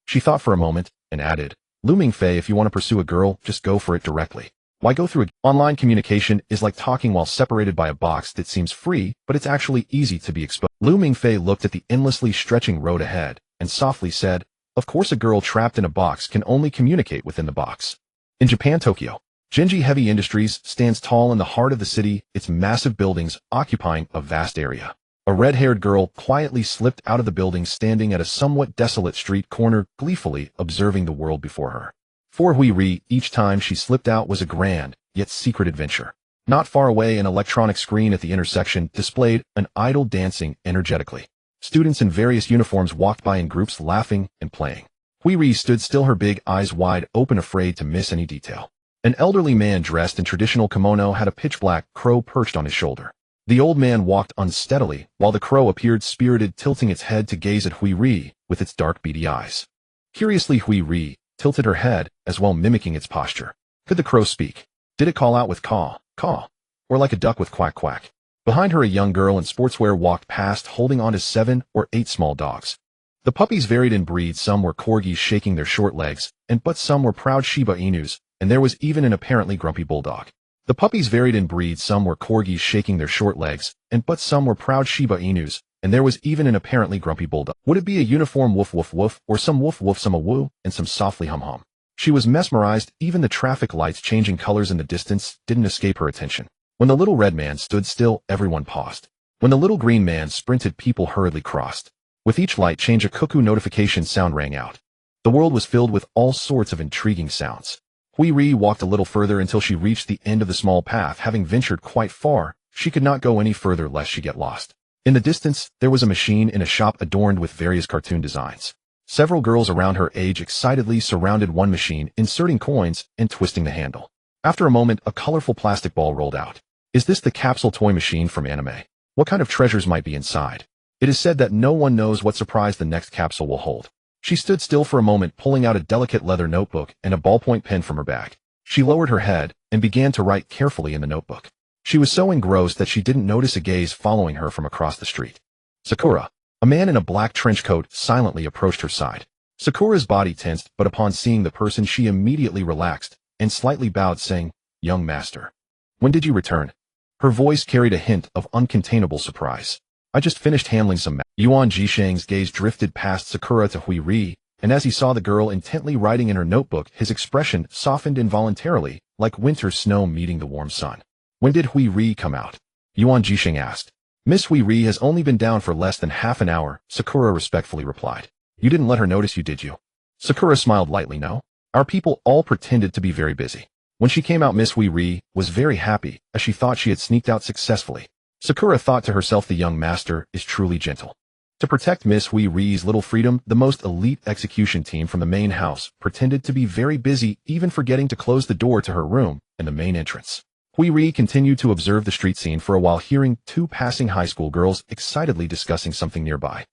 She thought for a moment and added, Lu Mingfei, if you want to pursue a girl, just go for it directly. Why go through it? Online communication is like talking while separated by a box that seems free, but it's actually easy to be exposed. Lu Mingfei looked at the endlessly stretching road ahead and softly said, of course a girl trapped in a box can only communicate within the box. In Japan, Tokyo, Genji Heavy Industries stands tall in the heart of the city, its massive buildings occupying a vast area. A red-haired girl quietly slipped out of the building, standing at a somewhat desolate street corner, gleefully observing the world before her. For Hui Ri, each time she slipped out was a grand, yet secret adventure. Not far away, an electronic screen at the intersection displayed an idol dancing energetically. Students in various uniforms walked by in groups, laughing and playing. Hui Ri stood still, her big eyes wide open, afraid to miss any detail. An elderly man dressed in traditional kimono had a pitch-black crow perched on his shoulder. The old man walked unsteadily, while the crow appeared spirited, tilting its head to gaze at Hui Ri with its dark, beady eyes. Curiously, Hui Ri tilted her head as well, mimicking its posture. Could the crow speak? Did it call out with caw, caw, or like a duck with quack, quack? Behind her, a young girl in sportswear walked past, holding on to 7 or 8 small dogs. The puppies varied in breed. Some were corgis shaking their short legs, but some were proud Shiba Inus, and there was even an apparently grumpy bulldog. The puppies varied in breed. Some were corgis shaking their short legs, but some were proud Shiba Inus, and there was even an apparently grumpy bulldog. Would it be a uniform woof woof woof, or some woof woof, some a woo, and some softly hum hum? She was mesmerized. Even the traffic lights changing colors in the distance didn't escape her attention. When the little red man stood still, everyone paused. When the little green man sprinted, people hurriedly crossed. With each light change, a cuckoo notification sound rang out. The world was filled with all sorts of intriguing sounds. Hui Ri walked a little further until she reached the end of the small path. Having ventured quite far, she could not go any further lest she get lost. In the distance, there was a machine in a shop adorned with various cartoon designs. Several girls around her age excitedly surrounded one machine, inserting coins and twisting the handle. After a moment, a colorful plastic ball rolled out. Is this the capsule toy machine from anime? What kind of treasures might be inside? It is said that no one knows what surprise the next capsule will hold. She stood still for a moment, pulling out a delicate leather notebook and a ballpoint pen from her bag. She lowered her head and began to write carefully in the notebook. She was so engrossed that she didn't notice a gaze following her from across the street. Sakura. A man in a black trench coat silently approached her side. Sakura's body tensed, but upon seeing the person she immediately relaxed and slightly bowed, saying, "Young master. When did you return?" Her voice carried a hint of uncontainable surprise. "I just finished handling some Yuan Jisheng's gaze drifted past Sakura to Hui Ri, and as he saw the girl intently writing in her notebook, his expression softened involuntarily, like winter snow meeting the warm sun. "When did Hui Ri come out?" Yuan Jisheng asked. "Miss Hui Ri has only been down for less than half an hour," Sakura respectfully replied. "You didn't let her notice you, did you?" Sakura smiled lightly. "No. Our people all pretended to be very busy." When she came out, Miss Hui Ri was very happy, as she thought she had sneaked out successfully. Sakura thought to herself, the young master is truly gentle. To protect Miss Hui Ri's little freedom, the most elite execution team from the main house pretended to be very busy, even forgetting to close the door to her room and the main entrance. Hui Ri continued to observe the street scene for a while, hearing two passing high school girls excitedly discussing something nearby.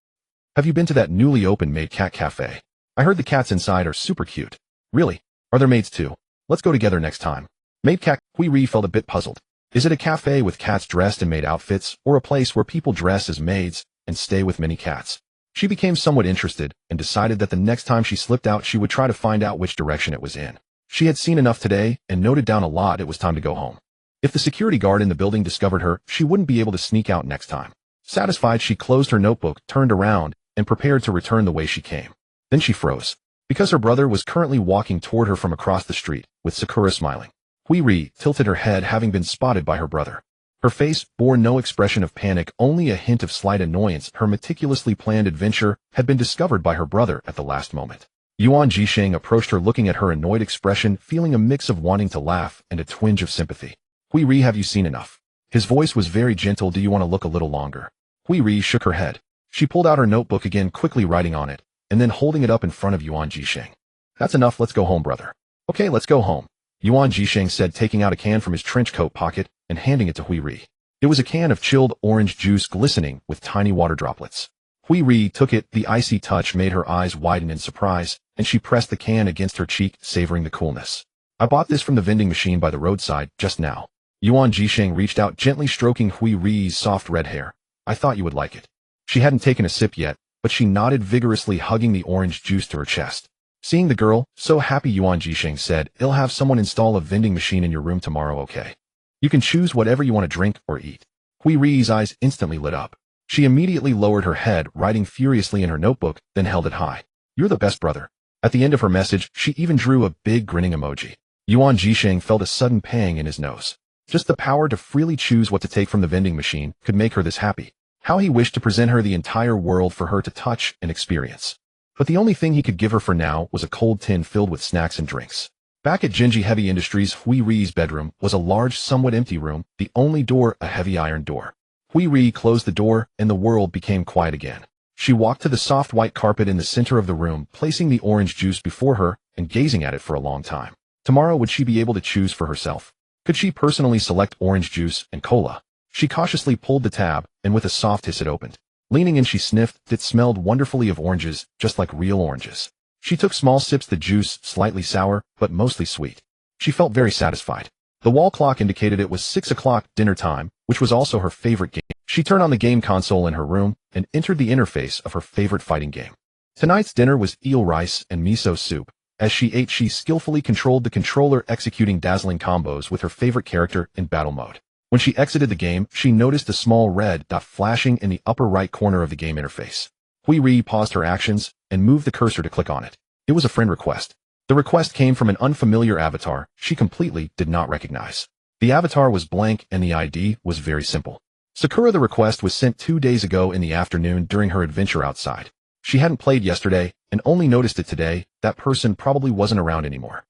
"Have you been to that newly opened maid cat cafe? I heard the cats inside are super cute." "Really? Are there maids too? Let's go together next time." Maid cat. Hui Ri felt a bit puzzled. Is it a cafe with cats dressed in maid outfits, or a place where people dress as maids and stay with many cats? She became somewhat interested and decided that the next time she slipped out, she would try to find out which direction it was in. She had seen enough today and noted down a lot. It was time to go home. If the security guard in the building discovered her, she wouldn't be able to sneak out next time. Satisfied, she closed her notebook, turned around, and prepared to return the way she came. Then she froze, because her brother was currently walking toward her from across the street, with Sakura smiling. Hui Ri tilted her head, having been spotted by her brother. Her face bore no expression of panic, only a hint of slight annoyance. Her meticulously planned adventure had been discovered by her brother at the last moment. Yuan Jisheng approached her, looking at her annoyed expression, feeling a mix of wanting to laugh and a twinge of sympathy. "Hui Ri, have you seen enough?" His voice was very gentle. "Do you want to look a little longer?" Hui Ri shook her head. She pulled out her notebook again, quickly writing on it, and then holding it up in front of Yuan Jisheng. "That's enough. Let's go home, brother." "Okay, let's go home," Yuan Jisheng said, taking out a can from his trench coat pocket and handing it to Hui Ri. It was a can of chilled orange juice, glistening with tiny water droplets. Hui Ri took it. The icy touch made her eyes widen in surprise, and she pressed the can against her cheek, savoring the coolness. "I bought this from the vending machine by the roadside just now." Yuan Jisheng reached out, gently stroking Hui Ri's soft red hair. "I thought you would like it." She hadn't taken a sip yet, but she nodded vigorously, hugging the orange juice to her chest. Seeing the girl so happy, Yuan Jisheng said, "I'll have someone install a vending machine in your room tomorrow, okay? You can choose whatever you want to drink or eat." Hui Ri's eyes instantly lit up. She immediately lowered her head, writing furiously in her notebook, then held it high. "You're the best, brother." At the end of her message, she even drew a big grinning emoji. Yuan Jisheng felt a sudden pang in his nose. Just the power to freely choose what to take from the vending machine could make her this happy. How he wished to present her the entire world for her to touch and experience. But the only thing he could give her for now was a cold tin filled with snacks and drinks. Back at Genji Heavy Industries, Hui Ri's bedroom was a large, somewhat empty room, the only door a heavy iron door. Hui Ri closed the door, and the world became quiet again. She walked to the soft white carpet in the center of the room, placing the orange juice before her and gazing at it for a long time. Tomorrow, would she be able to choose for herself? Could she personally select orange juice and cola? She cautiously pulled the tab, and with a soft hiss it opened. Leaning in, she sniffed. It smelled wonderfully of oranges, just like real oranges. She took small sips, the juice slightly sour, but mostly sweet. She felt very satisfied. The wall clock indicated it was 6 o'clock, dinner time, which was also her favorite game. She turned on the game console in her room and entered the interface of her favorite fighting game. Tonight's dinner was eel rice and miso soup. As she ate, she skillfully controlled the controller, executing dazzling combos with her favorite character in battle mode. When she exited the game, she noticed a small red dot flashing in the upper right corner of the game interface. Hui Ri paused her actions and moved the cursor to click on it. It was a friend request. The request came from an unfamiliar avatar she completely did not recognize. The avatar was blank and the ID was very simple. Sakura. The request was sent 2 days ago in the afternoon during her adventure outside. She hadn't played yesterday and only noticed it today. That person probably wasn't around anymore.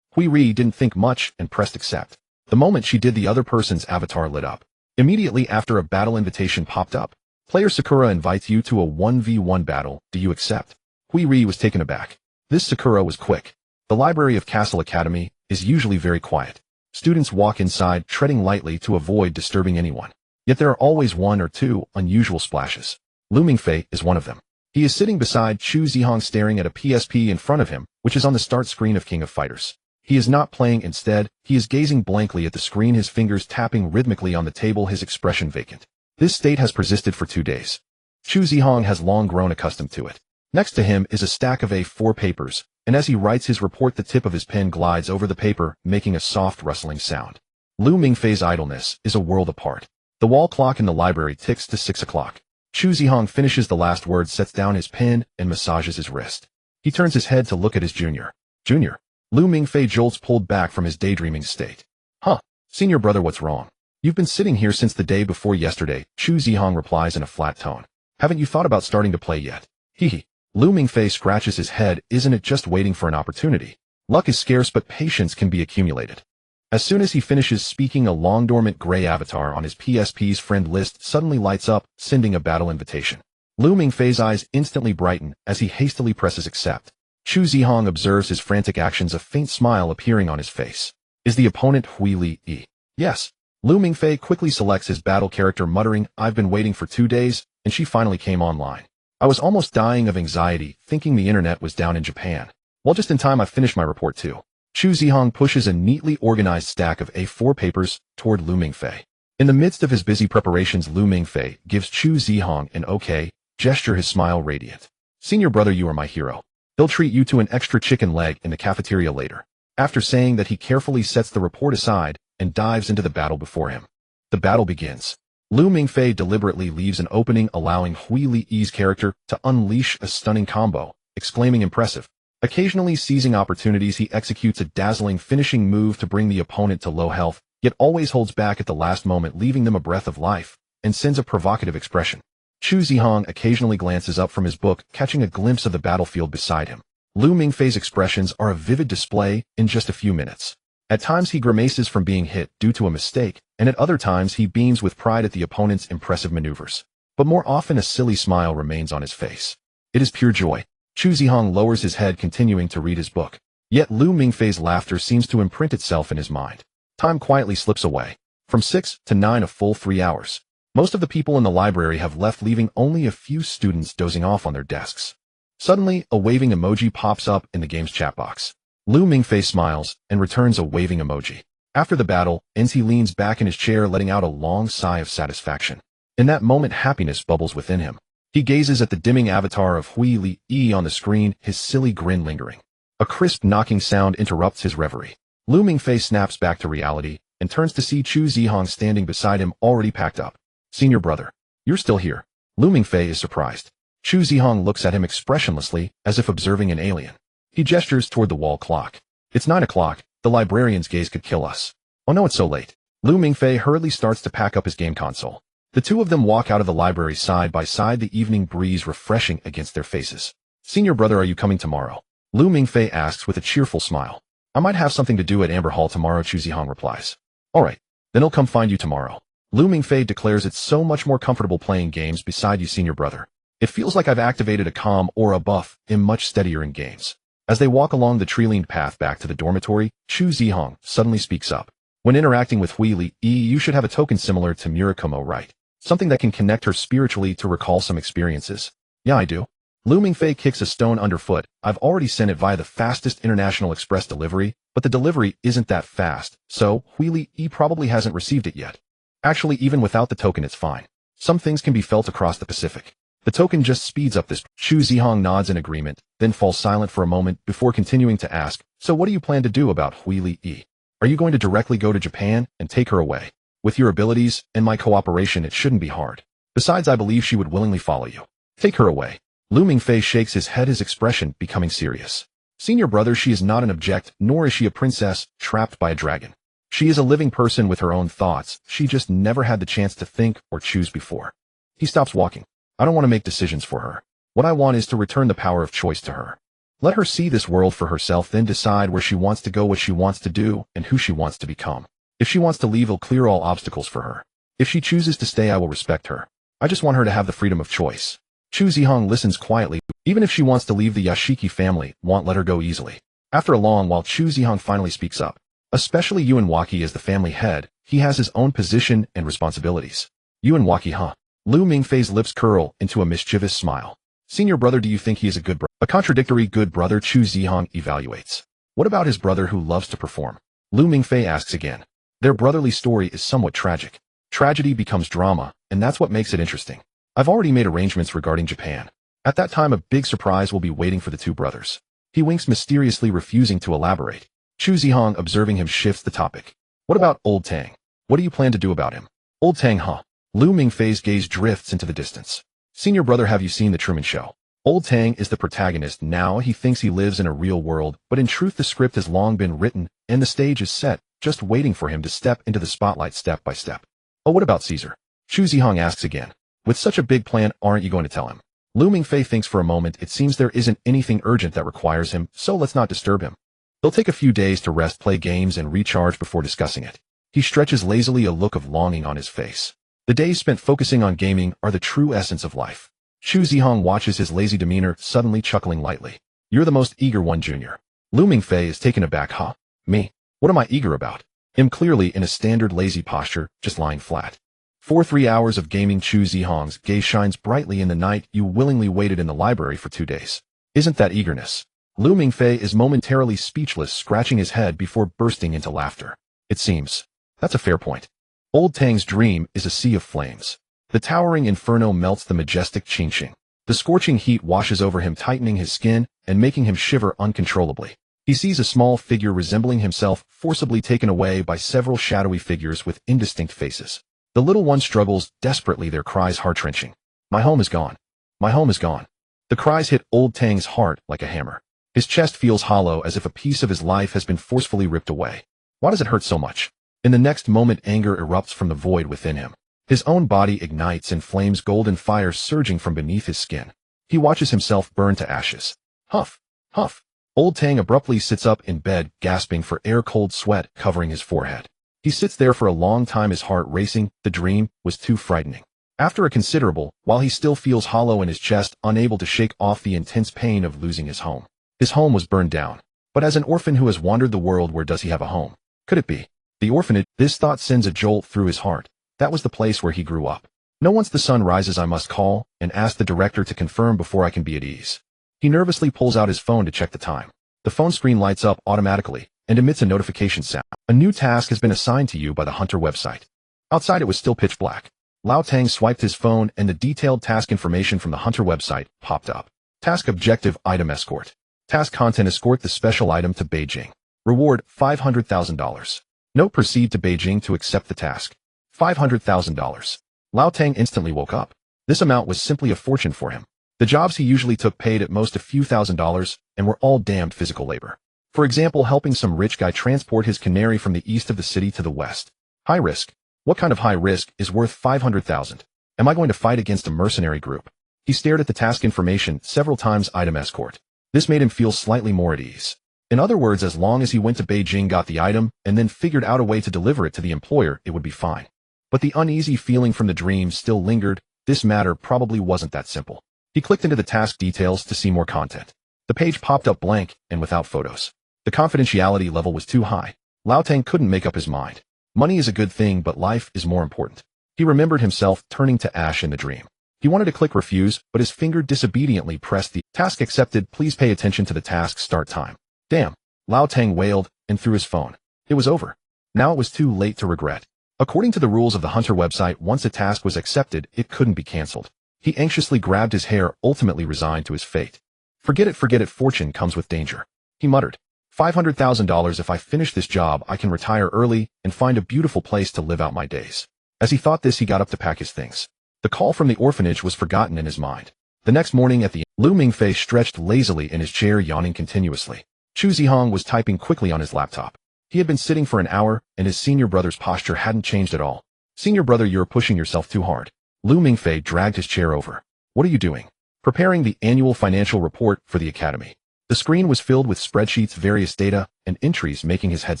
Hui Ri didn't think much and pressed accept. The moment she did, the other person's avatar lit up. Immediately after, a battle invitation popped up. Player Sakura invites you to a 1v1 battle. Do you accept? Hui Ri was taken aback. This Sakura was quick. The library of Cassell Academy is usually very quiet. Students walk inside, treading lightly to avoid disturbing anyone. Yet there are always 1 or 2 unusual splashes. Lu Mingfei is one of them. He is sitting beside Chu Zihong, staring at a PSP in front of him, which is on the start screen of King of Fighters. He is not playing. Instead, he is gazing blankly at the screen, his fingers tapping rhythmically on the table, his expression vacant. This state has persisted for 2 days. Chu Zihong has long grown accustomed to it. Next to him is a stack of A4 papers, and as he writes his report, the tip of his pen glides over the paper, making a soft rustling sound. Lu Mingfei's idleness is a world apart. The wall clock in the library ticks to 6 o'clock. Chu Zihong finishes the last word, sets down his pen, and massages his wrist. He turns his head to look at his junior. Junior. Lu Mingfei jolts, pulled back from his daydreaming state. Huh. Senior brother, what's wrong? You've been sitting here since the day before yesterday, Chu Zihong replies in a flat tone. Haven't you thought about starting to play yet? Hee. Lu Mingfei scratches his head. Isn't it just waiting for an opportunity? Luck is scarce, but patience can be accumulated. As soon as he finishes speaking, a long-dormant gray avatar on his PSP's friend list suddenly lights up, sending a battle invitation. Lu Mingfei's eyes instantly brighten as he hastily presses accept. Chu Zihong observes his frantic actions, a faint smile appearing on his face. Is the opponent Hui Li? Yes. Lu Mingfei quickly selects his battle character, muttering, I've been waiting for 2 days, and she finally came online. I was almost dying of anxiety, thinking the internet was down in Japan. Well, just in time, I finished my report too. Chu Zihong pushes a neatly organized stack of A4 papers toward Lu Mingfei. In the midst of his busy preparations, Lu Mingfei gives Chu Zihong an okay gesture, his smile radiant. Senior brother, you are my hero. He'll treat you to an extra chicken leg in the cafeteria later. After saying that, he carefully sets the report aside and dives into the battle before him. The battle begins. Lu Mingfei deliberately leaves an opening, allowing Hui Li's character to unleash a stunning combo, exclaiming impressive. Occasionally seizing opportunities, he executes a dazzling finishing move to bring the opponent to low health, yet always holds back at the last moment, leaving them a breath of life, and sends a provocative expression. Chu Zihong occasionally glances up from his book, catching a glimpse of the battlefield beside him. Lu Mingfei's expressions are a vivid display in just a few minutes. At times he grimaces from being hit due to a mistake, and at other times he beams with pride at the opponent's impressive maneuvers. But more often a silly smile remains on his face. It is pure joy. Chu Zihong lowers his head, continuing to read his book. Yet Lu Mingfei's laughter seems to imprint itself in his mind. Time quietly slips away. From 6 to 9, a full 3 hours. Most of the people in the library have left, leaving only a few students dozing off on their desks. Suddenly, a waving emoji pops up in the game's chat box. Lu Mingfei smiles and returns a waving emoji. After the battle, he leans back in his chair, letting out a long sigh of satisfaction. In that moment, happiness bubbles within him. He gazes at the dimming avatar of Hui Li on the screen, his silly grin lingering. A crisp knocking sound interrupts his reverie. Lu Mingfei snaps back to reality and turns to see Chu Zihong standing beside him, already packed up. Senior brother, you're still here. Lu Mingfei is surprised. Chu Zihong looks at him expressionlessly, as if observing an alien. He gestures toward the wall clock. It's 9 o'clock. The librarian's gaze could kill us. Oh no, it's so late. Lu Mingfei hurriedly starts to pack up his game console. The two of them walk out of the library side by side, the evening breeze refreshing against their faces. Senior brother, are you coming tomorrow? Lu Mingfei asks with a cheerful smile. I might have something to do at Amber Hall tomorrow, Chu Zihong replies. Alright, then I'll come find you tomorrow. Lu Mingfei declares, it's so much more comfortable playing games beside you, senior brother. It feels like I've activated a calm or a buff, am much steadier in games. As they walk along the tree-lined path back to the dormitory, Chu Zihong suddenly speaks up. When interacting with Hui Li, you should have a token similar to Murakumo, right? Something that can connect her spiritually to recall some experiences. Yeah, I do. Lu Mingfei kicks a stone underfoot. I've already sent it via the fastest international express delivery, but the delivery isn't that fast, so Hui Li probably hasn't received it yet. Actually, even without the token, it's fine. Some things can be felt across the Pacific. The token just speeds up this. Chu Zihong nods in agreement, then falls silent for a moment before continuing to ask, so what do you plan to do about Hui Li? Are you going to directly go to Japan and take her away? With your abilities and my cooperation, it shouldn't be hard. Besides, I believe she would willingly follow you. Take her away. Lu Mingfei shakes his head, his expression becoming serious. Senior brother, she is not an object, nor is she a princess trapped by a dragon. She is a living person with her own thoughts. She just never had the chance to think or choose before. He stops walking. I don't want to make decisions for her. What I want is to return the power of choice to her. Let her see this world for herself, then decide where she wants to go, what she wants to do, and who she wants to become. If she wants to leave, I'll clear all obstacles for her. If she chooses to stay, I will respect her. I just want her to have the freedom of choice. Chu Zihong listens quietly. Even if she wants to leave the Yashiki family, won't let her go easily. After a long while, Chu Zihong finally speaks up. Especially Yuan Waki as the family head, he has his own position and responsibilities. Yuan Waki, huh? Lu Mingfei's lips curl into a mischievous smile. Senior brother, do you think he is a good brother? A contradictory good brother, Chu Zihong evaluates. What about his brother who loves to perform? Lu Mingfei asks again. Their brotherly story is somewhat tragic. Tragedy becomes drama, and that's what makes it interesting. I've already made arrangements regarding Japan. At that time a big surprise will be waiting for the two brothers. He winks mysteriously, refusing to elaborate. Chu Zihong, observing him, shifts the topic. What about Old Tang? What do you plan to do about him? Old Tang, huh? Lu Mingfei's gaze drifts into the distance. Senior brother, have you seen The Truman Show? Old Tang is the protagonist now. He thinks he lives in a real world, but in truth the script has long been written, and the stage is set, just waiting for him to step into the spotlight step by step. Oh, what about Caesar? Chu Zihong asks again. With such a big plan, aren't you going to tell him? Lu Mingfei thinks for a moment. It seems there isn't anything urgent that requires him, so let's not disturb him. He'll take a few days to rest, play games, and recharge before discussing it. He stretches lazily, a look of longing on his face. The days spent focusing on gaming are the true essence of life. Chu Zihong watches his lazy demeanor, suddenly chuckling lightly. You're the most eager one, Junior. Lu Mingfei is taken aback. Huh? Me? What am I eager about? Him, clearly in a standard lazy posture, just lying flat. For 3 hours of gaming, Chu Zihong's gaze shines brightly in the night. You willingly waited in the library for 2 days. Isn't that eagerness? Lu Mingfei is momentarily speechless, scratching his head before bursting into laughter. It seems. That's a fair point. Old Tang's dream is a sea of flames. The towering inferno melts the majestic Qingxing. The scorching heat washes over him, tightening his skin and making him shiver uncontrollably. He sees a small figure resembling himself, forcibly taken away by several shadowy figures with indistinct faces. The little one struggles desperately, their cries heart-wrenching. My home is gone. My home is gone. The cries hit Old Tang's heart like a hammer. His chest feels hollow, as if a piece of his life has been forcefully ripped away. Why does it hurt so much? In the next moment, anger erupts from the void within him. His own body ignites in flames, golden fire surging from beneath his skin. He watches himself burn to ashes. Huff, huff. Old Tang abruptly sits up in bed, gasping for air, cold sweat covering his forehead. He sits there for a long time, his heart racing. The dream was too frightening. After a considerable, while he still feels hollow in his chest, unable to shake off the intense pain of losing his home. His home was burned down. But as an orphan who has wandered the world, where does he have a home? Could it be the orphanage? This thought sends a jolt through his heart. That was the place where he grew up. No, once the sun rises I must call and ask the director to confirm before I can be at ease. He nervously pulls out his phone to check the time. The phone screen lights up automatically and emits a notification sound. A new task has been assigned to you by the Hunter website. Outside it was still pitch black. Lao Tang swiped his phone and the detailed task information from the Hunter website popped up. Task objective: item escort. Task content: escort the special item to Beijing. Reward: $500,000. Note: proceed to Beijing to accept the task. $500,000. Lao Tang instantly woke up. This amount was simply a fortune for him. The jobs he usually took paid at most a few $1,000s and were all damned physical labor. For example, helping some rich guy transport his canary from the east of the city to the west. High risk. What kind of high risk is worth $500,000? Am I going to fight against a mercenary group? He stared at the task information several times. Item escort. This made him feel slightly more at ease. In other words, as long as he went to Beijing, got the item, and then figured out a way to deliver it to the employer, it would be fine. But the uneasy feeling from the dream still lingered. This matter probably wasn't that simple. He clicked into the task details to see more content. The page popped up blank and without photos. The confidentiality level was too high. Lao Tang couldn't make up his mind. Money is a good thing, but life is more important. He remembered himself turning to ash in the dream. He wanted to click refuse, but his finger disobediently pressed the task accepted. Please pay attention to the task start time. Damn. Lao Tang wailed and threw his phone. It was over. Now it was too late to regret. According to the rules of the Hunter website, once a task was accepted, it couldn't be cancelled. He anxiously grabbed his hair, ultimately resigned to his fate. Forget it, fortune comes with danger. He muttered. $500,000. If I finish this job, I can retire early and find a beautiful place to live out my days. As he thought this, he got up to pack his things. The call from the orphanage was forgotten in his mind. The next morning at the Lu Mingfei stretched lazily in his chair, yawning continuously. Chu Zihong was typing quickly on his laptop. He had been sitting for an hour, and his senior brother's posture hadn't changed at all. Senior brother, you're pushing yourself too hard. Lu Mingfei dragged his chair over. What are you doing? Preparing the annual financial report for the academy. The screen was filled with spreadsheets, various data, and entries, making his head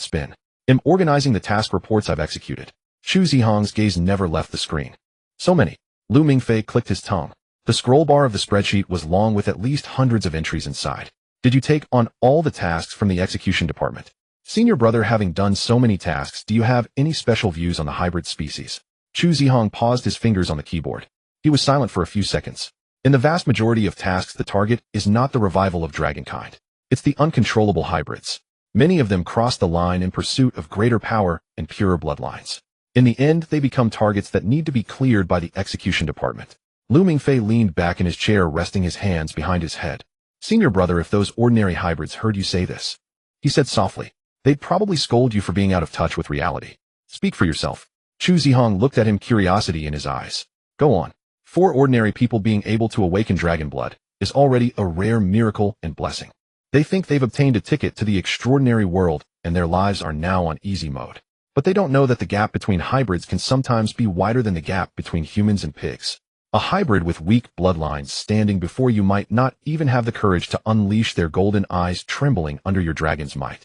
spin. I'm organizing the task reports I've executed. Chu Zihong's gaze never left the screen. So many. Lu Mingfei clicked his tongue. The scroll bar of the spreadsheet was long, with at least hundreds of entries inside. Did you take on all the tasks from the execution department? Senior brother, having done so many tasks, do you have any special views on the hybrid species? Chu Zihong paused his fingers on the keyboard. He was silent for a few seconds. In the vast majority of tasks, the target is not the revival of dragonkind. It's the uncontrollable hybrids. Many of them cross the line in pursuit of greater power and purer bloodlines. In the end, they become targets that need to be cleared by the execution department. Lu Mingfei leaned back in his chair, resting his hands behind his head. Senior brother, if those ordinary hybrids heard you say this, he said softly, they'd probably scold you for being out of touch with reality. Speak for yourself. Chu Zihong looked at him, curiosity in his eyes. Go on. 4 ordinary people being able to awaken dragon blood is already a rare miracle and blessing. They think they've obtained a ticket to the extraordinary world and their lives are now on easy mode. But they don't know that the gap between hybrids can sometimes be wider than the gap between humans and pigs. A hybrid with weak bloodlines standing before you might not even have the courage to unleash their golden eyes trembling under your dragon's might.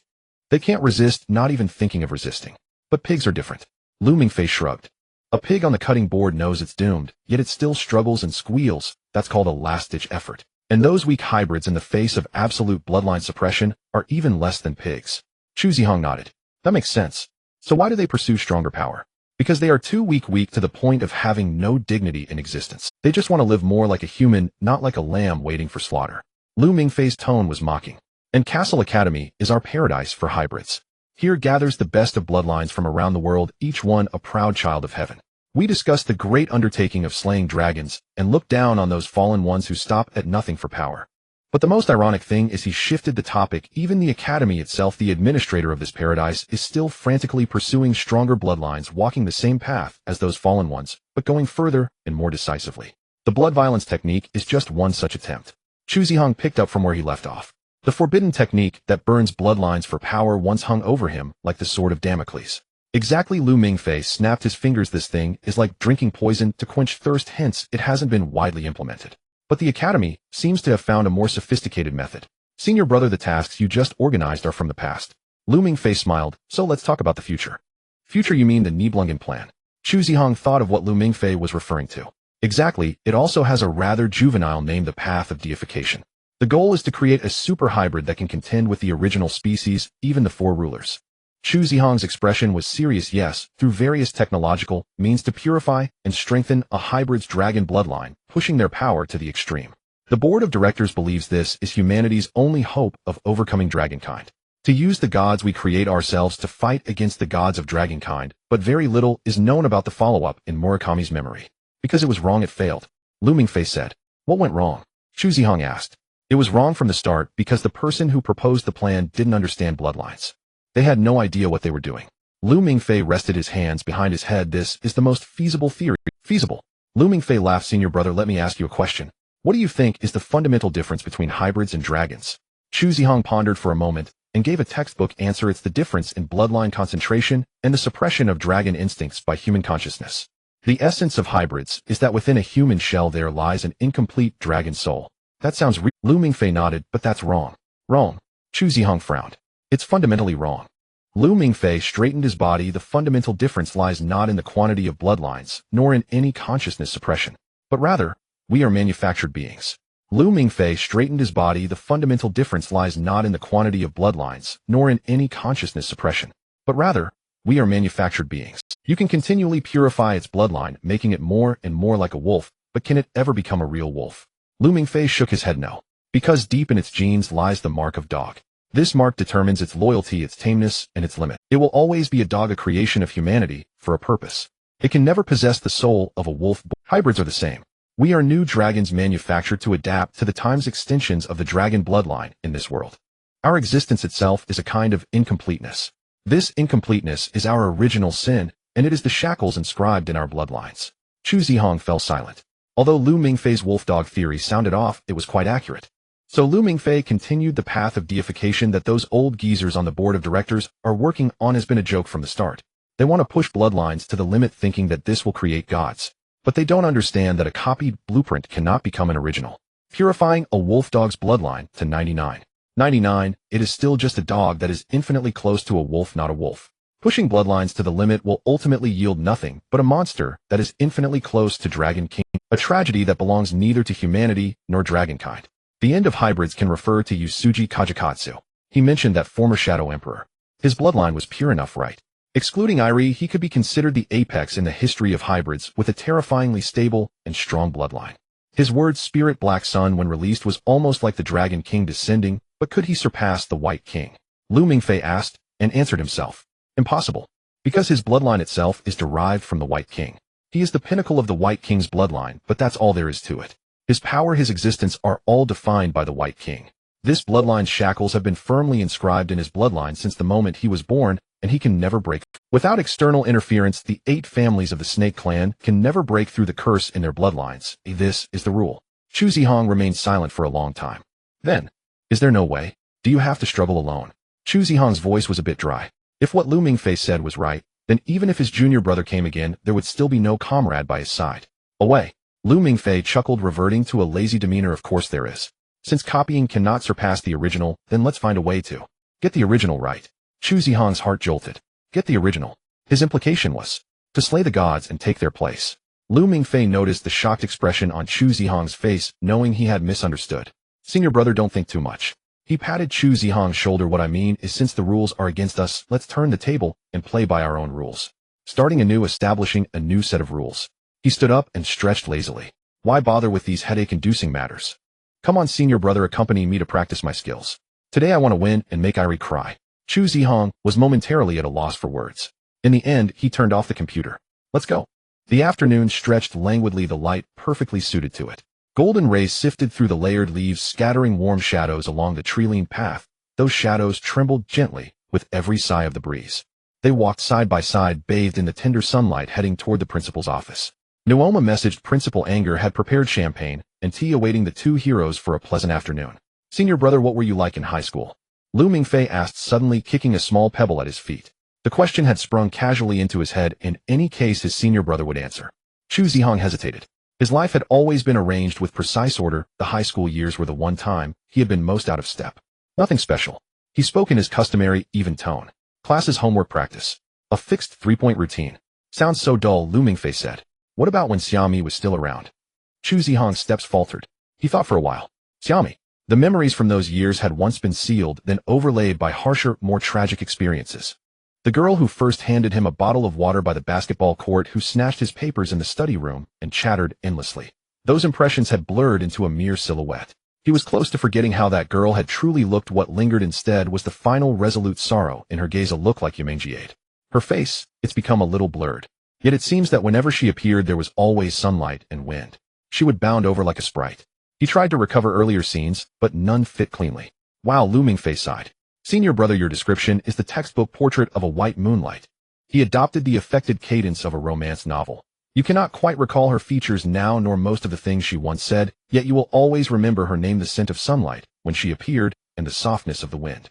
They can't resist, not even thinking of resisting. But pigs are different. Lu Mingfei shrugged. A pig on the cutting board knows it's doomed, yet it still struggles and squeals. That's called a last-ditch effort. And those weak hybrids in the face of absolute bloodline suppression are even less than pigs. Chu Zihong nodded. That makes sense. So why do they pursue stronger power? Because they are too weak to the point of having no dignity in existence. They just want to live more like a human, not like a lamb waiting for slaughter. Lu Mingfei's tone was mocking. And Cassell Academy is our paradise for hybrids. Here gathers the best of bloodlines from around the world, each one a proud child of heaven. We discuss the great undertaking of slaying dragons and look down on those fallen ones who stop at nothing for power. But the most ironic thing is he shifted the topic. Even the Academy itself, the administrator of this paradise, is still frantically pursuing stronger bloodlines, walking the same path as those fallen ones, but going further and more decisively. The blood violence technique is just one such attempt. Chu Zihong picked up from where he left off. The forbidden technique that burns bloodlines for power once hung over him like the sword of Damocles. Exactly, Lu Mingfei snapped his fingers. This thing is like drinking poison to quench thirst, hence it hasn't been widely implemented. But the Academy seems to have found a more sophisticated method. Senior brother, the tasks you just organized are from the past. Lu Mingfei smiled. So let's talk about the future. Future, you mean the Nibelungen plan? Chu Zihong thought of what Lu Mingfei was referring to. Exactly, it also has a rather juvenile name, the path of deification. The goal is to create a super hybrid that can contend with the original species, even the 4 rulers. Chu Zihong's expression was serious. Yes, through various technological means to purify and strengthen a hybrid's dragon bloodline, pushing their power to the extreme. The board of directors believes this is humanity's only hope of overcoming dragonkind. To use the gods we create ourselves to fight against the gods of dragonkind, but very little is known about the follow-up in Murakami's memory. Because it was wrong, it failed. Lu Mingfei said. What went wrong? Chu Zihong asked. It was wrong from the start because the person who proposed the plan didn't understand bloodlines. They had no idea what they were doing. Lu Mingfei rested his hands behind his head. This is the most feasible theory. Feasible. Lu Mingfei laughed. Senior brother, let me ask you a question. What do you think is the fundamental difference between hybrids and dragons? Chu Zihong pondered for a moment and gave a textbook answer. It's the difference in bloodline concentration and the suppression of dragon instincts by human consciousness. The essence of hybrids is that within a human shell there lies an incomplete dragon soul. That sounds Lu Mingfei nodded, but that's wrong. Wrong. Chu Zihong frowned. It's fundamentally wrong. Lu Mingfei straightened his body. The fundamental difference lies not in the quantity of bloodlines, nor in any consciousness suppression, but rather, we are manufactured beings. Lu Mingfei straightened his body. The fundamental difference lies not in the quantity of bloodlines, nor in any consciousness suppression, but rather, we are manufactured beings. You can continually purify its bloodline, making it more and more like a wolf, but can it ever become a real wolf? Lu Mingfei shook his head no. Because deep in its genes lies the mark of dog. This mark determines its loyalty, its tameness, and its limit. It will always be a dog, a creation of humanity, for a purpose. It can never possess the soul of a wolf. Hybrids are the same. We are new dragons manufactured to adapt to the time's extensions of the dragon bloodline in this world. Our existence itself is a kind of incompleteness. This incompleteness is our original sin, and it is the shackles inscribed in our bloodlines. Chu Zihong fell silent. Although Lu Mingfei's wolf-dog theory sounded off, it was quite accurate. So Lu Mingfei continued. The path of deification that those old geezers on the board of directors are working on has been a joke from the start. They want to push bloodlines to the limit, thinking that this will create gods. But they don't understand that a copied blueprint cannot become an original. Purifying a wolf-dog's bloodline to 99, it is still just a dog that is infinitely close to a wolf, not a wolf. Pushing bloodlines to the limit will ultimately yield nothing but a monster that is infinitely close to Dragon King, a tragedy that belongs neither to humanity nor dragonkind. The end of hybrids can refer to Yusuji Kajikatsu. He mentioned that former Shadow Emperor. His bloodline was pure enough, right? Excluding Irie, he could be considered the apex in the history of hybrids with a terrifyingly stable and strong bloodline. His word Spirit Black Sun when released was almost like the Dragon King descending, but could he surpass the White King? Lu Mingfei asked, and answered himself. Impossible. Because his bloodline itself is derived from the White King. He is the pinnacle of the White King's bloodline, but that's all there is to it. His power, his existence are all defined by the White King. This bloodline's shackles have been firmly inscribed in his bloodline since the moment he was born, and he can never break. Without external interference, the 8 families of the Snake Clan can never break through the curse in their bloodlines. This is the rule. Chu Zihong remained silent for a long time. Then, is there no way? Do you have to struggle alone? Chu Zihong's voice was a bit dry. If what Lu Mingfei said was right, then even if his junior brother came again, there would still be no comrade by his side. Away. Lu Mingfei chuckled, reverting to a lazy demeanor. Of course there is. Since copying cannot surpass the original, then let's find a way to get the original right. Chu Zihong's heart jolted. Get the original. His implication was to slay the gods and take their place. Lu Mingfei noticed the shocked expression on Chu Zihong's face, knowing he had misunderstood. Senior brother, don't think too much. He patted Chu Zihong's shoulder. What I mean is, since the rules are against us, let's turn the table and play by our own rules. Starting anew, establishing a new set of rules. He stood up and stretched lazily. Why bother with these headache-inducing matters? Come on, senior brother, accompany me to practice my skills. Today I want to win and make Irie cry. Chu Zihong was momentarily at a loss for words. In the end, he turned off the computer. Let's go. The afternoon stretched languidly, the light perfectly suited to it. Golden rays sifted through the layered leaves, scattering warm shadows along the tree-lined path. Those shadows trembled gently with every sigh of the breeze. They walked side by side, bathed in the tender sunlight, heading toward the principal's office. Nuoma messaged Principal Anger had prepared champagne and tea awaiting the 2 heroes for a pleasant afternoon. Senior brother, what were you like in high school? Lu Mingfei asked, suddenly kicking a small pebble at his feet. The question had sprung casually into his head. In any case, his senior brother would answer. Chu Zihong hesitated. His life had always been arranged with precise order. The high school years were the one time he had been most out of step. Nothing special. He spoke in his customary, even tone. Classes, homework, practice. A fixed 3-point routine. Sounds so dull, Lu Mingfei said. What about when Xiaomi was still around? Chu Zihong's steps faltered. He thought for a while. Xiaomi. The memories from those years had once been sealed, then overlaid by harsher, more tragic experiences. The girl who first handed him a bottle of water by the basketball court, who snatched his papers in the study room and chattered endlessly. Those impressions had blurred into a mere silhouette. He was close to forgetting how that girl had truly looked. What lingered instead was the final resolute sorrow in her gaze, a look like Yumengjiade. Her face, it's become a little blurred. Yet it seems that whenever she appeared there was always sunlight and wind. She would bound over like a sprite. He tried to recover earlier scenes, but none fit cleanly. Wow, Lu Mingfei sighed. Senior brother, your description is the textbook portrait of a white moonlight. He adopted the affected cadence of a romance novel. You cannot quite recall her features now, nor most of the things she once said, yet you will always remember her name, the scent of sunlight when she appeared, and the softness of the wind.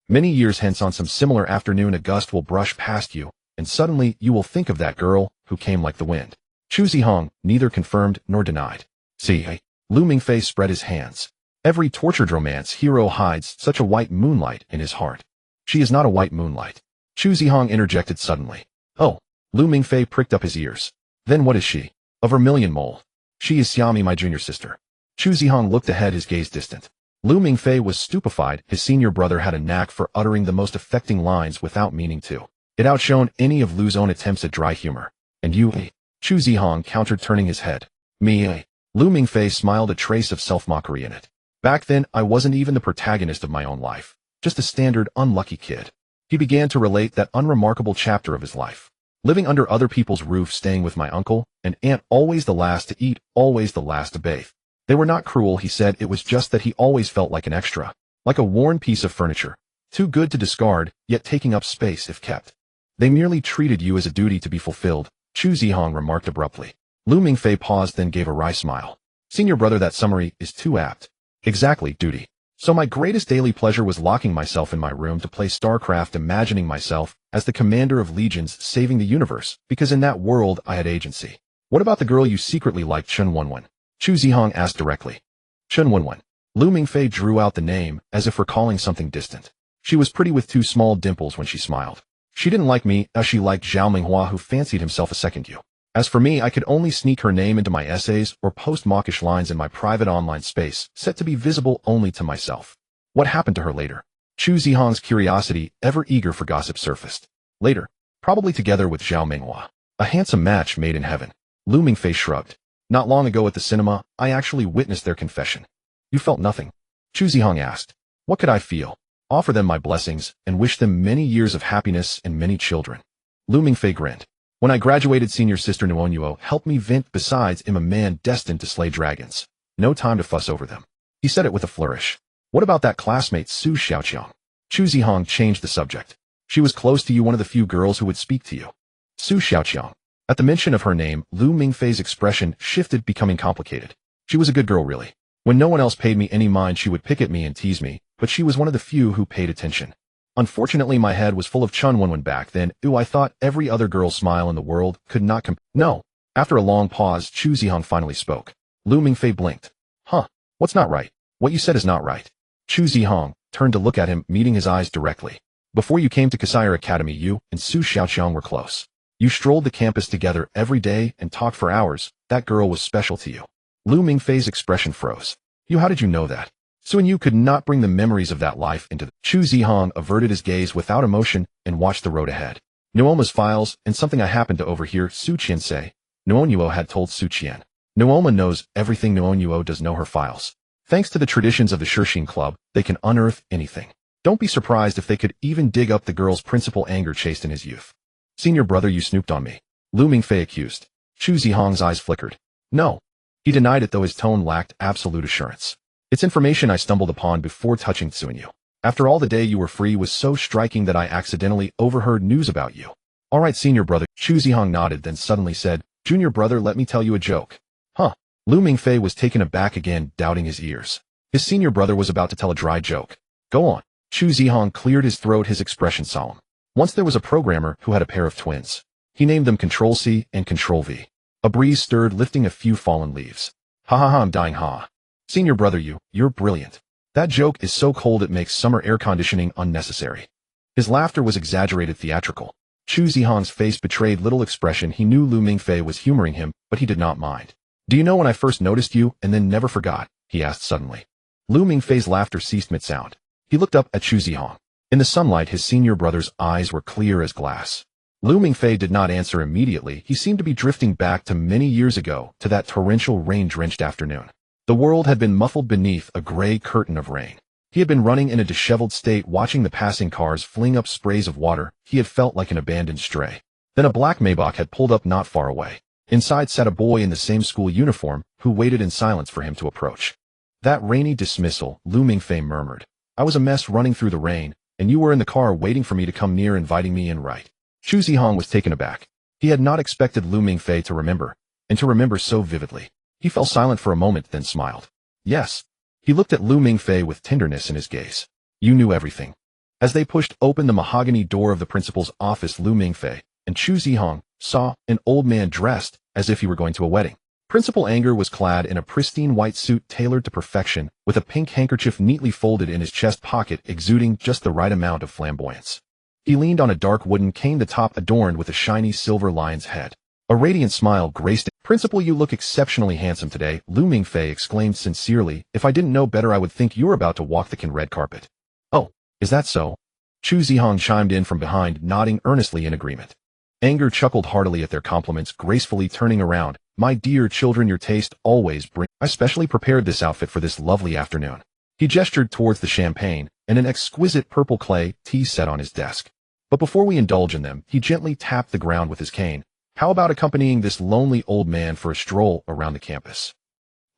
Many years hence, on some similar afternoon, a gust will brush past you, and suddenly you will think of that girl who came like the wind. Chu Zihong neither confirmed nor denied. See, Lu Mingfei spread his hands. Every tortured romance hero hides such a white moonlight in his heart. She is not a white moonlight. Chu Zihong interjected suddenly. Oh. Lu Mingfei pricked up his ears. Then what is she? A vermilion mole. She is Xiaomi, my junior sister. Chu Zihong looked ahead, his gaze distant. Lu Mingfei was stupefied. His senior brother had a knack for uttering the most affecting lines without meaning to. It outshone any of Lu's own attempts at dry humor. And you, Chu Zihong countered, turning his head. Me, Lu Mingfei smiled, a trace of self-mockery in it. Back then, I wasn't even the protagonist of my own life. Just a standard, unlucky kid. He began to relate that unremarkable chapter of his life. Living under other people's roofs, staying with my uncle and aunt, always the last to eat, always the last to bathe. They were not cruel, he said, it was just that he always felt like an extra. Like a worn piece of furniture. Too good to discard, yet taking up space if kept. They merely treated you as a duty to be fulfilled, Chu Zihong remarked abruptly. Lu Mingfei paused, then gave a wry smile. Senior brother, that summary is too apt. Exactly, duty. So my greatest daily pleasure was locking myself in my room to play StarCraft, imagining myself as the commander of legions saving the universe, because in that world I had agency. What about the girl you secretly liked, Chen Wenwen? Chu Zihong asked directly. Chen Wenwen. Lu Mingfei drew out the name, as if recalling something distant. She was pretty with 2 small dimples when she smiled. She didn't like me, as she liked Zhao Minghua, who fancied himself a second you. As for me, I could only sneak her name into my essays or post mawkish lines in my private online space, set to be visible only to myself. What happened to her later? Chu Zihong's curiosity, ever eager for gossip, surfaced. Later, probably together with Zhao Minghua. A handsome match made in heaven. Lu Mingfei shrugged. Not long ago at the cinema, I actually witnessed their confession. You felt nothing? Chu Zihong asked. What could I feel? Offer them my blessings and wish them many years of happiness and many children. Lu Mingfei grinned. When I graduated, senior sister Nuonyuo helped me vent. Besides, I'm a man destined to slay dragons. No time to fuss over them. He said it with a flourish. What about that classmate Su Xiaoqiang? Chu Zihong changed the subject. She was close to you, one of the few girls who would speak to you. Su Xiaoqiang. At the mention of her name, Lu Mingfei's expression shifted, becoming complicated. She was a good girl, really. When no one else paid me any mind, she would pick at me and tease me, but she was one of the few who paid attention. Unfortunately, my head was full of Chun Wenwen back then. I thought every other girl's smile in the world could not No. After a long pause, Chu Zihong finally spoke. Lu Mingfei blinked. Huh. What's not right? What you said is not right. Chu Zihong turned to look at him, meeting his eyes directly. Before you came to Cassell Academy, you and Su Xiaoqiang were close. You strolled the campus together every day and talked for hours. That girl was special to you. Lu Mingfei's expression froze. How did you know that? Su and you could not bring the memories of that life into the... Chu Zihong averted his gaze without emotion and watched the road ahead. Nuoma's files, and something I happened to overhear Su Qian say. Nuonyuo had told Su Qian. Nuoma knows everything. Nuonyuo does know her files. Thanks to the traditions of the Shixin Club, they can unearth anything. Don't be surprised if they could even dig up the girl's principal anger chased in his youth. Senior brother, you snooped on me. Lu Mingfei accused. Chu Zihong's eyes flickered. No. He denied it, though his tone lacked absolute assurance. It's information I stumbled upon before touching Tsu and you. After all, the day you were free was so striking that I accidentally overheard news about you. All right, senior brother. Chu Zihong nodded, then suddenly said, Junior brother, let me tell you a joke. Huh. Lu Mingfei was taken aback again, doubting his ears. His senior brother was about to tell a dry joke. Go on. Chu Zihong cleared his throat, his expression solemn. Once there was a programmer who had a pair of twins. He named them Control-C and Control-V. A breeze stirred, lifting a few fallen leaves. Ha ha ha, I'm dying, ha. Senior brother, you're brilliant. That joke is so cold it makes summer air conditioning unnecessary. His laughter was exaggerated, theatrical. Chu Zihong's face betrayed little expression. He knew Lu Mingfei was humoring him, but he did not mind. Do you know when I first noticed you and then never forgot? He asked suddenly. Lu Mingfei's laughter ceased mid-sound. He looked up at Chu Zihong. In the sunlight, his senior brother's eyes were clear as glass. Lu Mingfei did not answer immediately. He seemed to be drifting back to many years ago, to that torrential, rain-drenched afternoon. The world had been muffled beneath a gray curtain of rain. He had been running in a disheveled state, watching the passing cars fling up sprays of water. He had felt like an abandoned stray. Then a black Maybach had pulled up not far away. Inside sat a boy in the same school uniform, who waited in silence for him to approach. That rainy dismissal, Lu Mingfei murmured. I was a mess running through the rain, and you were in the car waiting for me to come near, inviting me in, right? Chu Zihong was taken aback. He had not expected Lu Mingfei to remember, and to remember so vividly. He fell silent for a moment, then smiled. Yes. He looked at Lu Mingfei with tenderness in his gaze. You knew everything. As they pushed open the mahogany door of the principal's office, Lu Mingfei and Chu Zihong saw an old man dressed as if he were going to a wedding. Principal Anger was clad in a pristine white suit tailored to perfection, with a pink handkerchief neatly folded in his chest pocket, exuding just the right amount of flamboyance. He leaned on a dark wooden cane, the top adorned with a shiny silver lion's head. A radiant smile graced it. Principal, you look exceptionally handsome today, Lu Mingfei exclaimed sincerely. If I didn't know better, I would think you were about to walk the red carpet. Oh, is that so? Chu Zihong chimed in from behind, nodding earnestly in agreement. Anger chuckled heartily at their compliments, gracefully turning around. My dear children, your taste always brings. I specially prepared this outfit for this lovely afternoon. He gestured towards the champagne and an exquisite purple clay tea set on his desk. But before we indulge in them, he gently tapped the ground with his cane. How about accompanying this lonely old man for a stroll around the campus?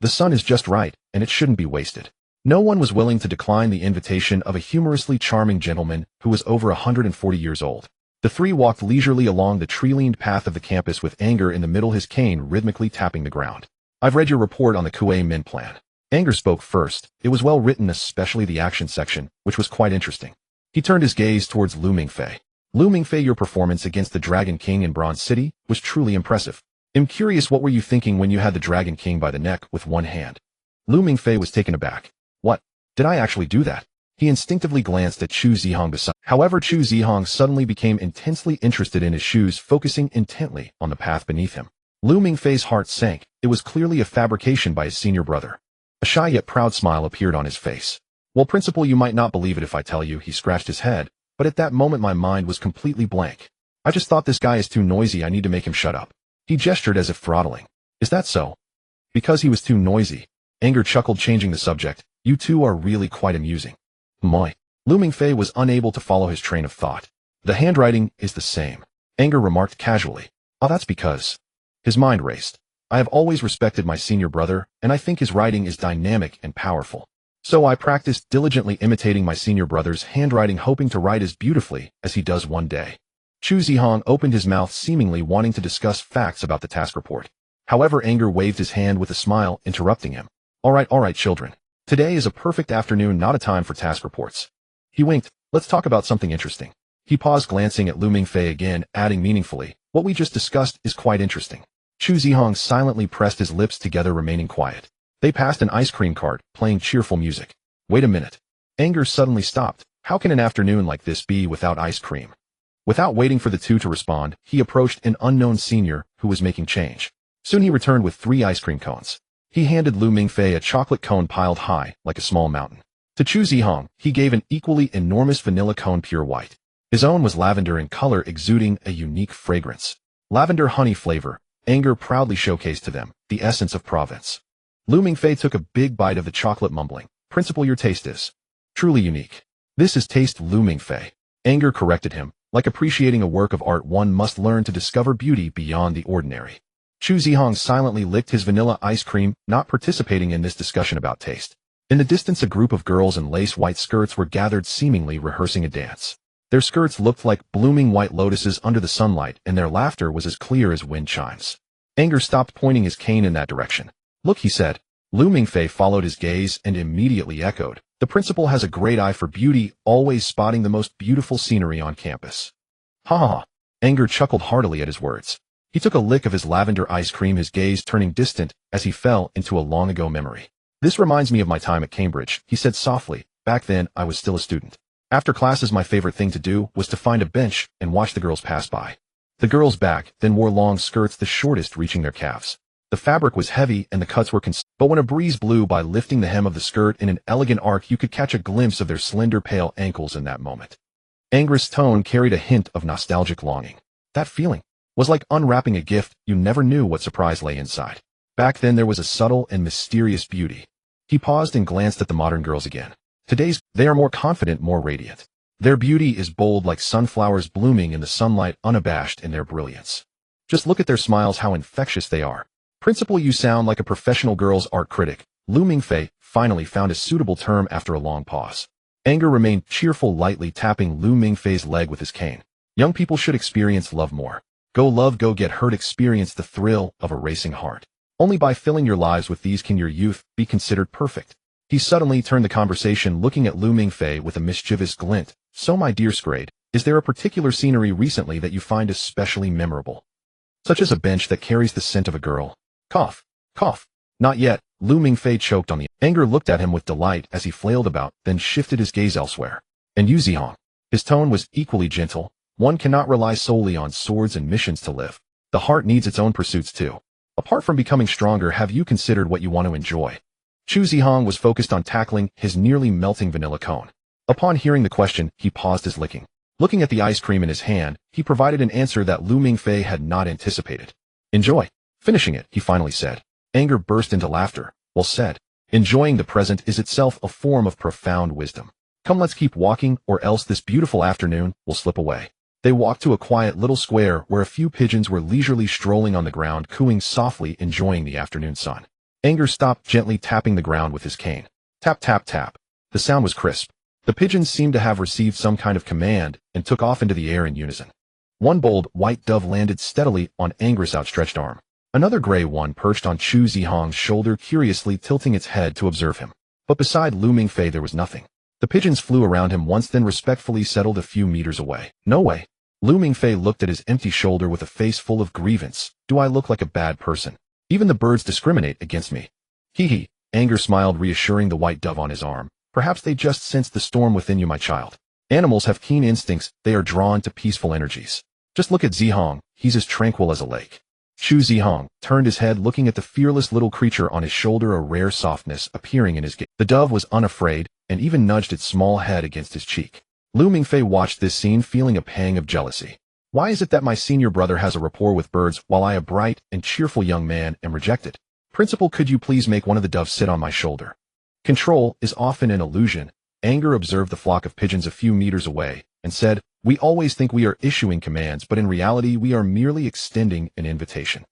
The sun is just right, and it shouldn't be wasted. No one was willing to decline the invitation of a humorously charming gentleman who was over 140 years old. The three walked leisurely along the tree-lined path of the campus with Anger in the middle, his cane rhythmically tapping the ground. I've read your report on the Kuei Min plan. Anger spoke first. It was well written, especially the action section, which was quite interesting. He turned his gaze towards Lu Mingfei. Lu Mingfei, your performance against the Dragon King in Bronze City was truly impressive. I'm curious, what were you thinking when you had the Dragon King by the neck with one hand? Lu Mingfei was taken aback. What? Did I actually do that? He instinctively glanced at Chu Zihong beside. However, Chu Zihong suddenly became intensely interested in his shoes, focusing intently on the path beneath him. Lu Mingfei's heart sank. It was clearly a fabrication by his senior brother. A shy yet proud smile appeared on his face. Well, Principal, you might not believe it if I tell you, he scratched his head. But at that moment my mind was completely blank. I just thought this guy is too noisy, I need to make him shut up. He gestured as if throttling. Is that so? Because he was too noisy. Anger chuckled, changing the subject. You two are really quite amusing. Moi. Lu Mingfei was unable to follow his train of thought. The handwriting is the same. Anger remarked casually. Ah, that's because. His mind raced. I have always respected my senior brother, and I think his writing is dynamic and powerful. So I practiced diligently imitating my senior brother's handwriting, hoping to write as beautifully as he does one day. Chu Zihong opened his mouth, seemingly wanting to discuss facts about the task report. However, anger waved his hand with a smile, interrupting him. All right, children. Today is a perfect afternoon, not a time for task reports. He winked. Let's talk about something interesting. He paused, glancing at Lu Mingfei again, adding meaningfully, what we just discussed is quite interesting. Chu Zihong silently pressed his lips together, remaining quiet. They passed an ice cream cart, playing cheerful music. Wait a minute. Anger suddenly stopped. How can an afternoon like this be without ice cream? Without waiting for the two to respond, he approached an unknown senior who was making change. Soon he returned with 3 ice cream cones. He handed Lu Mingfei a chocolate cone piled high, like a small mountain. To Chu Zihong, he gave an equally enormous vanilla cone, pure white. His own was lavender in color, exuding a unique fragrance. Lavender honey flavor. Anger proudly showcased to them the essence of Provence. Lu Mingfei took a big bite of the chocolate, mumbling, Principal, your taste is truly unique. This is taste, Lu Mingfei. Anger corrected him. Like appreciating a work of art, one must learn to discover beauty beyond the ordinary. Chu Zihong silently licked his vanilla ice cream, not participating in this discussion about taste. In the distance, a group of girls in lace-white skirts were gathered, seemingly rehearsing a dance. Their skirts looked like blooming white lotuses under the sunlight, and their laughter was as clear as wind chimes. Anger stopped pointing his cane in that direction. Look, he said. Lu Mingfei followed his gaze and immediately echoed. The principal has a great eye for beauty, always spotting the most beautiful scenery on campus. Ha ha ha. Anger chuckled heartily at his words. He took a lick of his lavender ice cream, his gaze turning distant as he fell into a long-ago memory. This reminds me of my time at Cambridge, he said softly. Back then, I was still a student. After classes, my favorite thing to do was to find a bench and watch the girls pass by. The girls back then wore long skirts, the shortest reaching their calves. The fabric was heavy and the cuts were but when a breeze blew by, lifting the hem of the skirt in an elegant arc, you could catch a glimpse of their slender, pale ankles in that moment. Anger's tone carried a hint of nostalgic longing. That feeling was like unwrapping a gift. You never knew what surprise lay inside. Back then there was a subtle and mysterious beauty. He paused and glanced at the modern girls again. Today's, they are more confident, more radiant. Their beauty is bold, like sunflowers blooming in the sunlight, unabashed in their brilliance. Just look at their smiles, how infectious they are. Principal, you sound like a professional girls' art critic. Lu Mingfei finally found a suitable term after a long pause. Anger remained cheerful, lightly tapping Lu Mingfei's leg with his cane. Young people should experience love more. Go love, go get hurt, experience the thrill of a racing heart. Only by filling your lives with these can your youth be considered perfect. He suddenly turned the conversation, looking at Lu Mingfei with a mischievous glint. So, my dear Scrade, is there a particular scenery recently that you find especially memorable? Such as a bench that carries the scent of a girl. Cough. Cough. Not yet. Lu Mingfei choked on the anger, looked at him with delight as he flailed about, then shifted his gaze elsewhere. And you, Zihong? His tone was equally gentle. One cannot rely solely on swords and missions to live. The heart needs its own pursuits too. Apart from becoming stronger, have you considered what you want to enjoy? Chu Zihong was focused on tackling his nearly melting vanilla cone. Upon hearing the question, he paused his licking. Looking at the ice cream in his hand, he provided an answer that Lu Mingfei had not anticipated. Enjoy. Finishing it, he finally said. Anger burst into laughter. Well said. Enjoying the present is itself a form of profound wisdom. Come, let's keep walking, or else this beautiful afternoon will slip away. They walked to a quiet little square where a few pigeons were leisurely strolling on the ground, cooing softly, enjoying the afternoon sun. Anger stopped, gently tapping the ground with his cane. Tap, tap, tap. The sound was crisp. The pigeons seemed to have received some kind of command and took off into the air in unison. One bold, white dove landed steadily on Anger's outstretched arm. Another gray one perched on Chu Zihong's shoulder, curiously tilting its head to observe him. But beside Lu Mingfei there was nothing. The pigeons flew around him once, then respectfully settled a few meters away. No way. Lu Mingfei looked at his empty shoulder with a face full of grievance. Do I look like a bad person? Even the birds discriminate against me. Hee hee. Anger smiled, reassuring the white dove on his arm. Perhaps they just sensed the storm within you, my child. Animals have keen instincts. They are drawn to peaceful energies. Just look at Zihong. He's as tranquil as a lake. Chu Zihong turned his head, looking at the fearless little creature on his shoulder, a rare softness appearing in his gaze. The dove was unafraid and even nudged its small head against his cheek. Lu Mingfei watched this scene, feeling a pang of jealousy. Why is it that my senior brother has a rapport with birds while I, a bright and cheerful young man, am rejected? Principal, could you please make one of the doves sit on my shoulder? Control is often an illusion. Anger observed the flock of pigeons a few meters away and said, "We always think we are issuing commands, but in reality we are merely extending an invitation."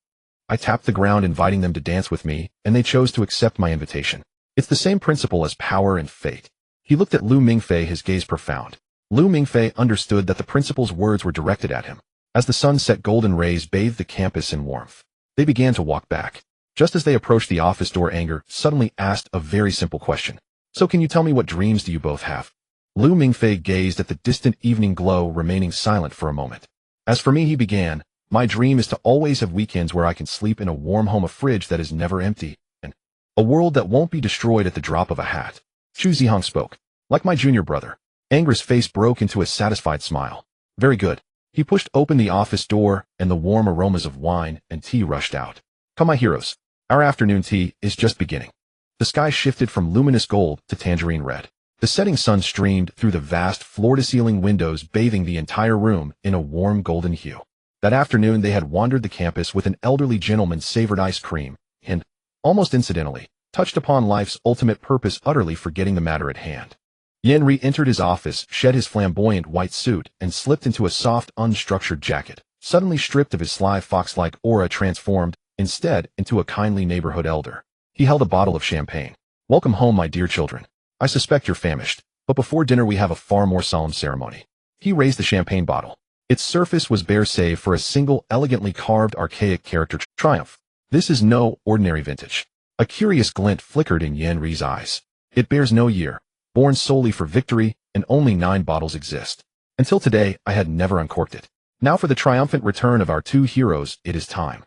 I tapped the ground inviting them to dance with me, and they chose to accept my invitation. It's the same principle as power and fate. He looked at Lu Mingfei, his gaze profound. Lu Mingfei understood that the principal's words were directed at him. As the sun set, golden rays bathed the campus in warmth. They began to walk back. Just as they approached the office door, Anger suddenly asked a very simple question. "So can you tell me, what dreams do you both have?" Lu Mingfei gazed at the distant evening glow, remaining silent for a moment. "As for me," he began, "my dream is to always have weekends where I can sleep in a warm home, a fridge that is never empty, and a world that won't be destroyed at the drop of a hat." Chu Zihong spoke. "Like my junior brother." Anger's face broke into a satisfied smile. "Very good." He pushed open the office door, and the warm aromas of wine and tea rushed out. "Come, my heroes. Our afternoon tea is just beginning." The sky shifted from luminous gold to tangerine red. The setting sun streamed through the vast floor-to-ceiling windows, bathing the entire room in a warm golden hue. That afternoon they had wandered the campus with an elderly gentleman, savored ice cream, and, almost incidentally, touched upon life's ultimate purpose, utterly forgetting the matter at hand. Yen re-entered his office, shed his flamboyant white suit, and slipped into a soft, unstructured jacket, suddenly stripped of his sly fox-like aura, transformed, instead, into a kindly neighborhood elder. He held a bottle of champagne. "Welcome home, my dear children. I suspect you're famished, but before dinner we have a far more solemn ceremony." He raised the champagne bottle. Its surface was bare save for a single elegantly carved archaic character, Triumph. "This is no ordinary vintage." A curious glint flickered in Yen Ri's eyes. "It bears no year. Born solely for victory, and only 9 bottles exist. Until today, I had never uncorked it. Now for the triumphant return of our 2 heroes, it is time."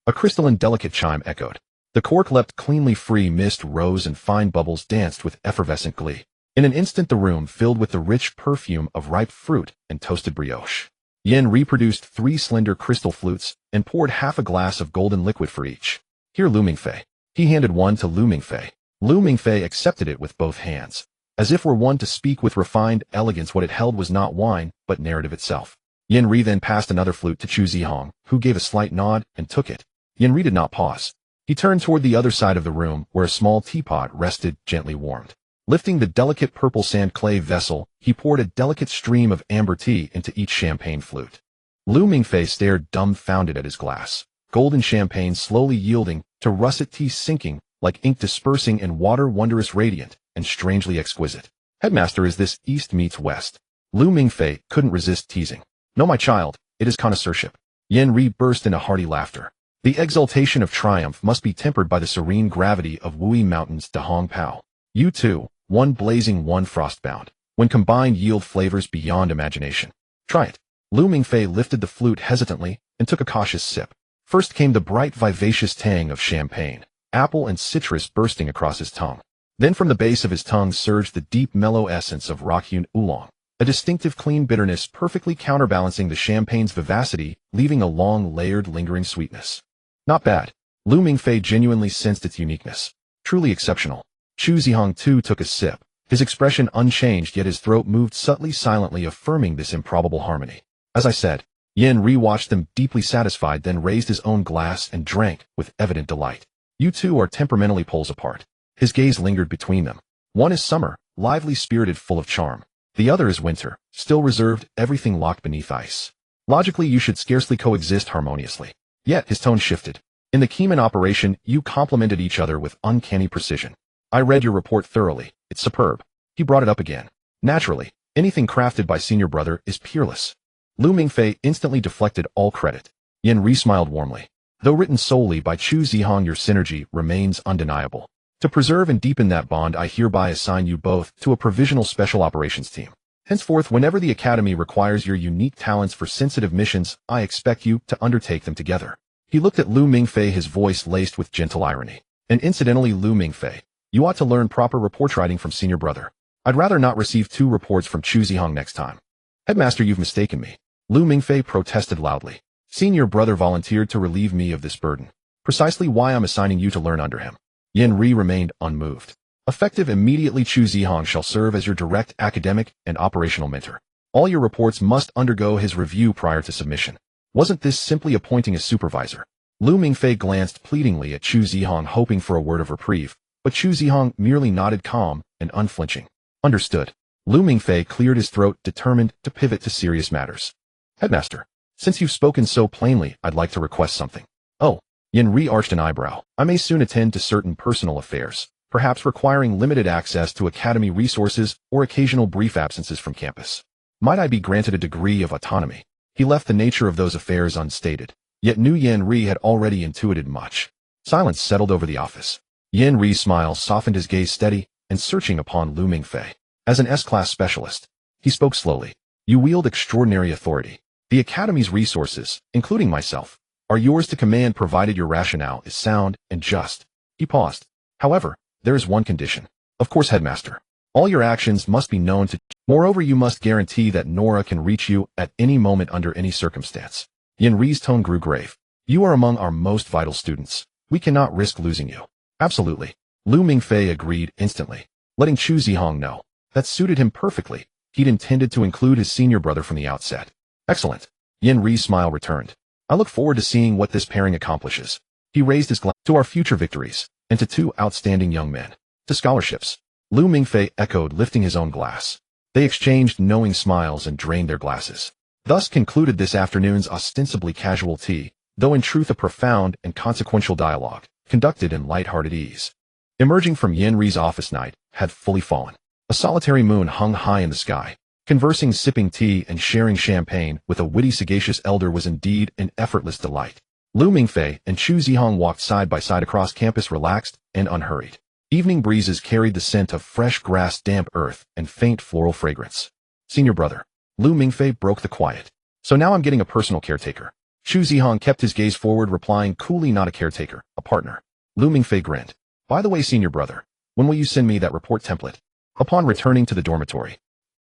A crystalline, delicate chime echoed. The cork leapt cleanly free, mist rose and fine bubbles danced with effervescent glee. In an instant the room filled with the rich perfume of ripe fruit and toasted brioche. Yen reproduced 3 slender crystal flutes and poured half a glass of golden liquid for each. "Here, Lu Mingfei." He handed one to Lu Mingfei. Lu Mingfei accepted it with both hands. As if were one to speak with refined elegance, what it held was not wine, but narrative itself. Yen Ri then passed another flute to Chu Zihong, who gave a slight nod and took it. Yen Ri did not pause. He turned toward the other side of the room, where a small teapot rested, gently warmed. Lifting the delicate purple sand clay vessel, he poured a delicate stream of amber tea into each champagne flute. Lu Mingfei stared dumbfounded at his glass. Golden champagne slowly yielding to russet tea, sinking, like ink dispersing in water, wondrous, radiant, and strangely exquisite. "Headmaster, is this East meets West?" Lu Mingfei couldn't resist teasing. "No, my child, it is connoisseurship." Yen Ri burst into hearty laughter. The exultation of triumph must be tempered by the serene gravity of Wui Mountain's Dahong Pao. You two, one blazing, one frostbound, when combined yield flavors beyond imagination. Try it. Lu Mingfei lifted the flute hesitantly and took a cautious sip. First came the bright, vivacious tang of champagne, apple and citrus bursting across his tongue. Then from the base of his tongue surged the deep, mellow essence of rock-hewn oolong, a distinctive, clean bitterness perfectly counterbalancing the champagne's vivacity, leaving a long, layered, lingering sweetness. Not bad. Lu Mingfei genuinely sensed its uniqueness. Truly exceptional. Chu Zihong too took a sip, his expression unchanged, yet his throat moved subtly, silently affirming this improbable harmony. As I said, Yen re-watched them, deeply satisfied, then raised his own glass and drank with evident delight. "You two are temperamentally poles apart." His gaze lingered between them. "One is summer, lively, spirited, full of charm. The other is winter, still, reserved, everything locked beneath ice. Logically, you should scarcely coexist harmoniously." Yet his tone shifted. "In the Keeman operation, you complemented each other with uncanny precision. I read your report thoroughly. It's superb." He brought it up again. "Naturally, anything crafted by senior brother is peerless." Lu Mingfei instantly deflected all credit. Yen Ri smiled warmly. "Though written solely by Chu Zihong, your synergy remains undeniable. To preserve and deepen that bond, I hereby assign you both to a provisional special operations team. Henceforth, whenever the Academy requires your unique talents for sensitive missions, I expect you to undertake them together." He looked at Lu Mingfei, his voice laced with gentle irony. "And incidentally, Lu Mingfei, you ought to learn proper report writing from senior brother. I'd rather not receive 2 reports from Chu Zihong next time." "Headmaster, you've mistaken me." Lu Mingfei protested loudly. "Senior brother volunteered to relieve me of this burden. Precisely why I'm assigning you to learn under him." Yen Ri remained unmoved. "Effective immediately, Chu Zihong shall serve as your direct academic and operational mentor. All your reports must undergo his review prior to submission." Wasn't this simply appointing a supervisor? Lu Mingfei glanced pleadingly at Chu Zihong, hoping for a word of reprieve, but Chu Zihong merely nodded, calm and unflinching. Understood. Lu Mingfei cleared his throat, determined to pivot to serious matters. Headmaster, since you've spoken so plainly, I'd like to request something. Oh, Yin Ri arched an eyebrow. I may soon attend to certain personal affairs, perhaps requiring limited access to academy resources or occasional brief absences from campus. Might I be granted a degree of autonomy? He left the nature of those affairs unstated, yet knew Yin Ri had already intuited much. Silence settled over the office. Yin Ri's smile softened, his gaze steady and searching upon Lu Mingfei. As an S-class specialist, he spoke slowly. You wield extraordinary authority. The Academy's resources, including myself, are yours to command provided your rationale is sound and just. He paused. However, there is one condition. Of course, Headmaster. All your actions must be known to... Moreover, you must guarantee that Nora can reach you at any moment under any circumstance. Yin Ri's tone grew grave. You are among our most vital students. We cannot risk losing you. Absolutely. Lu Mingfei agreed instantly, letting Chu Zihong know. That suited him perfectly. He'd intended to include his senior brother from the outset. Excellent. Yin Ri's smile returned. I look forward to seeing what this pairing accomplishes. He raised his glass to our future victories, and to two outstanding young men. To scholarships. Lu Mingfei echoed, lifting his own glass. They exchanged knowing smiles and drained their glasses. Thus concluded this afternoon's ostensibly casual tea, though in truth a profound and consequential dialogue, conducted in light-hearted ease. Emerging from Yin Ri's office, night had fully fallen. A solitary moon hung high in the sky. Conversing, sipping tea, and sharing champagne with a witty, sagacious elder was indeed an effortless delight. Lu Mingfei and Chu Zihong walked side by side across campus, relaxed and unhurried. Evening breezes carried the scent of fresh grass, damp earth, and faint floral fragrance. Senior brother. Lu Mingfei broke the quiet. So now I'm getting a personal caretaker. Chu Zihong kept his gaze forward, replying coolly, not a caretaker, a partner. Lu Mingfei grinned. By the way, senior brother, when will you send me that report template? Upon returning to the dormitory.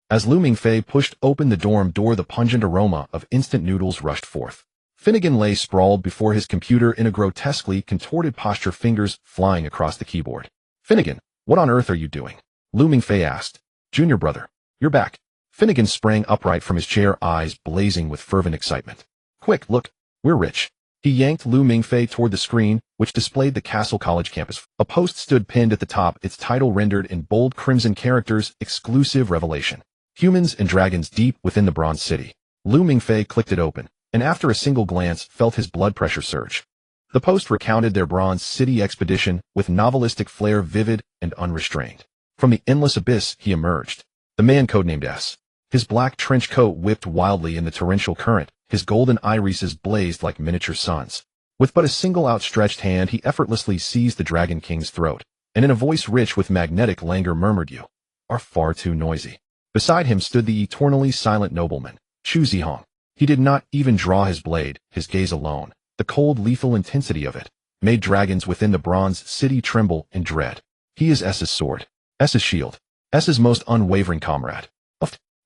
As Lu Mingfei pushed open the dorm door, the pungent aroma of instant noodles rushed forth. Finnegan lay sprawled before his computer in a grotesquely contorted posture, fingers flying across the keyboard. Finnegan, what on earth are you doing? Lu Mingfei asked. Junior brother, you're back. Finnegan sprang upright from his chair, eyes blazing with fervent excitement. Quick, look, we're rich. He yanked Lu Mingfei toward the screen, which displayed the Cassell College campus. A post stood pinned at the top, its title rendered in bold crimson characters, Exclusive Revelation. Humans and Dragons Deep Within the Bronze City. Lu Mingfei clicked it open, and after a single glance felt his blood pressure surge. The post recounted their Bronze City expedition with novelistic flair, vivid and unrestrained. From the endless abyss he emerged. The man codenamed S. His black trench coat whipped wildly in the torrential current, his golden irises blazed like miniature suns. With but a single outstretched hand he effortlessly seized the Dragon King's throat, and in a voice rich with magnetic languor murmured, "You are far too noisy." Beside him stood the eternally silent nobleman, Chu Zihong. He did not even draw his blade, his gaze alone, the cold lethal intensity of it, made dragons within the Bronze City tremble in dread. He is S's sword, S's shield, S's most unwavering comrade.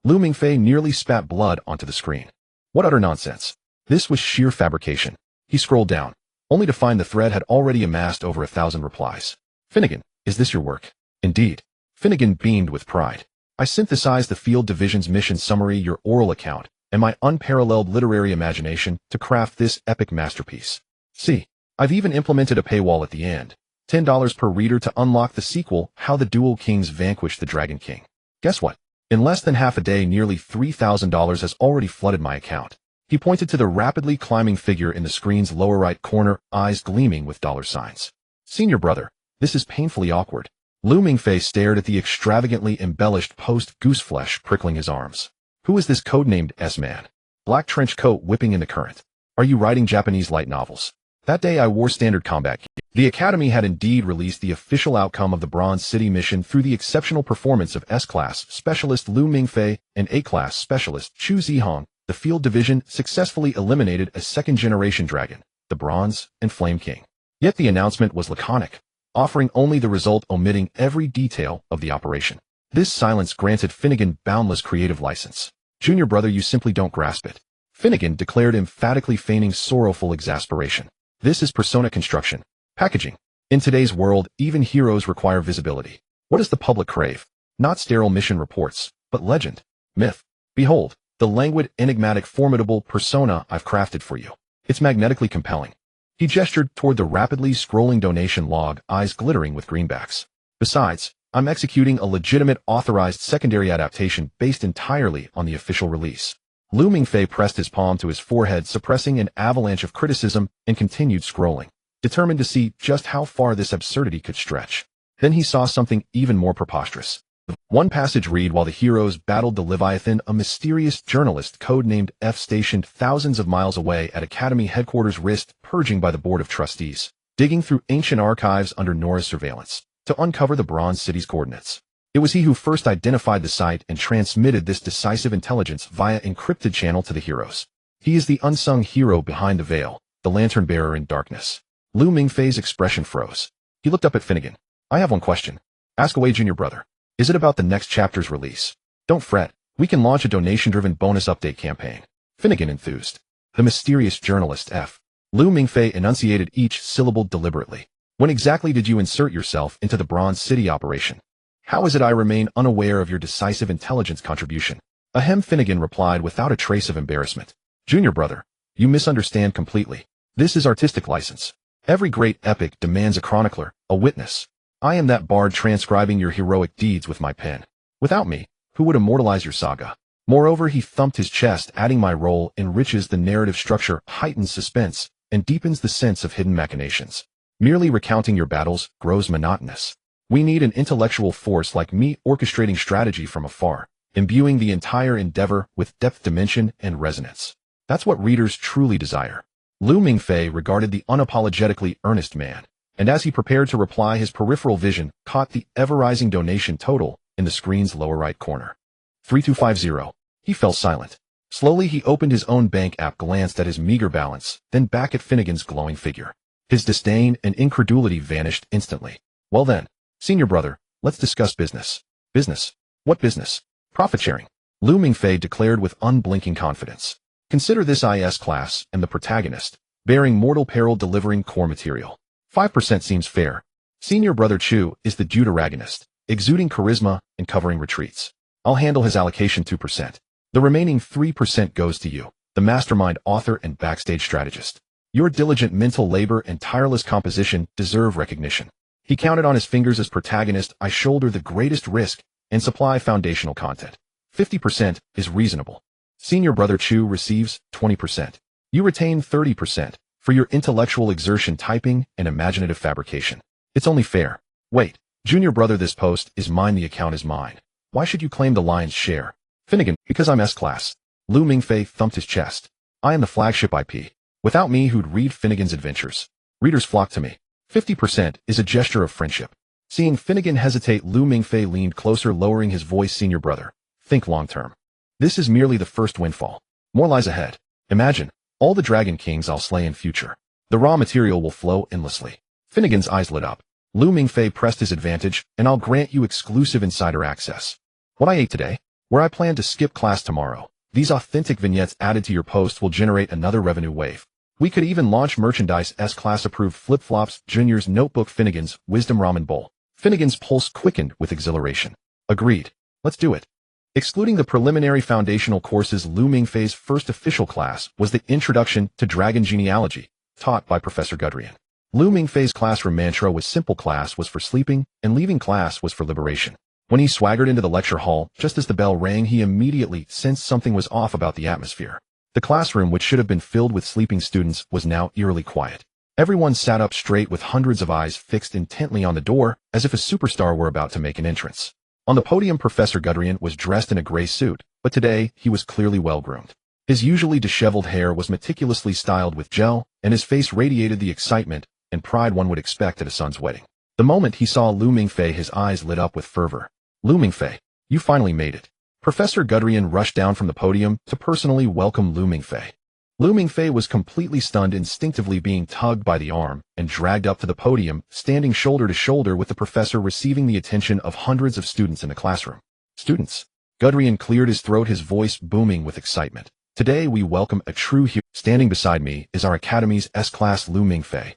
Lu Mingfei nearly spat blood onto the screen. What utter nonsense. This was sheer fabrication. He scrolled down, only to find the thread had already amassed over 1,000 replies. Finnegan, is this your work? Indeed. Finnegan beamed with pride. I synthesized the field division's mission summary, your oral account, and my unparalleled literary imagination to craft this epic masterpiece. See, I've even implemented a paywall at the end. $10 per reader to unlock the sequel, How the Dual Kings Vanquished the Dragon King. Guess what? In less than half a day, nearly $3,000 has already flooded my account. He pointed to the rapidly climbing figure in the screen's lower right corner, eyes gleaming with dollar signs. Senior brother, this is painfully awkward. Lu Mingfei stared at the extravagantly embellished post, gooseflesh prickling his arms. Who is this codenamed S-man? Black trench coat whipping in the current. Are you writing Japanese light novels? That day I wore standard combat gear. The Academy had indeed released the official outcome of the Bronze City mission through the exceptional performance of S-Class Specialist Lu Mingfei and A-Class Specialist Chu Zihong. The field division successfully eliminated a second-generation dragon, the Bronze and Flame King. Yet the announcement was laconic, offering only the result, omitting every detail of the operation. This silence granted Finnegan boundless creative license. Junior brother, you simply don't grasp it. Finnegan declared, emphatically, feigning sorrowful exasperation. This is persona construction. Packaging. In today's world, even heroes require visibility. What does the public crave? Not sterile mission reports, but legend, myth. Behold, the languid, enigmatic, formidable persona I've crafted for you. It's magnetically compelling. He gestured toward the rapidly scrolling donation log, eyes glittering with greenbacks. Besides, I'm executing a legitimate authorized secondary adaptation based entirely on the official release. Lu Mingfei pressed his palm to his forehead, suppressing an avalanche of criticism, and continued scrolling, determined to see just how far this absurdity could stretch. Then he saw something even more preposterous. One passage read: while the heroes battled the Leviathan, a mysterious journalist codenamed F stationed thousands of miles away at Academy headquarters risked purging by the Board of Trustees, digging through ancient archives under Nora's surveillance to uncover the Bronze City's coordinates. It was he who first identified the site and transmitted this decisive intelligence via encrypted channel to the heroes. He is the unsung hero behind the veil, the lantern bearer in darkness. Lu Mingfei's expression froze. He looked up at Finnegan. I have one question. Ask away, junior brother. Is it about the next chapter's release? Don't fret. We can launch a donation-driven bonus update campaign. Finnegan enthused. The mysterious journalist F. Lu Mingfei enunciated each syllable deliberately. When exactly did you insert yourself into the Bronze City operation? How is it I remain unaware of your decisive intelligence contribution? Ahem, Finnegan replied without a trace of embarrassment. Junior brother, you misunderstand completely. This is artistic license. Every great epic demands a chronicler, a witness. I am that bard transcribing your heroic deeds with my pen. Without me, who would immortalize your saga? Moreover, he thumped his chest, adding my role enriches the narrative structure, heightens suspense, and deepens the sense of hidden machinations. Merely recounting your battles grows monotonous. We need an intellectual force like me orchestrating strategy from afar, imbuing the entire endeavor with depth, dimension, and resonance. That's what readers truly desire. Lu Mingfei regarded the unapologetically earnest man, and as he prepared to reply, his peripheral vision caught the ever-rising donation total in the screen's lower right corner. 3250. He fell silent. Slowly he opened his own bank app, glanced at his meager balance, then back at Finnegan's glowing figure. His disdain and incredulity vanished instantly. Well then, senior brother, let's discuss business. Business? What business? Profit sharing. Lu Mingfei declared with unblinking confidence. Consider this IS class and the protagonist, bearing mortal peril, delivering core material. 5% seems fair. Senior brother Chu is the deuteragonist, exuding charisma and covering retreats. I'll handle his allocation 2%. The remaining 3% goes to you, the mastermind author and backstage strategist. Your diligent mental labor and tireless composition deserve recognition. He counted on his fingers. As protagonist, I shoulder the greatest risk and supply foundational content. 50% is reasonable. Senior brother Chu receives 20%. You retain 30% for your intellectual exertion, typing, and imaginative fabrication. It's only fair. Wait, junior brother, this post is mine, the account is mine. Why should you claim the lion's share? Finnegan, because I'm S-class. Lu Mingfei thumped his chest. I am the flagship IP. Without me, who'd read Finnegan's adventures? Readers flock to me. 50% is a gesture of friendship. Seeing Finnegan hesitate, Lu Mingfei leaned closer, lowering his voice. Senior brother, think long-term. This is merely the first windfall. More lies ahead. Imagine all the Dragon Kings I'll slay in future. The raw material will flow endlessly. Finnegan's eyes lit up. Lu Mingfei pressed his advantage, and I'll grant you exclusive insider access. What I ate today, where I plan to skip class tomorrow. These authentic vignettes added to your post will generate another revenue wave. We could even launch merchandise. S-class approved flip-flops, Junior's notebook, Finnegan's wisdom ramen bowl. Finnegan's pulse quickened with exhilaration. Agreed. Let's do it. Excluding the preliminary foundational courses, Lu Mingfei's first official class was the Introduction to Dragon Genealogy, taught by Professor Gudrian. Lu Mingfei's classroom mantra was simple: class was for sleeping, and leaving class was for liberation. When he swaggered into the lecture hall, just as the bell rang, he immediately sensed something was off about the atmosphere. The classroom, which should have been filled with sleeping students, was now eerily quiet. Everyone sat up straight with hundreds of eyes fixed intently on the door, as if a superstar were about to make an entrance. On the podium, Professor Gudrian was dressed in a gray suit, but today he was clearly well-groomed. His usually disheveled hair was meticulously styled with gel, and his face radiated the excitement and pride one would expect at a son's wedding. The moment he saw Lu Mingfei, his eyes lit up with fervor. Lu Mingfei, you finally made it. Professor Gudrian rushed down from the podium to personally welcome Lu Mingfei. Lu Mingfei was completely stunned, instinctively being tugged by the arm and dragged up to the podium, standing shoulder to shoulder with the professor, receiving the attention of hundreds of students in the classroom. Students. Gudrian cleared his throat, his voice booming with excitement. Today we welcome a true hero. Standing beside me is our Academy's S-class Lu Mingfei.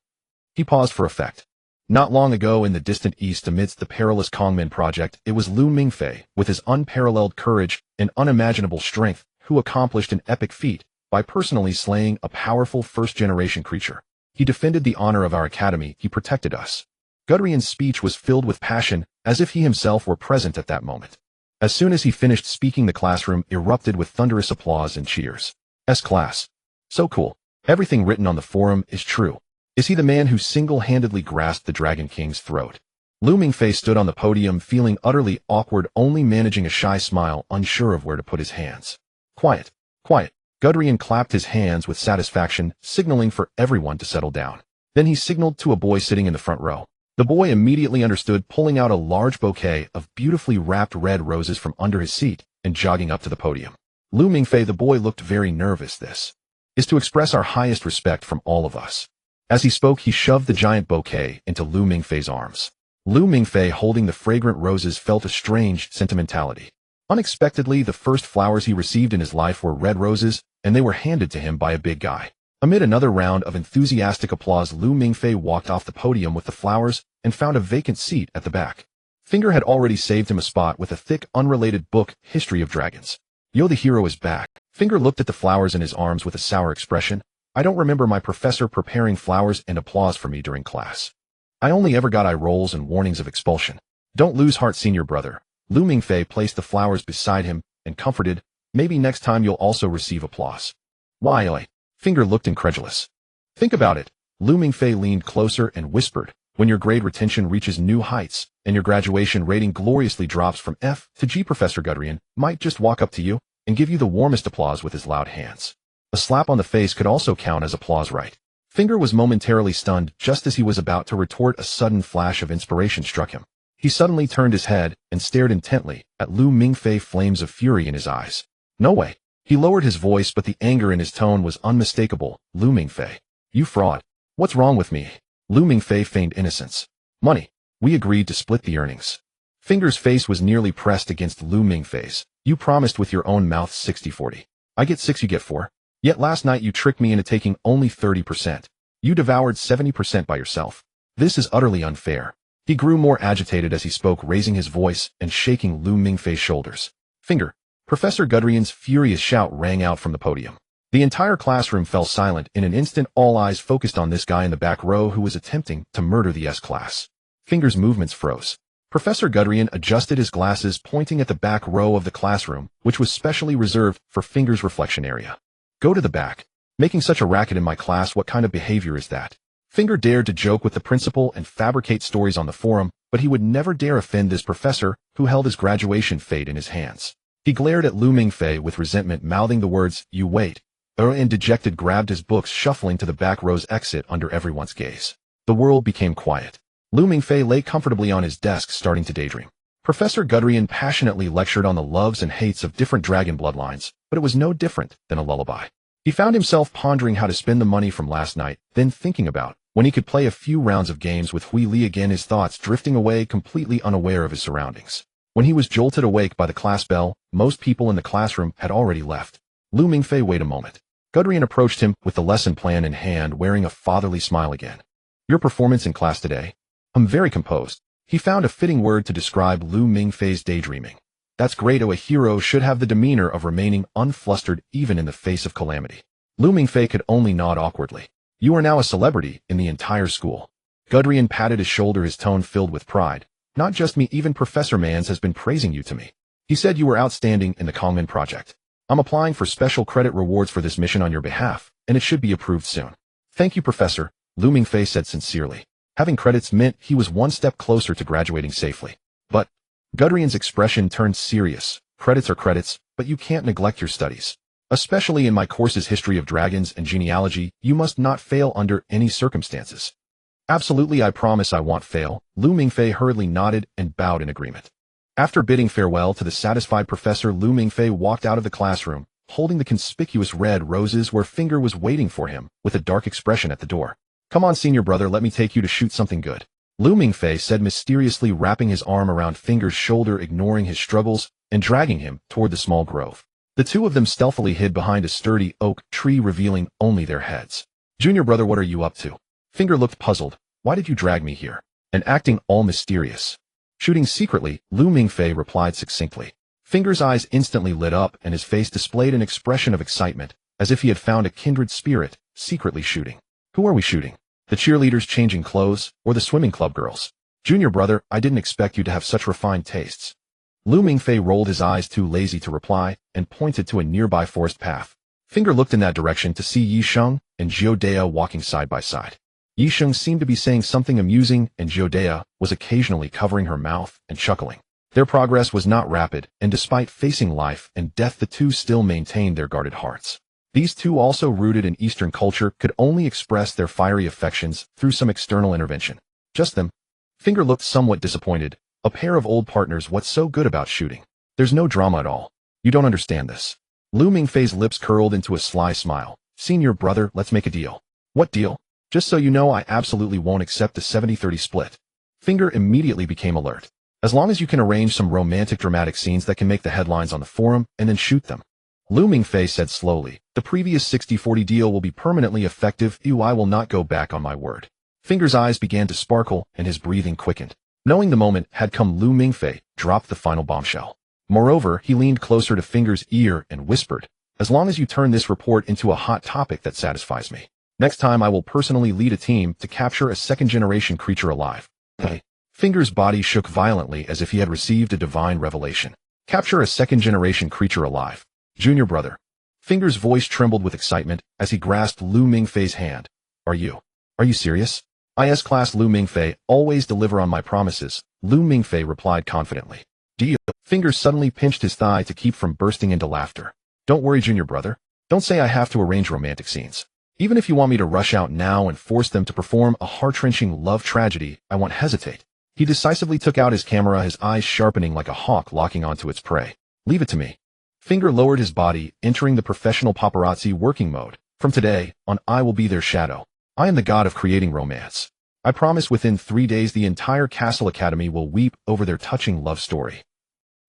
He paused for effect. Not long ago in the distant east, amidst the perilous Kongmin project, it was Lu Mingfei, with his unparalleled courage and unimaginable strength, who accomplished an epic feat by personally slaying a powerful first-generation creature. He defended the honor of our academy, he protected us. Gudrun's speech was filled with passion, as if he himself were present at that moment. As soon as he finished speaking, the classroom erupted with thunderous applause and cheers. S-class. So cool. Everything written on the forum is true. Is he the man who single-handedly grasped the Dragon King's throat? Lu Mingfei stood on the podium feeling utterly awkward, only managing a shy smile, unsure of where to put his hands. Quiet. Quiet. Gudrun clapped his hands with satisfaction, signaling for everyone to settle down. Then he signaled to a boy sitting in the front row. The boy immediately understood, pulling out a large bouquet of beautifully wrapped red roses from under his seat and jogging up to the podium. Lu Mingfei, the boy looked very nervous. This is to express our highest respect from all of us. As he spoke, he shoved the giant bouquet into Lu Mingfei's arms. Lu Mingfei, holding the fragrant roses, felt a strange sentimentality. Unexpectedly, the first flowers he received in his life were red roses, and they were handed to him by a big guy. Amid another round of enthusiastic applause, Lu Mingfei walked off the podium with the flowers and found a vacant seat at the back. Finger had already saved him a spot with a thick, unrelated book, History of Dragons. Yo, the hero is back. Finger looked at the flowers in his arms with a sour expression. I don't remember my professor preparing flowers and applause for me during class. I only ever got eye rolls and warnings of expulsion. Don't lose heart, senior brother. Lu Mingfei placed the flowers beside him and comforted, maybe next time you'll also receive applause. Why, oi? Finger looked incredulous. Think about it. Lu Mingfei leaned closer and whispered, when your grade retention reaches new heights and your graduation rating gloriously drops from F to G, Professor Gudrun might just walk up to you and give you the warmest applause with his loud hands. A slap on the face could also count as applause, right? Finger was momentarily stunned. Just as he was about to retort, a sudden flash of inspiration struck him. He suddenly turned his head and stared intently at Lu Mingfei, flames of fury in his eyes. No way. He lowered his voice, but the anger in his tone was unmistakable. Lu Mingfei. You fraud. What's wrong with me? Lu Mingfei feigned innocence. Money. We agreed to split the earnings. Finger's face was nearly pressed against Lu Mingfei's. You promised with your own mouth 60-40. I get 6, you get 4. Yet last night you tricked me into taking only 30%. You devoured 70% by yourself. This is utterly unfair. He grew more agitated as he spoke, raising his voice and shaking Lu Mingfei's shoulders. Finger. Professor Gudrun's furious shout rang out from the podium. The entire classroom fell silent. In an instant, all eyes focused on this guy in the back row who was attempting to murder the S-class. Finger's movements froze. Professor Gudrun adjusted his glasses, pointing at the back row of the classroom, which was specially reserved for Finger's reflection area. Go to the back. Making such a racket in my class, what kind of behavior is that? Finger dared to joke with the principal and fabricate stories on the forum, but he would never dare offend this professor who held his graduation fate in his hands. He glared at Lu Mingfei with resentment, mouthing the words, you wait. And dejected grabbed his books, shuffling to the back row's exit under everyone's gaze. The world became quiet. Lu Mingfei lay comfortably on his desk, starting to daydream. Professor Gudrun passionately lectured on the loves and hates of different dragon bloodlines, but it was no different than a lullaby. He found himself pondering how to spend the money from last night, then thinking about when he could play a few rounds of games with Hui Li again, his thoughts drifting away, completely unaware of his surroundings. When he was jolted awake by the class bell, most people in the classroom had already left. Lu Mingfei, wait a moment. Gudrun approached him with the lesson plan in hand, wearing a fatherly smile again. Your performance in class today? I'm very composed. He found a fitting word to describe Lu Mingfei's daydreaming. That's great. A hero should have the demeanor of remaining unflustered even in the face of calamity. Lu Mingfei could only nod awkwardly. You are now a celebrity in the entire school. Gudrun patted his shoulder, his tone filled with pride. Not just me, even Professor Mans has been praising you to me. He said you were outstanding in the Kongman project. I'm applying for special credit rewards for this mission on your behalf, and it should be approved soon. Thank you, Professor, Lu Mingfei said sincerely. Having credits meant he was one step closer to graduating safely. But Gudrun's expression turned serious. Credits are credits, but you can't neglect your studies. Especially in my courses History of Dragons and Genealogy, you must not fail under any circumstances. Absolutely, I promise I won't fail. Lu Mingfei hurriedly nodded and bowed in agreement. After bidding farewell to the satisfied professor, Lu Mingfei walked out of the classroom, holding the conspicuous red roses where Finger was waiting for him, with a dark expression at the door. Come on, senior brother, let me take you to shoot something good. Lu Mingfei said mysteriously, wrapping his arm around Finger's shoulder, ignoring his struggles, and dragging him toward the small grove. The two of them stealthily hid behind a sturdy oak tree, revealing only their heads. Junior brother, what are you up to? Finger looked puzzled. Why did you drag me here? And acting all mysterious. Shooting secretly, Lu Mingfei replied succinctly. Finger's eyes instantly lit up and his face displayed an expression of excitement, as if he had found a kindred spirit, secretly shooting. Who are we shooting? The cheerleaders changing clothes, or the swimming club girls? Junior brother, I didn't expect you to have such refined tastes. Lu Mingfei rolled his eyes, too lazy to reply, and pointed to a nearby forest path. Finger looked in that direction to see Yisheng and Jiodea walking side by side. Yisheng seemed to be saying something amusing, and Jiodea was occasionally covering her mouth and chuckling. Their progress was not rapid, and despite facing life and death, the two still maintained their guarded hearts. These two, also rooted in Eastern culture, could only express their fiery affections through some external intervention. Just them. Finger looked somewhat disappointed. A pair of old partners, what's so good about shooting? There's no drama at all. You don't understand this. Lu Mingfei's lips curled into a sly smile. Senior brother, let's make a deal. What deal? Just so you know, I absolutely won't accept a 70-30 split. Finger immediately became alert. As long as you can arrange some romantic dramatic scenes that can make the headlines on the forum, and then shoot them. Lu Mingfei said slowly, the previous 60-40 deal will be permanently effective. I will not go back on my word. Finger's eyes began to sparkle, and his breathing quickened. Knowing the moment had come, Lu Mingfei dropped the final bombshell. Moreover, he leaned closer to Finger's ear and whispered, as long as you turn this report into a hot topic that satisfies me. Next time I will personally lead a team to capture a second-generation creature alive. Hey. Finger's body shook violently as if he had received a divine revelation. Capture a second-generation creature alive. Junior brother. Finger's voice trembled with excitement as he grasped Lu Mingfei's hand. Are you serious? S-Class Lu Mingfei, always deliver on my promises, Lu Mingfei replied confidently. Deal. Fingers suddenly pinched his thigh to keep from bursting into laughter. Don't worry, junior brother. Don't say I have to arrange romantic scenes. Even if you want me to rush out now and force them to perform a heart-wrenching love tragedy, I won't hesitate. He decisively took out his camera, his eyes sharpening like a hawk locking onto its prey. Leave it to me. Finger lowered his body, entering the professional paparazzi working mode. From today on, I will be their shadow. I am the god of creating romance. I promise within 3 days the entire Cassell Academy will weep over their touching love story.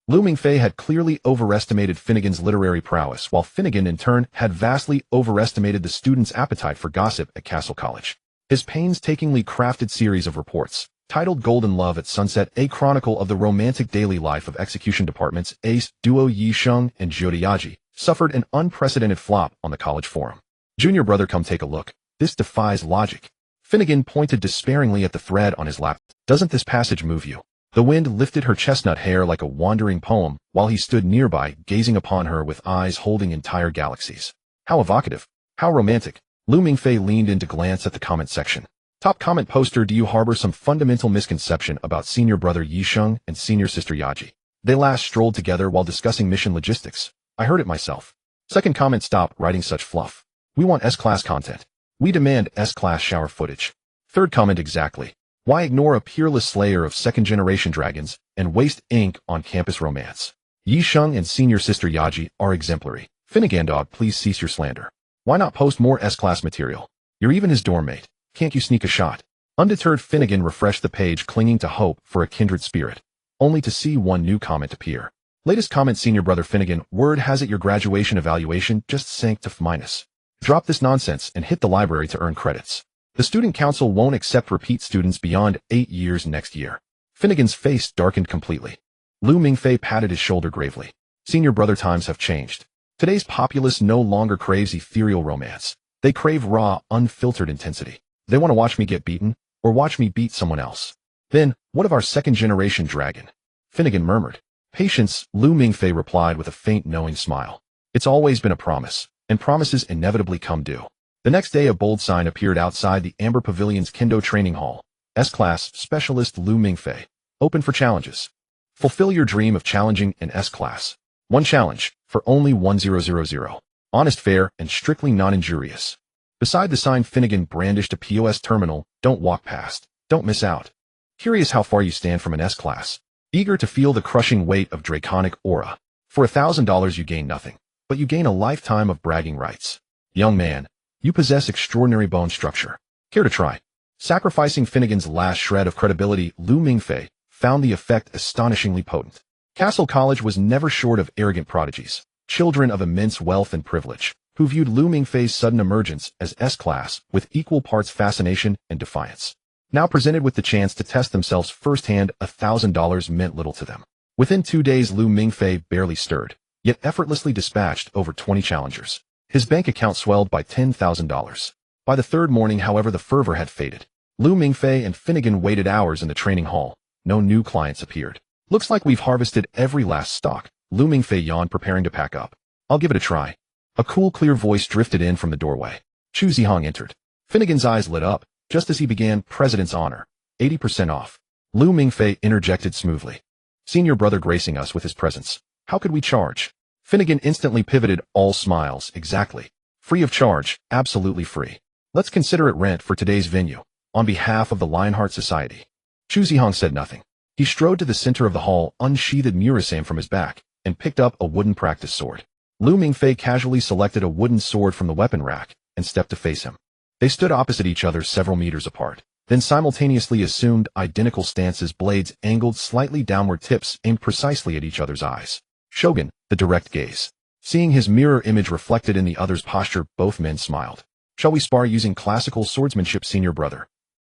Lu Mingfei had clearly overestimated Finnegan's literary prowess, while Finnegan in turn had vastly overestimated the students' appetite for gossip at Cassell College. His painstakingly crafted series of reports, titled Golden Love at Sunset, a chronicle of the romantic daily life of execution department's ace duo Yisheng and Jiodea, suffered an unprecedented flop on the college forum. Junior brother, come take a look. This defies logic. Finnegan pointed despairingly at the thread on his lap. Doesn't this passage move you? The wind lifted her chestnut hair like a wandering poem, while he stood nearby, gazing upon her with eyes holding entire galaxies. How evocative. How romantic. Lu Mingfei leaned in to glance at the comment section. Top comment poster, do you harbor some fundamental misconception about senior brother Yisheng and senior sister Yaji? They last strolled together while discussing mission logistics. I heard it myself. Second comment, stop writing such fluff. We want S-Class content. We demand S-Class shower footage. Third comment, exactly. Why ignore a peerless slayer of second-generation dragons and waste ink on campus romance? Yisheng and senior sister Yaji are exemplary. Finnegan dog, please cease your slander. Why not post more S-Class material? You're even his dorm mate. Can't you sneak a shot? Undeterred, Finnegan refreshed the page, clinging to hope for a kindred spirit, only to see one new comment appear. Latest comment, senior brother Finnegan, word has it your graduation evaluation just sank to F-. Drop this nonsense and hit the library to earn credits. The student council won't accept repeat students beyond 8 years next year. Finnegan's face darkened completely. Lu Mingfei patted his shoulder gravely. Senior brother, times have changed. Today's populace no longer craves ethereal romance. They crave raw, unfiltered intensity. They want to watch me get beaten, or watch me beat someone else. Then, what of our second-generation dragon? Finnegan murmured. Patience, Lu Mingfei replied with a faint knowing smile. It's always been a promise, and promises inevitably come due. The next day, a bold sign appeared outside the Amber Pavilion's Kendo Training Hall. S-Class Specialist Lu Mingfei. Open for challenges. Fulfill your dream of challenging an S-Class. One challenge, for only 1000. Honest, fair, and strictly non-injurious. Beside the sign, Finnegan brandished a POS terminal. Don't walk past. Don't miss out. Curious how far you stand from an S-Class. Eager to feel the crushing weight of draconic aura. For $1,000 you gain nothing, but you gain a lifetime of bragging rights. Young man, you possess extraordinary bone structure. Care to try? Sacrificing Finnegan's last shred of credibility, Lu Mingfei found the effect astonishingly potent. Cassell College was never short of arrogant prodigies, children of immense wealth and privilege, who viewed Lu Mingfei's sudden emergence as S-Class with equal parts fascination and defiance. Now presented with the chance to test themselves firsthand, $1,000 meant little to them. Within 2 days, Lu Mingfei barely stirred, yet effortlessly dispatched over 20 challengers. His bank account swelled by $10,000. By the third morning, however, the fervor had faded. Lu Mingfei and Finnegan waited hours in the training hall. No new clients appeared. Looks like we've harvested every last stock. Lu Mingfei yawned, preparing to pack up. I'll give it a try. A cool, clear voice drifted in from the doorway. Chu Zihong entered. Finnegan's eyes lit up, just as he began President's Honor. 80% off. Lu Mingfei interjected smoothly. Senior brother gracing us with his presence. How could we charge? Finnegan instantly pivoted, all smiles. Exactly. Free of charge, absolutely free. Let's consider it rent for today's venue. On behalf of the Lionheart Society. Chu Zihong said nothing. He strode to the center of the hall, unsheathed Murasame from his back, and picked up a wooden practice sword. Lu Mingfei casually selected a wooden sword from the weapon rack and stepped to face him. They stood opposite each other several meters apart, then simultaneously assumed identical stances, blades angled slightly downward, tips aimed precisely at each other's eyes. Shogun, the direct gaze. Seeing his mirror image reflected in the other's posture, both men smiled. Shall we spar using classical swordsmanship, senior brother?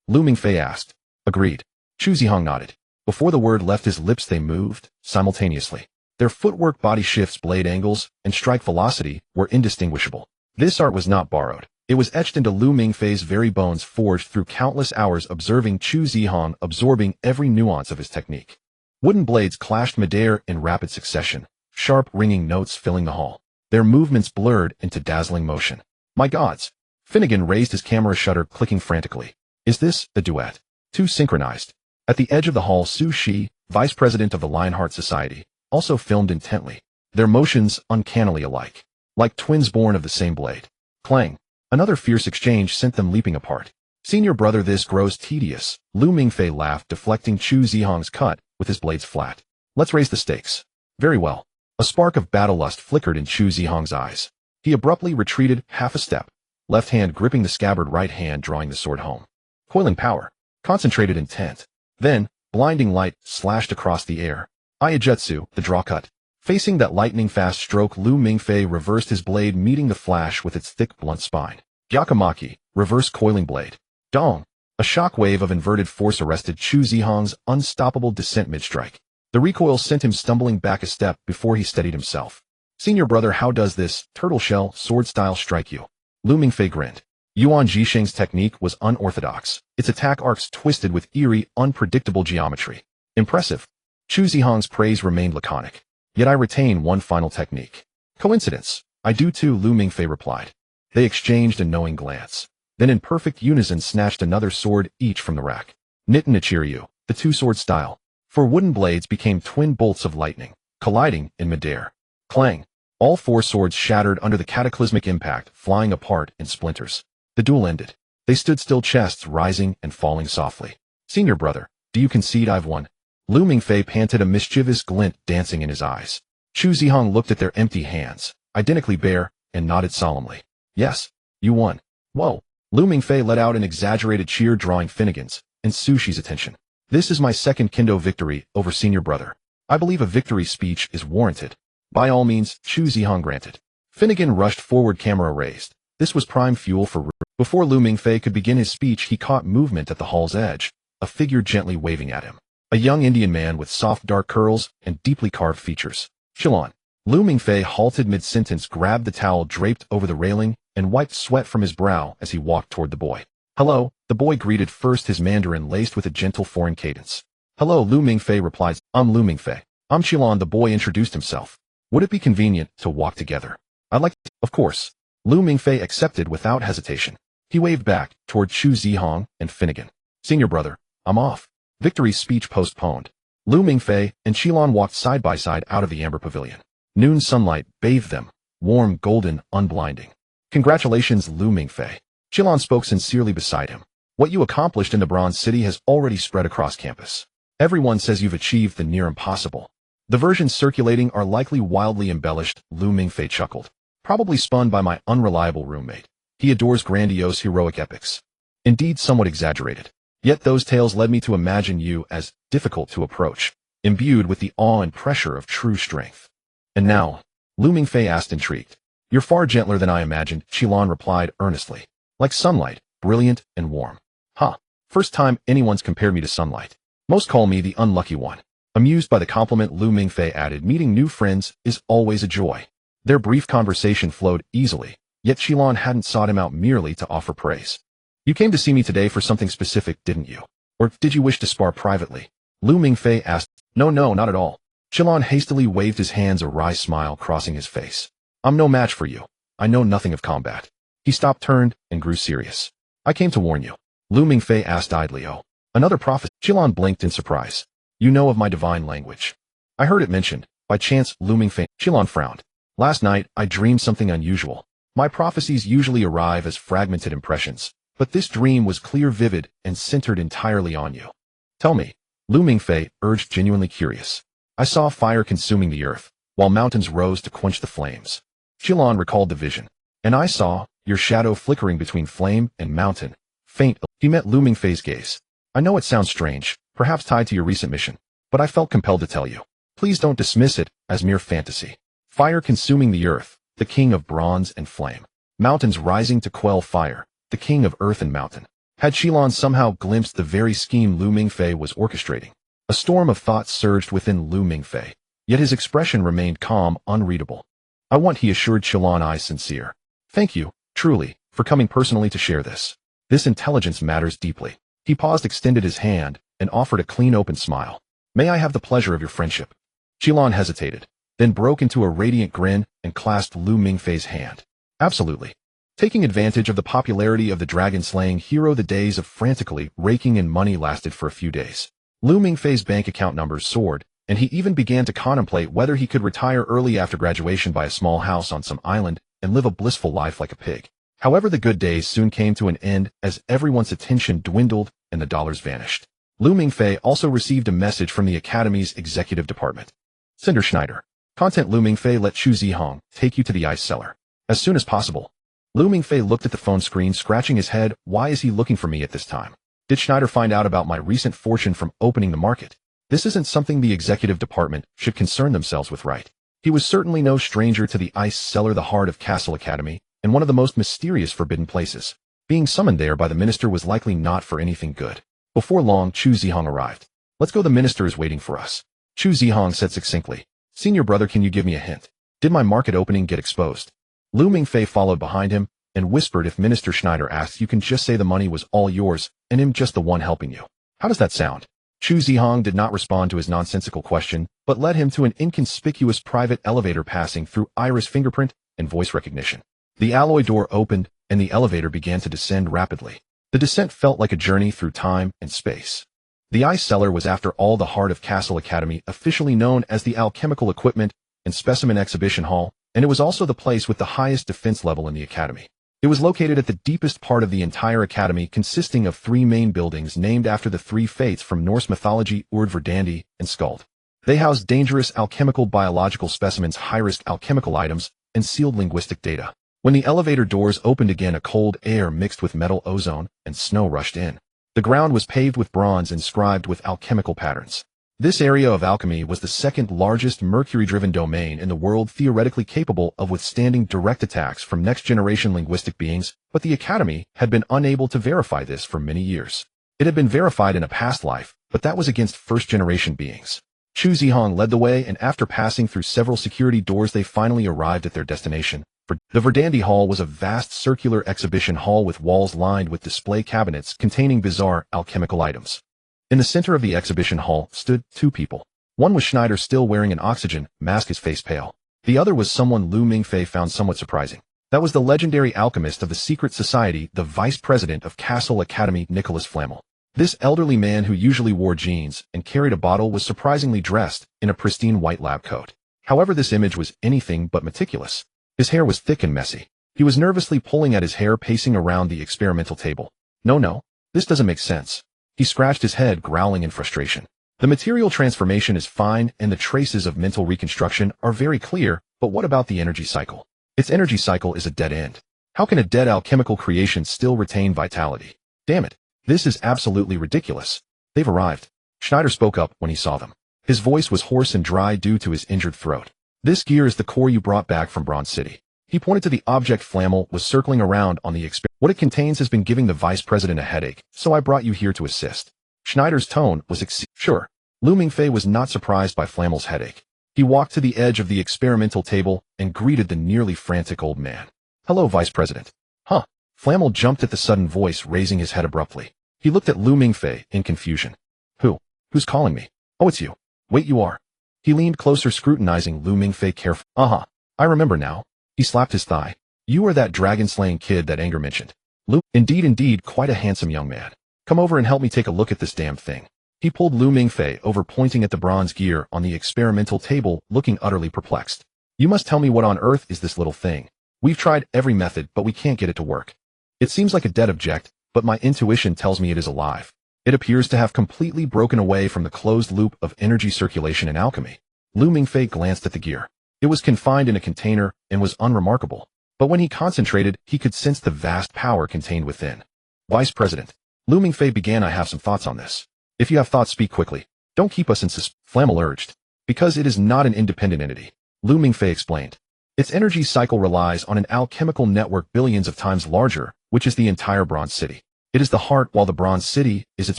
Lu Mingfei asked. Agreed. Chu Zihong nodded. Before the word left his lips, they moved, simultaneously. Their footwork, body shifts, blade angles, and strike velocity were indistinguishable. This art was not borrowed. It was etched into Lu Mingfei's very bones, forged through countless hours observing Chu Zihong, absorbing every nuance of his technique. Wooden blades clashed midair in rapid succession, sharp ringing notes filling the hall. Their movements blurred into dazzling motion. My gods! Finnegan raised his camera shutter, clicking frantically. Is this a duet? Too synchronized. At the edge of the hall, Su Shi, vice president of the Lionheart Society, also filmed intently. Their motions uncannily alike. Like twins born of the same blade. Clang. Another fierce exchange sent them leaping apart. Senior brother, this grows tedious. Lu Mingfei laughed, deflecting Chu Zihong's cut with his blades flat. Let's raise the stakes. Very well. A spark of battle lust flickered in Chu Zihong's eyes. He abruptly retreated half a step, left hand gripping the scabbard, right hand drawing the sword home. Coiling power. Concentrated intent. Then, blinding light slashed across the air. Ayajutsu, the draw cut. Facing that lightning-fast stroke, Lu Mingfei reversed his blade, meeting the flash with its thick, blunt spine. Yakamaki, reverse coiling blade. Dong! A shock wave of inverted force arrested Chu Zihong's unstoppable descent mid-strike. The recoil sent him stumbling back a step before he steadied himself. Senior brother, how does this turtle shell sword style strike you? Lu Mingfei grinned. Yuan Jisheng's technique was unorthodox, its attack arcs twisted with eerie, unpredictable geometry. Impressive. Chu Zihong's praise remained laconic. Yet I retain one final technique. Coincidence? I do too, Lu Mingfei replied. They exchanged a knowing glance. Then in perfect unison snatched another sword each from the rack. Nitin Ichiryu, the two-sword style. For wooden blades became twin bolts of lightning, colliding in midair. Clang. All four swords shattered under the cataclysmic impact, flying apart in splinters. The duel ended. They stood still, chests rising and falling softly. Senior brother, do you concede I've won? Lu Mingfei panted, a mischievous glint dancing in his eyes. Chu Zihong looked at their empty hands, identically bare, and nodded solemnly. Yes, you won. Whoa. Lu Mingfei let out an exaggerated cheer, drawing Finnegan's and Su Shi's attention. This is my second kendo victory over senior brother. I believe a victory speech is warranted. By all means, Chu Zihong granted. Finnegan rushed forward, camera raised. This was prime fuel for... Before Lu Mingfei could begin his speech, he caught movement at the hall's edge, a figure gently waving at him. A young Indian man with soft dark curls and deeply carved features. Shilon. Lu Mingfei halted mid-sentence, grabbed the towel draped over the railing, and wiped sweat from his brow as he walked toward the boy. Hello, the boy greeted, first his Mandarin laced with a gentle foreign cadence. Hello, Lu Mingfei replied. I'm Lu Mingfei. I'm Shilon, the boy introduced himself. Would it be convenient to walk together? I'd like to. Of course. Lu Mingfei accepted without hesitation. He waved back toward Chu Zihong and Finnegan. Senior brother, I'm off. Victory speech postponed. Lu Mingfei and Shilon walked side by side out of the amber pavilion. Noon sunlight bathed them, warm, golden, unblinding. Congratulations, Lu Mingfei. Shilon spoke sincerely beside him. What you accomplished in the Bronze City has already spread across campus. Everyone says you've achieved the near impossible. The versions circulating are likely wildly embellished, Lu Mingfei chuckled. Probably spun by my unreliable roommate. He adores grandiose heroic epics. Indeed, somewhat exaggerated. Yet those tales led me to imagine you as difficult to approach, imbued with the awe and pressure of true strength. And now, Lu Mingfei asked, intrigued. You're far gentler than I imagined, Shilon replied earnestly. Like sunlight, brilliant and warm. Huh. First time anyone's compared me to sunlight. Most call me the unlucky one. Amused by the compliment, Lu Mingfei added, meeting new friends is always a joy. Their brief conversation flowed easily, Yet Qilan hadn't sought him out merely to offer praise. You came to see me today for something specific, didn't you? Or did you wish to spar privately? Lu Mingfei asked. No, not at all. Qilan hastily waved his hands, a wry smile crossing his face. I'm no match for you. I know nothing of combat. He stopped, turned, and grew serious. I came to warn you. Lu Mingfei asked idly. Oh, another prophecy? Qilan blinked in surprise. You know of my divine language. I heard it mentioned. By chance, Lu Mingfei. Qilan frowned. Last night, I dreamed something unusual. My prophecies usually arrive as fragmented impressions, but this dream was clear, vivid, and centered entirely on you. Tell me. Lu Mingfei urged, genuinely curious. I saw fire consuming the earth, while mountains rose to quench the flames. Qilan recalled the vision. And I saw your shadow flickering between flame and mountain. Faint. He met Lu Mingfei's gaze. I know it sounds strange, perhaps tied to your recent mission, but I felt compelled to tell you. Please don't dismiss it as mere fantasy. Fire consuming the earth, the king of bronze and flame. Mountains rising to quell fire, the king of earth and mountain. Had Qilan somehow glimpsed the very scheme Lu Mingfei was orchestrating? A storm of thoughts surged within Lu Mingfei, yet his expression remained calm, unreadable. I want, he assured Qilan, I sincere. Thank you, truly, for coming personally to share this. This intelligence matters deeply. He paused, extended his hand, and offered a clean, open smile. May I have the pleasure of your friendship? Qilan hesitated, then broke into a radiant grin and clasped Lu Mingfei's hand. Absolutely. Taking advantage of the popularity of the dragon-slaying hero, the days of frantically raking in money lasted for a few days. Lu Mingfei's bank account numbers soared, and he even began to contemplate whether he could retire early after graduation, buy a small house on some island, and live a blissful life like a pig. However, the good days soon came to an end as everyone's attention dwindled and the dollars vanished. Lu Mingfei also received a message from the Academy's executive department. Cinder Schneider. Content. Lu Mingfei, let Chu Zihong take you to the ice cellar as soon as possible. Lu Mingfei looked at the phone screen, scratching his head. Why is he looking for me at this time? Did Schneider find out about my recent fortune from opening the market? This isn't something the executive department should concern themselves with, right? He was certainly no stranger to the ice cellar, the heart of Cassell Academy, and one of the most mysterious forbidden places. Being summoned there by the minister was likely not for anything good. Before long, Chu Zihong arrived. Let's go, the minister is waiting for us. Chu Zihong said succinctly. Senior brother, can you give me a hint? Did my market opening get exposed? Lu Mingfei followed behind him and whispered, if Minister Schneider asks, you can just say the money was all yours and him just the one helping you. How does that sound? Chu Zihong did not respond to his nonsensical question, but led him to an inconspicuous private elevator passing through iris fingerprint and voice recognition. The alloy door opened and the elevator began to descend rapidly. The descent felt like a journey through time and space. The ice cellar was, after all, the heart of Cassell Academy, officially known as the Alchemical Equipment and Specimen Exhibition Hall, and it was also the place with the highest defense level in the academy. It was located at the deepest part of the entire academy, consisting of 3 main buildings named after the 3 fates from Norse mythology, Urd, Verdandi, and Skald. They housed dangerous alchemical biological specimens, high-risk alchemical items, and sealed linguistic data. When the elevator doors opened again, a cold air mixed with metal ozone and snow rushed in. The ground was paved with bronze inscribed with alchemical patterns. This area of alchemy was the second largest mercury-driven domain in the world, theoretically capable of withstanding direct attacks from next-generation linguistic beings, but the Academy had been unable to verify this for many years. It had been verified in a past life, but that was against first-generation beings. Chu Zihong led the way, and after passing through several security doors, they finally arrived at their destination. The Verdandi Hall was a vast circular exhibition hall with walls lined with display cabinets containing bizarre alchemical items. In the center of the exhibition hall stood 2 people. One was Schneider, still wearing an oxygen mask, his face pale. The other was someone Lu Mingfei found somewhat surprising. That was the legendary alchemist of the secret society, the vice president of Cassell Academy, Nicholas Flamel. This elderly man, who usually wore jeans and carried a bottle, was surprisingly dressed in a pristine white lab coat. However, this image was anything but meticulous. His hair was thick and messy. He was nervously pulling at his hair, pacing around the experimental table. No, this doesn't make sense. He scratched his head, growling in frustration. The material transformation is fine, and the traces of mental reconstruction are very clear, but what about the energy cycle? Its energy cycle is a dead end. How can a dead alchemical creation still retain vitality? Damn it. This is absolutely ridiculous. They've arrived. Schneider spoke up when he saw them. His voice was hoarse and dry due to his injured throat. This gear is the core you brought back from Bronze City. He pointed to the object Flamel was circling around on the experiment. What it contains has been giving the vice president a headache, so I brought you here to assist. Schneider's tone was sure. Lu Mingfei was not surprised by Flamel's headache. He walked to the edge of the experimental table and greeted the nearly frantic old man. Hello, Vice President. Huh. Flamel jumped at the sudden voice, raising his head abruptly. He looked at Lu Mingfei in confusion. Who's calling me? Oh, it's you. Wait, you are. He leaned closer, scrutinizing Lu Mingfei carefully. Uh-huh. I remember now. He slapped his thigh. You are that dragon-slaying kid that Anger mentioned. Lu, indeed, quite a handsome young man. Come over and help me take a look at this damn thing. He pulled Lu Mingfei over, pointing at the bronze gear on the experimental table, looking utterly perplexed. You must tell me what on earth is this little thing. We've tried every method, but we can't get it to work. It seems like a dead object, but my intuition tells me it is alive. It appears to have completely broken away from the closed loop of energy circulation in alchemy. Lu Mingfei glanced at the gear. It was confined in a container and was unremarkable. But when he concentrated, he could sense the vast power contained within. Vice President. Lu Mingfei began. I have some thoughts on this. If you have thoughts, speak quickly. Don't keep us in suspense. Flamel urged. Because it is not an independent entity. Lu Mingfei explained. Its energy cycle relies on an alchemical network billions of times larger, which is the entire Bronze City. It is the heart, while the Bronze City is its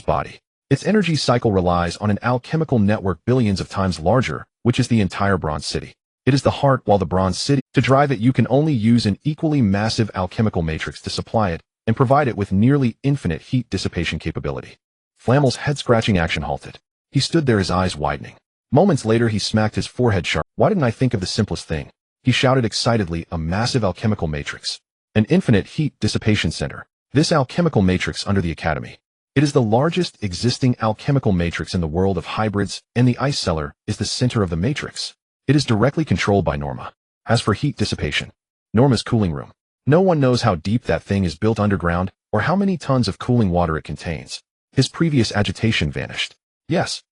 body. Its energy cycle relies on an alchemical network billions of times larger, which is the entire Bronze City. It is the heart, while the Bronze City. To drive it, you can only use an equally massive alchemical matrix to supply it and provide it with nearly infinite heat dissipation capability. Flamel's head-scratching action halted. He stood there, his eyes widening. Moments later, he smacked his forehead sharp. Why didn't I think of the simplest thing? He shouted excitedly. A massive alchemical matrix. An infinite heat dissipation center. This alchemical matrix under the Academy. It is the largest existing alchemical matrix in the world of hybrids, and the ice cellar is the center of the matrix. It is directly controlled by Norma. As for heat dissipation, Norma's cooling room. No one knows how deep that thing is built underground, or how many tons of cooling water it contains. His previous agitation vanished. Yes,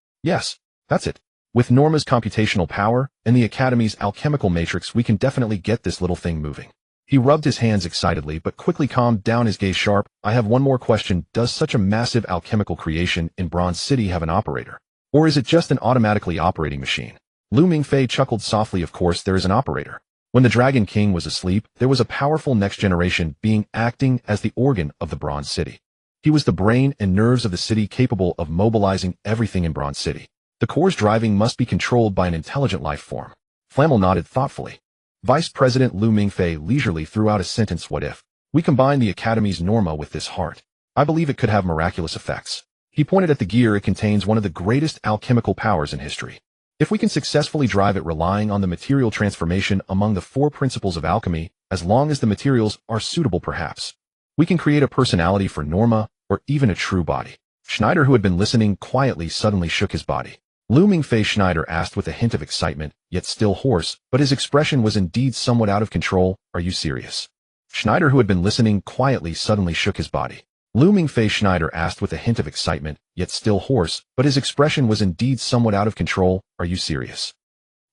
that's it. With Norma's computational power and the Academy's alchemical matrix, we can definitely get this little thing moving. He rubbed his hands excitedly, but quickly calmed down, his gaze sharp. I have one more question. Does such a massive alchemical creation in Bronze City have an operator? Or is it just an automatically operating machine? Lu Mingfei chuckled softly. Of course there is an operator. When the Dragon King was asleep, there was a powerful next-generation being acting as the organ of the Bronze City. He was the brain and nerves of the city, capable of mobilizing everything in Bronze City. The core's driving must be controlled by an intelligent life form. Flamel nodded thoughtfully. Vice President Lu Mingfei leisurely threw out a sentence. What if we combine the Academy's Norma with this heart? I believe it could have miraculous effects. He pointed at the gear. It contains one of the greatest alchemical powers in history. If we can successfully drive it, relying on the material transformation among the 4 principles of alchemy, as long as the materials are suitable, perhaps we can create a personality for Norma, or even a true body. Schneider, who had been listening quietly, suddenly shook his body. Lu Mingfei, Schneider asked with a hint of excitement, yet still hoarse, but his expression was indeed somewhat out of control. Are you serious? Schneider, who had been listening quietly, suddenly shook his body. Lu Mingfei, Schneider asked with a hint of excitement, yet still hoarse, but his expression was indeed somewhat out of control. Are you serious?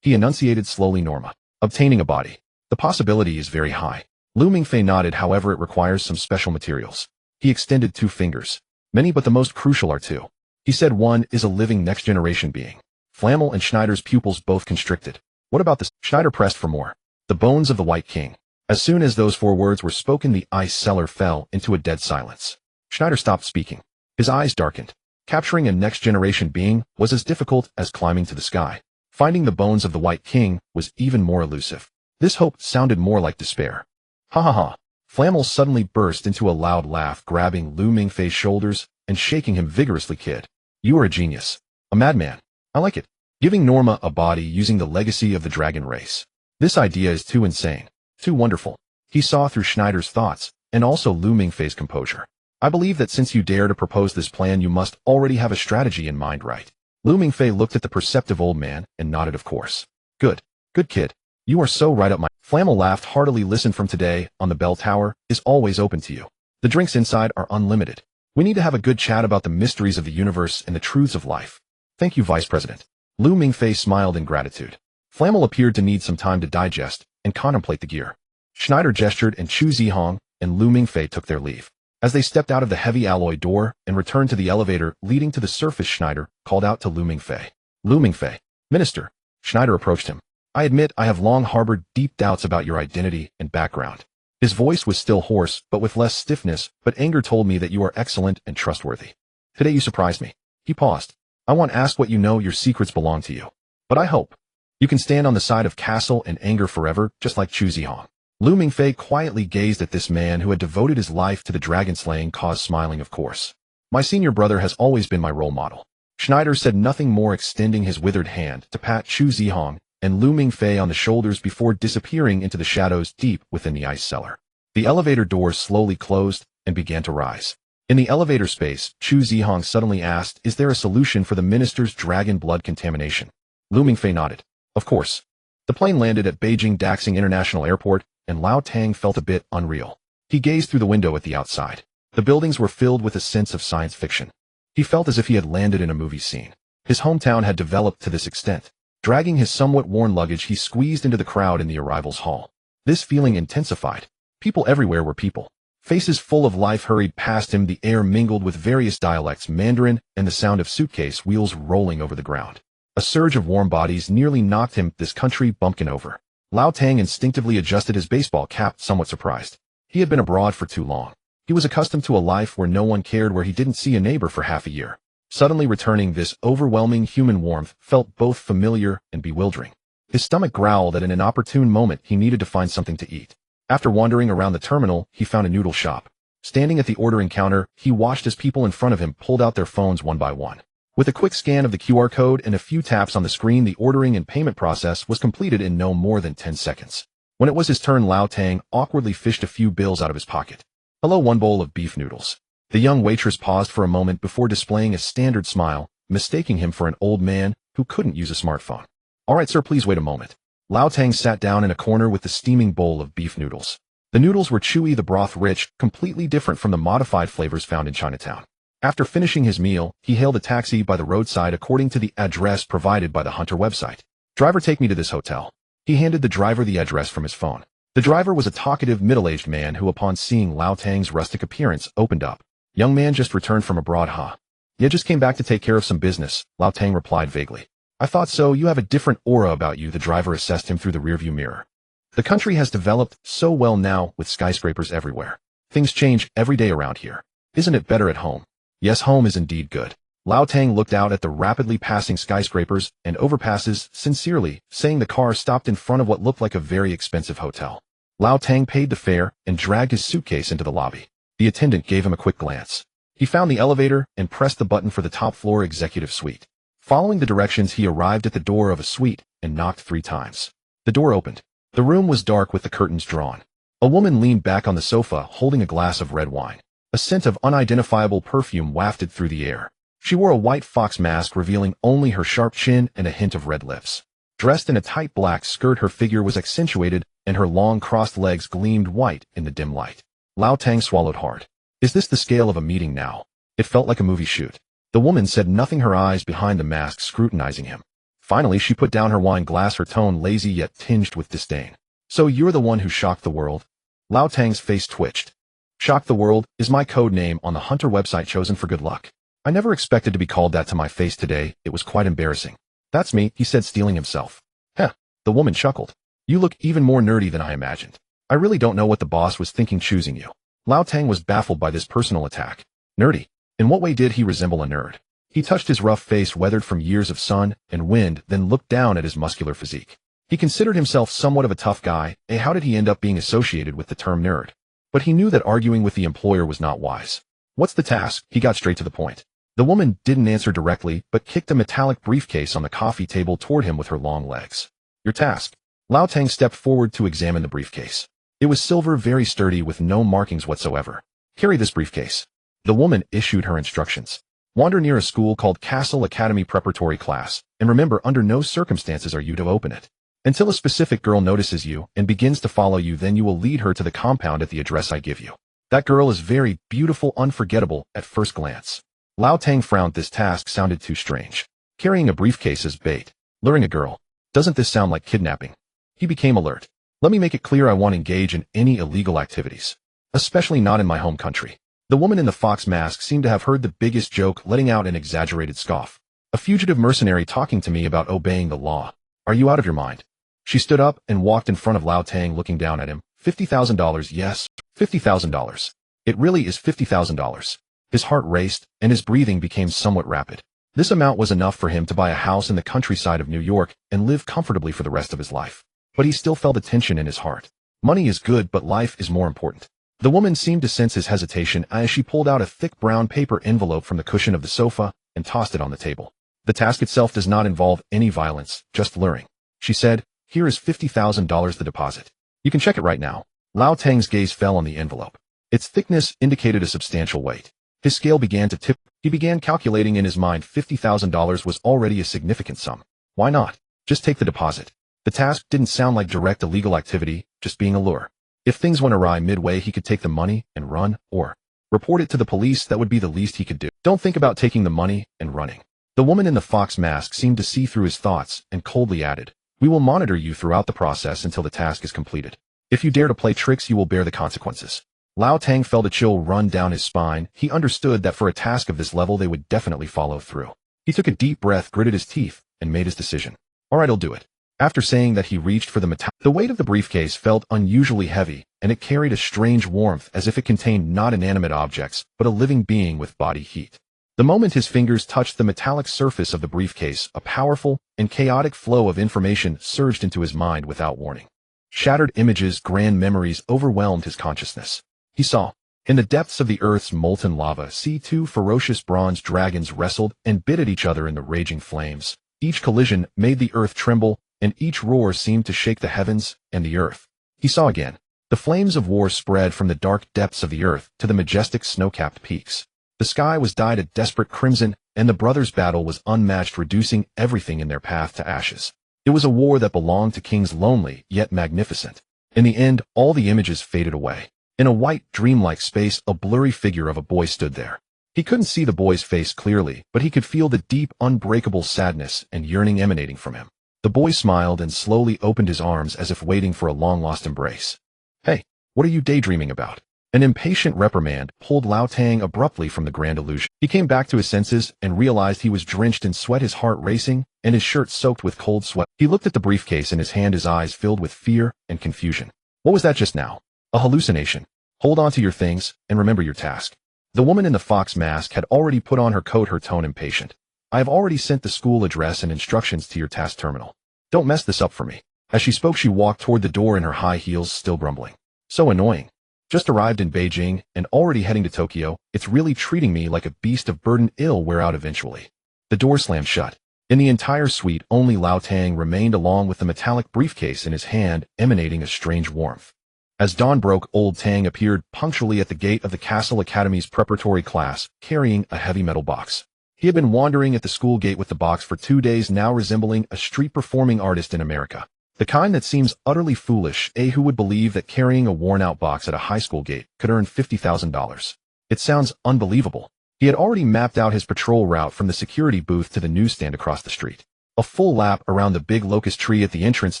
He enunciated slowly. Norma. Obtaining a body. The possibility is very high. Lu Mingfei nodded. However, it requires some special materials. He extended 2 fingers. Many, but the most crucial are 2. He said. 1 is a living next-generation being. Flamel and Schneider's pupils both constricted. What about this? Schneider pressed for more. The bones of the White King. As soon as those 4 words were spoken, the ice cellar fell into a dead silence. Schneider stopped speaking. His eyes darkened. Capturing a next-generation being was as difficult as climbing to the sky. Finding the bones of the White King was even more elusive. This hope sounded more like despair. Ha ha ha. Flamel suddenly burst into a loud laugh, grabbing Lu Mingfei's shoulders and shaking him vigorously. Kid, you are a genius. A madman. I like it. Giving Norma a body using the legacy of the dragon race. This idea is too insane. Too wonderful. He saw through Schneider's thoughts, and also Lu Mingfei's composure. I believe that since you dare to propose this plan, you must already have a strategy in mind, right? Lu Mingfei looked at the perceptive old man and nodded. Of course. Good kid. You are so right up my... Flamel laughed heartily. Listen, from today on, the bell tower is always open to you. The drinks inside are unlimited. We need to have a good chat about the mysteries of the universe and the truths of life. Thank you, Vice President. Lu Mingfei smiled in gratitude. Flamel appeared to need some time to digest and contemplate the gear. Schneider gestured, and Chu Zihong and Lu Mingfei took their leave. As they stepped out of the heavy alloy door and returned to the elevator leading to the surface, Schneider called out to Lu Mingfei. Lu Mingfei. Minister. Schneider approached him. I admit I have long harbored deep doubts about your identity and background. His voice was still hoarse, but with less stiffness, but anger told me that you are excellent and trustworthy. Today you surprised me. He paused. I won't ask what you know, your secrets belong to you. But I hope you can stand on the side of Cassell and Anger forever, just like Chu Zihong. Lu Mingfei quietly gazed at this man who had devoted his life to the dragon-slaying cause, smiling of course. My senior brother has always been my role model. Schneider said nothing more, extending his withered hand to pat Chu Zihong and Lu Mingfei on the shoulders before disappearing into the shadows deep within the ice cellar. The elevator doors slowly closed and began to rise. In the elevator space, Chu Zihong suddenly asked, "Is there a solution for the minister's dragon blood contamination?" Lu Mingfei nodded. Of course. The plane landed at Beijing Daxing International Airport, and Lao Tang felt a bit unreal. He gazed through the window at the outside. The buildings were filled with a sense of science fiction. He felt as if he had landed in a movie scene. His hometown had developed to this extent. Dragging his somewhat worn luggage, he squeezed into the crowd in the arrivals hall. This feeling intensified. People everywhere were people. Faces full of life hurried past him, the air mingled with various dialects, Mandarin, and the sound of suitcase wheels rolling over the ground. A surge of warm bodies nearly knocked him, this country bumpkin over. Lao Tang instinctively adjusted his baseball cap, somewhat surprised. He had been abroad for too long. He was accustomed to a life where no one cared, where he didn't see a neighbor for half a year. Suddenly returning, this overwhelming human warmth felt both familiar and bewildering. His stomach growled that in an opportune moment he needed to find something to eat. After wandering around the terminal, he found a noodle shop. Standing at the ordering counter, he watched as people in front of him pulled out their phones one by one. With a quick scan of the QR code and a few taps on the screen, the ordering and payment process was completed in no more than 10 seconds. When it was his turn, Lao Tang awkwardly fished a few bills out of his pocket. "Hello, one bowl of beef noodles." The young waitress paused for a moment before displaying a standard smile, mistaking him for an old man who couldn't use a smartphone. "All right, sir, please wait a moment." Lao Tang sat down in a corner with the steaming bowl of beef noodles. The noodles were chewy, the broth rich, completely different from the modified flavors found in Chinatown. After finishing his meal, he hailed a taxi by the roadside according to the address provided by the Hunter website. "Driver, take me to this hotel." He handed the driver the address from his phone. The driver was a talkative, middle-aged man who, upon seeing Lao Tang's rustic appearance, opened up. "Young man just returned from abroad, huh?" "Yeah, just came back to take care of some business," Lao Tang replied vaguely. "I thought so. You have a different aura about you," the driver assessed him through the rearview mirror. "The country has developed so well now, with skyscrapers everywhere. Things change every day around here. Isn't it better at home?" "Yes, home is indeed good." Lao Tang looked out at the rapidly passing skyscrapers and overpasses, sincerely, saying the car stopped in front of what looked like a very expensive hotel. Lao Tang paid the fare and dragged his suitcase into the lobby. The attendant gave him a quick glance. He found the elevator and pressed the button for the top-floor executive suite. Following the directions, he arrived at the door of a suite and knocked 3 times. The door opened. The room was dark with the curtains drawn. A woman leaned back on the sofa, holding a glass of red wine. A scent of unidentifiable perfume wafted through the air. She wore a white fox mask, revealing only her sharp chin and a hint of red lips. Dressed in a tight black skirt, her figure was accentuated, and her long crossed legs gleamed white in the dim light. Lao Tang swallowed hard. Is this the scale of a meeting now? It felt like a movie shoot. The woman said nothing, her eyes behind the mask scrutinizing him. Finally, she put down her wine glass, her tone lazy yet tinged with disdain. "So you're the one who shocked the world?" Lao Tang's face twitched. "Shock the world is my code name on the Hunter website chosen for good luck. I never expected to be called that to my face today. It was quite embarrassing." "That's me," he said, steeling himself. "Heh," the woman chuckled. "You look even more nerdy than I imagined. I really don't know what the boss was thinking choosing you." Lao Tang was baffled by this personal attack. Nerdy? In what way did he resemble a nerd? He touched his rough face, weathered from years of sun and wind, then looked down at his muscular physique. He considered himself somewhat of a tough guy, and how did he end up being associated with the term nerd? But he knew that arguing with the employer was not wise. "What's the task?" He got straight to the point. The woman didn't answer directly, but kicked a metallic briefcase on the coffee table toward him with her long legs. "Your task." Lao Tang stepped forward to examine the briefcase. It was silver, very sturdy, with no markings whatsoever. "Carry this briefcase." The woman issued her instructions. "Wander near a school called Cassell Academy Preparatory Class, and remember, under no circumstances are you to open it. Until a specific girl notices you and begins to follow you, then you will lead her to the compound at the address I give you. That girl is very beautiful, unforgettable at first glance." Lao Tang frowned. This task sounded too strange. Carrying a briefcase as bait. Luring a girl. Doesn't this sound like kidnapping? He became alert. "Let me make it clear, I won't engage in any illegal activities. Especially not in my home country." The woman in the fox mask seemed to have heard the biggest joke, letting out an exaggerated scoff. "A fugitive mercenary talking to me about obeying the law. Are you out of your mind?" She stood up and walked in front of Lao Tang, looking down at him. $50,000, yes, $50,000. It really is $50,000. His heart raced, and his breathing became somewhat rapid. This amount was enough for him to buy a house in the countryside of New York and live comfortably for the rest of his life. But he still felt a tension in his heart. Money is good, but life is more important. The woman seemed to sense his hesitation as she pulled out a thick brown paper envelope from the cushion of the sofa and tossed it on the table. The task itself does not involve any violence, just luring. She said, "Here is $50,000 the deposit. You can check it right now." Lao Tang's gaze fell on the envelope. Its thickness indicated a substantial weight. His scale began to tip. He began calculating in his mind. $50,000 was already a significant sum. Why not? Just take the deposit. The task didn't sound like direct illegal activity, just being a lure. If things went awry midway, he could take the money and run, or report it to the police. That would be the least he could do. Don't think about taking the money and running. The woman in the fox mask seemed to see through his thoughts and coldly added, "We will monitor you throughout the process until the task is completed. If you dare to play tricks, you will bear the consequences." Lao Tang felt a chill run down his spine. He understood that for a task of this level they would definitely follow through. He took a deep breath, gritted his teeth, and made his decision. "All right, I'll do it." After saying that, he reached for the metal. The weight of the briefcase felt unusually heavy, and it carried a strange warmth as if it contained not inanimate objects, but a living being with body heat. The moment his fingers touched the metallic surface of the briefcase, a powerful and chaotic flow of information surged into his mind without warning. Shattered images, grand memories overwhelmed his consciousness. He saw, in the depths of the earth's molten lava, two ferocious bronze dragons wrestled and bit at each other in the raging flames. Each collision made the earth tremble, and each roar seemed to shake the heavens and the earth. He saw again. The flames of war spread from the dark depths of the earth to the majestic snow-capped peaks. The sky was dyed a desperate crimson, and the brothers' battle was unmatched, reducing everything in their path to ashes. It was a war that belonged to kings, lonely yet magnificent. In the end, all the images faded away. In a white, dreamlike space, a blurry figure of a boy stood there. He couldn't see the boy's face clearly, but he could feel the deep, unbreakable sadness and yearning emanating from him. The boy smiled and slowly opened his arms as if waiting for a long-lost embrace. "Hey, what are you daydreaming about?" An impatient reprimand pulled Lao Tang abruptly from the grand illusion. He came back to his senses and realized he was drenched in sweat, his heart racing, and his shirt soaked with cold sweat. He looked at the briefcase in his hand, his eyes filled with fear and confusion. What was that just now? A hallucination. Hold on to your things and remember your task. The woman in the fox mask had already put on her coat, her tone impatient. "I have already sent the school address and instructions to your task terminal. Don't mess this up for me." As she spoke, she walked toward the door in her high heels, still grumbling. "So annoying. Just arrived in Beijing and already heading to Tokyo. It's really treating me like a beast of burden. It'll wear out eventually." The door slammed shut. In the entire suite, only Lao Tang remained, along with the metallic briefcase in his hand, emanating a strange warmth. As dawn broke, old Tang appeared punctually at the gate of the Cassell Academy's preparatory class, carrying a heavy metal box. He had been wandering at the school gate with the box for 2 days now, resembling a street performing artist in America. The kind that seems utterly foolish. Who would believe that carrying a worn-out box at a high school gate could earn $50,000? It sounds unbelievable. He had already mapped out his patrol route from the security booth to the newsstand across the street. A full lap around the big locust tree at the entrance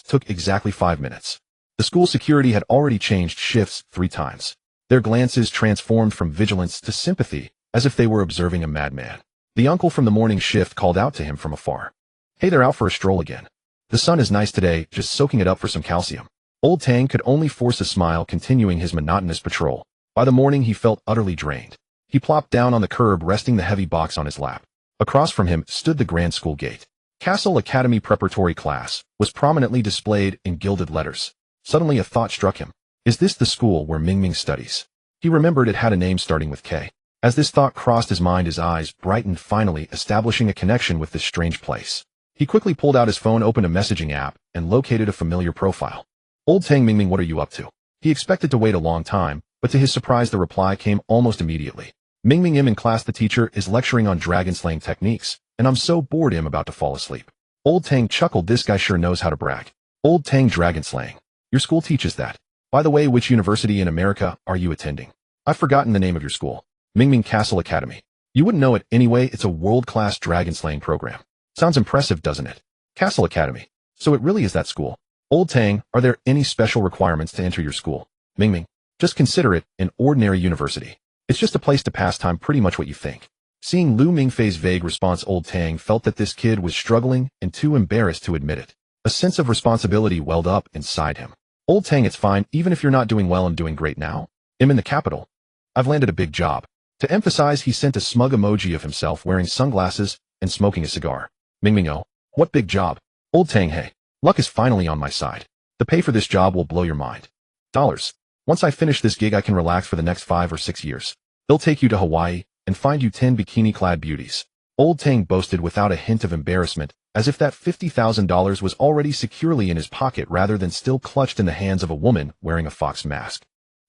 took exactly 5 minutes. The school security had already changed shifts 3 times. Their glances transformed from vigilance to sympathy, as if they were observing a madman. The uncle from the morning shift called out to him from afar. "Hey, they're out for a stroll again. The sun is nice today, just soaking it up for some calcium." Old Tang could only force a smile, continuing his monotonous patrol. By the morning, he felt utterly drained. He plopped down on the curb, resting the heavy box on his lap. Across from him stood the grand school gate. Cassell Academy Preparatory Class was prominently displayed in gilded letters. Suddenly a thought struck him. Is this the school where Mingming studies? He remembered it had a name starting with K. As this thought crossed his mind, his eyes brightened, finally establishing a connection with this strange place. He quickly pulled out his phone, opened a messaging app, and located a familiar profile. "Old Tang Mingming, what are you up to?" He expected to wait a long time, but to his surprise the reply came almost immediately. "Mingming, im in class. The teacher is lecturing on dragon slaying techniques, and I'm so bored I'm about to fall asleep." Old Tang chuckled. This guy sure knows how to brag. "Old Tang, dragon slaying. Your school teaches that. By the way, which university in America are you attending?" "I've forgotten the name of your school." "Mingming Cassell Academy." "You wouldn't know it anyway. It's a world-class dragon slaying program." "Sounds impressive, doesn't it?" "Cassell Academy. So it really is that school." "Old Tang, are there any special requirements to enter your school?" "Mingming, just consider it an ordinary university. It's just a place to pass time, pretty much what you think." Seeing Lu Mingfei's vague response, Old Tang felt that this kid was struggling and too embarrassed to admit it. A sense of responsibility welled up inside him. "Old Tang, it's fine, even if you're not doing well. I'm doing great now. I'm in the capital. I've landed a big job." To emphasize, he sent a smug emoji of himself wearing sunglasses and smoking a cigar. "Mingming, oh, what big job?" "Old Tang, hey, luck is finally on my side. The pay for this job will blow your mind." Once I finish this gig, I can relax for the next 5 or 6 years. They'll take you to Hawaii and find you 10 bikini-clad beauties. Old Tang boasted without a hint of embarrassment, as if that $50,000 was already securely in his pocket rather than still clutched in the hands of a woman wearing a fox mask.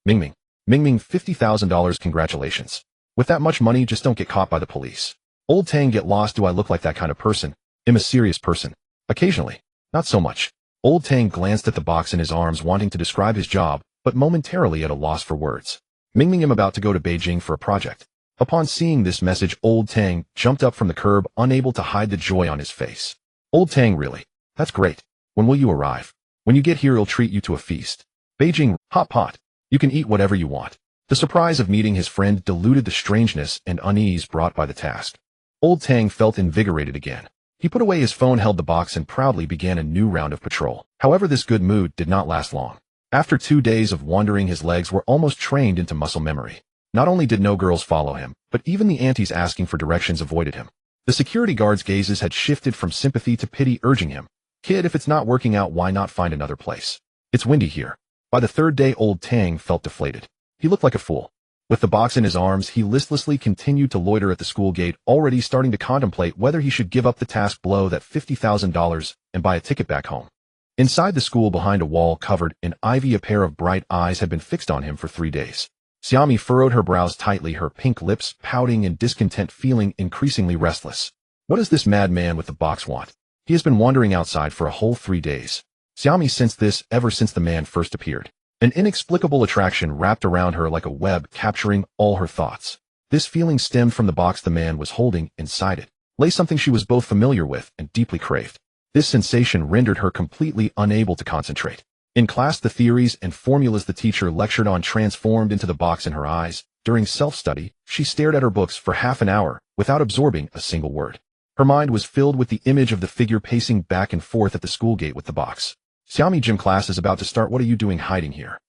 Mingming, $50,000, congratulations. With that much money, just don't get caught by the police. Old Tang, get lost. Do I look like that kind of person? I'm a serious person. Occasionally. Not so much. Old Tang glanced at the box in his arms, wanting to describe his job, but momentarily at a loss for words. Mingming, I'm about to go to Beijing for a project. Upon seeing this message, Old Tang jumped up from the curb, unable to hide the joy on his face. Old Tang, really? That's great. When will you arrive? When you get here, I'll treat you to a feast. Beijing, hot pot. You can eat whatever you want. The surprise of meeting his friend diluted the strangeness and unease brought by the task. Old Tang felt invigorated again. He put away his phone, held the box, and proudly began a new round of patrol. However, this good mood did not last long. After 2 days of wandering, his legs were almost trained into muscle memory. Not only did no girls follow him, but even the aunties asking for directions avoided him. The security guards' gazes had shifted from sympathy to pity, urging him, "Kid, if it's not working out, why not find another place? It's windy here." By the 3rd day, Old Tang felt deflated. He looked like a fool. With the box in his arms, he listlessly continued to loiter at the school gate, already starting to contemplate whether he should give up the task, blow that $50,000, and buy a ticket back home. Inside the school, behind a wall covered in ivy, a pair of bright eyes had been fixed on him for 3 days. Xiaomi furrowed her brows tightly, her pink lips pouting in discontent, feeling increasingly restless. What does this madman with the box want? He has been wandering outside for a whole 3 days. Xiaomi sensed this ever since the man first appeared. An inexplicable attraction wrapped around her like a web, capturing all her thoughts. This feeling stemmed from the box the man was holding. Inside it lay something she was both familiar with and deeply craved. This sensation rendered her completely unable to concentrate. In class, the theories and formulas the teacher lectured on transformed into the box in her eyes. During self-study, she stared at her books for half an hour without absorbing a single word. Her mind was filled with the image of the figure pacing back and forth at the school gate with the box. "Xiaomi, gym class is about to start. What are you doing hiding here?"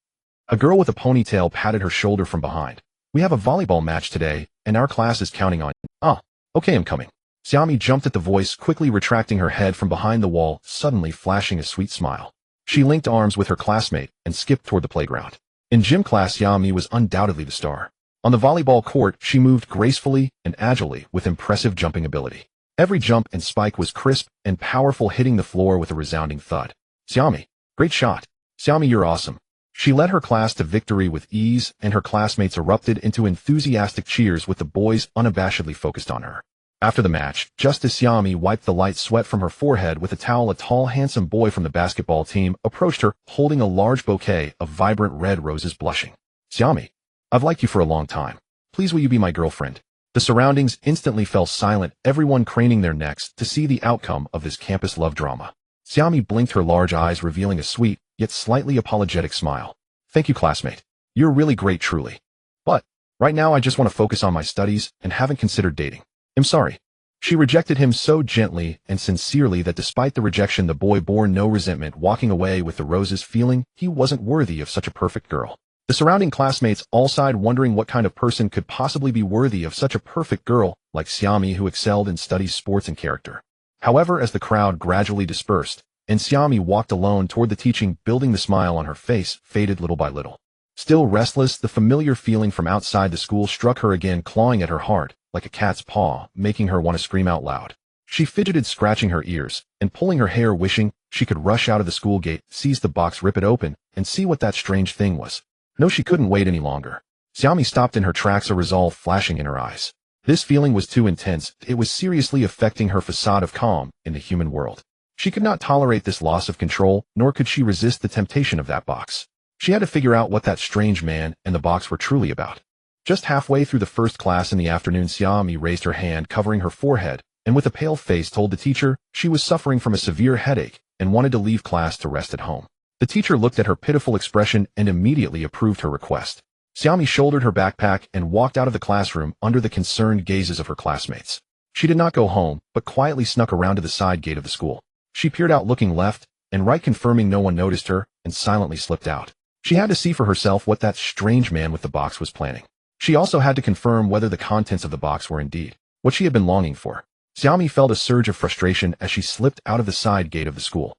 A girl with a ponytail patted her shoulder from behind. "We have a volleyball match today, and our class is counting on you." "Ah, okay, I'm coming." Xiaomi jumped at the voice, quickly retracting her head from behind the wall, suddenly flashing a sweet smile. She linked arms with her classmate and skipped toward the playground. In gym class, Xiaomi was undoubtedly the star. On the volleyball court, she moved gracefully and agilely with impressive jumping ability. Every jump and spike was crisp and powerful, hitting the floor with a resounding thud. "Xiaomi, great shot. Xiaomi, you're awesome." She led her class to victory with ease, and her classmates erupted into enthusiastic cheers with the boys unabashedly focused on her. After the match, just as Xiaomi wiped the light sweat from her forehead with a towel, a tall, handsome boy from the basketball team approached her, holding a large bouquet of vibrant red roses, blushing. "Xiaomi, I've liked you for a long time. Please, will you be my girlfriend?" The surroundings instantly fell silent, everyone craning their necks to see the outcome of this campus love drama. Xiaomi blinked her large eyes, revealing a sweet, yet slightly apologetic smile. "Thank you, classmate. You're really great, truly. But right now I just want to focus on my studies and haven't considered dating. I'm sorry." She rejected him so gently and sincerely that despite the rejection, the boy bore no resentment, walking away with the roses, feeling he wasn't worthy of such a perfect girl. The surrounding classmates all sighed, wondering what kind of person could possibly be worthy of such a perfect girl like Xiaomi, who excelled in studies, sports, and character. However, as the crowd gradually dispersed, and Xiaomi walked alone toward the teaching building, the smile on her face faded little by little. Still restless, the familiar feeling from outside the school struck her again, clawing at her heart like a cat's paw, making her want to scream out loud. She fidgeted, scratching her ears and pulling her hair, wishing she could rush out of the school gate, seize the box, rip it open, and see what that strange thing was. No, she couldn't wait any longer. Xiaomi stopped in her tracks, a resolve flashing in her eyes. This feeling was too intense. It was seriously affecting her facade of calm in the human world. She could not tolerate this loss of control, nor could she resist the temptation of that box. She had to figure out what that strange man and the box were truly about. Just halfway through the first class in the afternoon, Xiaomi raised her hand, covering her forehead, and with a pale face told the teacher she was suffering from a severe headache and wanted to leave class to rest at home. The teacher looked at her pitiful expression and immediately approved her request. Xiaomi shouldered her backpack and walked out of the classroom under the concerned gazes of her classmates. She did not go home, but quietly snuck around to the side gate of the school. She peered out, looking left and right, confirming no one noticed her, and silently slipped out. She had to see for herself what that strange man with the box was planning. She also had to confirm whether the contents of the box were indeed what she had been longing for. Xiaomi felt a surge of frustration as she slipped out of the side gate of the school.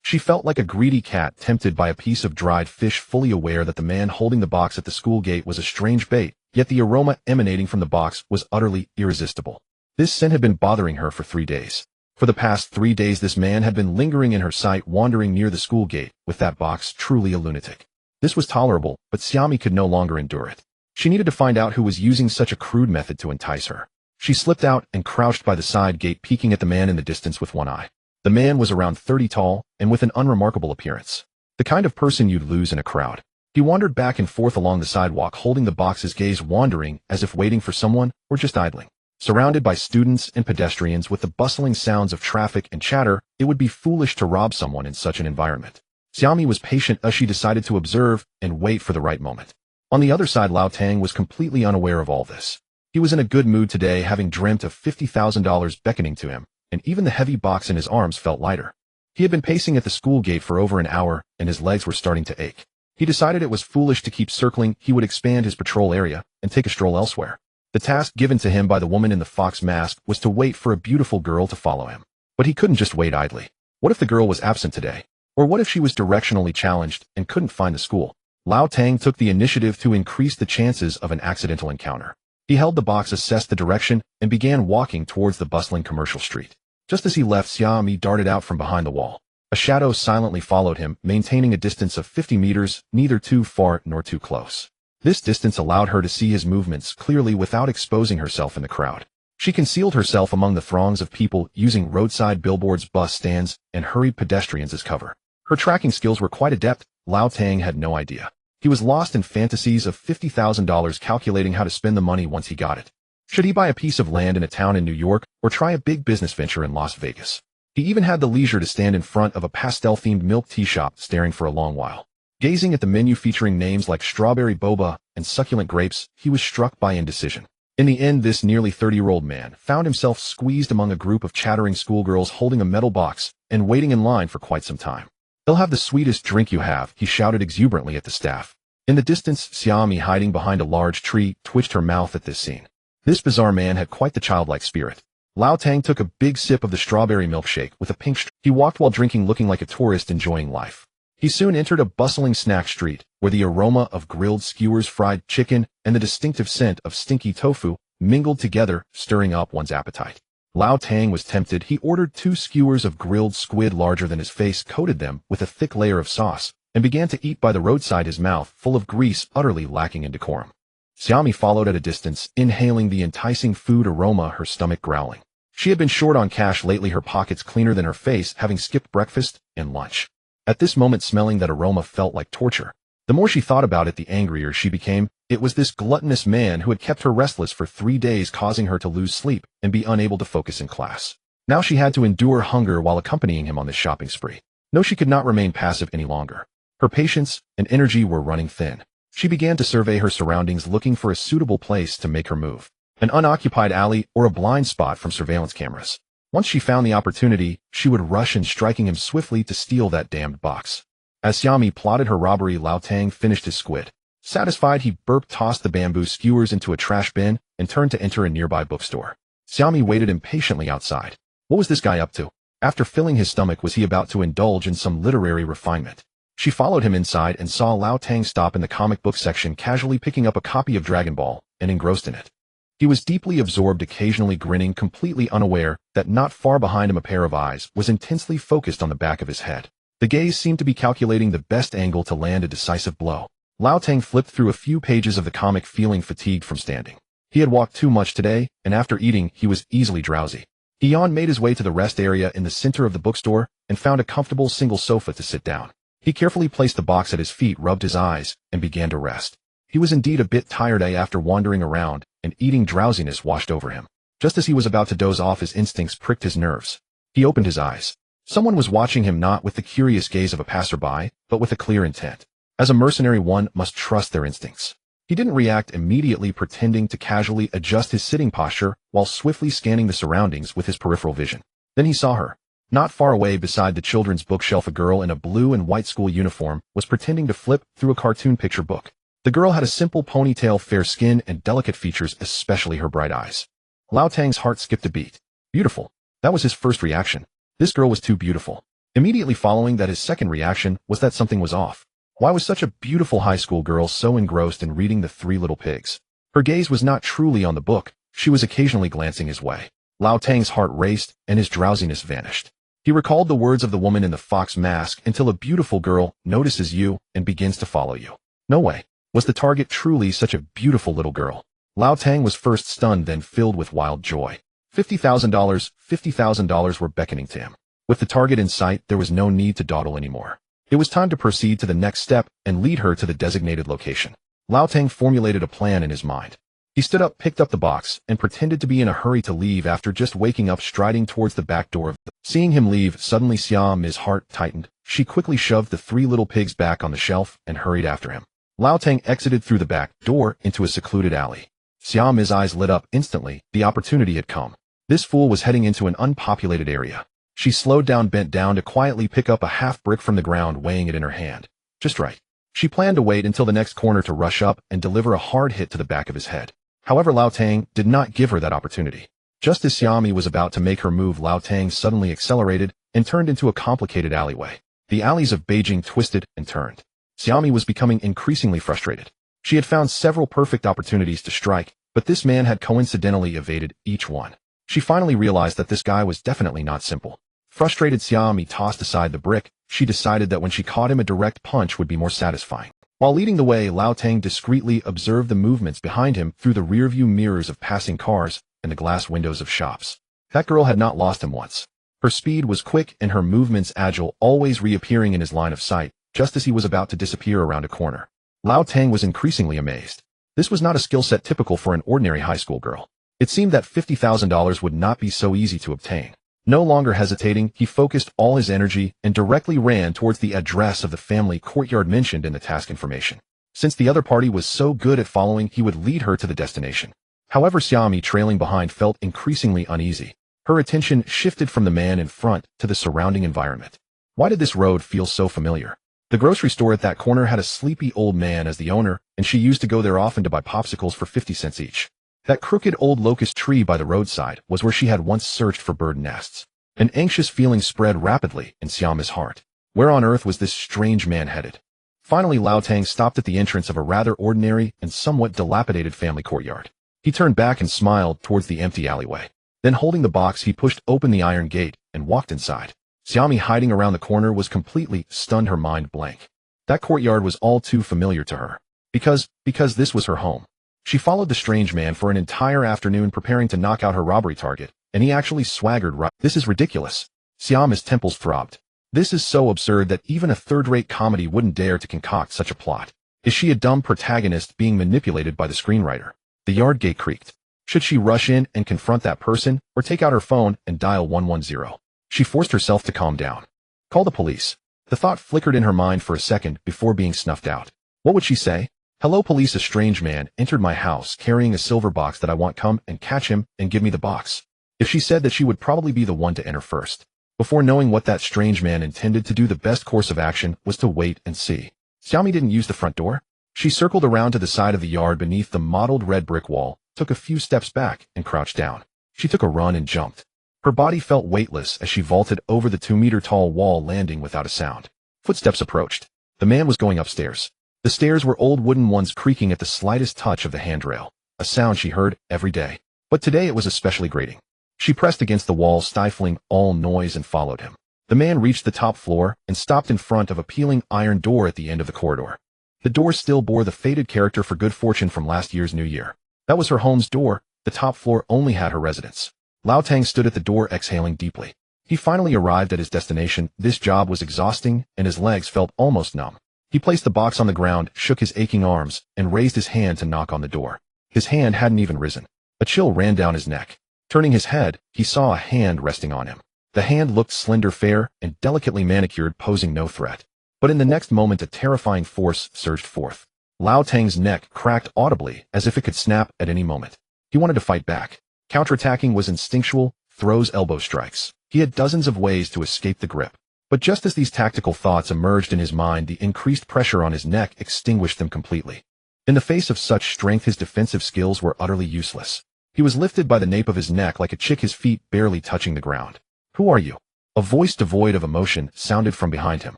She felt like a greedy cat tempted by a piece of dried fish, fully aware that the man holding the box at the school gate was a strange bait, yet the aroma emanating from the box was utterly irresistible. This scent had been bothering her for 3 days. For the past 3 days this man had been lingering in her sight, wandering near the school gate, with that box, truly a lunatic. This was tolerable, but Xiaomi could no longer endure it. She needed to find out who was using such a crude method to entice her. She slipped out and crouched by the side gate, peeking at the man in the distance with one eye. The man was around 30 tall, and with an unremarkable appearance. The kind of person you'd lose in a crowd. He wandered back and forth along the sidewalk, holding the box, his gaze wandering as if waiting for someone, or just idling. Surrounded by students and pedestrians with the bustling sounds of traffic and chatter, it would be foolish to rob someone in such an environment. Xiaomi was patient as she decided to observe and wait for the right moment. On the other side, Lao Tang was completely unaware of all this. He was in a good mood today, having dreamt of $50,000 beckoning to him, and even the heavy box in his arms felt lighter. He had been pacing at the school gate for over an hour, and his legs were starting to ache. He decided it was foolish to keep circling. He would expand his patrol area and take a stroll elsewhere. The task given to him by the woman in the fox mask was to wait for a beautiful girl to follow him. But he couldn't just wait idly. What if the girl was absent today? Or what if she was directionally challenged and couldn't find the school? Lao Tang took the initiative to increase the chances of an accidental encounter. He held the box, assessed the direction, and began walking towards the bustling commercial street. Just as he left, Xiaomi darted out from behind the wall. A shadow silently followed him, maintaining a distance of 50 meters, neither too far nor too close. This distance allowed her to see his movements clearly without exposing herself in the crowd. She concealed herself among the throngs of people, using roadside billboards, bus stands, and hurried pedestrians as cover. Her tracking skills were quite adept. Lao Tang had no idea. He was lost in fantasies of $50,000, calculating how to spend the money once he got it. Should he buy a piece of land in a town in New York, or try a big business venture in Las Vegas? He even had the leisure to stand in front of a pastel-themed milk tea shop, staring for a long while. Gazing at the menu featuring names like strawberry boba and succulent grapes, he was struck by indecision. In the end, this nearly 30-year-old man found himself squeezed among a group of chattering schoolgirls holding a metal box and waiting in line for quite some time. "They'll have the sweetest drink you have," he shouted exuberantly at the staff. In the distance, Xiaomi, hiding behind a large tree, twitched her mouth at this scene. This bizarre man had quite the childlike spirit. Lao Tang took a big sip of the strawberry milkshake with a pink straw. He walked while drinking, looking like a tourist enjoying life. He soon entered a bustling snack street, where the aroma of grilled skewers, fried chicken, and the distinctive scent of stinky tofu mingled together, stirring up one's appetite. Lao Tang was tempted. He ordered 2 skewers of grilled squid larger than his face, coated them with a thick layer of sauce, and began to eat by the roadside, his mouth full of grease, utterly lacking in decorum. Xiaomi followed at a distance, inhaling the enticing food aroma, her stomach growling. She had been short on cash lately, her pockets cleaner than her face, having skipped breakfast and lunch. At this moment, smelling that aroma felt like torture. The more she thought about it, the angrier she became. It was this gluttonous man who had kept her restless for 3 days, causing her to lose sleep and be unable to focus in class. Now she had to endure hunger while accompanying him on this shopping spree. No, she could not remain passive any longer. Her patience and energy were running thin. She began to survey her surroundings, looking for a suitable place to make her move. An unoccupied alley or a blind spot from surveillance cameras. Once she found the opportunity, she would rush in, striking him swiftly to steal that damned box. As Xiaomi plotted her robbery, Lao Tang finished his squid. Satisfied, he burped, tossed the bamboo skewers into a trash bin, and turned to enter a nearby bookstore. Xiaomi waited impatiently outside. What was this guy up to? After filling his stomach, was he about to indulge in some literary refinement? She followed him inside and saw Lao Tang stop in the comic book section, casually picking up a copy of Dragon Ball, and engrossed in it. He was deeply absorbed, occasionally grinning, completely unaware that not far behind him a pair of eyes was intensely focused on the back of his head. The gaze seemed to be calculating the best angle to land a decisive blow. Lao Tang flipped through a few pages of the comic, feeling fatigued from standing. He had walked too much today, and after eating, he was easily drowsy. He yawned, made his way to the rest area in the center of the bookstore, and found a comfortable single sofa to sit down. He carefully placed the box at his feet, rubbed his eyes, and began to rest. He was indeed a bit tired after wandering around, and eating. Drowsiness washed over him. Just as he was about to doze off, his instincts pricked his nerves. He opened his eyes. Someone was watching him, not with the curious gaze of a passerby, but with a clear intent. As a mercenary, one must trust their instincts. He didn't react immediately, pretending to casually adjust his sitting posture while swiftly scanning the surroundings with his peripheral vision. Then he saw her. Not far away beside the children's bookshelf, a girl in a blue and white school uniform was pretending to flip through a cartoon picture book. The girl had a simple ponytail, fair skin, and delicate features, especially her bright eyes. Lao Tang's heart skipped a beat. Beautiful. That was his first reaction. This girl was too beautiful. Immediately following that, his second reaction was that something was off. Why was such a beautiful high school girl so engrossed in reading The Three Little Pigs? Her gaze was not truly on the book, she was occasionally glancing his way. Lao Tang's heart raced, and his drowsiness vanished. He recalled the words of the woman in the fox mask, until a beautiful girl notices you and begins to follow you. No way. Was the target truly such a beautiful little girl? Lao Tang was first stunned, then filled with wild joy. $50,000 were beckoning to him. With the target in sight, there was no need to dawdle anymore. It was time to proceed to the next step and lead her to the designated location. Lao Tang formulated a plan in his mind. He stood up, picked up the box, and pretended to be in a hurry to leave after just waking up, striding towards the back door. Seeing him leave, suddenly Xiaomi's heart tightened. She quickly shoved the Three Little Pigs back on the shelf and hurried after him. Lao Tang exited through the back door into a secluded alley. Xiaomi's eyes lit up instantly. The opportunity had come. This fool was heading into an unpopulated area. She slowed down, bent down to quietly pick up a half brick from the ground, weighing it in her hand. Just right. She planned to wait until the next corner to rush up and deliver a hard hit to the back of his head. However, Lao Tang did not give her that opportunity. Just as Xiaomi was about to make her move, Lao Tang suddenly accelerated and turned into a complicated alleyway. The alleys of Beijing twisted and turned. Xiaomi was becoming increasingly frustrated. She had found several perfect opportunities to strike, but this man had coincidentally evaded each one. She finally realized that this guy was definitely not simple. Frustrated, Xiaomi tossed aside the brick. She decided that when she caught him, a direct punch would be more satisfying. While leading the way, Lao Tang discreetly observed the movements behind him through the rearview mirrors of passing cars and the glass windows of shops. That girl had not lost him once. Her speed was quick and her movements agile, always reappearing in his line of sight, just as he was about to disappear around a corner. Lao Tang was increasingly amazed. This was not a skill set typical for an ordinary high school girl. It seemed that $50,000 would not be so easy to obtain. No longer hesitating, he focused all his energy and directly ran towards the address of the family courtyard mentioned in the task information. Since the other party was so good at following, he would lead her to the destination. However, Xiaomi, trailing behind, felt increasingly uneasy. Her attention shifted from the man in front to the surrounding environment. Why did this road feel so familiar? The grocery store at that corner had a sleepy old man as the owner, and she used to go there often to buy popsicles for 50 cents each. That crooked old locust tree by the roadside was where she had once searched for bird nests. An anxious feeling spread rapidly in Xiaomi's heart. Where on earth was this strange man headed? Finally, Lao Tang stopped at the entrance of a rather ordinary and somewhat dilapidated family courtyard. He turned back and smiled towards the empty alleyway. Then, holding the box, he pushed open the iron gate and walked inside. Xiaomi, hiding around the corner, was completely stunned, her mind blank. That courtyard was all too familiar to her. Because this was her home. She followed the strange man for an entire afternoon, preparing to knock out her robbery target, and he actually swaggered right. This is ridiculous. Xiaomi's temples throbbed. This is so absurd that even a third-rate comedy wouldn't dare to concoct such a plot. Is she a dumb protagonist being manipulated by the screenwriter? The yard gate creaked. Should she rush in and confront that person, or take out her phone and dial 110? She forced herself to calm down. Call the police. The thought flickered in her mind for a second before being snuffed out. What would she say? Hello, police. A strange man entered my house carrying a silver box that I want. Come and catch him and give me the box. If she said that, she would probably be the one to enter first. Before knowing what that strange man intended to do, the best course of action was to wait and see. Xiaomi didn't use the front door. She circled around to the side of the yard beneath the mottled red brick wall, took a few steps back, and crouched down. She took a run and jumped. Her body felt weightless as she vaulted over the 2-meter-tall wall, landing without a sound. Footsteps approached. The man was going upstairs. The stairs were old wooden ones, creaking at the slightest touch of the handrail, a sound she heard every day. But today it was especially grating. She pressed against the wall, stifling all noise, and followed him. The man reached the top floor and stopped in front of a peeling iron door at the end of the corridor. The door still bore the faded character for good fortune from last year's New Year. That was her home's door. The top floor only had her residence. Lao Tang stood at the door, exhaling deeply. He finally arrived at his destination. This job was exhausting, and his legs felt almost numb. He placed the box on the ground, shook his aching arms, and raised his hand to knock on the door. His hand hadn't even risen. A chill ran down his neck. Turning his head, he saw a hand resting on him. The hand looked slender, fair, and delicately manicured, posing no threat. But in the next moment, a terrifying force surged forth. Lao Tang's neck cracked audibly, as if it could snap at any moment. He wanted to fight back. Counterattacking was instinctual, throws, elbow strikes. He had dozens of ways to escape the grip. But just as these tactical thoughts emerged in his mind, the increased pressure on his neck extinguished them completely. In the face of such strength, his defensive skills were utterly useless. He was lifted by the nape of his neck like a chick, his feet barely touching the ground. Who are you? A voice devoid of emotion sounded from behind him.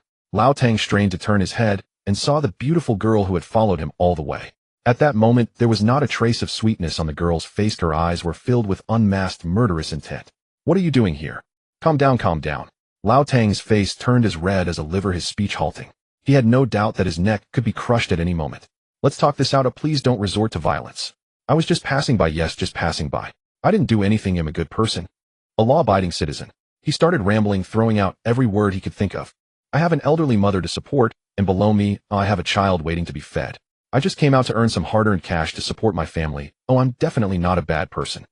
Lao Tang strained to turn his head and saw the beautiful girl who had followed him all the way. At that moment, there was not a trace of sweetness on the girl's face. Her eyes were filled with unmasked murderous intent. What are you doing here? Calm down, calm down. Lao Tang's face turned as red as a liver, his speech halting. He had no doubt that his neck could be crushed at any moment. Let's talk this out. Please don't resort to violence. I was just passing by. Yes, just passing by. I didn't do anything. I'm a good person. A law-abiding citizen. He started rambling, throwing out every word he could think of. I have an elderly mother to support, and below me, I have a child waiting to be fed. I just came out to earn some hard-earned cash to support my family. Oh, I'm definitely not a bad person.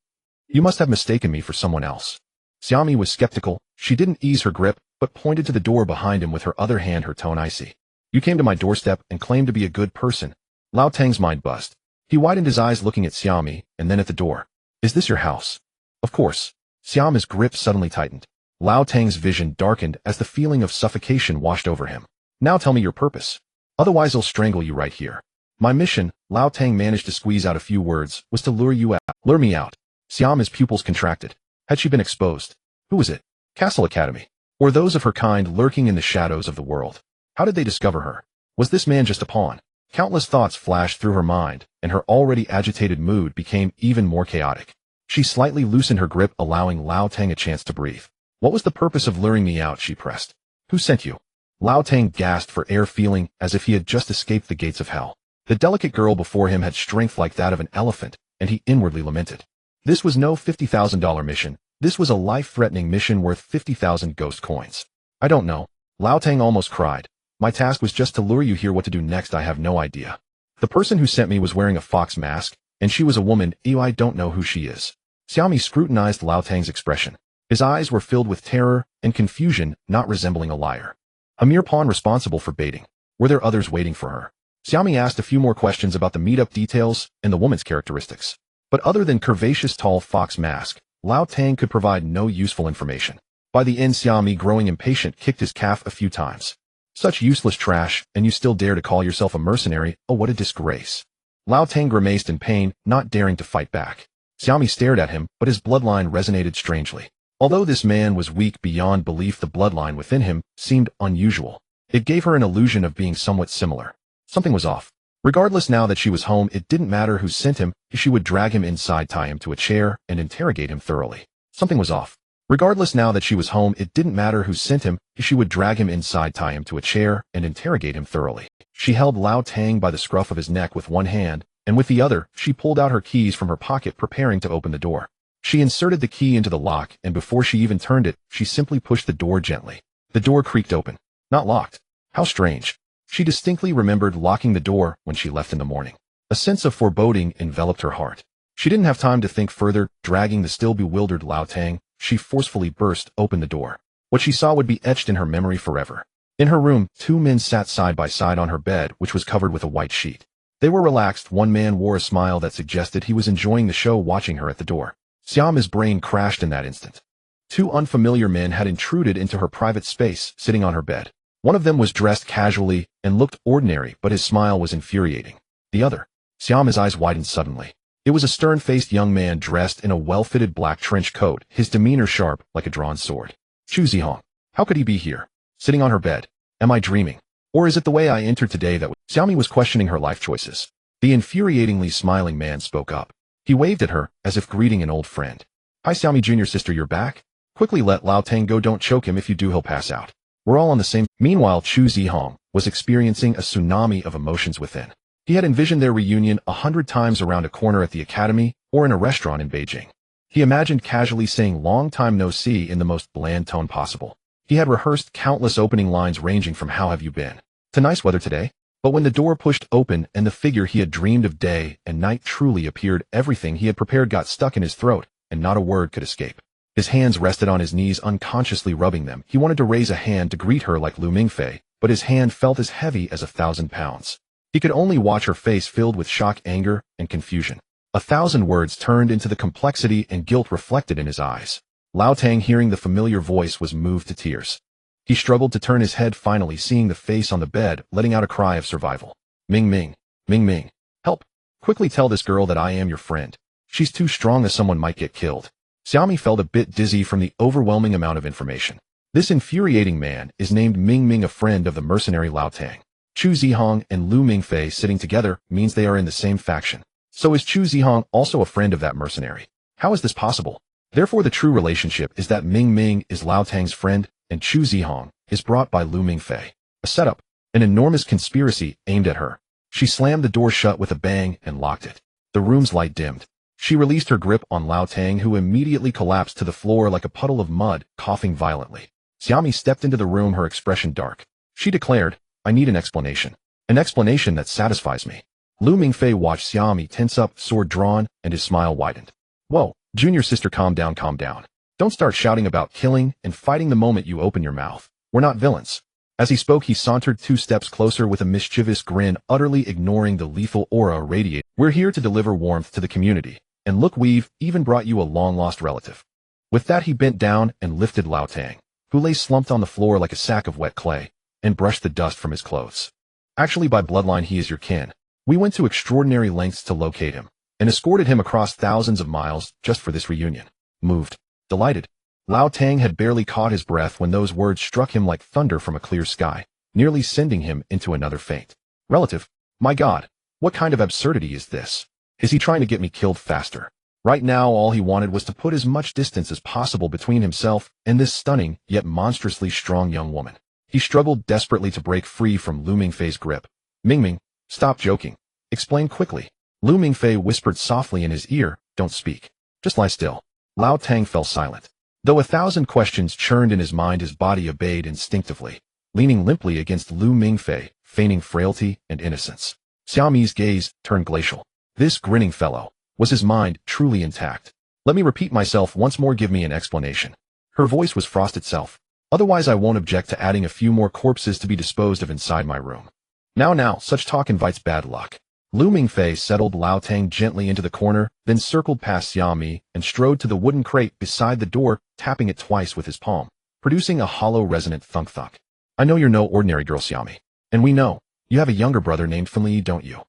You must have mistaken me for someone else. Xiaomi was skeptical. She didn't ease her grip, but pointed to the door behind him with her other hand, her tone icy. You came to my doorstep and claimed to be a good person. Lao Tang's mind buzzed. He widened his eyes looking at Xiaomi, and then at the door. Is this your house? Of course. Xiaomi's grip suddenly tightened. Lao Tang's vision darkened as the feeling of suffocation washed over him. Now tell me your purpose. Otherwise I'll strangle you right here. My mission, Lao Tang managed to squeeze out a few words, was to lure you out. Lure me out. Xiaomi's pupils contracted. Had she been exposed? Who was it? Cassell Academy. Or those of her kind lurking in the shadows of the world? How did they discover her? Was this man just a pawn? Countless thoughts flashed through her mind, and her already agitated mood became even more chaotic. She slightly loosened her grip, allowing Lao Tang a chance to breathe. What was the purpose of luring me out? She pressed. Who sent you? Lao Tang gasped for air, feeling as if he had just escaped the gates of hell. The delicate girl before him had strength like that of an elephant, and he inwardly lamented. This was no $50,000 mission. This was a life-threatening mission worth 50,000 ghost coins. I don't know. Lao Tang almost cried. My task was just to lure you here. What to do next, I have no idea. The person who sent me was wearing a fox mask, and she was a woman. I don't know who she is. Xiaomi scrutinized Lao Tang's expression. His eyes were filled with terror and confusion, not resembling a liar. A mere pawn responsible for baiting. Were there others waiting for her? Xiaomi asked a few more questions about the meetup details and the woman's characteristics. But other than curvaceous tall fox mask, Lao Tang could provide no useful information. By the end, Xiaomi, growing impatient, kicked his calf a few times. Such useless trash, and you still dare to call yourself a mercenary? Oh, what a disgrace. Lao Tang grimaced in pain, not daring to fight back. Xiaomi stared at him, but his bloodline resonated strangely. Although this man was weak beyond belief, the bloodline within him seemed unusual. It gave her an illusion of being somewhat similar. Something was off. Regardless, now that she was home, it didn't matter who sent him. She would drag him inside, tie him to a chair, and interrogate him thoroughly. Something was off. Regardless, now that she was home, it didn't matter who sent him. She would drag him inside, tie him to a chair, and interrogate him thoroughly. She held Lao Tang by the scruff of his neck with one hand, and with the other, she pulled out her keys from her pocket, preparing to open the door. She inserted the key into the lock, and before she even turned it, she simply pushed the door gently. The door creaked open. Not locked. How strange. She distinctly remembered locking the door when she left in the morning. A sense of foreboding enveloped her heart. She didn't have time to think further. Dragging the still bewildered Lao Tang, she forcefully burst open the door. What she saw would be etched in her memory forever. In her room, two men sat side by side on her bed, which was covered with a white sheet. They were relaxed. One man wore a smile that suggested he was enjoying the show, watching her at the door. Xiaomi's brain crashed in that instant. Two unfamiliar men had intruded into her private space, sitting on her bed. One of them was dressed casually and looked ordinary, but his smile was infuriating. The other. Xiaomi's eyes widened suddenly. It was a stern-faced young man dressed in a well-fitted black trench coat, his demeanor sharp like a drawn sword. Chu Zihong. How could he be here? Sitting on her bed. Am I dreaming? Or is it the way I entered today that Xiaomi was questioning her life choices? The infuriatingly smiling man spoke up. He waved at her, as if greeting an old friend. Hi Xiaomi, junior sister, you're back? Quickly let Lao Tang go, don't choke him. If you do, he'll pass out. We're all on the same. Meanwhile, Chu Zihong was experiencing a tsunami of emotions within. He had envisioned their reunion 100 times around a corner at the academy or in a restaurant in Beijing. He imagined casually saying long time no see in the most bland tone possible. He had rehearsed countless opening lines ranging from how have you been to nice weather today. But when the door pushed open and the figure he had dreamed of day and night truly appeared, everything he had prepared got stuck in his throat, and not a word could escape. His hands rested on his knees, unconsciously rubbing them. He wanted to raise a hand to greet her like Lu Mingfei, but his hand felt as heavy as 1,000 pounds. He could only watch her face filled with shock, anger, and confusion. 1,000 words turned into the complexity and guilt reflected in his eyes. Lao Tang, hearing the familiar voice, was moved to tears. He struggled to turn his head, finally seeing the face on the bed, letting out a cry of survival. Ming Ming, Ming Ming, help! Quickly tell this girl that I am your friend. She's too strong, as someone might get killed. Xiaomi felt a bit dizzy from the overwhelming amount of information. This infuriating man is named Ming, a friend of the mercenary Lao Tang. Chu Zihong and Lu Mingfei sitting together means they are in the same faction. So is Chu Zihong also a friend of that mercenary? How is this possible? Therefore the true relationship is that Ming is Lao Tang's friend, and Chu Zihong is brought by Lu Mingfei. A setup, an enormous conspiracy aimed at her. She slammed the door shut with a bang and locked it. The room's light dimmed. She released her grip on Lao Tang, who immediately collapsed to the floor like a puddle of mud, coughing violently. Xiaomi stepped into the room, her expression dark. She declared, I need an explanation. An explanation that satisfies me. Lu Mingfei watched Xiaomi tense up, sword drawn, and his smile widened. Whoa, junior sister, calm down, calm down. Don't start shouting about killing and fighting the moment you open your mouth. We're not villains. As he spoke, he sauntered 2 steps closer with a mischievous grin, utterly ignoring the lethal aura radiating. We're here to deliver warmth to the community. And look, we've even brought you a long-lost relative. With that, he bent down and lifted Lao Tang, who lay slumped on the floor like a sack of wet clay, and brushed the dust from his clothes. Actually, by bloodline, he is your kin. We went to extraordinary lengths to locate him, and escorted him across thousands of miles just for this reunion. Moved. Delighted. Lao Tang had barely caught his breath when those words struck him like thunder from a clear sky, nearly sending him into another faint. Relative? My God, what kind of absurdity is this? Is he trying to get me killed faster? Right now, all he wanted was to put as much distance as possible between himself and this stunning, yet monstrously strong young woman. He struggled desperately to break free from Lu Mingfei's grip. Ming, stop joking. Explain quickly. Lu Mingfei whispered softly in his ear, don't speak. Just lie still. Lao Tang fell silent. Though 1,000 questions churned in his mind, his body obeyed instinctively, leaning limply against Lu Mingfei, feigning frailty and innocence. Xiaomi's gaze turned glacial. This grinning fellow, was his mind truly intact? Let me repeat myself once more, give me an explanation. Her voice was frost itself. Otherwise I won't object to adding a few more corpses to be disposed of inside my room. Now, such talk invites bad luck. Lu Mingfei settled Lao Tang gently into the corner, then circled past Xiaomi and strode to the wooden crate beside the door, tapping it twice with his palm, producing a hollow resonant thunk-thunk. I know you're no ordinary girl, Xiaomi. And we know, you have a younger brother named Finli, don't you?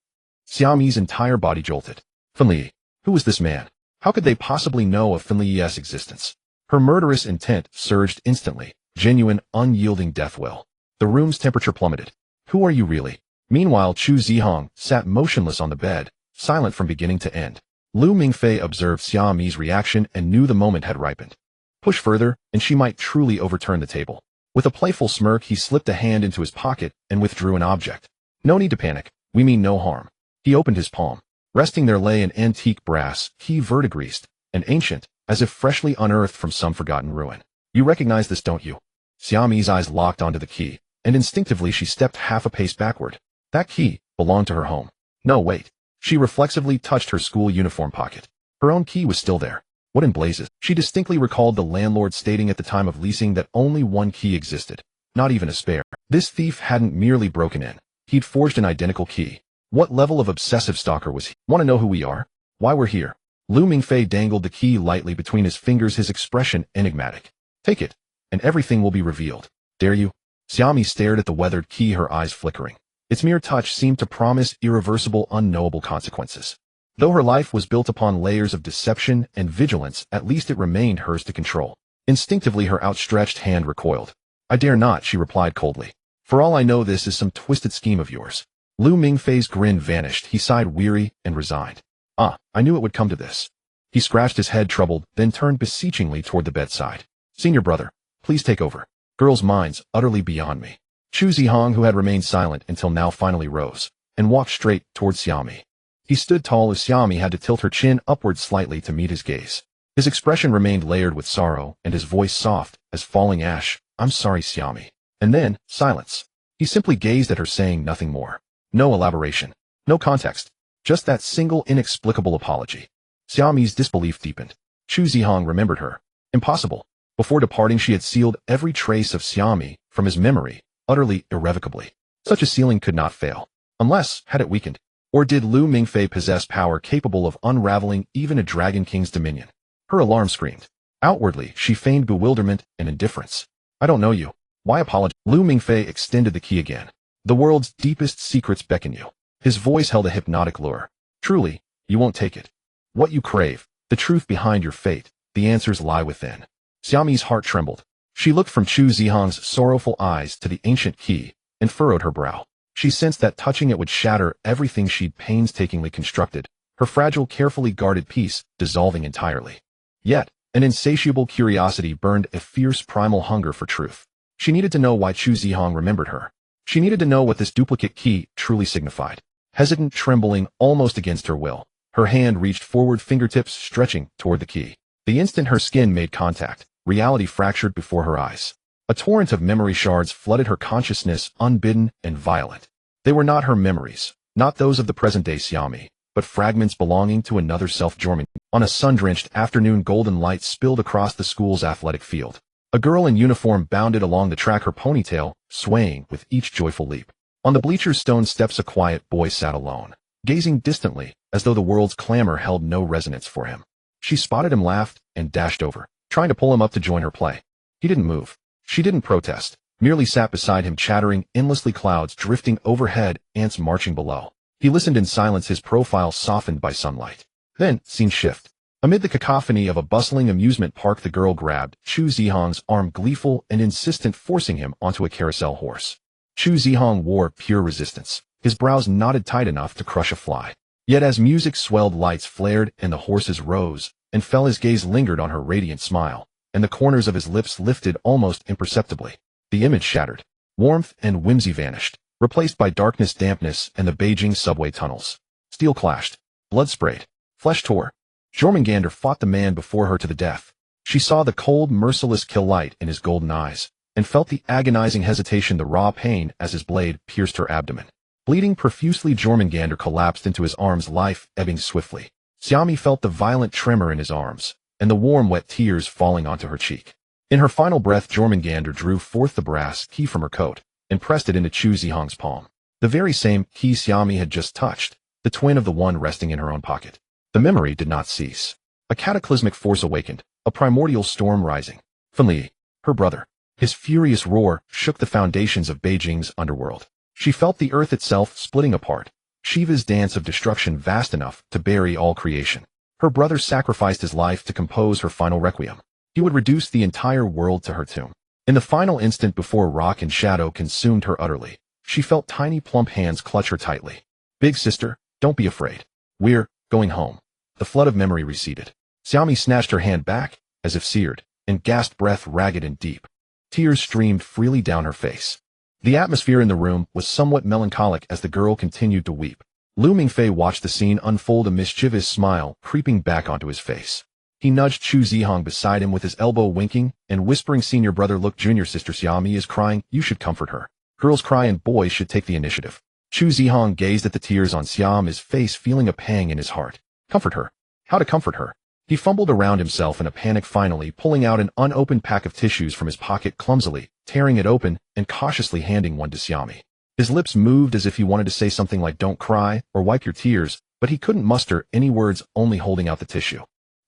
Xiaomi's entire body jolted. Finli? Who is this man? How could they possibly know of Finli's existence? Her murderous intent surged instantly, genuine, unyielding death will. The room's temperature plummeted. Who are you really? Meanwhile, Chu Zihong sat motionless on the bed, silent from beginning to end. Lu Mingfei observed Xiaomi's reaction and knew the moment had ripened. Push further, and she might truly overturn the table. With a playful smirk, he slipped a hand into his pocket and withdrew an object. No need to panic. We mean no harm. He opened his palm. Resting there lay an antique brass key, verdigreased and ancient, as if freshly unearthed from some forgotten ruin. You recognize this, don't you? Xiaomi's eyes locked onto the key, and instinctively she stepped half a pace backward. That key belonged to her home. No, wait. She reflexively touched her school uniform pocket. Her own key was still there. What in blazes? She distinctly recalled the landlord stating at the time of leasing that only one key existed, not even a spare. This thief hadn't merely broken in. He'd forged an identical key. What level of obsessive stalker was he? Want to know who we are? Why we're here? Lu Mingfei dangled the key lightly between his fingers, his expression enigmatic. Take it, and everything will be revealed. Dare you? Xiaomi stared at the weathered key, her eyes flickering. Its mere touch seemed to promise irreversible, unknowable consequences. Though her life was built upon layers of deception and vigilance, at least it remained hers to control. Instinctively, her outstretched hand recoiled. I dare not, she replied coldly. For all I know, this is some twisted scheme of yours. Lu Mingfei's grin vanished. He sighed, weary and resigned. Ah, I knew it would come to this. He scratched his head, troubled, then turned beseechingly toward the bedside. Senior brother, please take over. Girls' minds utterly beyond me. Chu Zihong, who had remained silent until now, finally rose and walked straight towards Xiaomi. He stood tall as Xiaomi had to tilt her chin upward slightly to meet his gaze. His expression remained layered with sorrow and his voice soft as falling ash. I'm sorry, Xiaomi. And then, silence. He simply gazed at her, saying nothing more. No elaboration. No context. Just that single inexplicable apology. Xiaomi's disbelief deepened. Chu Zihong remembered her. Impossible. Before departing, she had sealed every trace of Xiaomi from his memory, utterly, irrevocably. Such a sealing could not fail. Unless, had it weakened? Or did Lu Mingfei possess power capable of unraveling even a Dragon King's dominion? Her alarm screamed. Outwardly, she feigned bewilderment and indifference. I don't know you. Why apologize? Lu Mingfei extended the key again. The world's deepest secrets beckon you. His voice held a hypnotic lure. Truly, you won't take it. What you crave, the truth behind your fate, the answers lie within. Xiaomi's heart trembled. She looked from Chu Zihong's sorrowful eyes to the ancient key and furrowed her brow. She sensed that touching it would shatter everything she'd painstakingly constructed, her fragile, carefully guarded peace dissolving entirely. Yet, an insatiable curiosity burned a fierce primal hunger for truth. She needed to know why Chu Zihong remembered her. She needed to know what this duplicate key truly signified. Hesitant, trembling, almost against her will, her hand reached forward, fingertips stretching toward the key. The instant her skin made contact, reality fractured before her eyes. A torrent of memory shards flooded her consciousness, unbidden and violent. They were not her memories, not those of the present-day Xiaomi, but fragments belonging to another self. On a sun-drenched afternoon, golden light spilled across the school's athletic field. A girl in uniform bounded along the track, her ponytail swaying with each joyful leap. On the bleacher's stone steps, a quiet boy sat alone, gazing distantly, as though the world's clamor held no resonance for him. She spotted him, laughed, and dashed over, trying to pull him up to join her play. He didn't move. She didn't protest, merely sat beside him, chattering endlessly, clouds drifting overhead, ants marching below. He listened in silence, his profile softened by sunlight. Then, scene shift. Amid the cacophony of a bustling amusement park, the girl grabbed Chu Zihong's arm, gleeful and insistent, forcing him onto a carousel horse. Chu Zihong wore pure resistance, his brows knotted tight enough to crush a fly. Yet as music swelled, lights flared and the horses rose and fell, his gaze lingered on her radiant smile, and the corners of his lips lifted almost imperceptibly. The image shattered. Warmth and whimsy vanished, replaced by darkness, dampness, and the Beijing subway tunnels. Steel clashed. Blood sprayed. Flesh tore. Jormungandr fought the man before her to the death. She saw the cold, merciless kill light in his golden eyes, and felt the agonizing hesitation, the raw pain as his blade pierced her abdomen. Bleeding profusely, Jormungandr collapsed into his arms, life ebbing swiftly. Xiaomi felt the violent tremor in his arms, and the warm, wet tears falling onto her cheek. In her final breath, Jormungandr drew forth the brass key from her coat and pressed it into Chu Zihong's palm. The very same key Xiaomi had just touched, the twin of the one resting in her own pocket. The memory did not cease. A cataclysmic force awakened, a primordial storm rising. Fenli, her brother, his furious roar shook the foundations of Beijing's underworld. She felt the earth itself splitting apart, Shiva's dance of destruction vast enough to bury all creation. Her brother sacrificed his life to compose her final requiem. He would reduce the entire world to her tomb. In the final instant before rock and shadow consumed her utterly, she felt tiny, plump hands clutch her tightly. Big sister, don't be afraid. We're going home. The flood of memory receded. Xiaomi snatched her hand back, as if seared, and gasped, breath ragged and deep. Tears streamed freely down her face. The atmosphere in the room was somewhat melancholic as the girl continued to weep. Lu Mingfei watched the scene unfold, a mischievous smile creeping back onto his face. He nudged Chu Zihong beside him with his elbow, winking and whispering, "Senior brother, look, junior sister Xiaomi is crying, you should comfort her. Girls cry and boys should take the initiative." Chu Zihong gazed at the tears on Xiaomi's face, feeling a pang in his heart. Comfort her? How to comfort her? He fumbled around himself in a panic, finally pulling out an unopened pack of tissues from his pocket, clumsily tearing it open and cautiously handing one to Xiaomi. His lips moved as if he wanted to say something like "don't cry" or "wipe your tears," but he couldn't muster any words, only holding out the tissue.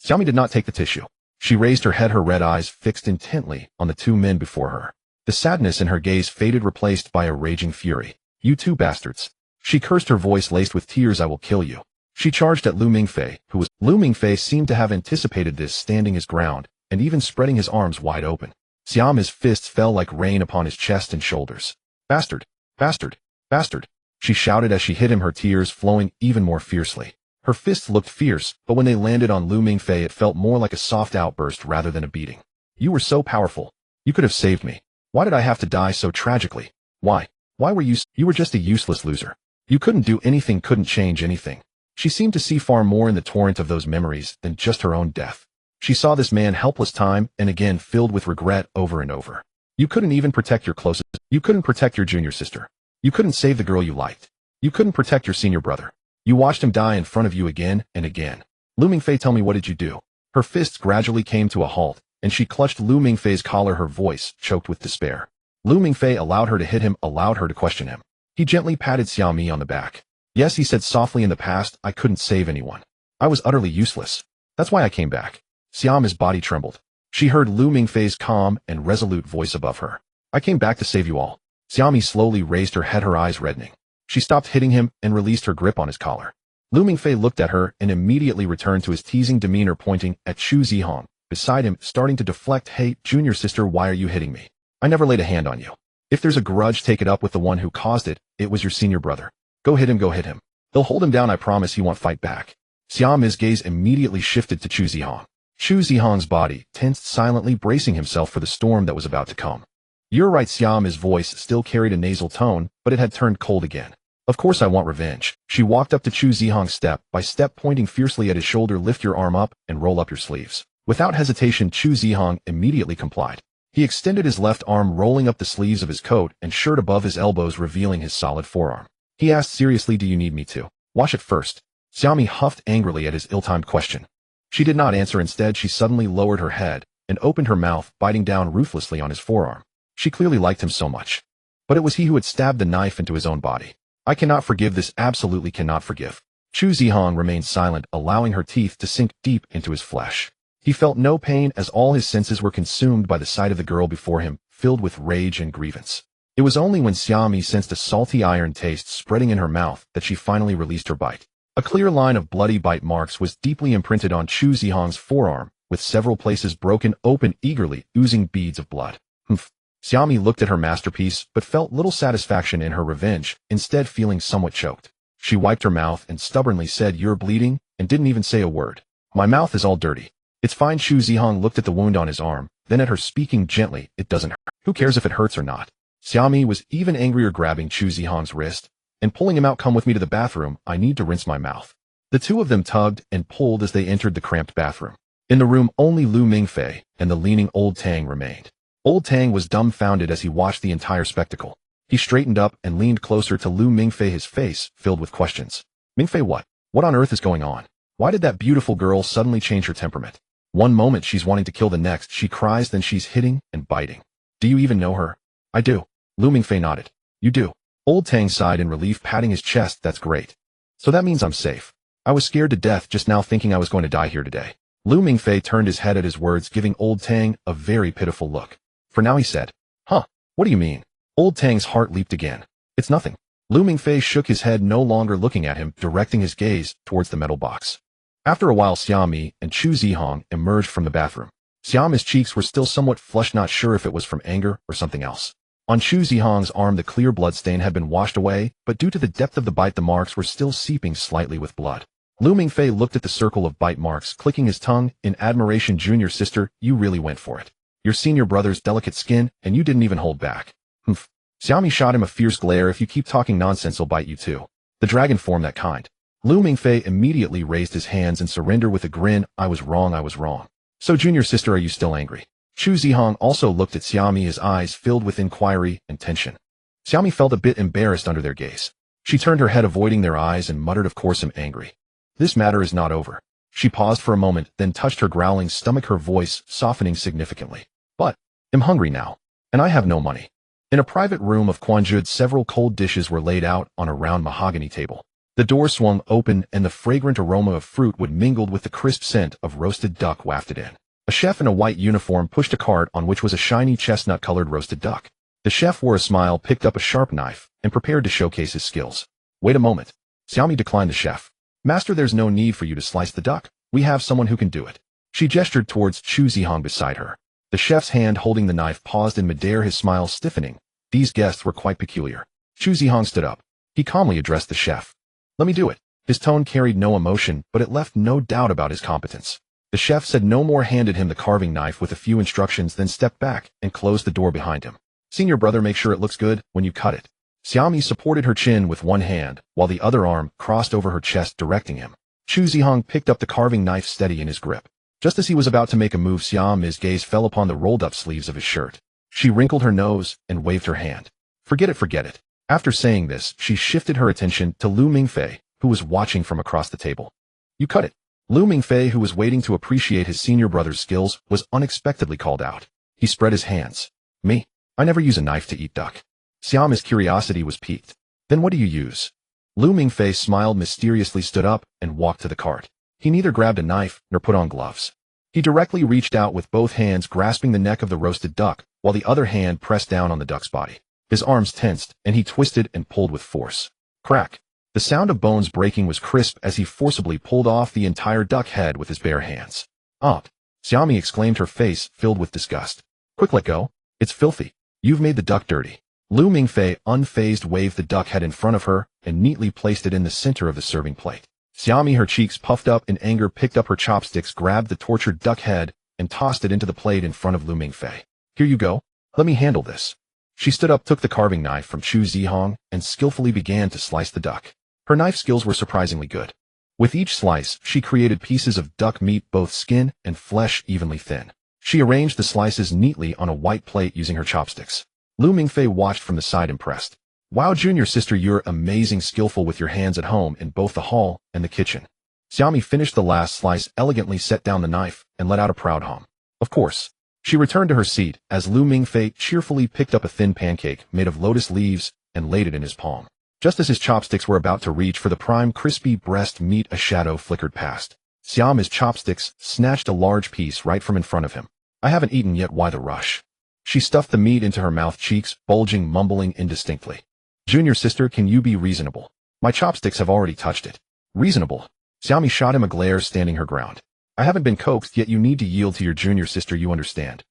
Xiaomi did not take the tissue. She raised her head, her red eyes fixed intently on the two men before her. The sadness in her gaze faded, replaced by a raging fury. "You two bastards." She cursed, her voice laced with tears. "I will kill you." She charged at Lu Mingfei, who was. Lu Mingfei seemed to have anticipated this, standing his ground, and even spreading his arms wide open. Xiaomi's fists fell like rain upon his chest and shoulders. "Bastard! Bastard! Bastard!" she shouted as she hit him, her tears flowing even more fiercely. Her fists looked fierce, but when they landed on Lu Mingfei it felt more like a soft outburst rather than a beating. "You were so powerful. You could have saved me. Why did I have to die so tragically? Why? Why were you? You were just a useless loser. You couldn't do anything, couldn't change anything." She seemed to see far more in the torrent of those memories than just her own death. She saw this man helpless time and again, filled with regret over and over. You couldn't even protect your closest. You couldn't protect your junior sister. You couldn't save the girl you liked. You couldn't protect your senior brother. You watched him die in front of you again and again. "Lu Mingfei, tell me, what did you do?" Her fists gradually came to a halt, and she clutched Lu Mingfei's collar, her voice choked with despair. Lu Mingfei allowed her to hit him, allowed her to question him. He gently patted Xiaomi on the back. "Yes," he said softly, "in the past, I couldn't save anyone. I was utterly useless. That's why I came back." Xiaomi's body trembled. She heard Lu Mingfei's calm and resolute voice above her. "I came back to save you all." Xiaomi slowly raised her head, her eyes reddening. She stopped hitting him and released her grip on his collar. Lu Mingfei looked at her and immediately returned to his teasing demeanor, pointing at Chu Zihong, beside him, starting to deflect. Hey, junior sister, why are you hitting me? I never laid a hand on you. If there's a grudge, take it up with the one who caused it. It was your senior brother. Go hit him, go hit him. He'll hold him down, I promise he won't fight back. Xiaomi's gaze immediately shifted to Chu Zihong. Chu Zihong's body tensed silently, bracing himself for the storm that was about to come. You're right. Xiaomi's voice still carried a nasal tone, but it had turned cold again. Of course I want revenge. She walked up to Chu Zihong step by step, pointing fiercely at his shoulder. Lift your arm up and roll up your sleeves. Without hesitation, Chu Zihong immediately complied. He extended his left arm, rolling up the sleeves of his coat and shirt above his elbows, revealing his solid forearm. He asked seriously, do you need me to wash it first? Xiaomi huffed angrily at his ill-timed question. She did not answer. Instead, she suddenly lowered her head and opened her mouth, biting down ruthlessly on his forearm. She clearly liked him so much. But it was he who had stabbed the knife into his own body. I cannot forgive this, absolutely cannot forgive. Chu Zihong remained silent, allowing her teeth to sink deep into his flesh. He felt no pain as all his senses were consumed by the sight of the girl before him, filled with rage and grievance. It was only when Xiaomi sensed a salty iron taste spreading in her mouth that she finally released her bite. A clear line of bloody bite marks was deeply imprinted on Chu Zihong's forearm, with several places broken open, eagerly oozing beads of blood. Humph. Xiaomi looked at her masterpiece, but felt little satisfaction in her revenge, instead feeling somewhat choked. She wiped her mouth and stubbornly said, you're bleeding, and didn't even say a word. My mouth is all dirty. It's fine. Chu Zihong looked at the wound on his arm, then at her, speaking gently, it doesn't hurt. Who cares if it hurts or not? Xiaomi was even angrier, grabbing Chu Zihong's wrist and pulling him out. Come with me to the bathroom, I need to rinse my mouth. The two of them tugged and pulled as they entered the cramped bathroom. In the room, only Lu Mingfei and the leaning old Tang remained. Old Tang was dumbfounded as he watched the entire spectacle. He straightened up and leaned closer to Lu Mingfei, his face filled with questions. Mingfei, what? What on earth is going on? Why did that beautiful girl suddenly change her temperament? One moment she's wanting to kill, the next she cries, then she's hitting and biting. Do you even know her? I do. Lu Mingfei nodded. You do. Old Tang sighed in relief, patting his chest. That's great. So that means I'm safe. I was scared to death just now, thinking I was going to die here today. Lu Mingfei turned his head at his words, giving Old Tang a very pitiful look. For now, he said. Huh, what do you mean? Old Tang's heart leaped again. It's nothing. Lu Mingfei shook his head, no longer looking at him, directing his gaze towards the metal box. After a while, Xiaomi and Chu Zihong emerged from the bathroom. Xiaomi's cheeks were still somewhat flushed, not sure if it was from anger or something else. On Chu Zihong's arm, the clear blood stain had been washed away, but due to the depth of the bite, the marks were still seeping slightly with blood. Lu Mingfei looked at the circle of bite marks, clicking his tongue in admiration. Junior sister, you really went for it. Your senior brother's delicate skin, and you didn't even hold back. Humph. Xiaomi shot him a fierce glare. If you keep talking nonsense, I'll bite you too. The dragon form, that kind. Lu Mingfei immediately raised his hands in surrender with a grin. I was wrong, I was wrong. So junior sister, are you still angry? Chu Zihong also looked at Xiaomi, his eyes filled with inquiry and tension. Xiaomi felt a bit embarrassed under their gaze. She turned her head, avoiding their eyes, and muttered, of course I'm angry. This matter is not over. She paused for a moment, then touched her growling stomach, her voice softening significantly. But I'm hungry now, and I have no money. In a private room of Quanjud, several cold dishes were laid out on a round mahogany table. The door swung open, and the fragrant aroma of fruit wood mingled with the crisp scent of roasted duck wafted in. A chef in a white uniform pushed a cart on which was a shiny chestnut-colored roasted duck. The chef wore a smile, picked up a sharp knife, and prepared to showcase his skills. Wait a moment. Xiaomi declined the chef. Master, there's no need for you to slice the duck. We have someone who can do it. She gestured towards Chu Zihong beside her. The chef's hand holding the knife paused in midair, his smile stiffening. These guests were quite peculiar. Chu Zihong stood up. He calmly addressed the chef. Let me do it. His tone carried no emotion, but it left no doubt about his competence. The chef said no more, handed him the carving knife with a few instructions, then stepped back and closed the door behind him. Senior brother, make sure it looks good when you cut it. Xiaomi supported her chin with one hand, while the other arm crossed over her chest, directing him. Chu Zihong picked up the carving knife, steady in his grip. Just as he was about to make a move, Xiaomi's gaze fell upon the rolled-up sleeves of his shirt. She wrinkled her nose and waved her hand. Forget it, forget it. After saying this, she shifted her attention to Lu Mingfei, who was watching from across the table. You cut it. Lu Mingfei, who was waiting to appreciate his senior brother's skills, was unexpectedly called out. He spread his hands. Me? I never use a knife to eat duck. Xiaomi's curiosity was piqued. Then what do you use? Lu Mingfei smiled mysteriously, stood up, and walked to the cart. He neither grabbed a knife nor put on gloves. He directly reached out with both hands, grasping the neck of the roasted duck, while the other hand pressed down on the duck's body. His arms tensed, and he twisted and pulled with force. Crack! The sound of bones breaking was crisp as he forcibly pulled off the entire duck head with his bare hands. Up! Xiaomi exclaimed, her face filled with disgust. Quick, let go. It's filthy. You've made the duck dirty. Lu Mingfei, unfazed, waved the duck head in front of her and neatly placed it in the center of the serving plate. Xiaomi, her cheeks puffed up in anger, picked up her chopsticks, grabbed the tortured duck head, and tossed it into the plate in front of Lu Mingfei. Here you go. Let me handle this. She stood up, took the carving knife from Chu Zihong, and skillfully began to slice the duck. Her knife skills were surprisingly good. With each slice, she created pieces of duck meat, both skin and flesh, evenly thin. She arranged the slices neatly on a white plate using her chopsticks. Lu Mingfei watched from the side, impressed. Wow, junior sister, you're amazing, skillful with your hands at home in both the hall and the kitchen. Xiaomi finished the last slice, elegantly set down the knife, and let out a proud hum. Of course. She returned to her seat as Lu Mingfei cheerfully picked up a thin pancake made of lotus leaves and laid it in his palm. Just as his chopsticks were about to reach for the prime crispy breast meat, a shadow flickered past. Xiaomi's chopsticks snatched a large piece right from in front of him. I haven't eaten yet, why the rush? She stuffed the meat into her mouth, cheeks bulging, mumbling indistinctly. Junior sister, can you be reasonable? My chopsticks have already touched it. Reasonable? Xiaomi shot him a glare, standing her ground. I haven't been coaxed yet, you need to yield to your junior sister, you understand.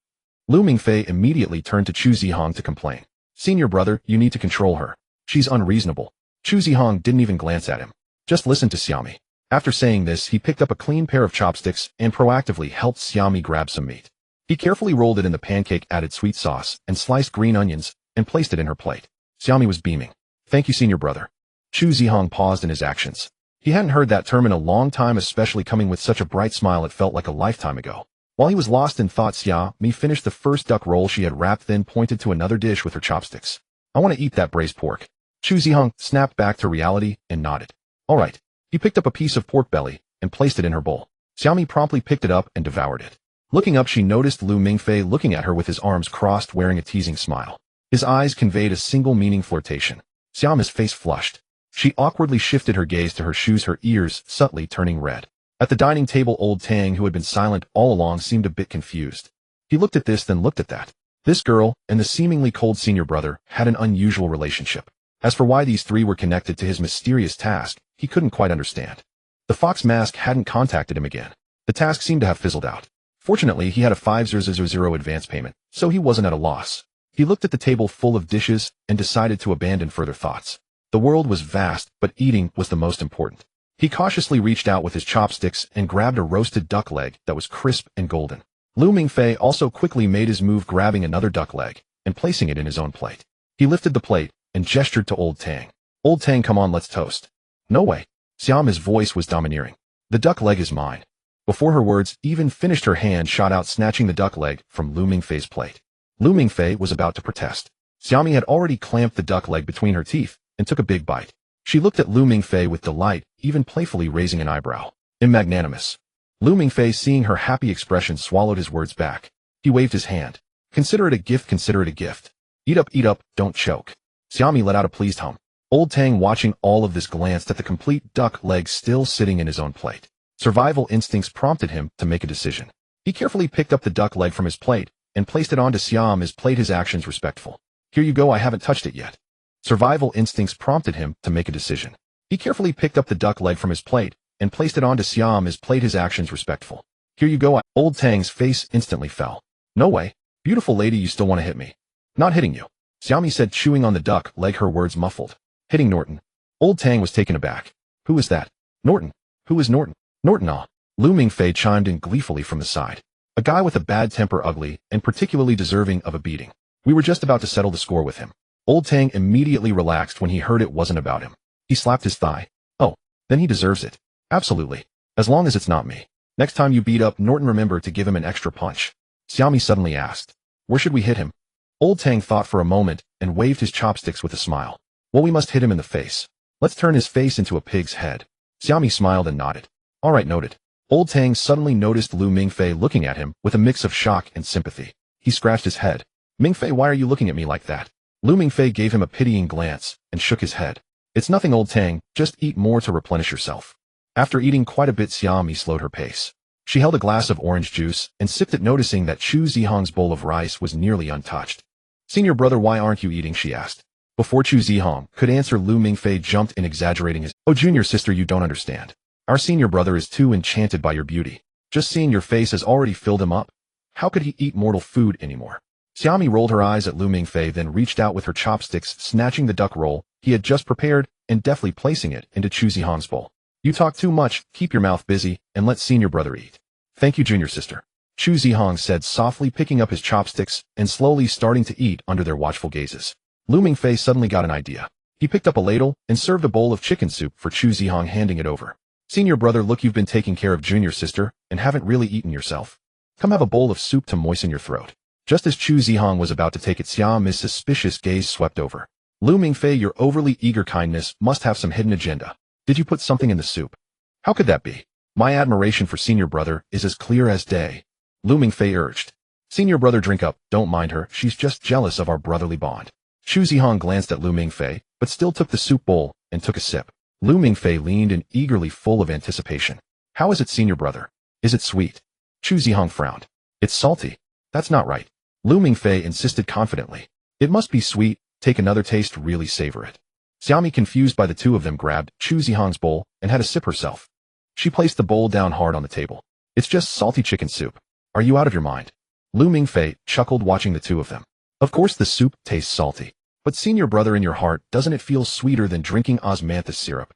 Lu Mingfei immediately turned to Chu Zihong to complain. Senior brother, you need to control her. She's unreasonable. Chu Zihong didn't even glance at him. Just listen to Xiaomi. After saying this, he picked up a clean pair of chopsticks and proactively helped Xiaomi grab some meat. He carefully rolled it in the pancake, added sweet sauce, and sliced green onions, and placed it in her plate. Xiaomi was beaming. Thank you, senior brother. Chu Zihong paused in his actions. He hadn't heard that term in a long time, especially coming with such a bright smile. It felt like a lifetime ago. While he was lost in thought, Xiaomi finished the first duck roll she had wrapped, then pointed to another dish with her chopsticks. I want to eat that braised pork. Chu Zihong snapped back to reality and nodded. All right. He picked up a piece of pork belly and placed it in her bowl. Xiaomi promptly picked it up and devoured it. Looking up, she noticed Lu Mingfei looking at her with his arms crossed, wearing a teasing smile. His eyes conveyed a single meaning, flirtation. Xiaomi's face flushed. She awkwardly shifted her gaze to her shoes, her ears subtly turning red. At the dining table, old Tang, who had been silent all along, seemed a bit confused. He looked at this, then looked at that. This girl and the seemingly cold senior brother had an unusual relationship. As for why these three were connected to his mysterious task, he couldn't quite understand. The fox mask hadn't contacted him again. The task seemed to have fizzled out. Fortunately, he had a 5,000 advance payment, so he wasn't at a loss. He looked at the table full of dishes and decided to abandon further thoughts. The world was vast, but eating was the most important. He cautiously reached out with his chopsticks and grabbed a roasted duck leg that was crisp and golden. Lu Mingfei also quickly made his move, grabbing another duck leg and placing it in his own plate. He lifted the plate and gestured to Old Tang. Old Tang, come on, let's toast. No way. Xiaomi's voice was domineering. The duck leg is mine. Before her words even finished, her hand shot out, snatching the duck leg from Lu Mingfei's plate. Lu Mingfei was about to protest. Xiaomi had already clamped the duck leg between her teeth and took a big bite. She looked at Lu Mingfei with delight, even playfully raising an eyebrow. Magnanimous. Lu Mingfei, seeing her happy expression, swallowed his words back. He waved his hand. Consider it a gift, consider it a gift. Eat up, don't choke. Xiaomi let out a pleased hum. Old Tang, watching all of this, glanced at the complete duck leg still sitting in his own plate. Survival instincts prompted him to make a decision. He carefully picked up the duck leg from his plate and placed it onto Xiaomi's plate, his actions respectful. Here you go, I haven't touched it yet. Survival instincts prompted him to make a decision. He carefully picked up the duck leg from his plate and placed it onto Xiaomi's plate, his actions respectful. Here you go. Old Tang's face instantly fell. No way. Beautiful lady, you still want to hit me? Not hitting you. Xiaomi said, chewing on the duck leg, her words muffled. Hitting Norton. Old Tang was taken aback. Who is that? Norton. Who is Norton? Norton, ah. Lu Mingfei chimed in gleefully from the side. A guy with a bad temper, ugly, and particularly deserving of a beating. We were just about to settle the score with him. Old Tang immediately relaxed when he heard it wasn't about him. He slapped his thigh. Oh, then he deserves it. Absolutely. As long as it's not me. Next time you beat up Norton, remember to give him an extra punch. Xiaomi suddenly asked. Where should we hit him? Old Tang thought for a moment and waved his chopsticks with a smile. Well, we must hit him in the face. Let's turn his face into a pig's head. Xiaomi smiled and nodded. All right, noted. Old Tang suddenly noticed Lu Mingfei looking at him with a mix of shock and sympathy. He scratched his head. Mingfei, why are you looking at me like that? Lu Mingfei gave him a pitying glance and shook his head. It's nothing, Old Tang, just eat more to replenish yourself. After eating quite a bit, Xiaomi slowed her pace. She held a glass of orange juice and sipped it, noticing that Chu Zihong's bowl of rice was nearly untouched. Senior brother, why aren't you eating? She asked. Before Chu Zihong could answer, Lu Mingfei jumped in, exaggerating his, Oh, junior sister, you don't understand. Our senior brother is too enchanted by your beauty. Just seeing your face has already filled him up. How could he eat mortal food anymore? Xiaomi rolled her eyes at Lu Mingfei, then reached out with her chopsticks, snatching the duck roll he had just prepared and deftly placing it into Chu Zihang's bowl. You talk too much, keep your mouth busy, and let senior brother eat. Thank you, junior sister. Chu Zihang said, softly picking up his chopsticks and slowly starting to eat under their watchful gazes. Lu Mingfei suddenly got an idea. He picked up a ladle and served a bowl of chicken soup for Chu Zihang, handing it over. Senior brother, look, you've been taking care of junior sister and haven't really eaten yourself. Come have a bowl of soup to moisten your throat. Just as Chu Zihang was about to take it, Xiaomi's suspicious gaze swept over. Lu Mingfei, your overly eager kindness must have some hidden agenda. Did you put something in the soup? How could that be? My admiration for senior brother is as clear as day. Lu Mingfei urged. Senior brother, drink up, don't mind her, she's just jealous of our brotherly bond. Chu Zihang glanced at Lu Mingfei, but still took the soup bowl and took a sip. Lu Mingfei leaned in eagerly, full of anticipation. How is it, senior brother? Is it sweet? Chu Zihang frowned. It's salty. That's not right. Lu Mingfei insisted confidently. It must be sweet, take another taste, really savor it. Xiaomi, confused by the two of them, grabbed Chu Zihang's bowl and had a sip herself. She placed the bowl down hard on the table. It's just salty chicken soup. Are you out of your mind? Lu Mingfei chuckled, watching the two of them. Of course the soup tastes salty. But senior brother, in your heart, doesn't it feel sweeter than drinking osmanthus syrup?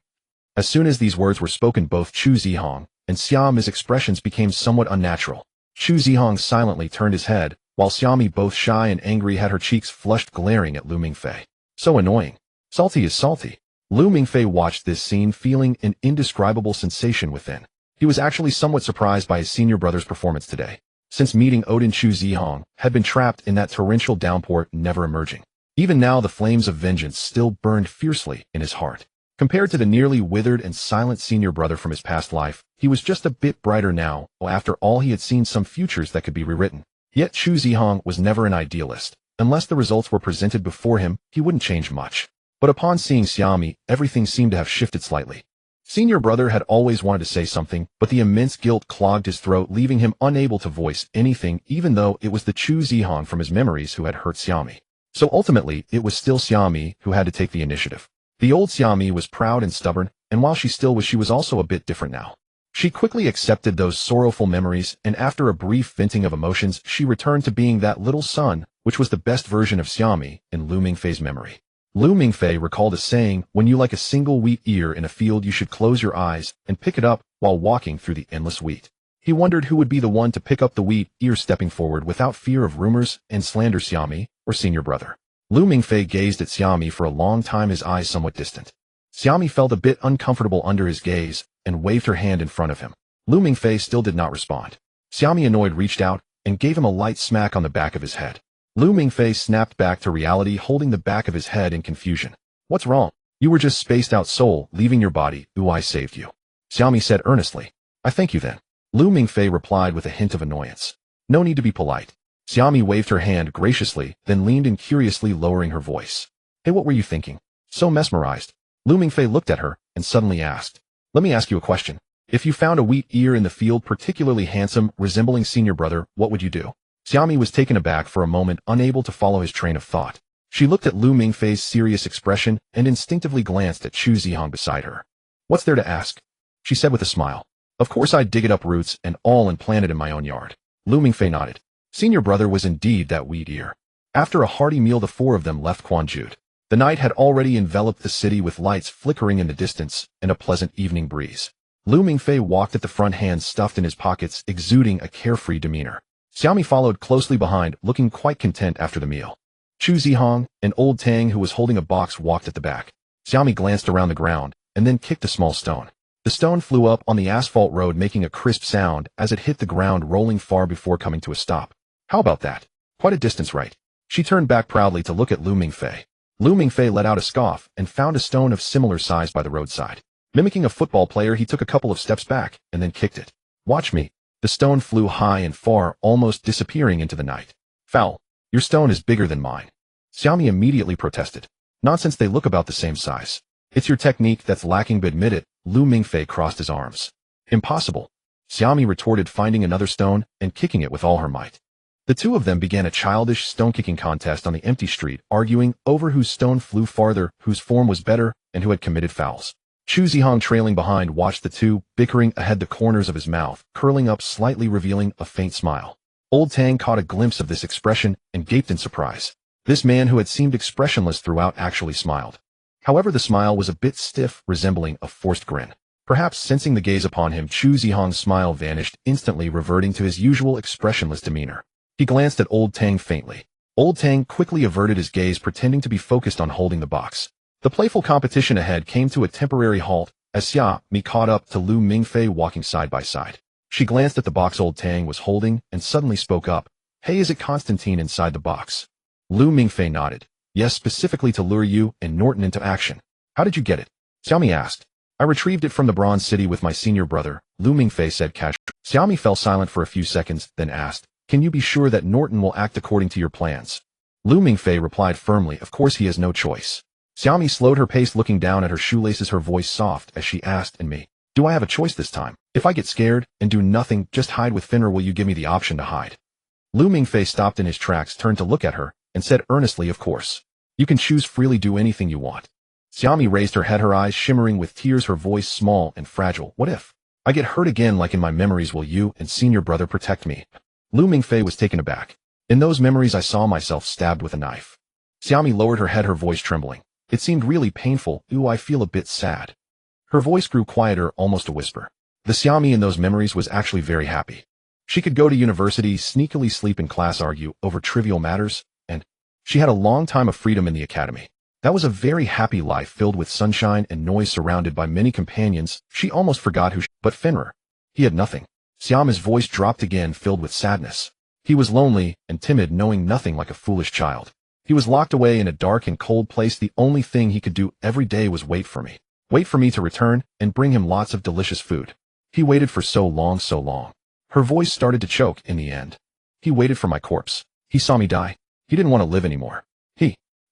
As soon as these words were spoken, both Chu Zihang and Xiaomi's expressions became somewhat unnatural. Chu Zihang silently turned his head, while Xiaomi, both shy and angry, had her cheeks flushed, glaring at Lu Mingfei. So annoying. Salty is salty. Lu Mingfei watched this scene, feeling an indescribable sensation within. He was actually somewhat surprised by his senior brother's performance today. Since meeting Odin, Chu Zihang had been trapped in that torrential downpour, never emerging. Even now, the flames of vengeance still burned fiercely in his heart. Compared to the nearly withered and silent senior brother from his past life, he was just a bit brighter now. After all, he had seen some futures that could be rewritten. Yet Chu Zihang was never an idealist. Unless the results were presented before him, he wouldn't change much. But upon seeing Xiaomi, everything seemed to have shifted slightly. Senior brother had always wanted to say something, but the immense guilt clogged his throat, leaving him unable to voice anything, even though it was the Chu Zihang from his memories who had hurt Xiaomi. So ultimately, it was still Xiaomi who had to take the initiative. The old Xiaomi was proud and stubborn, and while she still was, she was also a bit different now. She quickly accepted those sorrowful memories, and after a brief venting of emotions, she returned to being that little son, which was the best version of Xiaomi in Lu Mingfei's memory. Lu Mingfei recalled a saying, when you like a single wheat ear in a field, you should close your eyes and pick it up while walking through the endless wheat. He wondered who would be the one to pick up the wheat ear, stepping forward without fear of rumors and slander, Xiaomi or senior brother. Lu Mingfei gazed at Xiaomi for a long time, his eyes somewhat distant. Xiaomi felt a bit uncomfortable under his gaze and waved her hand in front of him. Lu Mingfei still did not respond. Xiaomi, annoyed, reached out and gave him a light smack on the back of his head. Lu Mingfei snapped back to reality, holding the back of his head in confusion. What's wrong? You were just spaced out soul, leaving your body. Ooh, I saved you. Xiaomi said earnestly. I thank you then. Lu Mingfei replied with a hint of annoyance. No need to be polite. Xiaomi waved her hand graciously, then leaned in curiously, lowering her voice. Hey, what were you thinking? So mesmerized. Lu Mingfei looked at her and suddenly asked. Let me ask you a question. If you found a wheat ear in the field, particularly handsome, resembling senior brother, what would you do? Xiaomi was taken aback for a moment, unable to follow his train of thought. She looked at Lu Mingfei's serious expression and instinctively glanced at Chu Zihang beside her. What's there to ask? She said with a smile. Of course I'd dig it up, roots and all, and plant it in my own yard. Lu Mingfei nodded. Senior brother was indeed that wheat ear. After a hearty meal, the four of them left Quanjude. The night had already enveloped the city with lights flickering in the distance and a pleasant evening breeze. Lu Mingfei walked at the front, hands stuffed in his pockets, exuding a carefree demeanor. Xiaomi followed closely behind, looking quite content after the meal. Chu Zihang, an old Tang who was holding a box, walked at the back. Xiaomi glanced around the ground and then kicked a small stone. The stone flew up on the asphalt road, making a crisp sound as it hit the ground, rolling far before coming to a stop. How about that? Quite a distance, right? She turned back proudly to look at Lu Mingfei. Lu Mingfei let out a scoff and found a stone of similar size by the roadside. Mimicking a football player, he took a couple of steps back and then kicked it. Watch me. The stone flew high and far, almost disappearing into the night. Foul. Your stone is bigger than mine. Xiaomi immediately protested. Nonsense, they look about the same size. It's your technique that's lacking, but admit it. Lu Mingfei crossed his arms. Impossible. Xiaomi retorted, finding another stone and kicking it with all her might. The two of them began a childish stone-kicking contest on the empty street, arguing over whose stone flew farther, whose form was better, and who had committed fouls. Chu Zihong, trailing behind, watched the two, bickering ahead, the corners of his mouth curling up slightly, revealing a faint smile. Old Tang caught a glimpse of this expression and gaped in surprise. This man, who had seemed expressionless throughout, actually smiled. However, the smile was a bit stiff, resembling a forced grin. Perhaps sensing the gaze upon him, Chu Zihong's smile vanished, instantly reverting to his usual expressionless demeanor. He glanced at Old Tang faintly. Old Tang quickly averted his gaze, pretending to be focused on holding the box. The playful competition ahead came to a temporary halt as Xia Mi caught up to Lu Mingfei, walking side by side. She glanced at the box Old Tang was holding and suddenly spoke up. "Hey, is it Constantine inside the box?" Lu Mingfei nodded. "Yes, specifically to lure you and Norton into action." "How did you get it?" Xiaomi asked. "I retrieved it from the Bronze City with my senior brother," Lu Mingfei said casually. Xiaomi fell silent for a few seconds, then asked, "Can you be sure that Norton will act according to your plans?" Lu Mingfei replied firmly, "Of course he has no choice." Xiaomi slowed her pace, looking down at her shoelaces, her voice soft as she asked, "And me? Do I have a choice this time? If I get scared and do nothing, just hide with Finner, will you give me the option to hide?" Lu Mingfei stopped in his tracks, turned to look at her, and said earnestly, "Of course. You can choose freely, do anything you want." Xiaomi raised her head, her eyes shimmering with tears, her voice small and fragile. "What if I get hurt again like in my memories? Will you and senior brother protect me?" Lu Mingfei was taken aback. "In those memories I saw myself stabbed with a knife." Xiaomi lowered her head, her voice trembling. "It seemed really painful. Ooh, I feel a bit sad." Her voice grew quieter, almost a whisper. The Xiaomi in those memories was actually very happy. She could go to university, sneakily sleep in class, argue over trivial matters, and she had a long time of freedom in the academy. That was a very happy life, filled with sunshine and noise, surrounded by many companions. She almost forgot but Fenrir. He had nothing. Xiaomi's voice dropped again, filled with sadness. He was lonely and timid, knowing nothing, like a foolish child. He was locked away in a dark and cold place. The only thing he could do every day was wait for me. Wait for me to return and bring him lots of delicious food. He waited for so long, so long. Her voice started to choke in the end. He waited for my corpse. He saw me die. He didn't want to live anymore.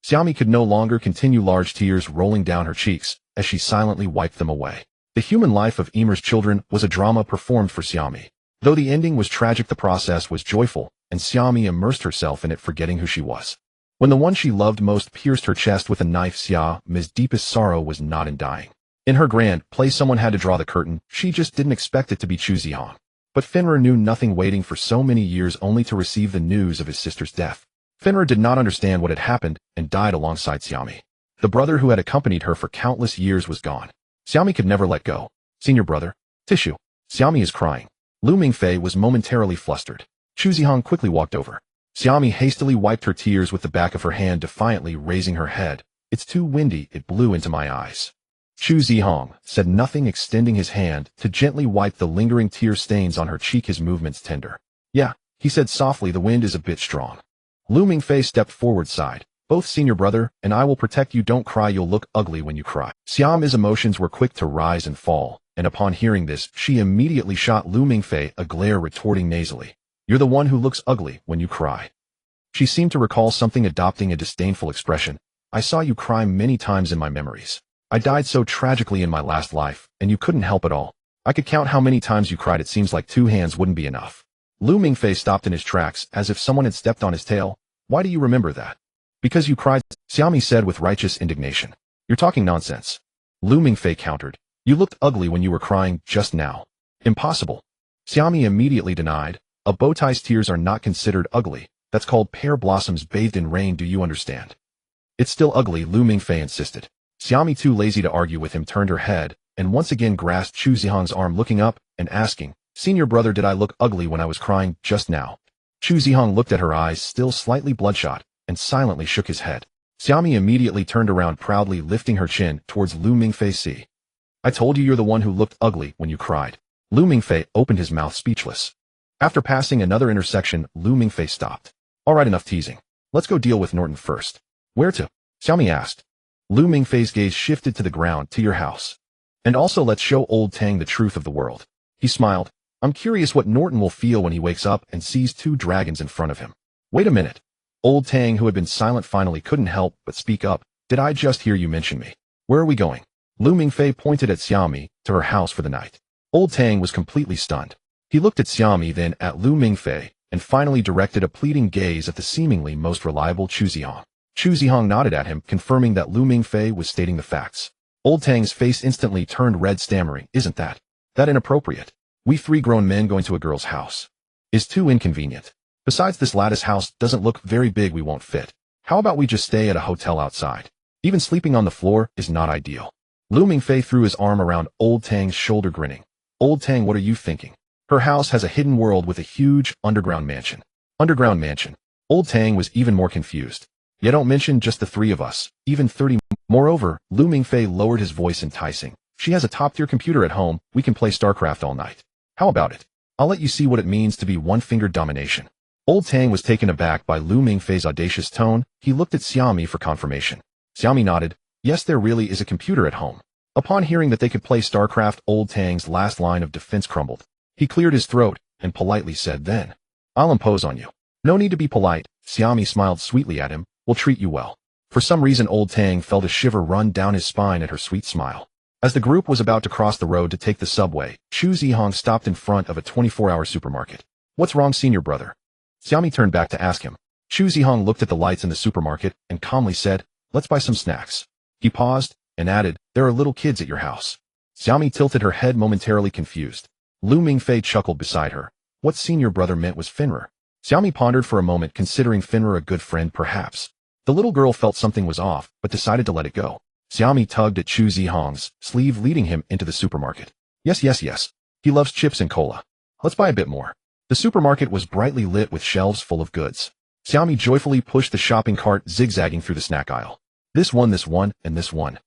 Xiaomi could no longer continue, large tears rolling down her cheeks as she silently wiped them away. The human life of Emir's children was a drama performed for Xiaomi. Though the ending was tragic, the process was joyful, and Xiaomi immersed herself in it, forgetting who she was. When the one she loved most pierced her chest with a knife, Xiaomi's deepest sorrow was not in dying. In her grand play, someone had to draw the curtain. She just didn't expect it to be Chu Zihong. But Fenrir knew nothing, waiting for so many years only to receive the news of his sister's death. Fenrir did not understand what had happened and died alongside Xiaomi. The brother who had accompanied her for countless years was gone. Xiaomi could never let go. "Senior brother, tissue. Xiaomi is crying." Lu Mingfei was momentarily flustered. Chu Zihong quickly walked over. Xiaomi hastily wiped her tears with the back of her hand, defiantly raising her head. "It's too windy, it blew into my eyes." Chu Zihong said nothing, extending his hand to gently wipe the lingering tear stains on her cheek, his movements tender. "Yeah," he said softly, "the wind is a bit strong." Lu Mingfei stepped forward, sighed. "Both senior brother and I will protect you. Don't cry, you'll look ugly when you cry." Xiaomi's emotions were quick to rise and fall, and upon hearing this, she immediately shot Lu Mingfei a glare, retorting nasally, "You're the one who looks ugly when you cry." She seemed to recall something, adopting a disdainful expression. "I saw you cry many times in my memories. I died so tragically in my last life, and you couldn't help it all. I could count how many times you cried. It seems like 2 hands wouldn't be enough." Lu Mingfei stopped in his tracks, as if someone had stepped on his tail. "Why do you remember that?" "Because you cried," Xiaomi said with righteous indignation. "You're talking nonsense." Lu Mingfei countered. "You looked ugly when you were crying just now." "Impossible." Xiaomi immediately denied. "A bow tie's tears are not considered ugly. That's called pear blossoms bathed in rain, do you understand?" "It's still ugly," Lu Mingfei insisted. Xiaomi, too lazy to argue with him, turned her head and once again grasped Chu Zihong's arm, looking up and asking, "Senior brother, did I look ugly when I was crying just now?" Chu Zihong looked at her, eyes still slightly bloodshot, and silently shook his head. Xiaomi immediately turned around, proudly lifting her chin towards Lu Mingfei. "See, I told you, you're the one who looked ugly when you cried." Lu Mingfei opened his mouth, speechless. After passing another intersection, Lu Mingfei stopped. "All right, enough teasing. Let's go deal with Norton first." "Where to?" Xiaomi asked. Lu Mingfei's gaze shifted to the ground. "To your house. And also let's show old Tang the truth of the world." He smiled. "I'm curious what Norton will feel when he wakes up and sees 2 dragons in front of him." "Wait a minute." Old Tang, who had been silent, finally couldn't help but speak up. "Did I just hear you mention me? Where are we going?" Lu Mingfei pointed at Xiaomi, "To her house for the night." Old Tang was completely stunned. He looked at Xiaomi, then at Lu Mingfei, and finally directed a pleading gaze at the seemingly most reliable Chu Zihong. Chu Zihong nodded at him, confirming that Lu Mingfei was stating the facts. Old Tang's face instantly turned red, stammering, "Isn't that inappropriate? We 3 grown men going to a girl's house is too inconvenient. Besides, this lattice house doesn't look very big, we won't fit. How about we just stay at a hotel outside? Even sleeping on the floor is not ideal." Lu Mingfei threw his arm around Old Tang's shoulder, grinning. "Old Tang, what are you thinking? Her house has a hidden world with a huge underground mansion." Underground mansion? Old Tang was even more confused. "Yeah, don't mention just the 3 of us, even 30. Moreover," Lu Mingfei lowered his voice, enticing, "she has a top-tier computer at home, we can play StarCraft all night. How about it? I'll let you see what it means to be one-fingered domination." Old Tang was taken aback by Lu Mingfei's audacious tone. He looked at Xiaomi for confirmation. Xiaomi nodded. Yes, there really is a computer at home. Upon hearing that they could play StarCraft, Old Tang's last line of defense crumbled. He cleared his throat and politely said, "Then I'll impose on you." "No need to be polite," Xiaomi smiled sweetly at him. "We'll treat you well." For some reason, Old Tang felt a shiver run down his spine at her sweet smile. As the group was about to cross the road to take the subway, Chu Zihong stopped in front of a 24-hour supermarket. "What's wrong, senior brother?" Xiaomi turned back to ask him. Chu Zihong looked at the lights in the supermarket and calmly said, "Let's buy some snacks." He paused and added, "There are little kids at your house." Xiaomi tilted her head, momentarily confused. Lu Mingfei chuckled beside her. What senior brother meant was Finra. Xiaomi pondered for a moment, considering Finra a good friend perhaps. The little girl felt something was off, but decided to let it go. Xiaomi tugged at Chu Zihong's sleeve, leading him into the supermarket. Yes. He loves chips and cola. Let's buy a bit more." The supermarket was brightly lit with shelves full of goods. Xiaomi joyfully pushed the shopping cart, zigzagging through the snack aisle. This one, and this one.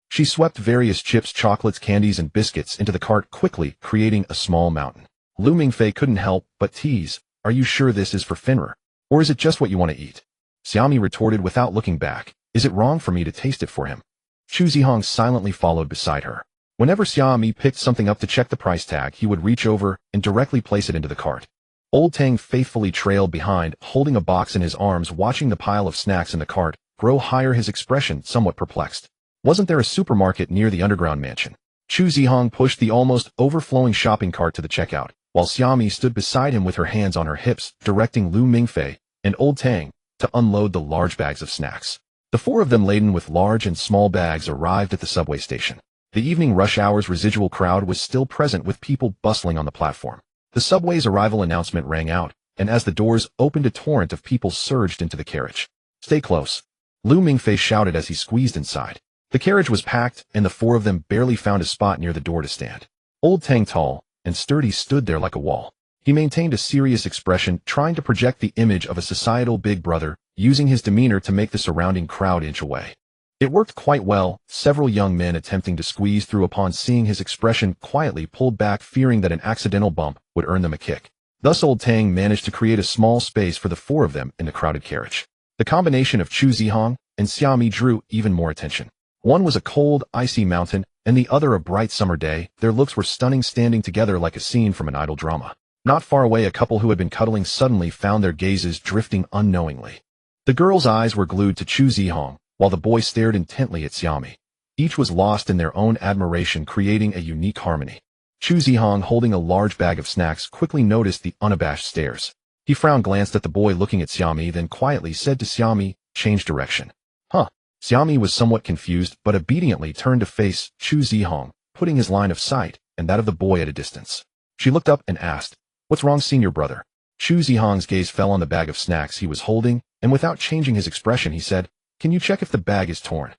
She swept various chips, chocolates, candies, and biscuits into the cart quickly, creating a small mountain. Lu Mingfei couldn't help but tease, "Are you sure this is for Finra? Or is it just what you want to eat?" Xiaomi retorted without looking back, "Is it wrong for me to taste it for him?" Chu Zihong silently followed beside her. Whenever Xiaomi picked something up to check the price tag, he would reach over and directly place it into the cart. Old Tang faithfully trailed behind, holding a box in his arms, watching the pile of snacks in the cart grow higher, his expression somewhat perplexed. Wasn't there a supermarket near the underground mansion? Chu Zihong pushed the almost overflowing shopping cart to the checkout, while Xiaomi stood beside him with her hands on her hips, directing Lu Mingfei and Old Tang to unload the large bags of snacks. The 4 of them, laden with large and small bags, arrived at the subway station. The evening rush hour's residual crowd was still present, with people bustling on the platform. The subway's arrival announcement rang out, and as the doors opened, a torrent of people surged into the carriage. "Stay close," Lu Mingfei shouted as he squeezed inside. The carriage was packed, and the 4 of them barely found a spot near the door to stand. Old Tang, tall and sturdy, stood there like a wall. He maintained a serious expression, trying to project the image of a societal big brother, using his demeanor to make the surrounding crowd inch away. It worked quite well. Several young men attempting to squeeze through, upon seeing his expression, quietly pulled back, fearing that an accidental bump would earn them a kick. Thus Old Tang managed to create a small space for the 4 of them in the crowded carriage. The combination of Chu Zihong and Xiaomi drew even more attention. One was a cold, icy mountain, and the other a bright summer day. Their looks were stunning, standing together like a scene from an idol drama. Not far away, a couple who had been cuddling suddenly found their gazes drifting unknowingly. The girl's eyes were glued to Chu Zihong, while the boy stared intently at Xiaomi. Each was lost in their own admiration, creating a unique harmony. Chu Zihong, holding a large bag of snacks, quickly noticed the unabashed stares. He frowned, glanced at the boy looking at Xiaomi, then quietly said to Xiaomi, "Change direction." "Huh?" Xiaomi was somewhat confused, but obediently turned to face Chu Zihong, putting his line of sight and that of the boy at a distance. She looked up and asked, "What's wrong, senior brother?" Chu Zihong's gaze fell on the bag of snacks he was holding, and without changing his expression, he said, "Can you check if the bag is torn?"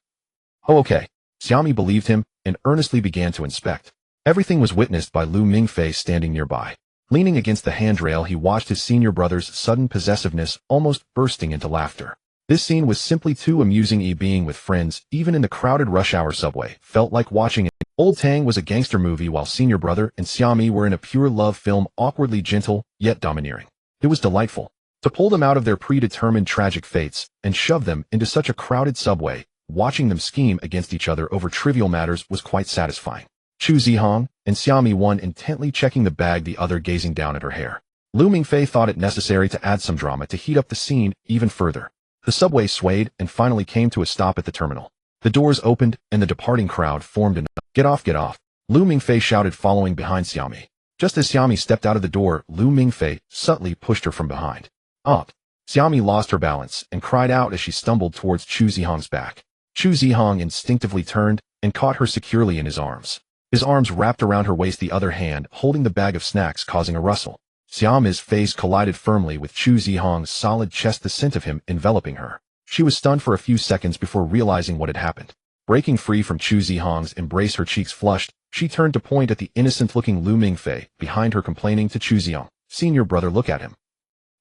"Oh, okay." Xiaomi believed him and earnestly began to inspect. Everything was witnessed by Lu Mingfei, standing nearby. Leaning against the handrail, he watched his senior brother's sudden possessiveness, almost bursting into laughter. This scene was simply too amusing. Being with friends, even in the crowded rush hour subway, felt like watching it. Old Tang was a gangster movie, while senior brother and Xiaomi were in a pure love film, awkwardly gentle, yet domineering. It was delightful to pull them out of their predetermined tragic fates and shove them into such a crowded subway. Watching them scheme against each other over trivial matters was quite satisfying. Chu Zihong and Xiaomi, one intently checking the bag, the other gazing down at her hair. Lu Mingfei thought it necessary to add some drama to heat up the scene even further. The subway swayed and finally came to a stop at the terminal. The doors opened and the departing crowd formed in a "Get off, get off," Lu Mingfei shouted, following behind Xiaomi. Just as Xiaomi stepped out of the door, Lu Mingfei subtly pushed her from behind. Up! Xiaomi lost her balance and cried out as she stumbled towards Chu Zihong's back. Chu Zihong instinctively turned and caught her securely in his arms. His arms wrapped around her waist, the other hand holding the bag of snacks, causing a rustle. Xiaomi's face collided firmly with Chu Zihong's solid chest, the scent of him enveloping her. She was stunned for a few seconds before realizing what had happened. Breaking free from Chu Zihong's embrace, her cheeks flushed, she turned to point at the innocent-looking Lu Mingfei behind her, complaining to Chu Zihong, "Senior brother, look at him.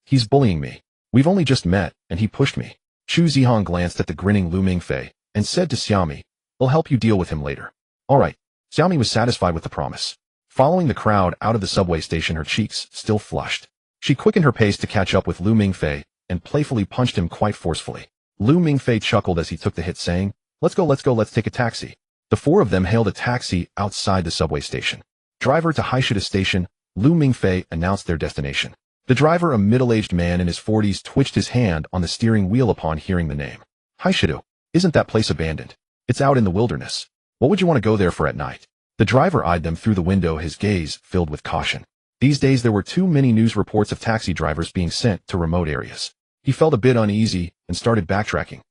He's bullying me. We've only just met, and he pushed me." Chu Zihong glanced at the grinning Lu Mingfei and said to Xiaomi, "I'll help you deal with him later." "All right." Xiaomi was satisfied with the promise. Following the crowd out of the subway station, her cheeks still flushed. She quickened her pace to catch up with Lu Mingfei and playfully punched him quite forcefully. Lu Mingfei chuckled as he took the hit, saying, let's go, let's take a taxi." The four of them hailed a taxi outside the subway station. "Driver to Haishido Station," Lu Mingfei announced their destination. The driver, a middle-aged man in his 40s, twitched his hand on the steering wheel upon hearing the name. "Haishido? Isn't that place abandoned? It's out in the wilderness. What would you want to go there for at night?" The driver eyed them through the window, his gaze filled with caution. These days there were too many news reports of taxi drivers being sent to remote areas. He felt a bit uneasy and started backtracking.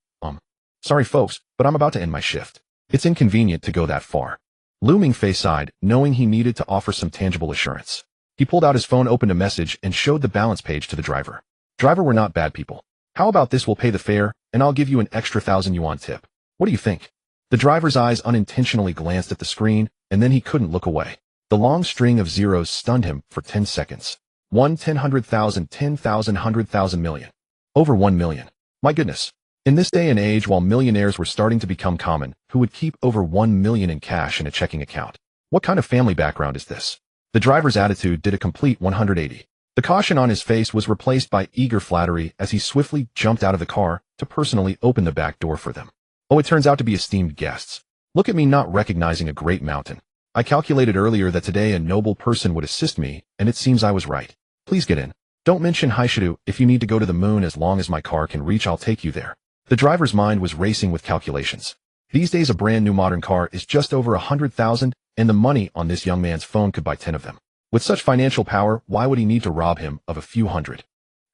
Sorry folks, but I'm about to end my shift. It's inconvenient to go that far." Lu Mingfei sighed, knowing he needed to offer some tangible assurance. He pulled out his phone, opened a message, and showed the balance page to the driver. "Driver, we're not bad people. How about this? We'll pay the fare, and I'll give you an extra 1,000 yuan tip. What do you think?" The driver's eyes unintentionally glanced at the screen, and then he couldn't look away. The long string of zeros stunned him for 10 seconds. 1, 10, 100,000, 10,000, 100,000, million. Over 1 million. My goodness. In this day and age, while millionaires were starting to become common, who would keep over 1 million in cash in a checking account? What kind of family background is this? The driver's attitude did a complete 180. The caution on his face was replaced by eager flattery as he swiftly jumped out of the car to personally open the back door for them. "Oh, it turns out to be esteemed guests. Look at me not recognizing a great mountain. I calculated earlier that today a noble person would assist me, and it seems I was right. Please get in. Don't mention Haishido. If you need to go to the moon, as long as my car can reach, I'll take you there." The driver's mind was racing with calculations. These days a brand new modern car is just over 100,000, and the money on this young man's phone could buy 10 of them. With such financial power, why would he need to rob him of a few hundred?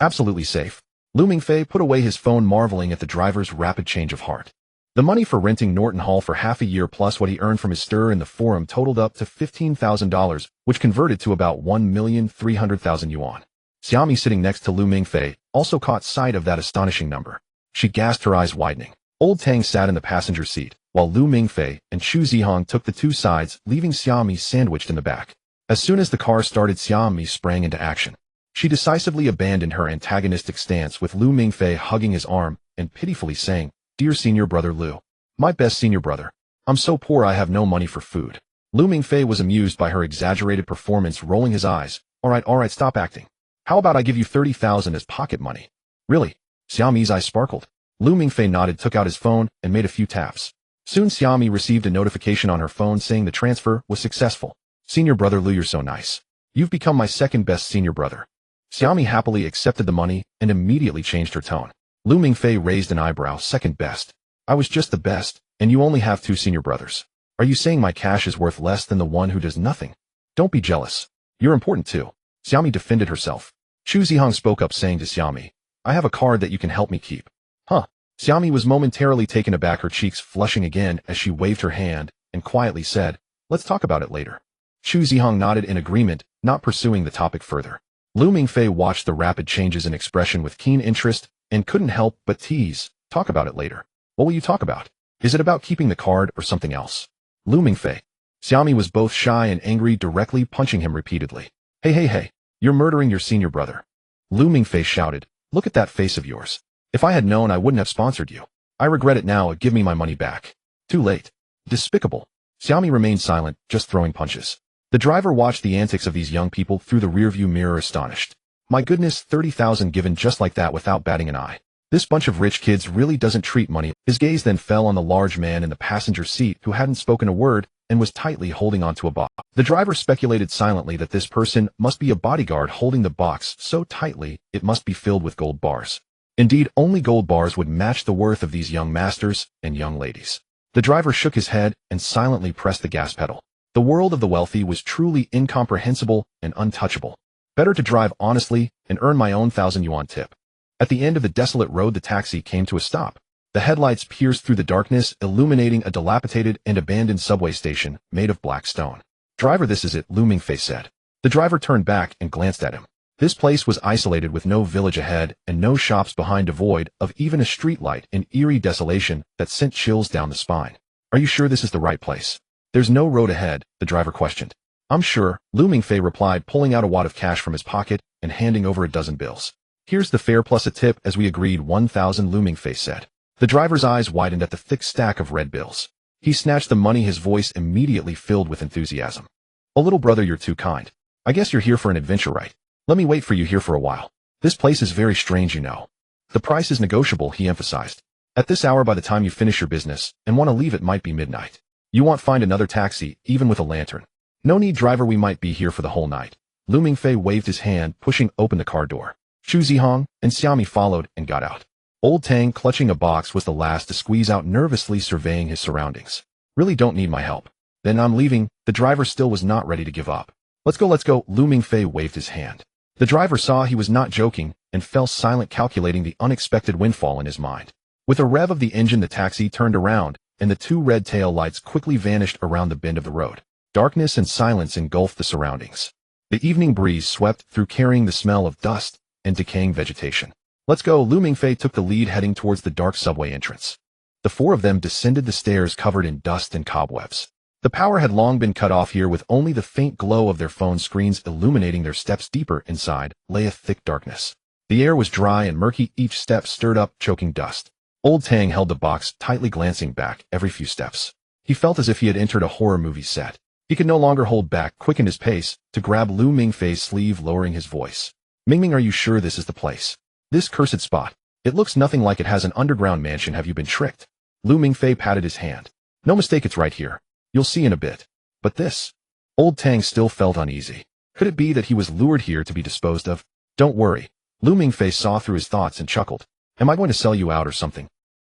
Absolutely safe. Lu Mingfei put away his phone, marveling at the driver's rapid change of heart. The money for renting Norton Hall for half a year plus what he earned from his stir in the forum totaled up to $15,000, which converted to about 1,300,000 yuan. Xiaomi, sitting next to Lu Mingfei, also caught sight of that astonishing number. She gasped, her eyes widening. Old Tang sat in the passenger seat, while Lu Mingfei and Chu Zihong took the two sides, leaving Xiaomi sandwiched in the back. As soon as the car started, Xiaomi sprang into action. She decisively abandoned her antagonistic stance, with Lu Mingfei hugging his arm and pitifully saying, "Dear senior brother Lu. My best senior brother. I'm so poor I have no money for food." Lu Mingfei was amused by her exaggerated performance, rolling his eyes. All right, stop acting. How about I give you 30,000 as pocket money?" "Really?" Xiaomi's eyes sparkled. Lu Mingfei nodded, took out his phone, and made a few taps. Soon Xiaomi received a notification on her phone saying the transfer was successful. "Senior brother Lu, you're so nice. You've become my second best senior brother." Xiaomi happily accepted the money and immediately changed her tone. Lu Mingfei raised an eyebrow. "Second best? I was just the best, and you only have 2 senior brothers. Are you saying my cash is worth less than the one who does nothing? Don't be jealous. You're important too." Xiaomi defended herself. Chu Zihong spoke up, saying to Xiaomi, "I have a card that you can help me keep." "Huh?" Xiaomi was momentarily taken aback, her cheeks flushing again as she waved her hand and quietly said, "Let's talk about it later." Chu Zihong nodded in agreement, not pursuing the topic further. Lu Mingfei watched the rapid changes in expression with keen interest and couldn't help but tease, "Talk about it later. What will you talk about? Is it about keeping the card or something else?" Lu Mingfei. Xiaomi was both shy and angry, directly punching him repeatedly. Hey, you're murdering your senior brother." Lu Mingfei shouted, "Look at that face of yours. If I had known, I wouldn't have sponsored you. I regret it now. Give me my money back." "Too late." "Despicable." Xiaomi remained silent, just throwing punches. The driver watched the antics of these young people through the rearview mirror, astonished. My goodness, 30,000 given just like that without batting an eye. This bunch of rich kids really doesn't treat money. His gaze then fell on the large man in the passenger seat who hadn't spoken a word and was tightly holding onto a box. The driver speculated silently that this person must be a bodyguard holding the box so tightly it must be filled with gold bars. Indeed, only gold bars would match the worth of these young masters and young ladies. The driver shook his head and silently pressed the gas pedal. The world of the wealthy was truly incomprehensible and untouchable. Better to drive honestly and earn my own 1,000 yuan tip. At the end of the desolate road, the taxi came to a stop. The headlights pierced through the darkness, illuminating a dilapidated and abandoned subway station made of black stone. "Driver, this is it," Lu Mingfei said. The driver turned back and glanced at him. This place was isolated with no village ahead and no shops behind, devoid of even a street light, in eerie desolation that sent chills down the spine. "Are you sure this is the right place?" "There's no road ahead," the driver questioned. "I'm sure," Lu Mingfei replied, pulling out a wad of cash from his pocket and handing over a dozen bills. "Here's the fare plus a tip, as we agreed." 1,000, Lu Mingfei said. The driver's eyes widened at the thick stack of red bills. He snatched the money, his voice immediately filled with enthusiasm. "Oh, little brother, you're too kind. I guess you're here for an adventure, right? Let me wait for you here for a while. This place is very strange, you know. The price is negotiable," he emphasized. "At this hour, by the time you finish your business and want to leave, it might be midnight. You won't find another taxi, even with a lantern." "No need, driver, we might be here for the whole night." Lu Mingfei waved his hand, pushing open the car door. Xu Zihong and Xiaomi followed and got out. Old Tang, clutching a box, was the last to squeeze out, nervously surveying his surroundings. "Really don't need my help." "Then I'm leaving." The driver still was not ready to give up. Let's go, Lu Mingfei waved his hand. The driver saw he was not joking and fell silent, calculating the unexpected windfall in his mind. With a rev of the engine, the taxi turned around, and the two red tail lights quickly vanished around the bend of the road. Darkness and silence engulfed the surroundings. The evening breeze swept through, carrying the smell of dust and decaying vegetation. "Let's go." Lu Mingfei took the lead, heading towards the dark subway entrance. The four of them descended the stairs covered in dust and cobwebs. The power had long been cut off here, with only the faint glow of their phone screens illuminating their steps. Deeper inside lay a thick darkness. The air was dry and murky, each step stirred up choking dust. Old Tang held the box tightly, glancing back every few steps. He felt as if he had entered a horror movie set. He could no longer hold back, quickened his pace to grab Lu Mingfei's sleeve, lowering his voice. "Mingming, are you sure this is the place? This cursed spot. It looks nothing like it has an underground mansion. Have you been tricked?" Lu Mingfei patted his hand. "No mistake, it's right here. You'll see in a bit." "But this?" Old Tang still felt uneasy. Could it be that he was lured here to be disposed of? "Don't worry." Lu Mingfei saw through his thoughts and chuckled. "Am I going to sell you out or something?"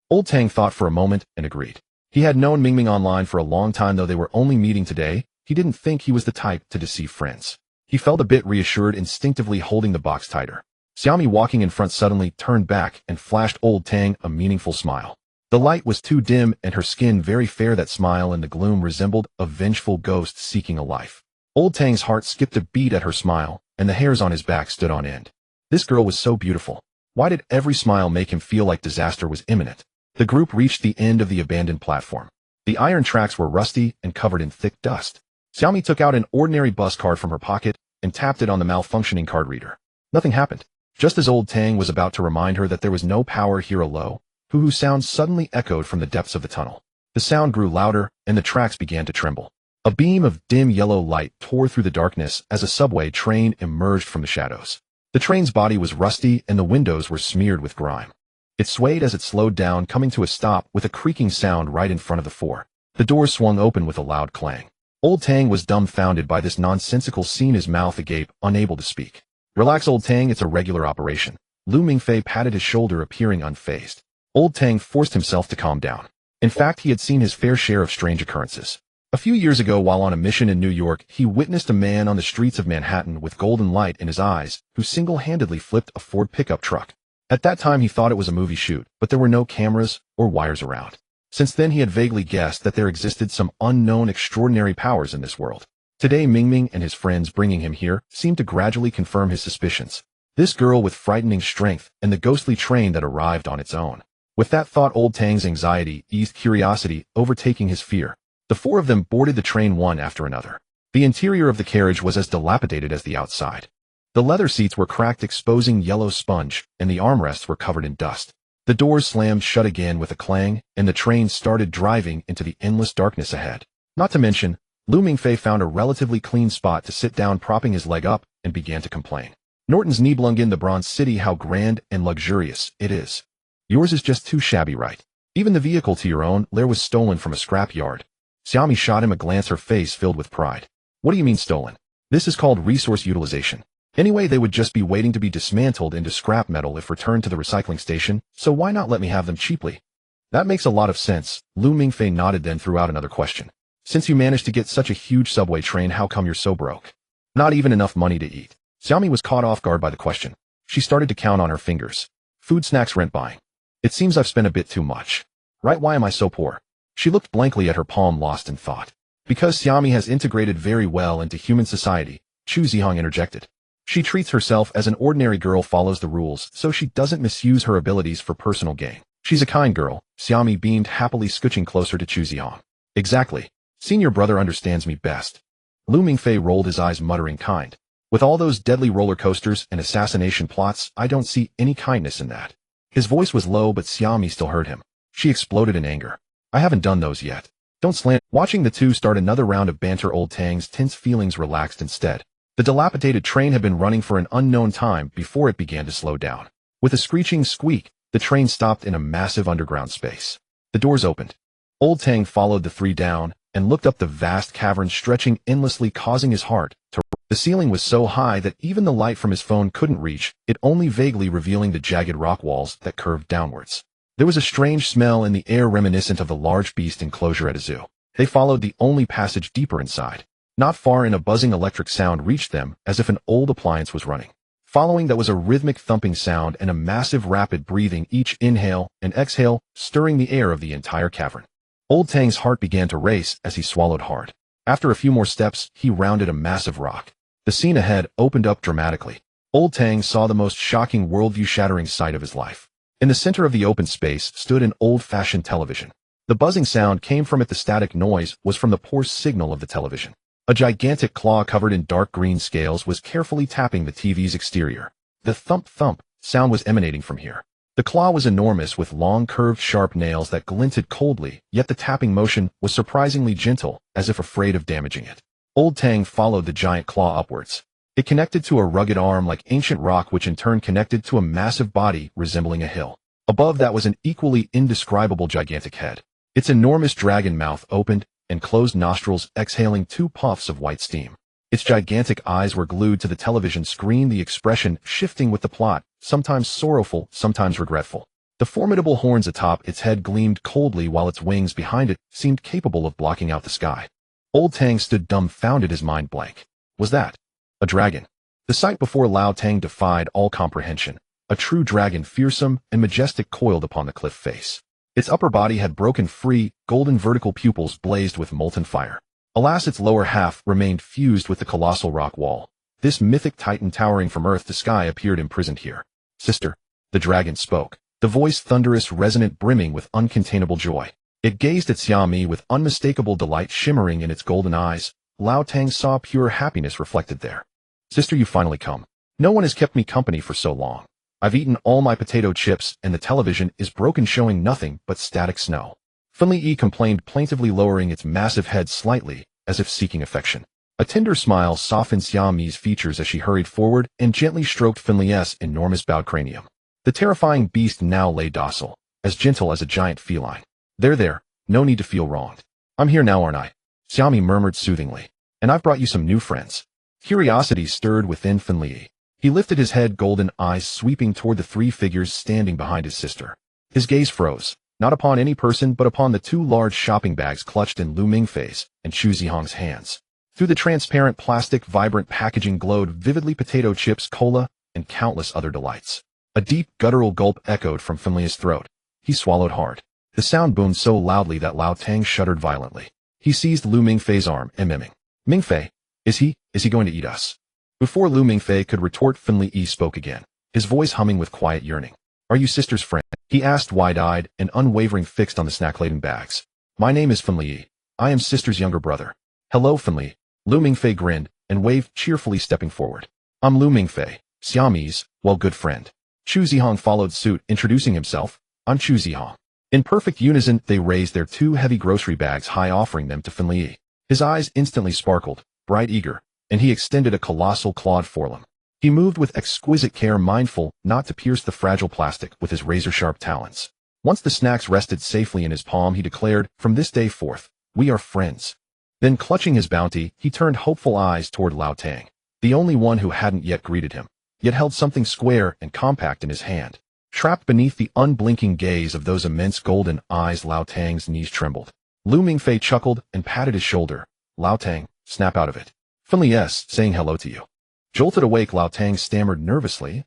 Old Tang thought for a moment and agreed. He had known Mingming online for a long time, though they were only meeting today. He didn't think he was the type to deceive friends. He felt a bit reassured, instinctively holding the box tighter. Xiaomi, walking in front, suddenly turned back and flashed Old Tang a meaningful smile. The light was too dim and her skin very fair. That smile in the gloom resembled a vengeful ghost seeking a life. Old Tang's heart skipped a beat at her smile, and the hairs on his back stood on end. This girl was so beautiful. Why did every smile make him feel like disaster was imminent? The group reached the end of the abandoned platform. The iron tracks were rusty and covered in thick dust. Xiaomi took out an ordinary bus card from her pocket and tapped it on the malfunctioning card reader. Nothing happened. Just as Old Tang was about to remind her that there was no power here, a low hoo-hoo sound suddenly echoed from the depths of the tunnel. The sound grew louder, and the tracks began to tremble. A beam of dim yellow light tore through the darkness as a subway train emerged from the shadows. The train's body was rusty, and the windows were smeared with grime. It swayed as it slowed down, coming to a stop with a creaking sound right in front of the four. The doors swung open with a loud clang. Old Tang was dumbfounded by this nonsensical scene, his mouth agape, unable to speak. "Relax, Old Tang, it's a regular operation." Lu Mingfei patted his shoulder, appearing unfazed. Old Tang forced himself to calm down. In fact, he had seen his fair share of strange occurrences. A few years ago, while on a mission in New York, he witnessed a man on the streets of Manhattan with golden light in his eyes who single-handedly flipped a Ford pickup truck. At that time, he thought it was a movie shoot, but there were no cameras or wires around. Since then, he had vaguely guessed that there existed some unknown extraordinary powers in this world. Today, Mingming and his friends bringing him here seemed to gradually confirm his suspicions. This girl with frightening strength and the ghostly train that arrived on its own. With that thought, Old Tang's anxiety eased, curiosity overtaking his fear. The four of them boarded the train one after another. The interior of the carriage was as dilapidated as the outside. The leather seats were cracked, exposing yellow sponge, and the armrests were covered in dust. The doors slammed shut again with a clang, and the train started driving into the endless darkness ahead. Not to mention, Lu Mingfei found a relatively clean spot to sit down, propping his leg up, and began to complain. "Norton's Nibelungen, the Bronze City, how grand and luxurious it is. Yours is just too shabby, right? Even the vehicle to your own lair was stolen from a scrap yard." Xiaomi shot him a glance, her face filled with pride. "What do you mean stolen? This is called resource utilization. Anyway, they would just be waiting to be dismantled into scrap metal if returned to the recycling station, so why not let me have them cheaply?" "That makes a lot of sense." Lu Mingfei nodded, then threw out another question. "Since you managed to get such a huge subway train, how come you're so broke?" "Not even enough money to eat." Xiaomi was caught off guard by the question. She started to count on her fingers. "Food, snacks, rent, buying." It seems I've spent a bit too much. Right, why am I so poor? She looked blankly at her palm, lost in thought. Because Xiaomi has integrated very well into human society, Chu Zihong interjected. She treats herself as an ordinary girl, follows the rules, so she doesn't misuse her abilities for personal gain. She's a kind girl, Xiaomi beamed, happily scooching closer to Chu Zihong. Exactly. Senior brother understands me best. Lu Mingfei rolled his eyes, muttering, kind. With all those deadly roller coasters and assassination plots, I don't see any kindness in that. His voice was low, but Xiaomi still heard him. She exploded in anger. I haven't done those yet. Don't slant. Watching the two start another round of banter, Old Tang's tense feelings relaxed instead. The dilapidated train had been running for an unknown time before it began to slow down. With a screeching squeak, the train stopped in a massive underground space. The doors opened. Old Tang followed the three down and looked up the vast cavern stretching endlessly, causing his heart to. The ceiling was so high that even the light from his phone couldn't reach it, only vaguely revealing the jagged rock walls that curved downwards. There was a strange smell in the air reminiscent of the large beast enclosure at a zoo. They followed the only passage deeper inside. Not far in, a buzzing electric sound reached them, as if an old appliance was running. Following that was a rhythmic thumping sound and a massive rapid breathing, each inhale and exhale stirring the air of the entire cavern. Old Tang's heart began to race as he swallowed hard. After a few more steps, he rounded a massive rock. The scene ahead opened up dramatically. Old Tang saw the most shocking, worldview-shattering sight of his life. In the center of the open space stood an old-fashioned television. The buzzing sound came from it. The static noise was from the poor signal of the television. A gigantic claw covered in dark green scales was carefully tapping the TV's exterior. The thump-thump sound was emanating from here. The claw was enormous, with long, curved, sharp nails that glinted coldly, yet the tapping motion was surprisingly gentle, as if afraid of damaging it. Old Tang followed the giant claw upwards. It connected to a rugged arm like ancient rock, which in turn connected to a massive body resembling a hill. Above that was an equally indescribable gigantic head. Its enormous dragon mouth opened and closed, nostrils exhaling two puffs of white steam. Its gigantic eyes were glued to the television screen, the expression shifting with the plot, sometimes sorrowful, sometimes regretful. The formidable horns atop its head gleamed coldly, while its wings behind it seemed capable of blocking out the sky. Old Tang stood dumbfounded, his mind blank. Was that a dragon? The sight before Lao Tang defied all comprehension. A true dragon, fearsome and majestic, coiled upon the cliff face. Its upper body had broken free, golden vertical pupils blazed with molten fire. Alas, its lower half remained fused with the colossal rock wall. This mythic titan, towering from earth to sky, appeared imprisoned here. Sister, the dragon spoke, the voice thunderous, resonant, brimming with uncontainable joy. It gazed at Xiaomi with unmistakable delight shimmering in its golden eyes. Lao Tang saw pure happiness reflected there. Sister, you finally come. No one has kept me company for so long. I've eaten all my potato chips, and the television is broken, showing nothing but static snow. Finley complained plaintively, lowering its massive head slightly, as if seeking affection. A tender smile softened Xiaomi's features as she hurried forward and gently stroked Finley's enormous bowed cranium. The terrifying beast now lay docile, as gentle as a giant feline. There, no need to feel wronged. I'm here now, aren't I? Xiaomi murmured soothingly. And I've brought you some new friends. Curiosity stirred within Finley. He lifted his head, golden eyes sweeping toward the three figures standing behind his sister. His gaze froze, not upon any person but upon the two large shopping bags clutched in Lu Mingfei's and Chu Zihong's hands. Through the transparent plastic, vibrant packaging glowed vividly potato chips, cola, and countless other delights. A deep, guttural gulp echoed from Finley's throat. He swallowed hard. The sound boomed so loudly that Lao Tang shuddered violently. He seized Lu Mingfei's arm, miming. Mingfei, is he going to eat us? Before Lu Mingfei could retort, Finley spoke again, his voice humming with quiet yearning. Are you sister's friend? He asked, wide-eyed and unwavering, fixed on the snack-laden bags. My name is Finley. I am sister's younger brother. Hello, Finley. Lu Mingfei grinned and waved cheerfully, stepping forward. I'm Lu Mingfei, Xiaomi's, good friend. Chu Zihong followed suit, introducing himself. I'm Chu Zihong. In perfect unison, they raised their two heavy grocery bags high, offering them to Finley. His eyes instantly sparkled, bright, eager, and he extended a colossal clawed forelimb. He moved with exquisite care, mindful not to pierce the fragile plastic with his razor-sharp talons. Once the snacks rested safely in his palm, he declared, from this day forth, we are friends. Then, clutching his bounty, he turned hopeful eyes toward Lao Tang, the only one who hadn't yet greeted him, yet held something square and compact in his hand. Trapped beneath the unblinking gaze of those immense golden eyes, Lao Tang's knees trembled. Lu Mingfei chuckled and patted his shoulder. Lao Tang, snap out of it. Finley saying hello to you. Jolted awake, Lao Tang stammered nervously.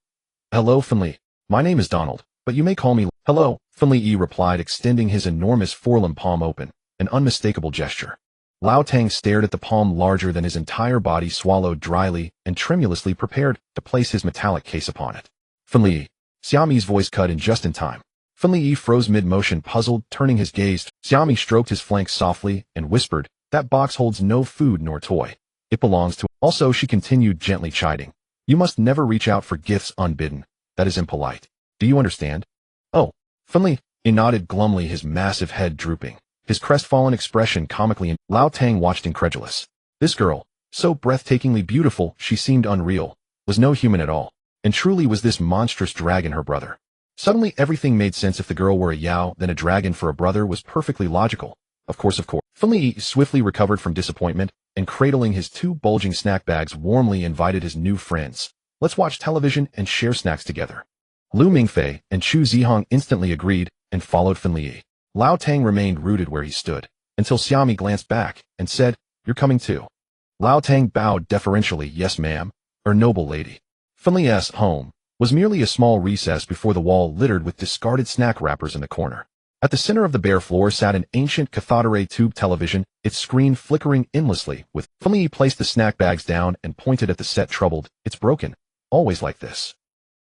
Hello, Finley. My name is Donald. but you may call me Hello, Finli replied, extending his enormous forelimb palm open, an unmistakable gesture. Lao Tang stared at the palm larger than his entire body, swallowed dryly, and tremulously prepared to place his metallic case upon it. Finli, Xiaomi's voice cut in just in time. Finli froze mid-motion, puzzled, turning his gaze. Xiaomi stroked his flanks softly and whispered, "That box holds no food nor toy. It belongs to..." Also, she continued, gently chiding, "You must never reach out for gifts unbidden. That is impolite. Do you understand?" "Oh." Finli nodded glumly, his massive head drooping, his crestfallen expression comically in. Lao Tang watched incredulous. This girl, so breathtakingly beautiful she seemed unreal, was no human at all. And truly was this monstrous dragon her brother. Suddenly everything made sense. If the girl were a Yao, then a dragon for a brother was perfectly logical. Of course. Finli swiftly recovered from disappointment, and cradling his two bulging snack bags warmly invited his new friends. "Let's watch television and share snacks together." Lu Mingfei and Chu Zihong instantly agreed and followed Finli. Lao Tang remained rooted where he stood, until Xiaomi glanced back and said, "You're coming too?" Lao Tang bowed deferentially. "Yes, ma'am, or noble lady." Finli's home was merely a small recess before the wall littered with discarded snack wrappers in the corner. At the center of the bare floor sat an ancient cathode tube television, its screen flickering endlessly. With Finli placed the snack bags down and pointed at the set, troubled. "It's broken. Always like this."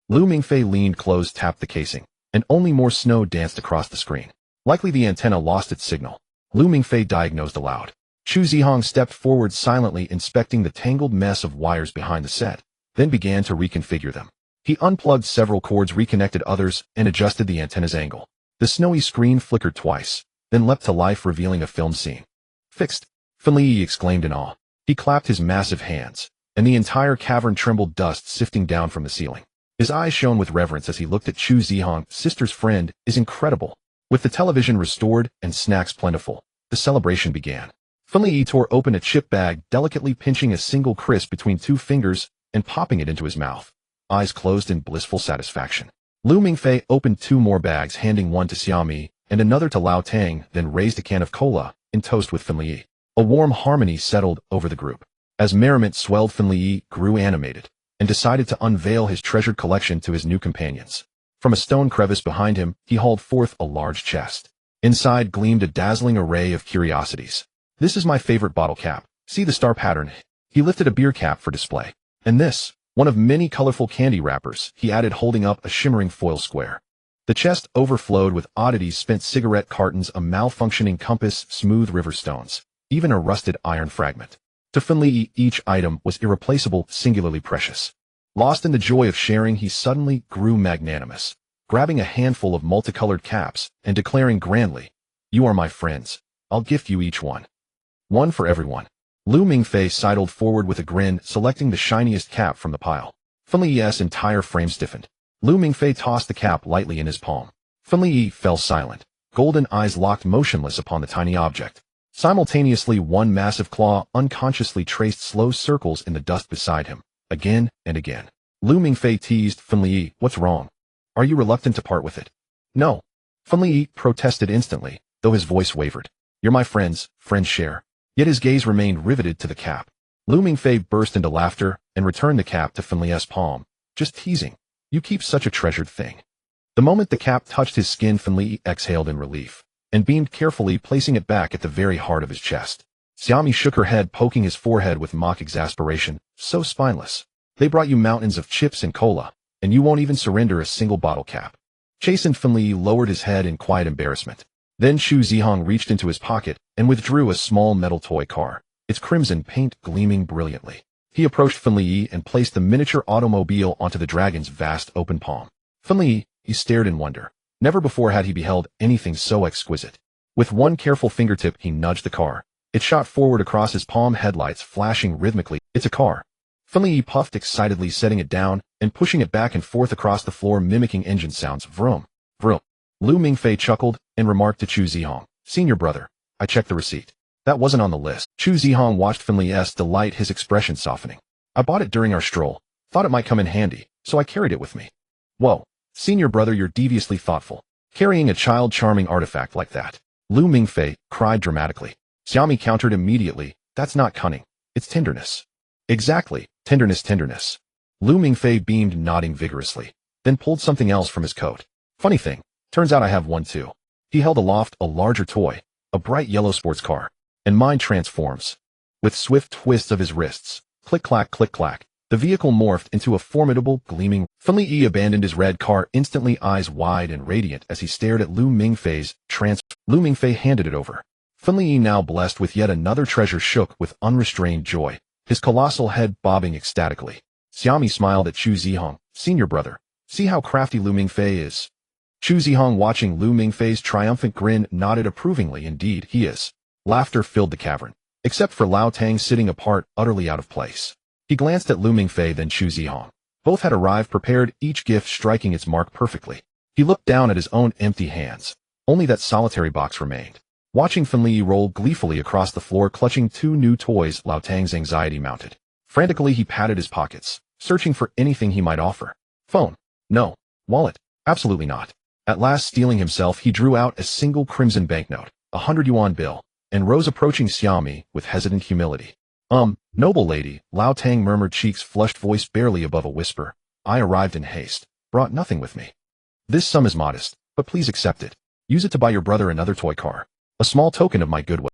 Lu Mingfei leaned close, tapped the casing, and only more snow danced across the screen. Likely the antenna lost its signal. Lu Mingfei diagnosed aloud. Chu Zihong stepped forward, silently inspecting the tangled mess of wires behind the set, then began to reconfigure them. He unplugged several cords, reconnected others, and adjusted the antenna's angle. The snowy screen flickered twice, then leapt to life, revealing a film scene. "Fixed!" Finli exclaimed in awe. He clapped his massive hands, and the entire cavern trembled, dust sifting down from the ceiling. His eyes shone with reverence as he looked at Chu Zihong. "Sister's friend is incredible." With the television restored and snacks plentiful, the celebration began. Finli tore open a chip bag, delicately pinching a single crisp between two fingers and popping it into his mouth, eyes closed in blissful satisfaction. Lu Mingfei opened two more bags, handing one to Xiaomi and another to Lao Tang, then raised a can of cola in toast with Finli. A warm harmony settled over the group. As merriment swelled, Finli grew animated and decided to unveil his treasured collection to his new companions. From a stone crevice behind him, he hauled forth a large chest. Inside gleamed a dazzling array of curiosities. "This is my favorite bottle cap. See the star pattern." He lifted a beer cap for display. "And this, one of many colorful candy wrappers," he added, holding up a shimmering foil square. The chest overflowed with oddities: spent cigarette cartons, a malfunctioning compass, smooth river stones, even a rusted iron fragment. To Finli, each item was irreplaceable, singularly precious. Lost in the joy of sharing, he suddenly grew magnanimous, grabbing a handful of multicolored caps and declaring grandly, "You are my friends. I'll gift you each one. One for everyone." Lu Mingfei sidled forward with a grin, selecting the shiniest cap from the pile. Finli's entire frame stiffened. Lu Mingfei tossed the cap lightly in his palm. Finli fell silent, golden eyes locked motionless upon the tiny object. Simultaneously, one massive claw unconsciously traced slow circles in the dust beside him, again and again. Lu Mingfei teased, "Finli, what's wrong? Are you reluctant to part with it?" "No." Finli protested instantly, though his voice wavered. "You're my friends share." Yet his gaze remained riveted to the cap. Lu Mingfei burst into laughter and returned the cap to Finli's palm. "Just teasing. You keep such a treasured thing." The moment the cap touched his skin, Finli exhaled in relief and beamed, carefully placing it back at the very heart of his chest. Xiaomi shook her head, poking his forehead with mock exasperation. "So spineless. They brought you mountains of chips and cola, and you won't even surrender a single bottle cap." Chastened, Finli lowered his head in quiet embarrassment. Then Chu Zihong reached into his pocket and withdrew a small metal toy car, its crimson paint gleaming brilliantly. He approached Finli and placed the miniature automobile onto the dragon's vast open palm. Finli stared in wonder. Never before had he beheld anything so exquisite. With one careful fingertip, he nudged the car. It shot forward across his palm, headlights flashing rhythmically. "It's a car." Finli puffed excitedly, setting it down and pushing it back and forth across the floor, mimicking engine sounds. "Vroom, vroom." Lu Mingfei chuckled and remarked to Chu Zihong, "Senior brother, I checked the receipt. That wasn't on the list." Chu Zihong watched Finli's delight, his expression softening. "I bought it during our stroll. Thought it might come in handy, so I carried it with me." "Whoa, senior brother, you're deviously thoughtful. Carrying a child-charming artifact like that." Lu Mingfei cried dramatically. Xiaomi countered immediately, "That's not cunning. It's tenderness." "Exactly, tenderness." Lu Mingfei beamed, nodding vigorously, then pulled something else from his coat. Funny thing, turns out I have one too. He held aloft a larger toy, a bright yellow sports car, and mine transforms. With swift twists of his wrists, click-clack, click-clack, the vehicle morphed into a formidable, gleaming. Fan Yi abandoned his red car instantly, eyes wide and radiant as he stared at Lu Mingfei's Lu Mingfei handed it over. Fan Yi, now blessed with yet another treasure, shook with unrestrained joy, his colossal head bobbing ecstatically. Xiaomi smiled at Chu Zihong, senior brother. See how crafty Lu Mingfei is. Chu Zihong, watching Lu Mingfei's triumphant grin, nodded approvingly. Indeed, he is. Laughter filled the cavern, except for Lao Tang sitting apart, utterly out of place. He glanced at Lu Mingfei, then Chu Zihong. Both had arrived prepared, each gift striking its mark perfectly. He looked down at his own empty hands. Only that solitary box remained. Watching Fan Yi roll gleefully across the floor, clutching two new toys, Lao Tang's anxiety mounted. Frantically, he patted his pockets, searching for anything he might offer. Phone? No. Wallet? Absolutely not. At last, steeling himself, he drew out a single crimson banknote, 100 yuan bill, and rose, approaching Xiaomi with hesitant humility. Noble lady, Lao Tang murmured, cheeks flushed, voice barely above a whisper. I arrived in haste, brought nothing with me. This sum is modest, but please accept it. Use it to buy your brother another toy car. A small token of my goodwill.